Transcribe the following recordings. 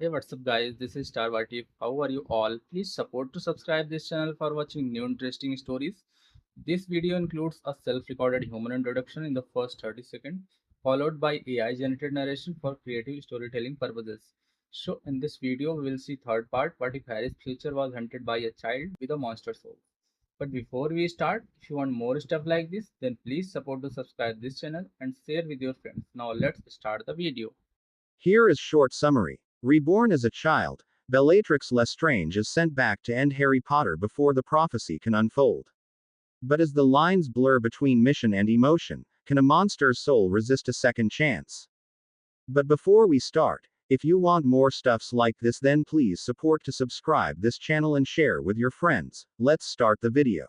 Hey, what's up, guys? This is Star Vatif. How are you all? Please support to subscribe this channel for watching new interesting stories. This video includes a self-recorded human introduction in the first 30 seconds, followed by AI-generated narration for creative storytelling purposes. So, in this video, we will see third part. What if Harry's future was hunted by a child with a monster soul? But before we start, if you want more stuff like this, then please support to subscribe this channel and share with your friends. Now, let's start the video. Here is short summary. Reborn as a child, Bellatrix Lestrange is sent back to end Harry Potter before the prophecy can unfold. But as the lines blur between mission and emotion, can a monster's soul resist a second chance? But before we start, if you want more stuffs like this, then please support to subscribe this channel and share with your friends. Let's start the video.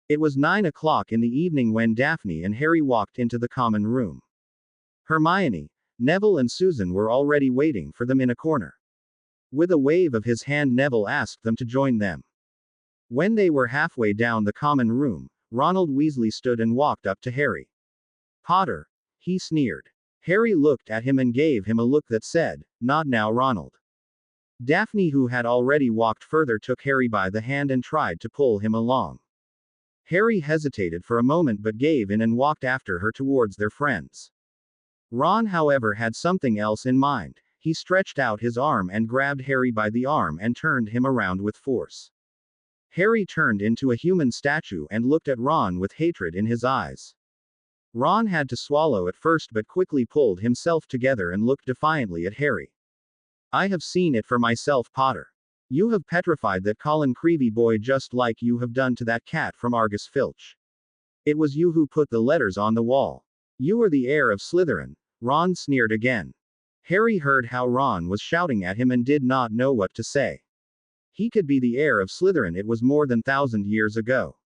It was 9 o'clock in the evening when Daphne and Harry walked into the common room. Hermione, Neville and Susan were already waiting for them in a corner. With a wave of his hand, Neville asked them to join them. When they were halfway down the common room, Ronald Weasley stood and walked up to Harry. Potter, he sneered. Harry looked at him and gave him a look that said, "Not now, Ronald." Daphne, who had already walked further, took Harry by the hand and tried to pull him along. Harry hesitated for a moment but gave in and walked after her towards their friends. Ron, however, had something else in mind. He stretched out his arm and grabbed Harry by the arm and turned him around with force. Harry turned into a human statue and looked at Ron with hatred in his eyes. Ron had to swallow at first but quickly pulled himself together and looked defiantly at Harry. "I have seen it for myself, Potter. You have petrified that Colin Creevy boy just like you have done to that cat from Argus Filch. It was you who put the letters on the wall. You are the heir of Slytherin." Ron sneered again. Harry heard how Ron was shouting at him and did not know what to say. He could be the heir of Slytherin, it was more than 1,000 years ago.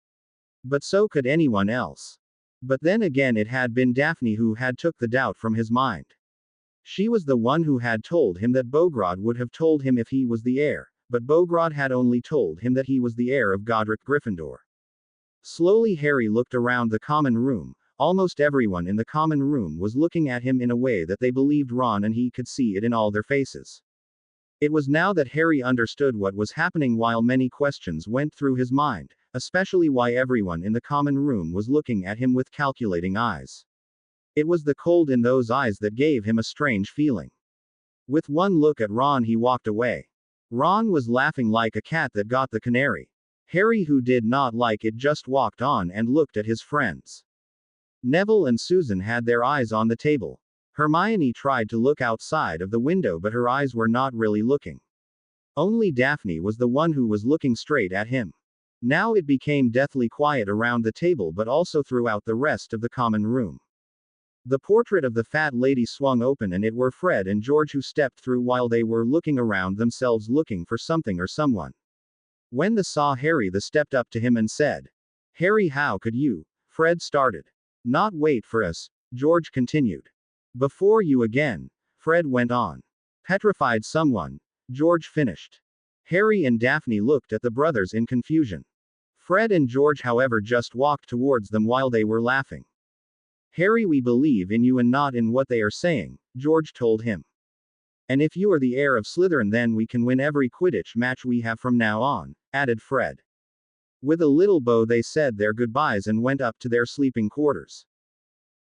But so could anyone else. But then again, it had been Daphne who had took the doubt from his mind. She was the one who had told him that Bogrod would have told him if he was the heir, but Bogrod had only told him that he was the heir of Godric Gryffindor. Slowly Harry looked around the common room. Almost everyone in the common room was looking at him in a way that they believed Ron, and he could see it in all their faces. It was now that Harry understood what was happening, while many questions went through his mind, especially why everyone in the common room was looking at him with calculating eyes. It was the cold in those eyes that gave him a strange feeling. With one look at Ron, he walked away. Ron was laughing like a cat that got the canary. Harry, who did not like it, just walked on and looked at his friends. Neville and Susan had their eyes on the table. Hermione tried to look outside of the window, but her eyes were not really looking. Only Daphne was the one who was looking straight at him. Now it became deathly quiet around the table, but also throughout the rest of the common room. The portrait of the fat lady swung open, and it were Fred and George who stepped through while they were looking around themselves, looking for something or someone. When they saw Harry, they stepped up to him and said, "Harry, how could you?" Fred started. "Not wait for us," George continued. "Before you again," Fred went on. "Petrified someone," George finished. Harry and Daphne looked at the brothers in confusion. Fred and George, however, just walked towards them while they were laughing. "Harry, we believe in you and not in what they are saying," George told him. "And if you are the heir of Slytherin, then we can win every Quidditch match we have from now on," added Fred. With a little bow, they said their goodbyes and went up to their sleeping quarters.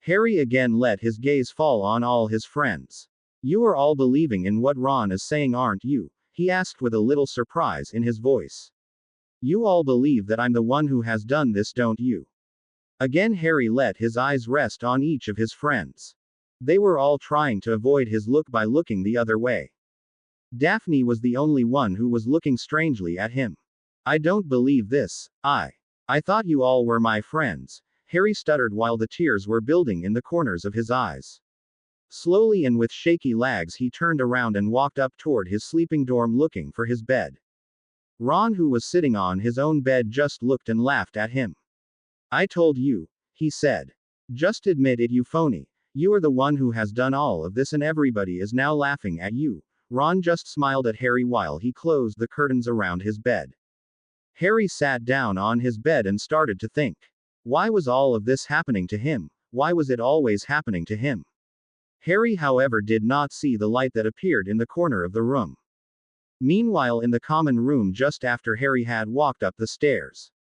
Harry again let his gaze fall on all his friends. "You are all believing in what Ron is saying, aren't you?" he asked with a little surprise in his voice. "You all believe that I'm the one who has done this, don't you?" Again Harry let his eyes rest on each of his friends. They were all trying to avoid his look by looking the other way. Daphne was the only one who was looking strangely at him. "I don't believe this. I thought you all were my friends," Harry stuttered while the tears were building in the corners of his eyes. Slowly and with shaky legs, he turned around and walked up toward his sleeping dorm looking for his bed. Ron, who was sitting on his own bed, just looked and laughed at him. "I told you," he said. "Just admit it, you phony. You are the one who has done all of this and everybody is now laughing at you." Ron just smiled at Harry while he closed the curtains around his bed. Harry sat down on his bed and started to think. Why was all of this happening to him? Why was it always happening to him? Harry, however, did not see the light that appeared in the corner of the room. Meanwhile, in the common room just after Harry had walked up the stairs,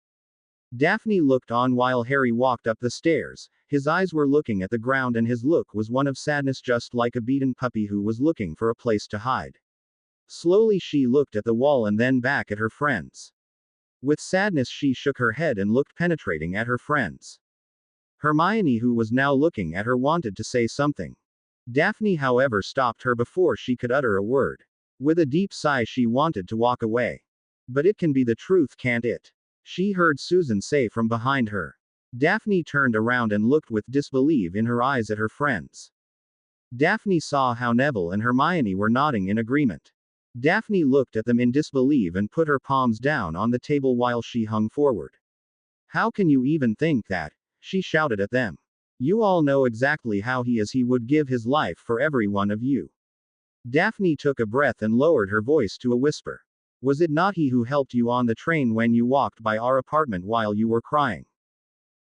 Daphne looked on while Harry walked up the stairs. His eyes were looking at the ground and his look was one of sadness, just like a beaten puppy who was looking for a place to hide. Slowly she looked at the wall and then back at her friends. With sadness she shook her head and looked penetrating at her friends. Hermione, who was now looking at her, wanted to say something. Daphne, however, stopped her before she could utter a word. With a deep sigh she wanted to walk away. But it can be the truth, can't it? She heard Susan say from behind her. Daphne turned around and looked with disbelief in her eyes at her friends. Daphne saw how Neville and Hermione were nodding in agreement. Daphne looked at them in disbelief and put her palms down on the table while she hung forward. "How can you even think that?" she shouted at them. "You all know exactly how he is. He would give his life for every one of you." Daphne took a breath and lowered her voice to a whisper. "Was it not he who helped you on the train when you walked by our apartment while you were crying?"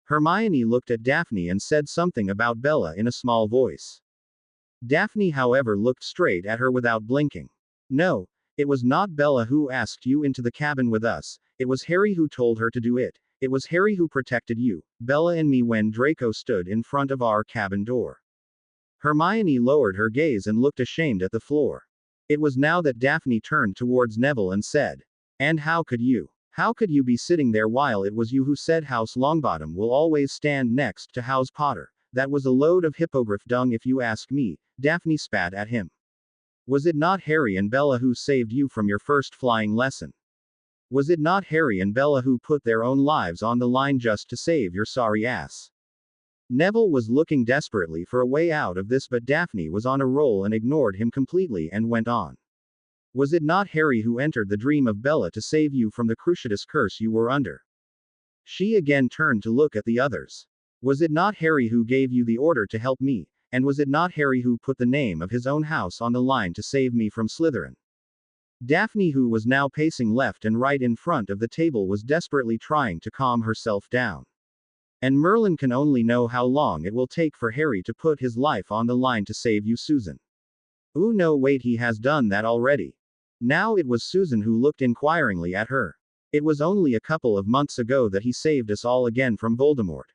Hermione looked at Daphne and said something about Bella in a small voice. Daphne, however, looked straight at her without blinking. "No, it was not Bella who asked you into the cabin with us. It was Harry who told her to do it. It was Harry who protected you, Bella and me when Draco stood in front of our cabin door." Hermione lowered her gaze and looked ashamed at the floor. It was now that Daphne turned towards Neville and said, "And how could you? How could you be sitting there while it was you who said House Longbottom will always stand next to House Potter? That was a load of hippogriff dung if you ask me." Daphne spat at him. "Was it not Harry and Bella who saved you from your first flying lesson? Was it not Harry and Bella who put their own lives on the line just to save your sorry ass?" Neville was looking desperately for a way out of this, but Daphne was on a roll and ignored him completely and went on. "Was it not Harry who entered the dream of Bella to save you from the Cruciatus curse you were under?" She again turned to look at the others. "Was it not Harry who gave you the order to help me? And was it not Harry who put the name of his own house on the line to save me from Slytherin?" Daphne, who was now pacing left and right in front of the table, was desperately trying to calm herself down. "And Merlin can only know how long it will take for Harry to put his life on the line to save you, Susan." "Oh no, wait, he has done that already." Now it was Susan who looked inquiringly at her. "It was only a couple of months ago that he saved us all again from Voldemort.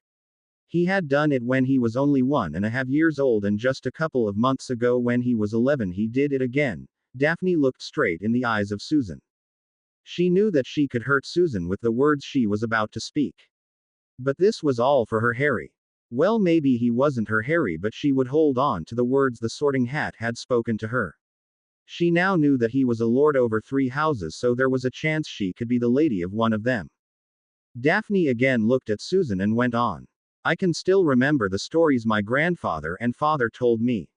He had done it when he was only 1.5 years old, and just a couple of months ago when he was 11 he did it again." Daphne looked straight in the eyes of Susan. She knew that she could hurt Susan with the words she was about to speak. But this was all for her Harry. Well, maybe he wasn't her Harry, but she would hold on to the words the Sorting Hat had spoken to her. She now knew that he was a lord over 3 houses, so there was a chance she could be the lady of one of them. Daphne again looked at Susan and went on. "I can still remember the stories my grandfather and father told me.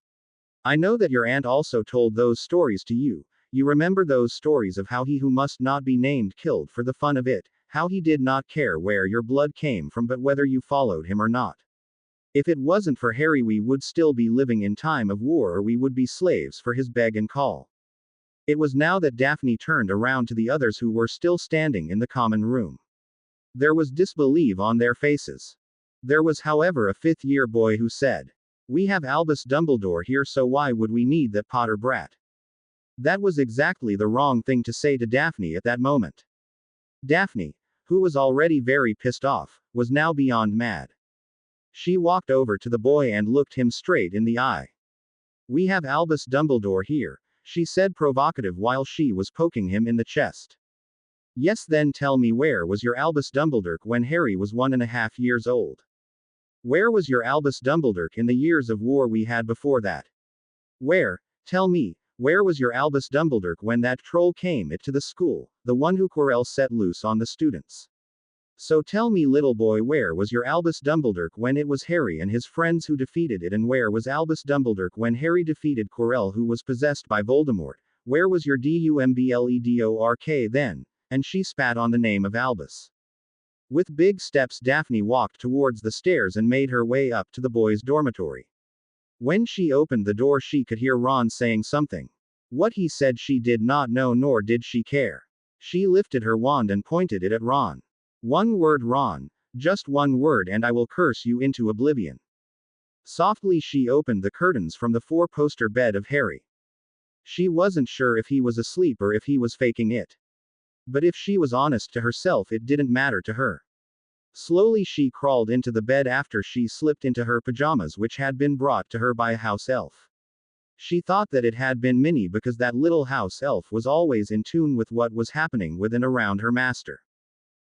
I know that your aunt also told those stories to you. You remember those stories of how he who must not be named killed for the fun of it, how he did not care where your blood came from but whether you followed him or not. If it wasn't for Harry we would still be living in time of war, or we would be slaves for his beg and call." It was now that Daphne turned around to the others who were still standing in the common room. There was disbelief on their faces. There was, however, a 5th-year boy who said, "We have Albus Dumbledore here, so why would we need that Potter brat?" That was exactly the wrong thing to say to Daphne at that moment. Daphne, who was already very pissed off, was now beyond mad. She walked over to the boy and looked him straight in the eye. "We have Albus Dumbledore here," she said, provocative, while she was poking him in the chest. "Yes, then tell me, where was your Albus Dumbledore when Harry was 1.5 years old? Where was your Albus Dumbledore in the years of war we had before that? Tell me, where was your Albus Dumbledore when that troll came to the school, the one who Quirrell set loose on the students? So tell me, little boy, where was your Albus Dumbledore when it was Harry and his friends who defeated it, and where was Albus Dumbledore when Harry defeated Quirrell, who was possessed by Voldemort? Where was your Dumbledore then?" And she spat on the name of Albus. With big steps Daphne walked towards the stairs and made her way up to the boys' dormitory. When she opened the door she could hear Ron saying something. What he said she did not know, nor did she care. She lifted her wand and pointed it at Ron. "One word, Ron. Just one word, and I will curse you into oblivion." Softly she opened the curtains from the four-poster bed of Harry. She wasn't sure if he was asleep or if he was faking it. But if she was honest to herself, it didn't matter to her. Slowly she crawled into the bed after she slipped into her pajamas, which had been brought to her by a house elf. She thought that it had been Minnie because that little house elf was always in tune with what was happening with and around her master.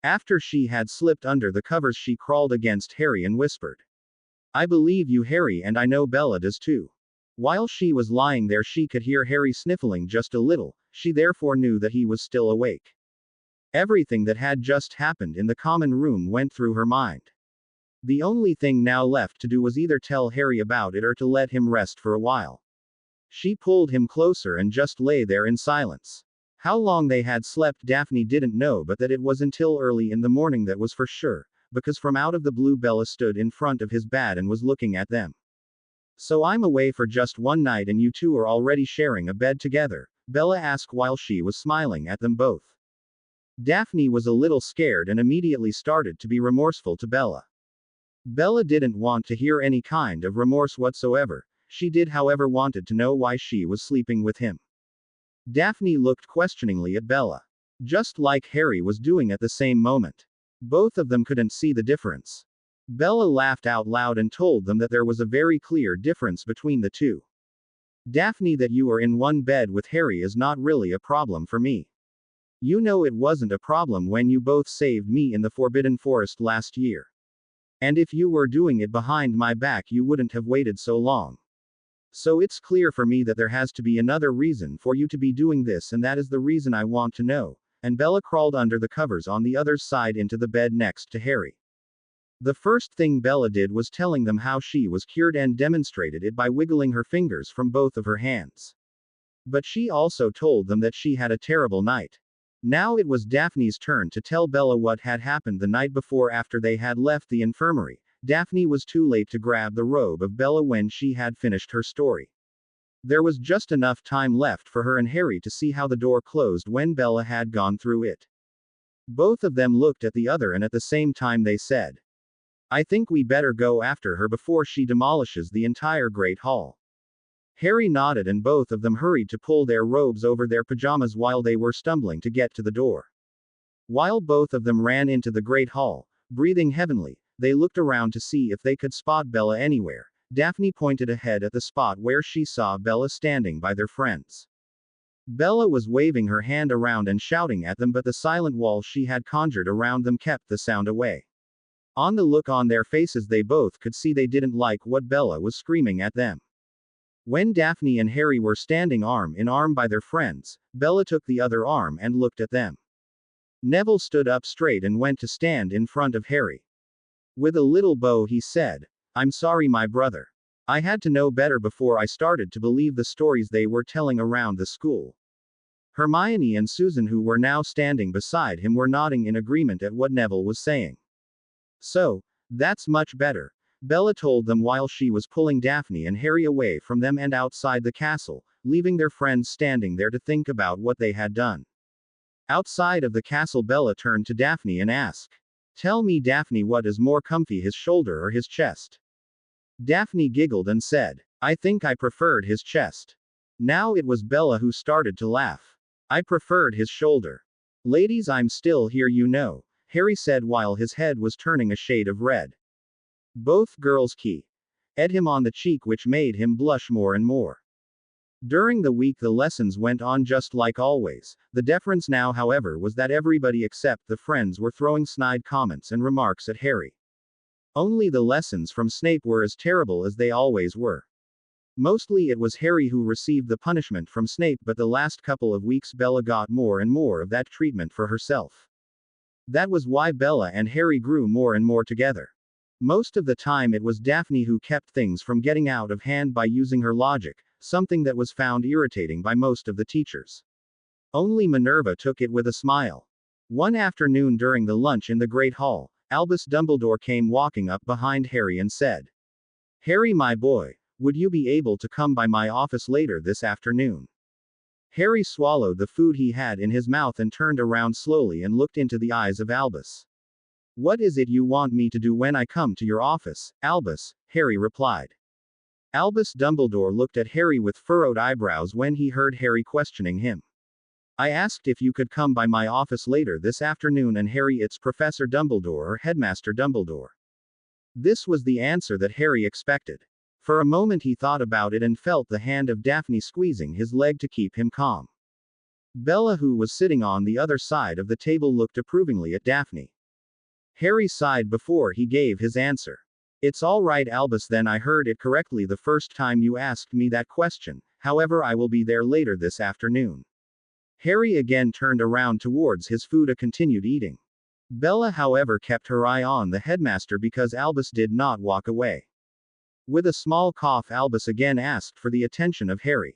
After she had slipped under the covers, she crawled against Harry and whispered, "I believe you, Harry, and I know Bella does too." While she was lying there, she could hear Harry sniffling just a little, she therefore knew that he was still awake. Everything that had just happened in the common room went through her mind. The only thing now left to do was either tell Harry about it or to let him rest for a while. She pulled him closer and just lay there in silence. How long they had slept Daphne didn't know, but that it was until early in the morning that was for sure, because from out of the blue Bella stood in front of his bed and was looking at them. "So I'm away for just one night and you two are already sharing a bed together?" Bella asked while she was smiling at them both. Daphne was a little scared and immediately started to be remorseful to Bella. Bella didn't want to hear any kind of remorse whatsoever. She did, however, wanted to know why she was sleeping with him. Daphne looked questioningly at Bella. Just like Harry was doing at the same moment. Both of them couldn't see the difference. Bella laughed out loud and told them that there was a very clear difference between the two. "Daphne, that you are in one bed with Harry is not really a problem for me. You know it wasn't a problem when you both saved me in the Forbidden Forest last year. And if you were doing it behind my back, you wouldn't have waited so long. So it's clear for me that there has to be another reason for you to be doing this, and that is the reason I want to know." And Bella crawled under the covers on the other side into the bed next to Harry. The first thing Bella did was telling them how she was cured and demonstrated it by wiggling her fingers from both of her hands. But she also told them that she had a terrible night. Now it was Daphne's turn to tell Bella what had happened the night before. After they had left the infirmary, Daphne was too late to grab the robe of Bella when she had finished her story. There was just enough time left for her and Harry to see how the door closed when Bella had gone through it. Both of them looked at the other and at the same time they said, "I think we better go after her before she demolishes the entire Great Hall." Harry nodded and both of them hurried to pull their robes over their pajamas while they were stumbling to get to the door. While both of them ran into the Great Hall, breathing heavily, they looked around to see if they could spot Bella anywhere. Daphne pointed ahead at the spot where she saw Bella standing by their friends. Bella was waving her hand around and shouting at them, but the silent wall she had conjured around them kept the sound away. On the look on their faces, they both could see they didn't like what Bella was screaming at them. When Daphne and Harry were standing arm in arm by their friends, Bella took the other arm and looked at them. Neville stood up straight and went to stand in front of Harry. With a little bow he said, "I'm sorry, my brother. I had to know better before I started to believe the stories they were telling around the school." Hermione and Susan, who were now standing beside him, were nodding in agreement at what Neville was saying. "So, that's much better," Bella told them while she was pulling Daphne and Harry away from them and outside the castle, leaving their friends standing there to think about what they had done. Outside of the castle, Bella turned to Daphne and asked, "Tell me, Daphne, what is more comfy, his shoulder or his chest?" Daphne giggled and said, "I think I preferred his chest." Now it was Bella who started to laugh. "I preferred his shoulder. Ladies, I'm still here, you know," Harry said while his head was turning a shade of red. Both girls kissed him on the cheek, which made him blush more and more. During the week the lessons went on just like always. The difference now, however, was that everybody except the friends were throwing snide comments and remarks at Harry. Only the lessons from Snape were as terrible as they always were. Mostly it was Harry who received the punishment from Snape, but the last couple of weeks Bella got more and more of that treatment for herself. That was why Bella and Harry grew more and more together. Most of the time it was Daphne who kept things from getting out of hand by using her logic, something that was found irritating by most of the teachers. Only Minerva took it with a smile. One afternoon during the lunch in the Great Hall, Albus Dumbledore came walking up behind Harry and said, "Harry, my boy, would you be able to come by my office later this afternoon?" Harry swallowed the food he had in his mouth and turned around slowly and looked into the eyes of Albus. "What is it you want me to do when I come to your office, Albus?" Harry replied. Albus Dumbledore looked at Harry with furrowed eyebrows when he heard Harry questioning him. I asked if you could come by my office later this afternoon, and Harry, it's Professor Dumbledore or Headmaster Dumbledore. This was the answer that Harry expected. For a moment he thought about it and felt the hand of Daphne squeezing his leg to keep him calm. Bella, who was sitting on the other side of the table, looked approvingly at Daphne. Harry sighed before he gave his answer. It's all right, Albus, then I heard it correctly the first time you asked me that question. However, I will be there later this afternoon. Harry again turned around towards his food and continued eating. Bella, however, kept her eye on the headmaster because Albus did not walk away. With a small cough, Albus again asked for the attention of Harry.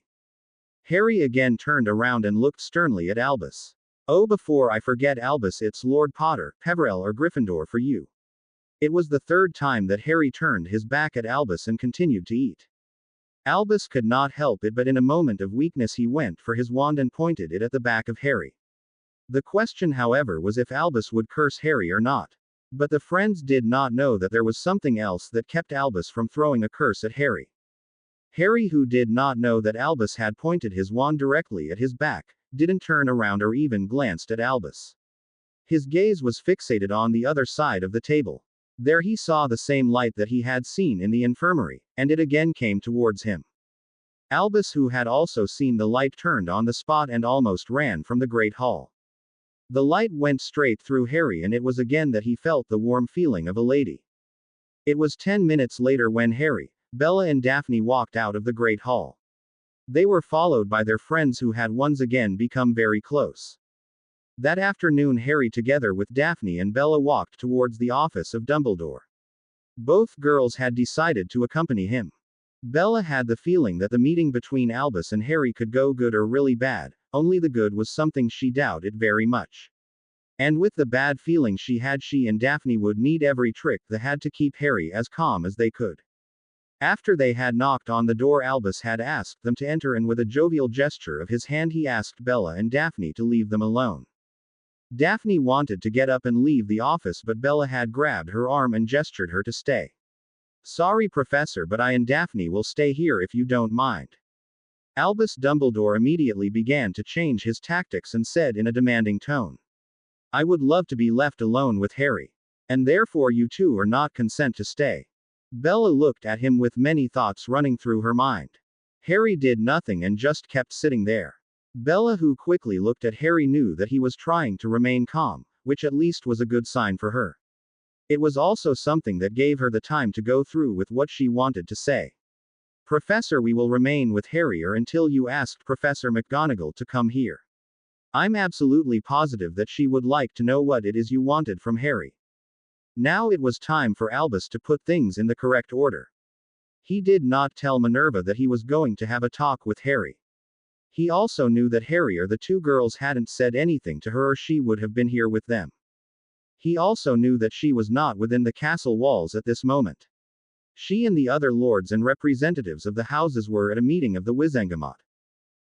Harry again turned around and looked sternly at Albus. Oh, before I forget, Albus, it's Lord Potter, Peverell or Gryffindor for you. It was the third time that Harry turned his back at Albus and continued to eat. Albus could not help it, but in a moment of weakness he went for his wand and pointed it at the back of Harry. The question, however, was if Albus would curse Harry or not. But the friends did not know that there was something else that kept Albus from throwing a curse at Harry. Harry, who did not know that Albus had pointed his wand directly at his back, didn't turn around or even glanced at Albus. His gaze was fixated on the other side of the table. There he saw the same light that he had seen in the infirmary, and it again came towards him. Albus, who had also seen the light, turned on the spot and almost ran from the great hall. The light went straight through Harry, and it was again that he felt the warm feeling of a lady. It was 10 minutes later when Harry, Bella and Daphne walked out of the great hall. They were followed by their friends, who had once again become very close. That afternoon Harry, together with Daphne and Bella, walked towards the office of Dumbledore. Both girls had decided to accompany him. Bella had the feeling that the meeting between Albus and Harry could go good or really bad, only the good was something she doubted very much. And with the bad feeling she and Daphne would need every trick they had to keep Harry as calm as they could. After they had knocked on the door, Albus had asked them to enter, and with a jovial gesture of his hand he asked Bella and Daphne to leave them alone. Daphne wanted to get up and leave the office, but Bella had grabbed her arm and gestured her to stay. Sorry, Professor, but I and Daphne will stay here if you don't mind. Albus Dumbledore immediately began to change his tactics and said in a demanding tone. I would love to be left alone with Harry. And therefore you two are not consent to stay. Bella looked at him with many thoughts running through her mind. Harry did nothing and just kept sitting there. Bella, who quickly looked at Harry, knew that he was trying to remain calm, which at least was a good sign for her. It was also something that gave her the time to go through with what she wanted to say. Professor, we will remain with Harry until you asked Professor McGonagall to come here. I'm absolutely positive that she would like to know what it is you wanted from Harry. Now it was time for Albus to put things in the correct order. He did not tell Minerva that he was going to have a talk with Harry. He also knew that Harry or the two girls hadn't said anything to her, or she would have been here with them. He also knew that she was not within the castle walls at this moment. She and the other lords and representatives of the houses were at a meeting of the Wizengamot.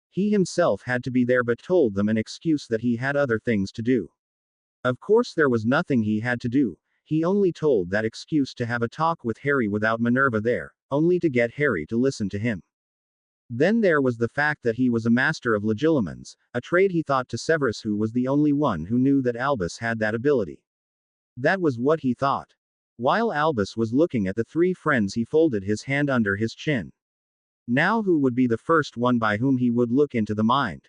He himself had to be there, but told them an excuse that he had other things to do. Of course there was nothing he had to do, he only told that excuse to have a talk with Harry without Minerva there, only to get Harry to listen to him. Then there was the fact that he was a master of legilimens, a trade he thought to Severus, who was the only one who knew that Albus had that ability. That was what he thought. While Albus was looking at the three friends, he folded his hand under his chin. Now who would be the first one by whom he would look into the mind?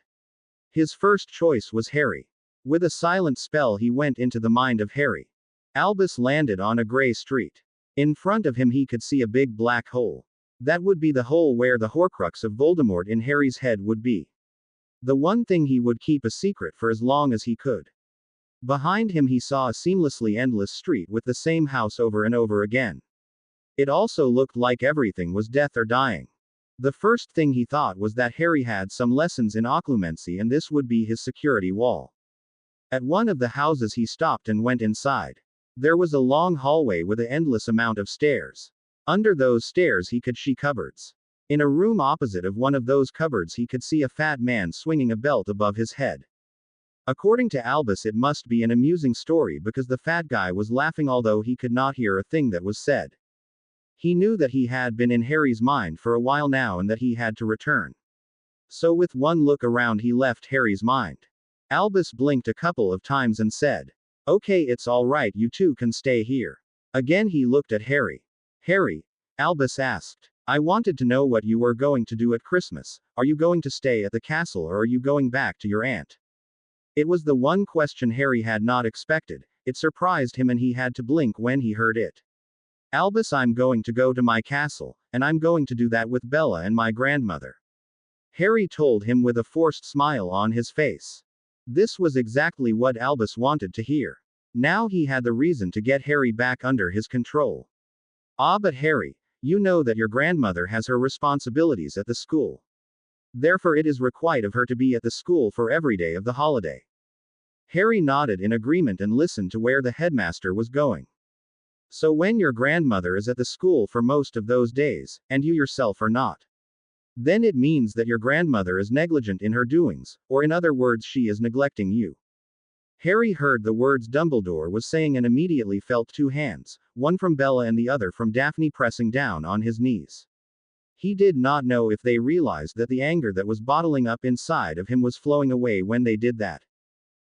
His first choice was Harry. With a silent spell he went into the mind of Harry. Albus landed on a gray street. In front of him he could see a big black hole. That would be the hole where the Horcrux of Voldemort in Harry's head would be. The one thing he would keep a secret for as long as he could. Behind him he saw a seamlessly endless street with the same house over and over again. It also looked like everything was death or dying. The first thing he thought was that Harry had some lessons in occlumency, and this would be his security wall. At one of the houses he stopped and went inside. There was a long hallway with an endless amount of stairs. Under those stairs he could see cupboards. In a room opposite of one of those cupboards he could see a fat man swinging a belt above his head. According to Albus, it must be an amusing story because the fat guy was laughing although he could not hear a thing that was said. He knew that he had been in Harry's mind for a while now and that he had to return. So with one look around he left Harry's mind. Albus blinked a couple of times and said, "Okay, it's all right, you two can stay here." Again he looked at Harry. "Harry," Albus asked, "I wanted to know what you were going to do at Christmas. Are you going to stay at the castle or are you going back to your aunt?" It was the one question Harry had not expected. It surprised him and he had to blink when he heard it. "Albus, I'm going to go to my castle, and I'm going to do that with Bella and my grandmother," Harry told him with a forced smile on his face. This was exactly what Albus wanted to hear. Now he had the reason to get Harry back under his control. "Ah, but Harry, you know that your grandmother has her responsibilities at the school. Therefore it is required of her to be at the school for every day of the holiday." Harry nodded in agreement and listened to where the headmaster was going. "So when your grandmother is at the school for most of those days, and you yourself are not, then it means that your grandmother is negligent in her doings, or in other words she is neglecting you." Harry heard the words Dumbledore was saying and immediately felt two hands, one from Bella and the other from Daphne pressing down on his knees. He did not know if they realized that the anger that was bottling up inside of him was flowing away when they did that.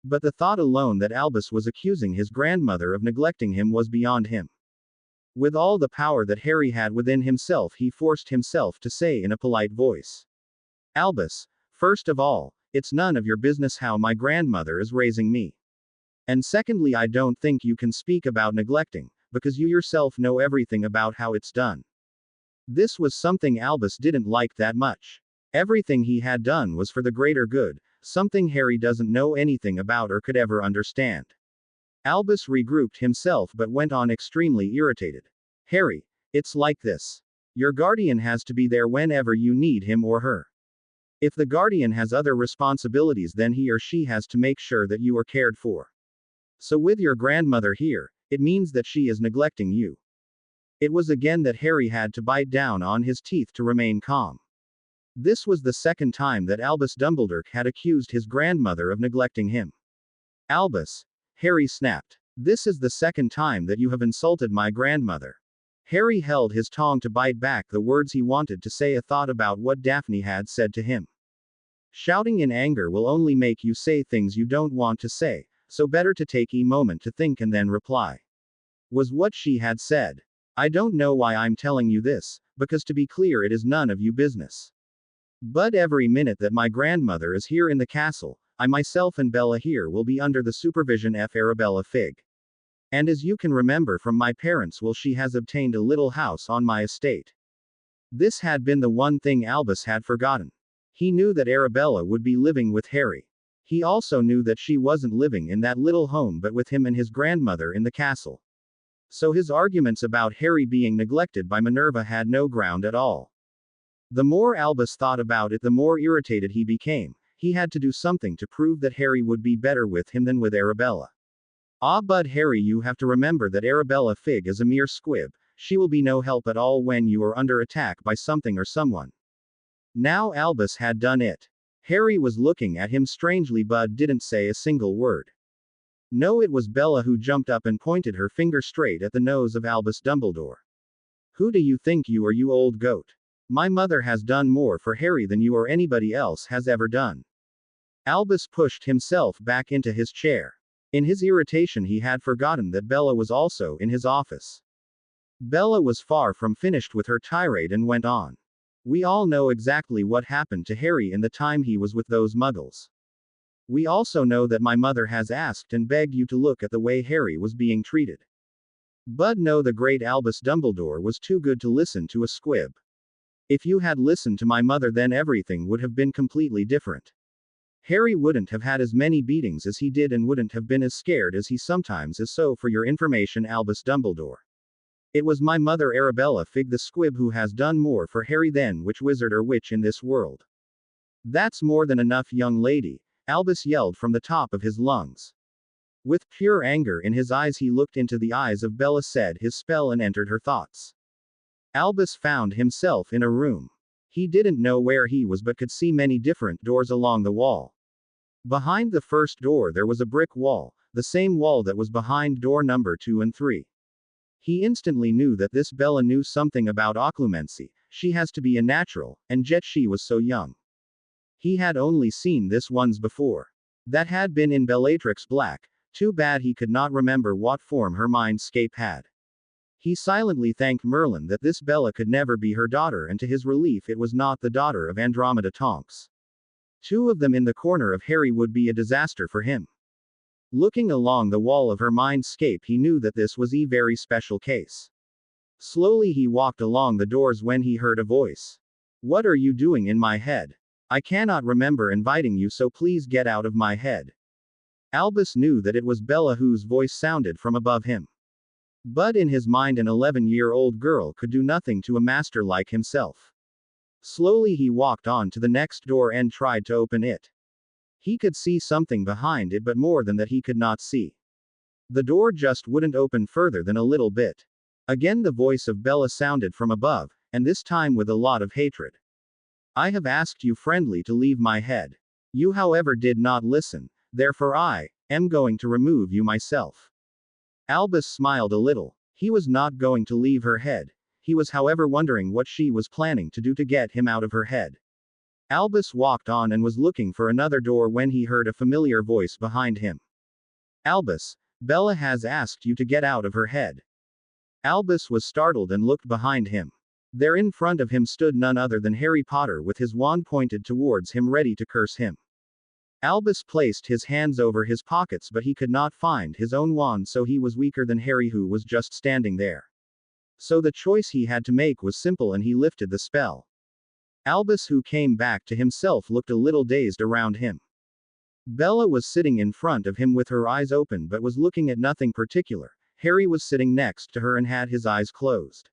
But the thought alone that Albus was accusing his grandmother of neglecting him was beyond him. With all the power that Harry had within himself, he forced himself to say in a polite voice, "Albus, first of all, it's none of your business how my grandmother is raising me. And secondly, I don't think you can speak about neglecting, because you yourself know everything about how it's done." This was something Albus didn't like that much. Everything he had done was for the greater good, something Harry doesn't know anything about or could ever understand. Albus regrouped himself but went on extremely irritated. "Harry, it's like this. Your guardian has to be there whenever you need him or her. If the guardian has other responsibilities, then he or she has to make sure that you are cared for. So with your grandmother here, it means that she is neglecting you." It was again that Harry had to bite down on his teeth to remain calm. This was the second time that Albus Dumbledore had accused his grandmother of neglecting him. "Albus," Harry snapped, "this is the second time that you have insulted my grandmother." Harry held his tongue to bite back the words he wanted to say, a thought about what Daphne had said to him. Shouting in anger will only make you say things you don't want to say, so better to take a moment to think and then reply, was what she had said. "I don't know why I'm telling you this, because to be clear it is none of your business. But every minute that my grandmother is here in the castle, I myself and Bella here will be under the supervision of Arabella Fig. And as you can remember from my parents' will, she has obtained a little house on my estate." This had been the one thing Albus had forgotten. He knew that Arabella would be living with Harry. He also knew that she wasn't living in that little home but with him and his grandmother in the castle. So his arguments about Harry being neglected by Minerva had no ground at all. The more Albus thought about it, the more irritated he became. He had to do something to prove that Harry would be better with him than with Arabella. "Ah, but Harry, you have to remember that Arabella Fig is a mere squib. She will be no help at all when you are under attack by something or someone." Now Albus had done it. Harry was looking at him strangely but didn't say a single word. No, it was Bella who jumped up and pointed her finger straight at the nose of Albus Dumbledore. "Who do you think you are, you old goat? My mother has done more for Harry than you or anybody else has ever done." Albus pushed himself back into his chair. In his irritation he had forgotten that Bella was also in his office. Bella was far from finished with her tirade and went on. "We all know exactly what happened to Harry in the time he was with those muggles. We also know that my mother has asked and begged you to look at the way Harry was being treated. But no, the great Albus Dumbledore was too good to listen to a squib. If you had listened to my mother, then everything would have been completely different. Harry wouldn't have had as many beatings as he did and wouldn't have been as scared as he sometimes is. So for your information, Albus Dumbledore, it was my mother Arabella Fig the squib who has done more for Harry than which wizard or witch in this world." "That's more than enough, young lady," Albus yelled from the top of his lungs. With pure anger in his eyes he looked into the eyes of Bella, said his spell and entered her thoughts. Albus found himself in a room. He didn't know where he was but could see many different doors along the wall. Behind the first door there was a brick wall, the same wall that was behind door number 2 and 3. He instantly knew that this Bella knew something about occlumency. She has to be a natural, and yet she was so young. He had only seen this once before. That had been in Bellatrix Black. Too bad he could not remember what form her mindscape had. He silently thanked Merlin that this Bella could never be her daughter, and to his relief it was not the daughter of Andromeda Tonks. Two of them in the corner of Harry would be a disaster for him. Looking along the wall of her mindscape, he knew that this was a very special case. Slowly he walked along the doors when he heard a voice. "What are you doing in my head? I cannot remember inviting you, so please get out of my head." Albus knew that it was Bella whose voice sounded from above him. But in his mind, an 11-year-old girl could do nothing to a master like himself. Slowly he walked on to the next door and tried to open it. He could see something behind it, but more than that he could not see. The door just wouldn't open further than a little bit. Again the voice of Bella sounded from above, and this time with a lot of hatred. "I have asked you friendly to leave my head. You however did not listen, therefore I am going to remove you myself." Albus smiled a little. He was not going to leave her head. He was however wondering what she was planning to do to get him out of her head. Albus walked on and was looking for another door when he heard a familiar voice behind him. "Albus, Bella has asked you to get out of her head." Albus was startled and looked behind him. There in front of him stood none other than Harry Potter with his wand pointed towards him, ready to curse him. Albus placed his hands over his pockets, but he could not find his own wand, so he was weaker than Harry, who was just standing there. So the choice he had to make was simple, and he lifted the spell. Albus, who came back to himself, looked a little dazed around him. Bella was sitting in front of him with her eyes open but was looking at nothing particular. Harry was sitting next to her and had his eyes closed.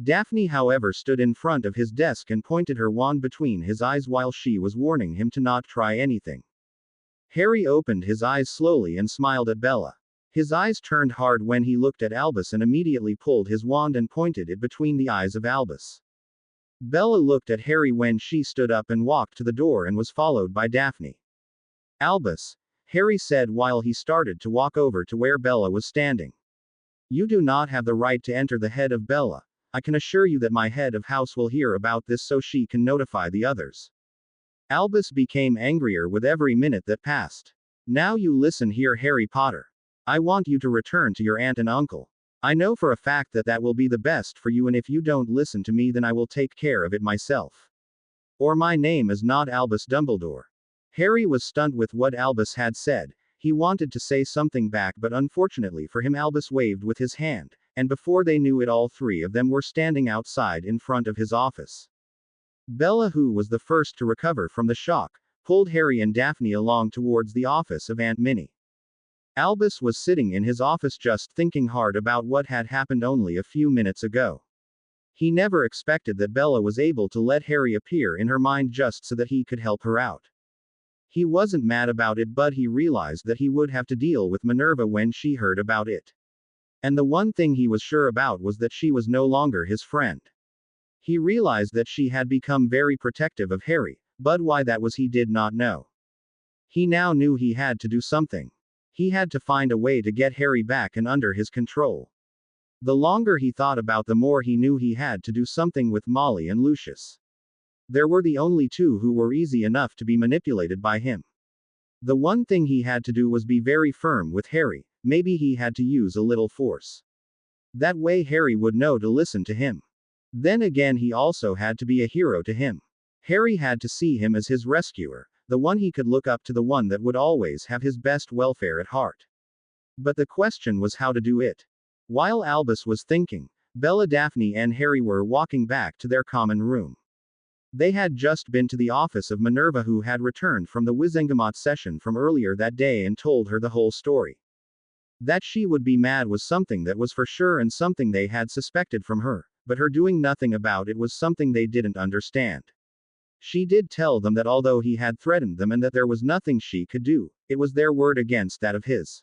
Daphne, however, stood in front of his desk and pointed her wand between his eyes while she was warning him to not try anything. Harry opened his eyes slowly and smiled at Bella. His eyes turned hard when he looked at Albus and immediately pulled his wand and pointed it between the eyes of Albus. Bella looked at Harry when she stood up and walked to the door and was followed by Daphne. "Albus," Harry said while he started to walk over to where Bella was standing. "You do not have the right to enter the head of Bella. I can assure you that my head of house will hear about this so she can notify the others." Albus became angrier with every minute that passed. "Now you listen here, Harry Potter. I want you to return to your aunt and uncle. I know for a fact that that will be the best for you, and if you don't listen to me, then I will take care of it myself. Or my name is not Albus Dumbledore." Harry was stunned with what Albus had said. He wanted to say something back, but unfortunately for him, Albus waved with his hand, and before they knew it, all three of them were standing outside in front of his office. Bella, who was the first to recover from the shock, pulled Harry and Daphne along towards the office of Aunt Minnie. Albus was sitting in his office just thinking hard about what had happened only a few minutes ago. He never expected that Bella was able to let Harry appear in her mind just so that he could help her out. He wasn't mad about it, but he realized that he would have to deal with Minerva when she heard about it. And the one thing he was sure about was that she was no longer his friend. He realized that she had become very protective of Harry, but why that was he did not know. He now knew he had to do something. He had to find a way to get Harry back and under his control. The longer he thought about, the more he knew he had to do something with Molly and Lucius. There were the only two who were easy enough to be manipulated by him. The one thing he had to do was be very firm with Harry. Maybe he had to use a little force. That way Harry would know to listen to him. Then again, he also had to be a hero to him. Harry had to see him as his rescuer, the one he could look up to, the one that would always have his best welfare at heart. But the question was how to do it. While Albus was thinking, Bella, Daphne and Harry were walking back to their common room. They had just been to the office of Minerva, who had returned from the Wizengamot session from earlier that day, and told her the whole story. That she would be mad was something that was for sure, and something they had suspected from her, but her doing nothing about it was something they didn't understand. She did tell them that although he had threatened them and that there was nothing she could do, it was their word against that of his.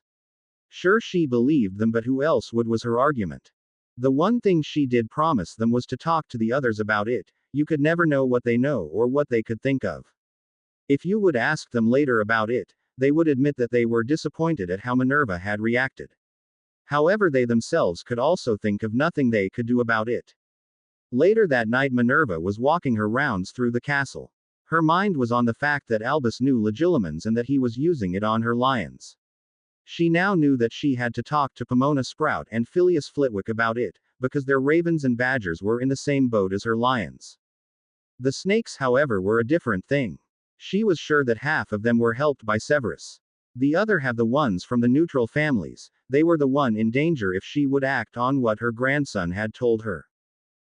Sure, she believed them, but who else would, was her argument. The one thing she did promise them was to talk to the others about it. You could never know what they know or what they could think of. If you would ask them later about it, they would admit that they were disappointed at how Minerva had reacted. However, they themselves could also think of nothing they could do about it. Later that night, Minerva was walking her rounds through the castle. Her mind was on the fact that Albus knew Legilimens and that he was using it on her lions. She now knew that she had to talk to Pomona Sprout and Phileas Flitwick about it, because their ravens and badgers were in the same boat as her lions. The snakes, however, were a different thing. She was sure that half of them were helped by Severus. The other half, the ones from the neutral families, they were the one in danger if she would act on what her grandson had told her.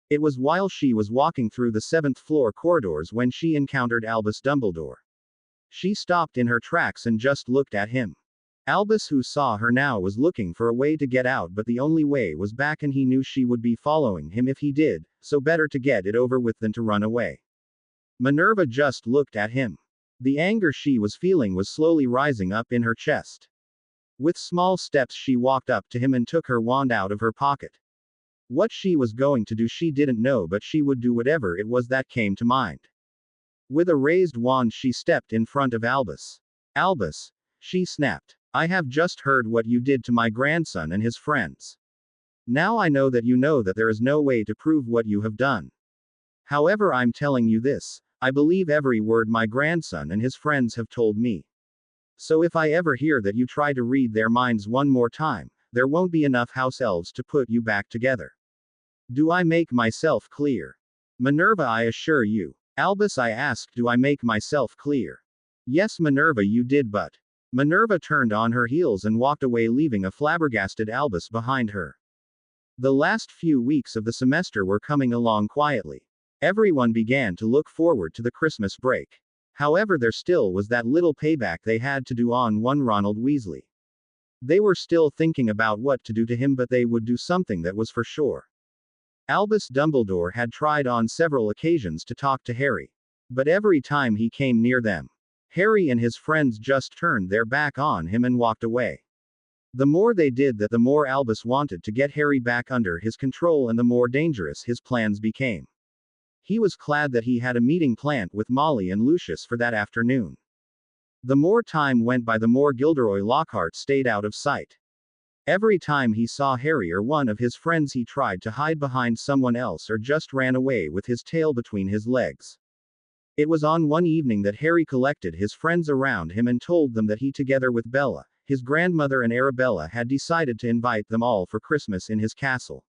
It was while she was walking through the 7th floor corridors when she encountered Albus Dumbledore. She stopped in her tracks and just looked at him. Albus, who saw her now, was looking for a way to get out, but the only way was back, and he knew she would be following him if he did, so better to get it over with than to run away. Minerva just looked at him. The anger she was feeling was slowly rising up in her chest. With small steps she walked up to him and took her wand out of her pocket. What she was going to do she didn't know, but she would do whatever it was that came to mind. With a raised wand she stepped in front of Albus. "Albus," she snapped, "I have just heard what you did to my grandson and his friends. Now I know that there is no way to prove what you have done. However, I'm telling you this, I believe every word my grandson and his friends have told me. So if I ever hear that you try to read their minds one more time, there won't be enough house elves to put you back together. Do I make myself clear?" "Minerva, I assure you." "Albus," I asked, "do I make myself clear?" "Yes, Minerva, you did, but..." Minerva turned on her heels and walked away, leaving a flabbergasted Albus behind her. The last few weeks of the semester were coming along quietly. Everyone began to look forward to the Christmas break. However, there still was that little payback they had to do on one Ronald Weasley. They were still thinking about what to do to him, but they would do something, that was for sure. Albus Dumbledore had tried on several occasions to talk to Harry. But every time he came near them, Harry and his friends just turned their back on him and walked away. The more they did that, the more Albus wanted to get Harry back under his control, and the more dangerous his plans became. He was glad that he had a meeting planned with Molly and Lucius for that afternoon. The more time went by, the more Gilderoy Lockhart stayed out of sight. Every time he saw Harry or one of his friends, he tried to hide behind someone else or just ran away with his tail between his legs. It was on one evening that Harry collected his friends around him and told them that he, together with Bella, his grandmother, and Arabella, had decided to invite them all for Christmas in his castle.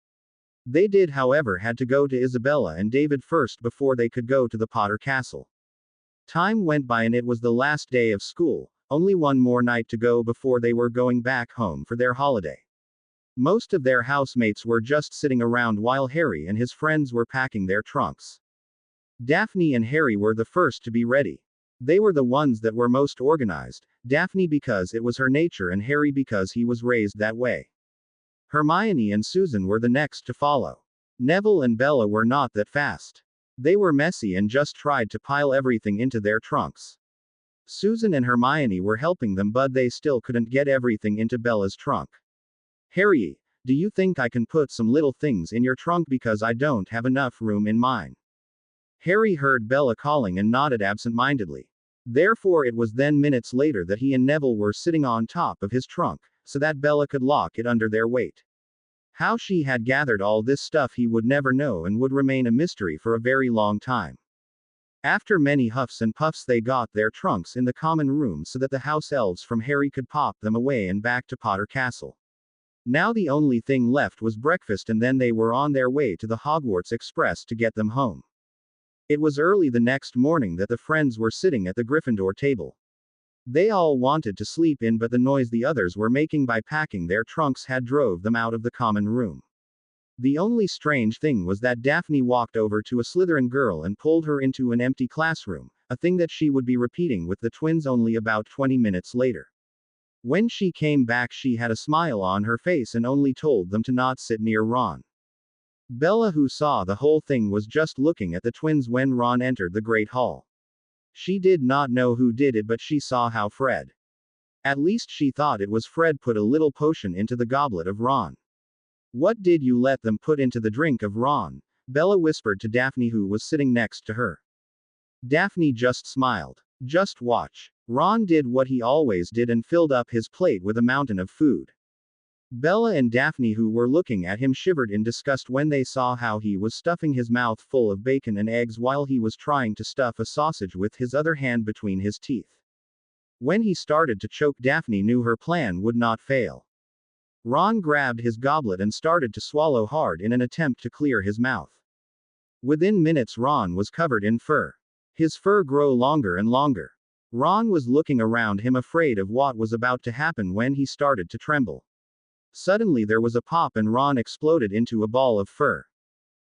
They did, however, had to go to Isabella and David first before they could go to the Potter Castle. Time went by and it was the last day of school, only one more night to go before they were going back home for their holiday. Most of their housemates were just sitting around while Harry and his friends were packing their trunks. Daphne and Harry were the first to be ready. They were the ones that were most organized, Daphne because it was her nature and Harry because he was raised that way. Hermione and Susan were the next to follow. Neville and Bella were not that fast. They were messy and just tried to pile everything into their trunks. Susan and Hermione were helping them, but they still couldn't get everything into Bella's trunk. "Harry, do you think I can put some little things in your trunk, because I don't have enough room in mine?" Harry heard Bella calling and nodded absent-mindedly. Therefore it was then minutes later that he and Neville were sitting on top of his trunk, so that Bella could lock it under their weight. How she had gathered all this stuff he would never know, and would remain a mystery for a very long time. After many huffs and puffs they got their trunks in the common room so that the house elves from Harry could pop them away and back to Potter Castle. Now the only thing left was breakfast, and then they were on their way to the Hogwarts Express to get them home. It was early the next morning that the friends were sitting at the Gryffindor table. They all wanted to sleep in, but the noise the others were making by packing their trunks had drove them out of the common room. The only strange thing was that Daphne walked over to a Slytherin girl and pulled her into an empty classroom, a thing that she would be repeating with the twins only about 20 minutes later. When she came back, she had a smile on her face and only told them to not sit near Ron. Bella, who saw the whole thing, was just looking at the twins when Ron entered the Great Hall. She did not know who did it, but she saw how Fred. At least she thought it was Fred put a little potion into the goblet of Ron. "What did you let them put into the drink of Ron?" Bella whispered to Daphne, who was sitting next to her. Daphne just smiled. "Just watch. Ron did what he always did and filled up his plate with a mountain of food." Bella and Daphne, who were looking at him, shivered in disgust when they saw how he was stuffing his mouth full of bacon and eggs while he was trying to stuff a sausage with his other hand between his teeth. When he started to choke, Daphne knew her plan would not fail. Ron grabbed his goblet and started to swallow hard in an attempt to clear his mouth. Within minutes, Ron was covered in fur. His fur grew longer and longer. Ron was looking around him, afraid of what was about to happen, when he started to tremble. Suddenly there was a pop and Ron exploded into a ball of fur.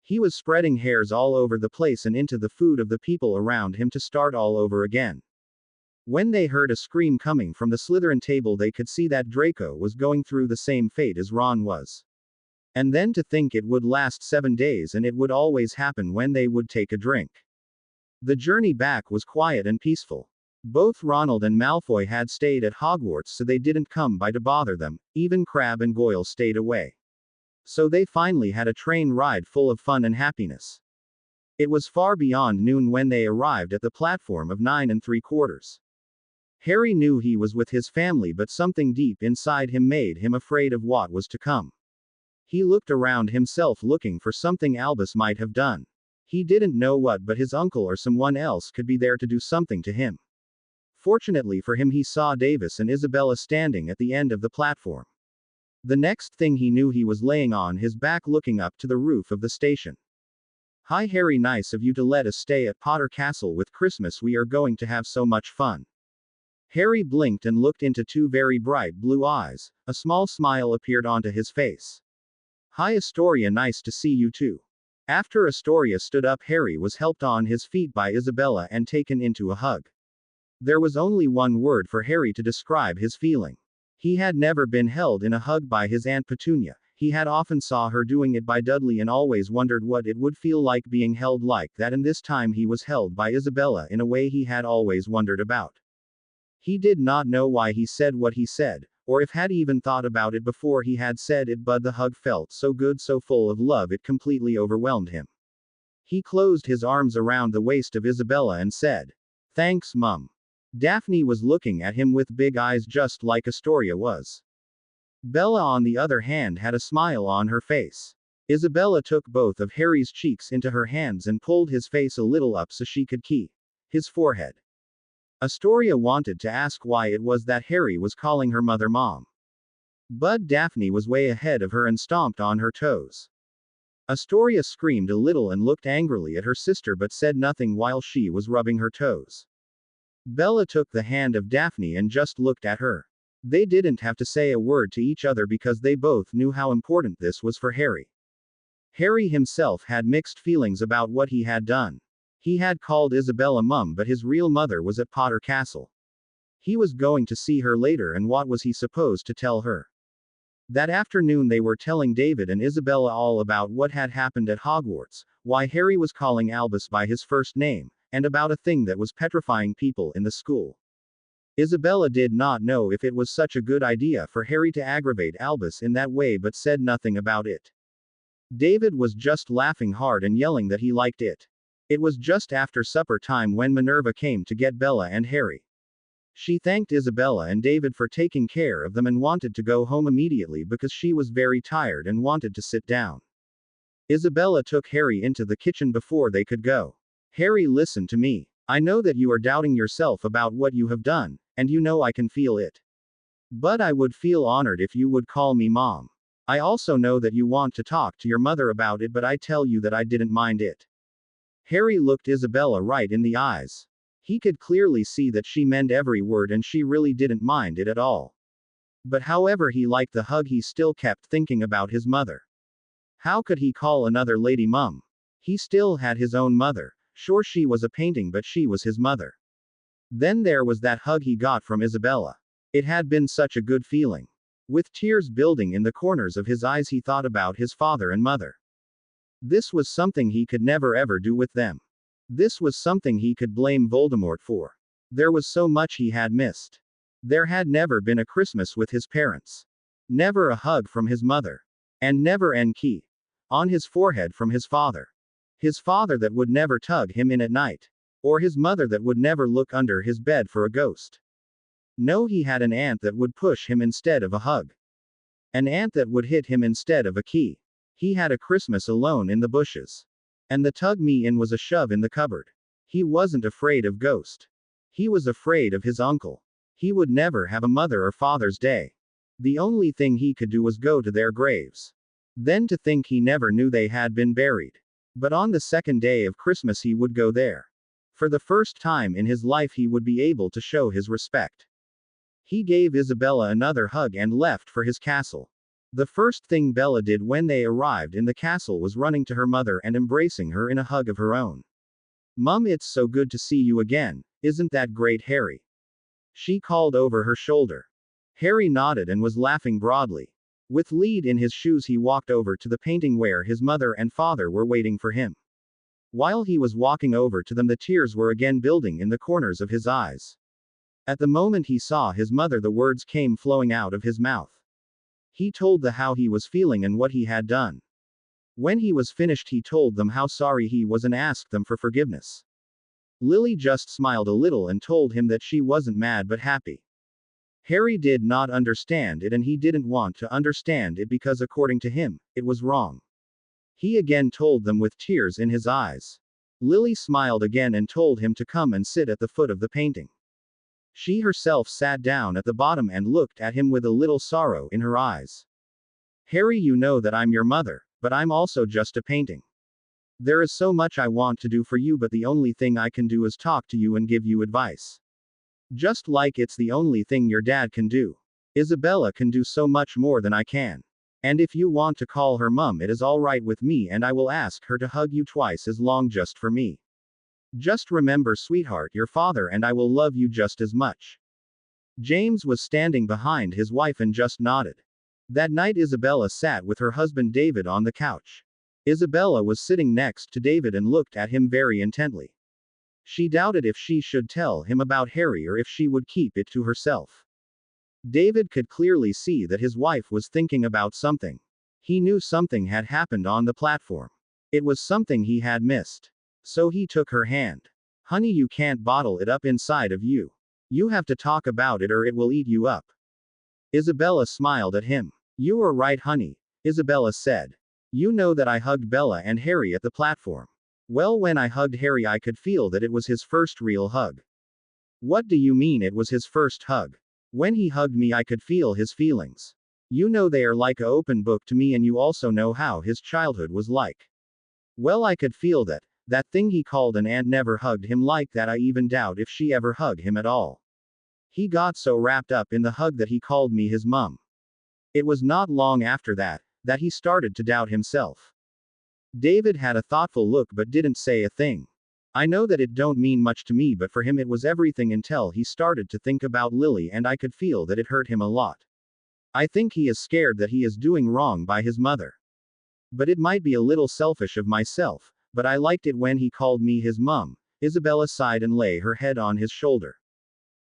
He was spreading hairs all over the place and into the food of the people around him to start all over again. When they heard a scream coming from the Slytherin table, they could see that Draco was going through the same fate as Ron was. And then to think it would last 7 days and it would always happen when they would take a drink. The journey back was quiet and peaceful. Both Ronald and Malfoy had stayed at Hogwarts, so they didn't come by to bother them. Even Crabbe and Goyle stayed away. So they finally had a train ride full of fun and happiness. It was far beyond noon when they arrived at the platform of 9 3/4. Harry knew he was with his family, but something deep inside him made him afraid of what was to come. He looked around himself, looking for something Albus might have done. He didn't know what, but his uncle or someone else could be there to do something to him. Fortunately for him, he saw Davis and Isabella standing at the end of the platform. The next thing he knew, he was laying on his back looking up to the roof of the station. "Hi Harry, nice of you to let us stay at Potter Castle with Christmas. We are going to have so much fun." Harry blinked and looked into two very bright blue eyes. A small smile appeared onto his face. "Hi Astoria, nice to see you too." After Astoria stood up, Harry was helped on his feet by Isabella and taken into a hug. There was only one word for Harry to describe his feeling. He had never been held in a hug by his Aunt Petunia. He had often saw her doing it by Dudley and always wondered what it would feel like being held like that, and this time he was held by Isabella in a way he had always wondered about. He did not know why he said what he said, or if had even thought about it before he had said it, but the hug felt so good, so full of love, it completely overwhelmed him. He closed his arms around the waist of Isabella and said, "Thanks, Mum." Daphne was looking at him with big eyes, just like Astoria was. Bella, on the other hand, had a smile on her face. Isabella took both of Harry's cheeks into her hands and pulled his face a little up so she could kiss his forehead. Astoria wanted to ask why it was that Harry was calling her mother Mom. But Daphne was way ahead of her and stomped on her toes. Astoria screamed a little and looked angrily at her sister, but said nothing while she was rubbing her toes. Bella took the hand of Daphne and just looked at her. They didn't have to say a word to each other because they both knew how important this was for Harry. Harry himself had mixed feelings about what he had done. He had called Isabella Mum, but his real mother was at Potter Castle. He was going to see her later, and what was he supposed to tell her? That afternoon they were telling David and Isabella all about what had happened at Hogwarts, why Harry was calling Albus by his first name, and about a thing that was petrifying people in the school. Isabella did not know if it was such a good idea for Harry to aggravate Albus in that way, but said nothing about it. David was just laughing hard and yelling that he liked it. It was just after supper time when Minerva came to get Bella and Harry. She thanked Isabella and David for taking care of them and wanted to go home immediately because she was very tired and wanted to sit down. Isabella took Harry into the kitchen before they could go. "Harry, listen to me. I know that you are doubting yourself about what you have done, and you know I can feel it. But I would feel honored if you would call me Mom. I also know that you want to talk to your mother about it, but I tell you that I didn't mind it." Harry looked Isabella right in the eyes. He could clearly see that she meant every word and she really didn't mind it at all. But however he liked the hug, he still kept thinking about his mother. How could he call another lady Mum? He still had his own mother. Sure, she was a painting, but she was his mother. Then there was that hug he got from Isabella. It had been such a good feeling. With tears building in the corners of his eyes, he thought about his father and mother. This was something he could never ever do with them. This was something he could blame Voldemort for. There was so much he had missed. There had never been a Christmas with his parents. Never a hug from his mother. And never an kiss on his forehead from his father. His father that would never tug him in at night. Or his mother that would never look under his bed for a ghost. No, he had an aunt that would push him instead of a hug. An ant that would hit him instead of a key. He had a Christmas alone in the bushes. And the tug me in was a shove in the cupboard. He wasn't afraid of ghost. He was afraid of his uncle. He would never have a Mother or Father's Day. The only thing he could do was go to their graves. Then to think he never knew they had been buried. But on the second day of Christmas he would go there. For the first time in his life he would be able to show his respect. He gave Isabella another hug and left for his castle. The first thing Bella did when they arrived in the castle was running to her mother and embracing her in a hug of her own. "Mum, it's so good to see you again, isn't that great, Harry?" she called over her shoulder. Harry nodded and was laughing broadly. With lead in his shoes he walked over to the painting where his mother and father were waiting for him. While he was walking over to them the tears were again building in the corners of his eyes. At the moment he saw his mother the words came flowing out of his mouth. He told them how he was feeling and what he had done. When he was finished he told them how sorry he was and asked them for forgiveness. Lily just smiled a little and told him that she wasn't mad but happy. Harry did not understand it and he didn't want to understand it because according to him, it was wrong. He again told them with tears in his eyes. Lily smiled again and told him to come and sit at the foot of the painting. She herself sat down at the bottom and looked at him with a little sorrow in her eyes. "Harry, you know that I'm your mother, but I'm also just a painting. There is so much I want to do for you, but the only thing I can do is talk to you and give you advice. Just like it's the only thing your dad can do. Isabella can do so much more than I can. And if you want to call her mum, it is all right with me, and I will ask her to hug you twice as long just for me. Just remember, sweetheart, your father and I will love you just as much." James was standing behind his wife and just nodded. That night Isabella sat with her husband David on the couch. Isabella was sitting next to David and looked at him very intently. She doubted if she should tell him about Harry or if she would keep it to herself. David could clearly see that his wife was thinking about something. He knew something had happened on the platform. It was something he had missed. So he took her hand. "Honey, you can't bottle it up inside of you. You have to talk about it or it will eat you up." Isabella smiled at him. "You are right, honey," Isabella said. "You know that I hugged Bella and Harry at the platform. Well, when I hugged Harry I could feel that it was his first real hug." "What do you mean it was his first hug?" "When he hugged me I could feel his feelings. You know they are like a open book to me, and you also know how his childhood was like. Well, I could feel that. That thing he called an ant never hugged him like that. I even doubt if she ever hugged him at all. He got so wrapped up in the hug that he called me his mum. It was not long after that he started to doubt himself." David had a thoughtful look but didn't say a thing. "I know that it don't mean much to me, but for him it was everything until he started to think about Lily, and I could feel that it hurt him a lot. I think he is scared that he is doing wrong by his mother. But it might be a little selfish of myself, but I liked it when he called me his mum." Isabella sighed and lay her head on his shoulder.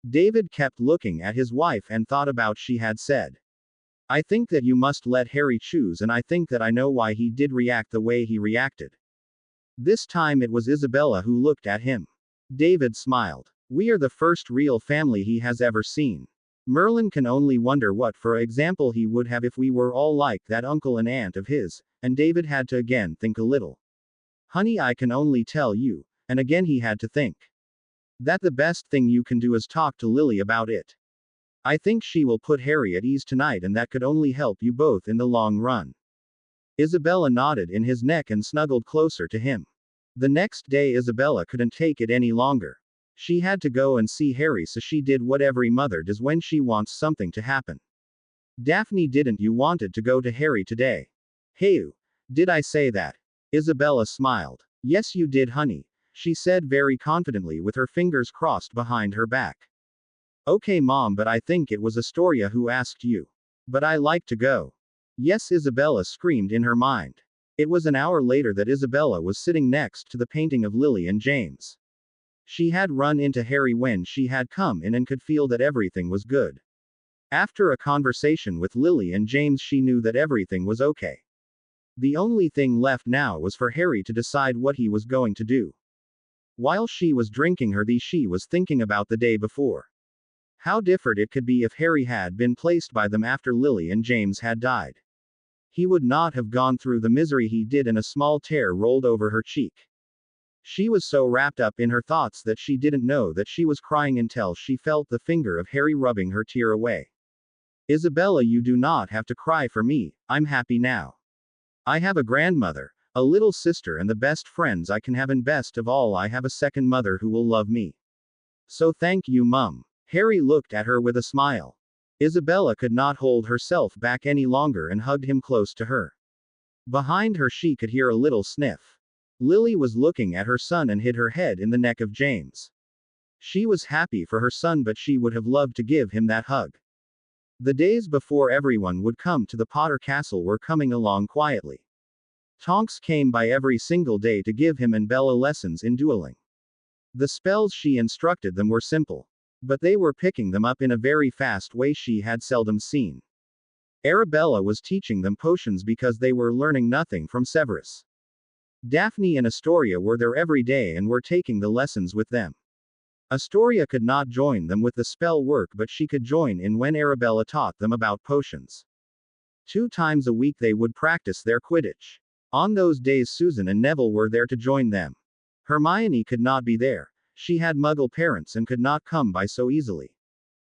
David kept looking at his wife and thought about what she had said. "I think that you must let Harry choose, and I think that I know why he did react the way he reacted." This time it was Isabella who looked at him. David smiled. "We are the first real family he has ever seen. Merlin can only wonder what, for example, he would have if we were all like that uncle and aunt of his," and David had to again think a little. "Honey, I can only tell you," and again he had to think, "that the best thing you can do is talk to Lily about it. I think she will put Harry at ease tonight, and that could only help you both in the long run." Isabella nodded in his neck and snuggled closer to him. The next day Isabella couldn't take it any longer. She had to go and see Harry, so she did what every mother does when she wants something to happen. "Daphne, didn't you wanted to go to Harry today?" "Hey, did I say that?" Isabella smiled. "Yes you did, honey," she said very confidently with her fingers crossed behind her back. "Okay mom, but I think it was Astoria who asked you. But I like to go." "Yes," Isabella screamed in her mind. It was an hour later that Isabella was sitting next to the painting of Lily and James. She had run into Harry when she had come in and could feel that everything was good. After a conversation with Lily and James she knew that everything was okay. The only thing left now was for Harry to decide what he was going to do. While she was drinking her tea she was thinking about the day before. How different it could be if Harry had been placed by them after Lily and James had died. He would not have gone through the misery he did, and a small tear rolled over her cheek. She was so wrapped up in her thoughts that she didn't know that she was crying until she felt the finger of Harry rubbing her tear away. Isabella, you do not have to cry for me, I'm happy now. I have a grandmother, a little sister, and the best friends I can have, and best of all, I have a second mother who will love me. So thank you, Mum. Harry looked at her with a smile. Isabella could not hold herself back any longer and hugged him close to her. Behind her she could hear a little sniff. Lily was looking at her son and hid her head in the neck of James. She was happy for her son, but she would have loved to give him that hug. The days before everyone would come to the Potter Castle were coming along quietly. Tonks came by every single day to give him and Bella lessons in dueling. The spells she instructed them were simple, but they were picking them up in a very fast way she had seldom seen. Arabella was teaching them potions because they were learning nothing from Severus. Daphne and Astoria were there every day and were taking the lessons with them. Astoria could not join them with the spell work, but she could join in when Arabella taught them about potions. 2 times a week they would practice their Quidditch. On those days Susan and Neville were there to join them. Hermione could not be there. She had Muggle parents and could not come by so easily.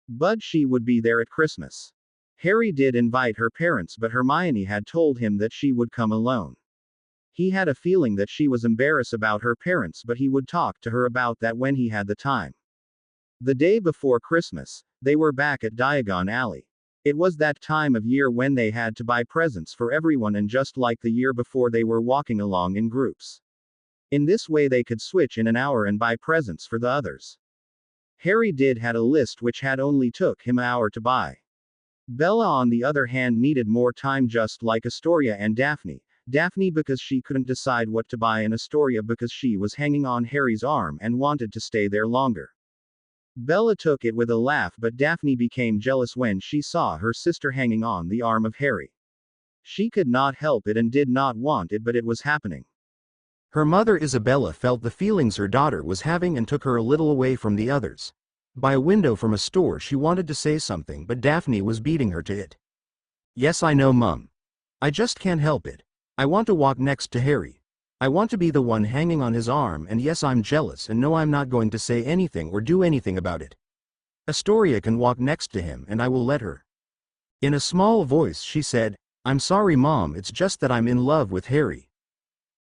But she would be there at Christmas. Harry did invite her parents, but Hermione had told him that she would come alone. He had a feeling that she was embarrassed about her parents, but he would talk to her about that when he had the time. The day before Christmas, they were back at Diagon Alley. It was that time of year when they had to buy presents for everyone, and just like the year before, they were walking along in groups. In this way they could switch in an hour and buy presents for the others. Harry had a list which had only took him an hour to buy. Bella on the other hand needed more time, just like Astoria and Daphne. Daphne because she couldn't decide what to buy, and Astoria because she was hanging on Harry's arm and wanted to stay there longer. Bella took it with a laugh, but Daphne became jealous when she saw her sister hanging on the arm of Harry. She could not help it and did not want it, but it was happening. Her mother Isabella felt the feelings her daughter was having and took her a little away from the others. By a window from a store she wanted to say something, but Daphne was beating her to it. Yes, I know, Mum. I just can't help it. I want to walk next to Harry. I want to be the one hanging on his arm, and yes, I'm jealous, and no, I'm not going to say anything or do anything about it. Astoria can walk next to him and I will let her. In a small voice she said, I'm sorry, Mom, it's just that I'm in love with Harry.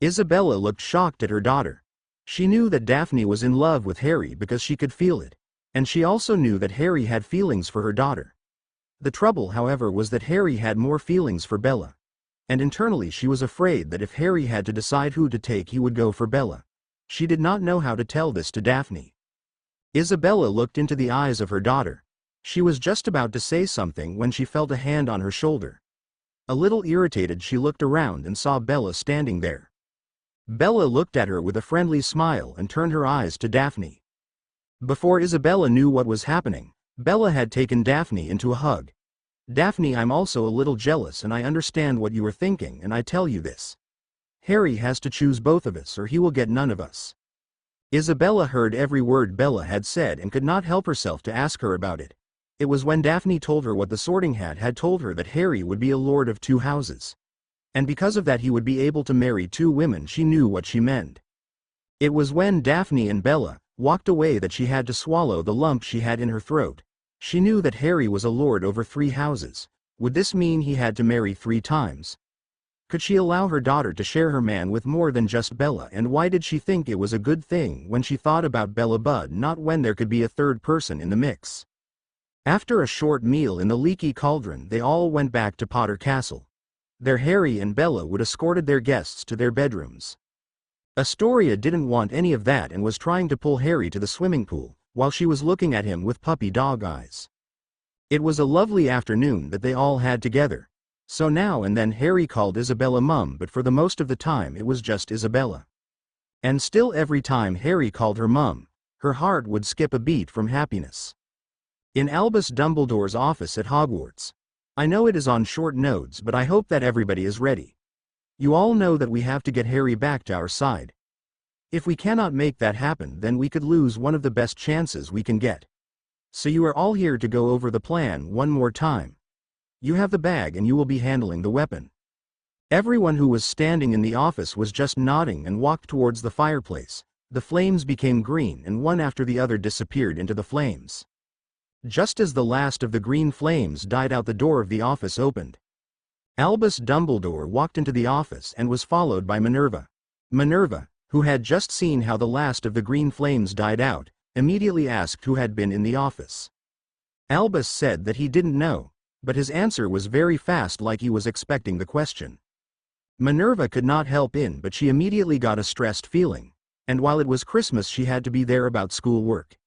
Isabella looked shocked at her daughter. She knew that Daphne was in love with Harry because she could feel it. And she also knew that Harry had feelings for her daughter. The trouble, however, was that Harry had more feelings for Bella. And internally she was afraid that if Harry had to decide who to take, he would go for Bella. She did not know how to tell this to Daphne. Isabella looked into the eyes of her daughter. She was just about to say something when she felt a hand on her shoulder. A little irritated, she looked around and saw Bella standing there. Bella looked at her with a friendly smile and turned her eyes to Daphne. Before Isabella knew what was happening, Bella had taken Daphne into a hug. Daphne, I'm also a little jealous, and I understand what you are thinking, and I tell you this. Harry has to choose both of us or he will get none of us. Isabella heard every word Bella had said and could not help herself to ask her about it. It was when Daphne told her what the Sorting Hat had told her, that Harry would be a lord of 2 houses. And because of that he would be able to marry 2 women, she knew what she meant. It was when Daphne and Bella walked away that she had to swallow the lump she had in her throat. She knew that Harry was a lord over 3 houses. Would this mean he had to marry 3 times? Could she allow her daughter to share her man with more than just Bella, and why did she think it was a good thing when she thought about Bella Budd, not when there could be a third person in the mix? After a short meal in the Leaky Cauldron, they all went back to Potter Castle. There Harry and Bella would escorted their guests to their bedrooms. Astoria didn't want any of that and was trying to pull Harry to the swimming pool, while she was looking at him with puppy dog eyes. It was a lovely afternoon that they all had together. So now and then Harry called Isabella Mum, but for the most of the time it was just Isabella. And still every time Harry called her Mum, her heart would skip a beat from happiness. In Albus Dumbledore's office at Hogwarts. I know it is on short notes, but I hope that everybody is ready. You all know that we have to get Harry back to our side. If we cannot make that happen, then we could lose one of the best chances we can get. So you are all here to go over the plan one more time. You have the bag and you will be handling the weapon. Everyone who was standing in the office was just nodding and walked towards the fireplace. The flames became green and one after the other disappeared into the flames. Just as the last of the green flames died out, the door of the office opened. Albus Dumbledore walked into the office and was followed by Minerva. Minerva, who had just seen how the last of the green flames died out, immediately asked who had been in the office. Albus said that he didn't know, but his answer was very fast, like he was expecting the question. Minerva could not help but she immediately got a stressed feeling, and while it was Christmas she had to be there about school work.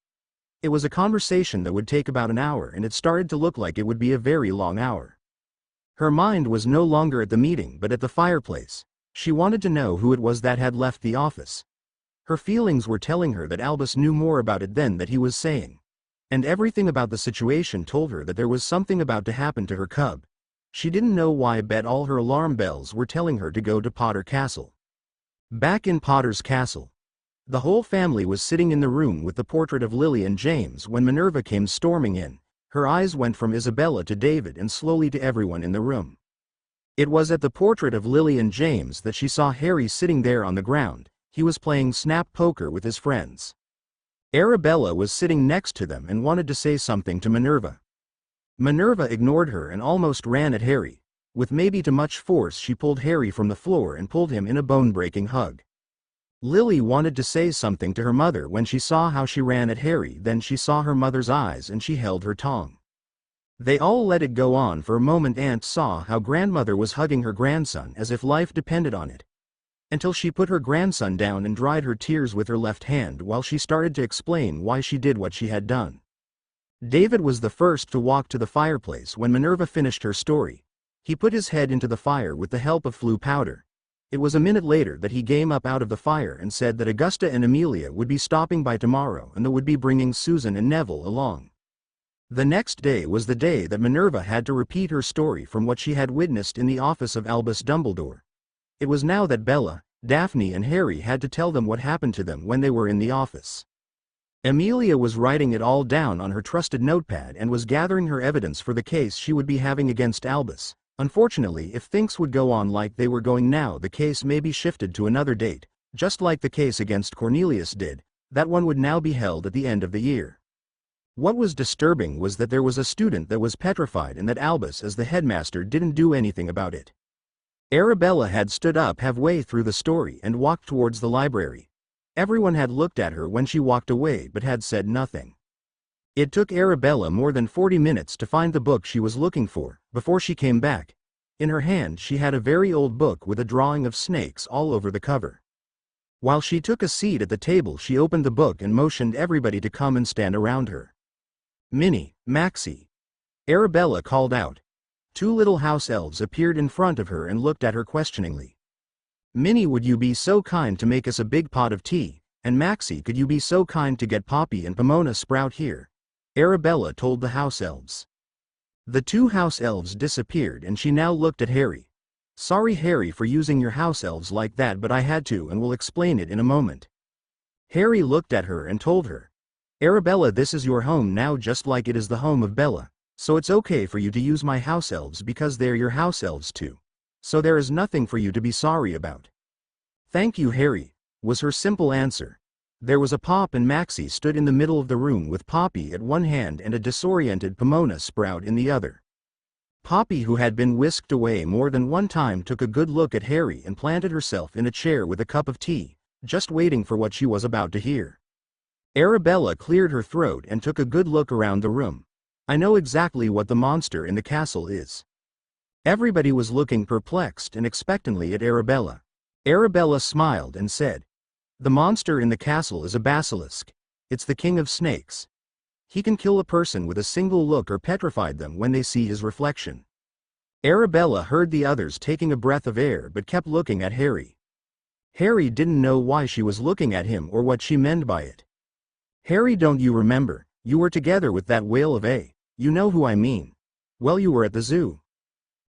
It was a conversation that would take about an hour and it started to look like it would be a very long hour. Her mind was no longer at the meeting but at the fireplace. She wanted to know who it was that had left the office. Her feelings were telling her that Albus knew more about it than that he was saying. And everything about the situation told her that there was something about to happen to her cub. She didn't know why, but all her alarm bells were telling her to go to Potter Castle. Back in Potter's Castle, the whole family was sitting in the room with the portrait of Lily and James when Minerva came storming in. Her eyes went from Isabella to David and slowly to everyone in the room. It was at the portrait of Lily and James that she saw Harry sitting there on the ground. He was playing snap poker with his friends. Arabella was sitting next to them and wanted to say something to Minerva. Minerva ignored her and almost ran at Harry. With maybe too much force she pulled Harry from the floor and pulled him in a bone-breaking hug. Lily wanted to say something to her mother when she saw how she ran at Harry, then she saw her mother's eyes and she held her tongue. They all let it go on for a moment. Aunt saw how grandmother was hugging her grandson as if life depended on it, until she put her grandson down and dried her tears with her left hand while she started to explain why she did what she had done. David was the first to walk to the fireplace when Minerva finished her story. He put his head into the fire with the help of Floo powder. It was a minute later that he came up out of the fire and said that Augusta and Amelia would be stopping by tomorrow and they would be bringing Susan and Neville along. The next day was the day that Minerva had to repeat her story from what she had witnessed in the office of Albus Dumbledore. It was now that Bella, Daphne and Harry had to tell them what happened to them when they were in the office. Amelia was writing it all down on her trusted notepad and was gathering her evidence for the case she would be having against Albus. Unfortunately, if things would go on like they were going now, the case may be shifted to another date, just like the case against Cornelius did. That one would now be held at the end of the year. What was disturbing was that there was a student that was petrified and that Albus, as the headmaster, didn't do anything about it. Arabella had stood up halfway through the story and walked towards the library. Everyone had looked at her when she walked away but had said nothing. It took Arabella more than 40 minutes to find the book she was looking for, before she came back. In her hand she had a very old book with a drawing of snakes all over the cover. While she took a seat at the table, she opened the book and motioned everybody to come and stand around her. "Minnie, Maxie," Arabella called out. Two little house elves appeared in front of her and looked at her questioningly. "Minnie, would you be so kind to make us a big pot of tea, and Maxie, could you be so kind to get Poppy and Pomona Sprout here?" Arabella told the house elves. The two house elves disappeared and she now looked at Harry. "Sorry, Harry, for using your house elves like that, but I had to and will explain it in a moment." Harry looked at her and told her, "Arabella, this is your home now, just like it is the home of Bella, so it's okay for you to use my house elves because they're your house elves too. So there is nothing for you to be sorry about." "Thank you, Harry," was her simple answer. There was a Pop and Maxie stood in the middle of the room with Poppy at one hand and a disoriented Pomona Sprout in the other. Poppy, who had been whisked away more than one time, took a good look at Harry and planted herself in a chair with a cup of tea, just waiting for what she was about to hear. Arabella cleared her throat and took a good look around the room. "I know exactly what the monster in the castle is." Everybody was looking perplexed and expectantly at Arabella. Arabella smiled and said, "The monster in the castle is a basilisk. It's the king of snakes. He can kill a person with a single look or petrify them when they see his reflection." Arabella heard the others taking a breath of air but kept looking at Harry. Harry didn't know why she was looking at him or what she meant by it. "Harry, don't you remember? You were together with that whale of a... You know who I mean. Well, you were at the zoo."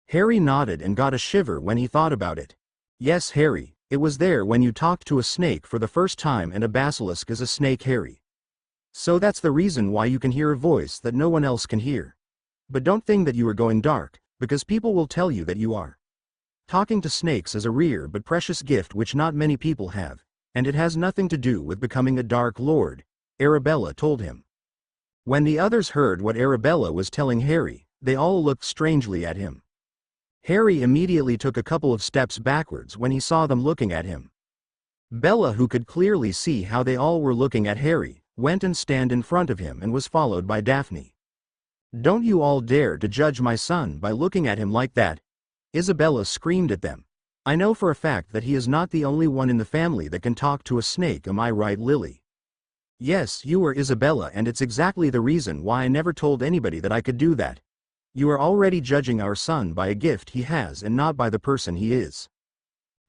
Harry nodded and got a shiver when he thought about it. "Yes, Harry, it was there when you talked to a snake for the first time, and a basilisk is a snake, Harry." So that's the reason why you can hear a voice that no one else can hear. But don't think that you are going dark, because people will tell you that you are. Talking to snakes is a rare but precious gift which not many people have, and it has nothing to do with becoming a Dark Lord, Arabella told him. When the others heard what Arabella was telling Harry, they all looked strangely at him. Harry immediately took a couple of steps backwards when he saw them looking at him. Bella, who could clearly see how they all were looking at Harry, went and stand in front of him and was followed by Daphne. "Don't you all dare to judge my son by looking at him like that," Isabella screamed at them. "I know for a fact that he is not the only one in the family that can talk to a snake, am I right, Lily?" "Yes, you are, Isabella, and it's exactly the reason why I never told anybody that I could do that. You are already judging our son by a gift he has and not by the person he is."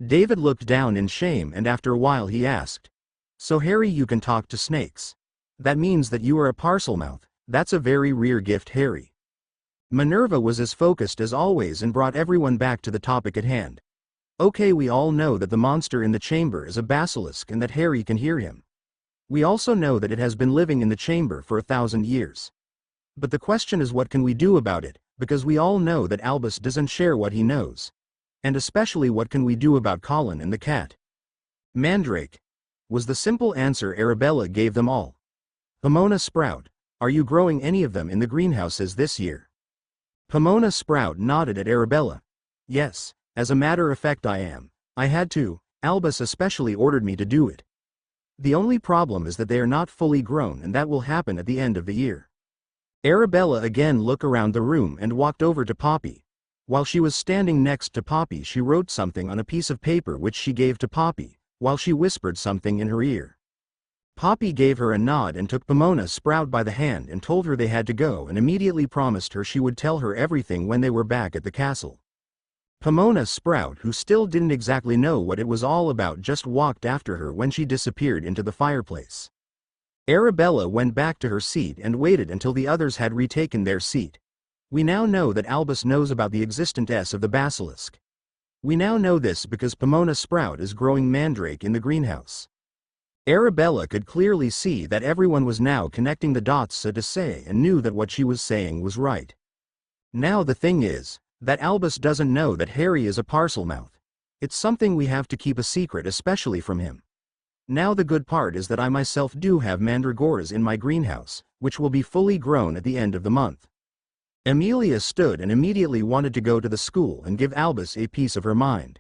David looked down in shame, and after a while he asked, "So Harry, you can talk to snakes? That means that you are a Parselmouth. That's a very rare gift, Harry." Minerva was as focused as always and brought everyone back to the topic at hand. "Okay, we all know that the monster in the chamber is a basilisk and that Harry can hear him. We also know that it has been living in the chamber for 1,000 years. But the question is, what can we do about it, because we all know that Albus doesn't share what he knows. And especially, what can we do about Colin and the cat?" "Mandrake," was the simple answer Arabella gave them all. "Pomona Sprout, are you growing any of them in the greenhouses this year?" Pomona Sprout nodded at Arabella. "Yes, as a matter of fact I am. I had to, Albus especially ordered me to do it. The only problem is that they are not fully grown, and that will happen at the end of the year." Arabella again looked around the room and walked over to Poppy. While she was standing next to Poppy, she wrote something on a piece of paper which she gave to Poppy, while she whispered something in her ear. Poppy gave her a nod and took Pomona Sprout by the hand and told her they had to go, and immediately promised her she would tell her everything when they were back at the castle. Pomona Sprout, who still didn't exactly know what it was all about, just walked after her when she disappeared into the fireplace. Arabella went back to her seat and waited until the others had retaken their seat. "We now know that Albus knows about the existence of the basilisk. We now know this because Pomona Sprout is growing mandrake in the greenhouse." Arabella could clearly see that everyone was now connecting the dots, so to say, and knew that what she was saying was right. "Now the thing is, that Albus doesn't know that Harry is a Parselmouth. It's something we have to keep a secret, especially from him. Now the good part is that I myself do have mandragoras in my greenhouse, which will be fully grown at the end of the month." Amelia stood and immediately wanted to go to the school and give Albus a piece of her mind.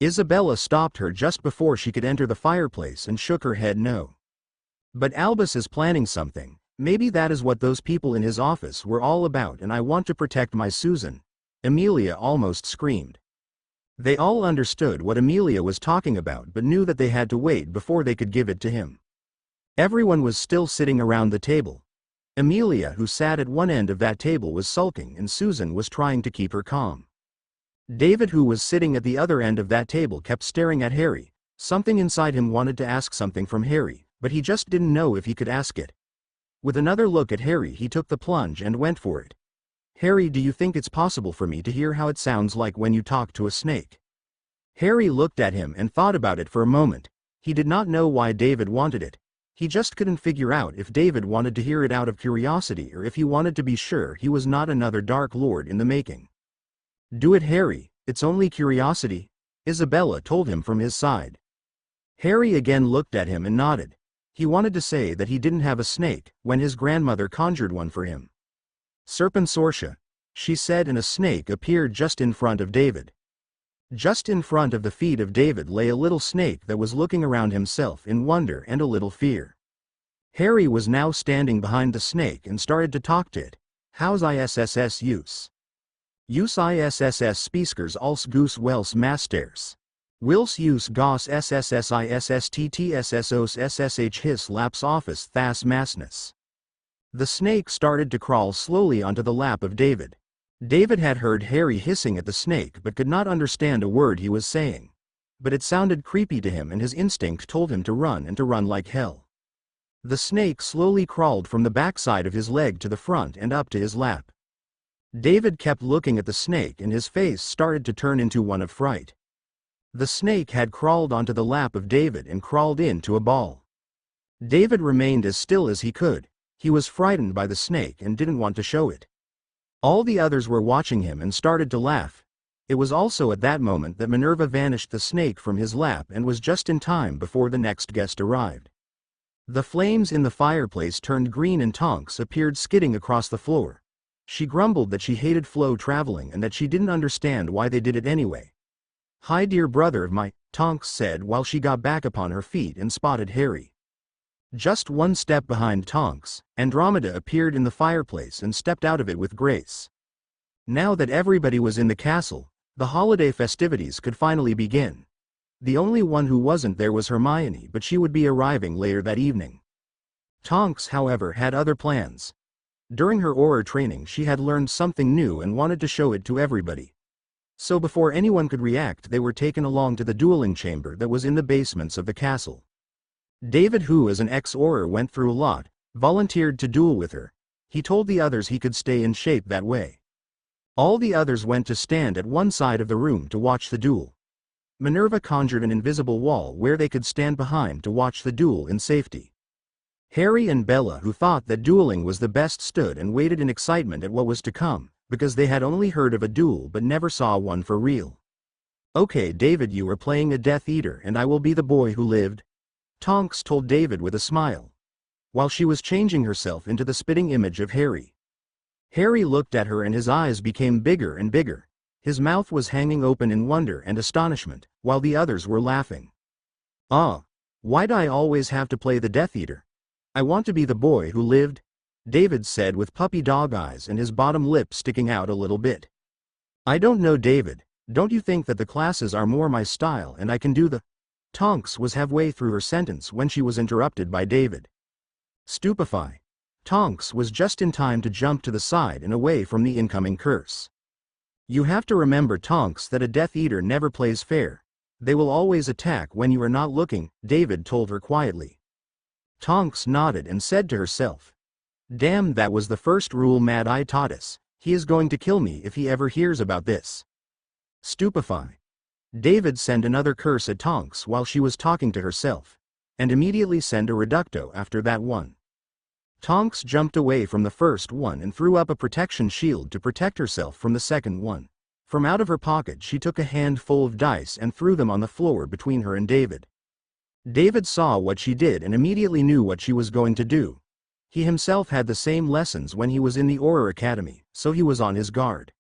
Isabella stopped her just before she could enter the fireplace and shook her head no. "But Albus is planning something. Maybe that is what those people in his office were all about, and I want to protect my Susan," Amelia almost screamed. They all understood what Amelia was talking about, but knew that they had to wait before they could give it to him. Everyone was still sitting around the table. Amelia, who sat at one end of that table, was sulking, and Susan was trying to keep her calm. David, who was sitting at the other end of that table, kept staring at Harry. Something inside him wanted to ask something from Harry, but he just didn't know if he could ask it. With another look at Harry, he took the plunge and went for it. "Harry, do you think it's possible for me to hear how it sounds like when you talk to a snake?" Harry looked at him and thought about it for a moment. He did not know why David wanted it. He just couldn't figure out if David wanted to hear it out of curiosity or if he wanted to be sure he was not another Dark Lord in the making. "Do it, Harry, it's only curiosity," Isabella told him from his side. Harry again looked at him and nodded. He wanted to say that he didn't have a snake when his grandmother conjured one for him. "Serpensortia," she said, and a snake appeared just in front of David. Just in front of the feet of David lay a little snake that was looking around himself in wonder and a little fear. Harry was now standing behind the snake and started to talk to it. "How's ISSS use? Use ISSS speakers als goose wels masters. Wils use gos SSSISSTTSSOS SSH his laps office thas masness." The snake started to crawl slowly onto the lap of David. David had heard Harry hissing at the snake but could not understand a word he was saying. But it sounded creepy to him, and his instinct told him to run, and to run like hell. The snake slowly crawled from the backside of his leg to the front and up to his lap. David kept looking at the snake, and his face started to turn into one of fright. The snake had crawled onto the lap of David and crawled into a ball. David remained as still as he could. He was frightened by the snake and didn't want to show it. All the others were watching him and started to laugh. It was also at that moment that Minerva vanished the snake from his lap and was just in time before the next guest arrived. The flames in the fireplace turned green and Tonks appeared skidding across the floor. She grumbled that she hated Flo traveling and that she didn't understand why they did it anyway. "Hi dear brother of mine," Tonks said while she got back upon her feet and spotted Harry. Just one step behind Tonks, Andromeda appeared in the fireplace and stepped out of it with grace. Now that everybody was in the castle, the holiday festivities could finally begin. The only one who wasn't there was Hermione, but she would be arriving later that evening. Tonks, however, had other plans. During her aura training she had learned something new and wanted to show it to everybody. So before anyone could react, they were taken along to the dueling chamber that was in the basements of the castle. David, who as an ex-Auror went through a lot, volunteered to duel with her. He told the others he could stay in shape that way. All the others went to stand at one side of the room to watch the duel. Minerva conjured an invisible wall where they could stand behind to watch the duel in safety. Harry and Bella, who thought that dueling was the best, stood and waited in excitement at what was to come, because they had only heard of a duel but never saw one for real. "Okay David, you are playing a Death Eater and I will be the boy who lived," Tonks told David with a smile, while she was changing herself into the spitting image of Harry. Harry looked at her and his eyes became bigger and bigger. His mouth was hanging open in wonder and astonishment, while the others were laughing. Why'd I always have to play the Death Eater? I want to be the boy who lived," David said with puppy dog eyes and his bottom lip sticking out a little bit. "I don't know David, don't you think that the classes are more my style and I can do the—" Tonks was halfway through her sentence when she was interrupted by David. Stupefy. Tonks was just in time to jump to the side and away from the incoming curse. "You have to remember, Tonks, that a Death Eater never plays fair. They will always attack when you are not looking," David told her quietly. Tonks nodded and said to herself, "Damn, that was the first rule Mad Eye taught us. He is going to kill me if he ever hears about this." Stupefy. David sent another curse at Tonks while she was talking to herself, and immediately sent a Reducto after that one. Tonks jumped away from the first one and threw up a protection shield to protect herself from the second one. From out of her pocket she took a handful of dice and threw them on the floor between her and David. David saw what she did and immediately knew what she was going to do. He himself had the same lessons when he was in the Auror Academy, so he was on his guard.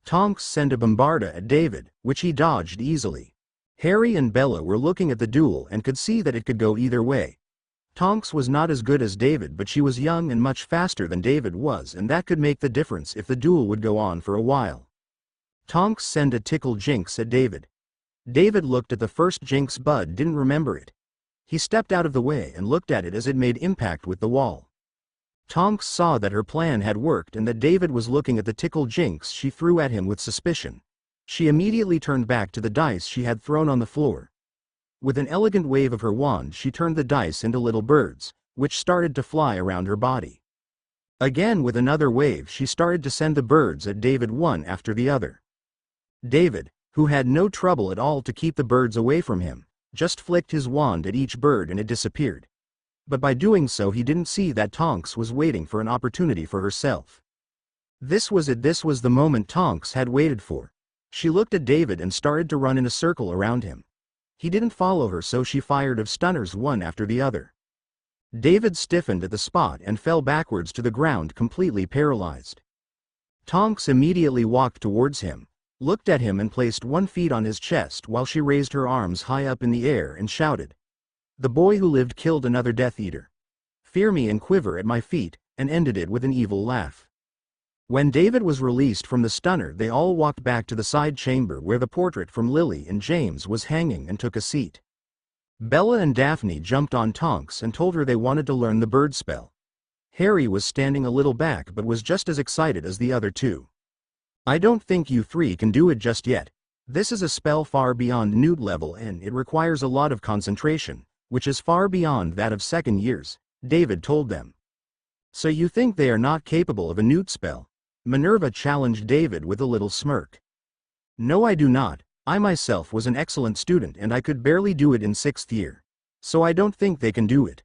Tonks sent a Bombarda at David, which he dodged easily. Harry and Bella were looking at the duel and could see that it could go either way. Tonks was not as good as David, but she was young and much faster than David was, and that could make the difference if the duel would go on for a while. Tonks sent a Tickle Jinx at David. David looked at the first Jinx but didn't remember it. He stepped out of the way and looked at it as it made impact with the wall. Tonks saw that her plan had worked and that David was looking at the Tickle Jinx she threw at him with suspicion. She immediately turned back to the dice she had thrown on the floor. With an elegant wave of her wand she turned the dice into little birds, which started to fly around her body. Again with another wave she started to send the birds at David one after the other. David, who had no trouble at all to keep the birds away from him, just flicked his wand at each bird and it disappeared. But by doing so he didn't see that Tonks was waiting for an opportunity for herself. This was it, this was the moment Tonks had waited for. She looked at David and started to run in a circle around him. He didn't follow her, so she fired of stunners one after the other. David stiffened at the spot and fell backwards to the ground, completely paralyzed. Tonks immediately walked towards him, looked at him and placed 1 foot on his chest while she raised her arms high up in the air and shouted, "The boy who lived killed another Death Eater. Fear me and quiver at my feet," and ended it with an evil laugh. When David was released from the stunner, they all walked back to the side chamber where the portrait from Lily and James was hanging and took a seat. Bella and Daphne jumped on Tonks and told her they wanted to learn the bird spell. Harry was standing a little back but was just as excited as the other two. "I don't think you three can do it just yet. This is a spell far beyond Newt level and it requires a lot of concentration, which is far beyond that of second years," David told them. "So you think they are not capable of a Newt spell?" Minerva challenged David with a little smirk. "No, I do not. I myself was an excellent student and I could barely do it in 6th year. So I don't think they can do it."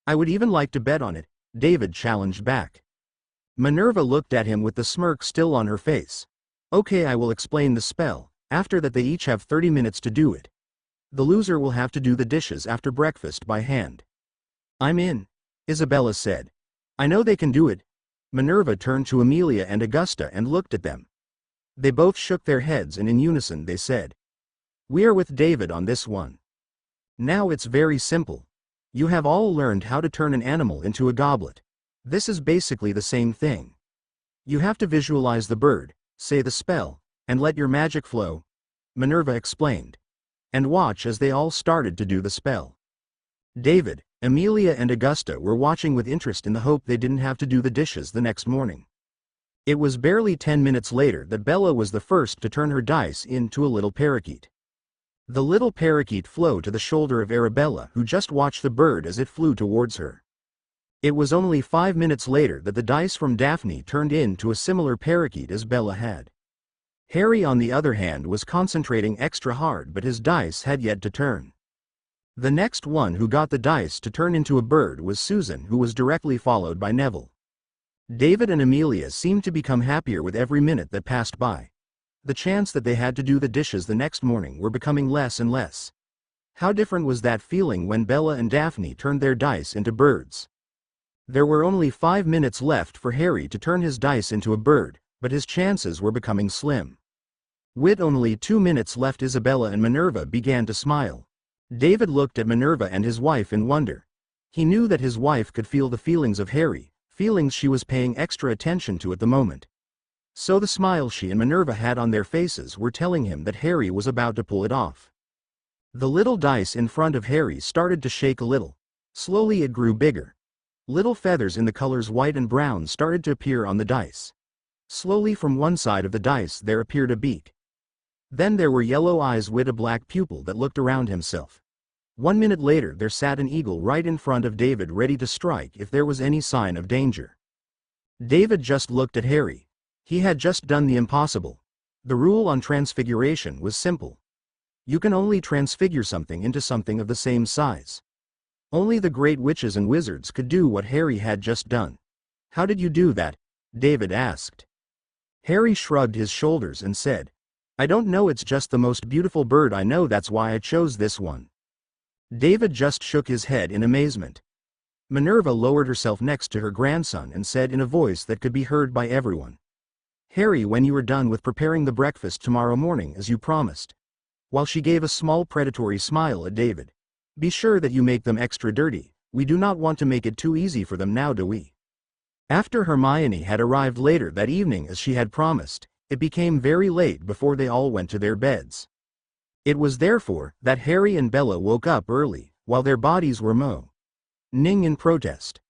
I would even like to bet on it, David challenged back. Minerva looked at him with the smirk still on her face. Okay, I will explain the spell. After that they each have 30 minutes to do it. The loser will have to do the dishes after breakfast by hand. I'm in, Isabella said. I know they can do it. Minerva turned to Amelia and Augusta and looked at them. They both shook their heads and in unison they said, we are with David on this one. Now it's very simple. You have all learned how to turn an animal into a goblet. This is basically the same thing. You have to visualize the bird, say the spell, and let your magic flow, Minerva explained. And watch as they all started to do the spell. David, Amelia and Augusta were watching with interest in the hope they didn't have to do the dishes the next morning. It was barely 10 minutes later that Bella was the first to turn her dice into a little parakeet. The little parakeet flew to the shoulder of Arabella, who just watched the bird as it flew towards her. It was only 5 minutes later that the dice from Daphne turned into a similar parakeet as Bella had. Harry on the other hand was concentrating extra hard, but his dice had yet to turn. The next one who got the dice to turn into a bird was Susan, who was directly followed by Neville. David and Amelia seemed to become happier with every minute that passed by. The chance that they had to do the dishes the next morning were becoming less and less. How different was that feeling when Bella and Daphne turned their dice into birds? There were only 5 minutes left for Harry to turn his dice into a bird, but his chances were becoming slim. With only 2 minutes left, Isabella and Minerva began to smile. David looked at Minerva and his wife in wonder. He knew that his wife could feel the feelings of Harry, feelings she was paying extra attention to at the moment. So the smile she and Minerva had on their faces were telling him that Harry was about to pull it off. The little dice in front of Harry started to shake a little. Slowly it grew bigger. Little feathers in the colors white and brown started to appear on the dice. Slowly from one side of the dice there appeared a beak. Then there were yellow eyes with a black pupil that looked around himself. 1 minute later there sat an eagle right in front of David, ready to strike if there was any sign of danger. David just looked at Harry. He had just done the impossible. The rule on transfiguration was simple. You can only transfigure something into something of the same size. Only the great witches and wizards could do what Harry had just done. How did you do that? David asked. Harry shrugged his shoulders and said, I don't know, it's just the most beautiful bird I know, that's why I chose this one. David just shook his head in amazement. Minerva lowered herself next to her grandson and said in a voice that could be heard by everyone, Harry, when you are done with preparing the breakfast tomorrow morning as you promised. While she gave a small predatory smile at David. Be sure that you make them extra dirty, we do not want to make it too easy for them now, do we? After Hermione had arrived later that evening as she had promised, it became very late before they all went to their beds. It was therefore that Harry and Bella woke up early, while their bodies were moaning in protest.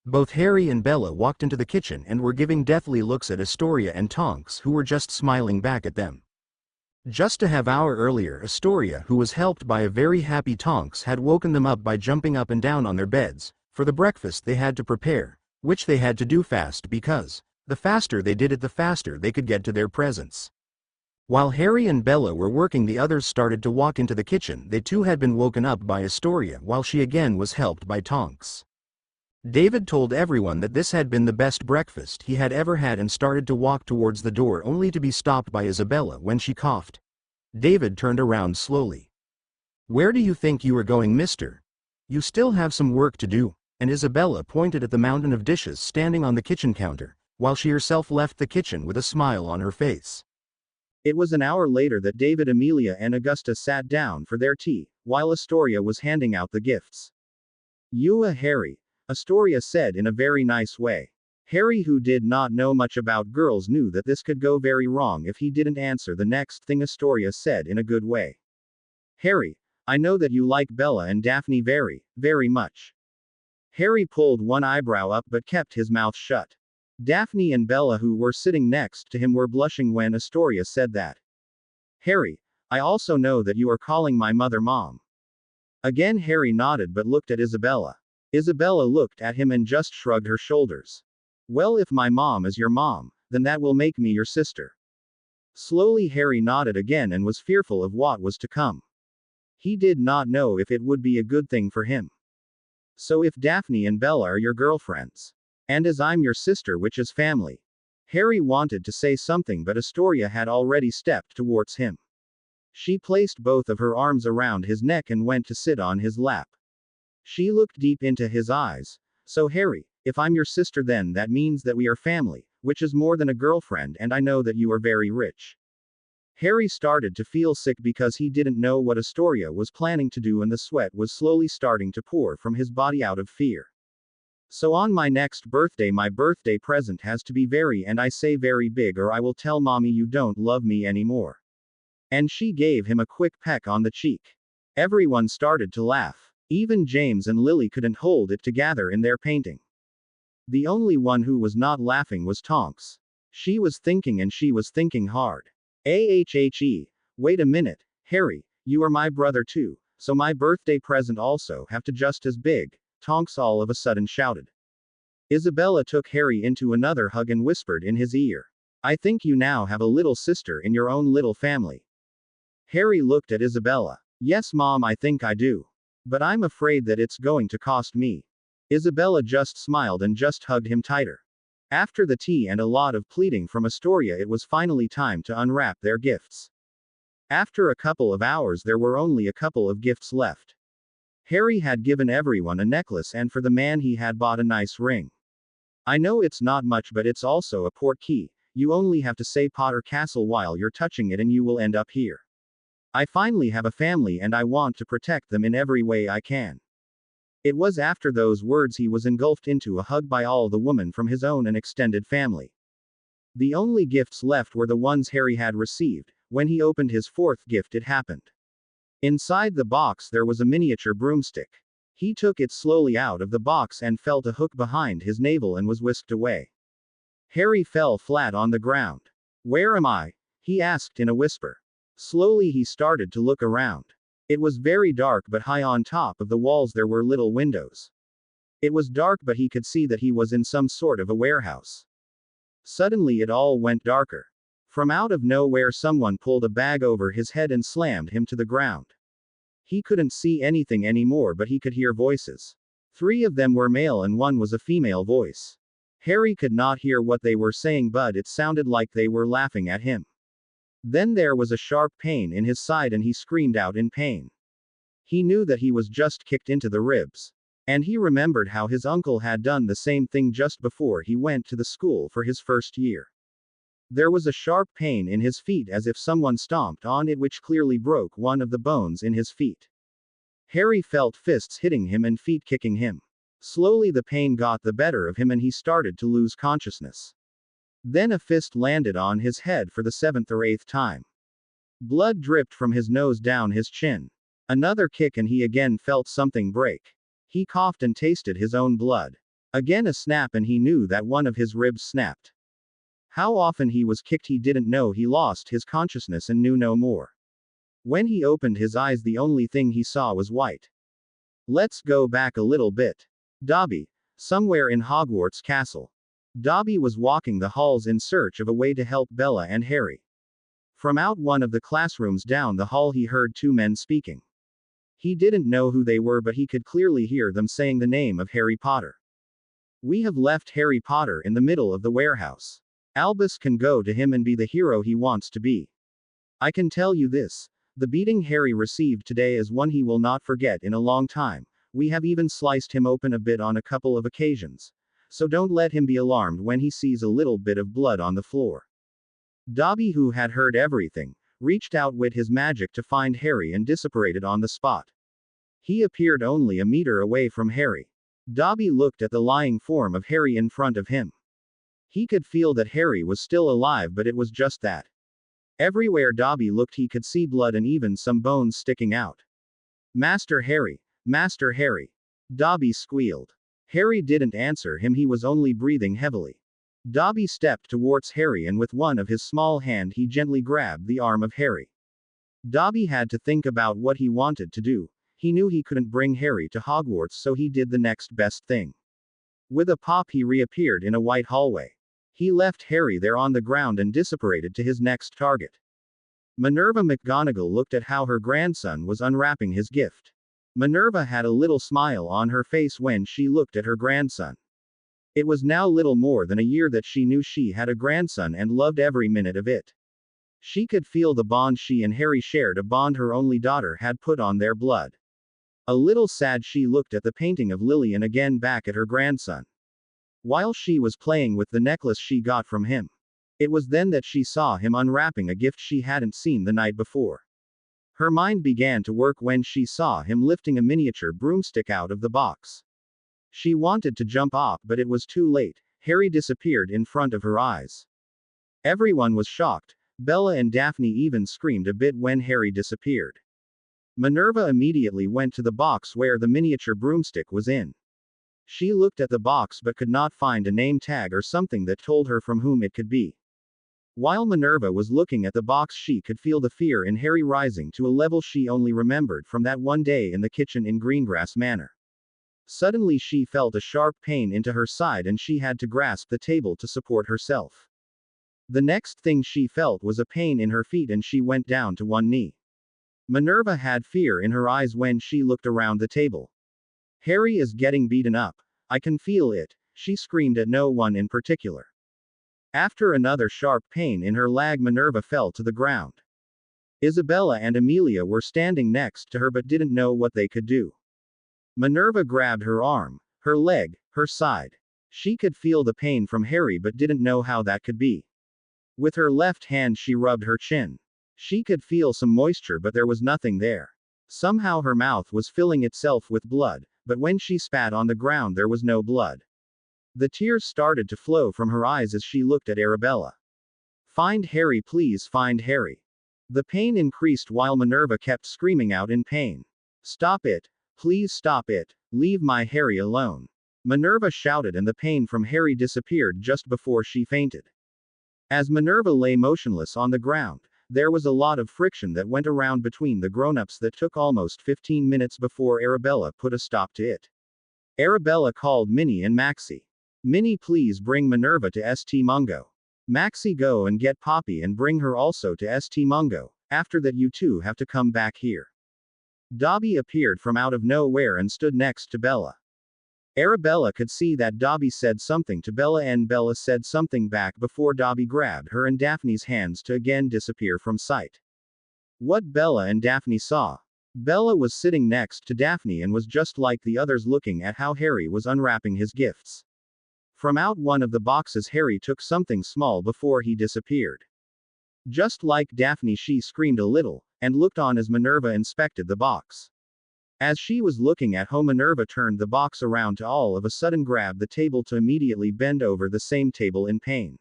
Both Harry and Bella walked into the kitchen and were giving deathly looks at Astoria and Tonks, who were just smiling back at them. Just a half-hour earlier, Astoria, who was helped by a very happy Tonks, had woken them up by jumping up and down on their beds, for the breakfast they had to prepare, which they had to do fast because, the faster they did it the faster they could get to their presents. While Harry and Bella were working, the others started to walk into the kitchen. They too had been woken up by Astoria, while she again was helped by Tonks. David told everyone that this had been the best breakfast he had ever had and started to walk towards the door, only to be stopped by Isabella when she coughed. David turned around slowly. Where do you think you are going, mister? You still have some work to do, and Isabella pointed at the mountain of dishes standing on the kitchen counter, while she herself left the kitchen with a smile on her face. It was an hour later that David, Amelia and Augusta sat down for their tea, while Astoria was handing out the gifts. You Harry, Astoria said in a very nice way. Harry, who did not know much about girls, knew that this could go very wrong if he didn't answer the next thing Astoria said in a good way. Harry, I know that you like Bella and Daphne very, very much. Harry pulled one eyebrow up but kept his mouth shut. Daphne and Bella, who were sitting next to him, were blushing when Astoria said that. Harry, I also know that you are calling my mother Mom. Again Harry nodded but looked at Isabella. Isabella looked at him and just shrugged her shoulders. Well, if my mom is your mom, then that will make me your sister. Slowly Harry nodded again and was fearful of what was to come. He did not know if it would be a good thing for him. So if Daphne and Bella are your girlfriends, and as I'm your sister, which is family. Harry wanted to say something, but Astoria had already stepped towards him. She placed both of her arms around his neck and went to sit on his lap. She looked deep into his eyes. So Harry, if I'm your sister, then that means that we are family, which is more than a girlfriend, and I know that you are very rich. Harry started to feel sick because he didn't know what Astoria was planning to do, and the sweat was slowly starting to pour from his body out of fear. So on my next birthday, my birthday present has to be very, and I say very big, or I will tell mommy you don't love me anymore. And she gave him a quick peck on the cheek. Everyone started to laugh. Even James and Lily couldn't hold it together in their painting. The only one who was not laughing was Tonks. She was thinking, and she was thinking hard. Wait a minute, Harry, you are my brother too, so my birthday present also have to just as big, Tonks all of a sudden shouted. Isabella took Harry into another hug and whispered in his ear. I think you now have a little sister in your own little family. Harry looked at Isabella. Yes, Mom, I think I do. But I'm afraid that it's going to cost me. Isabella just smiled and just hugged him tighter. After the tea and a lot of pleading from Astoria, it was finally time to unwrap their gifts. After a couple of hours, there were only a couple of gifts left. Harry had given everyone a necklace, and for the man he had bought a nice ring. I know it's not much, but it's also a port key. You only have to say Potter Castle while you're touching it and you will end up here. I finally have a family and I want to protect them in every way I can. It was after those words he was engulfed into a hug by all the women from his own and extended family. The only gifts left were the ones Harry had received. When he opened his fourth gift, it happened. Inside the box there was a miniature broomstick. He took it slowly out of the box and felt a hook behind his navel and was whisked away. Harry fell flat on the ground. Where am I? He asked in a whisper. Slowly he started to look around. It was very dark, but high on top of the walls there were little windows. It was dark, but he could see that he was in some sort of a warehouse. Suddenly it all went darker. From out of nowhere someone pulled a bag over his head and slammed him to the ground. He couldn't see anything anymore, but he could hear voices. 3 of them were male and 1 was a female voice. Harry could not hear what they were saying, but it sounded like they were laughing at him. Then there was a sharp pain in his side and he screamed out in pain. He knew that he was just kicked into the ribs. And he remembered how his uncle had done the same thing just before he went to the school for his first year. There was a sharp pain in his feet as if someone stomped on it, which clearly broke one of the bones in his feet. Harry felt fists hitting him and feet kicking him. Slowly the pain got the better of him and he started to lose consciousness. Then a fist landed on his head for the 7th or 8th time. Blood dripped from his nose down his chin. Another kick and he again felt something break. He coughed and tasted his own blood. Again a snap and he knew that one of his ribs snapped. How often he was kicked he didn't know. He lost his consciousness and knew no more. When he opened his eyes, the only thing he saw was white. Let's go back a little bit. Dobby. Somewhere in Hogwarts Castle. Dobby was walking the halls in search of a way to help Bella and Harry. From out one of the classrooms down the hall he heard 2 men speaking. He didn't know who they were, but he could clearly hear them saying the name of Harry Potter. We have left Harry Potter in the middle of the warehouse. Albus can go to him and be the hero he wants to be. I can tell you this. The beating Harry received today is one he will not forget in a long time. We have even sliced him open a bit on a couple of occasions. So don't let him be alarmed when he sees a little bit of blood on the floor. Dobby, who had heard everything, reached out with his magic to find Harry and disapparated on the spot. He appeared only a meter away from Harry. Dobby looked at the lying form of Harry in front of him. He could feel that Harry was still alive, but it was just that. Everywhere Dobby looked he could see blood and even some bones sticking out. Master Harry! Master Harry! Dobby squealed. Harry didn't answer him, he was only breathing heavily. Dobby stepped towards Harry and with one of his small hand he gently grabbed the arm of Harry. Dobby had to think about what he wanted to do. He knew he couldn't bring Harry to Hogwarts, so he did the next best thing. With a pop he reappeared in a white hallway. He left Harry there on the ground and disapparated to his next target. Minerva McGonagall looked at how her grandson was unwrapping his gift. Minerva had a little smile on her face when she looked at her grandson. It was now little more than a year that she knew she had a grandson and loved every minute of it. She could feel the bond she and Harry shared, a bond her only daughter had put on their blood. A little sad, she looked at the painting of Lily and again back at her grandson. While she was playing with the necklace she got from him. It was then that she saw him unwrapping a gift she hadn't seen the night before. Her mind began to work when she saw him lifting a miniature broomstick out of the box. She wanted to jump off, but it was too late. Harry disappeared in front of her eyes. Everyone was shocked. Bella and Daphne even screamed a bit when Harry disappeared. Minerva immediately went to the box where the miniature broomstick was in. She looked at the box but could not find a name tag or something that told her from whom it could be. While Minerva was looking at the box, she could feel the fear in Harry rising to a level she only remembered from that one day in the kitchen in Greengrass Manor. Suddenly she felt a sharp pain into her side and she had to grasp the table to support herself. The next thing she felt was a pain in her feet and she went down to one knee. Minerva had fear in her eyes when she looked around the table. Harry is getting beaten up. I can feel it, she screamed at no one in particular. After another sharp pain in her leg, Minerva fell to the ground. Isabella and Amelia were standing next to her but didn't know what they could do. Minerva grabbed her arm, her leg, her side. She could feel the pain from Harry but didn't know how that could be. With her left hand she rubbed her chin. She could feel some moisture but there was nothing there. Somehow her mouth was filling itself with blood, but when she spat on the ground there was no blood. The tears started to flow from her eyes as she looked at Arabella. Find Harry, please find Harry. The pain increased while Minerva kept screaming out in pain. Stop it. Please stop it. Leave my Harry alone. Minerva shouted and the pain from Harry disappeared just before she fainted. As Minerva lay motionless on the ground, there was a lot of friction that went around between the grown-ups that took almost 15 minutes before Arabella put a stop to it. Arabella called Minnie and Maxie. Minnie, please bring Minerva to St. Mungo. Maxie, go and get Poppy and bring her also to St. Mungo. After that you two have to come back here. Dobby appeared from out of nowhere and stood next to Bella. Arabella could see that Dobby said something to Bella and Bella said something back before Dobby grabbed her and Daphne's hands to again disappear from sight. What Bella and Daphne saw. Bella was sitting next to Daphne and was just like the others looking at how Harry was unwrapping his gifts. From out one of the boxes Harry took something small before he disappeared. Just like Daphne, she screamed a little, and looked on as Minerva inspected the box. As she was looking at how Minerva turned the box around to all of a sudden grab the table to immediately bend over the same table in pain.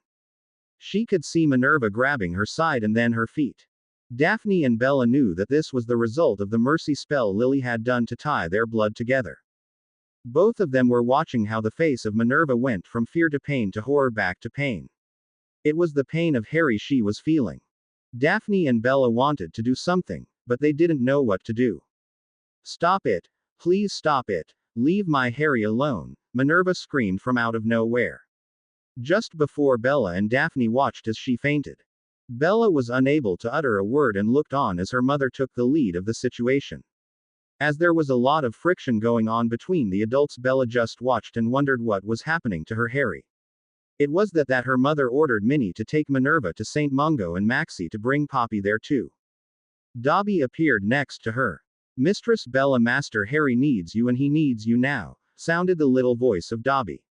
She could see Minerva grabbing her side and then her feet. Daphne and Bella knew that this was the result of the mercy spell Lily had done to tie their blood together. Both of them were watching how the face of Minerva went from fear to pain to horror back to pain. It was the pain of Harry she was feeling. Daphne and Bella wanted to do something, but they didn't know what to do. Stop it. Please stop it. Leave my Harry alone, Minerva screamed from out of nowhere. Just before Bella and Daphne watched as she fainted. Bella was unable to utter a word and looked on as her mother took the lead of the situation. As there was a lot of friction going on between the adults, Bella just watched and wondered what was happening to her Harry. It was that her mother ordered Minnie to take Minerva to St. Mungo and Maxie to bring Poppy there too. Dobby appeared next to her. Mistress Bella, Master Harry needs you and he needs you now, sounded the little voice of Dobby.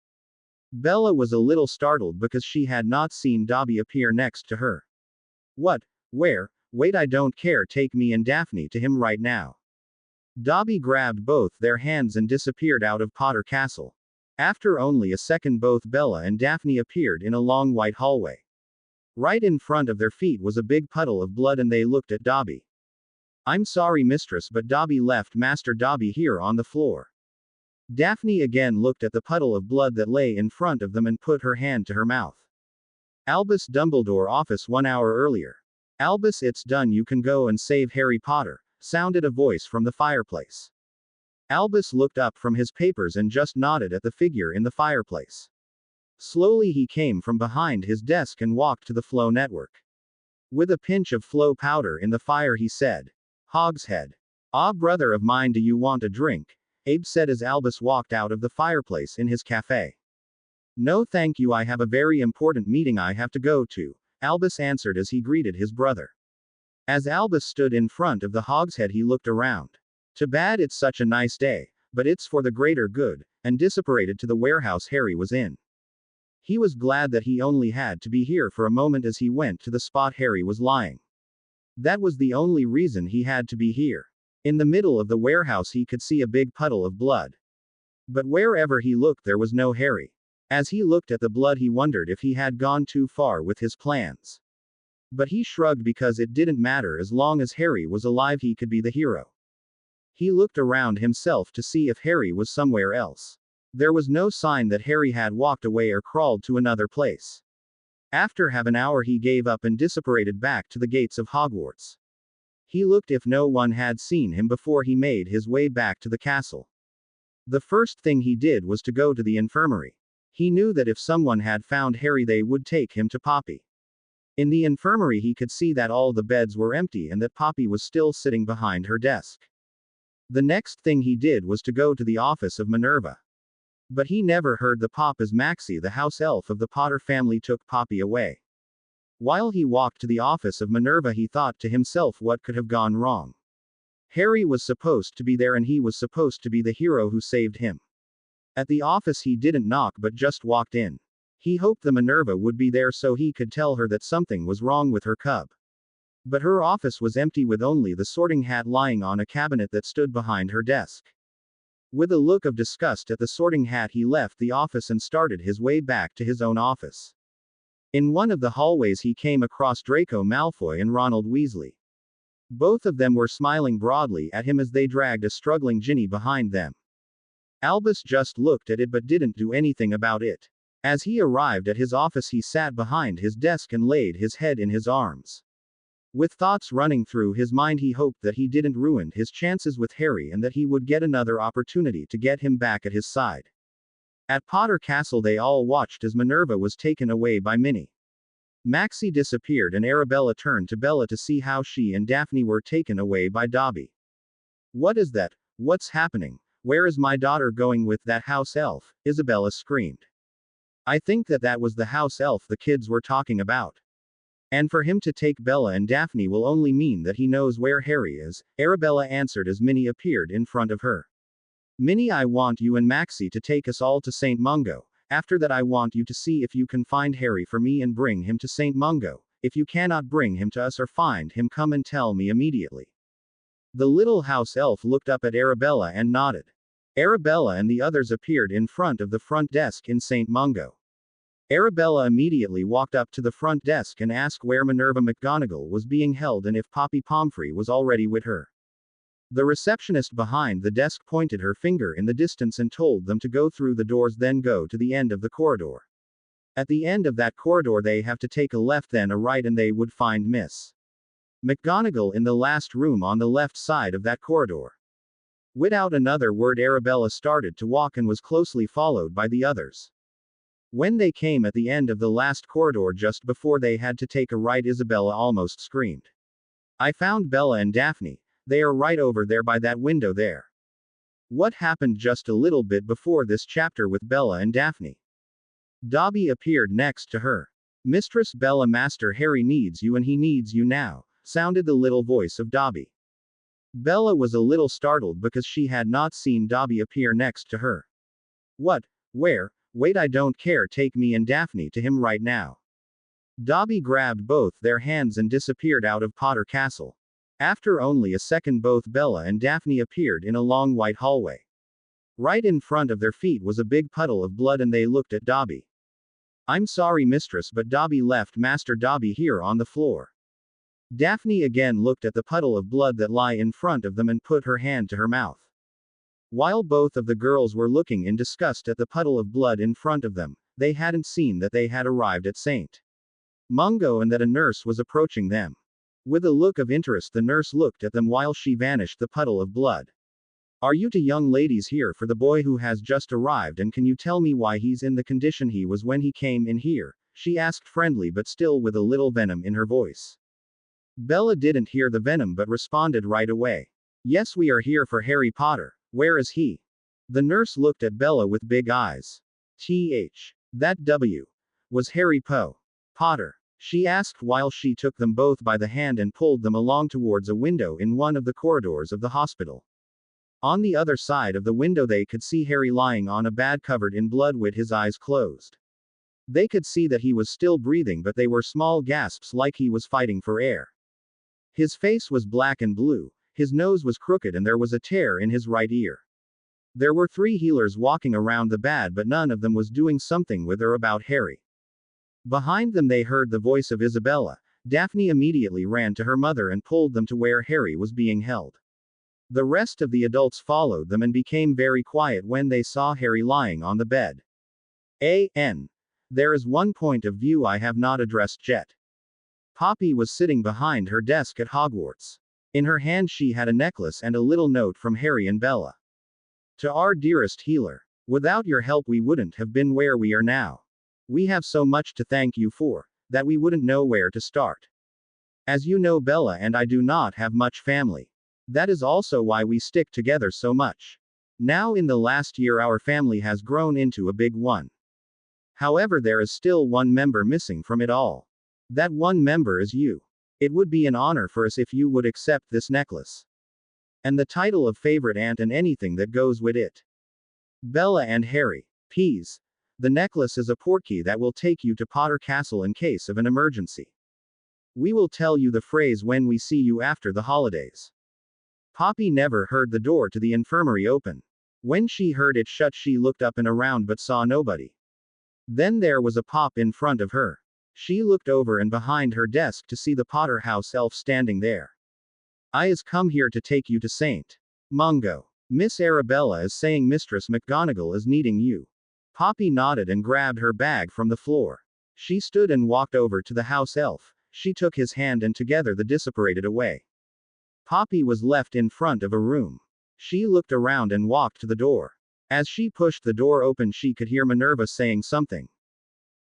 Bella was a little startled because she had not seen Dobby appear next to her. What? Where? Wait, I don't care, take me and Daphne to him right now. Dobby grabbed both their hands and disappeared out of Potter Castle. After only a second both Bella and Daphne appeared in a long white hallway. Right in front of their feet was a big puddle of blood and they looked at Dobby. I'm sorry, mistress, but Dobby left Master Dobby here on the floor. Daphne again looked at the puddle of blood that lay in front of them and put her hand to her mouth. Albus Dumbledore office 1 hour earlier. Albus, it's done, you can go and save Harry Potter, sounded a voice from the fireplace. Albus looked up from his papers and just nodded at the figure in the fireplace. Slowly he came from behind his desk and walked to the flow network. With a pinch of flow powder in the fire he said, Hogshead. Ah, brother of mine, do you want a drink? Abe said as Albus walked out of the fireplace in his cafe. No thank you, I have a very important meeting I have to go to, Albus answered as he greeted his brother. As Albus stood in front of the hogshead, he looked around. Too bad it's such a nice day, but it's for the greater good, and dissipated to the warehouse Harry was in. He was glad that he only had to be here for a moment as he went to the spot Harry was lying. That was the only reason he had to be here. In the middle of the warehouse he could see a big puddle of blood. But wherever he looked there was no Harry. As he looked at the blood he wondered if he had gone too far with his plans. But he shrugged because it didn't matter as long as Harry was alive he could be the hero. He looked around himself to see if Harry was somewhere else. There was no sign that Harry had walked away or crawled to another place. After half an hour he gave up and dissipated back to the gates of Hogwarts. He looked if no one had seen him before he made his way back to the castle. The first thing he did was to go to the infirmary. He knew that if someone had found Harry they would take him to Poppy. In the infirmary he could see that all the beds were empty and that Poppy was still sitting behind her desk. The next thing he did was to go to the office of Minerva. But he never heard the pop as Maxie, the house elf of the Potter family, took Poppy away. While he walked to the office of Minerva he thought to himself what could have gone wrong. Harry was supposed to be there and he was supposed to be the hero who saved him. At the office he didn't knock but just walked in. He hoped the Minerva would be there so he could tell her that something was wrong with her cub. But her office was empty with only the sorting hat lying on a cabinet that stood behind her desk. With a look of disgust at the sorting hat he left the office and started his way back to his own office. In one of the hallways he came across Draco Malfoy and Ronald Weasley. Both of them were smiling broadly at him as they dragged a struggling Ginny behind them. Albus just looked at it but didn't do anything about it. As he arrived at his office he sat behind his desk and laid his head in his arms. With thoughts running through his mind he hoped that he didn't ruin his chances with Harry and that he would get another opportunity to get him back at his side. At Potter Castle they all watched as Minerva was taken away by Minnie. Maxie disappeared and Arabella turned to Bella to see how she and Daphne were taken away by Dobby. What is that? What's happening? Where is my daughter going with that house elf? Isabella screamed. I think that was the house elf the kids were talking about. And for him to take Bella and Daphne will only mean that he knows where Harry is, Arabella answered as Minnie appeared in front of her. Minnie, I want you and Maxie to take us all to St. Mungo. After that I want you to see if you can find Harry for me and bring him to St. Mungo. If you cannot bring him to us or find him, come and tell me immediately. The little house elf looked up at Arabella and nodded. Arabella and the others appeared in front of the front desk in St. Mungo. Arabella immediately walked up to the front desk and asked where Minerva McGonagall was being held and if Poppy Pomfrey was already with her. The receptionist behind the desk pointed her finger in the distance and told them to go through the doors, then go to the end of the corridor. At the end of that corridor they have to take a left then a right and they would find Miss McGonagall in the last room on the left side of that corridor. Without another word Arabella started to walk and was closely followed by the others. When they came at the end of the last corridor just before they had to take a right, Isabella almost screamed. I found Bella and Daphne. They are right over there by that window there. What happened just a little bit before this chapter with Bella and Daphne? Dobby appeared next to her. Mistress Bella, Master Harry needs you and he needs you now, sounded the little voice of Dobby. Bella was a little startled because she had not seen Dobby appear next to her. What? Where? Wait, I don't care, take me and Daphne to him right now. Dobby grabbed both their hands and disappeared out of Potter Castle. After only a second both Bella and Daphne appeared in a long white hallway. Right in front of their feet was a big puddle of blood and they looked at Dobby. I'm sorry mistress, but Dobby left Master Dobby here on the floor. Daphne again looked at the puddle of blood that lay in front of them and put her hand to her mouth. While both of the girls were looking in disgust at the puddle of blood in front of them, they hadn't seen that they had arrived at St. Mungo and that a nurse was approaching them. With a look of interest the nurse looked at them while she vanished the puddle of blood. Are you two young ladies here for the boy who has just arrived, and can you tell me why he's in the condition he was when he came in here? She asked, friendly but still with a little venom in her voice. Bella didn't hear the venom but responded right away. Yes, we are here for Harry Potter. Where is he? The nurse looked at Bella with big eyes. That W. Was Harry Potter. She asked while she took them both by the hand and pulled them along towards a window in one of the corridors of the hospital. On the other side of the window they could see Harry lying on a bed covered in blood with his eyes closed. They could see that he was still breathing, but they were small gasps like he was fighting for air. His face was black and blue, his nose was crooked, and there was a tear in his right ear. There were 3 healers walking around the bed, but none of them was doing something with or about Harry. Behind them they heard the voice of Isabella. Daphne immediately ran to her mother and pulled them to where Harry was being held. The rest of the adults followed them and became very quiet when they saw Harry lying on the bed. There is one point of view I have not addressed yet. Poppy was sitting behind her desk at Hogwarts. In her hand she had a necklace and a little note from Harry and Bella. To our dearest healer. Without your help we wouldn't have been where we are now. We have so much to thank you for, that we wouldn't know where to start. As you know, Bella and I do not have much family. That is also why we stick together so much. Now in the last year our family has grown into a big one. However, there is still one member missing from it all. That one member is you. It would be an honor for us if you would accept this necklace. And the title of favorite aunt and anything that goes with it. Bella and Harry. Peas. The necklace is a portkey that will take you to Potter Castle in case of an emergency. We will tell you the phrase when we see you after the holidays. Poppy never heard the door to the infirmary open. When she heard it shut she looked up and around but saw nobody. Then there was a pop in front of her. She looked over and behind her desk to see the Potter house elf standing there. I has come here to take you to St. Mungo. Miss Arabella is saying Mistress McGonagall is needing you. Poppy nodded and grabbed her bag from the floor. She stood and walked over to the house elf. She took his hand and together they dissipated away. Poppy was left in front of a room. She looked around and walked to the door. As she pushed the door open she could hear Minerva saying something.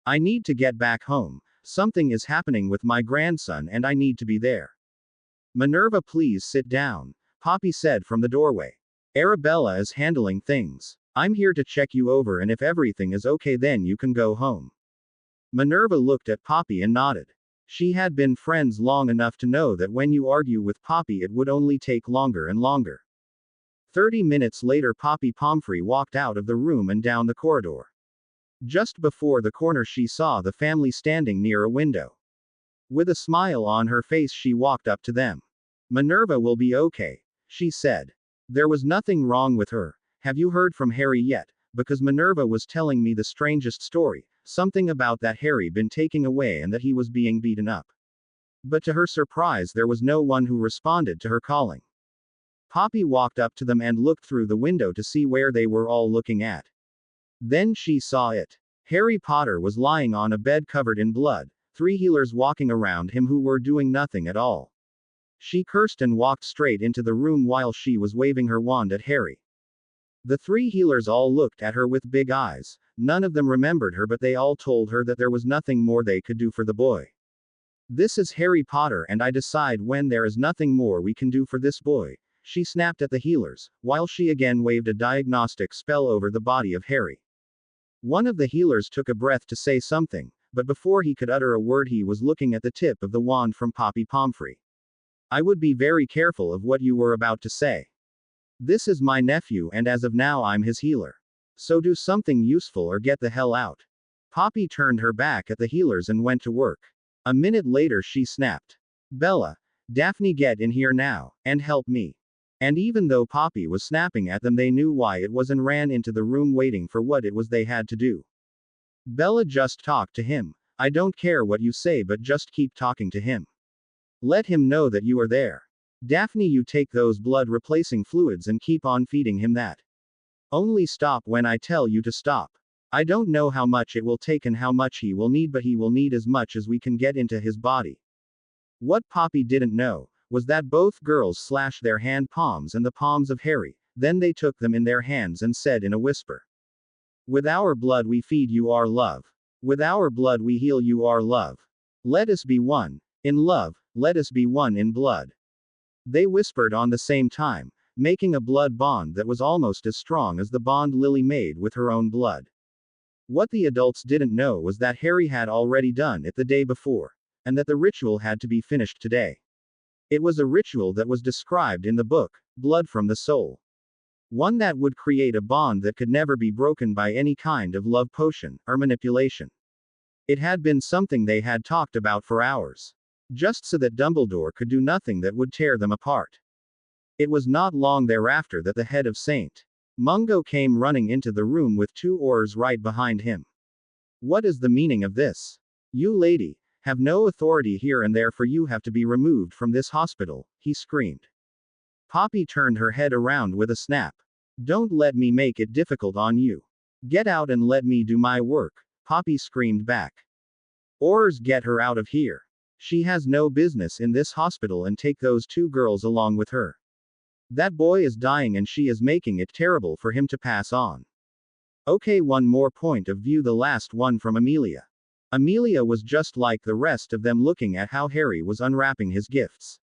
I need to get back home. Something is happening with my grandson and I need to be there. Minerva, please sit down, Poppy said from the doorway. Arabella is handling things. I'm here to check you over and if everything is okay then you can go home. Minerva looked at Poppy and nodded. She had been friends long enough to know that when you argue with Poppy it would only take longer and longer. 30 minutes later Poppy Pomfrey walked out of the room and down the corridor. Just before the corner she saw the family standing near a window. With a smile on her face she walked up to them. Minerva will be okay, she said. There was nothing wrong with her. Have you heard from Harry yet? Because Minerva was telling me the strangest story, something about that Harry been taken away and that he was being beaten up. But to her surprise there was no one who responded to her calling. Poppy walked up to them and looked through the window to see where they were all looking at. Then she saw it. Harry Potter was lying on a bed covered in blood, 3 healers walking around him who were doing nothing at all. She cursed and walked straight into the room while she was waving her wand at Harry. The 3 healers all looked at her with big eyes. None of them remembered her, but they all told her that there was nothing more they could do for the boy. This is Harry Potter and I decide when there is nothing more we can do for this boy, she snapped at the healers, while she again waved a diagnostic spell over the body of Harry. One of the healers took a breath to say something, but before he could utter a word he was looking at the tip of the wand from Poppy Pomfrey. I would be very careful of what you were about to say. This is my nephew and as of now I'm his healer. So do something useful or get the hell out. Poppy turned her back at the healers and went to work. A minute later she snapped. Bella, Daphne, get in here now, and help me. And even though Poppy was snapping at them they knew why it was and ran into the room waiting for what it was they had to do. Bella, just talk to him. I don't care what you say but just keep talking to him. Let him know that you are there. Daphne, you take those blood replacing fluids and keep on feeding him that. Only stop when I tell you to stop. I don't know how much it will take and how much he will need, but he will need as much as we can get into his body. What Poppy didn't know was that both girls slashed their hand palms and the palms of Harry, then they took them in their hands and said in a whisper. With our blood we feed you our love. With our blood we heal you our love. Let us be one. In love, let us be one in blood. They whispered on the same time, making a blood bond that was almost as strong as the bond Lily made with her own blood. What the adults didn't know was that Harry had already done it the day before, and that the ritual had to be finished today. It was a ritual that was described in the book, Blood from the Soul. One that would create a bond that could never be broken by any kind of love potion or manipulation. It had been something they had talked about for hours. Just so that Dumbledore could do nothing that would tear them apart. It was not long thereafter that the head of St. Mungo came running into the room with 2 Aurors right behind him. What is the meaning of this? You lady, have no authority here and therefore you have to be removed from this hospital, he screamed. Poppy turned her head around with a snap. Don't let me make it difficult on you. Get out and let me do my work, Poppy screamed back. Aurors, get her out of here. She has no business in this hospital, and take those 2 girls along with her. That boy is dying and she is making it terrible for him to pass on. Okay, one more point of view, the last one from Amelia. Amelia was just like the rest of them, looking at how Harry was unwrapping his gifts.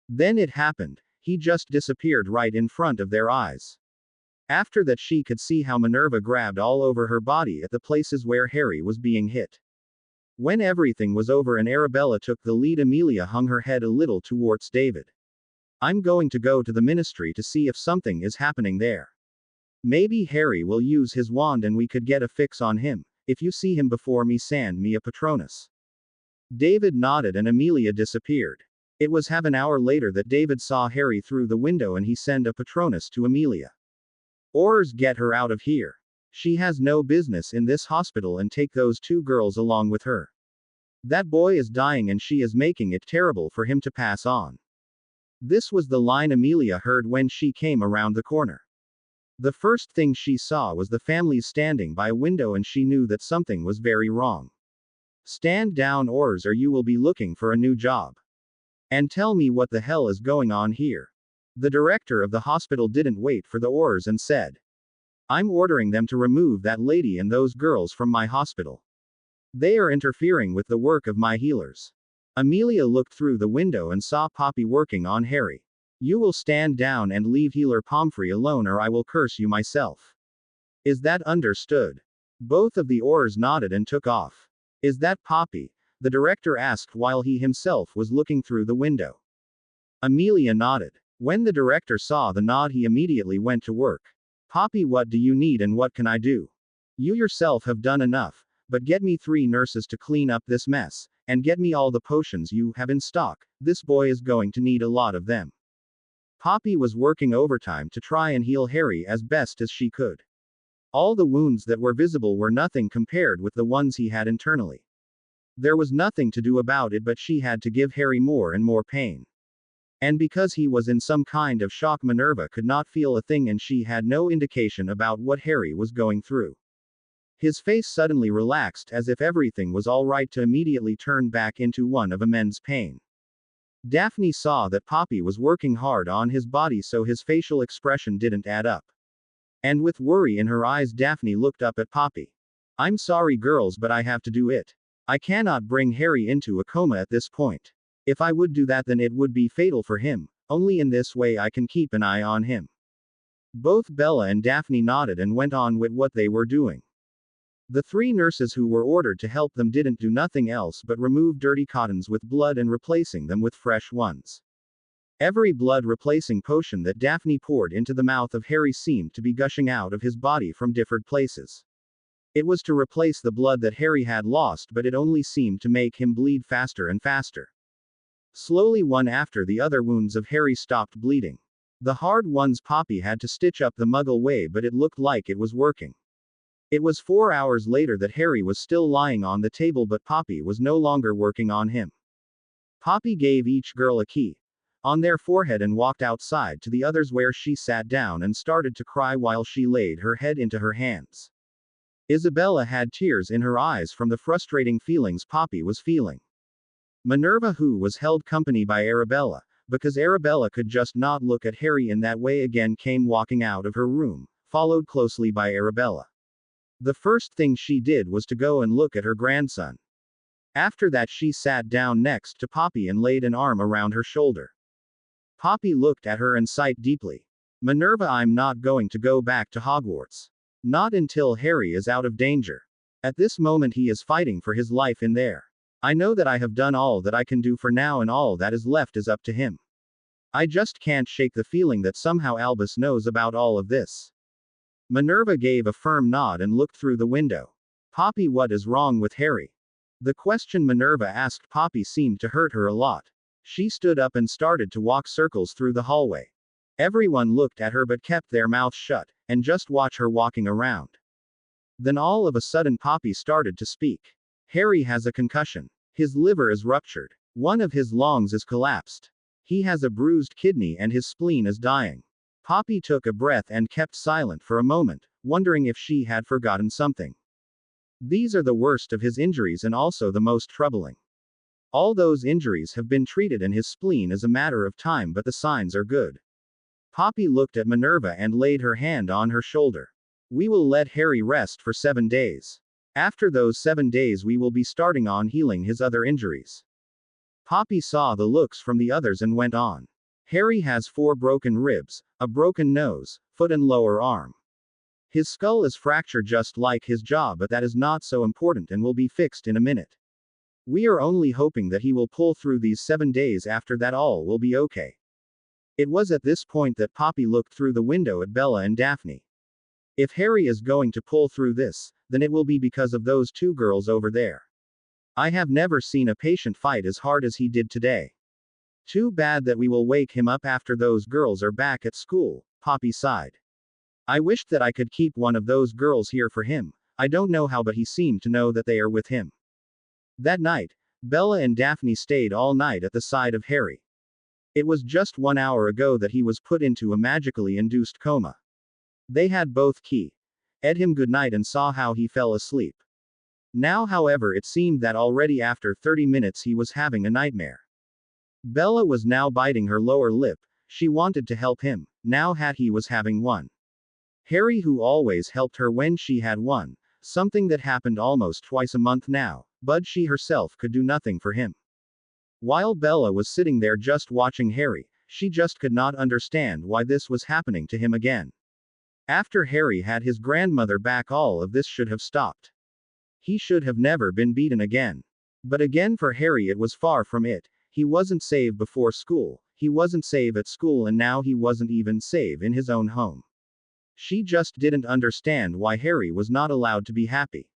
Then it happened. He just disappeared right in front of their eyes. After that, she could see how Minerva grabbed all over her body at the places where Harry was being hit. When everything was over and Arabella took the lead, Amelia hung her head a little towards David. I'm going to go to the ministry to see if something is happening there. Maybe Harry will use his wand and we could get a fix on him. If you see him before me, send me a Patronus. David nodded and Amelia disappeared. It was half an hour later that David saw Harry through the window and he sent a Patronus to Amelia. Aurors, get her out of here. She has no business in this hospital, and take those 2 girls along with her. That boy is dying and she is making it terrible for him to pass on. This was the line Amelia heard when she came around the corner. The first thing she saw was the families standing by a window and she knew that something was very wrong. Stand down, Aurors, or you will be looking for a new job. And tell me what the hell is going on here. The director of the hospital didn't wait for the Aurors and said, I'm ordering them to remove that lady and those girls from my hospital. They are interfering with the work of my healers. Amelia looked through the window and saw Poppy working on Harry. You will stand down and leave healer Pomfrey alone or I will curse you myself. Is that understood? Both of the Aurors nodded and took off. Is that Poppy? The director asked while he himself was looking through the window. Amelia nodded. When the director saw the nod, he immediately went to work. Poppy, what do you need and what can I do? You yourself have done enough, but get me 3 nurses to clean up this mess, and get me all the potions you have in stock. This boy is going to need a lot of them. Poppy was working overtime to try and heal Harry as best as she could. All the wounds that were visible were nothing compared with the ones he had internally. There was nothing to do about it, but she had to give Harry more and more pain. And because he was in some kind of shock, Minerva could not feel a thing and she had no indication about what Harry was going through. His face suddenly relaxed as if everything was all right, to immediately turn back into one of immense pain. Daphne saw that Poppy was working hard on his body, so his facial expression didn't add up. And with worry in her eyes, Daphne looked up at Poppy. I'm sorry girls, but I have to do it. I cannot bring Harry into a coma at this point. If I would do that, then it would be fatal for him. Only in this way I can keep an eye on him. Both Bella and Daphne nodded and went on with what they were doing. The 3 nurses who were ordered to help them didn't do nothing else but remove dirty cottons with blood and replacing them with fresh ones. Every blood replacing potion that Daphne poured into the mouth of Harry seemed to be gushing out of his body from different places. It was to replace the blood that Harry had lost, but it only seemed to make him bleed faster and faster. Slowly, one after the other, wounds of Harry stopped bleeding. The hard ones Poppy had to stitch up the Muggle way, but it looked like it was working. It was 4 hours later that Harry was still lying on the table, but Poppy was no longer working on him. Poppy gave each girl a key on their forehead and walked outside to the others, where she sat down and started to cry while she laid her head into her hands. Isabella had tears in her eyes from the frustrating feelings Poppy was feeling. Minerva, who was held company by Arabella, because Arabella could just not look at Harry in that way again, came walking out of her room, followed closely by Arabella. The first thing she did was to go and look at her grandson. After that, she sat down next to Poppy and laid an arm around her shoulder. Poppy looked at her and sighed deeply. Minerva, I'm not going to go back to Hogwarts. Not until Harry is out of danger. At this moment he is fighting for his life in there. I know that I have done all that I can do for now and all that is left is up to him. I just can't shake the feeling that somehow Albus knows about all of this. Minerva gave a firm nod and looked through the window. Poppy, what is wrong with Harry? The question Minerva asked Poppy seemed to hurt her a lot. She stood up and started to walk circles through the hallway. Everyone looked at her but kept their mouths shut, and just watched her walking around. Then all of a sudden Poppy started to speak. Harry has a concussion. His liver is ruptured. One of his lungs is collapsed. He has a bruised kidney and his spleen is dying. Poppy took a breath and kept silent for a moment, wondering if she had forgotten something. These are the worst of his injuries and also the most troubling. All those injuries have been treated and his spleen is a matter of time, but the signs are good. Poppy looked at Minerva and laid her hand on her shoulder. We will let Harry rest for 7 days. After those 7 days we will be starting on healing his other injuries. Poppy saw the looks from the others and went on. Harry has 4 broken ribs, a broken nose, foot and lower arm. His skull is fractured just like his jaw, but that is not so important and will be fixed in a minute. We are only hoping that he will pull through these 7 days. After that all will be okay. It was at this point that Poppy looked through the window at Bella and Daphne. If Harry is going to pull through this, then it will be because of those 2 girls over there. I have never seen a patient fight as hard as he did today. Too bad that we will wake him up after those girls are back at school, Poppy sighed. I wished that I could keep one of those girls here for him. I don't know how, but he seemed to know that they are with him. That night, Bella and Daphne stayed all night at the side of Harry. It was just 1 hour ago that he was put into a magically induced coma. They had both ed him goodnight and saw how he fell asleep. Now, however, it seemed that already after 30 minutes he was having a nightmare. Bella was now biting her lower lip. She wanted to help him. Now he was having one. Harry, who always helped her when she had one, something that happened almost twice a month now, but she herself could do nothing for him. While Bella was sitting there just watching Harry, she just could not understand why this was happening to him again. After Harry had his grandmother back, all of this should have stopped. He should have never been beaten again. But again, for Harry it was far from it. He wasn't safe before school, he wasn't safe at school, and now he wasn't even safe in his own home. She just didn't understand why Harry was not allowed to be happy.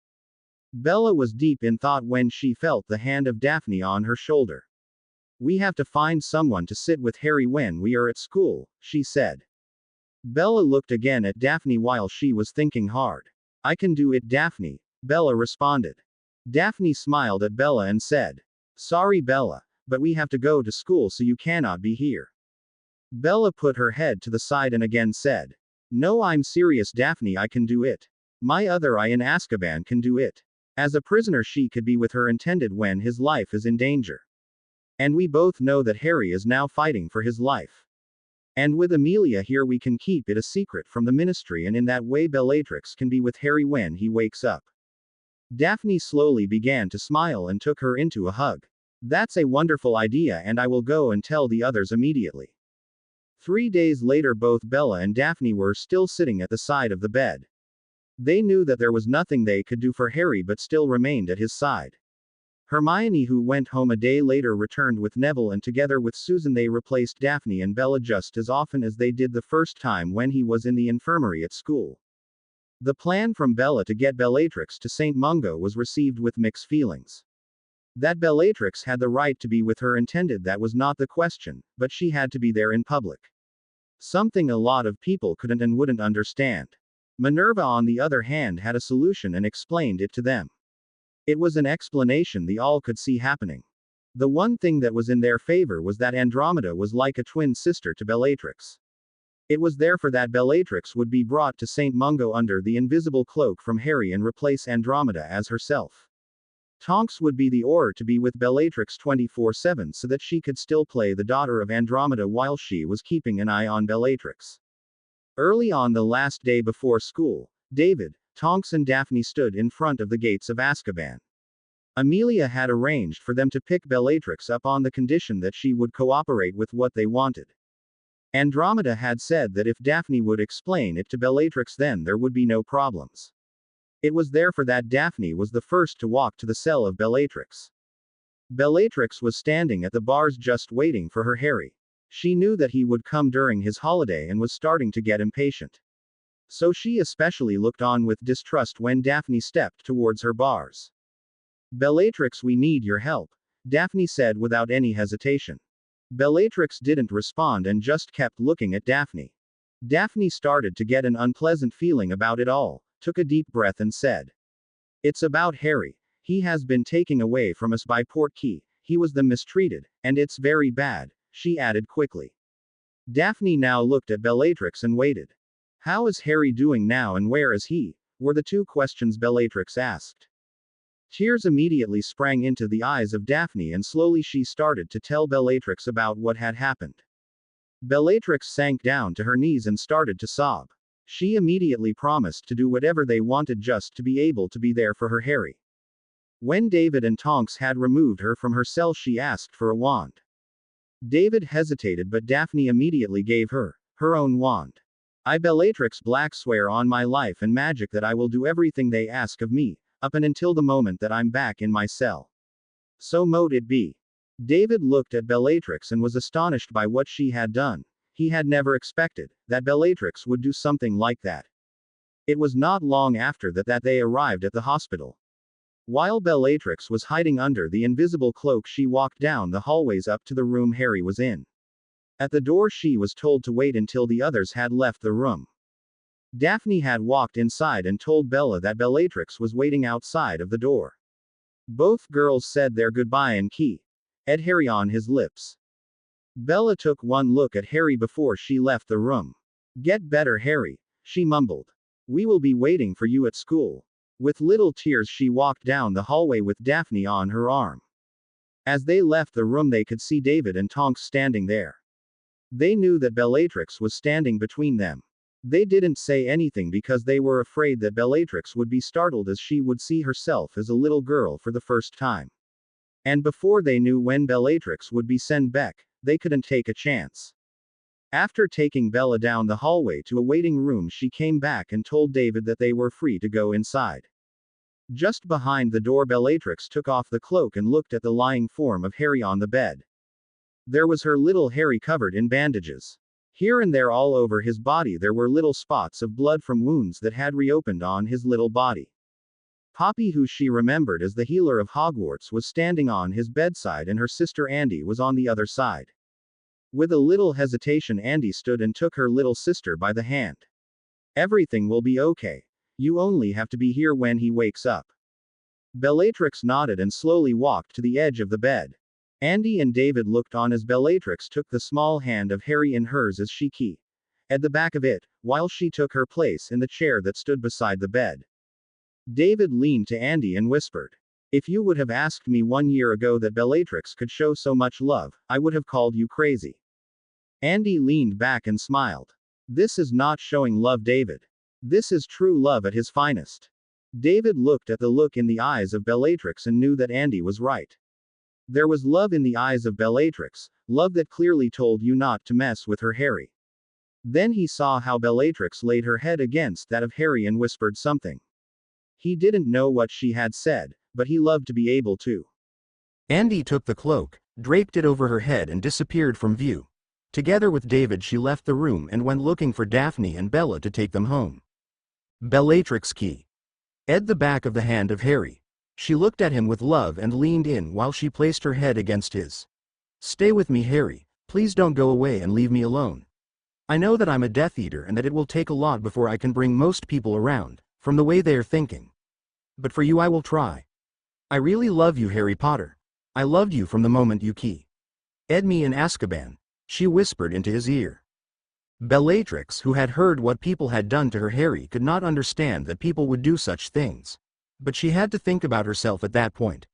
Bella was deep in thought when she felt the hand of Daphne on her shoulder. We have to find someone to sit with Harry when we are at school, she said. Bella looked again at Daphne while she was thinking hard. I can do it, Daphne, Bella responded. Daphne smiled at Bella and said, Sorry, Bella, but we have to go to school, so you cannot be here. Bella put her head to the side and again said, No, I'm serious, Daphne, I can do it. My other eye in Azkaban can do it. As a prisoner she could be with her intended when his life is in danger. And we both know that Harry is now fighting for his life. And with Amelia here we can keep it a secret from the ministry, and in that way Bellatrix can be with Harry when he wakes up. Daphne slowly began to smile and took her into a hug. That's a wonderful idea, and I will go and tell the others immediately. 3 days later both Bella and Daphne were still sitting at the side of the bed. They knew that there was nothing they could do for Harry but still remained at his side. Hermione, who went home a day later, returned with Neville, and together with Susan they replaced Daphne and Bella just as often as they did the first time when he was in the infirmary at school. The plan from Bella to get Bellatrix to St. Mungo was received with mixed feelings. That Bellatrix had the right to be with her intended, that was not the question, but she had to be there in public. Something a lot of people couldn't and wouldn't understand. Minerva, on the other hand, had a solution and explained it to them. It was an explanation they all could see happening. The one thing that was in their favor was that Andromeda was like a twin sister to Bellatrix. It was therefore that Bellatrix would be brought to St. Mungo under the invisible cloak from Harry and replace Andromeda as herself. Tonks would be the Auror to be with Bellatrix 24/7 so that she could still play the daughter of Andromeda while she was keeping an eye on Bellatrix. Early on the last day before school, David, Tonks and Daphne stood in front of the gates of Azkaban. Amelia had arranged for them to pick Bellatrix up on the condition that she would cooperate with what they wanted. Andromeda had said that if Daphne would explain it to Bellatrix, then there would be no problems. It was therefore that Daphne was the first to walk to the cell of Bellatrix. Bellatrix was standing at the bars just waiting for her Harry. She knew that he would come during his holiday and was starting to get impatient. So she especially looked on with distrust when Daphne stepped towards her bars. Bellatrix, we need your help, Daphne said without any hesitation. Bellatrix didn't respond and just kept looking at Daphne. Daphne started to get an unpleasant feeling about it all, took a deep breath and said, "It's about Harry. He has been taken away from us by Portkey. He was the mistreated, and it's very bad," she added quickly. Daphne now looked at Bellatrix and waited. How is Harry doing now and where is he? Were the two questions Bellatrix asked. Tears immediately sprang into the eyes of Daphne and slowly she started to tell Bellatrix about what had happened. Bellatrix sank down to her knees and started to sob. She immediately promised to do whatever they wanted just to be able to be there for her Harry. When David and Tonks had removed her from her cell, she asked for a wand. David hesitated, but Daphne immediately gave her her own wand. I, Bellatrix Black, swear on my life and magic that I will do everything they ask of me, up and until the moment that I'm back in my cell. So mote it be. David looked at Bellatrix and was astonished by what she had done. He had never expected that Bellatrix would do something like that. It was not long after that they arrived at the hospital. While Bellatrix was hiding under the invisible cloak, she walked down the hallways up to the room Harry was in. At the door she was told to wait until the others had left the room. Daphne had walked inside and told Bella that Bellatrix was waiting outside of the door. Both girls said their goodbye and had Harry on his lips. Bella took one look at Harry before she left the room. Get better, Harry, she mumbled. We will be waiting for you at school. With little tears she walked down the hallway with Daphne on her arm. As they left the room they could see David and Tonks standing there. They knew that Bellatrix was standing between them. They didn't say anything because they were afraid that Bellatrix would be startled as she would see herself as a little girl for the first time. And before they knew when Bellatrix would be sent back, they couldn't take a chance. After taking Bella down the hallway to a waiting room, she came back and told David that they were free to go inside. Just behind the door, Bellatrix took off the cloak and looked at the lying form of Harry on the bed. There was her little Harry covered in bandages. Here and there all over his body there were little spots of blood from wounds that had reopened on his little body. Poppy, who she remembered as the healer of Hogwarts, was standing on his bedside and her sister Andy was on the other side. With a little hesitation Andy stood and took her little sister by the hand. Everything will be okay. You only have to be here when he wakes up. Bellatrix nodded and slowly walked to the edge of the bed. Andy and David looked on as Bellatrix took the small hand of Harry in hers as she at the back of it, while she took her place in the chair that stood beside the bed. David leaned to Andy and whispered, "If you would have asked me 1 year ago that Bellatrix could show so much love, I would have called you crazy." Andy leaned back and smiled. "This is not showing love, David. This is true love at his finest." David looked at the look in the eyes of Bellatrix and knew that Andy was right. There was love in the eyes of Bellatrix, love that clearly told you not to mess with her Harry. Then he saw how Bellatrix laid her head against that of Harry and whispered something. He didn't know what she had said, but he loved to be able to. Andy took the cloak, draped it over her head and disappeared from view. Together with David she left the room and went looking for Daphne and Bella to take them home. Bellatrix at the back of the hand of Harry. She looked at him with love and leaned in while she placed her head against his. Stay with me, Harry, please don't go away and leave me alone. I know that I'm a Death Eater and that it will take a lot before I can bring most people around, from the way they are thinking. But for you I will try. I really love you, Harry Potter. I loved you from the moment you ed me in Azkaban, she whispered into his ear. Bellatrix, who had heard what people had done to her Harry, could not understand that people would do such things. But she had to think about herself at that point.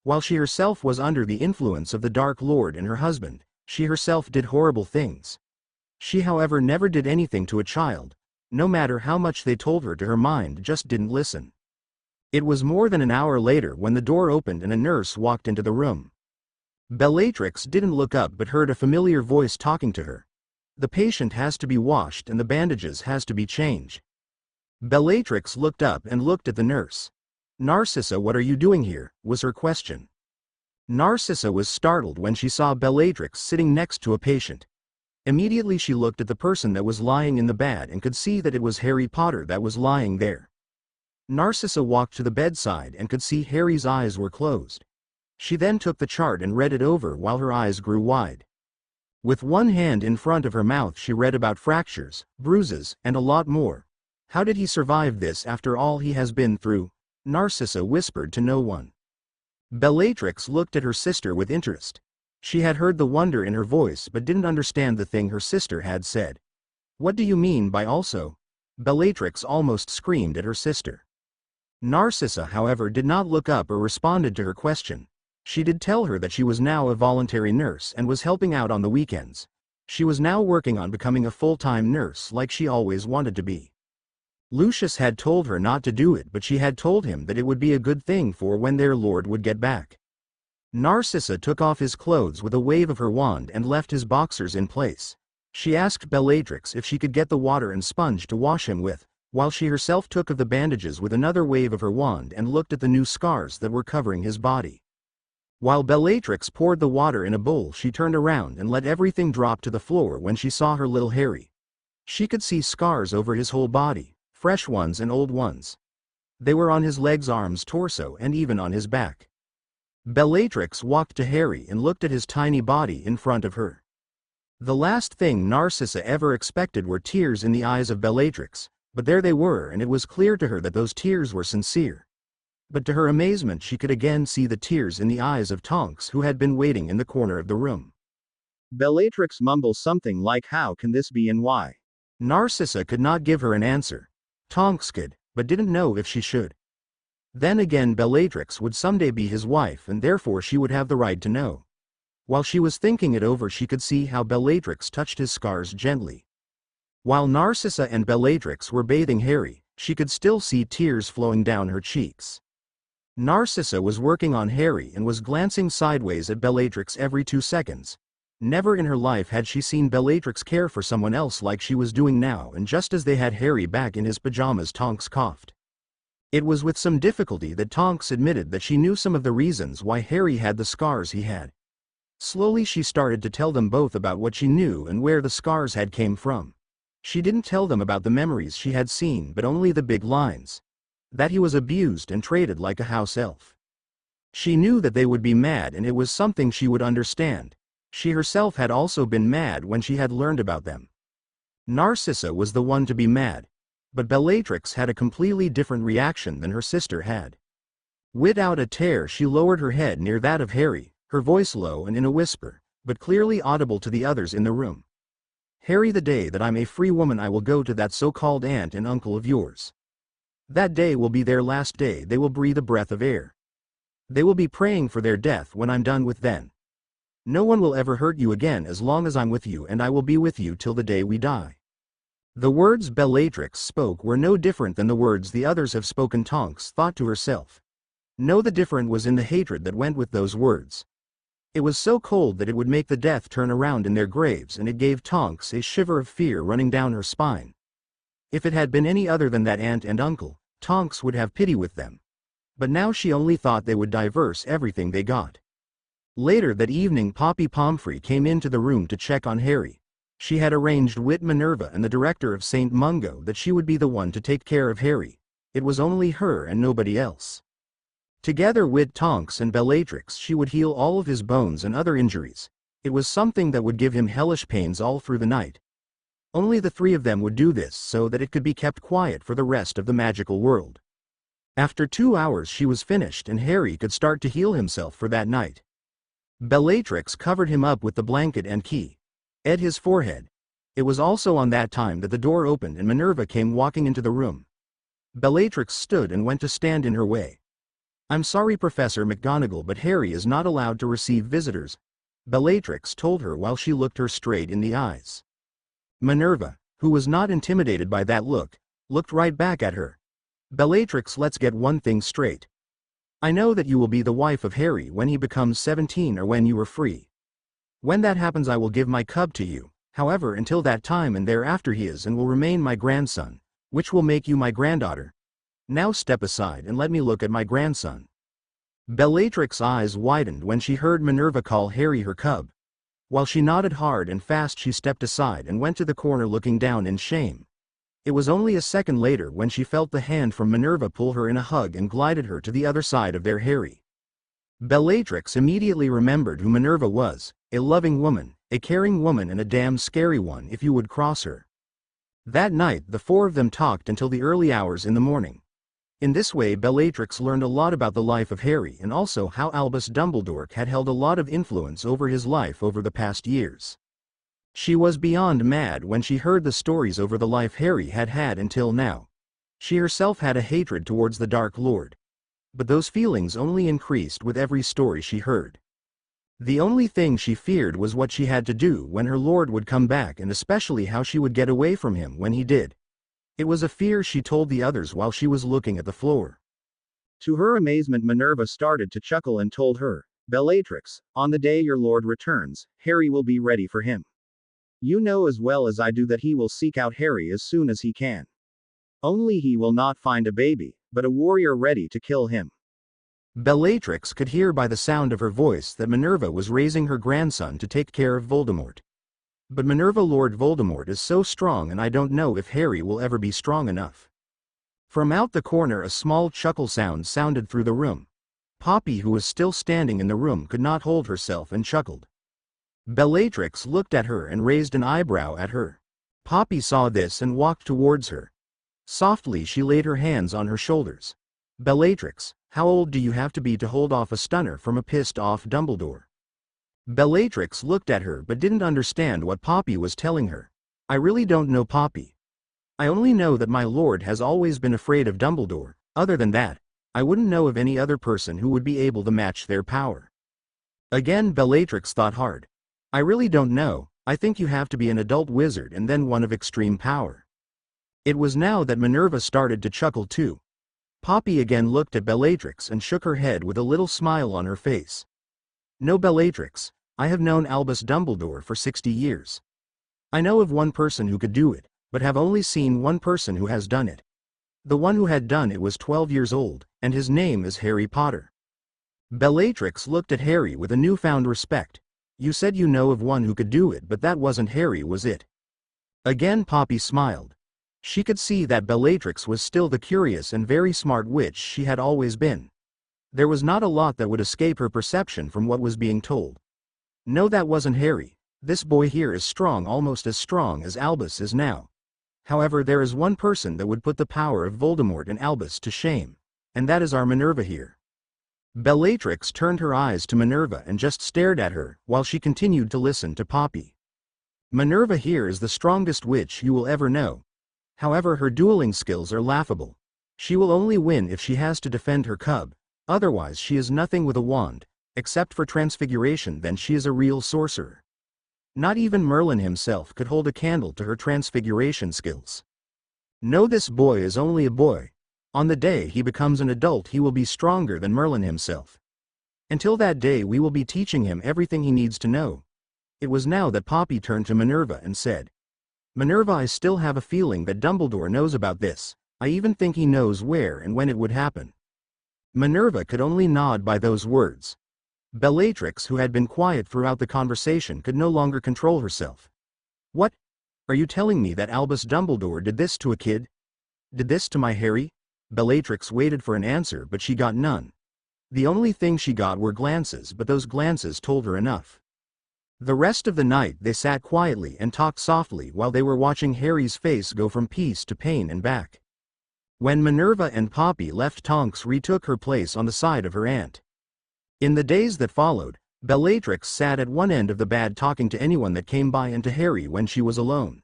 While she herself was under the influence of the Dark Lord and her husband, she herself did horrible things. She, however, never did anything to a child. No matter how much they told her to, her mind just didn't listen. It was more than an hour later when the door opened and a nurse walked into the room. Bellatrix didn't look up but heard a familiar voice talking to her. The patient has to be washed and the bandages has to be changed. Bellatrix looked up and looked at the nurse. Narcissa, what are you doing here? Was her question. Narcissa was startled when she saw Bellatrix sitting next to a patient. Immediately she looked at the person that was lying in the bed and could see that it was Harry Potter that was lying there. Narcissa walked to the bedside and could see Harry's eyes were closed. She then took the chart and read it over while her eyes grew wide. With one hand in front of her mouth she read about fractures, bruises, and a lot more. How did he survive this after all he has been through? Narcissa whispered to no one. Bellatrix looked at her sister with interest. She had heard the wonder in her voice but didn't understand the thing her sister had said. What do you mean by also? Bellatrix almost screamed at her sister. Narcissa, however, did not look up or responded to her question. She did tell her that she was now a voluntary nurse and was helping out on the weekends. She was now working on becoming a full-time nurse like she always wanted to be. Lucius had told her not to do it, but she had told him that it would be a good thing for when their lord would get back. Narcissa took off his clothes with a wave of her wand and left his boxers in place. She asked Bellatrix if she could get the water and sponge to wash him with, while she herself took of the bandages with another wave of her wand and looked at the new scars that were covering his body. While Bellatrix poured the water in a bowl, she turned around and let everything drop to the floor when she saw her little Harry. She could see scars over his whole body, fresh ones and old ones. They were on his legs, arms, torso, and even on his back. Bellatrix walked to Harry and looked at his tiny body in front of her. The last thing Narcissa ever expected were tears in the eyes of Bellatrix, but there they were, and it was clear to her that those tears were sincere. But to her amazement she could again see the tears in the eyes of Tonks, who had been waiting in the corner of the room. Bellatrix mumbles something like, "How can this be and why?" Narcissa could not give her an answer. Tonks could, but didn't know if she should. Then again, Bellatrix would someday be his wife, and therefore she would have the right to know. While she was thinking it over, she could see how Bellatrix touched his scars gently. While Narcissa and Bellatrix were bathing Harry, she could still see tears flowing down her cheeks. Narcissa was working on Harry and was glancing sideways at Bellatrix every 2 seconds. Never in her life had she seen Bellatrix care for someone else like she was doing now, and just as they had Harry back in his pajamas, Tonks coughed. It was with some difficulty that Tonks admitted that she knew some of the reasons why Harry had the scars he had. Slowly she started to tell them both about what she knew and where the scars had came from. She didn't tell them about the memories she had seen, but only the big lines. That he was abused and treated like a house elf. She knew that they would be mad, and it was something she would understand. She herself had also been mad when she had learned about them. Narcissa was the one to be mad, but Bellatrix had a completely different reaction than her sister had. Without a tear she lowered her head near that of Harry, her voice low and in a whisper, but clearly audible to the others in the room. "Harry, the day that I'm a free woman I will go to that so-called aunt and uncle of yours. That day will be their last day. They will breathe a breath of air. They will be praying for their death when I'm done with them. No one will ever hurt you again as long as I'm with you, and I will be with you till the day we die." The words Bellatrix spoke were no different than the words the others have spoken, Tonks thought to herself. No, the difference was in the hatred that went with those words. It was so cold that it would make the death turn around in their graves, and it gave Tonks a shiver of fear running down her spine. If it had been any other than that aunt and uncle, Tonks would have pity with them. But now she only thought they would diverse everything they got. Later that evening, Poppy Pomfrey came into the room to check on Harry. She had arranged with Minerva and the director of St. Mungo that she would be the one to take care of Harry. It was only her and nobody else. Together with Tonks and Bellatrix she would heal all of his bones and other injuries. It was something that would give him hellish pains all through the night. Only the three of them would do this so that it could be kept quiet for the rest of the magical world. After 2 hours she was finished and Harry could start to heal himself for that night. Bellatrix covered him up with the blanket and key. At his forehead. It was also on that time that the door opened and Minerva came walking into the room. Bellatrix stood and went to stand in her way. "I'm sorry, Professor McGonagall, but Harry is not allowed to receive visitors," Bellatrix told her while she looked her straight in the eyes. Minerva, who was not intimidated by that look, looked right back at her. "Bellatrix, let's get one thing straight. I know that you will be the wife of Harry when he becomes 17 or when you are free. When that happens I will give my cub to you, However, until that time and thereafter he is and will remain my grandson, which will make you my granddaughter. Now step aside and let me look at my grandson." Bellatrix's eyes widened when she heard Minerva call Harry her cub. While she nodded hard and fast, she stepped aside and went to the corner, looking down in shame. It was only a second later when she felt the hand from Minerva pull her in a hug and glided her to the other side of their Harry. Bellatrix immediately remembered who Minerva was, a loving woman, a caring woman, and a damn scary one if you would cross her. That night the four of them talked until the early hours in the morning. In this way Bellatrix learned a lot about the life of Harry and also how Albus Dumbledore had held a lot of influence over his life over the past years. She was beyond mad when she heard the stories over the life Harry had had until now. She herself had a hatred towards the Dark Lord. But those feelings only increased with every story she heard. The only thing she feared was what she had to do when her lord would come back, and especially how she would get away from him when he did. It was a fear she told the others while she was looking at the floor. To her amazement, Minerva started to chuckle and told her, "Bellatrix, on the day your lord returns, Harry will be ready for him. You know as well as I do that he will seek out Harry as soon as he can. Only he will not find a baby, but a warrior ready to kill him." Bellatrix could hear by the sound of her voice that Minerva was raising her grandson to take care of Voldemort. But Minerva, Lord Voldemort is so strong, and I don't know if Harry will ever be strong enough. From out the corner a small chuckle sound sounded through the room. Poppy, who was still standing in the room, could not hold herself and chuckled. Bellatrix looked at her and raised an eyebrow at her. Poppy saw this and walked towards her. Softly she laid her hands on her shoulders. "Bellatrix, how old do you have to be to hold off a stunner from a pissed-off Dumbledore?" Bellatrix looked at her but didn't understand what Poppy was telling her. "I really don't know, Poppy. I only know that my lord has always been afraid of Dumbledore. Other than that, I wouldn't know of any other person who would be able to match their power." Again Bellatrix thought hard. "I really don't know. I think you have to be an adult wizard and then one of extreme power." It was now that Minerva started to chuckle too. Poppy again looked at Bellatrix and shook her head with a little smile on her face. "No, Bellatrix, I have known Albus Dumbledore for 60 years. I know of one person who could do it, but have only seen one person who has done it. The one who had done it was 12 years old, and his name is Harry Potter." Bellatrix looked at Harry with a newfound respect. "You said you know of one who could do it, but that wasn't Harry, was it?" Again Poppy smiled. She could see that Bellatrix was still the curious and very smart witch she had always been. There was not a lot that would escape her perception from what was being told. "No, that wasn't Harry. This boy here is strong, almost as strong as Albus is now. However, there is one person that would put the power of Voldemort and Albus to shame, and that is our Minerva here." Bellatrix turned her eyes to Minerva and just stared at her, while she continued to listen to Poppy. "Minerva here is the strongest witch you will ever know. However, her dueling skills are laughable. She will only win if she has to defend her cub, otherwise she is nothing with a wand, except for transfiguration, then she is a real sorcerer. Not even Merlin himself could hold a candle to her transfiguration skills. No, this boy is only a boy. On the day he becomes an adult he will be stronger than Merlin himself. Until that day we will be teaching him everything he needs to know." It was now that Poppy turned to Minerva and said, "Minerva, I still have a feeling that Dumbledore knows about this. I even think he knows where and when it would happen." Minerva could only nod by those words. Bellatrix, who had been quiet throughout the conversation, could no longer control herself. "What? Are you telling me that Albus Dumbledore did this to a kid? Did this to my Harry?" Bellatrix waited for an answer, but she got none. The only thing she got were glances, but those glances told her enough. The rest of the night they sat quietly and talked softly while they were watching Harry's face go from peace to pain and back. When Minerva and Poppy left, Tonks retook her place on the side of her aunt. In the days that followed, Bellatrix sat at one end of the bed talking to anyone that came by and to Harry when she was alone.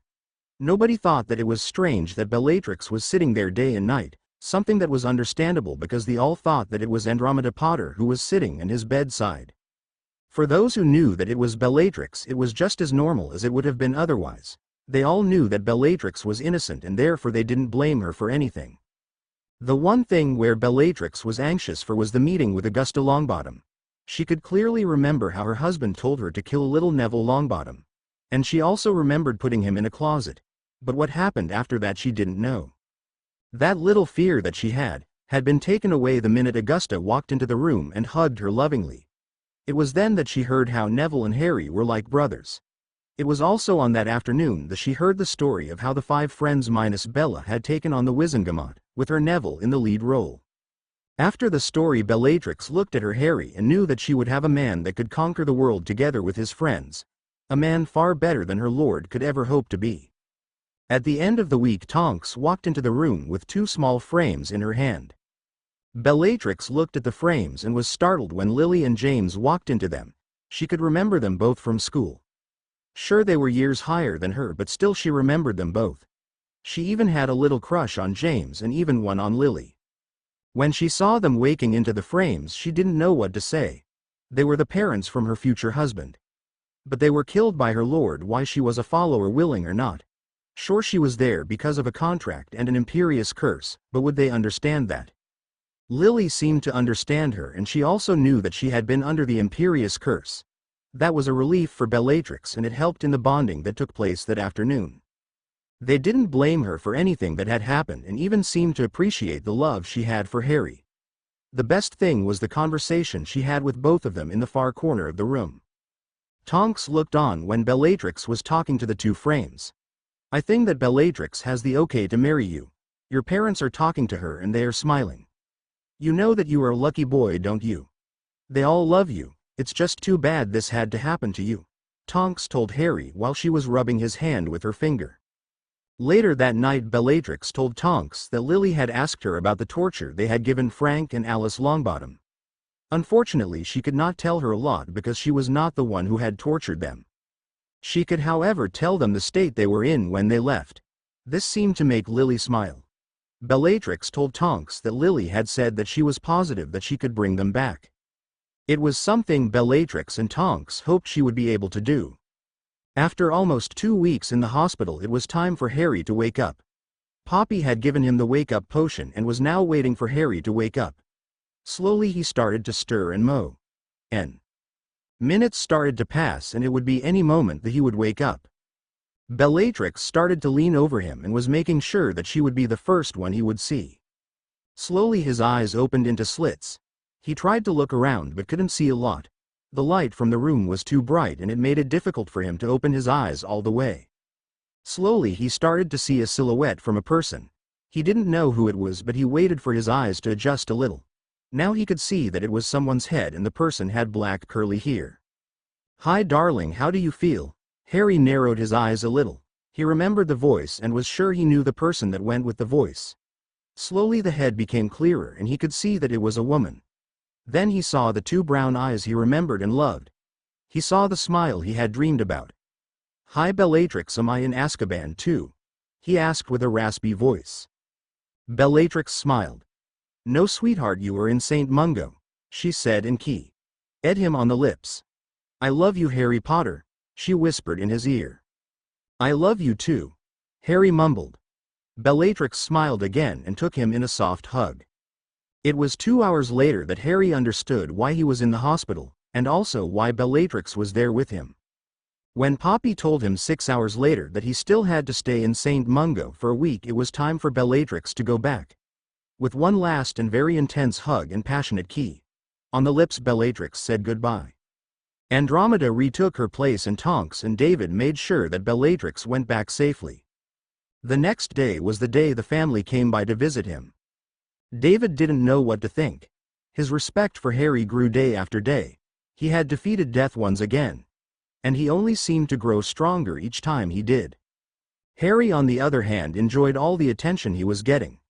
Nobody thought that it was strange that Bellatrix was sitting there day and night, something that was understandable because they all thought that it was Andromeda Potter who was sitting at his bedside. For those who knew that it was Bellatrix, it was just as normal as it would have been otherwise. They all knew that Bellatrix was innocent and therefore they didn't blame her for anything. The one thing where Bellatrix was anxious for was the meeting with Augusta Longbottom. She could clearly remember how her husband told her to kill little Neville Longbottom. And she also remembered putting him in a closet. But what happened after that she didn't know. That little fear that she had been taken away the minute Augusta walked into the room and hugged her lovingly. It was then that she heard how Neville and Harry were like brothers. It was also on that afternoon that she heard the story of how the 5 friends minus Bella had taken on the Wizengamot, with her Neville in the lead role. After the story, Bellatrix looked at her Harry and knew that she would have a man that could conquer the world together with his friends, a man far better than her lord could ever hope to be. At the end of the week, Tonks walked into the room with 2 small frames in her hand. Bellatrix looked at the frames and was startled when Lily and James walked into them. She could remember them both from school. Sure, they were years higher than her, but still she remembered them both. She even had a little crush on James and even one on Lily. When she saw them waking into the frames, she didn't know what to say. They were the parents from her future husband. But they were killed by her lord, why she was a follower willing or not. Sure, she was there because of a contract and an imperious curse, but would they understand that? Lily seemed to understand her, and she also knew that she had been under the imperious curse. That was a relief for Bellatrix, and it helped in the bonding that took place that afternoon. They didn't blame her for anything that had happened and even seemed to appreciate the love she had for Harry. The best thing was the conversation she had with both of them in the far corner of the room. Tonks looked on when Bellatrix was talking to the 2 frames. I think that Bellatrix has the okay to marry you. Your parents are talking to her and they are smiling. You know that you are a lucky boy, don't you? They all love you. It's just too bad this had to happen to you, Tonks told Harry while she was rubbing his hand with her finger. Later that night, Bellatrix told Tonks that Lily had asked her about the torture they had given Frank and Alice Longbottom. Unfortunately, she could not tell her a lot because she was not the one who had tortured them. She could, however, tell them the state they were in when they left. This seemed to make Lily smile. Bellatrix told Tonks that Lily had said that she was positive that she could bring them back. It was something Bellatrix and Tonks hoped she would be able to do. After almost 2 weeks in the hospital, it was time for Harry to wake up. Poppy had given him the wake-up potion and was now waiting for Harry to wake up. Slowly he started to stir and mow. Minutes started to pass, and it would be any moment that he would wake up. Bellatrix started to lean over him and was making sure that she would be the first one he would see. Slowly his eyes opened into slits. He tried to look around but couldn't see a lot. The light from the room was too bright and it made it difficult for him to open his eyes all the way. Slowly he started to see a silhouette from a person. He didn't know who it was, but he waited for his eyes to adjust a little. Now he could see that it was someone's head and the person had black curly hair. "Hi darling, how do you feel?" Harry narrowed his eyes a little. He remembered the voice and was sure he knew the person that went with the voice. Slowly the head became clearer and he could see that it was a woman. Then he saw the 2 brown eyes he remembered and loved. He saw the smile he had dreamed about. "Hi Bellatrix, am I in Azkaban too?" he asked with a raspy voice. Bellatrix smiled. "No sweetheart, you are in St. Mungo," she said in key. "Ed him on the lips." "I love you, Harry Potter," she whispered in his ear. "I love you too," Harry mumbled. Bellatrix smiled again and took him in a soft hug. It was 2 hours later that Harry understood why he was in the hospital, and also why Bellatrix was there with him. When Poppy told him 6 hours later that he still had to stay in St. Mungo for a week, it was time for Bellatrix to go back. With one last and very intense hug and passionate key on the lips, Bellatrix said goodbye. Andromeda retook her place and Tonks and David made sure that Bellatrix went back safely. The next day was the day the family came by to visit him. David didn't know what to think. His respect for Harry grew day after day. He had defeated death once again. And he only seemed to grow stronger each time he did. Harry, on the other hand, enjoyed all the attention he was getting.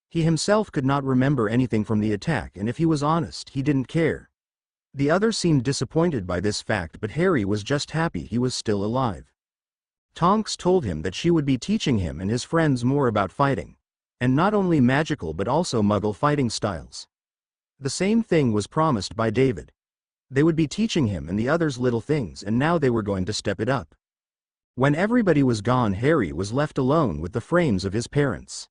He himself could not remember anything from the attack, and if he was honest, he didn't care. The others seemed disappointed by this fact, but Harry was just happy he was still alive. Tonks told him that she would be teaching him and his friends more about fighting. And not only magical but also Muggle fighting styles. The same thing was promised by David. They would be teaching him and the others little things, and now they were going to step it up. When everybody was gone, Harry was left alone with the frames of his parents.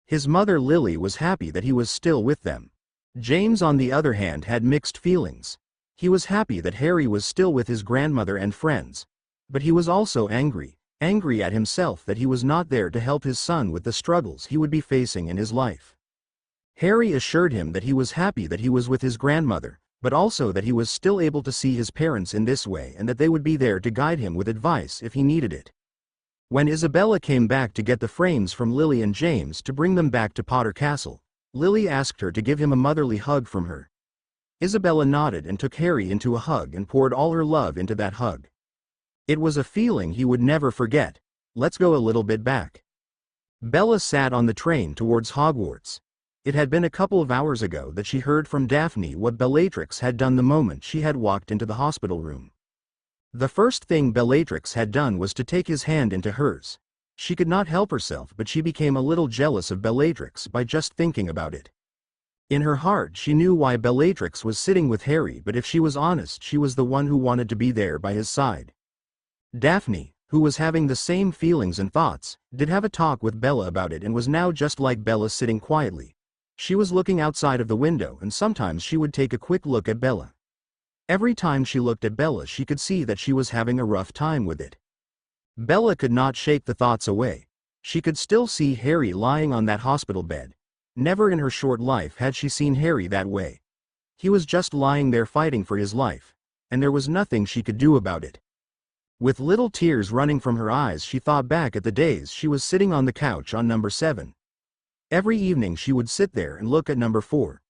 His mother Lily was happy that he was still with them. James, on the other hand, had mixed feelings. He was happy that Harry was still with his grandmother and friends, But he was also angry at himself that he was not there to help his son with the struggles he would be facing in his life. Harry assured him that he was happy that he was with his grandmother, but also that he was still able to see his parents in this way and that they would be there to guide him with advice if he needed it. When Isabella came back to get the frames from Lily and James to bring them back to Potter Castle, Lily asked her to give him a motherly hug from her. Isabella nodded and took Harry into a hug and poured all her love into that hug. It was a feeling he would never forget. Let's go a little bit back. Bella sat on the train towards Hogwarts. It had been a couple of hours ago that she heard from Daphne what Bellatrix had done the moment she had walked into the hospital room. The first thing Bellatrix had done was to take his hand into hers. She could not help herself, but she became a little jealous of Bellatrix by just thinking about it. In her heart she knew why Bellatrix was sitting with Harry, but if she was honest, she was the one who wanted to be there by his side. Daphne, who was having the same feelings and thoughts, did have a talk with Bella about it and was now just like Bella, sitting quietly. She was looking outside of the window, and sometimes she would take a quick look at Bella. Every time she looked at Bella, she could see that she was having a rough time with it. Bella could not shake the thoughts away. She could still see Harry lying on that hospital bed. Never in her short life had she seen Harry that way. He was just lying there fighting for his life, and there was nothing she could do about it. With little tears running from her eyes, she thought back at the days she was sitting on the couch on number 7. Every evening she would sit there and look at number 4.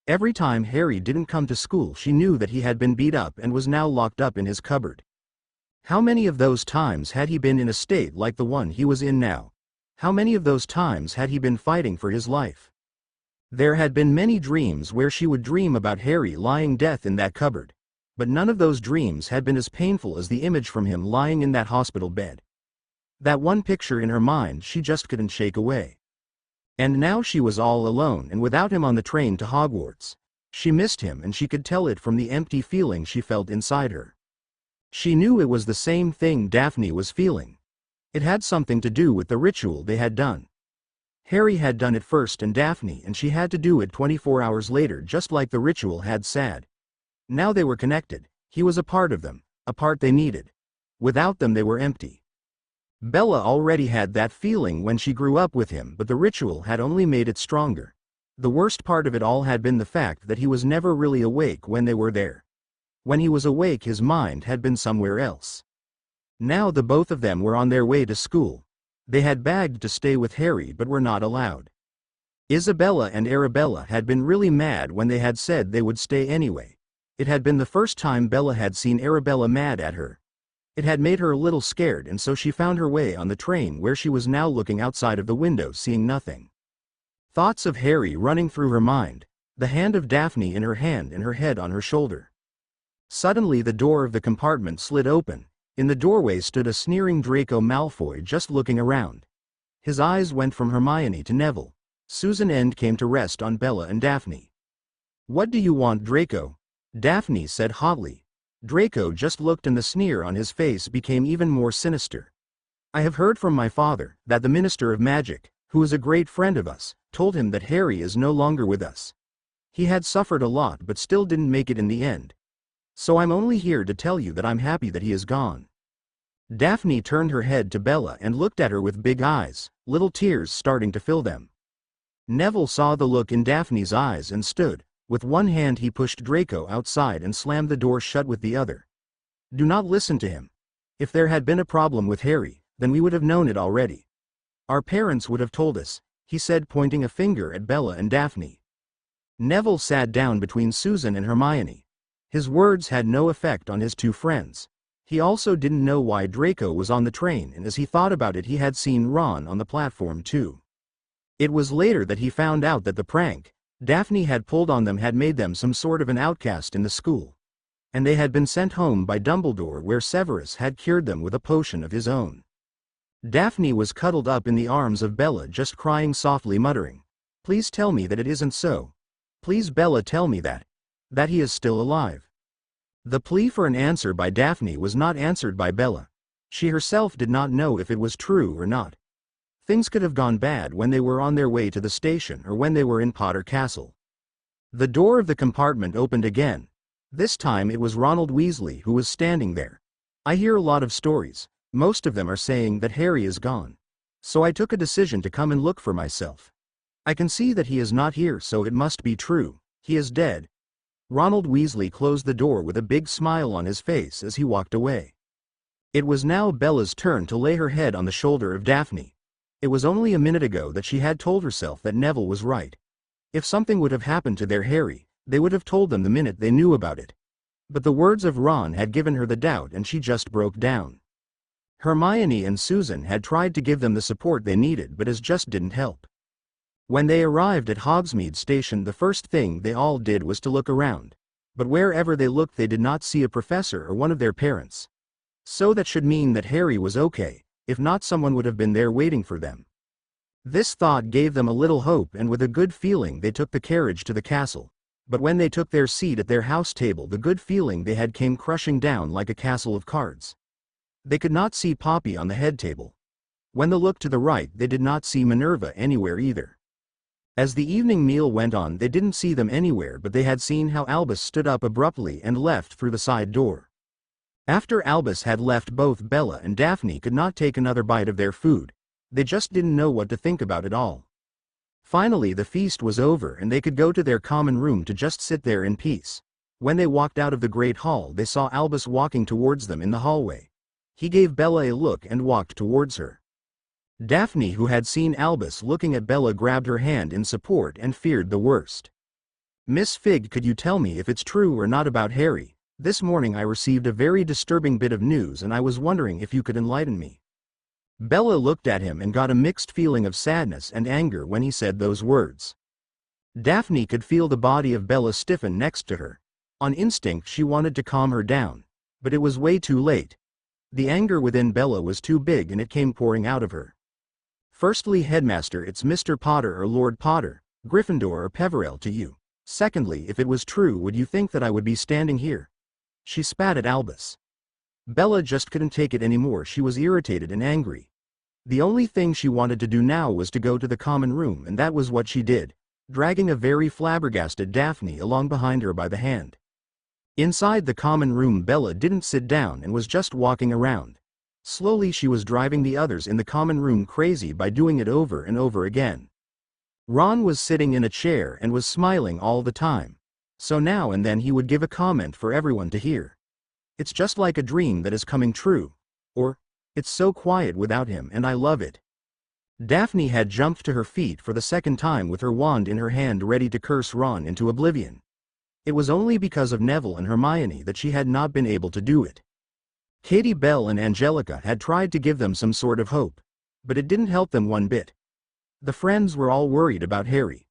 Every time Harry didn't come to school, she knew that he had been beat up and was now locked up in his cupboard. How many of those times had he been in a state like the one he was in now? How many of those times had he been fighting for his life? There had been many dreams where she would dream about Harry lying dead in that cupboard. But none of those dreams had been as painful as the image from him lying in that hospital bed. That one picture in her mind she just couldn't shake away. And now she was all alone and without him on the train to Hogwarts. She missed him, and she could tell it from the empty feeling she felt inside her. She knew it was the same thing Daphne was feeling. It had something to do with the ritual they had done. Harry had done it first and Daphne, and she had to do it 24 hours later, just like the ritual had said. Now they were connected. He was a part of them, a part they needed. Without them they were empty. Bella already had that feeling when she grew up with him, but the ritual had only made it stronger. The worst part of it all had been the fact that he was never really awake when they were there. When he was awake, his mind had been somewhere else. Now the both of them were on their way to school. They had begged to stay with Harry but were not allowed. Isabella and Arabella had been really mad when they had said they would stay anyway. It had been the first time Bella had seen Arabella mad at her. It had made her a little scared, and so she found her way on the train, where she was now looking outside of the window, seeing nothing. Thoughts of Harry running through her mind, the hand of Daphne in her hand and her head on her shoulder. Suddenly the door of the compartment slid open. In the doorway stood a sneering Draco Malfoy, just looking around. His eyes went from Hermione to Neville. Susan End came to rest on Bella and Daphne. "What do you want, Draco?" Daphne said hotly. Draco just looked, and the sneer on his face became even more sinister. "I have heard from my father that the Minister of Magic, who is a great friend of us, told him that Harry is no longer with us. He had suffered a lot but still didn't make it in the end. So I'm only here to tell you that I'm happy that he is gone." Daphne turned her head to Bella and looked at her with big eyes, little tears starting to fill them. Neville saw the look in Daphne's eyes and stood. With one hand he pushed Draco outside and slammed the door shut with the other. "Do not listen to him. If there had been a problem with Harry, then we would have known it already. Our parents would have told us," he said, pointing a finger at Bella and Daphne. Neville sat down between Susan and Hermione. His words had no effect on his two friends. He also didn't know why Draco was on the train, and as he thought about it, he had seen Ron on the platform too. It was later that he found out that the prank Daphne had pulled on them had made them some sort of an outcast in the school. And they had been sent home by Dumbledore, where Severus had cured them with a potion of his own. Daphne was cuddled up in the arms of Bella, just crying softly, muttering, "Please tell me that it isn't so. Please, Bella, tell me that he is still alive." The plea for an answer by Daphne was not answered by Bella. She herself did not know if it was true or not. Things could have gone bad when they were on their way to the station or when they were in Potter Castle. The door of the compartment opened again. This time it was Ronald Weasley who was standing there. I hear a lot of stories. Most of them are saying that Harry is gone. So I took a decision to come and look for myself. I can see that he is not here, so it must be true. He is dead. Ronald Weasley closed the door with a big smile on his face as he walked away. It was now Bella's turn to lay her head on the shoulder of Daphne. It was only a minute ago that she had told herself that Neville was right. If something would have happened to their Harry, they would have told them the minute they knew about it. But the words of Ron had given her the doubt and she just broke down. Hermione and Susan had tried to give them the support they needed, but it just didn't help. When they arrived at Hogsmeade Station, the first thing they all did was to look around. But wherever they looked they did not see a professor or one of their parents. So that should mean that Harry was okay, if not someone would have been there waiting for them. This thought gave them a little hope, and with a good feeling they took the carriage to the castle. But when they took their seat at their house table, the good feeling they had came crushing down like a castle of cards. They could not see Poppy on the head table. When they looked to the right they did not see Minerva anywhere either. As the evening meal went on they didn't see them anywhere, but they had seen how Albus stood up abruptly and left through the side door. After Albus had left, both Bella and Daphne could not take another bite of their food. They just didn't know what to think about it all. Finally the feast was over and they could go to their common room to just sit there in peace. When they walked out of the great hall they saw Albus walking towards them in the hallway. He gave Bella a look and walked towards her. Daphne, who had seen Albus looking at Bella, grabbed her hand in support and feared the worst. "Miss Fig, could you tell me if it's true or not about Harry? This morning I received a very disturbing bit of news and I was wondering if you could enlighten me." Bella looked at him and got a mixed feeling of sadness and anger when he said those words. Daphne could feel the body of Bella stiffen next to her. On instinct she wanted to calm her down. But it was way too late. The anger within Bella was too big and it came pouring out of her. "Firstly, Headmaster, it's Mr. Potter or Lord Potter, Gryffindor or Peverell to you. Secondly, if it was true, would you think that I would be standing here?" She spat at Albus. Bella just couldn't take it anymore. She was irritated and angry. The only thing she wanted to do now was to go to the common room, and that was what she did, dragging a very flabbergasted Daphne along behind her by the hand. Inside the common room Bella didn't sit down and was just walking around. Slowly she was driving the others in the common room crazy by doing it over and over again. Ron was sitting in a chair and was smiling all the time. So now and then he would give a comment for everyone to hear. "It's just like a dream that is coming true." Or, "It's so quiet without him and I love it." Daphne had jumped to her feet for the second time with her wand in her hand, ready to curse Ron into oblivion. It was only because of Neville and Hermione that she had not been able to do it. Katie Bell and Angelica had tried to give them some sort of hope, but it didn't help them one bit. The friends were all worried about Harry.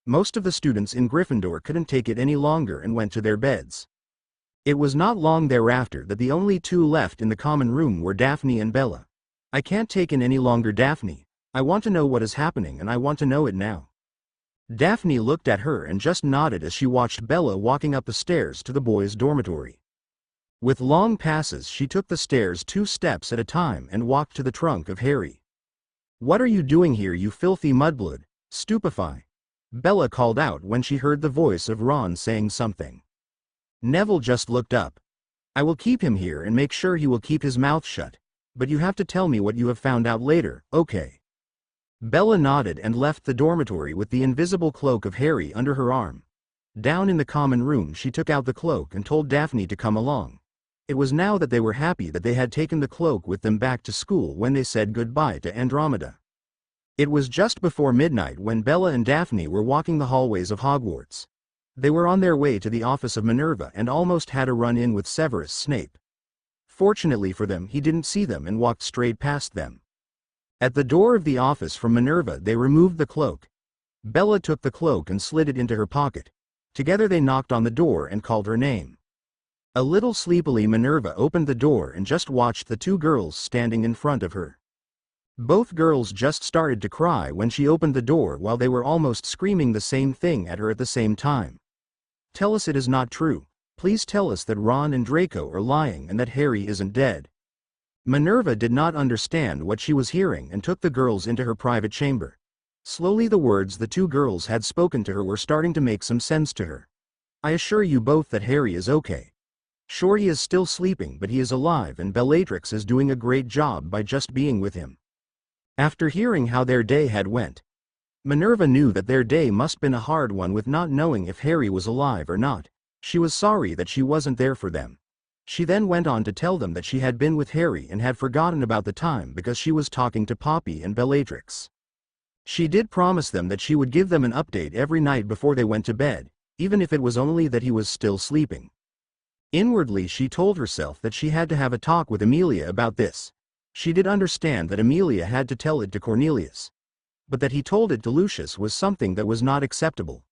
Most of the students in Gryffindor couldn't take it any longer and went to their beds. It was not long thereafter that the only two left in the common room were Daphne and Bella. "I can't take it any longer, Daphne. I want to know what is happening and I want to know it now." Daphne looked at her and just nodded as she watched Bella walking up the stairs to the boys' dormitory. With long passes she took the stairs 2 steps at a time and walked to the trunk of Harry. "What are you doing here, you filthy mudblood? Stupefy!" Bella called out when she heard the voice of Ron saying something. Neville just looked up. "I will keep him here and make sure he will keep his mouth shut, but you have to tell me what you have found out later, okay?" Bella nodded and left the dormitory with the invisible cloak of Harry under her arm. Down in the common room she took out the cloak and told Daphne to come along. It was now that they were happy that they had taken the cloak with them back to school when they said goodbye to Andromeda. It was just before midnight when Bella and Daphne were walking the hallways of Hogwarts. They were on their way to the office of Minerva and almost had a run-in with Severus Snape. Fortunately for them, he didn't see them and walked straight past them. At the door of the office from Minerva they removed the cloak. Bella took the cloak and slid it into her pocket. Together they knocked on the door and called her name. A little sleepily Minerva opened the door and just watched the 2 girls standing in front of her. Both girls just started to cry when she opened the door, while they were almost screaming the same thing at her at the same time. "Tell us it is not true. Please tell us that Ron and Draco are lying and that Harry isn't dead." Minerva did not understand what she was hearing and took the girls into her private chamber. Slowly the words the 2 girls had spoken to her were starting to make some sense to her. "I assure you both that Harry is okay." Sure, he is still sleeping, but he is alive, and Bellatrix is doing a great job by just being with him. After hearing how their day had went, Minerva knew that their day must been a hard one with not knowing if Harry was alive or not. She was sorry that she wasn't there for them. She then went on to tell them that she had been with Harry and had forgotten about the time because she was talking to Poppy and Bellatrix. She did promise them that she would give them an update every night before they went to bed, even if it was only that he was still sleeping. Inwardly she told herself that she had to have a talk with Amelia about this. She did understand that Amelia had to tell it to Cornelius, but that he told it to Lucius was something that was not acceptable.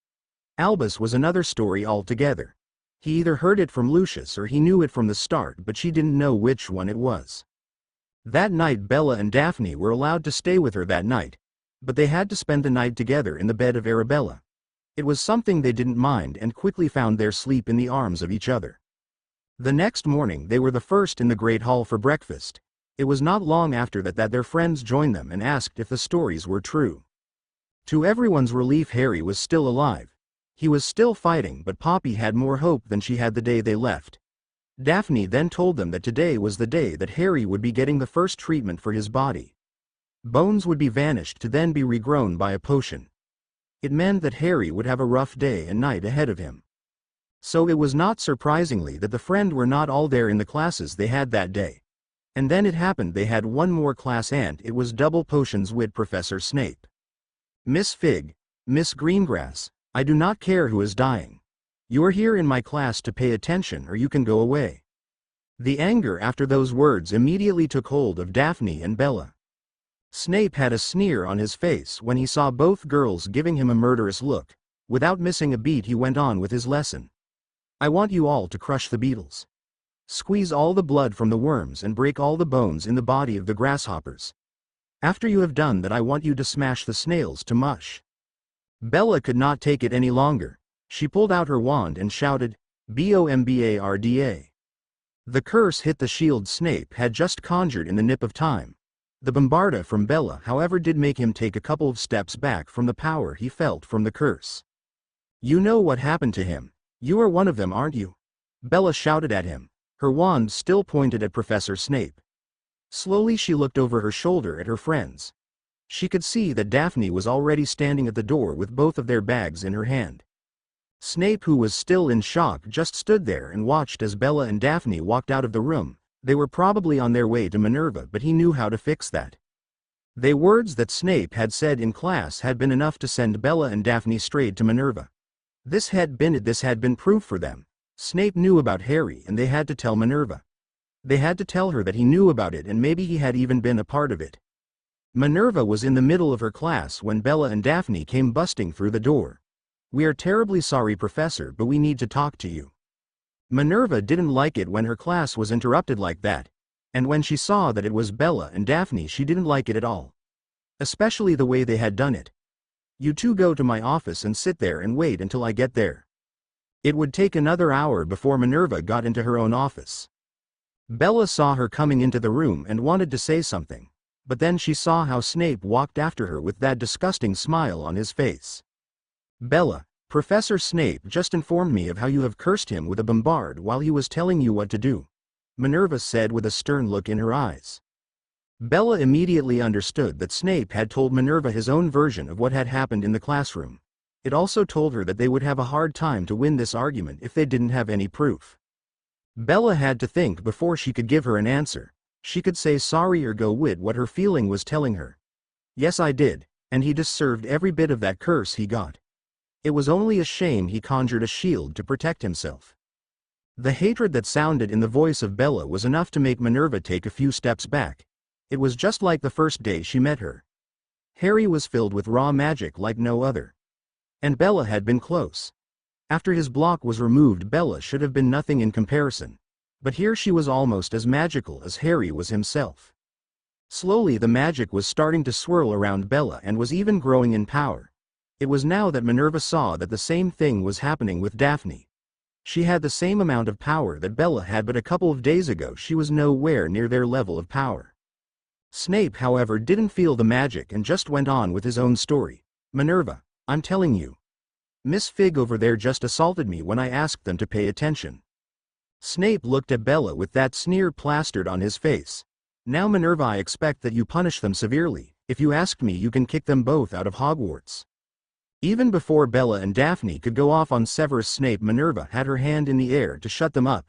Albus was another story altogether. He either heard it from Lucius or he knew it from the start, but she didn't know which one it was. That night Bella and Daphne were allowed to stay with her that night, but they had to spend the night together in the bed of Arabella. It was something they didn't mind and quickly found their sleep in the arms of each other. The next morning they were the first in the great hall for breakfast. It was not long after that their friends joined them and asked if the stories were true. To everyone's relief, Harry was still alive. He was still fighting, but Poppy had more hope than she had the day they left. Daphne then told them that today was the day that Harry would be getting the first treatment for his body. Bones would be vanished to then be regrown by a potion. It meant that Harry would have a rough day and night ahead of him. So it was not surprisingly that the friends were not all there in the classes they had that day. And then it happened they had one more class, and it was double potions with Professor Snape. Miss Fig, Miss Greengrass, I do not care who is dying. You are here in my class to pay attention or you can go away. The anger after those words immediately took hold of Daphne and Bella. Snape had a sneer on his face when he saw both girls giving him a murderous look. Without missing a beat he went on with his lesson. I want you all to crush the beetles. Squeeze all the blood from the worms and break all the bones in the body of the grasshoppers. After you have done that, I want you to smash the snails to mush. Bella could not take it any longer. She pulled out her wand and shouted, Bombarda. The curse hit the shield Snape had just conjured in the nip of time. The Bombarda from Bella, however, did make him take a couple of steps back from the power he felt from the curse. You know what happened to him. You are one of them, aren't you? Bella shouted at him. Her wand still pointed at Professor Snape. Slowly she looked over her shoulder at her friends. She could see that Daphne was already standing at the door with both of their bags in her hand. Snape, who was still in shock, just stood there and watched as Bella and Daphne walked out of the room. They were probably on their way to Minerva, but he knew how to fix that. The words that Snape had said in class had been enough to send Bella and Daphne straight to Minerva. This had been proof for them. Snape knew about Harry and they had to tell Minerva. They had to tell her that he knew about it and maybe he had even been a part of it. Minerva was in the middle of her class when Bella and Daphne came busting through the door. We are terribly sorry, Professor, but we need to talk to you. Minerva didn't like it when her class was interrupted like that, and when she saw that it was Bella and Daphne, she didn't like it at all. Especially the way they had done it. You two go to my office and sit there and wait until I get there. It would take another hour before Minerva got into her own office. Bella saw her coming into the room and wanted to say something, but then she saw how Snape walked after her with that disgusting smile on his face. Bella, Professor Snape just informed me of how you have cursed him with a bombard while he was telling you what to do, Minerva said with a stern look in her eyes. Bella immediately understood that Snape had told Minerva his own version of what had happened in the classroom. It also told her that they would have a hard time to win this argument if they didn't have any proof. Bella had to think before she could give her an answer. She could say sorry or go with what her feeling was telling her. Yes, I did, and he deserved every bit of that curse he got. It was only a shame he conjured a shield to protect himself. The hatred that sounded in the voice of Bella was enough to make Minerva take a few steps back. It was just like the first day she met her. Harry was filled with raw magic like no other. And Bella had been close. After his block was removed, Bella should have been nothing in comparison. But here she was almost as magical as Harry was himself. Slowly the magic was starting to swirl around Bella and was even growing in power. It was now that Minerva saw that the same thing was happening with Daphne. She had the same amount of power that Bella had, but a couple of days ago she was nowhere near their level of power. Snape, however, didn't feel the magic and just went on with his own story. Minerva, I'm telling you. Miss Fig over there just assaulted me when I asked them to pay attention. Snape looked at Bella with that sneer plastered on his face. Now Minerva, I expect that you punish them severely. If you ask me, you can kick them both out of Hogwarts. Even before Bella and Daphne could go off on Severus Snape, Minerva had her hand in the air to shut them up.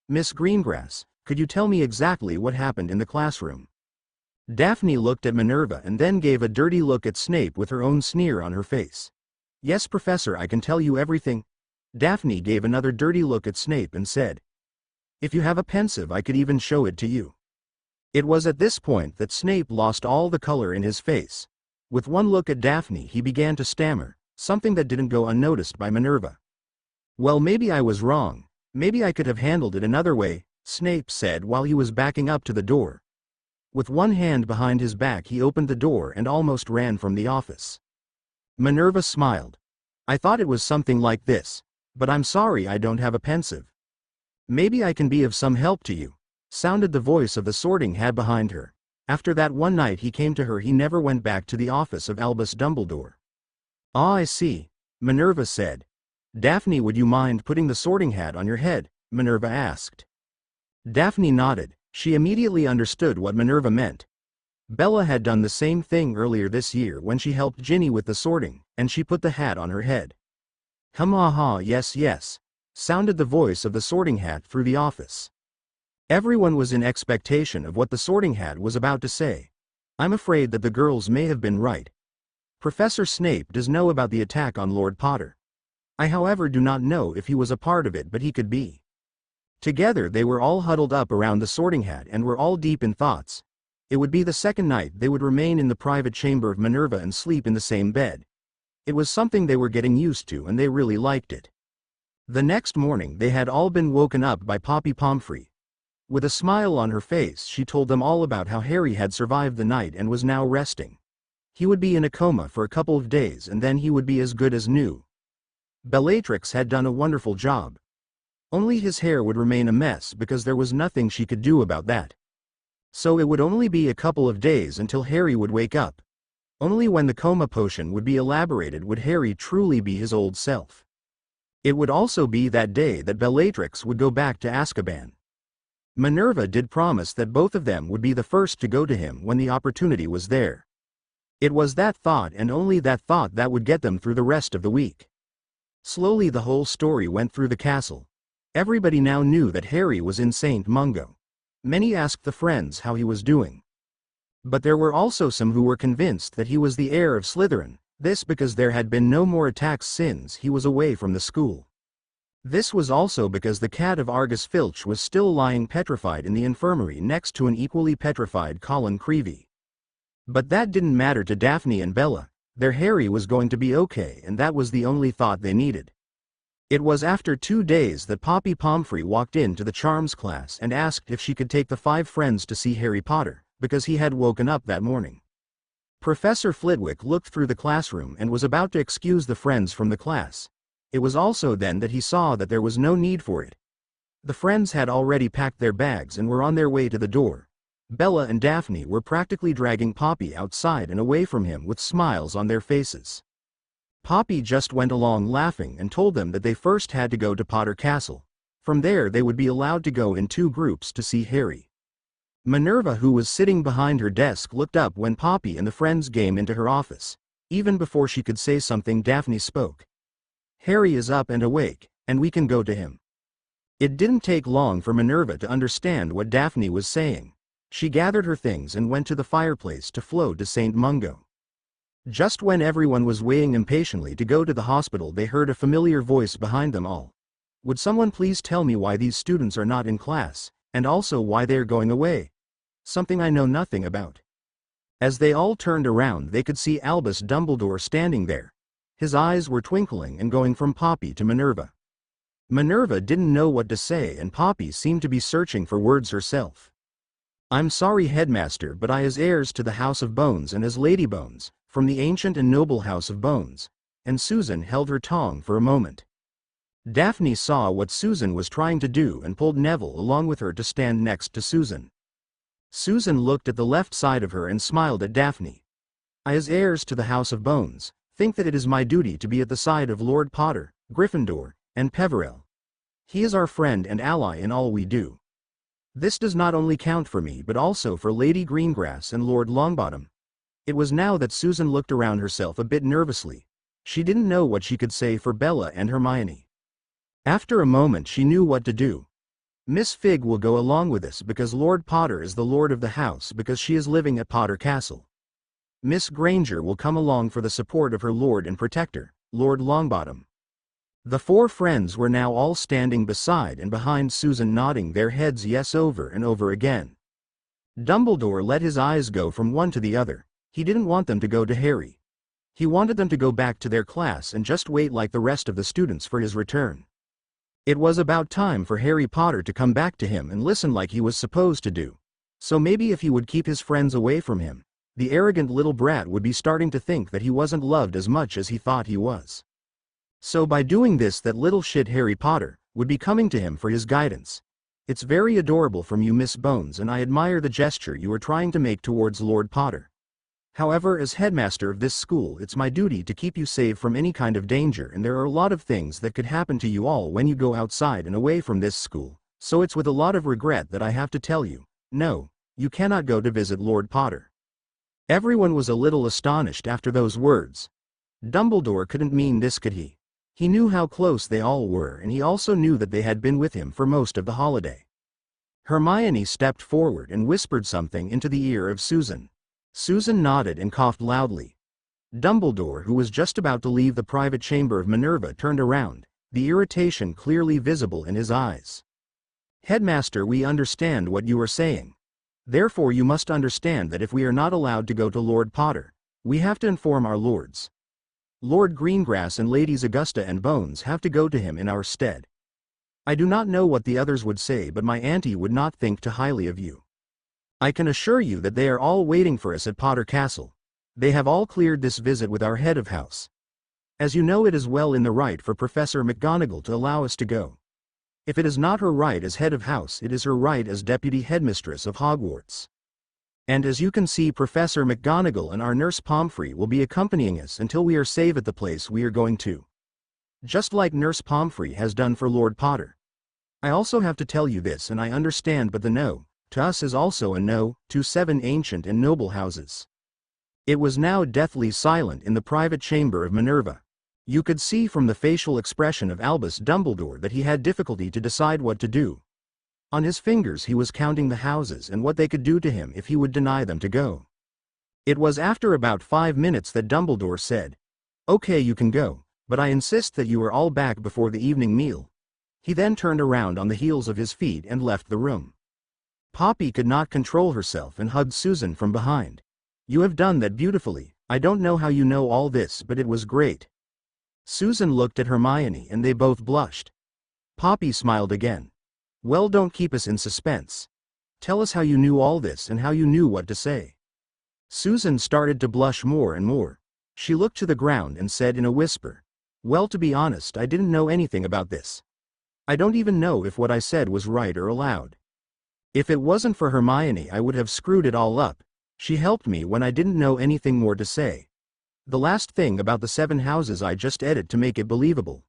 Miss Greengrass, could you tell me exactly what happened in the classroom? Daphne looked at Minerva and then gave a dirty look at Snape with her own sneer on her face. Yes, Professor, I can tell you everything. Daphne gave another dirty look at Snape and said, if you have a pensive, I could even show it to you. It was at this point that Snape lost all the color in his face. With one look at Daphne, he began to stammer, something that didn't go unnoticed by Minerva. Well, maybe I was wrong. Maybe I could have handled it another way, Snape said while he was backing up to the door. With one hand behind his back, he opened the door and almost ran from the office. Minerva smiled. I thought it was something like this. But I'm sorry, I don't have a pensive. Maybe I can be of some help to you, sounded the voice of the Sorting Hat behind her. After that one night he came to her, he never went back to the office of Albus Dumbledore. Ah, I see, Minerva said. Daphne, would you mind putting the Sorting Hat on your head? Minerva asked. Daphne nodded. She immediately understood what Minerva meant. Bella had done the same thing earlier this year when she helped Ginny with the sorting, and she put the hat on her head. Hum-ha-ha, yes, yes, sounded the voice of the Sorting Hat through the office. Everyone was in expectation of what the Sorting Hat was about to say. I'm afraid that the girls may have been right. Professor Snape does know about the attack on Lord Potter. I, however, do not know if he was a part of it, but he could be. Together they were all huddled up around the Sorting Hat and were all deep in thoughts. It would be the second night they would remain in the private chamber of Minerva and sleep in the same bed. It was something they were getting used to and they really liked it. The next morning they had all been woken up by Poppy Pomfrey. With a smile on her face, she told them all about how Harry had survived the night and was now resting. He would be in a coma for a couple of days and then he would be as good as new. Bellatrix had done a wonderful job. Only his hair would remain a mess because there was nothing she could do about that. So it would only be a couple of days until Harry would wake up. Only when the coma potion would be elaborated would Harry truly be his old self. It would also be that day that Bellatrix would go back to Azkaban. Minerva did promise that both of them would be the first to go to him when the opportunity was there. It was that thought and only that thought that would get them through the rest of the week. Slowly the whole story went through the castle. Everybody now knew that Harry was in St. Mungo. Many asked the friends how he was doing. But there were also some who were convinced that he was the heir of Slytherin, this because there had been no more attacks since he was away from the school. This was also because the cat of Argus Filch was still lying petrified in the infirmary next to an equally petrified Colin Creevey. But that didn't matter to Daphne and Bella. Their Harry was going to be okay and that was the only thought they needed. It was after 2 days that Poppy Pomfrey walked into the charms class and asked if she could take the 5 friends to see Harry Potter, because he had woken up that morning. Professor Flitwick looked through the classroom and was about to excuse the friends from the class. It was also then that he saw that there was no need for it. The friends had already packed their bags and were on their way to the door. Bella and Daphne were practically dragging Poppy outside and away from him with smiles on their faces. Poppy just went along laughing and told them that they first had to go to Potter Castle. From there they would be allowed to go in 2 groups to see Harry. Minerva, who was sitting behind her desk, looked up when Poppy and the friends came into her office. Even before she could say something, Daphne spoke. Harry is up and awake, and we can go to him. It didn't take long for Minerva to understand what Daphne was saying. She gathered her things and went to the fireplace to flow to St. Mungo. Just when everyone was waiting impatiently to go to the hospital, they heard a familiar voice behind them all. Would someone please tell me why these students are not in class, and also why they are going away? Something I know nothing about. As they all turned around, they could see Albus Dumbledore standing there. His eyes were twinkling and going from Poppy to Minerva. Minerva didn't know what to say and Poppy seemed to be searching for words herself. I'm sorry, Headmaster, but I, as heirs to the House of Bones and as Lady Bones, from the ancient and noble House of Bones. And Susan held her tongue for a moment. Daphne saw what Susan was trying to do and pulled Neville along with her to stand next to Susan. Susan looked at the left side of her and smiled at Daphne. I, as heirs to the House of Bones, think that it is my duty to be at the side of Lord Potter, Gryffindor, and Peverell. He is our friend and ally in all we do. This does not only count for me but also for Lady Greengrass and Lord Longbottom." It was now that Susan looked around herself a bit nervously. She didn't know what she could say for Bella and Hermione. After a moment she knew what to do. "Miss Figg will go along with us because Lord Potter is the lord of the house because she is living at Potter Castle. Miss Granger will come along for the support of her lord and protector, Lord Longbottom." The four friends were now all standing beside and behind Susan, nodding their heads yes over and over again. Dumbledore let his eyes go from one to the other. He didn't want them to go to Harry. He wanted them to go back to their class and just wait like the rest of the students for his return. It was about time for Harry Potter to come back to him and listen like he was supposed to do. So maybe if he would keep his friends away from him, the arrogant little brat would be starting to think that he wasn't loved as much as he thought he was. So by doing this, that little shit Harry Potter would be coming to him for his guidance. "It's very adorable from you, Miss Bones, and I admire the gesture you are trying to make towards Lord Potter. However, as headmaster of this school, it's my duty to keep you safe from any kind of danger, and there are a lot of things that could happen to you all when you go outside and away from this school, so it's with a lot of regret that I have to tell you, no, you cannot go to visit Lord Potter." Everyone was a little astonished after those words. Dumbledore couldn't mean this, could he? He knew how close they all were, and he also knew that they had been with him for most of the holiday. Hermione stepped forward and whispered something into the ear of Susan. Susan nodded and coughed loudly. Dumbledore, who was just about to leave the private chamber of Minerva, turned around, the irritation clearly visible in his eyes. "Headmaster, we understand what you are saying. Therefore you must understand that if we are not allowed to go to Lord Potter, we have to inform our lords. Lord Greengrass and Ladies Augusta and Bones have to go to him in our stead. I do not know what the others would say, but my auntie would not think too highly of you. I can assure you that they are all waiting for us at Potter Castle. They have all cleared this visit with our head of house. As you know, it is well in the right for Professor McGonagall to allow us to go. If it is not her right as head of house, it is her right as deputy headmistress of Hogwarts. And as you can see, Professor McGonagall and our nurse Pomfrey will be accompanying us until we are safe at the place we are going to. Just like Nurse Pomfrey has done for Lord Potter. I also have to tell you this, and I understand, but the no to us is also a no to 7 ancient and noble houses." It was now deathly silent in the private chamber of Minerva. You could see from the facial expression of Albus Dumbledore that he had difficulty to decide what to do. On his fingers he was counting the houses and what they could do to him if he would deny them to go. It was after about 5 minutes that Dumbledore said, "Okay, you can go, but I insist that you are all back before the evening meal." He then turned around on the heels of his feet and left the room. Poppy could not control herself and hugged Susan from behind. "You have done that beautifully. I don't know how you know all this, but it was great." Susan looked at Hermione and they both blushed. Poppy smiled again. "Well, don't keep us in suspense. Tell us how you knew all this and how you knew what to say." Susan started to blush more and more. She looked to the ground and said in a whisper, "Well, to be honest, I didn't know anything about this. I don't even know if what I said was right or allowed. If it wasn't for Hermione, I would have screwed it all up. She helped me when I didn't know anything more to say. The last thing about the 7 houses I just added to make it believable."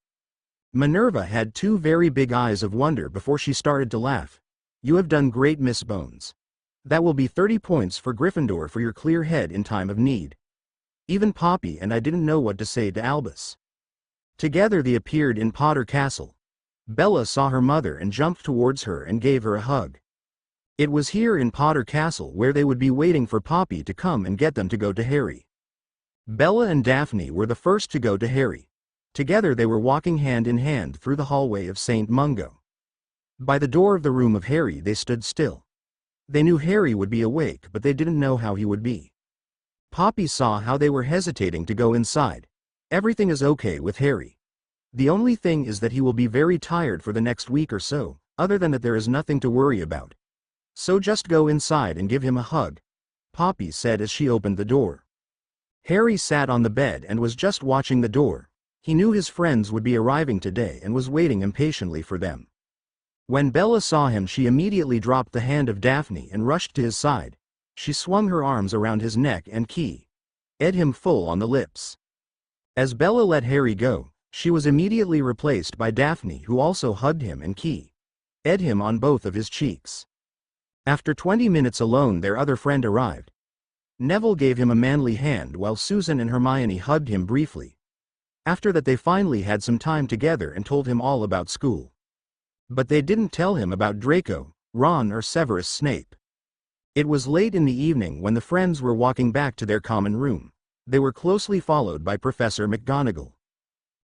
Minerva had 2 very big eyes of wonder before she started to laugh. "You have done great, Miss Bones. That will be 30 points for Gryffindor for your clear head in time of need." Even Poppy and I didn't know what to say to Albus. Together they appeared in Potter Castle. Bella saw her mother and jumped towards her and gave her a hug. It was here in Potter Castle where they would be waiting for Poppy to come and get them to go to Harry. Bella and Daphne were the first to go to Harry. Together they were walking hand in hand through the hallway of St. Mungo. By the door of the room of Harry they stood still. They knew Harry would be awake, but they didn't know how he would be. Poppy saw how they were hesitating to go inside. "Everything is okay with Harry. The only thing is that he will be very tired for the next week or so, other than that there is nothing to worry about. So just go inside and give him a hug," Poppy said as she opened the door. Harry sat on the bed and was just watching the door. He knew his friends would be arriving today and was waiting impatiently for them. When Bella saw him, she immediately dropped the hand of Daphne and rushed to his side. She swung her arms around his neck and kissed him full on the lips. As Bella let Harry go, She was immediately replaced by Daphne, who also hugged him and kissed him on both of his cheeks. After 20 minutes alone, their other friend arrived. Neville gave him a manly hand while Susan and Hermione hugged him briefly. After that, they finally had some time together and told him all about school. But they didn't tell him about Draco, Ron, or Severus Snape. It was late in the evening when the friends were walking back to their common room. They were closely followed by Professor McGonagall.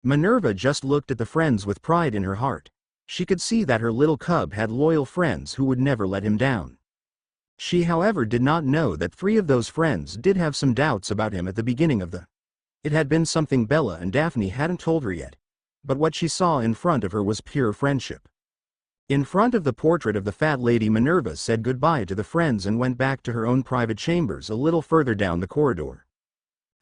Minerva just looked at the friends with pride in her heart. She could see that her little cub had loyal friends who would never let him down. She, however, did not know that 3 of those friends did have some doubts about him at the beginning of the. It had been something Bella and Daphne hadn't told her yet. But what she saw in front of her was pure friendship. In front of the portrait of the fat lady, Minerva said goodbye to the friends and went back to her own private chambers a little further down the corridor.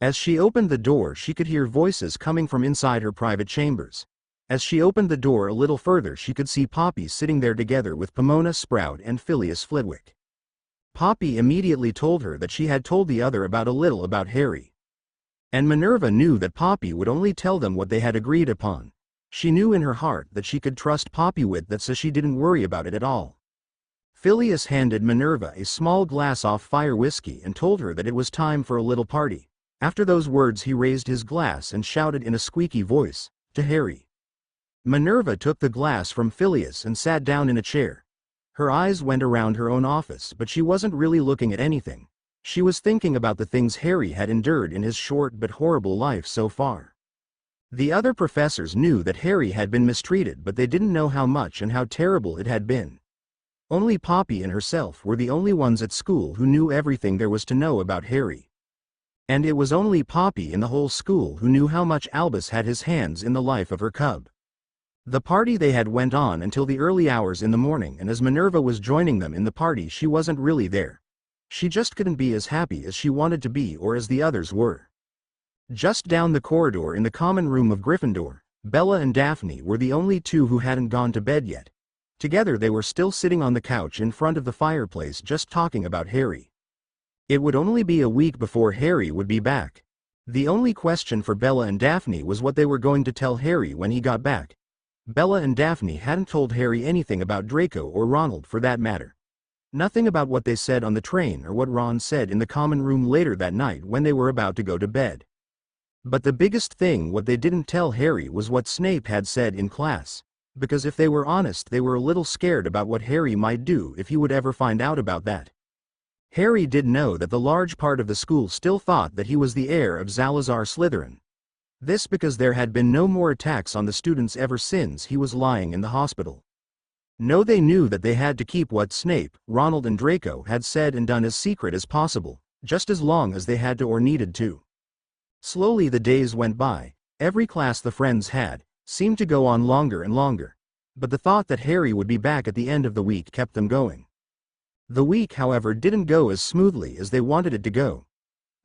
As she opened the door, she could hear voices coming from inside her private chambers. As she opened the door a little further, she could see Poppy sitting there together with Pomona Sprout and Phileas Flitwick. Poppy immediately told her that she had told the other about a little about Harry. And Minerva knew that Poppy would only tell them what they had agreed upon. She knew in her heart that she could trust Poppy with that, so she didn't worry about it at all. Phileas handed Minerva a small glass of fire whiskey and told her that it was time for a little party. After those words, he raised his glass and shouted in a squeaky voice, "To Harry." Minerva took the glass from Phileas and sat down in a chair. Her eyes went around her own office, but she wasn't really looking at anything. She was thinking about the things Harry had endured in his short but horrible life so far. The other professors knew that Harry had been mistreated, but they didn't know how much and how terrible it had been. Only Poppy and herself were the only ones at school who knew everything there was to know about Harry. And it was only Poppy in the whole school who knew how much Albus had his hands in the life of her cub. The party they had went on until the early hours in the morning, and as Minerva was joining them in the party, she wasn't really there. She just couldn't be as happy as she wanted to be, or as the others were. Just down the corridor in the common room of Gryffindor, Bella and Daphne were the only 2 who hadn't gone to bed yet. Together they were still sitting on the couch in front of the fireplace, just talking about Harry. It would only be a week before Harry would be back. The only question for Bella and Daphne was what they were going to tell Harry when he got back. Bella and Daphne hadn't told Harry anything about Draco or Ronald, for that matter. Nothing about what they said on the train or what Ron said in the common room later that night when they were about to go to bed. But the biggest thing what they didn't tell Harry was what Snape had said in class, because if they were honest, they were a little scared about what Harry might do if he would ever find out about that. Harry did know that the large part of the school still thought that he was the heir of Salazar Slytherin. This because there had been no more attacks on the students ever since he was lying in the hospital. No, they knew that they had to keep what Snape, Ronald and Draco had said and done as secret as possible, just as long as they had to or needed to. Slowly the days went by. Every class the friends had seemed to go on longer and longer. But the thought that Harry would be back at the end of the week kept them going. The week, however, didn't go as smoothly as they wanted it to go.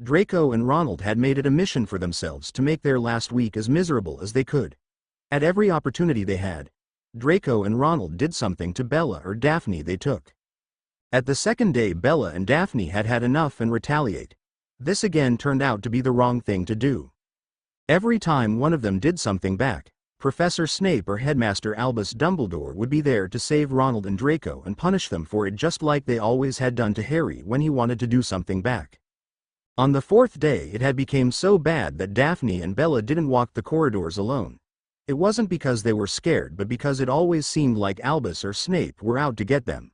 Draco and Ronald had made it a mission for themselves to make their last week as miserable as they could. At every opportunity they had, Draco and Ronald did something to Bella or Daphne they took. At the second day, Bella and Daphne had had enough and retaliate. This again turned out to be the wrong thing to do. Every time one of them did something back, Professor Snape or Headmaster Albus Dumbledore would be there to save Ronald and Draco and punish them for it, just like they always had done to Harry when he wanted to do something back. On the 4th day it had become so bad that Daphne and Bella didn't walk the corridors alone. It wasn't because they were scared, but because it always seemed like Albus or Snape were out to get them.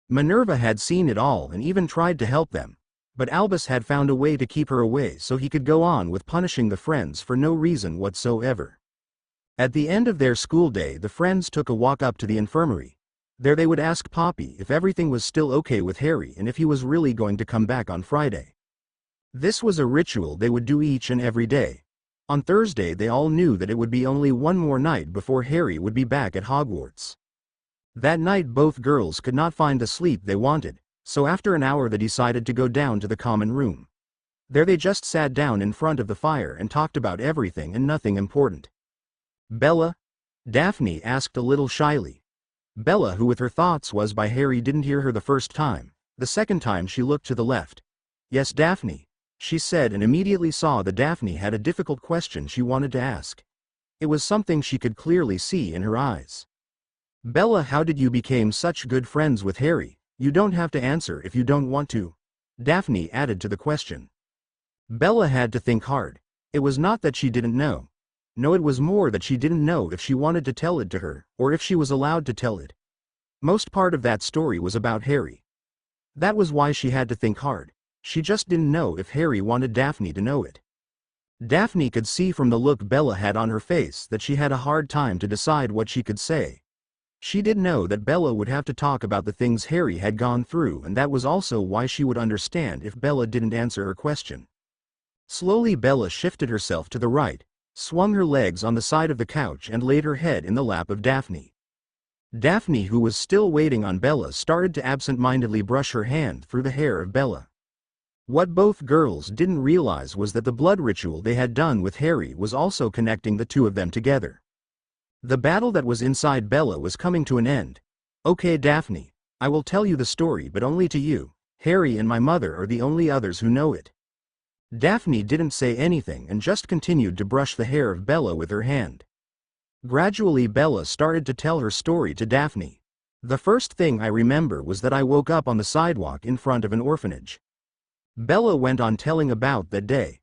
Minerva had seen it all and even tried to help them. But Albus had found a way to keep her away so he could go on with punishing the friends for no reason whatsoever. At the end of their school day, the friends took a walk up to the infirmary. There they would ask Poppy if everything was still okay with Harry and if he was really going to come back on Friday. This was a ritual they would do each and every day. On Thursday they all knew that it would be only one more night before Harry would be back at Hogwarts. That night both girls could not find the sleep they wanted. So after an hour they decided to go down to the common room. There they just sat down in front of the fire and talked about everything and nothing important. "Bella?" Daphne asked a little shyly. Bella, who with her thoughts was by Harry, didn't hear her the first time. The second time she looked to the left. "Yes, Daphne," she said, and immediately saw that Daphne had a difficult question she wanted to ask. It was something she could clearly see in her eyes. Bella, how did you become such good friends with Harry? You don't have to answer if you don't want to. Daphne added to the question. Bella had to think hard. It was not that she didn't know. No, it was more that she didn't know if she wanted to tell it to her, or if she was allowed to tell it. Most part of that story was about Harry. That was why she had to think hard. She just didn't know if Harry wanted Daphne to know it. Daphne could see from the look Bella had on her face that she had a hard time to decide what she could say. She did know that Bella would have to talk about the things Harry had gone through, and that was also why she would understand if Bella didn't answer her question. Slowly Bella shifted herself to the right, swung her legs on the side of the couch and laid her head in the lap of Daphne. Daphne, who was still waiting on Bella, started to absent-mindedly brush her hand through the hair of Bella. What both girls didn't realize was that the blood ritual they had done with Harry was also connecting the two of them together. The battle that was inside Bella was coming to an end. Okay, Daphne, I will tell you the story, but only to you. Harry and my mother are the only others who know it. Daphne didn't say anything and just continued to brush the hair of Bella with her hand. Gradually Bella started to tell her story to Daphne. The first thing I remember was that I woke up on the sidewalk in front of an orphanage. Bella went on telling about that day.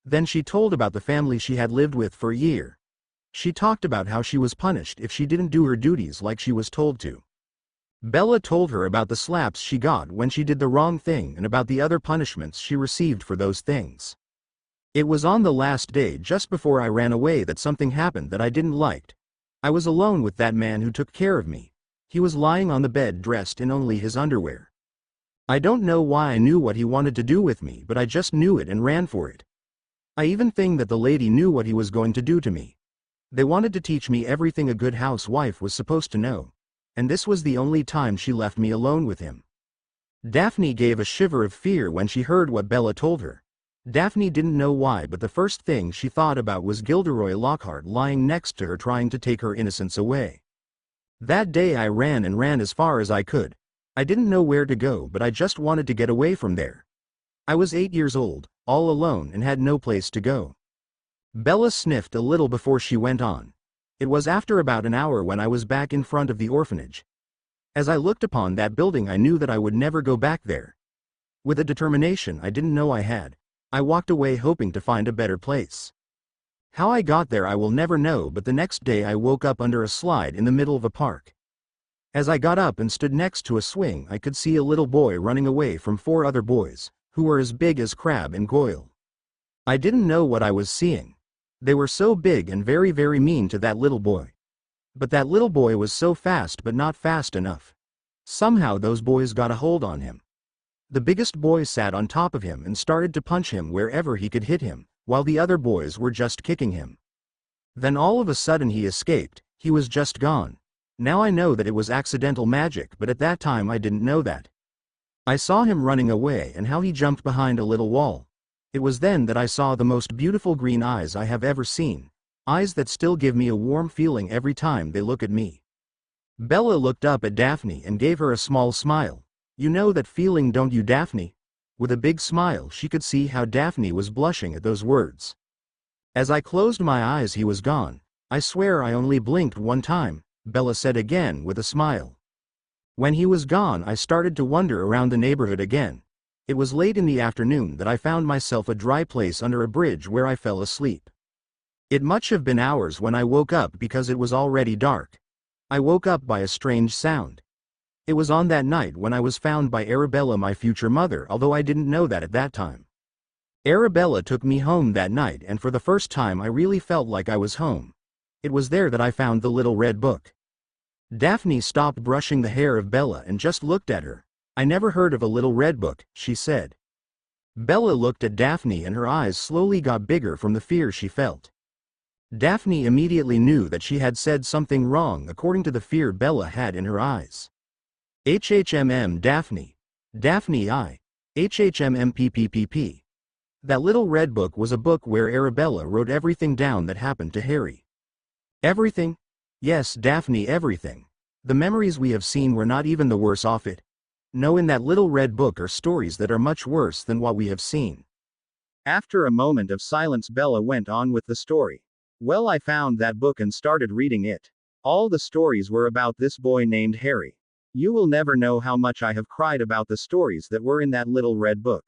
Then she told about the family she had lived with for a year. She talked about how she was punished if she didn't do her duties like she was told to. Bella told her about the slaps she got when she did the wrong thing and about the other punishments she received for those things. It was on the last day just before I ran away that something happened that I didn't like. I was alone with that man who took care of me. He was lying on the bed dressed in only his underwear. I don't know why I knew what he wanted to do with me, but I just knew it and ran for it. I even think that the lady knew what he was going to do to me. They wanted to teach me everything a good housewife was supposed to know. And this was the only time she left me alone with him. Daphne gave a shiver of fear when she heard what Bella told her. Daphne didn't know why, but the first thing she thought about was Gilderoy Lockhart lying next to her trying to take her innocence away. That day I ran and ran as far as I could. I didn't know where to go, but I just wanted to get away from there. I was 8 years old, all alone, and had no place to go. Bella sniffed a little before she went on. It was after about an hour when I was back in front of the orphanage. As I looked upon that building, I knew that I would never go back there. With a determination I didn't know I had, I walked away hoping to find a better place. How I got there I will never know, but the next day I woke up under a slide in the middle of a park. As I got up and stood next to a swing, I could see a little boy running away from 4 other boys, who were as big as Crabbe and Goyle. I didn't know what I was seeing. They were so big and very, very mean to that little boy. But that little boy was so fast, but not fast enough. Somehow those boys got a hold on him. The biggest boy sat on top of him and started to punch him wherever he could hit him, while the other boys were just kicking him. Then all of a sudden he escaped. He was just gone. Now I know that it was accidental magic, but at that time I didn't know that. I saw him running away and how he jumped behind a little wall. It was then that I saw the most beautiful green eyes I have ever seen. Eyes that still give me a warm feeling every time they look at me. Bella looked up at Daphne and gave her a small smile. You know that feeling, don't you, Daphne? With a big smile, she could see how Daphne was blushing at those words. As I closed my eyes, he was gone. I swear I only blinked one time, Bella said again with a smile. When he was gone, I started to wander around the neighborhood again. It was late in the afternoon that I found myself a dry place under a bridge where I fell asleep. It must have been hours when I woke up because it was already dark. I woke up by a strange sound. It was on that night when I was found by Arabella, my future mother, although I didn't know that at that time. Arabella took me home that night, and for the first time I really felt like I was home. It was there that I found the little red book. Daphne stopped brushing the hair of Bella and just looked at her. I never heard of a little red book, she said. Bella looked at Daphne and her eyes slowly got bigger from the fear she felt. Daphne immediately knew that she had said something wrong according to the fear Bella had in her eyes. HHMM Daphne. Daphne I. HHMMPPPP. That little red book was a book where Arabella wrote everything down that happened to Harry. Everything? Yes, Daphne, everything. The memories we have seen were not even the worse off it. No, in that little red book are stories that are much worse than what we have seen. After a moment of silence, Bella went on with the story. Well, I found that book and started reading it. All the stories were about this boy named Harry. You will never know how much I have cried about the stories that were in that little red book.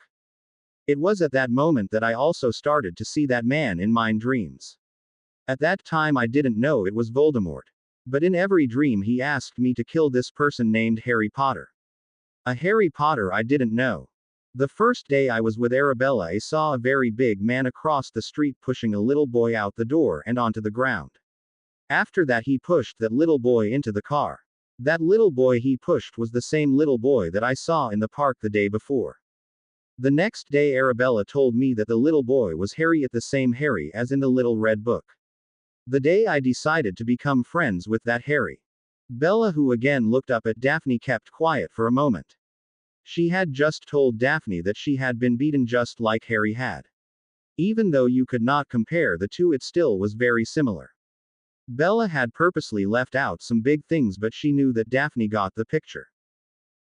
It was at that moment that I also started to see that man in my dreams. At that time I didn't know it was Voldemort. But in every dream he asked me to kill this person named Harry Potter. A Harry Potter I didn't know. The first day I was with Arabella, I saw a very big man across the street pushing a little boy out the door and onto the ground. After that he pushed that little boy into the car. That little boy he pushed was the same little boy that I saw in the park the day before. The next day Arabella told me that the little boy was Harry, at the same Harry as in the little red book. The day I decided to become friends with that Harry. Bella, who again looked up at Daphne, kept quiet for a moment. She had just told Daphne that she had been beaten just like Harry had. Even though you could not compare the two, it still was very similar. Bella had purposely left out some big things, but she knew that Daphne got the picture.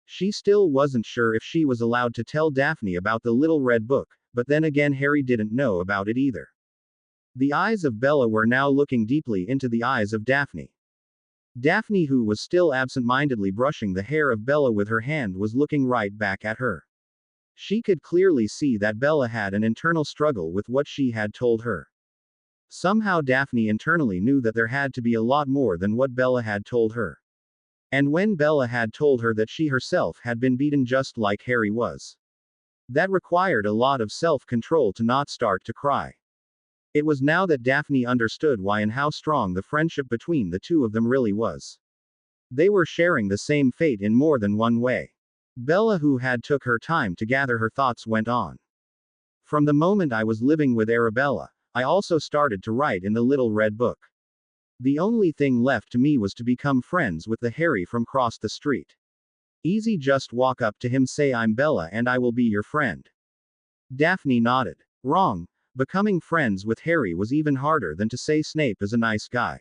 She still wasn't sure if she was allowed to tell Daphne about the little red book, but then again Harry didn't know about it either. The eyes of Bella were now looking deeply into the eyes of Daphne. Daphne, who was still absent-mindedly brushing the hair of Bella with her hand, was looking right back at her. She could clearly see that Bella had an internal struggle with what she had told her. Somehow Daphne internally knew that there had to be a lot more than what Bella had told her. And when Bella had told her that she herself had been beaten just like Harry was, that required a lot of self-control to not start to cry. It was now that Daphne understood why and how strong the friendship between the two of them really was. They were sharing the same fate in more than one way. Bella, who had took her time to gather her thoughts, went on. From the moment I was living with Arabella, I also started to write in the little red book. The only thing left to me was to become friends with the Harry from across the street. Easy, just walk up to him, say I'm Bella and I will be your friend. Daphne nodded. Wrong. Becoming friends with Harry was even harder than to say Snape is a nice guy.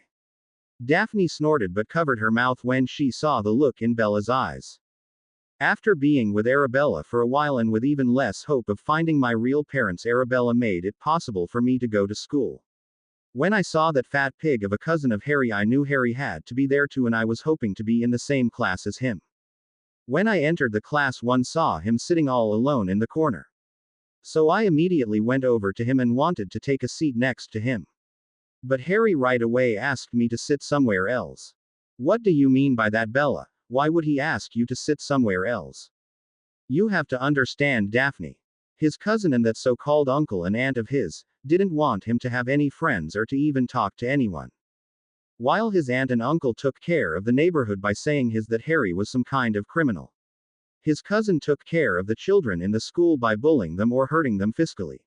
Daphne snorted but covered her mouth when she saw the look in Bella's eyes. After being with Arabella for a while and with even less hope of finding my real parents, Arabella made it possible for me to go to school. When I saw that fat pig of a cousin of Harry, I knew Harry had to be there too, and I was hoping to be in the same class as him. When I entered the class, one saw him sitting all alone in the corner. So I immediately went over to him and wanted to take a seat next to him. But Harry right away asked me to sit somewhere else. What do you mean by that, Bella? Why would he ask you to sit somewhere else? You have to understand, Daphne. His cousin and that so-called uncle and aunt of his didn't want him to have any friends or to even talk to anyone. While his aunt and uncle took care of the neighborhood by saying that Harry was some kind of criminal, his cousin took care of the children in the school by bullying them or hurting them physically.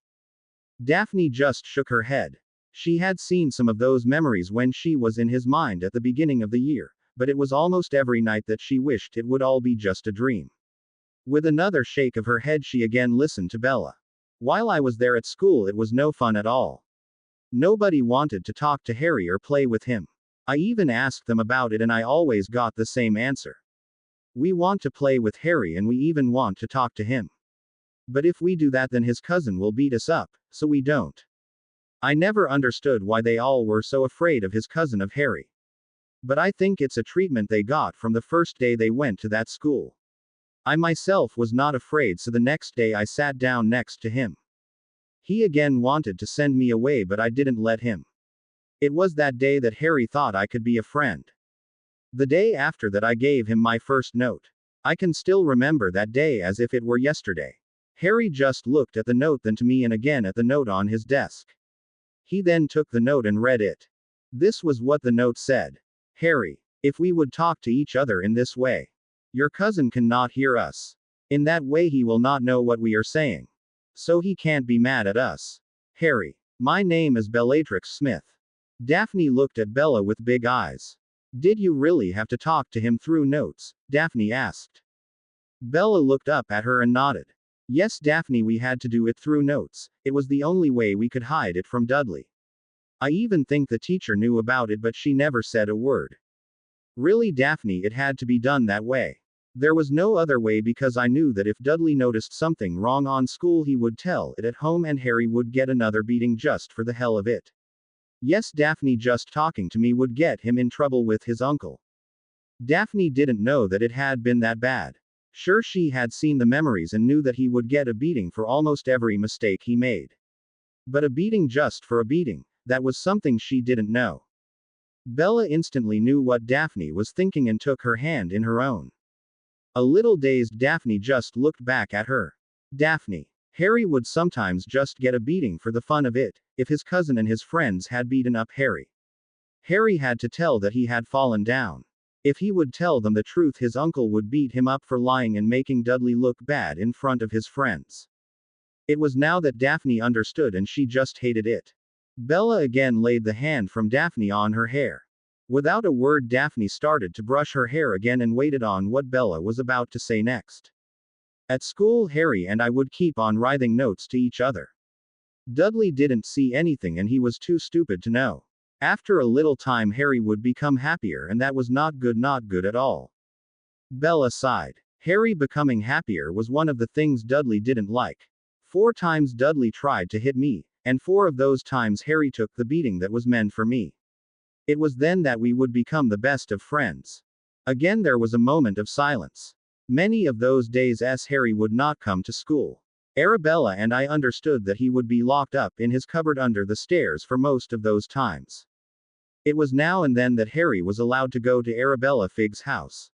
Daphne just shook her head. She had seen some of those memories when she was in his mind at the beginning of the year, but it was almost every night that she wished it would all be just a dream. With another shake of her head, she again listened to Bella. While I was there at school, it was no fun at all. Nobody wanted to talk to Harry or play with him. I even asked them about it and I always got the same answer. We want to play with Harry and we even want to talk to him. But if we do that, then his cousin will beat us up, so we don't. I never understood why they all were so afraid of his cousin of Harry. But I think it's a treatment they got from the first day they went to that school. I myself was not afraid, so the next day I sat down next to him. He again wanted to send me away, but I didn't let him. It was that day that Harry thought I could be a friend. The day after that I gave him my first note. I can still remember that day as if it were yesterday. Harry just looked at the note, then to me, and again at the note on his desk. He then took the note and read it. This was what the note said. Harry, if we would talk to each other in this way, your cousin cannot hear us. In that way he will not know what we are saying. So he can't be mad at us. Harry, my name is Bellatrix Smith. Daphne looked at Bella with big eyes. Did you really have to talk to him through notes? Daphne asked. Bella looked up at her and nodded. Yes, Daphne, we had to do it through notes. It was the only way we could hide it from Dudley. I even think the teacher knew about it, but she never said a word. Really, Daphne, it had to be done that way. There was no other way, because I knew that if Dudley noticed something wrong on school, he would tell it at home and Harry would get another beating just for the hell of it. Yes, Daphne just talking to me would get him in trouble with his uncle. Daphne didn't know that it had been that bad. Sure, she had seen the memories and knew that he would get a beating for almost every mistake he made. But a beating just for a beating, that was something she didn't know. Bella instantly knew what Daphne was thinking and took her hand in her own. A little dazed, Daphne just looked back at her. Daphne. Harry would sometimes just get a beating for the fun of it, if his cousin and his friends had beaten up Harry. Harry had to tell that he had fallen down. If he would tell them the truth, his uncle would beat him up for lying and making Dudley look bad in front of his friends. It was now that Daphne understood and she just hated it. Bella again laid the hand from Daphne on her hair. Without a word, Daphne started to brush her hair again and waited on what Bella was about to say next. At school, Harry and I would keep on writing notes to each other. Dudley didn't see anything and he was too stupid to know. After a little time, Harry would become happier, and that was not good at all. Bella sighed. Harry becoming happier was one of the things Dudley didn't like. 4 times Dudley tried to hit me, and 4 of those times Harry took the beating that was meant for me. It was then that we would become the best of friends. Again there was a moment of silence. Many of those days Harry would not come to school. Arabella and I understood that he would be locked up in his cupboard under the stairs for most of those times. It was now and then that Harry was allowed to go to Arabella Fig's house.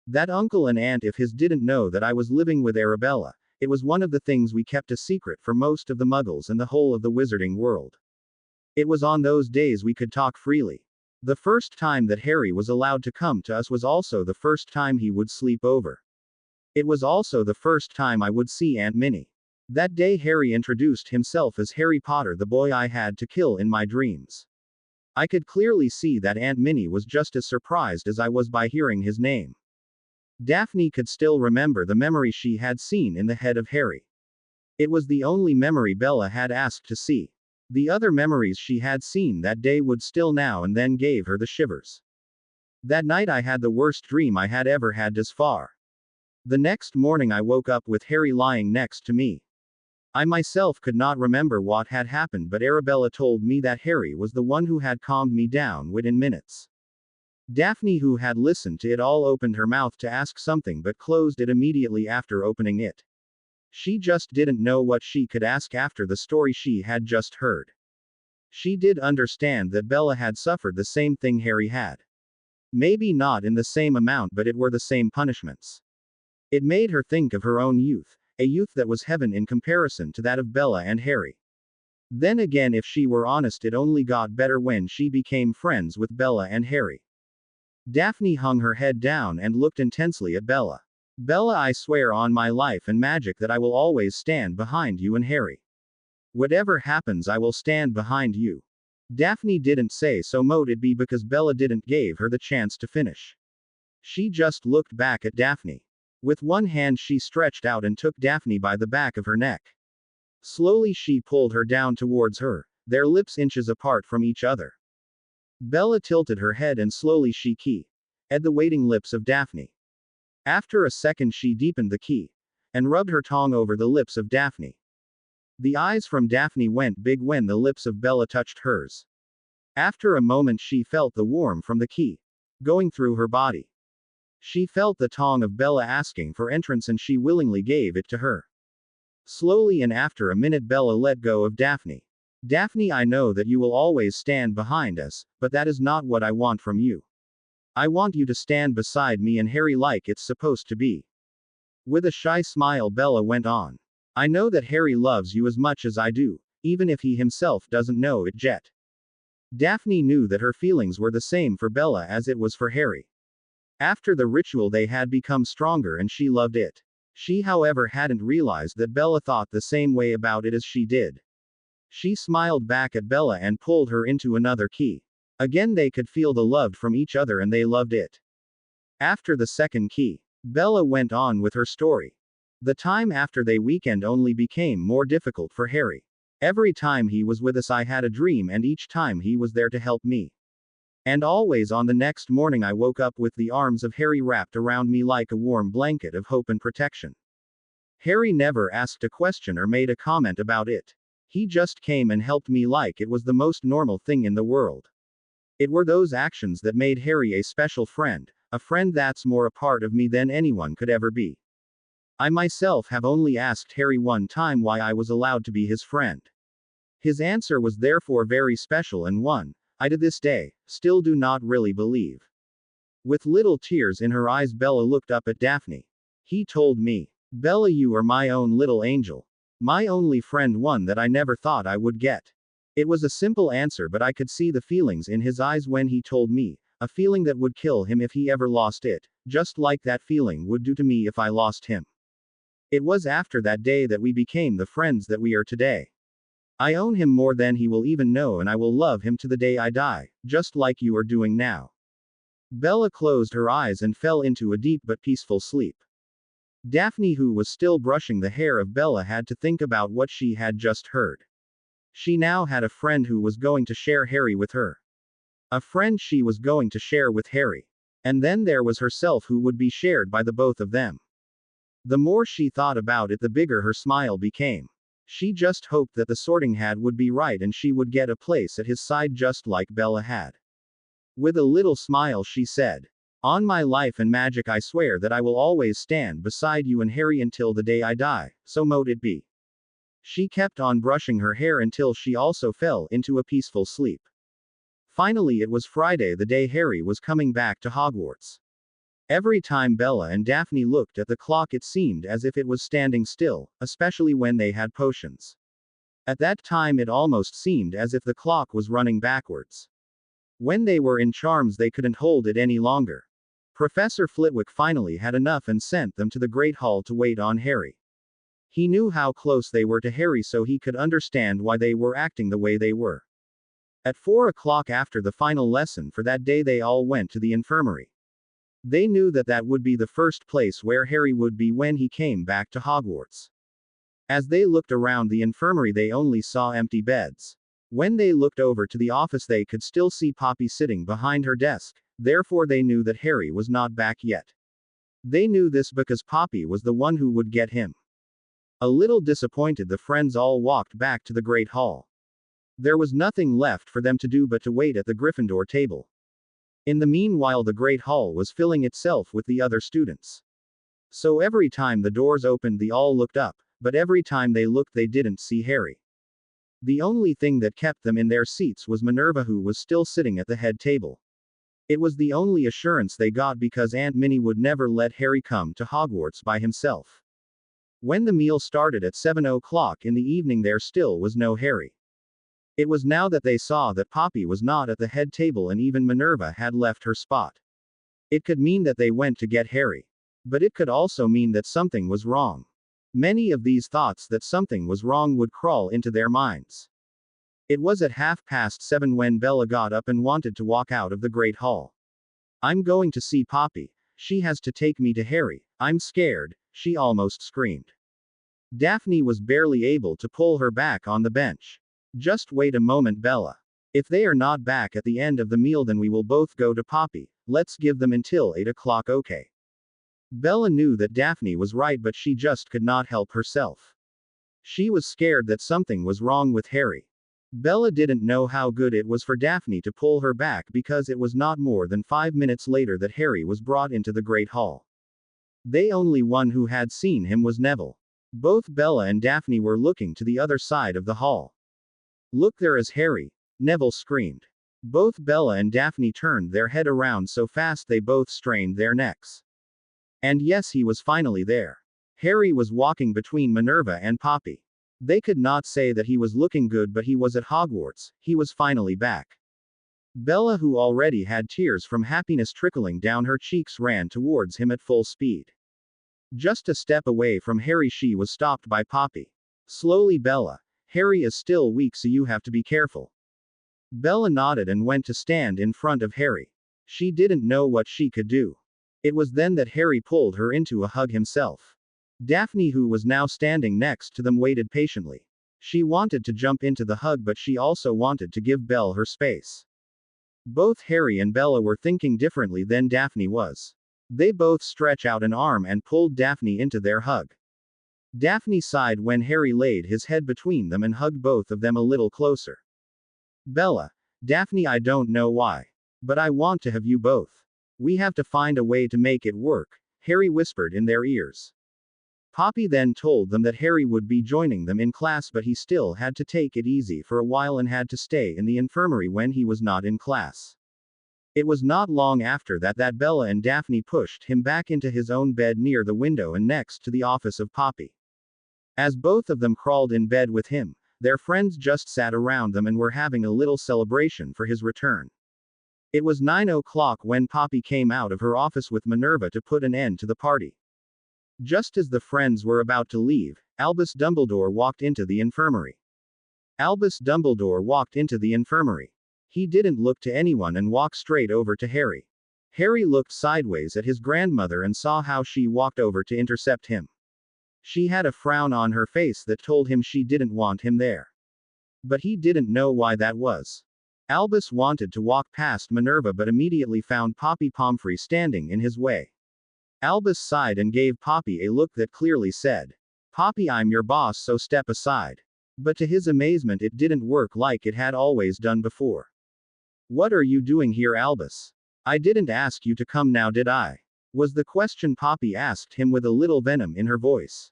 That uncle and aunt of his didn't know that I was living with Arabella. It was one of the things we kept a secret for most of the Muggles and the whole of the wizarding world. It was on those days we could talk freely. The first time that Harry was allowed to come to us was also the first time he would sleep over. It was also the first time I would see Aunt Minnie. That day Harry introduced himself as Harry Potter, the boy I had to kill in my dreams. I could clearly see that Aunt Minnie was just as surprised as I was by hearing his name. Daphne could still remember the memory she had seen in the head of Harry. It was the only memory Bella had asked to see. The other memories she had seen that day would still now and then gave her the shivers. That night I had the worst dream I had ever had thus far. The next morning I woke up with Harry lying next to me. I myself could not remember what had happened, but Arabella told me that Harry was the one who had calmed me down within minutes. Daphne, who had listened to it all, opened her mouth to ask something but closed it immediately after opening it. She just didn't know what she could ask after the story she had just heard. She did understand that Bella had suffered the same thing Harry had. Maybe not in the same amount, but it were the same punishments. It made her think of her own youth, a youth that was heaven in comparison to that of Bella and Harry. Then again, if she were honest, it only got better when she became friends with Bella and Harry. Daphne hung her head down and looked intensely at Bella. Bella, I swear on my life and magic that I will always stand behind you and Harry. Whatever happens, I will stand behind you. Daphne didn't say so, mote it be because Bella didn't give her the chance to finish. She just looked back at Daphne. With one hand she stretched out and took Daphne by the back of her neck. Slowly she pulled her down towards her, their lips inches apart from each other. Bella tilted her head and slowly she kissed the waiting lips of Daphne. After a second she deepened the kiss and rubbed her tongue over the lips of Daphne. The eyes from Daphne went big when the lips of Bella touched hers. After a moment she felt the warmth from the kiss going through her body. She felt the tongue of Bella asking for entrance and she willingly gave it to her. Slowly, and after a minute, Bella let go of Daphne. Daphne, I know that you will always stand behind us, but that is not what I want from you. I want you to stand beside me and Harry like it's supposed to be. With a shy smile Bella went on. I know that Harry loves you as much as I do, even if he himself doesn't know it yet. Daphne knew that her feelings were the same for Bella as it was for Harry. After the ritual they had become stronger and she loved it. She, however, hadn't realized that Bella thought the same way about it as she did. She smiled back at Bella and pulled her into another kiss. Again they could feel the love from each other and they loved it. After the second kiss, Bella went on with her story. The time after they weekend only became more difficult for Harry. Every time he was with us I had a dream, and each time he was there to help me. And always on the next morning I woke up with the arms of Harry wrapped around me like a warm blanket of hope and protection. Harry never asked a question or made a comment about it. He just came and helped me like it was the most normal thing in the world. It were those actions that made Harry a special friend, a friend that's more a part of me than anyone could ever be. I myself have only asked Harry one time why I was allowed to be his friend. His answer was therefore very special and one I to this day still do not really believe. With little tears in her eyes, Bella looked up at Daphne. He told me, Bella, you are my own little angel. My only friend, one that I never thought I would get. It was a simple answer, but I could see the feelings in his eyes when he told me, a feeling that would kill him if he ever lost it, just like that feeling would do to me if I lost him. It was after that day that we became the friends that we are today. I own him more than he will even know, and I will love him to the day I die, just like you are doing now. Bella closed her eyes and fell into a deep but peaceful sleep. Daphne, who was still brushing the hair of Bella, had to think about what she had just heard. She now had a friend who was going to share Harry with her. A friend she was going to share with Harry. And then there was herself, who would be shared by the both of them. The more she thought about it, the bigger her smile became. She just hoped that the Sorting Hat would be right and she would get a place at his side just like Bella had. With a little smile she said, on my life and magic I swear that I will always stand beside you and Harry until the day I die, so mote it be. She kept on brushing her hair until she also fell into a peaceful sleep. Finally, it was Friday, the day Harry was coming back to Hogwarts. Every time Bella and Daphne looked at the clock, it seemed as if it was standing still, especially when they had potions. At that time, it almost seemed as if the clock was running backwards. When they were in charms, they couldn't hold it any longer. Professor Flitwick finally had enough and sent them to the Great Hall to wait on Harry. He knew how close they were to Harry, so he could understand why they were acting the way they were. At 4 o'clock, after the final lesson for that day, they all went to the infirmary. They knew that that would be the first place where Harry would be when he came back to Hogwarts. As they looked around the infirmary, they only saw empty beds. When they looked over to the office, they could still see Poppy sitting behind her desk, therefore they knew that Harry was not back yet. They knew this because Poppy was the one who would get him. A little disappointed, the friends all walked back to the Great Hall. There was nothing left for them to do but to wait at the Gryffindor table. In the meanwhile, the Great Hall was filling itself with the other students. So every time the doors opened, they all looked up, but every time they looked, they didn't see Harry. The only thing that kept them in their seats was Minerva, who was still sitting at the head table. It was the only assurance they got, because Aunt Minnie would never let Harry come to Hogwarts by himself. When the meal started at 7 o'clock in the evening, there still was no Harry. It was now that they saw that Poppy was not at the head table, and even Minerva had left her spot. It could mean that they went to get Harry. But it could also mean that something was wrong. Many of these thoughts that something was wrong would crawl into their minds. It was at 7:30 when Bella got up and wanted to walk out of the Great Hall. I'm going to see Poppy. She has to take me to Harry. I'm scared, she almost screamed. Daphne was barely able to pull her back on the bench. Just wait a moment, Bella. If they are not back at the end of the meal, then we will both go to Poppy. Let's give them until 8 o'clock, okay? Bella knew that Daphne was right, but she just could not help herself. She was scared that something was wrong with Harry. Bella didn't know how good it was for Daphne to pull her back, because it was not more than 5 minutes later that Harry was brought into the Great Hall. The only one who had seen him was Neville. Both Bella and Daphne were looking to the other side of the hall. Look, there is Harry, Neville screamed. Both Bella and Daphne turned their head around so fast they both strained their necks. And yes, he was finally there. Harry was walking between Minerva and Poppy. They could not say that he was looking good, but he was at Hogwarts. He was finally back. Bella, who already had tears from happiness trickling down her cheeks, ran towards him at full speed. Just a step away from Harry, she was stopped by Poppy. Slowly, Bella. Harry is still weak, so you have to be careful. Bella nodded and went to stand in front of Harry. She didn't know what she could do. It was then that Harry pulled her into a hug himself. Daphne, who was now standing next to them, waited patiently. She wanted to jump into the hug, but she also wanted to give Belle her space. Both Harry and Bella were thinking differently than Daphne was. They both stretched out an arm and pulled Daphne into their hug. Daphne sighed when Harry laid his head between them and hugged both of them a little closer. Bella, Daphne, I don't know why. But I want to have you both. We have to find a way to make it work, Harry whispered in their ears. Poppy then told them that Harry would be joining them in class, but he still had to take it easy for a while and had to stay in the infirmary when he was not in class. It was not long after that Bella and Daphne pushed him back into his own bed near the window and next to the office of Poppy. As both of them crawled in bed with him, their friends just sat around them and were having a little celebration for his return. It was 9 o'clock when Poppy came out of her office with Minerva to put an end to the party. Just as the friends were about to leave, Albus Dumbledore walked into the infirmary. Albus Dumbledore walked into the infirmary. He didn't look to anyone and walked straight over to Harry. Harry looked sideways at his grandmother and saw how she walked over to intercept him. She had a frown on her face that told him she didn't want him there. But he didn't know why that was. Albus wanted to walk past Minerva but immediately found Poppy Pomfrey standing in his way. Albus sighed and gave Poppy a look that clearly said, "Poppy, I'm your boss, so step aside." But to his amazement, it didn't work like it had always done before. "What are you doing here, Albus? I didn't ask you to come now, did I?" was the question Poppy asked him with a little venom in her voice.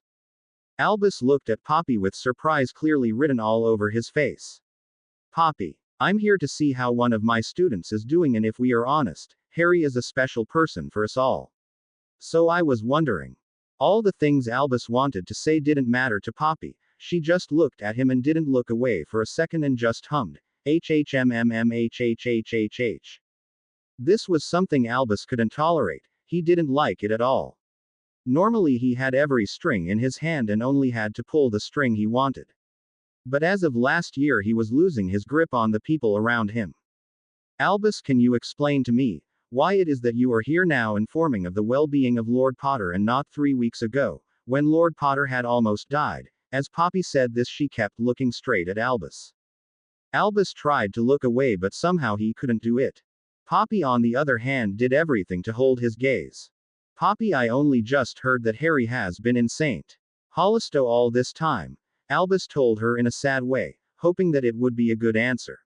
Albus looked at Poppy with surprise clearly written all over his face. "Poppy, I'm here to see how one of my students is doing, and if we are honest, Harry is a special person for us all. So I was wondering." All the things Albus wanted to say didn't matter to Poppy. She just looked at him and didn't look away for a second and just hummed, HHMMMHHHHH. This was something Albus couldn't tolerate. He didn't like it at all. Normally he had every string in his hand and only had to pull the string he wanted. But as of last year he was losing his grip on the people around him. "Albus, can you explain to me why it is that you are here now informing of the well-being of Lord Potter and not 3 weeks ago, when Lord Potter had almost died?" As Poppy said this, she kept looking straight at Albus. Albus tried to look away but somehow he couldn't do it. Poppy on the other hand did everything to hold his gaze. "Poppy, I only just heard that Harry has been in St. Hollistow all this time," Albus told her in a sad way, hoping that it would be a good answer.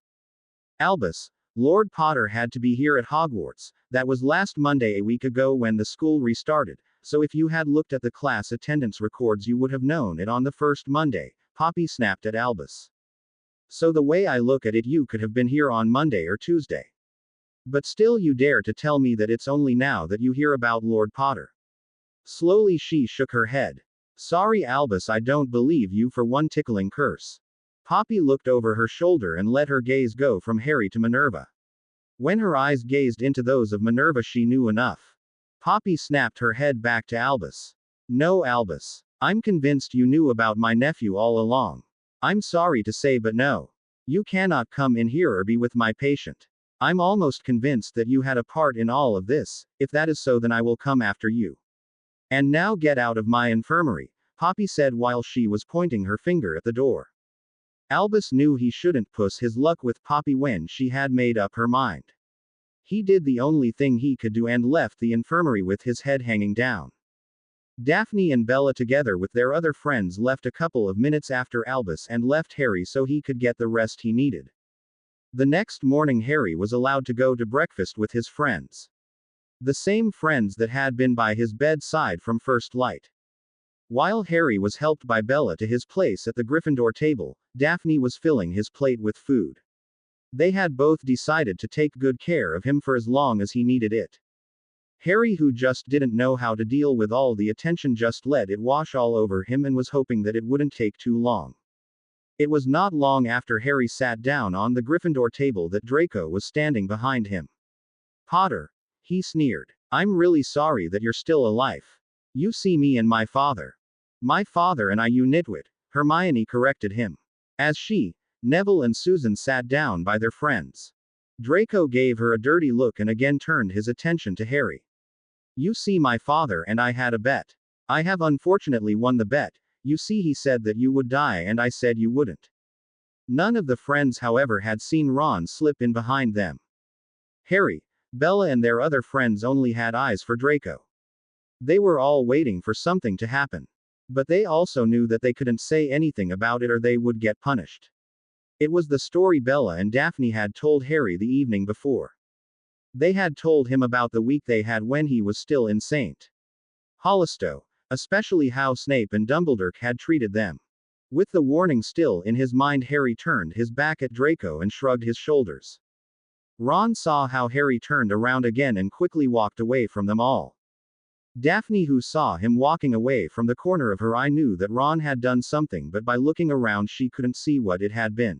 "Albus, Lord Potter had to be here at Hogwarts. That was last Monday, a week ago, when the school restarted, so if you had looked at the class attendance records you would have known it on the first Monday," Poppy snapped at Albus. "So the way I look at it, you could have been here on Monday or Tuesday. But still you dare to tell me that it's only now that you hear about Lord Potter." Slowly she shook her head. "Sorry, Albus, I don't believe you for one tickling curse." Poppy looked over her shoulder and let her gaze go from Harry to Minerva. When her eyes gazed into those of Minerva, she knew enough. Poppy snapped her head back to Albus. "No, Albus. I'm convinced you knew about my nephew all along. I'm sorry to say, but no. You cannot come in here or be with my patient. I'm almost convinced that you had a part in all of this. If that is so, then I will come after you. And now get out of my infirmary," Poppy said while she was pointing her finger at the door. Albus knew he shouldn't push his luck with Poppy when she had made up her mind. He did the only thing he could do and left the infirmary with his head hanging down. Daphne and Bella, together with their other friends, left a couple of minutes after Albus and left Harry so he could get the rest he needed. The next morning Harry was allowed to go to breakfast with his friends. The same friends that had been by his bedside from first light. While Harry was helped by Bella to his place at the Gryffindor table, Daphne was filling his plate with food. They had both decided to take good care of him for as long as he needed it. Harry, who just didn't know how to deal with all the attention, just let it wash all over him and was hoping that it wouldn't take too long. It was not long after Harry sat down on the Gryffindor table that Draco was standing behind him. "Potter," he sneered, "I'm really sorry that you're still alive. You see, me and my father." "My father and I, you nitwit," Hermione corrected him. As she, Neville and Susan sat down by their friends, Draco gave her a dirty look and again turned his attention to Harry. "You see, my father and I had a bet. I have unfortunately won the bet. You see, he said that you would die and I said you wouldn't." None of the friends, however, had seen Ron slip in behind them. Harry, Bella and their other friends only had eyes for Draco. They were all waiting for something to happen. But they also knew that they couldn't say anything about it or they would get punished. It was the story Bella and Daphne had told Harry the evening before. They had told him about the week they had when he was still in St. Hollistow, especially how Snape and Dumbledore had treated them. With the warning still in his mind, Harry turned his back at Draco and shrugged his shoulders. Ron saw how Harry turned around again and quickly walked away from them all. Daphne, who saw him walking away from the corner of her eye, knew that Ron had done something, but by looking around she couldn't see what it had been.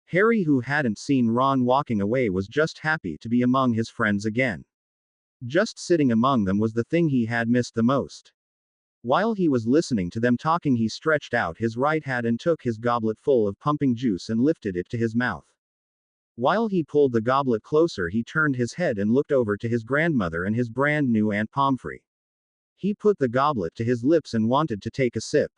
Harry, who hadn't seen Ron walking away, was just happy to be among his friends again. Just sitting among them was the thing he had missed the most. While he was listening to them talking, he stretched out his right hand and took his goblet full of pumping juice and lifted it to his mouth. While he pulled the goblet closer, he turned his head and looked over to his grandmother and his brand new Aunt Pomfrey. He put the goblet to his lips and wanted to take a sip.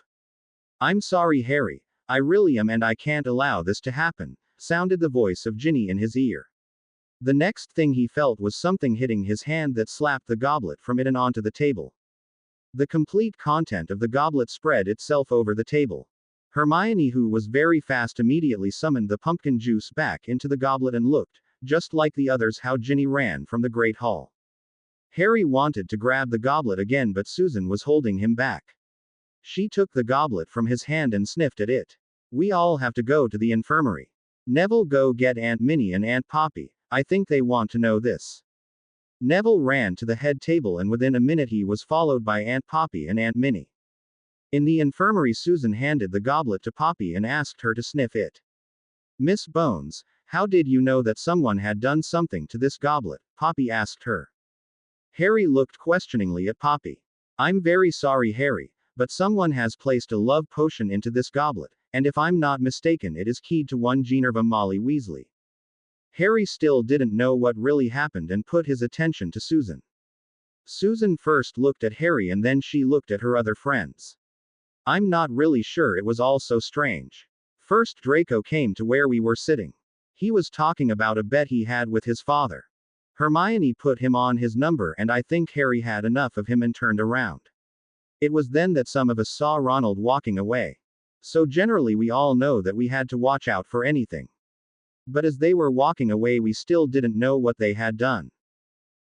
"I'm sorry, Harry. I really am, and I can't allow this to happen," sounded the voice of Ginny in his ear. The next thing he felt was something hitting his hand that slapped the goblet from it and onto the table. The complete content of the goblet spread itself over the table. Hermione, who was very fast, immediately summoned the pumpkin juice back into the goblet and looked, just like the others, how Ginny ran from the Great Hall. Harry wanted to grab the goblet again, but Susan was holding him back. She took the goblet from his hand and sniffed at it. "We all have to go to the infirmary. Neville, go get Aunt Minnie and Aunt Poppy. I think they want to know this." Neville ran to the head table, and within a minute he was followed by Aunt Poppy and Aunt Minnie. In the infirmary, Susan handed the goblet to Poppy and asked her to sniff it. "Miss Bones, how did you know that someone had done something to this goblet?" Poppy asked her. Harry looked questioningly at Poppy. "I'm very sorry, Harry, but someone has placed a love potion into this goblet, and if I'm not mistaken, it is keyed to one Ginevra Molly Weasley." Harry still didn't know what really happened and put his attention to Susan. Susan first looked at Harry and then she looked at her other friends. "I'm not really sure, it was all so strange. First Draco came to where we were sitting. He was talking about a bet he had with his father. Hermione put him on his number and I think Harry had enough of him and turned around. It was then that some of us saw Ronald walking away. So generally we all know that we had to watch out for anything. But as they were walking away we still didn't know what they had done.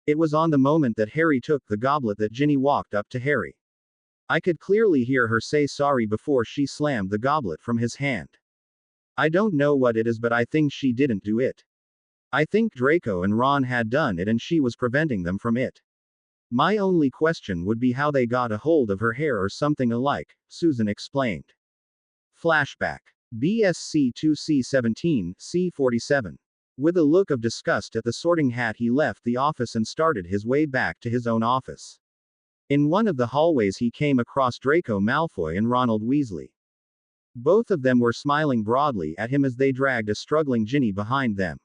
It was on the moment that Harry took the goblet that Ginny walked up to Harry. I could clearly hear her say sorry before she slammed the goblet from his hand. I don't know what it is, but I think she didn't do it. I think Draco and Ron had done it and she was preventing them from it. My only question would be how they got a hold of her hair or something alike," Susan explained. Flashback. BSC 2C17, C47. With a look of disgust at the sorting hat, he left the office and started his way back to his own office. In one of the hallways he came across Draco Malfoy and Ronald Weasley. Both of them were smiling broadly at him as they dragged a struggling Ginny behind them.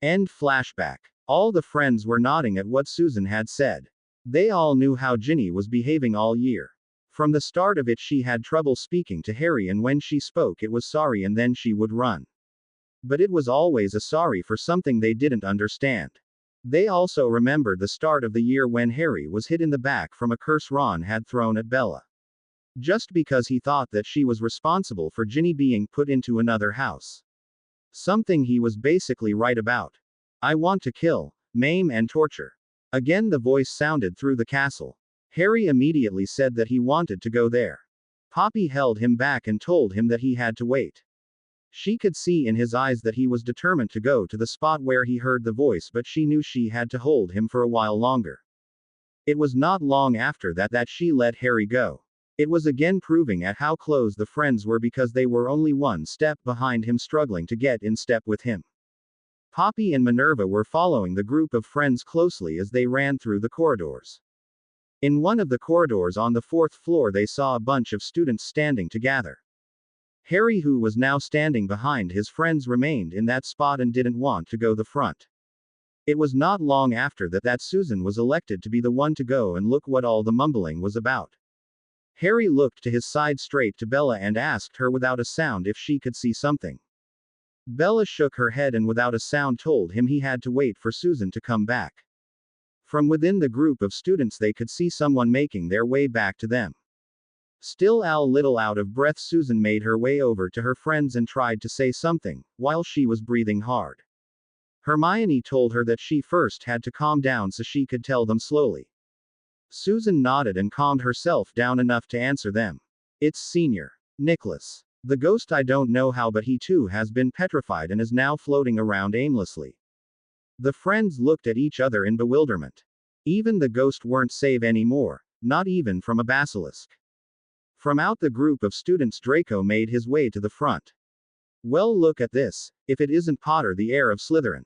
End flashback. All the friends were nodding at what Susan had said. They all knew how Ginny was behaving all year. From the start of it she had trouble speaking to Harry, and when she spoke it was sorry and then she would run. But it was always a sorry for something they didn't understand. They also remembered the start of the year when Harry was hit in the back from a curse Ron had thrown at Bella. Just because he thought that she was responsible for Ginny being put into another house. Something he was basically right about. "I want to kill, maim and torture." Again the voice sounded through the castle. Harry immediately said that he wanted to go there. Poppy held him back and told him that he had to wait. She could see in his eyes that he was determined to go to the spot where he heard the voice, but she knew she had to hold him for a while longer. It was not long after that she let Harry go. It was again proving at how close the friends were because they were only one step behind him, struggling to get in step with him. Poppy and Minerva were following the group of friends closely as they ran through the corridors. In one of the corridors on the 4th floor they saw a bunch of students standing together. Harry, who was now standing behind his friends, remained in that spot and didn't want to go the front. It was not long after that Susan was elected to be the one to go and look what all the mumbling was about. Harry looked to his side straight to Bella and asked her without a sound if she could see something. Bella shook her head and without a sound told him he had to wait for Susan to come back. From within the group of students they could see someone making their way back to them. Still a little out of breath, Susan made her way over to her friends and tried to say something, while she was breathing hard. Hermione told her that she first had to calm down so she could tell them slowly. Susan nodded and calmed herself down enough to answer them. It's Senior Nicholas. The ghost. I don't know how, but he too has been petrified and is now floating around aimlessly. The friends looked at each other in bewilderment. Even the ghost weren't safe anymore, not even from a basilisk. From out the group of students, Draco made his way to the front. Well, look at this, if it isn't Potter, the heir of Slytherin.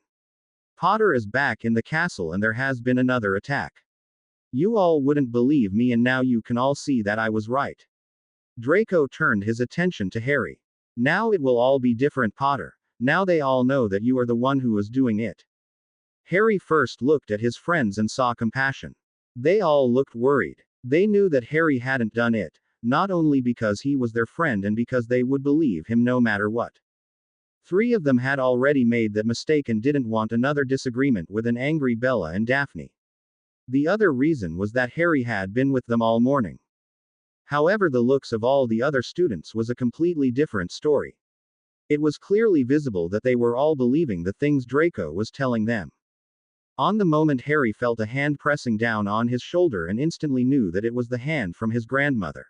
Potter is back in the castle and there has been another attack. You all wouldn't believe me, and now you can all see that I was right. Draco turned his attention to Harry. Now it will all be different, Potter. Now they all know that you are the one who was doing it. Harry first looked at his friends and saw compassion. They all looked worried. They knew that Harry hadn't done it, not only because he was their friend and because they would believe him no matter what. 3 of them had already made that mistake and didn't want another disagreement with an angry Bella and Daphne. The other reason was that Harry had been with them all morning. However, the looks of all the other students was a completely different story. It was clearly visible that they were all believing the things Draco was telling them. On the moment, Harry felt a hand pressing down on his shoulder and instantly knew that it was the hand from his grandmother.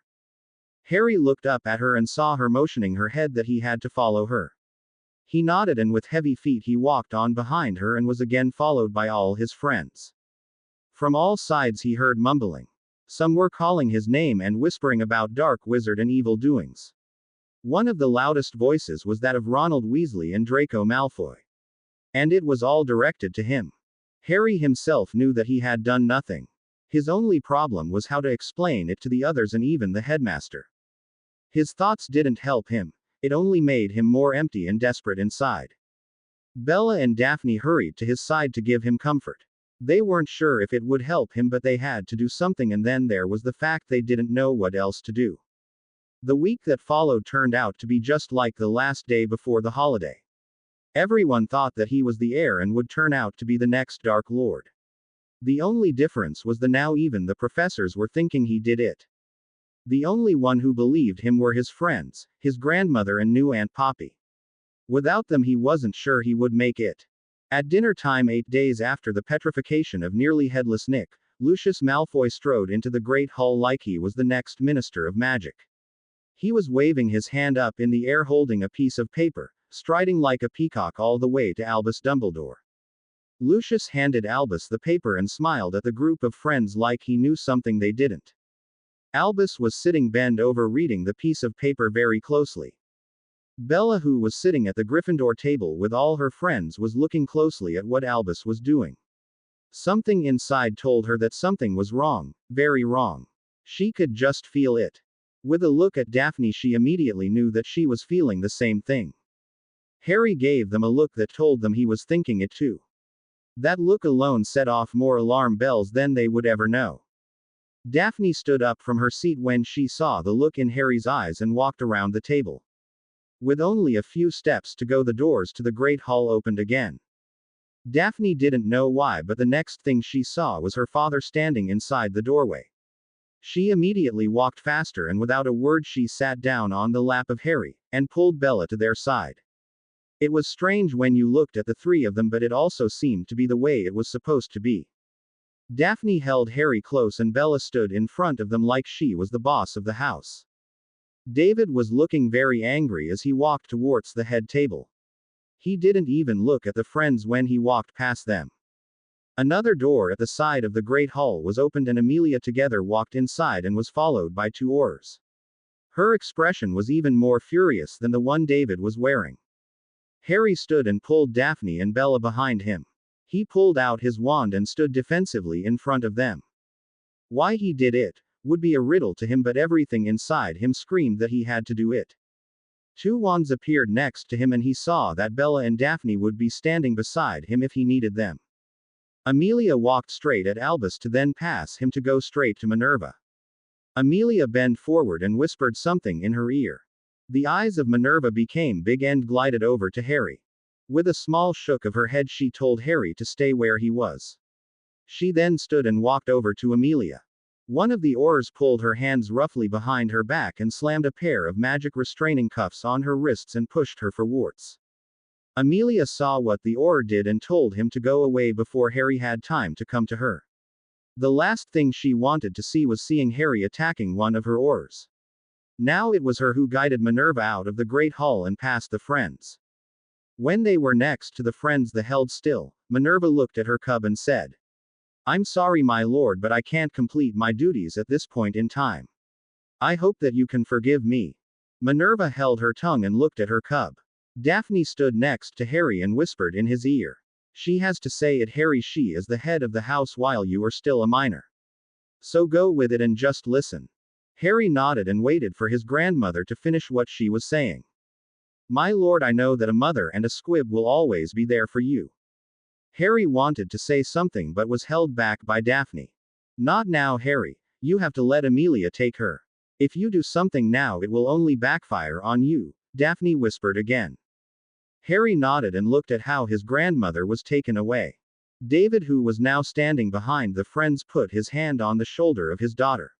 Harry looked up at her and saw her motioning her head that he had to follow her. He nodded, and with heavy feet he walked on behind her and was again followed by all his friends. From all sides he heard mumbling. Some were calling his name and whispering about dark wizard and evil doings. One of the loudest voices was that of Ronald Weasley and Draco Malfoy. And it was all directed to him. Harry himself knew that he had done nothing. His only problem was how to explain it to the others and even the headmaster. His thoughts didn't help him. It only made him more empty and desperate inside. Bella and Daphne hurried to his side to give him comfort. They weren't sure if it would help him, but they had to do something, and then there was the fact they didn't know what else to do. The week that followed turned out to be just like the last day before the holiday. Everyone thought that he was the heir and would turn out to be the next Dark Lord. The only difference was that now even the professors were thinking he did it. The only one who believed him were his friends, his grandmother and new Aunt Poppy. Without them he wasn't sure he would make it. At dinner time 8 days after the petrification of nearly headless Nick, Lucius Malfoy strode into the Great Hall like he was the next Minister of Magic. He was waving his hand up in the air holding a piece of paper, striding like a peacock all the way to Albus Dumbledore. Lucius handed Albus the paper and smiled at the group of friends like he knew something they didn't. Albus was sitting bent over reading the piece of paper very closely. Bella, who was sitting at the Gryffindor table with all her friends, was looking closely at what Albus was doing. Something inside told her that something was wrong, very wrong. She could just feel it. With a look at Daphne, she immediately knew that she was feeling the same thing. Harry gave them a look that told them he was thinking it too. That look alone set off more alarm bells than they would ever know. Daphne stood up from her seat when she saw the look in Harry's eyes and walked around the table. With only a few steps to go, the doors to the Great Hall opened again. Daphne didn't know why, but the next thing she saw was her father standing inside the doorway. She immediately walked faster, and without a word she sat down on the lap of Harry, and pulled Bella to their side. It was strange when you looked at the 3 of them, but it also seemed to be the way it was supposed to be. Daphne held Harry close and Bella stood in front of them like she was the boss of the house. David was looking very angry as he walked towards the head table. He didn't even look at the friends when he walked past them. Another door at the side of the Great Hall was opened and Amelia together walked inside and was followed by 2 Aurors. Her expression was even more furious than the one David was wearing. Harry stood and pulled Daphne and Bella behind him. He pulled out his wand and stood defensively in front of them. Why he did it would be a riddle to him, but everything inside him screamed that he had to do it. 2 wands appeared next to him and he saw that Bella and Daphne would be standing beside him if he needed them. Amelia walked straight at Albus to then pass him to go straight to Minerva. Amelia bent forward and whispered something in her ear. The eyes of Minerva became big and glided over to Harry. With a small shook of her head she told Harry to stay where he was. She then stood and walked over to Amelia. One of the Aurors pulled her hands roughly behind her back and slammed a pair of magic restraining cuffs on her wrists and pushed her forwards. Amelia saw what the Auror did and told him to go away before Harry had time to come to her. The last thing she wanted to see was seeing Harry attacking one of her Aurors. Now it was her who guided Minerva out of the great hall and past the friends. When they were next to the friends they held still, Minerva looked at her cub and said, "I'm sorry, my lord, but I can't complete my duties at this point in time. I hope that you can forgive me." Minerva held her tongue and looked at her cub. Daphne stood next to Harry and whispered in his ear, "She has to say it, Harry. She is the head of the house while you are still a minor. So go with it and just listen." Harry nodded and waited for his grandmother to finish what she was saying. "My lord, I know that a mother and a squib will always be there for you." Harry wanted to say something but was held back by Daphne. "Not now, Harry. You have to let Amelia take her. If you do something now, it will only backfire on you," Daphne whispered again. Harry nodded and looked at how his grandmother was taken away. David, who was now standing behind the friends, put his hand on the shoulder of his daughter.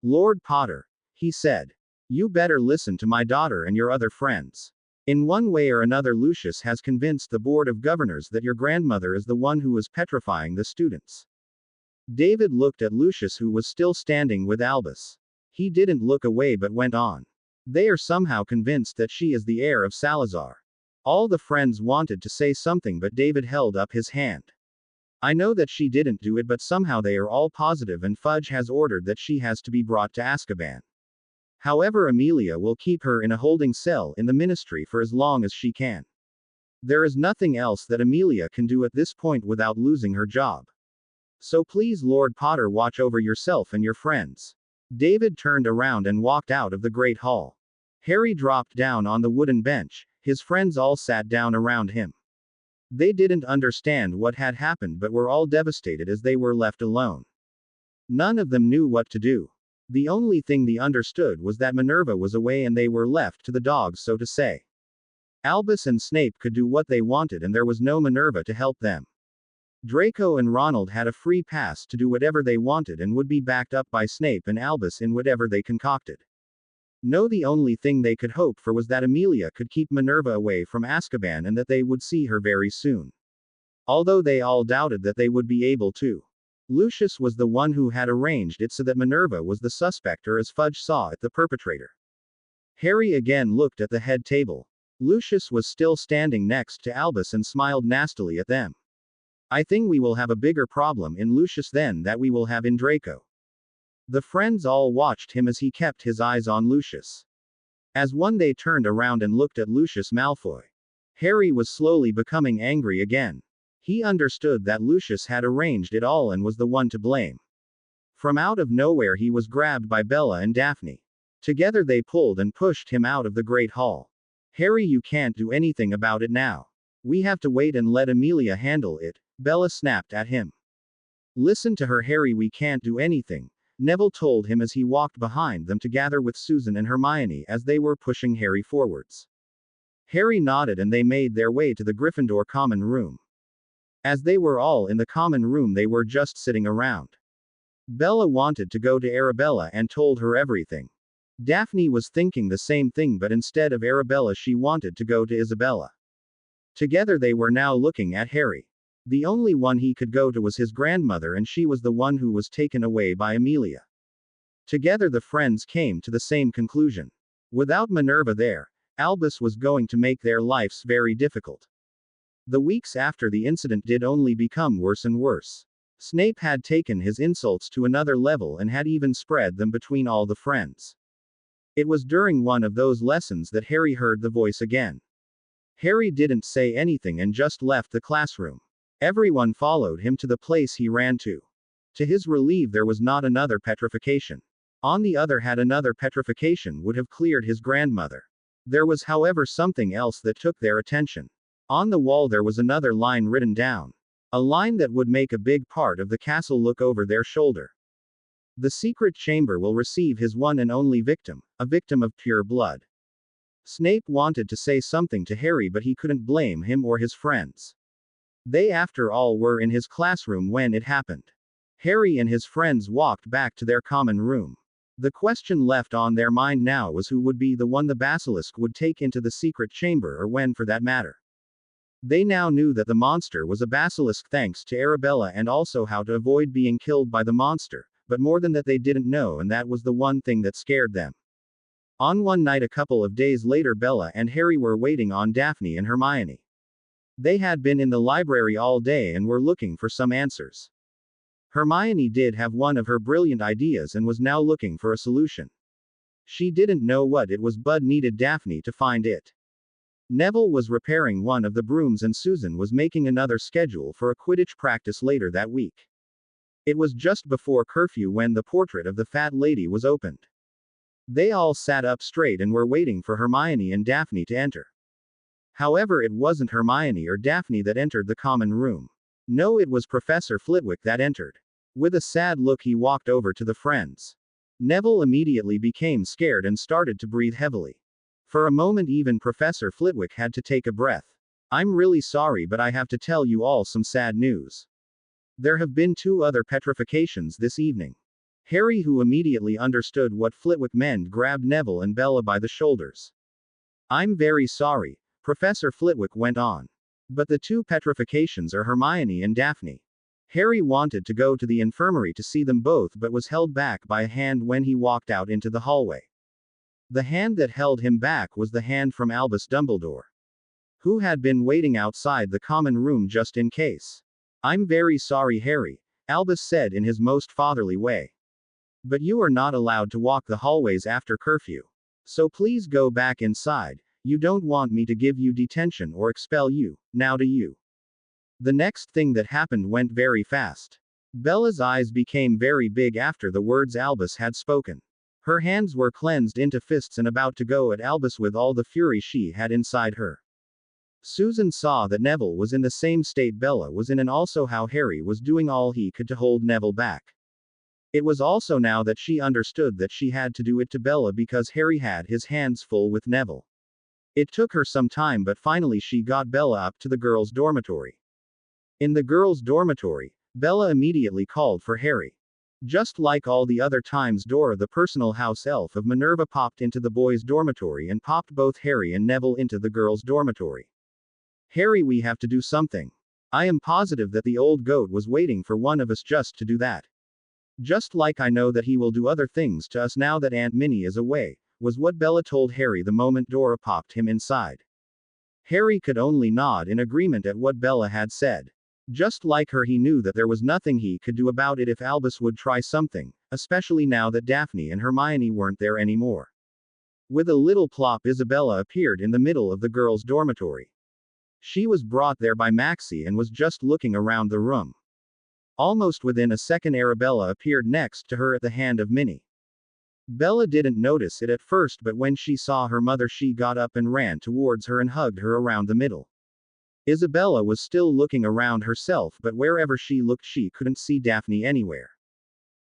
"Lord Potter," he said, "you better listen to my daughter and your other friends. In one way or another, Lucius has convinced the Board of Governors that your grandmother is the one who is petrifying the students." David looked at Lucius, who was still standing with Albus. He didn't look away but went on. "They are somehow convinced that she is the heir of Salazar." All the friends wanted to say something, but David held up his hand. "I know that she didn't do it, but somehow they are all positive, and Fudge has ordered that she has to be brought to Azkaban. However, Amelia will keep her in a holding cell in the ministry for as long as she can. There is nothing else that Amelia can do at this point without losing her job. So please, Lord Potter, watch over yourself and your friends." David turned around and walked out of the great hall. Harry dropped down on the wooden bench. His friends all sat down around him. They didn't understand what had happened but were all devastated as they were left alone. None of them knew what to do. The only thing they understood was that Minerva was away and they were left to the dogs, so to say. Albus and Snape could do what they wanted and there was no Minerva to help them. Draco and Ronald had a free pass to do whatever they wanted and would be backed up by Snape and Albus in whatever they concocted. No, the only thing they could hope for was that Amelia could keep Minerva away from Azkaban and that they would see her very soon. Although they all doubted that they would be able to. Lucius was the one who had arranged it so that Minerva was the suspect, or as Fudge saw it, the perpetrator. Harry again looked at the head table. Lucius was still standing next to Albus and smiled nastily at them. "I think we will have a bigger problem in Lucius than that we will have in Draco." The friends all watched him as he kept his eyes on Lucius. As one they turned around and looked at Lucius Malfoy. Harry was slowly becoming angry again. He understood that Lucius had arranged it all and was the one to blame. From out of nowhere he was grabbed by Bella and Daphne. Together they pulled and pushed him out of the great hall. "Harry, you can't do anything about it now. We have to wait and let Amelia handle it," Bella snapped at him. "Listen to her, Harry, we can't do anything," Neville told him as he walked behind them to gather with Susan and Hermione as they were pushing Harry forwards. Harry nodded and they made their way to the Gryffindor common room. As they were all in the common room, they were just sitting around. Bella wanted to go to Arabella and told her everything. Daphne was thinking the same thing, but instead of Arabella she wanted to go to Isabella. Together they were now looking at Harry. The only one he could go to was his grandmother, and she was the one who was taken away by Amelia. Together the friends came to the same conclusion. Without Minerva there, Albus was going to make their lives very difficult. The weeks after the incident did only become worse and worse. Snape had taken his insults to another level and had even spread them between all the friends. It was during one of those lessons that Harry heard the voice again. Harry didn't say anything and just left the classroom. Everyone followed him to the place he ran to. To his relief, there was not another petrification. On the other hand, another petrification would have cleared his grandmother. There was, however, something else that took their attention. On the wall there was another line written down. A line that would make a big part of the castle look over their shoulder. "The secret chamber will receive his one and only victim, a victim of pure blood." Snape wanted to say something to Harry, but he couldn't blame him or his friends. They, after all, were in his classroom when it happened. Harry and his friends walked back to their common room. The question left on their mind now was who would be the one the basilisk would take into the secret chamber, or when for that matter. They now knew that the monster was a basilisk thanks to Arabella, and also how to avoid being killed by the monster, but more than that they didn't know, and that was the one thing that scared them. On one night a couple of days later, Bella and Harry were waiting on Daphne and Hermione. They had been in the library all day and were looking for some answers. Hermione did have one of her brilliant ideas and was now looking for a solution. She didn't know what it was but needed Daphne to find it. Neville was repairing one of the brooms and Susan was making another schedule for a Quidditch practice later that week. It was just before curfew when the portrait of the fat lady was opened. They all sat up straight and were waiting for Hermione and Daphne to enter. However, it wasn't Hermione or Daphne that entered the common room. No, it was Professor Flitwick that entered. With a sad look he walked over to the friends. Neville immediately became scared and started to breathe heavily. For a moment even Professor Flitwick had to take a breath. I'm really sorry, but I have to tell you all some sad news. There have been 2 other petrifications this evening. Harry, who immediately understood what Flitwick meant, grabbed Neville and Bella by the shoulders. I'm very sorry, Professor Flitwick went on. But the 2 petrifications are Hermione and Daphne. Harry wanted to go to the infirmary to see them both but was held back by a hand when he walked out into the hallway. The hand that held him back was the hand from Albus Dumbledore, who had been waiting outside the common room just in case. I'm very sorry, Harry, Albus said in his most fatherly way. But you are not allowed to walk the hallways after curfew. So please go back inside. You don't want me to give you detention or expel you, now do you? The next thing that happened went very fast. Bella's eyes became very big after the words Albus had spoken. Her hands were clenched into fists and about to go at Albus with all the fury she had inside her. Susan saw that Neville was in the same state Bella was in, and also how Harry was doing all he could to hold Neville back. It was also now that she understood that she had to do it to Bella because Harry had his hands full with Neville. It took her some time, but finally she got Bella up to the girls' dormitory. In the girls' dormitory, Bella immediately called for Harry. Just like all the other times, Dora, the personal house elf of Minerva, popped into the boys' dormitory and popped both Harry and Neville into the girls' dormitory. Harry, we have to do something. I am positive that the old goat was waiting for one of us just to do that. Just like I know that he will do other things to us now that Aunt Minnie is away, was what Bella told Harry the moment Dora popped him inside. Harry could only nod in agreement at what Bella had said. Just like her, he knew that there was nothing he could do about it if Albus would try something, especially now that Daphne and Hermione weren't there anymore. With a little plop, Isabella appeared in the middle of the girls' dormitory. She was brought there by Maxie and was just looking around the room. Almost within a second, Arabella appeared next to her at the hand of Minnie. Bella didn't notice it at first, but when she saw her mother, she got up and ran towards her and hugged her around the middle. Isabella was still looking around herself, but wherever she looked she couldn't see Daphne anywhere.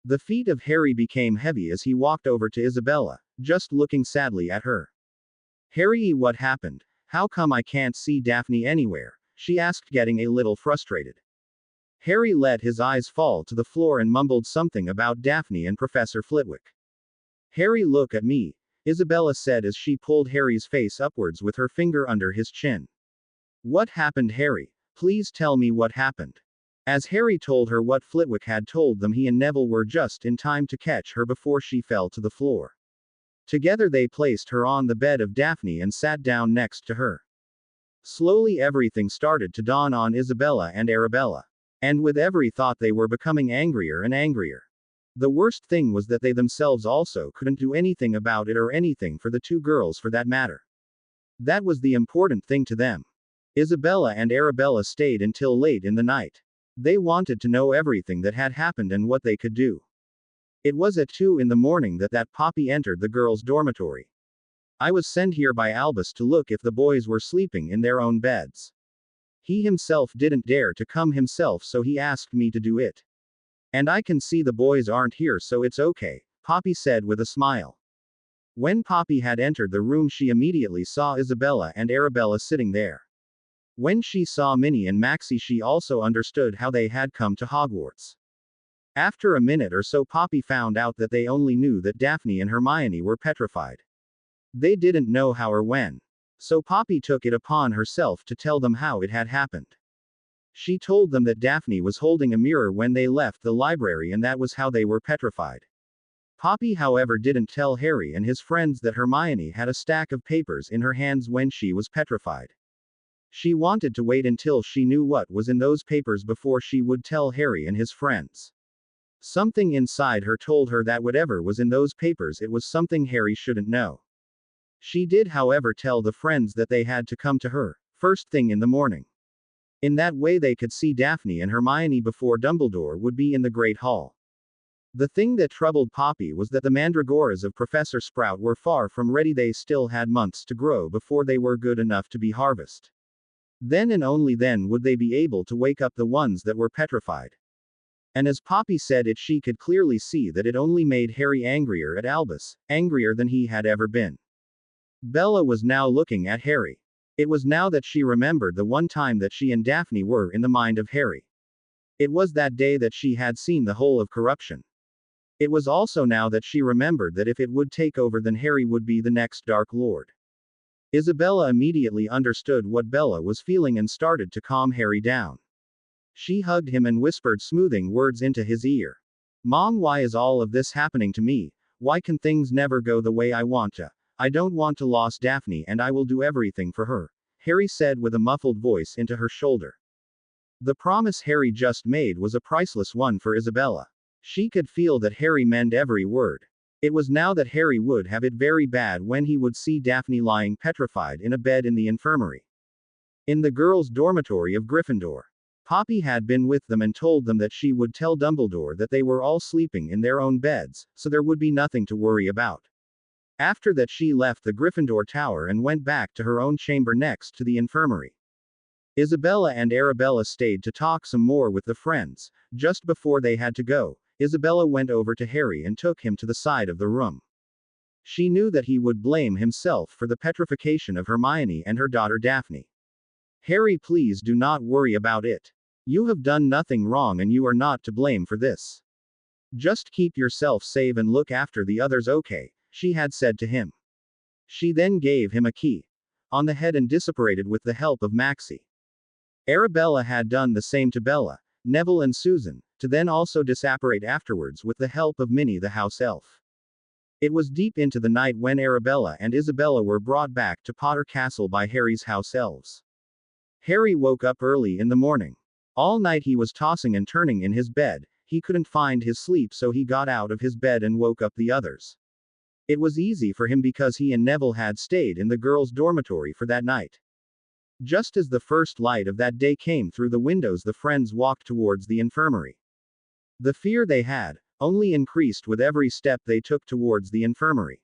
The feet of Harry became heavy as he walked over to Isabella, just looking sadly at her. Harry, what happened? How come I can't see Daphne anywhere? She asked, getting a little frustrated. Harry let his eyes fall to the floor and mumbled something about Daphne and Professor Flitwick. Harry, look at me, Isabella said as she pulled Harry's face upwards with her finger under his chin. What happened, Harry? Please tell me what happened. As Harry told her what Flitwick had told them, he and Neville were just in time to catch her before she fell to the floor. Together they placed her on the bed of Daphne and sat down next to her. Slowly everything started to dawn on Isabella and Arabella. And with every thought they were becoming angrier and angrier. The worst thing was that they themselves also couldn't do anything about it, or anything for the 2 girls for that matter. That was the important thing to them. Isabella and Arabella stayed until late in the night. They wanted to know everything that had happened and what they could do. It was at 2 in the morning that Poppy entered the girls' dormitory. I was sent here by Albus to look if the boys were sleeping in their own beds. He himself didn't dare to come himself, so he asked me to do it. And I can see the boys aren't here, so it's okay, Poppy said with a smile. When Poppy had entered the room, she immediately saw Isabella and Arabella sitting there. When she saw Minnie and Maxie, she also understood how they had come to Hogwarts. After a minute or so, Poppy found out that they only knew that Daphne and Hermione were petrified. They didn't know how or when. So Poppy took it upon herself to tell them how it had happened. She told them that Daphne was holding a mirror when they left the library and that was how they were petrified. Poppy, however, didn't tell Harry and his friends that Hermione had a stack of papers in her hands when she was petrified. She wanted to wait until she knew what was in those papers before she would tell Harry and his friends. Something inside her told her that whatever was in those papers, it was something Harry shouldn't know. She did, however, tell the friends that they had to come to her, first thing in the morning. In that way they could see Daphne and Hermione before Dumbledore would be in the Great Hall. The thing that troubled Poppy was that the mandragoras of Professor Sprout were far from ready. They still had months to grow before they were good enough to be harvested. Then and only then would they be able to wake up the ones that were petrified. And as Poppy said it, she could clearly see that it only made Harry angrier at Albus, angrier than he had ever been. Bella was now looking at Harry. It was now that she remembered the one time that she and Daphne were in the mind of Harry. It was that day that she had seen the whole of corruption. It was also now that she remembered that if it would take over, then Harry would be the next Dark Lord. Isabella immediately understood what Bella was feeling and started to calm Harry down. She hugged him and whispered smoothing words into his ear. "Mom, why is all of this happening to me? Why can things never go the way I want to? I don't want to lose Daphne and I will do everything for her," Harry said with a muffled voice into her shoulder. The promise Harry just made was a priceless one for Isabella. She could feel that Harry meant every word. It was now that Harry would have it very bad when he would see Daphne lying petrified in a bed in the infirmary. In the girls' dormitory of Gryffindor. Poppy had been with them and told them that she would tell Dumbledore that they were all sleeping in their own beds, so there would be nothing to worry about. After that she left the Gryffindor Tower and went back to her own chamber next to the infirmary. Isabella and Arabella stayed to talk some more with the friends. Just before they had to go, Isabella went over to Harry and took him to the side of the room. She knew that he would blame himself for the petrification of Hermione and her daughter Daphne. "Harry, please do not worry about it. You have done nothing wrong and you are not to blame for this. Just keep yourself safe and look after the others, okay?" she had said to him. She then gave him a key on the head and disapparated with the help of Maxie. Arabella had done the same to Bella, Neville and Susan, to then also disapparate afterwards with the help of Minnie the house elf. It was deep into the night when Arabella and Isabella were brought back to Potter Castle by Harry's house elves. Harry woke up early in the morning. All night he was tossing and turning in his bed. He couldn't find his sleep, so he got out of his bed and woke up the others. It was easy for him because he and Neville had stayed in the girls' dormitory for that night. Just as the first light of that day came through the windows, the friends walked towards the infirmary. The fear they had only increased with every step they took towards the infirmary.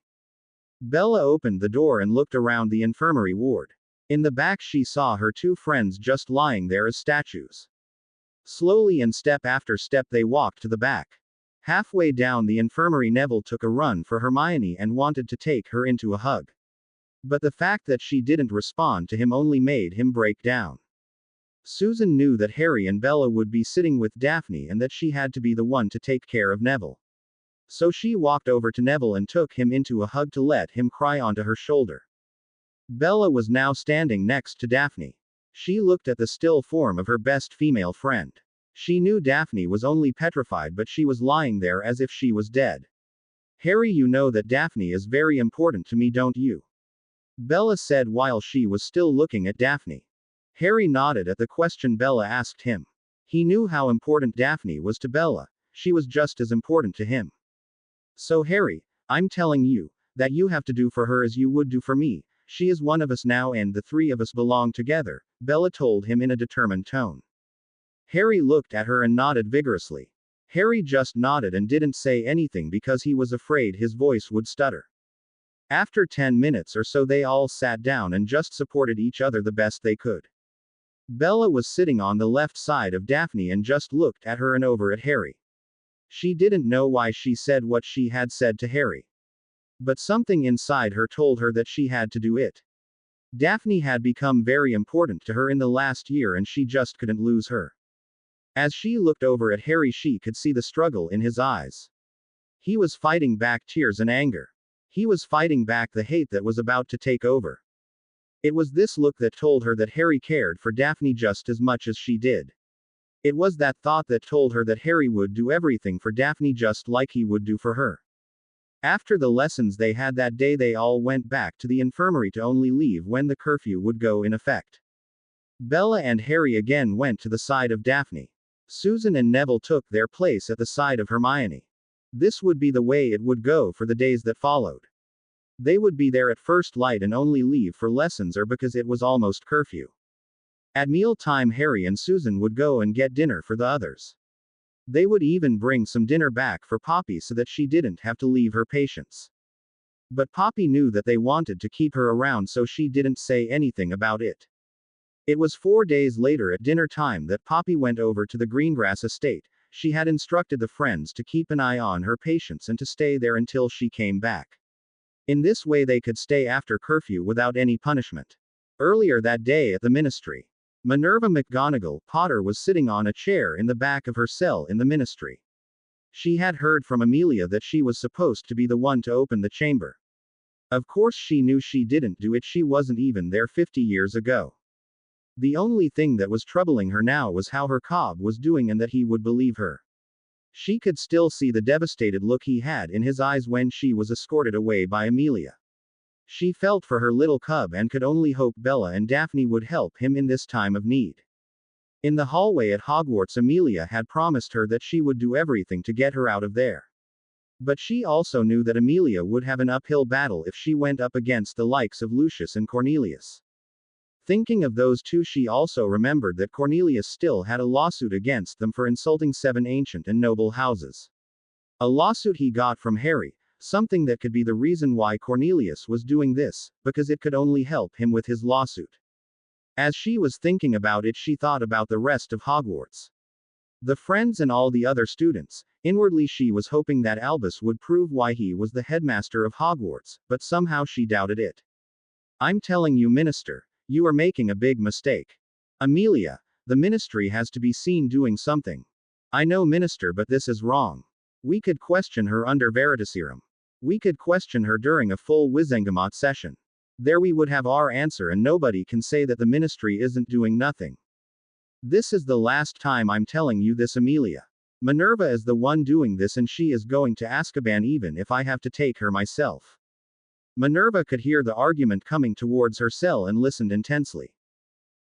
Bella opened the door and looked around the infirmary ward. In the back she saw her two friends just lying there as statues. Slowly and step after step they walked to the back. Halfway down the infirmary, Neville took a run for Hermione and wanted to take her into a hug. But the fact that she didn't respond to him only made him break down. Susan knew that Harry and Bella would be sitting with Daphne and that she had to be the one to take care of Neville. So she walked over to Neville and took him into a hug to let him cry onto her shoulder. Bella was now standing next to Daphne. She looked at the still form of her best female friend. She knew Daphne was only petrified, but she was lying there as if she was dead. "Harry, you know that Daphne is very important to me, don't you?" Bella said while she was still looking at Daphne. Harry nodded at the question Bella asked him. He knew how important Daphne was to Bella. She was just as important to him. "So Harry, I'm telling you that you have to do for her as you would do for me. She is one of us now and the three of us belong together," Bella told him in a determined tone. Harry looked at her and nodded vigorously. Harry just nodded and didn't say anything because he was afraid his voice would stutter. After 10 minutes or so they all sat down and just supported each other the best they could. Bella was sitting on the left side of Daphne and just looked at her and over at Harry. She didn't know why she said what she had said to Harry. But something inside her told her that she had to do it. Daphne had become very important to her in the last year and she just couldn't lose her. As she looked over at Harry, she could see the struggle in his eyes. He was fighting back tears and anger. He was fighting back the hate that was about to take over. It was this look that told her that Harry cared for Daphne just as much as she did. It was that thought that told her that Harry would do everything for Daphne just like he would do for her. After the lessons they had that day, they all went back to the infirmary to only leave when the curfew would go in effect. Bella and Harry again went to the side of Daphne. Susan and Neville took their place at the side of Hermione. This would be the way it would go for the days that followed. They would be there at first light and only leave for lessons or because it was almost curfew. At meal time, Harry and Susan would go and get dinner for the others. They would even bring some dinner back for Poppy so that she didn't have to leave her patients. But Poppy knew that they wanted to keep her around, so she didn't say anything about it. It was 4 days later at dinner time that Poppy went over to the Greengrass estate. She had instructed the friends to keep an eye on her patients and to stay there until she came back. In this way they could stay after curfew without any punishment. Earlier that day at the ministry, Minerva McGonagall Potter was sitting on a chair in the back of her cell in the ministry. She had heard from Amelia that she was supposed to be the one to open the chamber. Of course she knew she didn't do it, she wasn't even there 50 years ago. The only thing that was troubling her now was how her Cobb was doing and that he would believe her. She could still see the devastated look he had in his eyes when she was escorted away by Amelia. She felt for her little cub and could only hope Bella and Daphne would help him in this time of need. In the hallway at Hogwarts, Amelia had promised her that she would do everything to get her out of there. But she also knew that Amelia would have an uphill battle if she went up against the likes of Lucius and Cornelius. Thinking of those two, she also remembered that Cornelius still had a lawsuit against them for insulting 7 ancient and noble houses. A lawsuit he got from Harry, something that could be the reason why Cornelius was doing this, because it could only help him with his lawsuit. As she was thinking about it, she thought about the rest of Hogwarts. The friends and all the other students. Inwardly she was hoping that Albus would prove why he was the headmaster of Hogwarts, but somehow she doubted it. "I'm telling you, Minister, you are making a big mistake. Amelia, the ministry has to be seen doing something." "I know, Minister, but this is wrong. We could question her under Veritaserum. We could question her during a full Wizengamot session. There we would have our answer and nobody can say that the ministry isn't doing nothing. This is the last time I'm telling you this, Amelia. Minerva is the one doing this and she is going to Azkaban even if I have to take her myself." Minerva could hear the argument coming towards her cell and listened intensely.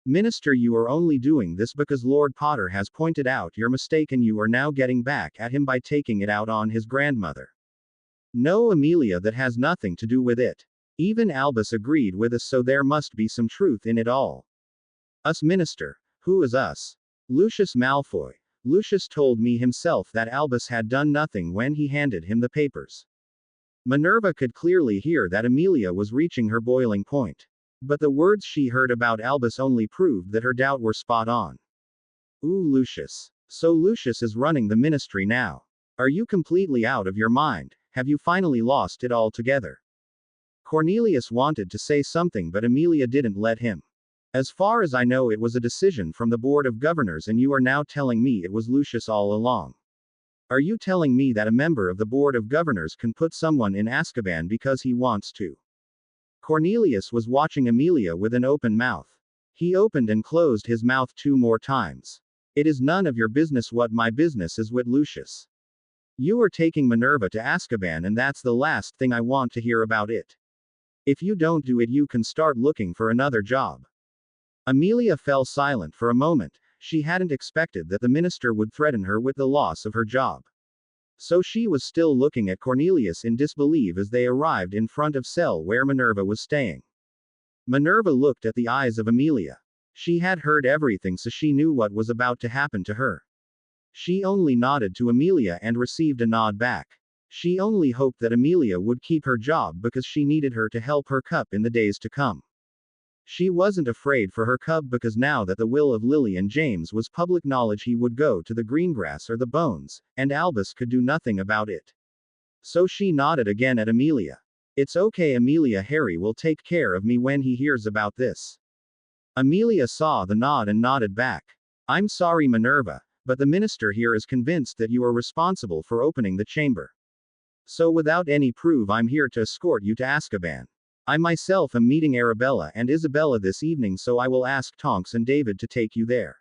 "Minister, you are only doing this because Lord Potter has pointed out your mistake and you are now getting back at him by taking it out on his grandmother." "No, Amelia, that has nothing to do with it. Even Albus agreed with us, so there must be some truth in it all." "Us, Minister? Who is us?" "Lucius Malfoy. Lucius told me himself that Albus had done nothing when he handed him the papers." Minerva could clearly hear that Amelia was reaching her boiling point. But the words she heard about Albus only proved that her doubt were spot on. "Ooh, Lucius. So Lucius is running the ministry now. Are you completely out of your mind? Have you finally lost it altogether?" Cornelius wanted to say something, but Amelia didn't let him. "As far as I know, it was a decision from the Board of Governors, and you are now telling me it was Lucius all along. Are you telling me that a member of the Board of Governors can put someone in Azkaban because he wants to?" Cornelius was watching Amelia with an open mouth. He opened and closed his mouth 2 more times. "It is none of your business what my business is with, Lucius. You are taking Minerva to Azkaban and that's the last thing I want to hear about it. If you don't do it, you can start looking for another job." Amelia fell silent for a moment. She hadn't expected that the minister would threaten her with the loss of her job. So she was still looking at Cornelius in disbelief as they arrived in front of cell where Minerva was staying. Minerva looked at the eyes of Amelia. She had heard everything, so she knew what was about to happen to her. She only nodded to Amelia and received a nod back. She only hoped that Amelia would keep her job because she needed her to help her cup in the days to come. She wasn't afraid for her cub because now that the will of Lily and James was public knowledge, he would go to the Greengrass or the Bones, and Albus could do nothing about it. So she nodded again at Amelia. "It's okay, Amelia, Harry will take care of me when he hears about this." Amelia saw the nod and nodded back. "I'm sorry, Minerva. but the minister here is convinced that you are responsible for opening the chamber. So without any proof, I'm here to escort you to Azkaban. I myself am meeting Arabella and Isabella this evening, so I will ask Tonks and David to take you there."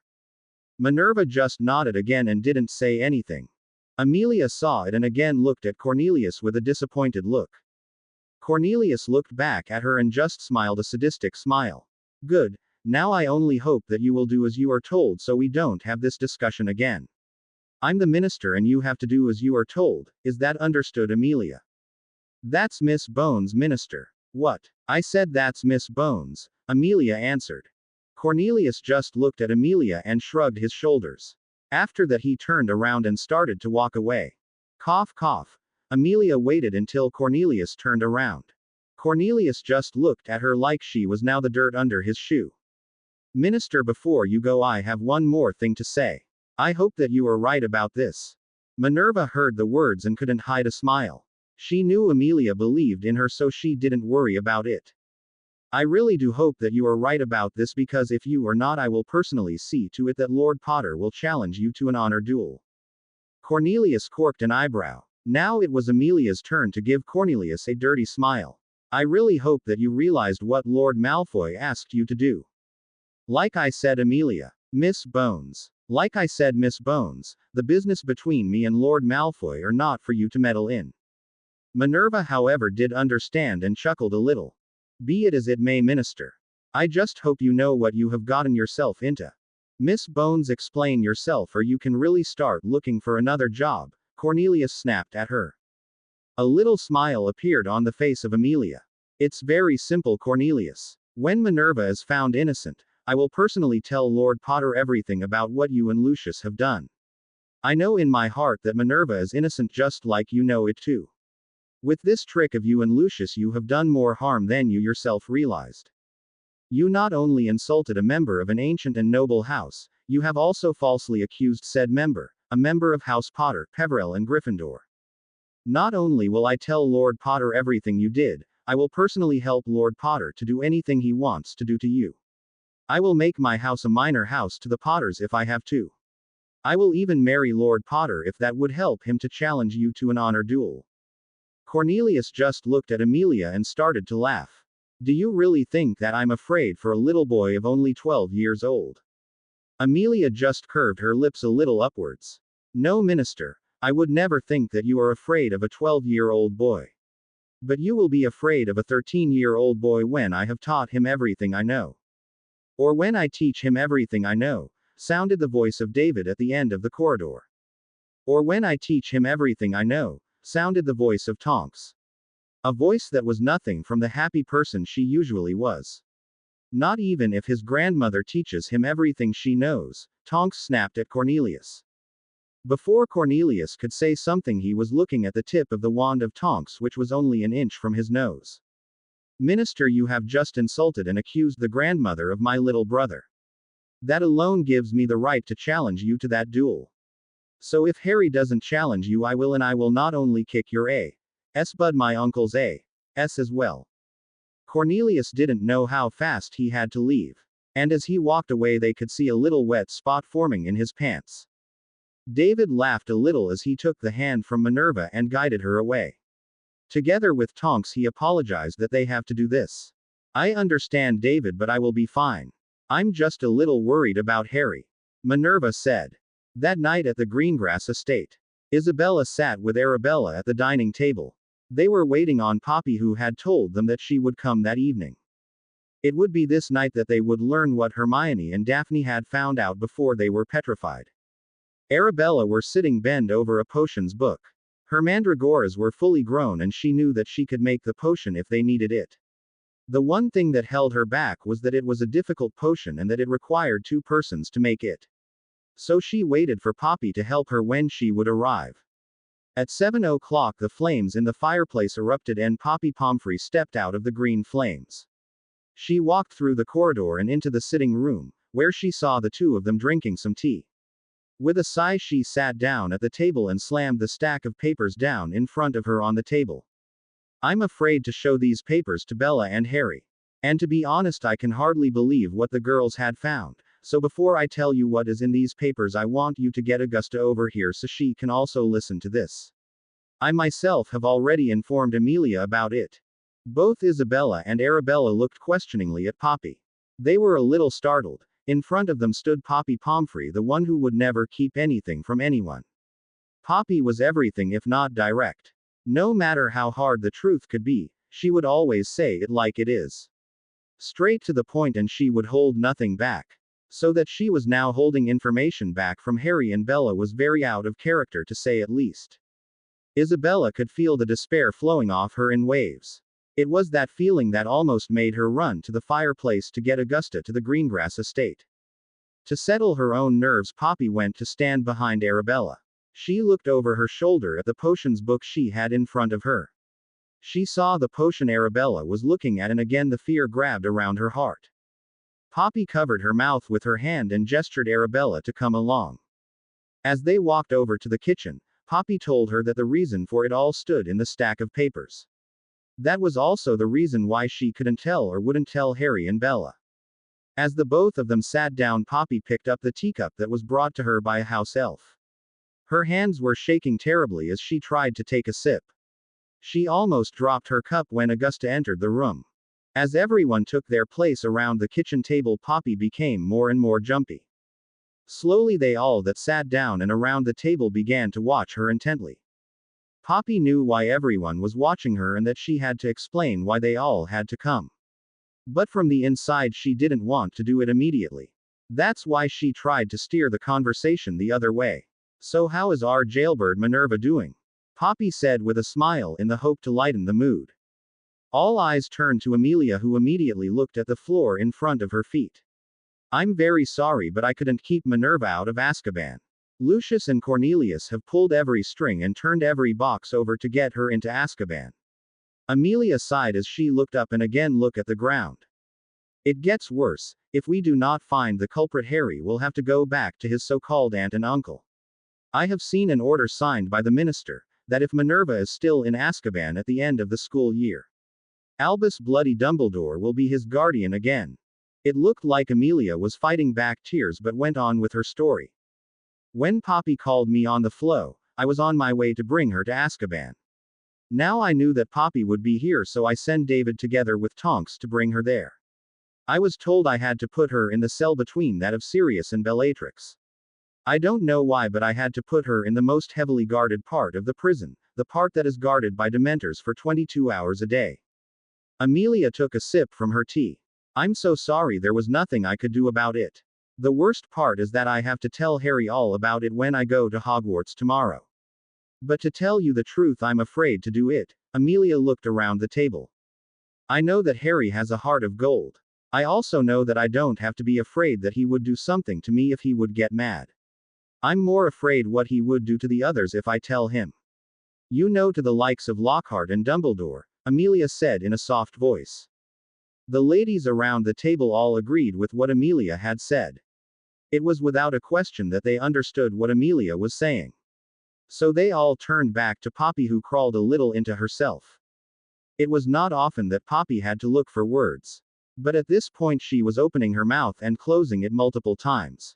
Minerva just nodded again and didn't say anything. Amelia saw it and again looked at Cornelius with a disappointed look. Cornelius looked back at her and just smiled a sadistic smile. "Good. Now I only hope that you will do as you are told so we don't have this discussion again. I'm the minister and you have to do as you are told, is that understood, Amelia?" "That's Miss Bones, minister." "What?" "I said that's Miss Bones," Amelia answered. Cornelius just looked at Amelia and shrugged his shoulders. After that he turned around and started to walk away. Cough cough. Amelia waited until Cornelius turned around. Cornelius just looked at her like she was now the dirt under his shoe. "Minister, before you go, I have one more thing to say. I hope that you are right about this." Minerva heard the words and couldn't hide a smile. She knew Amelia believed in her, so she didn't worry about it. "I really do hope that you are right about this, because if you are not, I will personally see to it that Lord Potter will challenge you to an honor duel." Cornelius corked an eyebrow. Now it was Amelia's turn to give Cornelius a dirty smile. "I really hope that you realized what Lord Malfoy asked you to do." "Like I said, Amelia. Miss Bones. Like I said, Miss Bones, the business between me and Lord Malfoy are not for you to meddle in." Minerva, however, did understand and chuckled a little. "Be it as it may, minister. I just hope you know what you have gotten yourself into. Miss Bones, explain yourself or you can really start looking for another job," Cornelius snapped at her. A little smile appeared on the face of Amelia. "It's very simple, Cornelius. When Minerva is found innocent, I will personally tell Lord Potter everything about what you and Lucius have done. I know in my heart that Minerva is innocent, just like you know it too. With this trick of you and Lucius, you have done more harm than you yourself realized. You not only insulted a member of an ancient and noble house, you have also falsely accused said member, a member of House Potter, Peverell and Gryffindor. Not only will I tell Lord Potter everything you did, I will personally help Lord Potter to do anything he wants to do to you. I will make my house a minor house to the Potters if I have to. I will even marry Lord Potter if that would help him to challenge you to an honor duel." Cornelius just looked at Amelia and started to laugh. "Do you really think that I'm afraid for a little boy of only 12 years old?" Amelia just curved her lips a little upwards. "No, minister, I would never think that you are afraid of a 12-year-old boy. But you will be afraid of a 13-year-old boy when I have taught him everything I know. Or when I teach him everything I know," sounded the voice of David at the end of the corridor. "Or when I teach him everything I know," sounded the voice of Tonks. A voice that was nothing from the happy person she usually was. "Not even if his grandmother teaches him everything she knows," Tonks snapped at Cornelius. Before Cornelius could say something, he was looking at the tip of the wand of Tonks, which was only an inch from his nose. "Minister, you have just insulted and accused the grandmother of my little brother. That alone gives me the right to challenge you to that duel. So if Harry doesn't challenge you, I will, and I will not only kick your ass but my uncle's ass as well." Cornelius didn't know how fast he had to leave. And as he walked away, they could see a little wet spot forming in his pants. David laughed a little as he took the hand from Minerva and guided her away. Together with Tonks, he apologized that they have to do this. "I understand, David, but I will be fine. I'm just a little worried about Harry," Minerva said. That night at the Greengrass estate, Isabella sat with Arabella at the dining table. They were waiting on Poppy, who had told them that she would come that evening. It would be this night that they would learn what Hermione and Daphne had found out before they were petrified. Arabella were sitting bent over a potions book. Her mandragoras were fully grown and she knew that she could make the potion if they needed it. The one thing that held her back was that it was a difficult potion and that it required 2 persons to make it. So she waited for Poppy to help her when she would arrive. At 7 o'clock the flames in the fireplace erupted and Poppy Pomfrey stepped out of the green flames. She walked through the corridor and into the sitting room, where she saw the 2 of them drinking some tea. With a sigh she sat down at the table and slammed the stack of papers down in front of her on the table. "I'm afraid to show these papers to Bella and Harry. And to be honest, I can hardly believe what the girls had found," So before I tell you what is in these papers, I want you to get Augusta over here so she can also listen to this. I myself have already informed Amelia about it. Both Isabella and Arabella looked questioningly at Poppy. They were a little startled. In front of them stood Poppy Pomfrey, the one who would never keep anything from anyone. Poppy was everything if not direct. No matter how hard the truth could be, she would always say it like it is. Straight to the point, and she would hold nothing back. So that she was now holding information back from Harry and Bella was very out of character, to say at least. Isabella could feel the despair flowing off her in waves. It was that feeling that almost made her run to the fireplace to get Augusta to the Greengrass estate. To settle her own nerves, Poppy went to stand behind Arabella. She looked over her shoulder at the potions book she had in front of her. She saw the potion Arabella was looking at, and again the fear grabbed around her heart. Poppy covered her mouth with her hand and gestured Arabella to come along. As they walked over to the kitchen, Poppy told her that the reason for it all stood in the stack of papers. That was also the reason why she couldn't tell or wouldn't tell Harry and Bella. As the both of them sat down, Poppy picked up the teacup that was brought to her by a house elf. Her hands were shaking terribly as she tried to take a sip. She almost dropped her cup when Augusta entered the room. As everyone took their place around the kitchen table, Poppy became more and more jumpy. Slowly they all that sat down and around the table began to watch her intently. Poppy knew why everyone was watching her and that she had to explain why they all had to come. But from the inside she didn't want to do it immediately. That's why she tried to steer the conversation the other way. So how is our jailbird Minerva doing? Poppy said with a smile in the hope to lighten the mood. All eyes turned to Amelia, who immediately looked at the floor in front of her feet. I'm very sorry, but I couldn't keep Minerva out of Azkaban. Lucius and Cornelius have pulled every string and turned every box over to get her into Azkaban. Amelia sighed as she looked up and again looked at the ground. It gets worse. If we do not find the culprit, Harry will have to go back to his so-called aunt and uncle. I have seen an order signed by the minister, that if Minerva is still in Azkaban at the end of the school year, Albus Bloody Dumbledore will be his guardian again. It looked like Amelia was fighting back tears but went on with her story. When Poppy called me on the floor, I was on my way to bring her to Azkaban. Now I knew that Poppy would be here, so I sent David together with Tonks to bring her there. I was told I had to put her in the cell between that of Sirius and Bellatrix. I don't know why, but I had to put her in the most heavily guarded part of the prison, the part that is guarded by Dementors for 22 hours a day. Amelia took a sip from her tea. I'm so sorry, there was nothing I could do about it. The worst part is that I have to tell Harry all about it when I go to Hogwarts tomorrow. But to tell you the truth, I'm afraid to do it. Amelia looked around the table. I know that Harry has a heart of gold. I also know that I don't have to be afraid that he would do something to me if he would get mad. I'm more afraid what he would do to the others if I tell him. You know, to the likes of Lockhart and Dumbledore, Amelia said in a soft voice. The ladies around the table all agreed with what Amelia had said. It was without a question that they understood what Amelia was saying. So they all turned back to Poppy, who crawled a little into herself. It was not often that Poppy had to look for words. But at this point she was opening her mouth and closing it multiple times.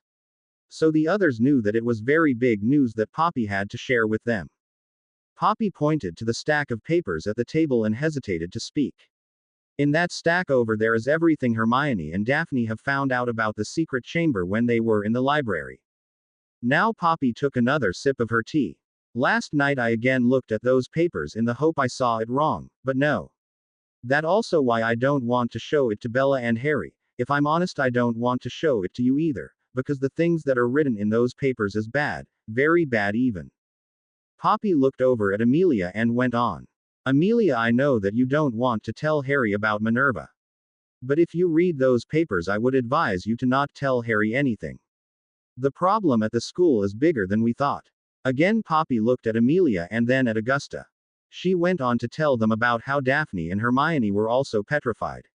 So the others knew that it was very big news that Poppy had to share with them. Poppy pointed to the stack of papers at the table and hesitated to speak. In that stack over there is everything Hermione and Daphne have found out about the secret chamber when they were in the library. Now Poppy took another sip of her tea. Last night I again looked at those papers in the hope I saw it wrong, but no. That also why I don't want to show it to Bella and Harry. If I'm honest, I don't want to show it to you either, because the things that are written in those papers is bad, very bad even. Poppy looked over at Amelia and went on. Amelia, I know that you don't want to tell Harry about Minerva. But if you read those papers, I would advise you to not tell Harry anything. The problem at the school is bigger than we thought. Again Poppy looked at Amelia and then at Augusta. She went on to tell them about how Daphne and Hermione were also petrified.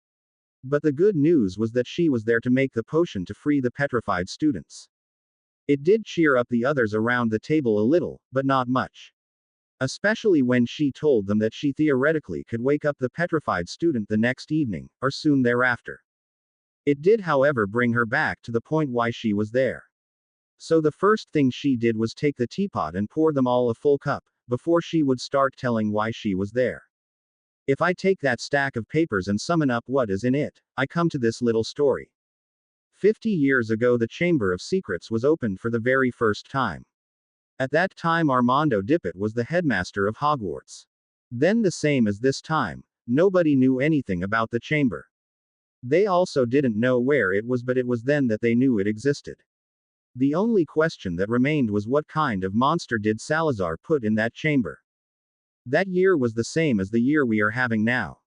But the good news was that she was there to make the potion to free the petrified students. It did cheer up the others around the table a little, but not much. Especially when she told them that she theoretically could wake up the petrified student the next evening, or soon thereafter. It did, however, bring her back to the point why she was there. So the first thing she did was take the teapot and pour them all a full cup, before she would start telling why she was there. If I take that stack of papers and summon up what is in it, I come to this little story. 50 years ago, the Chamber of Secrets was opened for the very first time. At that time, Armando Dippet was the headmaster of Hogwarts. Then, the same as this time, nobody knew anything about the chamber. They also didn't know where it was, but it was then that they knew it existed. The only question that remained was what kind of monster did Salazar put in that chamber? That year was the same as the year we are having now.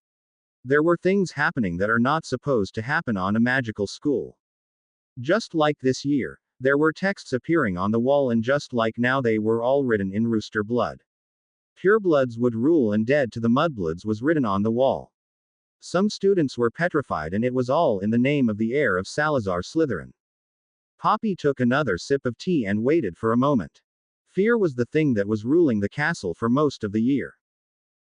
There were things happening that are not supposed to happen on a magical school. Just like this year, there were texts appearing on the wall, and just like now, they were all written in rooster blood. Purebloods would rule, and dead to the mudbloods was written on the wall. Some students were petrified, and it was all in the name of the heir of Salazar Slytherin. Poppy took another sip of tea and waited for a moment. Fear was the thing that was ruling the castle for most of the year.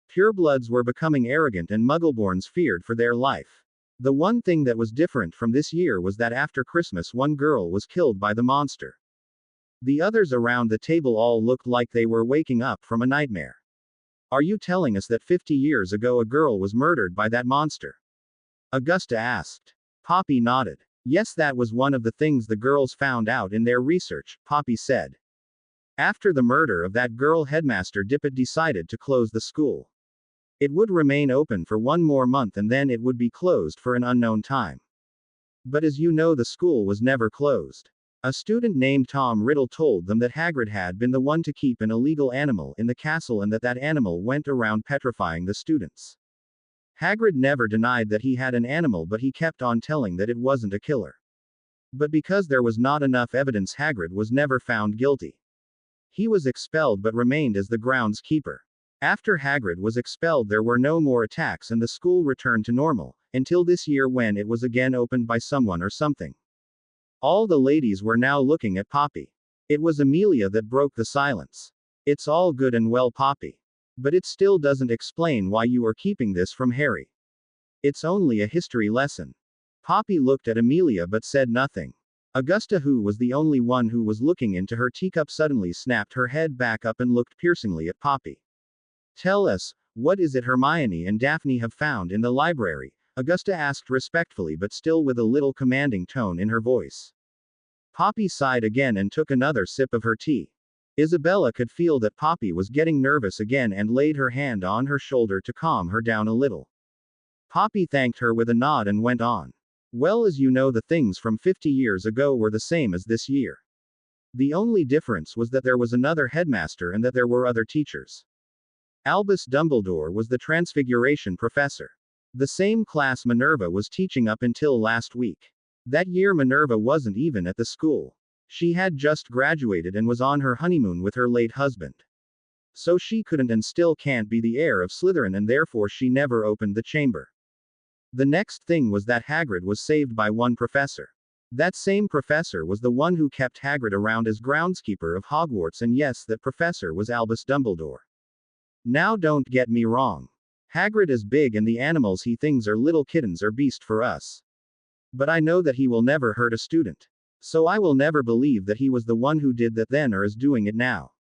Purebloods were becoming arrogant, and Muggleborns feared for their life. The one thing that was different from this year was that after Christmas, one girl was killed by the monster. The others around the table all looked like they were waking up from a nightmare. Are you telling us that 50 years ago a girl was murdered by that monster? Augusta asked. Poppy nodded. Yes, that was one of the things the girls found out in their research, Poppy said. After the murder of that girl, Headmaster Dippet decided to close the school. It would remain open for one more month, and then it would be closed for an unknown time. But as you know, the school was never closed. A student named Tom Riddle told them that Hagrid had been the one to keep an illegal animal in the castle, and that animal went around petrifying the students. Hagrid never denied that he had an animal, but he kept on telling that it wasn't a killer. But because there was not enough evidence, Hagrid was never found guilty. He was expelled but remained as the groundskeeper. After Hagrid was expelled, there were no more attacks, and the school returned to normal, until this year when it was again opened by someone or something. All the ladies were now looking at Poppy. It was Amelia that broke the silence. It's all good and well, Poppy. But it still doesn't explain why you are keeping this from Harry. It's only a history lesson. Poppy looked at Amelia but said nothing. Augusta, who was the only one who was looking into her teacup, suddenly snapped her head back up and looked piercingly at Poppy. Tell us, what is it Hermione and Daphne have found in the library? Augusta asked respectfully, but still with a little commanding tone in her voice. Poppy sighed again and took another sip of her tea. Isabella could feel that Poppy was getting nervous again and laid her hand on her shoulder to calm her down a little. Poppy thanked her with a nod and went on. Well, as you know, the things from 50 years ago were the same as this year. The only difference was that there was another headmaster and that there were other teachers. Albus Dumbledore was the Transfiguration professor. The same class Minerva was teaching up until last week. That year Minerva wasn't even at the school. She had just graduated and was on her honeymoon with her late husband. So she couldn't and still can't be the heir of Slytherin, and therefore she never opened the chamber. The next thing was that Hagrid was saved by one professor. That same professor was the one who kept Hagrid around as groundskeeper of Hogwarts, and yes, that professor was Albus Dumbledore. Now don't get me wrong. Hagrid is big and the animals he things are little kittens or beast for us. But I know that he will never hurt a student. So I will never believe that he was the one who did that then or is doing it now.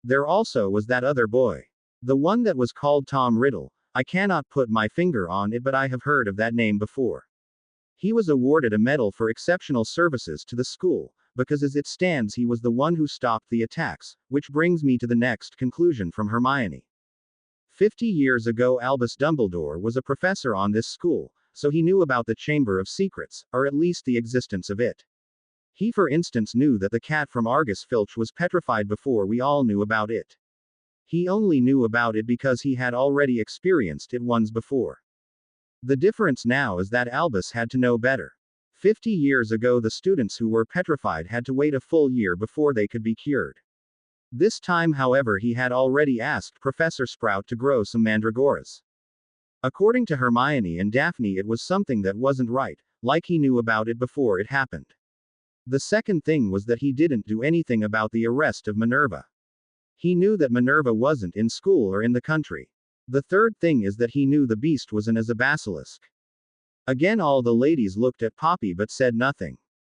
There also was that other boy. The one that was called Tom Riddle. I cannot put my finger on it, but I have heard of that name before. He was awarded a medal for exceptional services to the school, because as it stands he was the one who stopped the attacks, which brings me to the next conclusion from Hermione. 50 years ago Albus Dumbledore was a professor on this school, so he knew about the Chamber of Secrets, or at least the existence of it. He, for instance, knew that the cat from Argus Filch was petrified before we all knew about it. He only knew about it because he had already experienced it once before. The difference now is that Albus had to know better. 50 years ago the students who were petrified had to wait a full year before they could be cured. This time, however, he had already asked Professor Sprout to grow some mandragoras. According to Hermione and Daphne, it was something that wasn't right, like he knew about it before it happened. The second thing was that he didn't do anything about the arrest of Minerva. He knew that Minerva wasn't in school or in the country. The third thing is that he knew the beast was as a basilisk. Again all the ladies looked at Poppy but said nothing.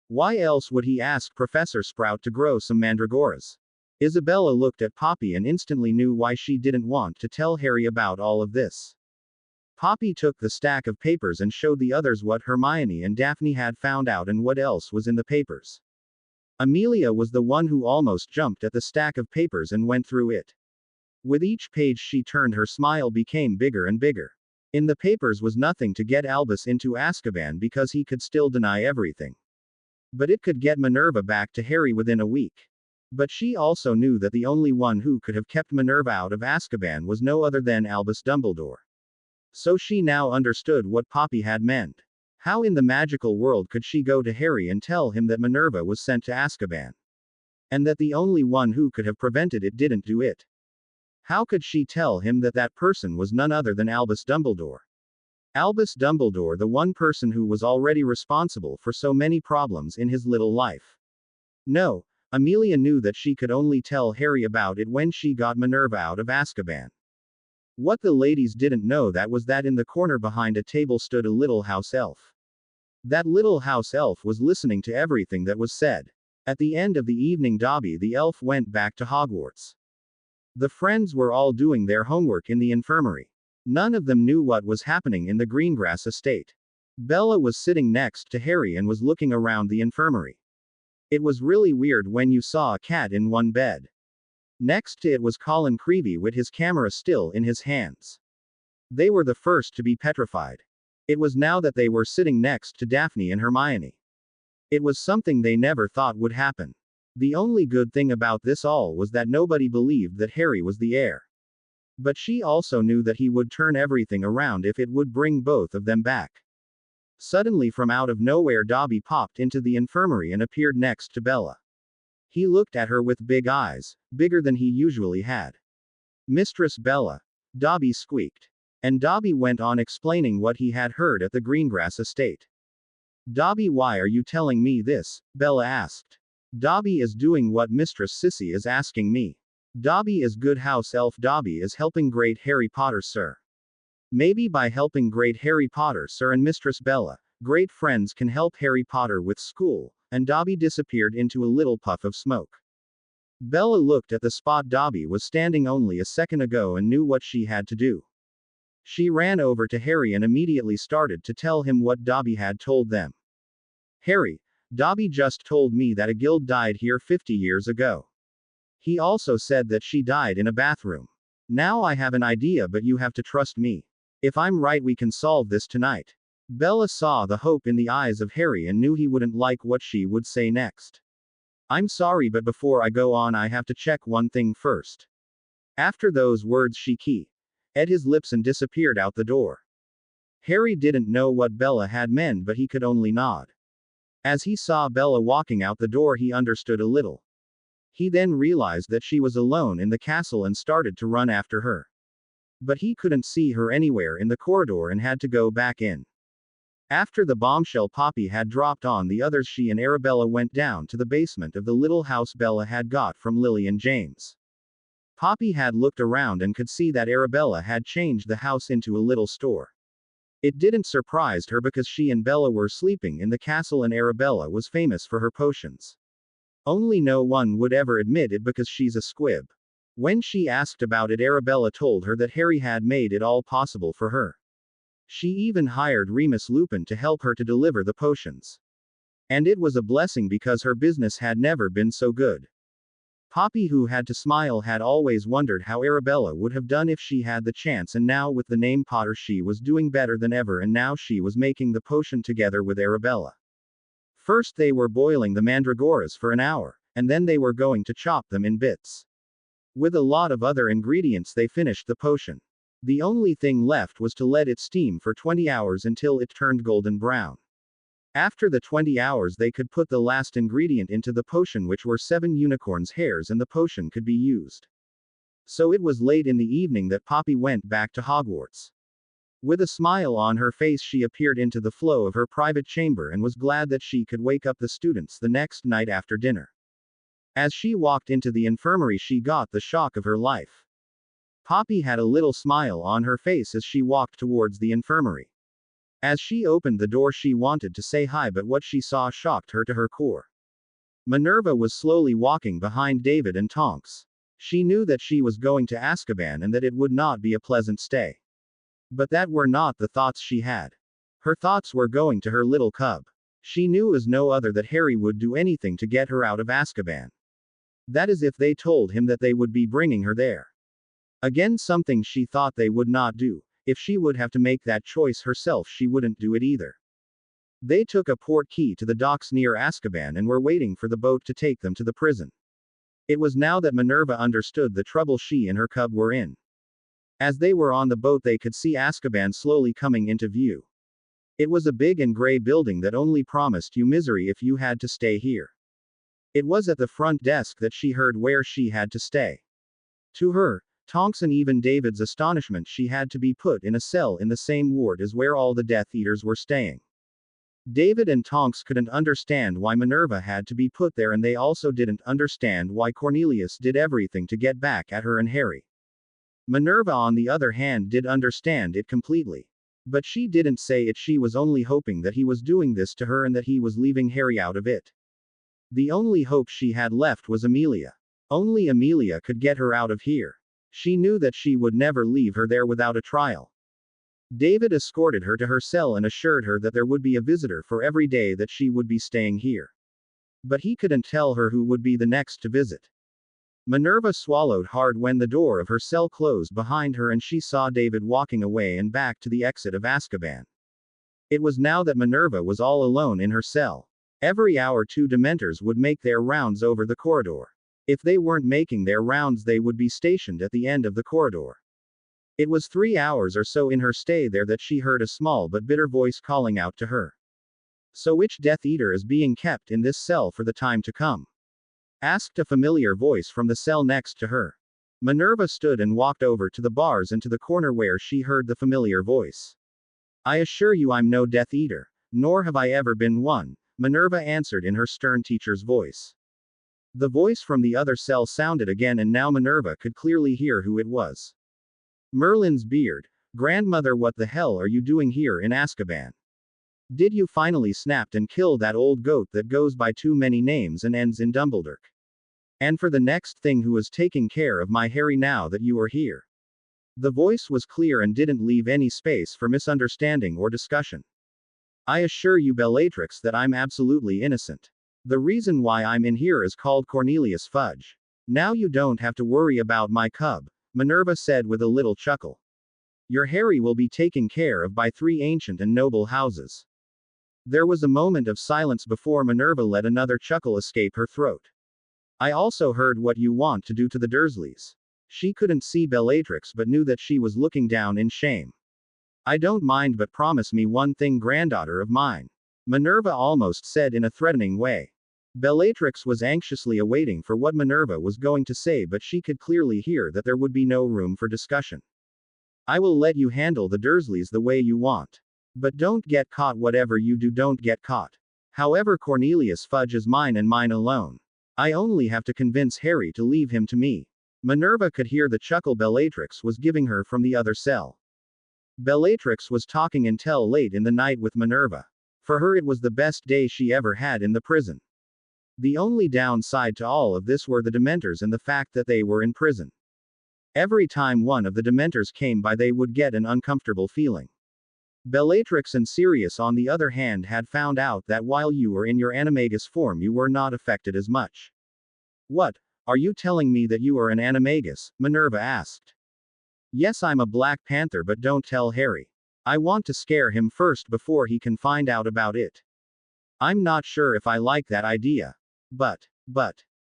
Why else would he ask Professor Sprout to grow some mandragoras? Isabella looked at Poppy and instantly knew why she didn't want to tell Harry about all of this. Poppy took the stack of papers and showed the others what Hermione and Daphne had found out and what else was in the papers. Amelia was the one who almost jumped at the stack of papers and went through it. With each page she turned, her smile became bigger and bigger. In the papers was nothing to get Albus into Azkaban because he could still deny everything. But it could get Minerva back to Harry within a week. But she also knew that the only one who could have kept Minerva out of Azkaban was no other than Albus Dumbledore. So she now understood what Poppy had meant. How in the magical world could she go to Harry and tell him that Minerva was sent to Azkaban? And that the only one who could have prevented it didn't do it? How could she tell him that that person was none other than Albus Dumbledore? Albus Dumbledore, the one person who was already responsible for so many problems in his little life. No, Amelia knew that she could only tell Harry about it when she got Minerva out of Azkaban. What the ladies didn't know that was that in the corner behind a table stood a little house elf. That little house elf was listening to everything that was said. At the end of the evening, Dobby the elf went back to Hogwarts. The friends were all doing their homework in the infirmary. None of them knew what was happening in the Greengrass estate. Bella was sitting next to Harry and was looking around the infirmary. It was really weird when you saw a cat in one bed. Next to it was Colin Creevey with his camera still in his hands. They were the first to be petrified. It was now that they were sitting next to Daphne and Hermione. It was something they never thought would happen. The only good thing about this all was that nobody believed that Harry was the heir. But she also knew that he would turn everything around if it would bring both of them back. Suddenly from out of nowhere Dobby popped into the infirmary and appeared next to Bella. He looked at her with big eyes, bigger than he usually had. "Mistress Bella," Dobby squeaked. And Dobby went on explaining what he had heard at the Greengrass estate. "Dobby, why are you telling me this?" Bella asked. "Dobby is doing what Mistress Sissy is asking me. Dobby is good house elf. Dobby is helping great Harry Potter, sir. Maybe by helping great Harry Potter, sir, and Mistress Bella, great friends can help Harry Potter with school," and Dobby disappeared into a little puff of smoke. Bella looked at the spot Dobby was standing only a second ago and knew what she had to do. She ran over to Harry and immediately started to tell him what Dobby had told them. "Harry, Dobby just told me that a guild died here 50 years ago. He also said that she died in a bathroom. Now I have an idea, but you have to trust me. If I'm right, we can solve this tonight." Bella saw the hope in the eyes of Harry and knew he wouldn't like what she would say next. "I'm sorry, but before I go on, I have to check one thing first." After those words, she keyed his lips and disappeared out the door. Harry didn't know what Bella had meant, but he could only nod. As he saw Bella walking out the door, he understood a little. He then realized that she was alone in the castle and started to run after her. But he couldn't see her anywhere in the corridor and had to go back in. After the bombshell Poppy had dropped on the others, she and Arabella went down to the basement of the little house Bella had got from Lily and James. Poppy had looked around and could see that Arabella had changed the house into a little store. It didn't surprise her because she and Bella were sleeping in the castle and Arabella was famous for her potions. Only no one would ever admit it because she's a squib. When she asked about it, Arabella told her that Harry had made it all possible for her. She even hired Remus Lupin to help her to deliver the potions. And it was a blessing because her business had never been so good. Poppy, who had to smile, had always wondered how Arabella would have done if she had the chance, and now with the name Potter she was doing better than ever, and now she was making the potion together with Arabella. First they were boiling the mandragoras for an hour, and then they were going to chop them in bits. With a lot of other ingredients they finished the potion. The only thing left was to let it steam for 20 hours until it turned golden brown. After the 20 hours they could put the last ingredient into the potion, which were 7 unicorns' hairs, and the potion could be used. So it was late in the evening that Poppy went back to Hogwarts. With a smile on her face she appeared into the flow of her private chamber and was glad that she could wake up the students the next night after dinner. As she walked into the infirmary she got the shock of her life. Poppy had a little smile on her face as she walked towards the infirmary. As she opened the door, she wanted to say hi, but what she saw shocked her to her core. Minerva was slowly walking behind David and Tonks. She knew that she was going to Azkaban and that it would not be a pleasant stay. But that were not the thoughts she had. Her thoughts were going to her little cub. She knew as no other that Harry would do anything to get her out of Azkaban. That is, if they told him that they would be bringing her there. Again, something she thought they would not do. If she would have to make that choice herself, she wouldn't do it either. They took a port key to the docks near Azkaban and were waiting for the boat to take them to the prison. It was now that Minerva understood the trouble she and her cub were in. As they were on the boat, they could see Azkaban slowly coming into view. It was a big and gray building that only promised you misery if you had to stay here. It was at the front desk that she heard where she had to stay. To her, Tonks and even David's astonishment, she had to be put in a cell in the same ward as where all the Death Eaters were staying. David and Tonks couldn't understand why Minerva had to be put there, and they also didn't understand why Cornelius did everything to get back at her and Harry. Minerva, on the other hand, did understand it completely. But she didn't say it. She was only hoping that he was doing this to her and that he was leaving Harry out of it. The only hope she had left was Amelia. Only Amelia could get her out of here. She knew that she would never leave her there without a trial. David escorted her to her cell and assured her that there would be a visitor for every day that she would be staying here. But he couldn't tell her who would be the next to visit. Minerva swallowed hard when the door of her cell closed behind her and she saw David walking away and back to the exit of Azkaban. It was now that Minerva was all alone in her cell. Every hour 2 Dementors would make their rounds over the corridor. If they weren't making their rounds, they would be stationed at the end of the corridor. It was 3 hours or so in her stay there that she heard a small but bitter voice calling out to her. "So which Death Eater is being kept in this cell for the time to come?" asked a familiar voice from the cell next to her. Minerva stood and walked over to the bars and to the corner where she heard the familiar voice. "I assure you I'm no Death Eater, nor have I ever been one," Minerva answered in her stern teacher's voice. The voice from the other cell sounded again, and now Minerva could clearly hear who it was. "Merlin's beard. Grandmother, what the hell are you doing here in Azkaban? Did you finally snap and kill that old goat that goes by too many names and ends in Dumbledore? And for the next thing, who is taking care of my Harry now that you are here?" The voice was clear and didn't leave any space for misunderstanding or discussion. "I assure you, Bellatrix, that I'm absolutely innocent. The reason why I'm in here is called Cornelius Fudge. Now you don't have to worry about my cub," Minerva said with a little chuckle. "Your Harry will be taken care of by 3 ancient and noble houses." There was a moment of silence before Minerva let another chuckle escape her throat. "I also heard what you want to do to the Dursleys." She couldn't see Bellatrix but knew that she was looking down in shame. "I don't mind, but promise me one thing, granddaughter of mine," Minerva almost said in a threatening way. Bellatrix was anxiously awaiting for what Minerva was going to say, but she could clearly hear that there would be no room for discussion. "I will let you handle the Dursleys the way you want. But don't get caught. Whatever you do, don't get caught. However, Cornelius Fudge is mine and mine alone. I only have to convince Harry to leave him to me." Minerva could hear the chuckle Bellatrix was giving her from the other cell. Bellatrix was talking until late in the night with Minerva. For her, it was the best day she ever had in the prison. The only downside to all of this were the Dementors and the fact that they were in prison. Every time one of the Dementors came by, they would get an uncomfortable feeling. Bellatrix and Sirius, on the other hand, had found out that while you were in your animagus form, you were not affected as much. "What? Are you telling me that you are an animagus?" Minerva asked. "Yes, I'm a Black Panther, but don't tell Harry. I want to scare him first before he can find out about it. I'm not sure if I like that idea. But,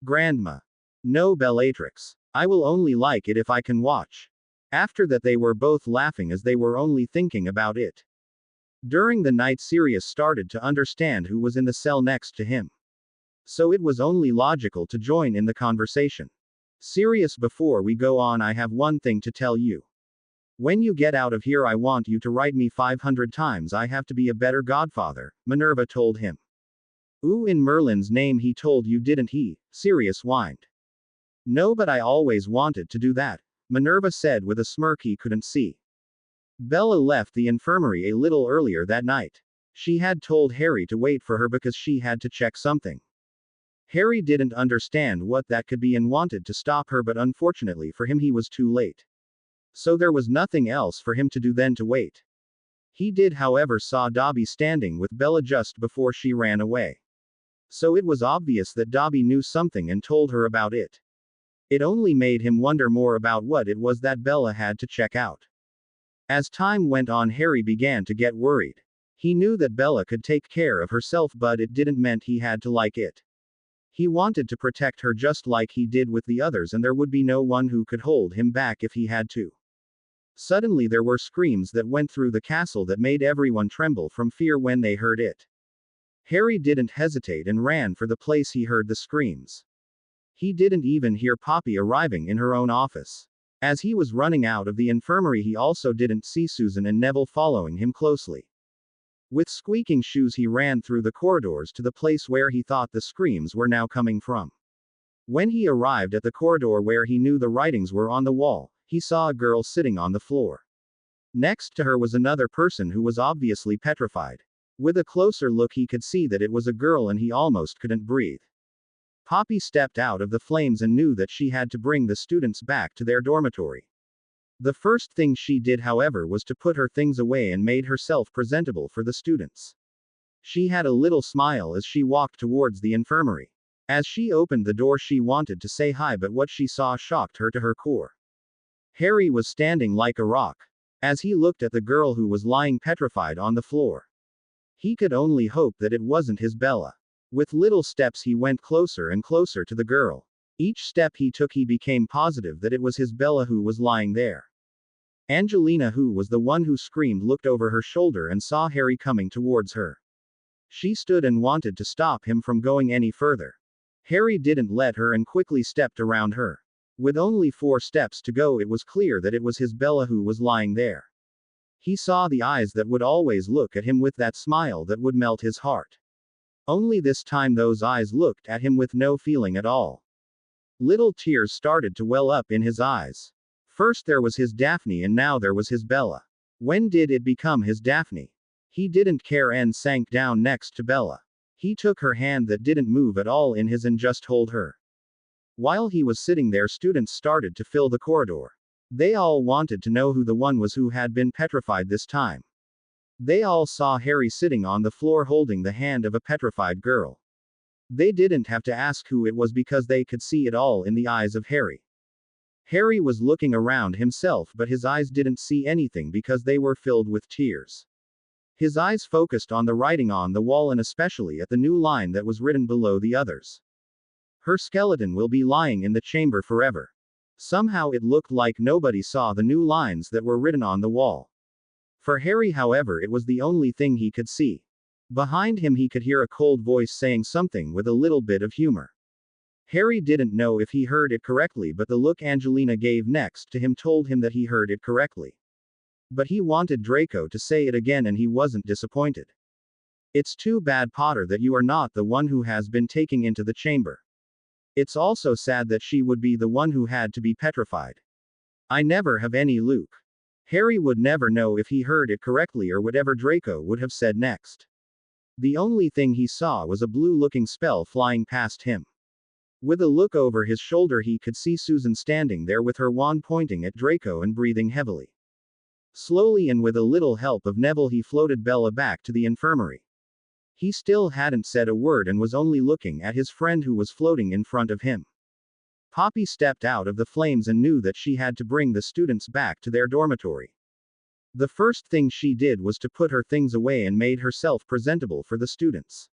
Grandma. No, Bellatrix. I will only like it if I can watch." After that, they were both laughing as they were only thinking about it. During the night, Sirius started to understand who was in the cell next to him. So it was only logical to join in the conversation. "Sirius, before we go on, I have one thing to tell you. When you get out of here, I want you to write me 500 times I have to be a better godfather," Minerva told him. "Ooh, in Merlin's name he told you, didn't he?" Sirius whined. "No, but I always wanted to do that," Minerva said with a smirk he couldn't see. Bella left the infirmary a little earlier that night. She had told Harry to wait for her because she had to check something. Harry didn't understand what that could be and wanted to stop her, but unfortunately for him he was too late. So there was nothing else for him to do than to wait. He did, however, saw Dobby standing with Bella just before she ran away. So it was obvious that Dobby knew something and told her about it. It only made him wonder more about what it was that Bella had to check out. As time went on, Harry began to get worried. He knew that Bella could take care of herself, but it didn't mean he had to like it. He wanted to protect her just like he did with the others, and there would be no one who could hold him back if he had to. Suddenly there were screams that went through the castle that made everyone tremble from fear when they heard it. Harry didn't hesitate and ran for the place he heard the screams. He didn't even hear Poppy arriving in her own office. As he was running out of the infirmary, he also didn't see Susan and Neville following him closely. With squeaking shoes, he ran through the corridors to the place where he thought the screams were now coming from. When he arrived at the corridor where he knew the writings were on the wall, he saw a girl sitting on the floor. Next to her was another person who was obviously petrified. With a closer look, he could see that it was a girl and he almost couldn't breathe. Poppy stepped out of the flames and knew that she had to bring the students back to their dormitory. The first thing she did, however, was to put her things away and made herself presentable for the students. She had a little smile as she walked towards the infirmary. As she opened the door, she wanted to say hi, but what she saw shocked her to her core. Harry was standing like a rock. As he looked at the girl who was lying petrified on the floor, he could only hope that it wasn't his Bella. With little steps he went closer and closer to the girl. Each step he took, he became positive that it was his Bella who was lying there. Angelina, who was the one who screamed, looked over her shoulder and saw Harry coming towards her. She stood and wanted to stop him from going any further. Harry didn't let her and quickly stepped around her. With only 4 steps to go, it was clear that it was his Bella who was lying there. He saw the eyes that would always look at him with that smile that would melt his heart. Only this time those eyes looked at him with no feeling at all. Little tears started to well up in his eyes. First there was his Daphne and now there was his Bella. When did it become his Daphne? He didn't care and sank down next to Bella. He took her hand that didn't move at all in his and just hold her. While he was sitting there, students started to fill the corridor. They all wanted to know who the one was who had been petrified this time. They all saw Harry sitting on the floor holding the hand of a petrified girl. They didn't have to ask who it was because they could see it all in the eyes of Harry. Harry was looking around himself, but his eyes didn't see anything because they were filled with tears. His eyes focused on the writing on the wall and especially at the new line that was written below the others. Her skeleton will be lying in the chamber forever. Somehow it looked like nobody saw the new lines that were written on the wall. For Harry, however, it was the only thing he could see. Behind him he could hear a cold voice saying something with a little bit of humor. Harry didn't know if he heard it correctly, but the look Angelina gave next to him told him that he heard it correctly. But he wanted Draco to say it again and he wasn't disappointed. It's too bad, Potter, that you are not the one who has been taken into the chamber. It's also sad that she would be the one who had to be petrified. I never have any Luke. Harry would never know if he heard it correctly or whatever Draco would have said next. The only thing he saw was a blue-looking spell flying past him. With a look over his shoulder he could see Susan standing there with her wand pointing at Draco and breathing heavily. Slowly and with a little help of Neville he floated Bella back to the infirmary. He still hadn't said a word and was only looking at his friend who was floating in front of him. Poppy stepped out of the flames and knew that she had to bring the students back to their dormitory. The first thing she did was to put her things away and made herself presentable for the students.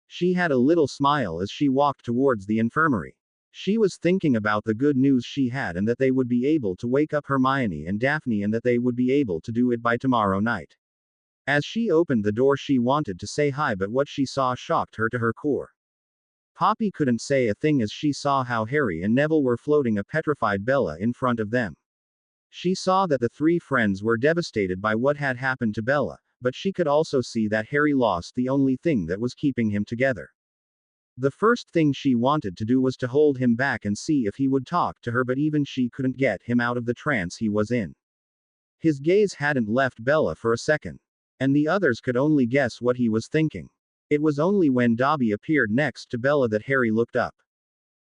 She had a little smile as she walked towards the infirmary. She was thinking about the good news she had and that they would be able to wake up Hermione and Daphne and that they would be able to do it by tomorrow night. As she opened the door she wanted to say hi, but what she saw shocked her to her core. Poppy couldn't say a thing as she saw how Harry and Neville were floating a petrified Bella in front of them. She saw that the 3 friends were devastated by what had happened to Bella, but she could also see that Harry lost the only thing that was keeping him together. The first thing she wanted to do was to hold him back and see if he would talk to her, but even she couldn't get him out of the trance he was in. His gaze hadn't left Bella for a second. And the others could only guess what he was thinking. It was only when Dobby appeared next to Bella that Harry looked up.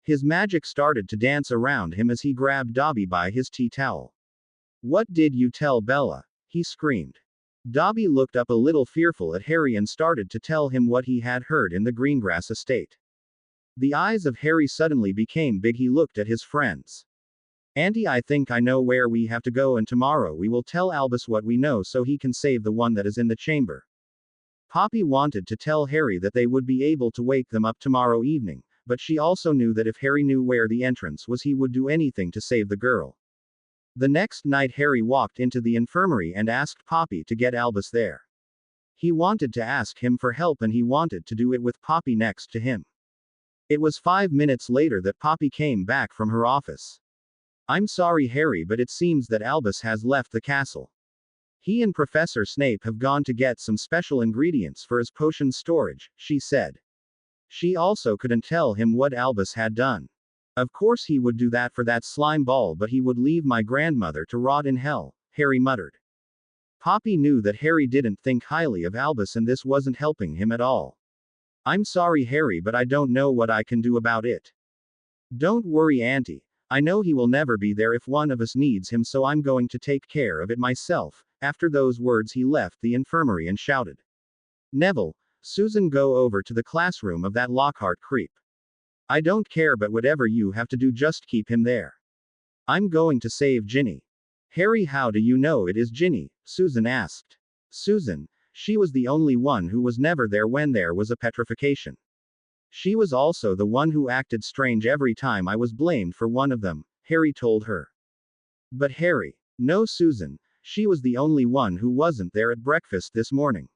His magic started to dance around him as he grabbed Dobby by his tea towel. "What did you tell Bella?" he screamed. Dobby looked up a little fearful at Harry and started to tell him what he had heard in the Greengrass estate. The eyes of Harry suddenly became big. He looked at his friends. "Auntie, I think I know where we have to go, and tomorrow we will tell Albus what we know so he can save the one that is in the chamber." Poppy wanted to tell Harry that they would be able to wake them up tomorrow evening, but she also knew that if Harry knew where the entrance was, he would do anything to save the girl. The next night Harry walked into the infirmary and asked Poppy to get Albus there. He wanted to ask him for help, and he wanted to do it with Poppy next to him. It was 5 minutes later that Poppy came back from her office. "I'm sorry, Harry, but it seems that Albus has left the castle. He and Professor Snape have gone to get some special ingredients for his potion storage," she said. She also couldn't tell him what Albus had done. "Of course he would do that for that slime ball, but he would leave my grandmother to rot in hell," Harry muttered. Poppy knew that Harry didn't think highly of Albus, and this wasn't helping him at all. "I'm sorry, Harry, but I don't know what I can do about it." "Don't worry, Auntie. I know he will never be there if one of us needs him, so I'm going to take care of it myself." After those words he left the infirmary and shouted, "Neville, Susan, go over to the classroom of that Lockhart creep. I don't care, but whatever you have to do, just keep him there. I'm going to save Ginny." "Harry, how do you know it is Ginny?" Susan asked. Susan, she was the only one who was never there when there was a petrification. "She was also the one who acted strange every time I was blamed for one of them," Harry told her. "But Harry." "No, Susan. She was the only one who wasn't there at breakfast this morning."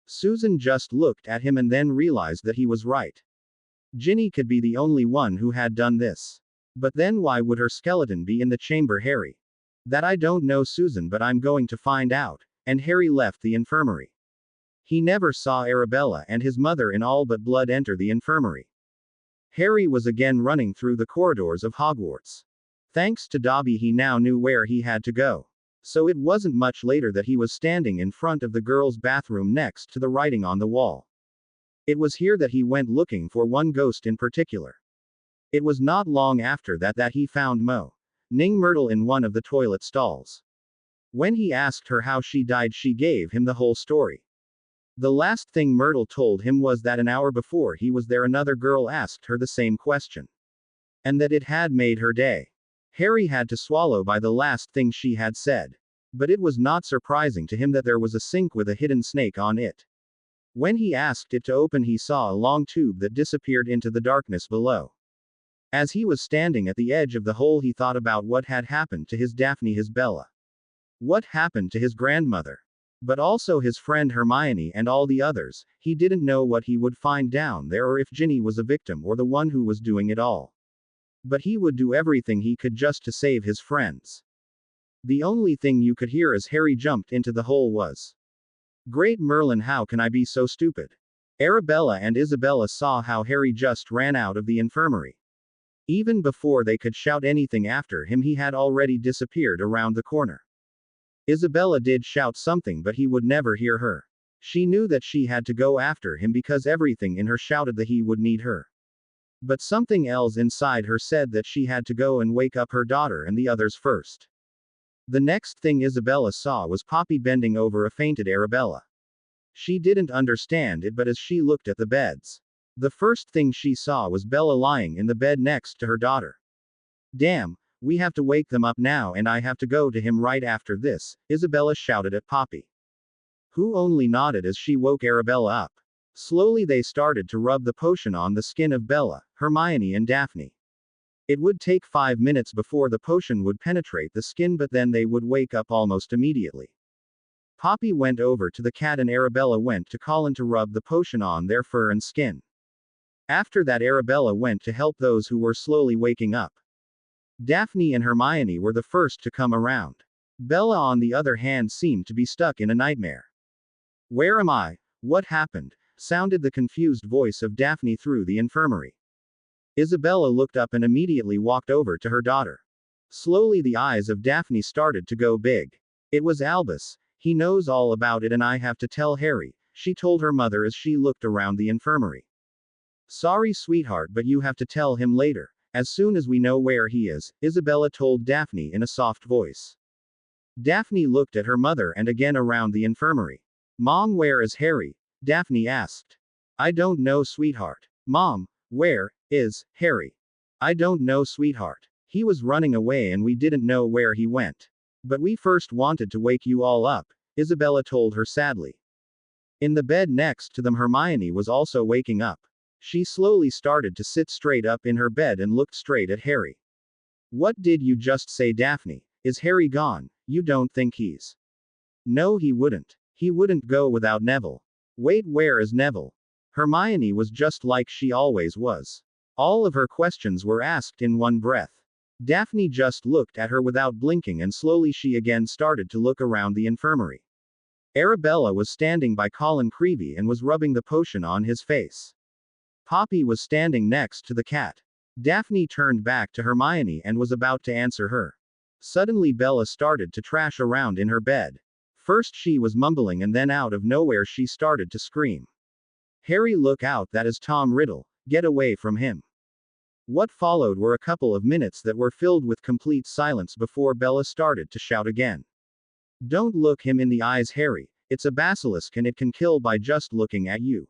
Susan just looked at him and then realized that he was right. Ginny could be the only one who had done this. But then why would her skeleton be in the chamber, Harry? "That I don't know, Susan, but I'm going to find out." And Harry left the infirmary. He never saw Arabella and his mother in all but blood enter the infirmary. Harry was again running through the corridors of Hogwarts. Thanks to Dobby, he now knew where he had to go. So it wasn't much later that he was standing in front of the girls' bathroom next to the writing on the wall. It was here that he went looking for one ghost in particular. It was not long after that he found Moaning Myrtle in one of the toilet stalls. When he asked her how she died, she gave him the whole story. The last thing Myrtle told him was that an hour before he was there, another girl asked her the same question. And that it had made her day. Harry had to swallow by the last thing she had said. But it was not surprising to him that there was a sink with a hidden snake on it. When he asked it to open, he saw a long tube that disappeared into the darkness below. As he was standing at the edge of the hole, he thought about what had happened to his Daphne, his Bella. What happened to his grandmother? But also his friend Hermione and all the others. He didn't know what he would find down there, or if Ginny was a victim or the one who was doing it all. But he would do everything he could just to save his friends. The only thing you could hear as Harry jumped into the hole was, "Great Merlin, how can I be so stupid?" Arabella and Isabella saw how Harry just ran out of the infirmary. Even before they could shout anything after him, he had already disappeared around the corner. Isabella did shout something, but he would never hear her. She knew that she had to go after him because everything in her shouted that he would need her. But something else inside her said that she had to go and wake up her daughter and the others first. The next thing Isabella saw was Poppy bending over a fainted Arabella. She didn't understand it, but as she looked at the beds, the first thing she saw was Bella lying in the bed next to her daughter. "Damn, we have to wake them up now, and I have to go to him right after this," Isabella shouted at Poppy, who only nodded as she woke Arabella up. Slowly they started to rub the potion on the skin of Bella, Hermione and Daphne. It would take 5 minutes before the potion would penetrate the skin, but then they would wake up almost immediately. Poppy went over to the cat and Arabella went to Colin to rub the potion on their fur and skin. After that, Arabella went to help those who were slowly waking up. Daphne and Hermione were the first to come around. Bella, on the other hand, seemed to be stuck in a nightmare. "Where am I? What happened?" sounded the confused voice of Daphne through the infirmary. Isabella looked up and immediately walked over to her daughter. Slowly the eyes of Daphne started to go big. It was Albus. He knows all about it and I have to tell Harry, she told her mother as she looked around the infirmary. Sorry, sweetheart, but you have to tell him later, as soon as we know where he is, Isabella told Daphne in a soft voice. Daphne looked at her mother and again around the infirmary. Mom, where is Harry? Daphne asked. I don't know, sweetheart. Mom, where is Harry? I don't know, sweetheart. He was running away and we didn't know where he went. But we first wanted to wake you all up, Isabella told her sadly. In the bed next to them, Hermione was also waking up. She slowly started to sit straight up in her bed and looked straight at Harry. What did you just say, Daphne? Is Harry gone? You don't think he's... No, he wouldn't. He wouldn't go without Neville. Wait, where is Neville? Hermione was just like she always was. All of her questions were asked in one breath. Daphne just looked at her without blinking and slowly she again started to look around the infirmary. Arabella was standing by Colin Creevey and was rubbing the potion on his face. Poppy was standing next to the cat. Daphne turned back to Hermione and was about to answer her. Suddenly Bella started to trash around in her bed. First she was mumbling and then out of nowhere she started to scream. Harry, look out, that is Tom Riddle, get away from him. What followed were a couple of minutes that were filled with complete silence before Bella started to shout again. Don't look him in the eyes, Harry, it's a basilisk and it can kill by just looking at you.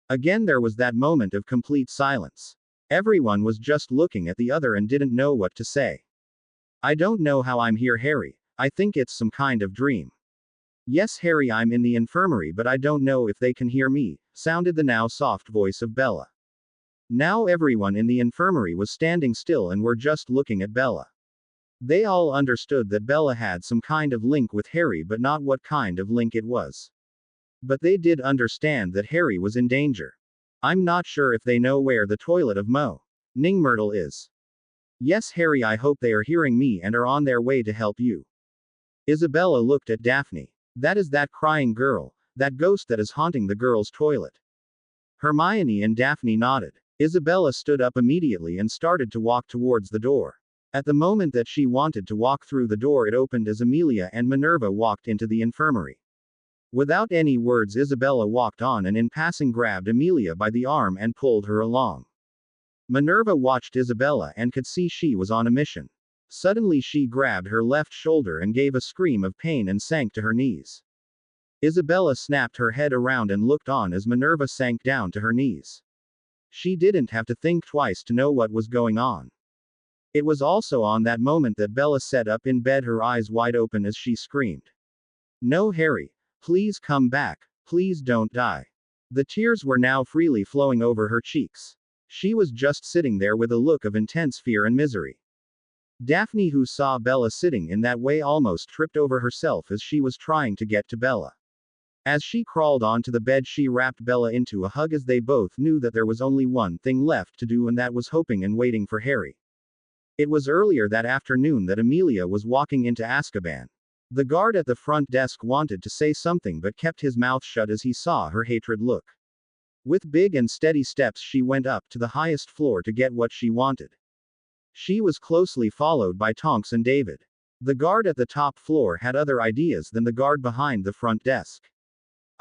Again there was that moment of complete silence. Everyone was just looking at the other and didn't know what to say. I don't know how I'm here, Harry, I think it's some kind of dream. Yes, Harry, I'm in the infirmary, but I don't know if they can hear me, sounded the now soft voice of Bella. Now everyone in the infirmary was standing still and were just looking at Bella. They all understood that Bella had some kind of link with Harry, but not what kind of link it was. But they did understand that Harry was in danger. I'm not sure if they know where the toilet of Moaning Myrtle is. Yes, Harry, I hope they are hearing me and are on their way to help you. Isabella looked at Daphne. That is that crying girl, that ghost that is haunting the girls' toilet. Hermione and Daphne nodded. Isabella stood up immediately and started to walk towards the door. At the moment that she wanted to walk through the door, it opened as Amelia and Minerva walked into the infirmary. Without any words, Isabella walked on and in passing grabbed Amelia by the arm and pulled her along. Minerva watched Isabella and could see she was on a mission. Suddenly she grabbed her left shoulder and gave a scream of pain and sank to her knees. Isabella snapped her head around and looked on as Minerva sank down to her knees. She didn't have to think twice to know what was going on. It was also on that moment that Bella sat up in bed, her eyes wide open as she screamed. No, Harry. Please come back. Please don't die. The tears were now freely flowing over her cheeks. She was just sitting there with a look of intense fear and misery. Daphne, who saw Bella sitting in that way, almost tripped over herself as she was trying to get to Bella. As she crawled onto the bed, she wrapped Bella into a hug as they both knew that there was only one thing left to do, and that was hoping and waiting for Harry. It was earlier that afternoon that Amelia was walking into Azkaban. The guard at the front desk wanted to say something but kept his mouth shut as he saw her hatred look. With big and steady steps she went up to the highest floor to get what she wanted. She was closely followed by Tonks and David. The guard at the top floor had other ideas than the guard behind the front desk.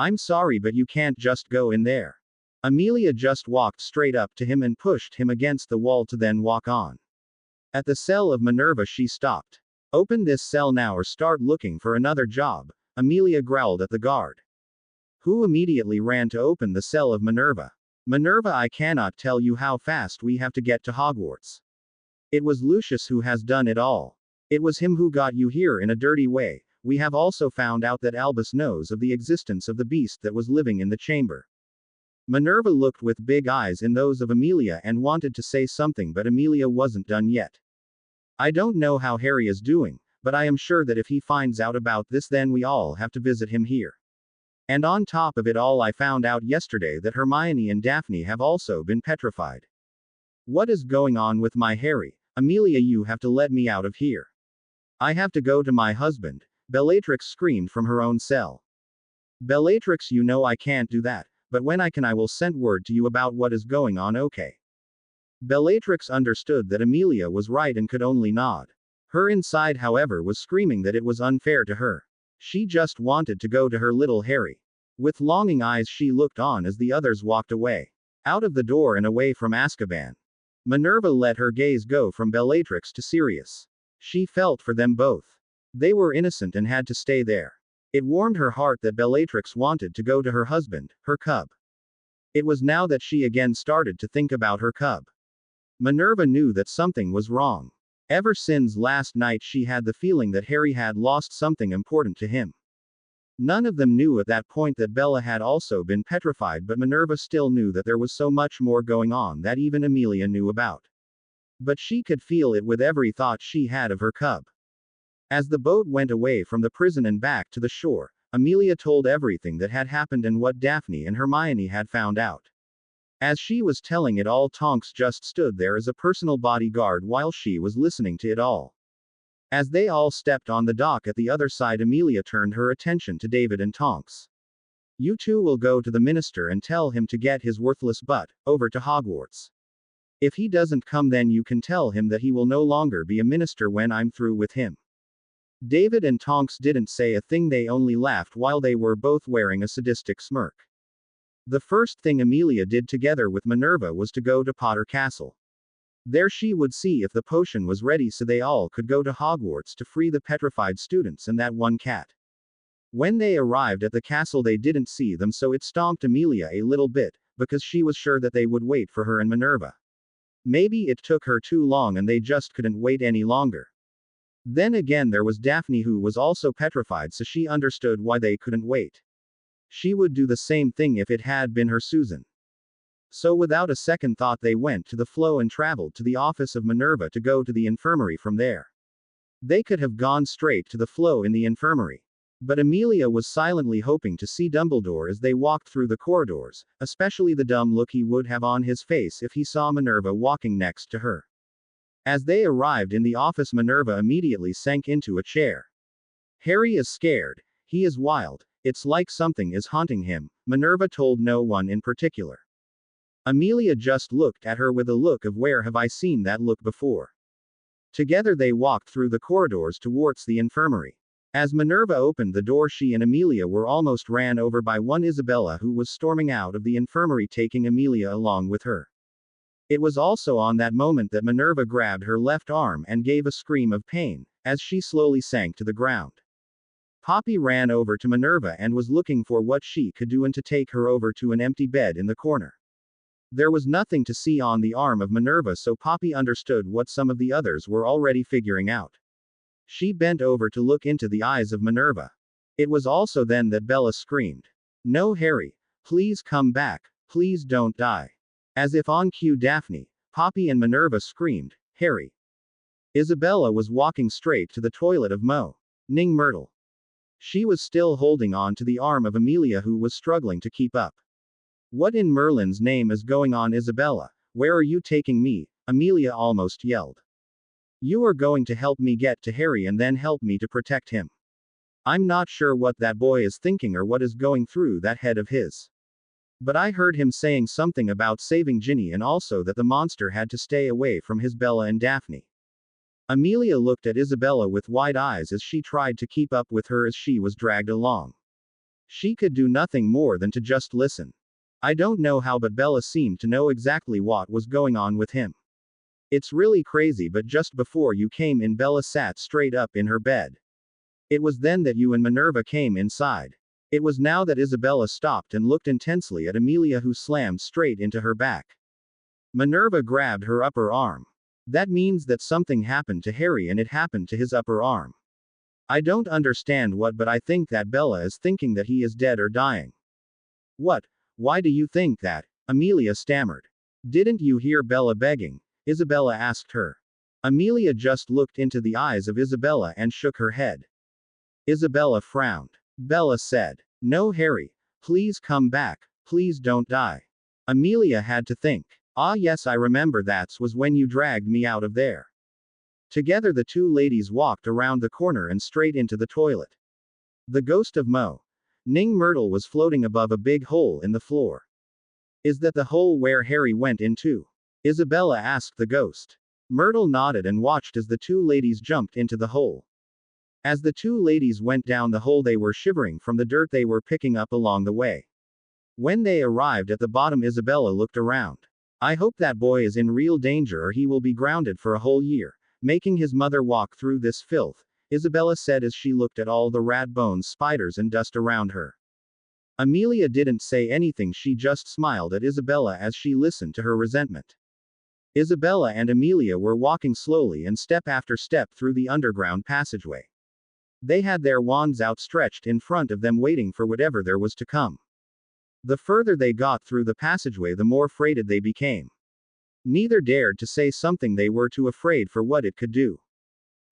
I'm sorry, but you can't just go in there. Amelia just walked straight up to him and pushed him against the wall to then walk on. At the cell of Minerva she stopped. Open this cell now or start looking for another job, Amelia growled at the guard, who immediately ran to open the cell of Minerva. Minerva, I cannot tell you how fast we have to get to Hogwarts. It was Lucius who has done it all. It was him who got you here in a dirty way. We have also found out that Albus knows of the existence of the beast that was living in the chamber. Minerva looked with big eyes in those of Amelia and wanted to say something, but Amelia wasn't done yet. I don't know how Harry is doing, but I am sure that if he finds out about this, then we all have to visit him here. And on top of it all, I found out yesterday that Hermione and Daphne have also been petrified. What is going on with my Harry? Amelia, you have to let me out of here. I have to go to my husband, Bellatrix screamed from her own cell. Bellatrix, you know I can't do that, but when I can I will send word to you about what is going on, okay? Bellatrix understood that Amelia was right and could only nod. Her inside, however, was screaming that it was unfair to her. She just wanted to go to her little Harry. With longing eyes she looked on as the others walked away. Out of the door and away from Azkaban. Minerva let her gaze go from Bellatrix to Sirius. She felt for them both. They were innocent and had to stay there. It warmed her heart that Bellatrix wanted to go to her husband, her cub. It was now that she again started to think about her cub. Minerva knew that something was wrong. Ever since last night she had the feeling that Harry had lost something important to him. None of them knew at that point that Bella had also been petrified, but Minerva still knew that there was so much more going on that even Amelia knew about. But she could feel it with every thought she had of her cub. As the boat went away from the prison and back to the shore, Amelia told everything that had happened and what Daphne and Hermione had found out. As she was telling it all, Tonks just stood there as a personal bodyguard while she was listening to it all. As they all stepped on the dock at the other side, Amelia turned her attention to David and Tonks. "You two will go to the minister and tell him to get his worthless butt over to Hogwarts. If he doesn't come, then you can tell him that he will no longer be a minister when I'm through with him." David and Tonks didn't say a thing, they only laughed while they were both wearing a sadistic smirk. The first thing Amelia did together with Minerva was to go to Potter Castle. There she would see if the potion was ready so they all could go to Hogwarts to free the petrified students and that one cat. When they arrived at the castle they didn't see them, so it stomped Amelia a little bit, because she was sure that they would wait for her and Minerva. Maybe it took her too long and they just couldn't wait any longer. Then again there was Daphne, who was also petrified, so she understood why they couldn't wait. She would do the same thing if it had been her Susan. So without a second thought they went to the flow and traveled to the office of Minerva to go to the infirmary from there. They could have gone straight to the flow in the infirmary. But Amelia was silently hoping to see Dumbledore as they walked through the corridors, especially the dumb look he would have on his face if he saw Minerva walking next to her. As they arrived in the office, Minerva immediately sank into a chair. "Harry is scared. He is wild. It's like something is haunting him," Minerva told no one in particular. Amelia just looked at her with a look of "where have I seen that look before?" Together they walked through the corridors towards the infirmary. As Minerva opened the door, she and Amelia were almost ran over by one Isabella, who was storming out of the infirmary, taking Amelia along with her. It was also on that moment that Minerva grabbed her left arm and gave a scream of pain, as she slowly sank to the ground. Poppy ran over to Minerva and was looking for what she could do and to take her over to an empty bed in the corner. There was nothing to see on the arm of Minerva, so Poppy understood what some of the others were already figuring out. She bent over to look into the eyes of Minerva. It was also then that Bella screamed, "No, Harry, please come back, please don't die." As if on cue, Daphne, Poppy and Minerva screamed, "Harry!" Isabella was walking straight to the toilet of Moaning Myrtle. She was still holding on to the arm of Amelia, who was struggling to keep up. "What in Merlin's name is going on, Isabella? Where are you taking me?" Amelia almost yelled. "You are going to help me get to Harry and then help me to protect him. I'm not sure what that boy is thinking or what is going through that head of his. But I heard him saying something about saving Ginny and also that the monster had to stay away from his Bella and Daphne." Amelia looked at Isabella with wide eyes as she tried to keep up with her as she was dragged along. She could do nothing more than to just listen. I don't know how, but Bella seemed to know exactly what was going on with him. "It's really crazy, but just before you came in, Bella sat straight up in her bed. It was then that you and Minerva came inside." It was now that Isabella stopped and looked intensely at Amelia, who slammed straight into her back. Minerva grabbed her upper arm. "That means that something happened to Harry and it happened to his upper arm. I don't understand what, but I think that Bella is thinking that he is dead or dying." "What? Why do you think that?" Amelia stammered. "Didn't you hear Bella begging?" Isabella asked her. Amelia just looked into the eyes of Isabella and shook her head. Isabella frowned. Bella said, "No, Harry. Please come back. Please don't die." Amelia had to think. "Ah, yes, I remember, that was when you dragged me out of there." Together the two ladies walked around the corner and straight into the toilet. The ghost of Moaning Myrtle was floating above a big hole in the floor. "Is that the hole where Harry went into?" Isabella asked the ghost. Myrtle nodded and watched as the two ladies jumped into the hole. As the two ladies went down the hole, they were shivering from the dirt they were picking up along the way. When they arrived at the bottom, Isabella looked around. I hope that boy is in real danger or he will be grounded for a whole year, making his mother walk through this filth, Isabella said as she looked at all the rat bones, spiders, and dust around her. Amelia didn't say anything, she just smiled at Isabella as she listened to her resentment. Isabella and Amelia were walking slowly and step after step through the underground passageway. They had their wands outstretched in front of them, waiting for whatever there was to come. The further they got through the passageway, the more afraid they became. Neither dared to say something, they were too afraid for what it could do.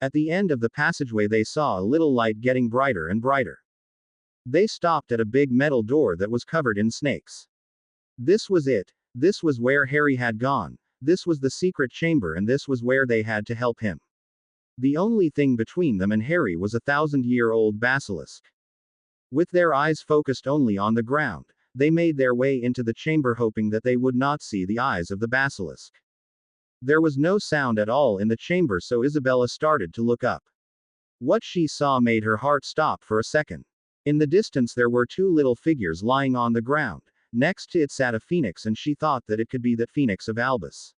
At the end of the passageway, they saw a little light getting brighter and brighter. They stopped at a big metal door that was covered in snakes. This was it. This was where Harry had gone. This was the secret chamber, and this was where they had to help him. The only thing between them and Harry was a 1,000-year-old basilisk. With their eyes focused only on the ground, they made their way into the chamber, hoping that they would not see the eyes of the basilisk. There was no sound at all in the chamber, so Isabella started to look up. What she saw made her heart stop for a second. In the distance there were two little figures lying on the ground. Next to it sat a phoenix, and she thought that it could be that phoenix of Albus.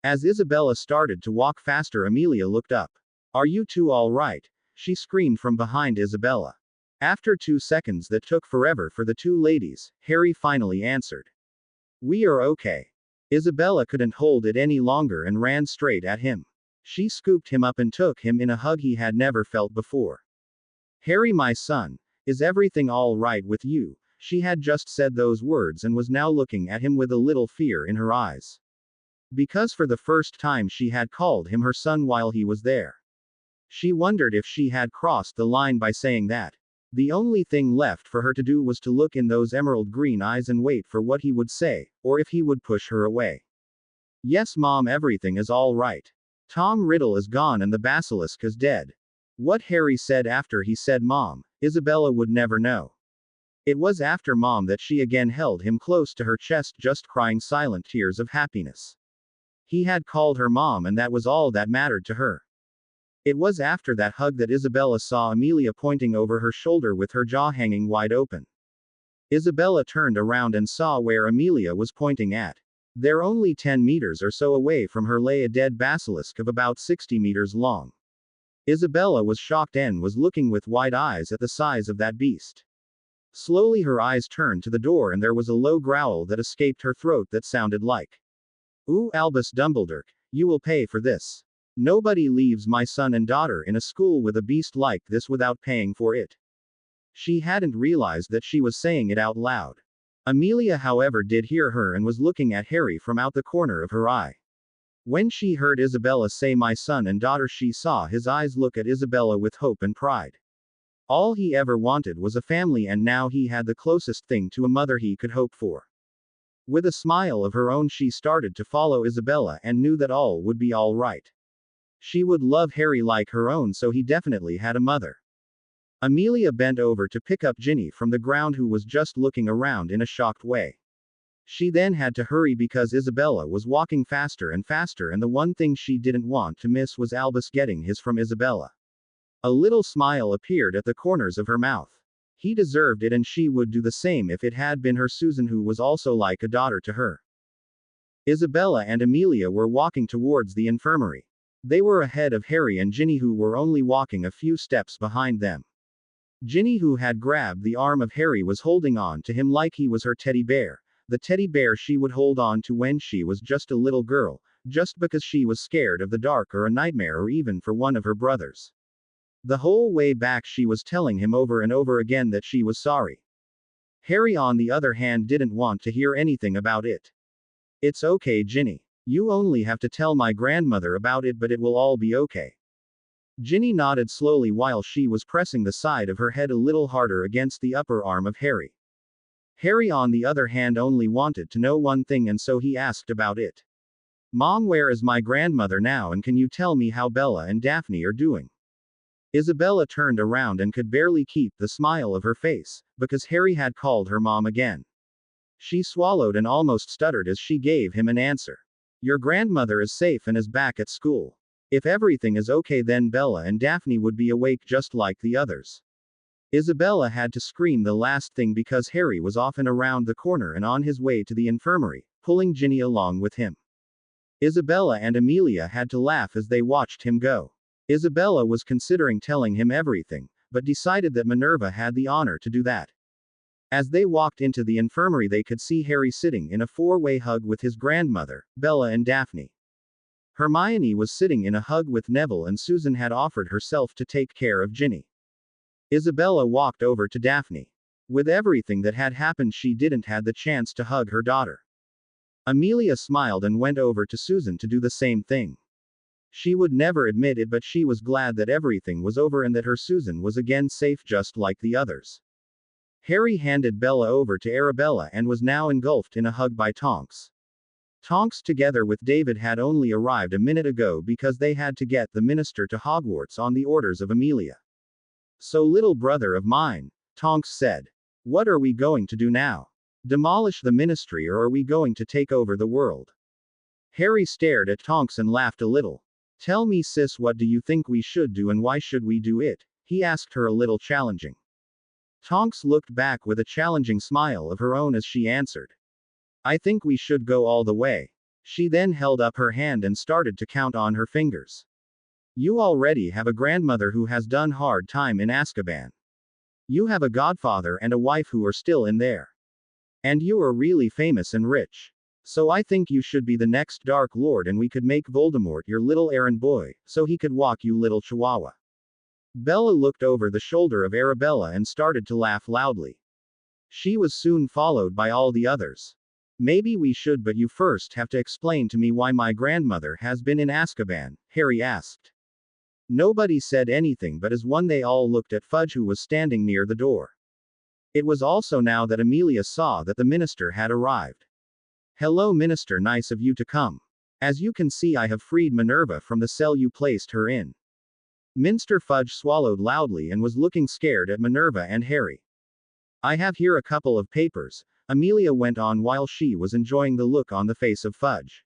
As Isabella started to walk faster, Amelia looked up. Are you two all right? She screamed from behind Isabella. After 2 seconds that took forever for the two ladies, Harry finally answered. We are okay. Isabella couldn't hold it any longer and ran straight at him. She scooped him up and took him in a hug he had never felt before. Harry, my son, is everything all right with you? She had just said those words and was now looking at him with a little fear in her eyes. Because for the first time she had called him her son while he was there. She wondered if she had crossed the line by saying that. The only thing left for her to do was to look in those emerald green eyes and wait for what he would say, or if he would push her away. Yes, Mom, everything is all right. Tom Riddle is gone and the basilisk is dead. What Harry said after he said Mom, Isabella would never know. It was after Mom that she again held him close to her chest, just crying silent tears of happiness. He had called her Mom, and that was all that mattered to her. It was after that hug that Isabella saw Amelia pointing over her shoulder with her jaw hanging wide open. Isabella turned around and saw where Amelia was pointing at. There, only 10 meters or so away from her, lay a dead basilisk of about 60 meters long. Isabella was shocked and was looking with wide eyes at the size of that beast. Slowly her eyes turned to the door, and there was a low growl that escaped her throat that sounded like, Ooh, Albus Dumbledore, you will pay for this. Nobody leaves my son and daughter in a school with a beast like this without paying for it. She hadn't realized that she was saying it out loud. Amelia, however, did hear her and was looking at Harry from out the corner of her eye. When she heard Isabella say my son and daughter, she saw his eyes look at Isabella with hope and pride. All he ever wanted was a family, and now he had the closest thing to a mother he could hope for. With a smile of her own, she started to follow Isabella and knew that all would be all right. She would love Harry like her own, so he definitely had a mother. Amelia bent over to pick up Ginny from the ground, who was just looking around in a shocked way. She then had to hurry because Isabella was walking faster and faster, and the one thing she didn't want to miss was Albus getting his from Isabella. A little smile appeared at the corners of her mouth. He deserved it, and she would do the same if it had been her Susan, who was also like a daughter to her. Isabella and Amelia were walking towards the infirmary. They were ahead of Harry and Ginny, who were only walking a few steps behind them. Ginny, who had grabbed the arm of Harry, was holding on to him like he was her teddy bear, the teddy bear she would hold on to when she was just a little girl, just because she was scared of the dark or a nightmare, or even for one of her brothers. The whole way back she was telling him over and over again that she was sorry. Harry, on the other hand, didn't want to hear anything about it. It's okay, Ginny. You only have to tell my grandmother about it, but it will all be okay. Ginny nodded slowly while she was pressing the side of her head a little harder against the upper arm of Harry. Harry, on the other hand, only wanted to know one thing, and so he asked about it. Mom, where is my grandmother now, and can you tell me how Bella and Daphne are doing? Isabella turned around and could barely keep the smile of her face, because Harry had called her Mom again. She swallowed and almost stuttered as she gave him an answer. Your grandmother is safe and is back at school. If everything is okay, then Bella and Daphne would be awake just like the others. Isabella had to scream the last thing because Harry was off and around the corner and on his way to the infirmary, pulling Ginny along with him. Isabella and Amelia had to laugh as they watched him go. Isabella was considering telling him everything, but decided that Minerva had the honor to do that. As they walked into the infirmary, they could see Harry sitting in a four-way hug with his grandmother, Bella and Daphne. Hermione was sitting in a hug with Neville, and Susan had offered herself to take care of Ginny. Isabella walked over to Daphne. With everything that had happened, she didn't had the chance to hug her daughter. Amelia smiled and went over to Susan to do the same thing. She would never admit it, but she was glad that everything was over and that her Susan was again safe just like the others. Harry handed Bella over to Arabella and was now engulfed in a hug by Tonks. Tonks, together with David, had only arrived a minute ago because they had to get the minister to Hogwarts on the orders of Amelia. "So, little brother of mine," Tonks said, "what are we going to do now? Demolish the ministry, or are we going to take over the world?" Harry stared at Tonks and laughed a little. "Tell me, sis, what do you think we should do, and why should we do it?" he asked her, a little challenging. Tonks looked back with a challenging smile of her own as she answered, "I think we should go all the way." She then held up her hand and started to count on her fingers. "You already have a grandmother who has done hard time in Azkaban. You have a godfather and a wife who are still in there. And you are really famous and rich. So I think you should be the next Dark Lord, and we could make Voldemort your little errand boy, so he could walk you, little chihuahua." Bella looked over the shoulder of Arabella and started to laugh loudly. She was soon followed by all the others. "Maybe we should, but you first have to explain to me why my grandmother has been in Azkaban," Harry asked. Nobody said anything, but as one they all looked at Fudge, who was standing near the door. It was also now that Amelia saw that the minister had arrived. "Hello, minister, nice of you to come. As you can see, I have freed Minerva from the cell you placed her in." Minster Fudge swallowed loudly and was looking scared at Minerva and Harry. "I have here a couple of papers," Amelia went on while she was enjoying the look on the face of Fudge.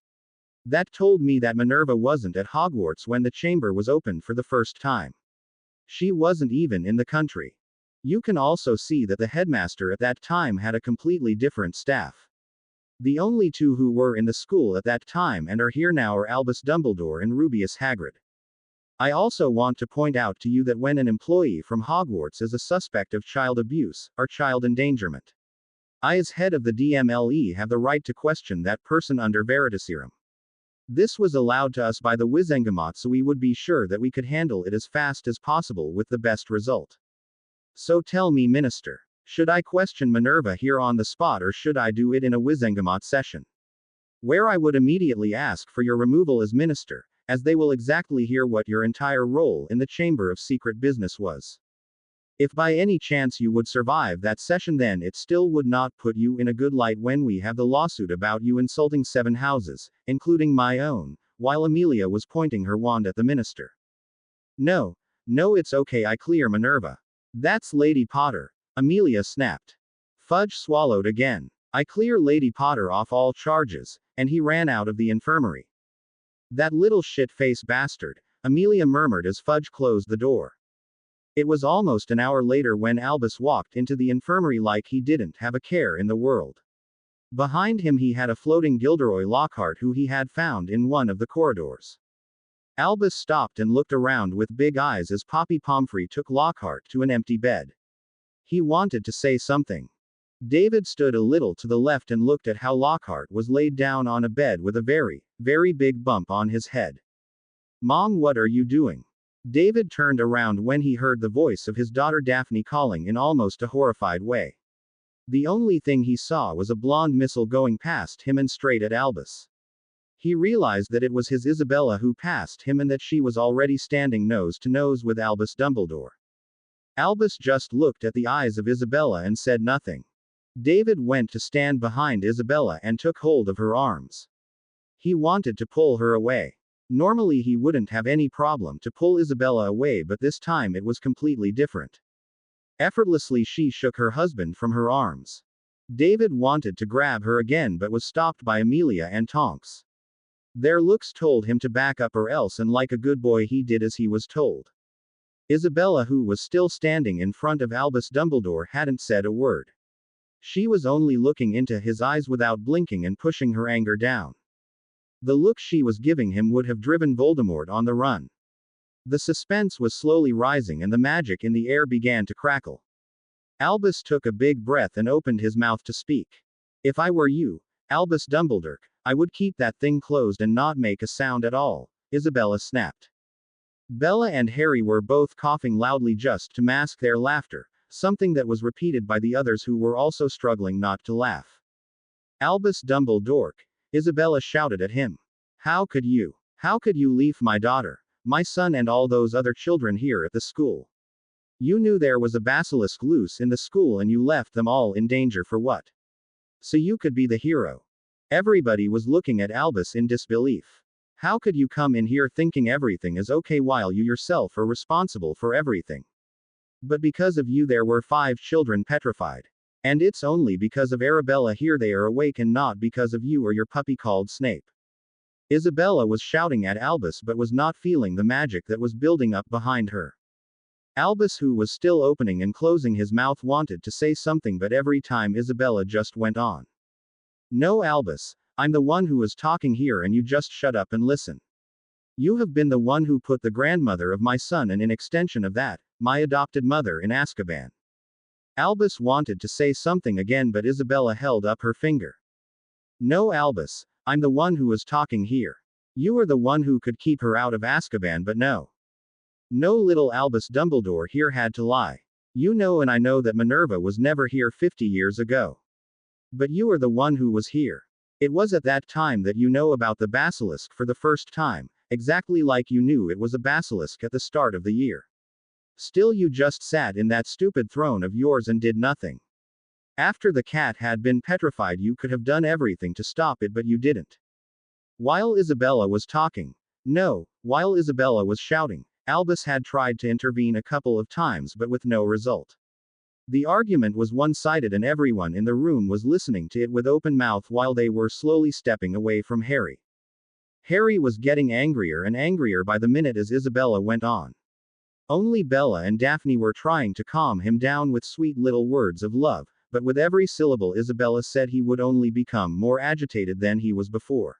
"That told me that Minerva wasn't at Hogwarts when the chamber was opened for the first time. She wasn't even in the country. You can also see that the headmaster at that time had a completely different staff. The only two who were in the school at that time and are here now are Albus Dumbledore and Rubeus Hagrid. I also want to point out to you that when an employee from Hogwarts is a suspect of child abuse, or child endangerment, I, as head of the DMLE, have the right to question that person under Veritaserum. This was allowed to us by the Wizengamot, so we would be sure that we could handle it as fast as possible with the best result. So tell me, minister, should I question Minerva here on the spot, or should I do it in a Wizengamot session, where I would immediately ask for your removal as minister, as they will exactly hear what your entire role in the Chamber of Secret Business was? If by any chance you would survive that session, then it still would not put you in a good light when we have the lawsuit about you insulting 7 houses, including my own," while Amelia was pointing her wand at the minister. No, it's okay, I clear Minerva. That's Lady Potter," Amelia snapped. Fudge swallowed again. "I clear Lady Potter off all charges," and he ran out of the infirmary. "That little shit-face bastard," Amelia murmured as Fudge closed the door. It was almost an hour later when Albus walked into the infirmary like he didn't have a care in the world. Behind him he had a floating Gilderoy Lockhart who he had found in one of the corridors. Albus stopped and looked around with big eyes as Poppy Pomfrey took Lockhart to an empty bed. He wanted to say something. David stood a little to the left and looked at how Lockhart was laid down on a bed with a very, very big bump on his head. "Mom, what are you doing?" David turned around when he heard the voice of his daughter Daphne calling in almost a horrified way. The only thing he saw was a blonde missile going past him and straight at Albus. He realized that it was his Isabella who passed him and that she was already standing nose to nose with Albus Dumbledore. Albus just looked at the eyes of Isabella and said nothing. David went to stand behind Isabella and took hold of her arms. He wanted to pull her away. Normally he wouldn't have any problem to pull Isabella away, but this time it was completely different. Effortlessly she shook her husband from her arms. David wanted to grab her again but was stopped by Amelia and Tonks. Their looks told him to back up or else, and like a good boy he did as he was told. Isabella, who was still standing in front of Albus Dumbledore, hadn't said a word. She was only looking into his eyes without blinking and pushing her anger down. The look she was giving him would have driven Voldemort on the run. The suspense was slowly rising and the magic in the air began to crackle. Albus took a big breath and opened his mouth to speak. "If I were you, Albus Dumbledore, I would keep that thing closed and not make a sound at all," Isabella snapped. Bella and Harry were both coughing loudly just to mask their laughter, something that was repeated by the others who were also struggling not to laugh. "Albus Dumbledore," Isabella shouted at him. How could you leave my daughter, my son and all those other children here at the school? You knew there was a basilisk loose in the school and you left them all in danger for what? So you could be the hero." Everybody was looking at Albus in disbelief. How could you come in here thinking everything is okay while you yourself are responsible for everything? But because of you there were 5 children petrified. And it's only because of Arabella here they are awake and not because of you or your puppy called Snape. Isabella was shouting at Albus but was not feeling the magic that was building up behind her. Albus, who was still opening and closing his mouth, wanted to say something but every time Isabella just went on. "No, Albus, I'm the one who was talking here and you just shut up and listen. You have been the one who put the grandmother of my son and in extension of that, my adopted mother in Azkaban." Albus wanted to say something again but Isabella held up her finger. "No, Albus, I'm the one who was talking here. You are the one who could keep her out of Azkaban, but no, little Albus Dumbledore here had to lie. You know and I know that Minerva was never here 50 years ago. But you are the one who was here. It was at that time that you know about the basilisk for the first time, exactly like you knew it was a basilisk at the start of the year. Still you just sat in that stupid throne of yours and did nothing. After the cat had been petrified you could have done everything to stop it but you didn't." While Isabella was talking, while Isabella was shouting, Albus had tried to intervene a couple of times but with no result. The argument was one-sided and everyone in the room was listening to it with open mouth while they were slowly stepping away from Harry. Harry was getting angrier and angrier by the minute as Isabella went on. Only Bella and Daphne were trying to calm him down with sweet little words of love, but with every syllable Isabella said he would only become more agitated than he was before.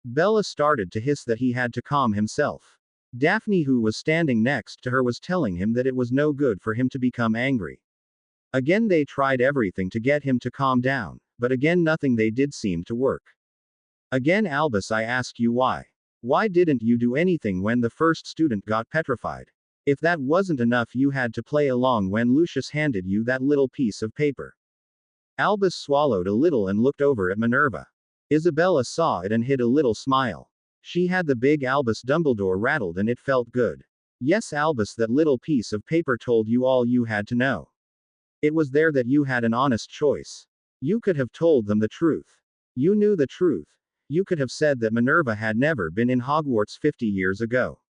Bella started to hiss that he had to calm himself. Daphne, who was standing next to her, was telling him that it was no good for him to become angry. Again they tried everything to get him to calm down, but again nothing they did seemed to work. "Again, Albus, I ask you why. Why didn't you do anything when the first student got petrified? If that wasn't enough you had to play along when Lucius handed you that little piece of paper." Albus swallowed a little and looked over at Minerva. Isabella saw it and hid a little smile. She had the big Albus Dumbledore rattled and it felt good. "Yes, Albus, that little piece of paper told you all you had to know. It was there that you had an honest choice. You could have told them the truth. You knew the truth. You could have said that Minerva had never been in Hogwarts 50 years ago.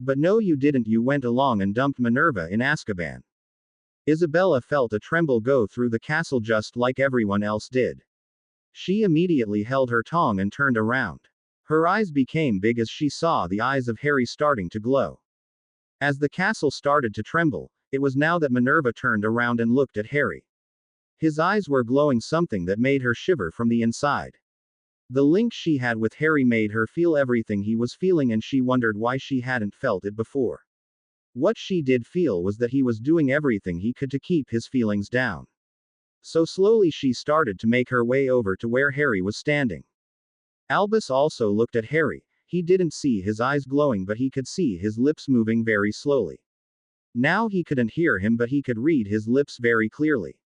But no, you didn't. You went along and dumped Minerva in Azkaban." Isabella felt a tremble go through the castle just like everyone else did. She immediately held her tongue and turned around. Her eyes became big as she saw the eyes of Harry starting to glow. As the castle started to tremble, it was now that Minerva turned around and looked at Harry. His eyes were glowing, something that made her shiver from the inside. The link she had with Harry made her feel everything he was feeling and she wondered why she hadn't felt it before. What she did feel was that he was doing everything he could to keep his feelings down. So slowly she started to make her way over to where Harry was standing. Albus also looked at Harry. He didn't see his eyes glowing but he could see his lips moving very slowly. Now he couldn't hear him but he could read his lips very clearly.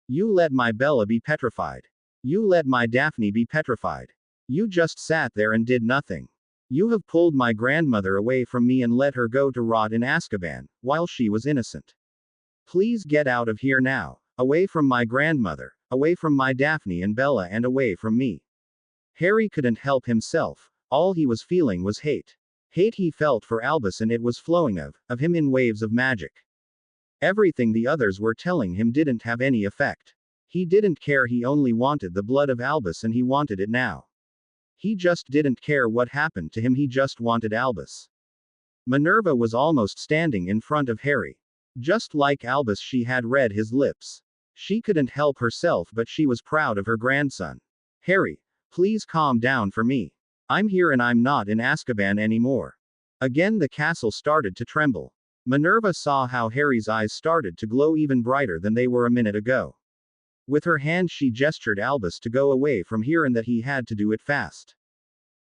"You let my Bella be petrified. You let my Daphne be petrified. You just sat there and did nothing. You have pulled my grandmother away from me and let her go to rot in Azkaban, while she was innocent. Please get out of here now. Away from my grandmother, away from my Daphne and Bella, and away from me." Harry couldn't help himself. All he was feeling was hate. Hate he felt for Albus, and it was flowing of him in waves of magic. Everything the others were telling him didn't have any effect. He didn't care, he only wanted the blood of Albus and he wanted it now. He just didn't care what happened to him, he just wanted Albus. Minerva was almost standing in front of Harry. Just like Albus, she had read his lips. She couldn't help herself, but she was proud of her grandson. Harry, please calm down for me. I'm here and I'm not in Azkaban anymore. Again the castle started to tremble. Minerva saw how Harry's eyes started to glow even brighter than they were a minute ago. With her hand she gestured Albus to go away from here and that he had to do it fast.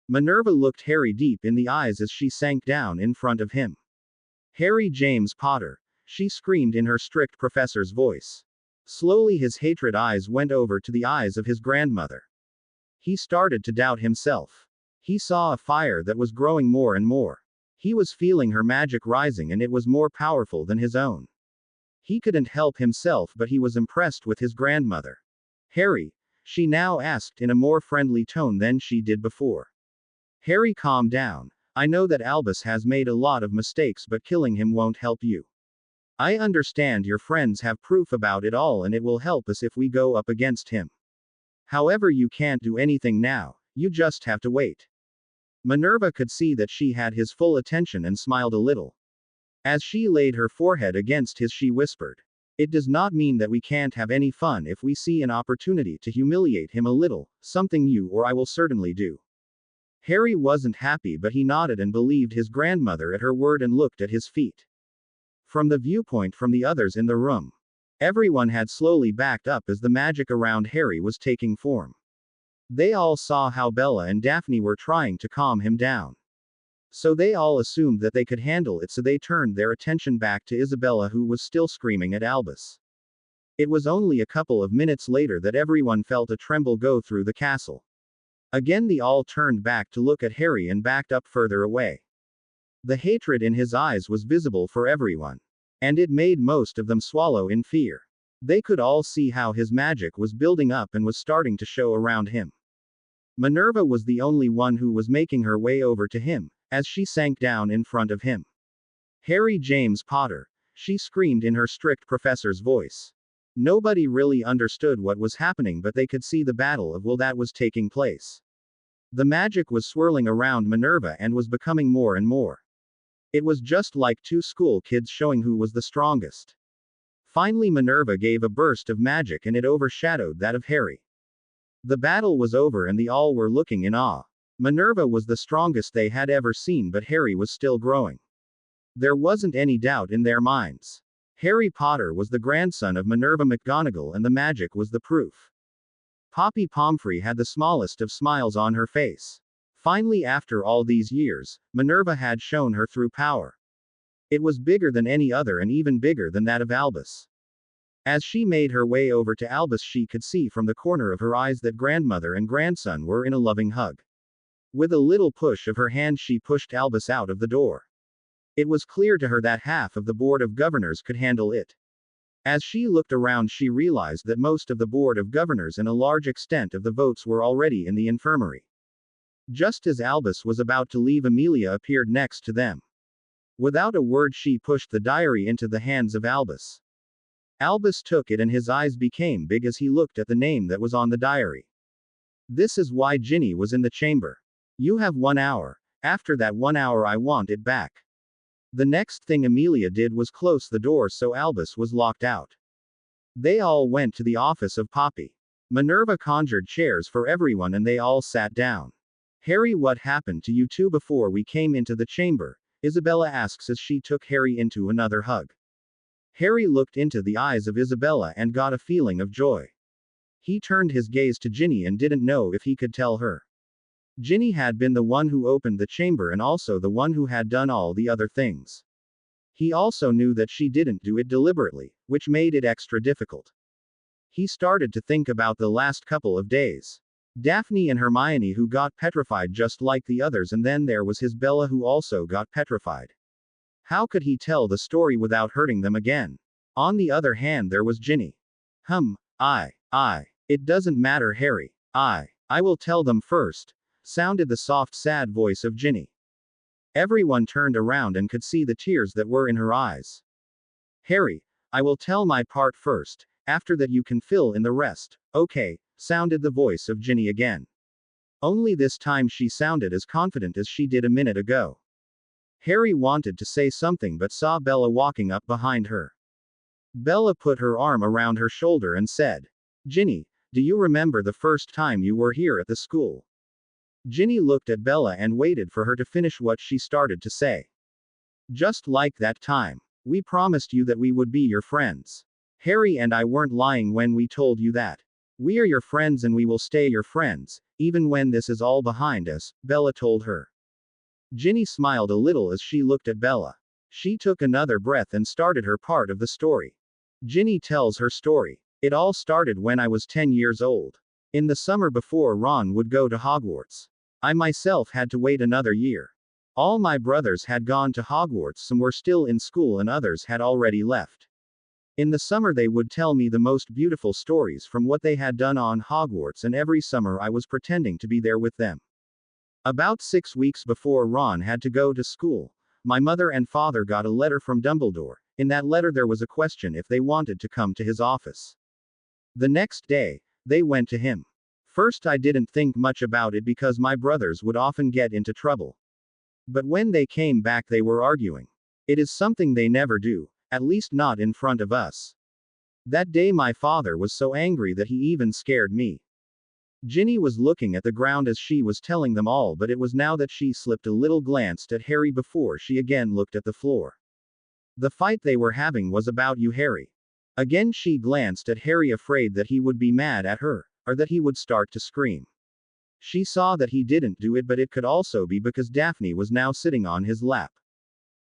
Minerva looked Harry deep in the eyes as she sank down in front of him. Harry James Potter, she screamed in her strict professor's voice. Slowly his hatred eyes went over to the eyes of his grandmother. He started to doubt himself. He saw a fire that was growing more and more. He was feeling her magic rising and it was more powerful than his own. He couldn't help himself, but he was impressed with his grandmother. Harry, she now asked in a more friendly tone than she did before. Harry, calm down. I know that Albus has made a lot of mistakes, but killing him won't help you. I understand your friends have proof about it all and it will help us if we go up against him. However, you can't do anything now, you just have to wait. Minerva could see that she had his full attention and smiled a little. As she laid her forehead against his, she whispered, "It does not mean that we can't have any fun if we see an opportunity to humiliate him a little, something you or I will certainly do." Harry wasn't happy, but he nodded and believed his grandmother at her word and looked at his feet. From the viewpoint from the others in the room, everyone had slowly backed up as the magic around Harry was taking form. They all saw how Bella and Daphne were trying to calm him down. So they all assumed that they could handle it, so they turned their attention back to Isabella, who was still screaming at Albus. It was only a couple of minutes later that everyone felt a tremble go through the castle. Again they all turned back to look at Harry and backed up further away. The hatred in his eyes was visible for everyone. And it made most of them swallow in fear. They could all see how his magic was building up and was starting to show around him. Minerva was the only one who was making her way over to him, as she sank down in front of him. "Harry James Potter," she screamed in her strict professor's voice. Nobody really understood what was happening, but they could see the battle of will that was taking place. The magic was swirling around Minerva and was becoming more and more. It was just like two school kids showing who was the strongest. Finally Minerva gave a burst of magic and it overshadowed that of Harry. The battle was over and they all were looking in awe. Minerva was the strongest they had ever seen, but Harry was still growing. There wasn't any doubt in their minds. Harry Potter was the grandson of Minerva McGonagall and the magic was the proof. Poppy Pomfrey had the smallest of smiles on her face. Finally, after all these years, Minerva had shown her true power. It was bigger than any other and even bigger than that of Albus. As she made her way over to Albus, she could see from the corner of her eyes that grandmother and grandson were in a loving hug. With a little push of her hand, she pushed Albus out of the door. It was clear to her that half of the Board of Governors could handle it. As she looked around, she realized that most of the Board of Governors and a large extent of the votes were already in the infirmary. Just as Albus was about to leave, Amelia appeared next to them. Without a word, she pushed the diary into the hands of Albus. Albus took it and his eyes became big as he looked at the name that was on the diary. "This is why Ginny was in the chamber. You have 1 hour. After that 1 hour I want it back." The next thing Amelia did was close the door so Albus was locked out. They all went to the office of Poppy. Minerva conjured chairs for everyone and they all sat down. "Harry, what happened to you two before we came into the chamber?" Isabella asks as she took Harry into another hug. Harry looked into the eyes of Isabella and got a feeling of joy. He turned his gaze to Ginny and didn't know if he could tell her. Ginny had been the one who opened the chamber and also the one who had done all the other things. He also knew that she didn't do it deliberately, which made it extra difficult. He started to think about the last couple of days. Daphne and Hermione, who got petrified just like the others, and then there was his Bella, who also got petrified. How could he tell the story without hurting them again? On the other hand, there was Ginny. It doesn't matter, Harry. I will tell them first, sounded the soft, sad voice of Ginny. Everyone turned around and could see the tears that were in her eyes. "Harry, I will tell my part first, after that you can fill in the rest, okay?" sounded the voice of Ginny again. Only this time she sounded as confident as she did a minute ago. Harry wanted to say something but saw Bella walking up behind her. Bella put her arm around her shoulder and said, "Ginny, do you remember the first time you were here at the school?" Ginny looked at Bella and waited for her to finish what she started to say. "Just like that time. We promised you that we would be your friends. Harry and I weren't lying when we told you that. We are your friends and we will stay your friends, even when this is all behind us," Bella told her. Ginny smiled a little as she looked at Bella. She took another breath and started her part of the story. Ginny tells her story. "It all started when I was 10 years old. In the summer before Ron would go to Hogwarts. I myself had to wait another year. All my brothers had gone to Hogwarts, some were still in school and others had already left. In the summer they would tell me the most beautiful stories from what they had done on Hogwarts, and every summer I was pretending to be there with them. About 6 weeks before Ron had to go to school, my mother and father got a letter from Dumbledore. In that letter there was a question if they wanted to come to his office. The next day, they went to him. First I didn't think much about it because my brothers would often get into trouble. But when they came back they were arguing. It is something they never do, at least not in front of us. That day my father was so angry that he even scared me." Ginny was looking at the ground as she was telling them all, but it was now that she slipped a little glanced at Harry before she again looked at the floor. "The fight they were having was about you, Harry." Again she glanced at Harry, afraid that he would be mad at her, or that he would start to scream. She saw that he didn't do it, but it could also be because Daphne was now sitting on his lap.